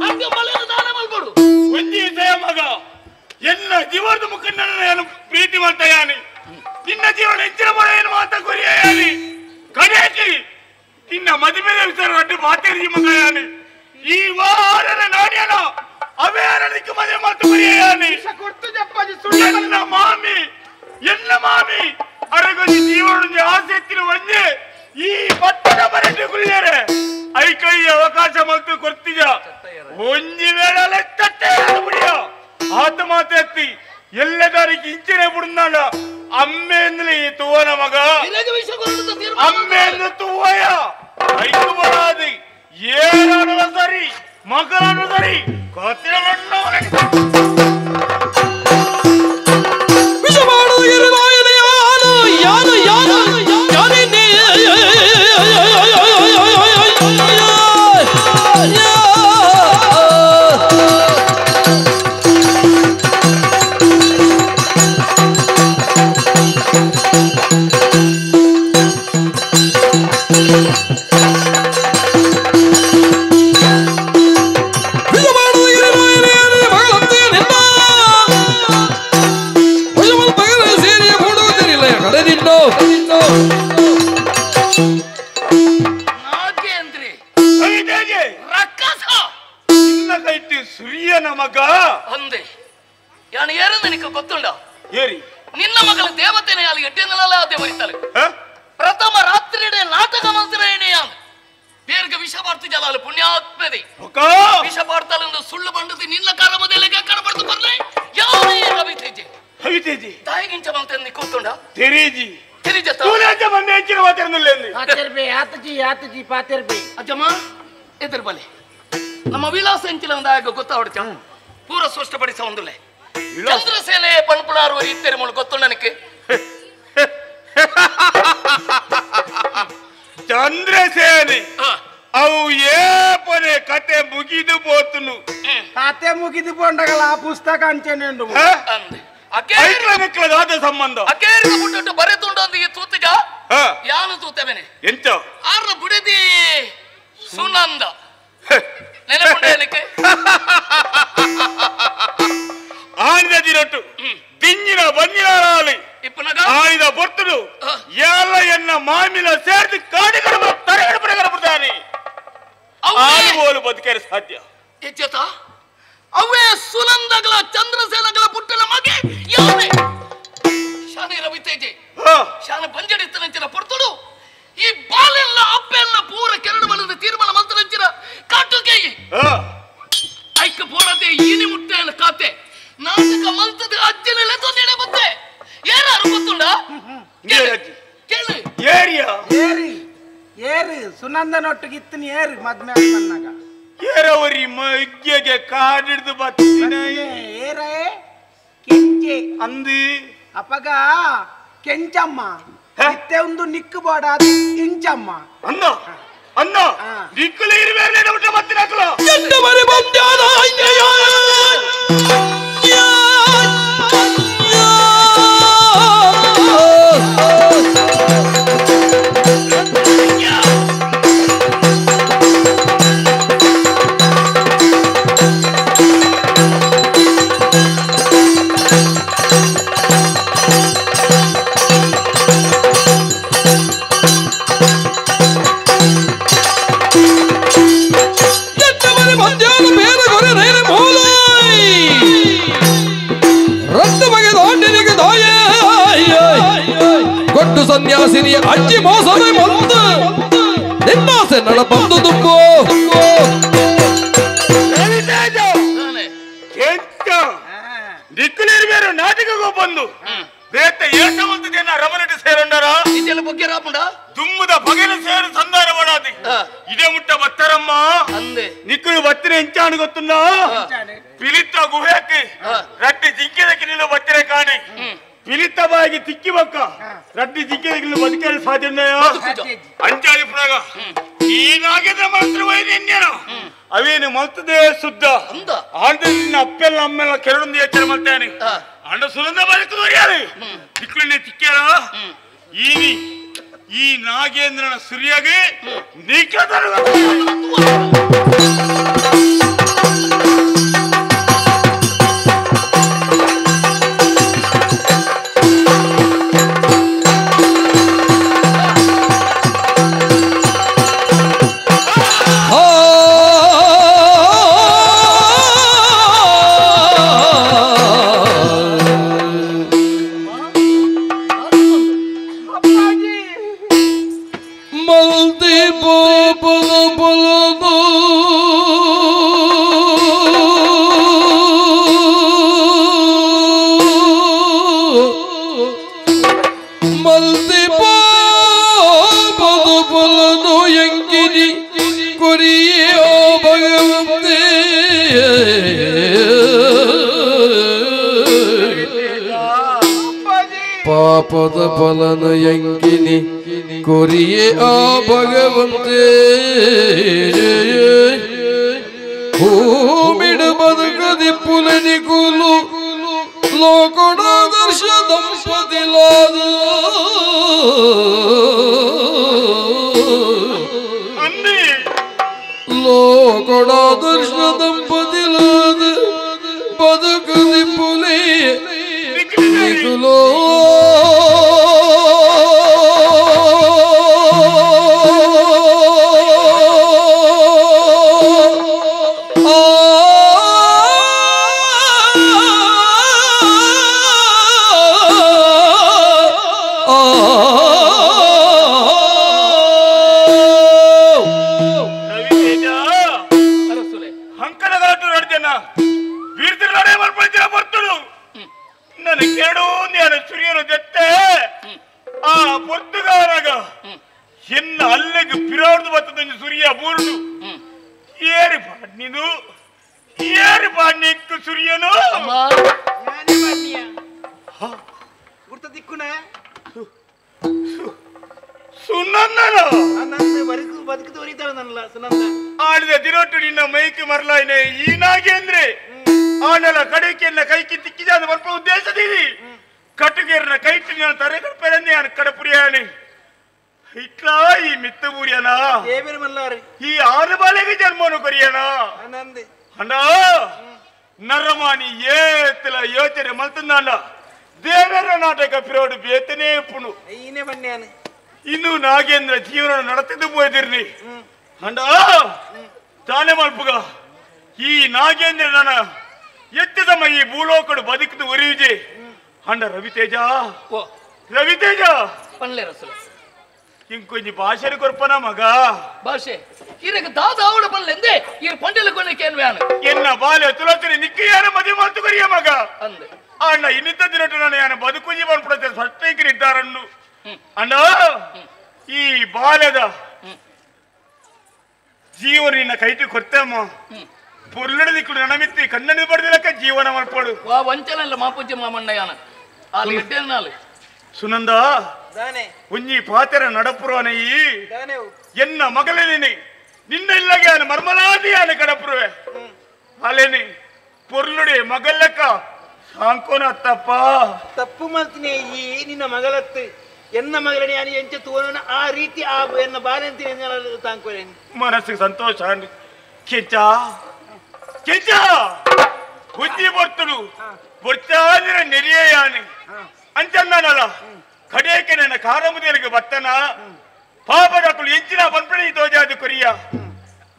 ಹಂಗ ಮಲೆನ ದಾನ ಮಲ್ಕೊಡು ಒಂಜಿ ಜಯ ಮಗ ಎಲ್ಲ ಜೀವನದ ಮುಖಂಡ ನಾನು ಪ್ರೀತಿ ಮಾಡ್ತಾಯಾನಿ ನಿನ್ನ ಜೀವನ ಹೆಚ್ಚಿನ ಏನು ಮಾತಾ ಕೊರಿಯಾನಿ ಕಡೆಯಾಗಿ ನಿನ್ನ ಮದುವೆ ವಿಚಾರ ಅಡ್ಡು ಮಾತಾಡಿ ಮಗಯಾನಿ ಈ ವಾರನ ನಾಣ್ಯನ ಅವೇರನಿಗೆ ಮದುವೆ ಮಾತು ಕೊರಿಯಾನಿ ಎಲ್ಲ ಮಾಮಿ ಎಲ್ಲ ಮಾಮಿ ಅರಗದಿ ಜೀವನ ಆಸೆ ಎತ್ತಿನ ಒಂದೇ ಈ ಪಟ್ಟಣ ಮರಕ್ಕೆ ಕುಳಿಯರೆ ಐಕೈ ಅವಕಾಶ ಮತ್ತು ಕೊರ್ತಿಜ ಒಂಜಿ ವೇಳೆ ತಟ್ಟೆ ಬಿಡಿಯ ಆತ ಮಾತೆತ್ತಿ ಎಲ್ಲ ದಾರಿಗೆ ಇಂಚಿನ ಬಿಡುತ್ತಾಳ ಅಮ್ಮೆಂದ್ರೆ ಈ ತೂವನ ಮಗ ಅಮ್ಮೆಂದು ತೂವಯ ಐದು ಬರಾದಿ ಏನಾನು ಸರಿ ಮಗನು ಸರಿ ವಿಷ ಮಾಡು ಯಾನು ಯಾನು ಯಾನೇ ಸುರಿಯನ ಮಗ ಅಂದೆ ಯಾನು ಏರಂದ ನಿನಗೆ ಗೊತ್ತುಂಡ ಏರಿ ನಿನ್ನ ಮಗಳ ದೇವತೆನೇ ಅಲ್ಲಿ ಎಡ್ಡೆನಲ್ಲ ಅದೇ ಬರೀತಾಳೆ ಪ್ರಥಮ ರಾತ್ರಿ ನಾಟಕ ಮಂತ್ರೇನೆಯ ಬೇರ್ಗ ವಿಷ ಮಾಡ್ತಿದ್ದಲ್ಲ ಅಲ್ಲಿ ಪುಣ್ಯಾತ್ಮದೆ ವಿಷ ಮಾಡ್ತಾಳೆ ಸುಳ್ಳು ಬಂಡದು ನಿನ್ನ ಕಾರಮದೆಲೆಗೆ ಕಡಬಡ್ದು ಬರ್ಲೆ ಯಾವೇ ರವಿತೇಜಿ ರವಿತೇಜಿ ತಾಯಿಗಿಂಚ ಮಂತ್ರಿ ಕೂತುಂಡ ತೆರೀಜಿ ತೆರೀಜತ್ತ ತೂಲಾಂಚ ಬಂದೆ ಹೆಚ್ಚಿನ ಮಾತಾಡನುಲ್ಲೆಂದು ಆತರ್ಬೆ ಆತಜಿ ಪಾತರ್ಬೆ ಅಜ್ಜಮ್ಮ ಎದುರು ಬಲೆ ನಮ್ಮ ವಿಳಾಸ ಎಂಚಿಲ ಒಂದಾಗ ಗೊತ್ತಾವಡ್ಚ ಪೂರ ಸ್ಪಷ್ಟಪಡಿಸ ಒಂದುಲೆ ಚಂದ್ರಸೇನೆ ಪಣ್ಪುಣಾರು ಇತ್ತೇರಿ ಮುಳು ಗೊತ್ತು ನನಗೆ ಚಂದ್ರಸೇನೆ ಅವು ಏಪನೆ ಕತೆ ಮುಗಿದು పోతును ಕತೆ ಮುಗಿದು ಪೋಂಡಗಲ ಆ ಪುಸ್ತಕ ಅಂಚೆನೆಂಡು ಐಕ್ಲನಿಕ್ಲದಾದ ಸಂಬಂಧ ಅಕೇರಿನ ಬುಟ್ಟು ಬರೆತುಂಡೊಂದಿಗೆ ತೂತಿಗ ಯಾನು ತೂತೇನೆ ಎಂತ ಆರ್ನ ಬುಡಿದಿ ಸುನಂದ ನೆನಪುಂಡೇಲಿಕ್ಕೆ ಆನಿದ ದಿರಟ್ಟು ದಿಂಜಿನ ಬನ್ನಿನಾಲಿ ಆನಿದ ಬರ್ತುಡು ಎಲ್ಲ ಎನ್ನ ಮಾಮಿನ ಸೇರ್ದು ಕಾಡಿಗಳು ತರಗಡ ಪಡೆಗಡಬಿಡ್ತಾನೆ ಆಳುಗೋಲು ಬದುಕೇರು ಸಾಧ್ಯ ಎಚ್ಚತ ಅವೇ ಸುನಂದಗಳ ಚಂದ್ರಸೇನಗಳ ಪುಟ್ಟನ ಮಗೆ ಯಾವೇ ಶಾನೆ ರವಿತೇಜೆ ಶಾನೆ ಬಂಜಡಿತ್ತನಂಚಿನ ಪೊರ್ತುಡು ಈ ಬಾಲೆಲ್ಲ ಅಪ್ಪೆಲ್ಲ ಪೂರ ಕೆರಡು ಬಲದ ತೀರ್ಮಾನ ಮಂತ್ರಂಚಿನ ಕಾಟುಕೆ ಐಕ ಪೋಡತೆ ಈನಿ ಮುಟ್ಟೆನ ಕಾತೆ ನಾಟಕ ಮಂತ್ರದ ಅಜ್ಜನೆಲ್ಲ ತೊಂದಿಡೆ ಬತ್ತೆ ಯಾರು ಗೊತ್ತುಂಡ ಕೇಳು ಏರಿಯಾ ಏರಿ ಸುನಂದನೊಟ್ಟಿಗೆ ಇತ್ತನಿ ಏರಿ ಮದ್ಮೆ ಬಂದಾಗ ಏರವರಿ ಮಗ್ಗೆಗೆ ಕಾಡಿಡ್ದು ಬತ್ತಿನ ಏರೇ ಕೆಂಚೆ ಅಂದಿ ಅಪ್ಪಗ ಕೆಂಚಮ್ಮ ಮತ್ತೆ ಒಂದು ನಿಕ್ಕು ಬೋಡ ಇಂಚಮ್ಮ ಅನ್ನ ಅನ್ನ ನಿಕ್ಕಲು ಇರುವೆ ಬತ್ತಿನ ಮರಿ ಬಂದ್ಯಾನ ಸನ್ಯಾಸಿನಿ ಅಜ್ಜಿ ಮೋಸದ ಬಂದು ನಿನ್ನಾಸೆ ನಡಬಂದು ತುಂಬು ದಿಕ್ಕುಲಿರ್ಬೇರು ನಾಟಕಗೂ ಬಂದು ಬೇತ ಏಟವಂತ ಜನ ರಮನಟಿ ಸೇರಂಡರ ಇದೆಲ್ಲ ಬಗ್ಗೆ ರಾಪುಂಡ ದುಮ್ಮದ ಬಗೆಲ ಸೇರು ಸಂಧಾನ ಮಾಡಾದಿ ಇದೇ ಮುಟ್ಟ ಬತ್ತರಮ್ಮ ನಿಕ್ಕಳು ಬತ್ತಿರ ಎಂಚಾನು ಗೊತ್ತುಂದ ಪಿಲಿತ್ತ ಗುಹೆಕ್ಕೆ ರಟ್ಟಿ ಜಿಂಕಿದಕ್ಕೆ ನಿಲ್ಲು ಬತ್ತಿರ ಕಾಣಿ ಪಿಲಿತ್ತ ಬಾಯಿಗೆ ತಿಕ್ಕಿ ಬಕ್ಕ ರಟ್ಟಿ ಜಿಂಕಿದಕ್ಕೆ ನಿಲ್ಲು ಬದುಕಲು ಸಾಧ್ಯ ಅಂಚಾದಿ ಪುರಾಗ ಈಗಾಗಿದ್ರೆ ಮಂತ್ರ ವೈದ್ಯನು ಅವೇನು ಮಲ್ತದೆ ಶುದ್ಧ ಆದ್ರೆ ನಿನ್ನ ಅಪ್ಪೆಲ್ಲ ಅಮ್ಮೆಲ್ಲ ಕೆರಡೊಂದು ಎಚ್ಚರ ಮಾಡ್ತೇನೆ ಅಂಡ ಸುಲಂದ ಬದುಕುದೋರಿಯಾರಿ ತಿಕ್ಕಳನ್ನೇ ತಿಕ್ಕ್ಯಾರ ಈ ನಾಗೇಂದ್ರನ ಸುರಿಯಾಗಿ ನೀಕದರ ಪಾಪದ ಫಲನ ಎಂಗಿನಿ ಕೊರಿಯೇ ಆ ಭಗವಂತೆ ಭೂಮಿಡ ಬದುಕದಿ ಪುಲನಿ ಕೂಲು ಲೋಕಡಾದರ್ಶ ದಂಪತಿಲಾದ ಲೋಕಡಾದರ್ಶ ದಂಪತಿಲಾದ ಬದುಕದಿ ಪುಲೆ ನಿಕುಲೋ ಆಡಿದ ದಿನೊಟ್ಟು ನಿನ್ನ ಮೈకి ಮರಲಾಯ್ನೆ ಈ ನಾಗೇಂದ್ರೆ ಆನೆಲ ಕಡೆಕೆನ್ನ ಕೈಕಿ ತಿಕ್ಕಿದ ಬರ್ಪ ಉದ್ದೇಶದೀನಿ ಕಟುಗೆರ್ನ ಕೈಟಿ ನಾನು ತರೆ ಕಡಪೆರನ್ನೇ ಅನ್ ಕಡಪುರಿಯಾನೆ ಇಟ್ಲಾ ಈ ಮಿತ್ತ ಬೂರಿಯನ ಈ ಆರು ಬಾಲೆಗೆ ಜನ್ಮನು ಕೊರಿಯನ ಅಣ್ಣ ನರಮಾನಿ ಏತಲ ಯೋಚನೆ ಮಲ್ತಂದ ದೇವರ ನಾಟಕ ಪಿರೋಡು ಬೇತನೇ ಪುಣು ಇನ್ನು ನಾಗೇಂದ್ರ ಜೀವನ ನಡೆತಿದ್ದು ಹೋಯ್ದಿರ್ನಿ ಅಂಡ ತಾನೇ ಮಲ್ಪುಗ ಈ ನಾಗೇಂದ್ರ ನನ್ನ ಎತ್ತದಮ್ಮ ಈ ಭೂಲೋಕಡು ಬದುಕಿದು ಒರಿಯುಜೆ ಅಂಡ ರವಿತೇಜ ಇಂಕೊಂಜಿ ಭಾಷೆ ಕೊರ್ಪನ ಮಗ ಭಾಷೆ ಇರಗ ದಾದಾವಡ ಬಲ್ಲೆಂದೆ ಈ ಪಂಡೆಲ ಕೊನೆಗೆ ಎನ್ನ ಬಾಲ್ಯ ತುಲಸಿನ ನಿಕ್ಕಿಯಾರ ಮದುವೆ ಮಾತು ಕರಿಯ ಮಗ ಅಣ್ಣ ಇನ್ನಿದ್ದ ದಿನಟ್ಟು ನಾನು ಯಾನ ಬದುಕುಜಿ ಬಂದ್ಬಿಡುತ್ತೆ ಸಷ್ಟೈಕಿರಿದ್ದಾರನ್ನು ಅಣ್ಣ ಈ ಬಾಲ್ಯದ ಜೀವನ ಕೈಟಿ ಕೊಡ್ತೇಮ್ಮ ಪೊರ್ಲಡಿದಿಕ್ಕಳು ನನಮಿತ್ತಿ ಕಣ್ಣನಿ ಬಡ್ದಿಲಕ್ಕ ಜೀವನ ಮಾಡ್ಕೊಡು ವಂಚನಲ್ಲ ಮಾಪೂಜೆ ಮಾಮಣ್ಣಯ್ಯನ ಅಲ್ಲಿ ಇಟ್ಟೇನಾಲಿ ಸುನಂದ ಒಂಜಿ ಪಾತೆರ ನಡಪುರವನ ಈ ಎನ್ನ ಮಗಳೇನಿ ನಿನ್ನ ಇಲ್ಲಗೆ ಆನ ಮರ್ಮಲಾದಿ ಆನ ಕಡಪುರುವೆ ಅಲ್ಲೇನಿ ಪೊರ್ಲುಡಿ ಮಗಲ್ಲಕ್ಕ ಸಾಂಕೋನ ತಪ್ಪು ಮಾಡ್ತೀನಿ ಈ ನಿನ್ನ ಮಗಳತ್ತು ಎನ್ನ ಮಗಳೇ ನಾನು ಎಂಚ ತೋರಣ ಆ ರೀತಿ ಆ ಎನ್ನ ಬಾರೆ ಅಂತೀನಿ ತಾಂಕೋರೇನು ಮನಸ್ಸಿಗೆ ಸಂತೋಷ ಕೆಂಚ ಕೆಂಚ ಬುದ್ಧಿ ಬರ್ತಳು ಬೊಚ್ಚಾದಿರ ನೆರಿಯಾನಿ ಅಂಚನ್ನಲ್ಲ ಕಡೆಯಕ್ಕೆ ನನ್ನ ಕಾರಮುದಿಯರಿಗೆ ಬತ್ತನ ಪಾಪದಕ್ಕಳು ಹೆಚ್ಚಿನ ಬಂಪಣಿ ತೋಜಾದು ಕೊರಿಯ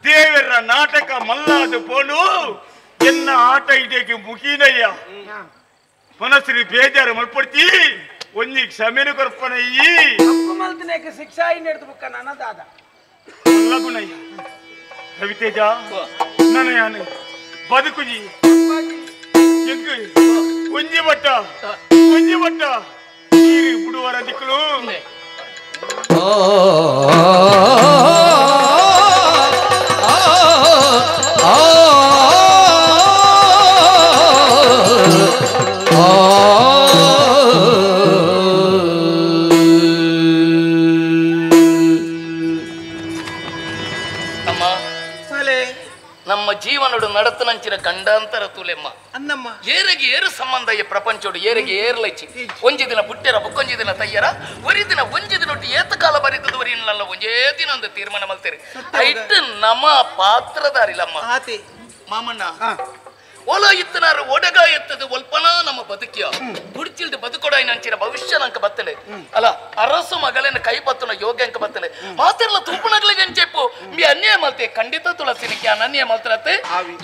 ದೇವರ ನಾಟಕ ಮಲ್ಲಾದು ಪೋನು ಎನ್ನ ಆಟ ಇದಕ್ಕೆ ಮುಖೀನಯ್ಯ ಮನಸ್ಸಿನ ಬೇಜಾರು ಮಲ್ಪಡ್ತಿ ಒಂಜಿ ಕ್ಷಮೆನು ಕೊರ್ಪನ ಈ ತಪ್ಪು ಮಲ್ತನೇಕ ಶಿಕ್ಷಾ ನೆಡ್ದು ಬುಕ್ಕ ನನ್ನ ದಾದ ಗುಣಯ್ಯ ರವಿತೇಜ ನನ್ನ ಯಾನು ಬದುಕುಜಿ ಎಂಕು ಒಂಜಿ ಬಟ್ಟ ನೀರು ಬಿಡುವರ ದಿಕ್ಕಲು ನಮ್ಮ ಜೀವನಡು ನಡತನಂಚಿನ ಗಂಡಾಂತರ ತುಲೆಮ್ಮ ಅನ್ನಮ್ಮ ಏರೆಗೆ ಏರು ಸಂಬಂಧ ಈ ಪ್ರಪಂಚೋಡು ಏರೆಗೆ ಏರ್ಲೈಚಿ ಒಂಜಿ ದಿನ ಪುಟ್ಟೆರ ಬುಕ್ಕೊಂಜಿ ದಿನ ತಯ್ಯರ ಒರಿ ದಿನ ಒಂಜಿ ದಿನ ಒಟ್ಟು ಏತ ಕಾಲ ಬರಿತದ ಒರಿ ಇಲ್ಲ ಒಂಜೇ ದಿನ ಒಂದು ತೀರ್ಮಾನ ಮಲ್ತೇರಿ ಐಟ್ ನಮ್ಮ ಪಾತ್ರದಾರಿಲಮ್ಮ ಆತಿ ಮಾಮಣ್ಣ ಓಲ ಇತ್ತನಾರು ಒಡಗ ಎತ್ತದು ಒಲ್ಪನ ನಮ್ಮ ಬದುಕಿಯ ಕುಡ್ಚಿಲ್ದು ಬದುಕೊಡಾಯಿ ನಂಚಿನ ಭವಿಷ್ಯ ನಂಕ ಬತ್ತಲೆ ಅಲ್ಲ ಅರಸು ಮಗಳನ್ನ ಕೈ ಬತ್ತನ ಯೋಗ್ಯ ಅಂಕ ಬತ್ತಲೆ ಮಾತಿರ್ಲ ತೂಪಣಗಳಿಗೆ ಎಂಚೆಪ್ಪು ಮಿ ಅನ್ಯಾಯ ಮಲ್ತೆ ಖಂಡಿತ ತುಳಸಿನಿಕೆ ಅನನ್ಯ ಮಲ್ತರತ್ತೆ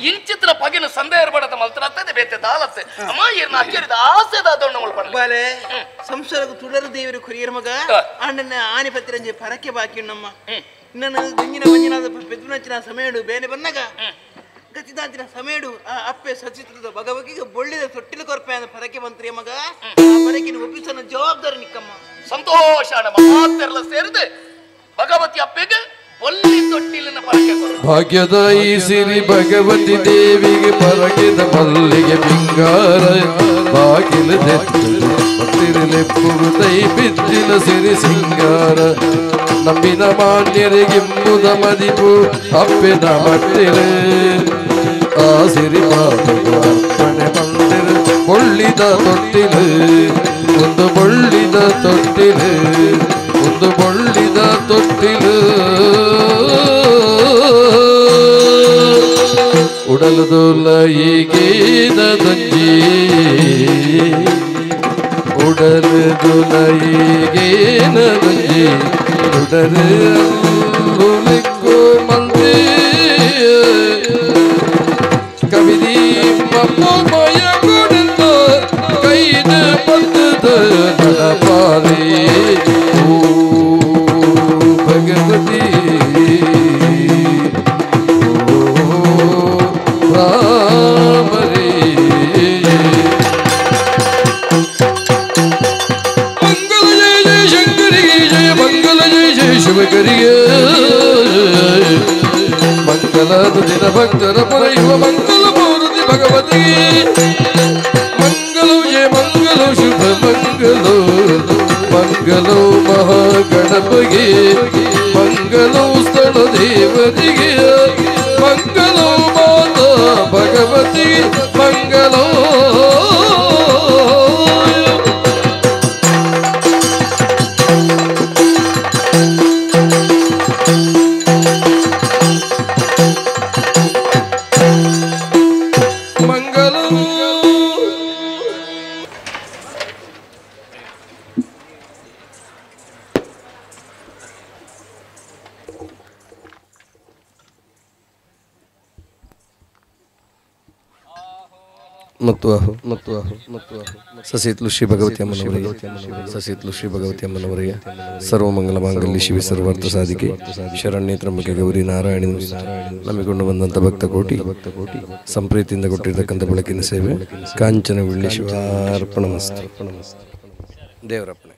ಇಂಚಿತ್ರ ಪಗಿನ ಸಂದೇಹ ಇರಬಾರದ ಮಲ್ತರತ್ತೆ ಬೇತೆ ದಾಲತ್ತೆ ಅಮ್ಮ ಏರ್ನ ಅಕ್ಕೇರಿದ ಆಸೆ ದಾದವಣ್ಣ ಮಲ್ಪಡ ಬಾಲೆ ಸಂಸಾರಕ್ಕೆ ತುಳರು ದೇವರು ಕುರಿಯರ ಮಗ ಅಣ್ಣನ ಆನೆ ಪತ್ತಿರಂಜೆ ಪರಕ್ಕೆ ಬಾಕಿ ನಮ್ಮ ನನ್ನ ದಿಂಗಿನ ಮಂಜಿನಾದ ಪೆದ್ದುನಂಚಿನ ಸಮಯಡು ಬೇನೆ ಬಂದಾಗ ಗತಿದಾಂತಿನ ಸಮಯಡು ಆ ಅಪ್ಪೆ ಸಚಿತ್ರದ ಭಗವತಿಗೆ ಬೊಳ್ಳಿದ ತೊಟ್ಟಿಲು ಕೊರಪೆ ಅಂತ ಪರಕೆ ಬಂತ್ರಿ ಮಗ ಪರಕಿನ ಒಪ್ಪಿಸನ ಜವಾಬ್ದಾರಿ ನಿಕ್ಕಮ್ಮ ಸಂತೋಷ ಮಾತೆಲ್ಲ ಸೇರಿದೆ ಭಗವತಿ ಅಪ್ಪೆಗೆ ಒಲ್ಲಿ ತೊಟ್ಟಿಲಿನ ಪರಕೆ ಭಾಗ್ಯದಾಯಿ ಸಿರಿ ಭಗವತಿ ದೇವಿಗೆ ಪರಗಿದ ಮಲ್ಲಿಗೆ ಬಿಂಗಾರ ಬಾಗಿಲದೆತ್ತಿರಲೆಪ್ಪುವುದೈ ಬಿದ್ದಿನ ಸಿರಿ ಸಿಂಗಾರ ನಂಬಿನ ಮಾನ್ಯರಿಗಿಂಬುದ ಮದಿಪು ಅಪ್ಪಿನ ಮಟ್ಟಿರೆ ಆ ಸಿರಿ ಅರ್ಪಣೆ ಮಂದಿರ ಬೊಳ್ಳಿದ ತೊಟ್ಟಿಲು ಒಂದು ಬೊಳ್ಳಿದ ತೊಟ್ಟಿಲು ಒಂದು ಬೊಳ್ಳಿದ ತೊಟ್ಟಿಲು ಉಡಲುದುಲ್ಲ ಈಗೇನ ದಂಜಿ ಉಡಲುದುಲ್ಲ ಈಗೇನ ದಂಜಿ ಉಡಲಿಕ್ಕು ಮಂದಿ ಕವಿದಿ ಮಯ ಕೊಡುತ್ತ ಕೈದ ಬಂದದ ನಡಪಾರಿ ಓ ಭಗವತಿ ಶಿವಕರಿಗೆ ಮಂಗಲದ ದಿನ ಭಕ್ತರ ಪೊರೆಯುವ ಮಂಗಲ ಮೂರ್ತಿ ಭಗವತಿಗೆ ಮಂಗಲೋ ಜಯ ಮಂಗಲೋ ಶುಭ ಮಂಗಲೋ ಮಂಗಲೋ ಮಹಾಗಣಪಗೆ ಮಂಗಲೋ ಸ್ಥಳ ದೇವರಿಗೆ ಮಂಗಲೋ ಮಾತಾ ಭಗವತಿ ಮಂಗಲೋ ಮತ್ತು ಸಸಿತ್ಲು ಶ್ರೀ ಭಗವತಿ ಅಮ್ಮನವರಿಗೆ ಸರ್ವಮಂಗಲ ಮಾಂಗಲ್ಯ ಶಿವ ಸರ್ವಾರ್ಥ ಸಾಧಿಕೆ ಶರಣ್ಯ ತ್ರಂಬಕೆ ಗೌರಿ ನಾರಾಯಣ ನಮ್ಮಿಕೊಂಡು ಬಂದಂಥ ಭಕ್ತ ಕೋಟಿ ಸಂಪ್ರೀತಿಯಿಂದ ಕೊಟ್ಟಿರ್ತಕ್ಕಂಥ ಬೆಳಕಿನ ಸೇವೆ ಕಾಂಚನ ವಿಳ್ಳಿ ಶಿವಾರ್ಪಣ ಮಸ್ತು ದೇವರಪ್ಪಣೆ.